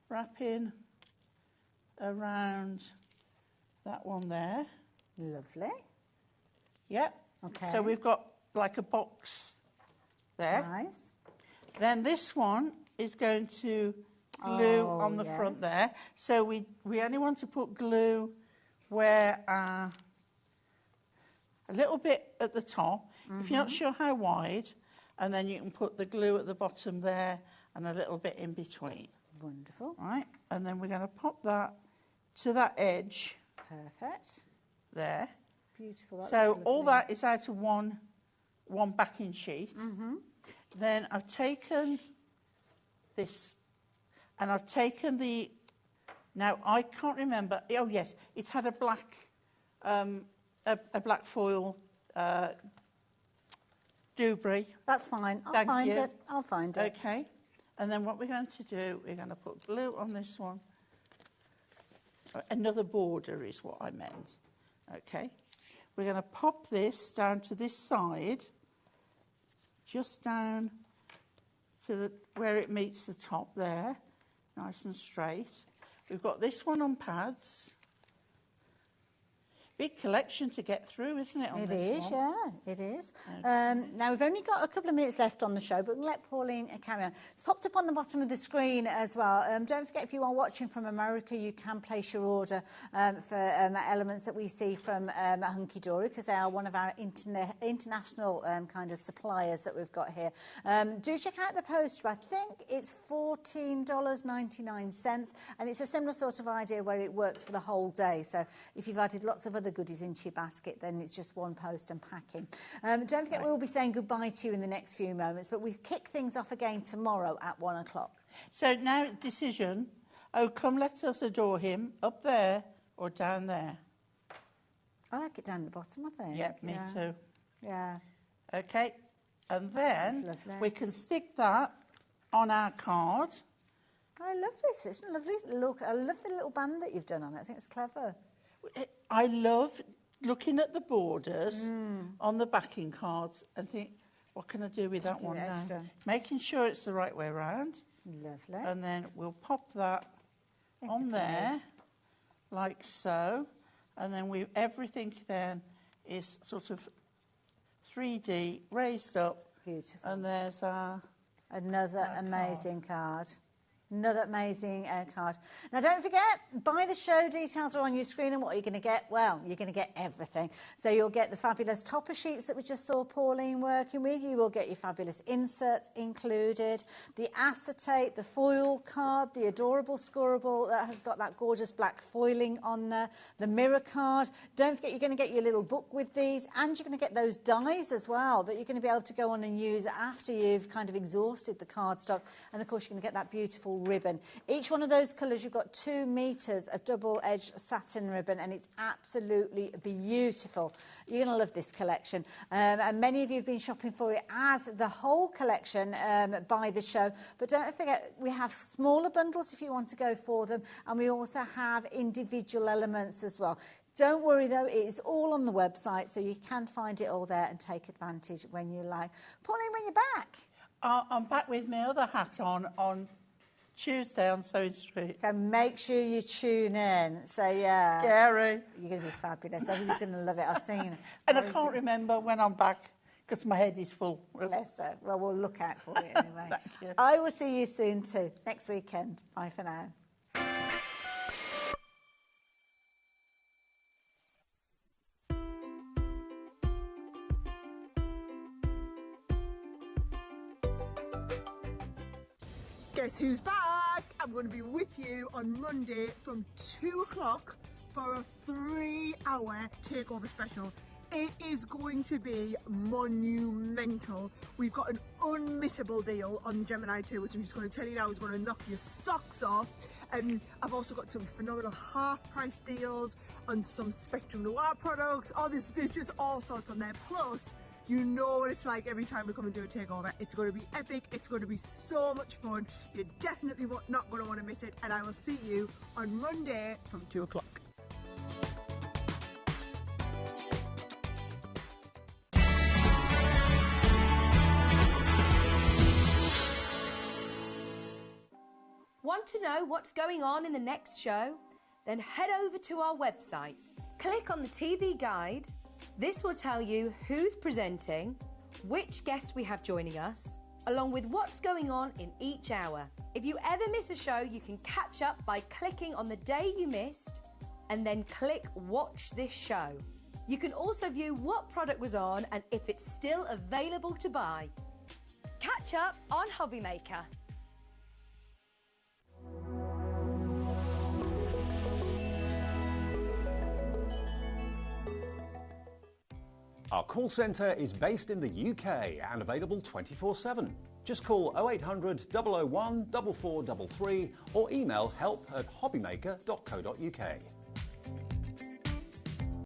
wrapping around that one there. Lovely. Yep. Okay. So we've got like a box there. Nice. Then this one is going to glue Oh, on the yes. front there. So we only want to put glue where a little bit at the top. If you're not sure how wide, and then you can put the glue at the bottom there and a little bit in between. Wonderful. Right, and then we're going to pop that to that edge Perfect. there. Beautiful. That So looks all lovely. that is out of one backing sheet. Then I've taken this, and I've taken the. Now I can't remember. Oh yes, it's had a black foil doobry. That's fine. I'll Thank find you. it. I'll find it. Okay. And then what we're going to do, we're going to put glue on this one. Another border is what I meant. Okay. We're going to pop this down to this side, just down to where it meets the top there, nice and straight. We've got this one on pads. Big collection to get through, isn't it, on It this is, one? yeah, it is. Now, we've only got a couple of minutes left on the show, but we'll let Pauline carry on. It's popped up on the bottom of the screen as well. Don't forget, if you are watching from America, you can place your order for elements that we see from Hunky Dory, because they are one of our international kind of suppliers that we've got here. Do check out the poster. I think it's $14.99, and it's a similar sort of idea where it works for the whole day. So if you've added lots of other goodies into your basket, then it's just one post and packing. Don't forget, we'll be saying goodbye to you in the next few moments, but we've kicked things off again tomorrow at 1 o'clock. So now, decision. Oh, come let us adore him, up there or down there? I like it down at the bottom, I think. Yeah, me too. Yeah. Okay, and then That's lovely. we can stick that on our card. I love this. It's a lovely look. I love the little band that you've done on it. I think it's clever. I love looking at the borders on the backing cards and think, what can I do with that Do one now? extra. Making sure it's the right way around. Lovely. And then we'll pop that Into on there, place. like so. And then everything then is sort of 3D, raised up. Beautiful. And there's our Another our amazing card. Another amazing card. Now, don't forget, buy the show. Details are on your screen. And what are you going to get? Well, you're going to get everything. So you'll get the fabulous topper sheets that we just saw Pauline working with. You will get your fabulous inserts included, the acetate, the foil card, the adorable scoreable that has got that gorgeous black foiling on there, the mirror card. Don't forget, you're going to get your little book with these, and you're going to get those dies as well that you're going to be able to go on and use after you've kind of exhausted the cardstock. And, of course, you're going to get that beautiful ribbon. Each one of those colours, you've got 2 metres of double-edged satin ribbon, and it's absolutely beautiful. You're going to love this collection. And many of you have been shopping for it as the whole collection by the show. But don't forget, we have smaller bundles if you want to go for them, and we also have individual elements as well. Don't worry, though, it is all on the website, so you can find it all there and take advantage when you like. Pauline, when you're back? I'm back with my other hat on Tuesday on Sewing Street. So make sure you tune in. So, yeah. Scary. You're going to be fabulous. Everybody's going to love it. I've seen it. And I can't remember when I'm back because my head is full. Bless her. Well, we'll look out for it anyway. Thank you. I will see you soon too. Next weekend. Bye for now. Guess who's back? I'm going to be with you on Monday from 2 o'clock for a 3-hour takeover special. It is going to be monumental. We've got an unmissable deal on Gemini 2, which I'm just going to tell you now is going to knock your socks off. I've also got some phenomenal half-price deals on some Spectrum Noir products. Oh, there's just all sorts on there. Plus, you know what it's like every time we come and do a takeover. It's going to be epic. It's going to be so much fun. You're definitely not going to want to miss it. And I will see you on Monday from 2 o'clock. Want to know what's going on in the next show? Then head over to our website. Click on the TV guide. This will tell you who's presenting, which guest we have joining us, along with what's going on in each hour. If you ever miss a show, you can catch up by clicking on the day you missed and then click Watch This Show. You can also view what product was on and if it's still available to buy. Catch up on HobbyMaker. Our call centre is based in the UK and available 24/7. Just call 0800 001 4433 or email help@hobbymaker.co.uk.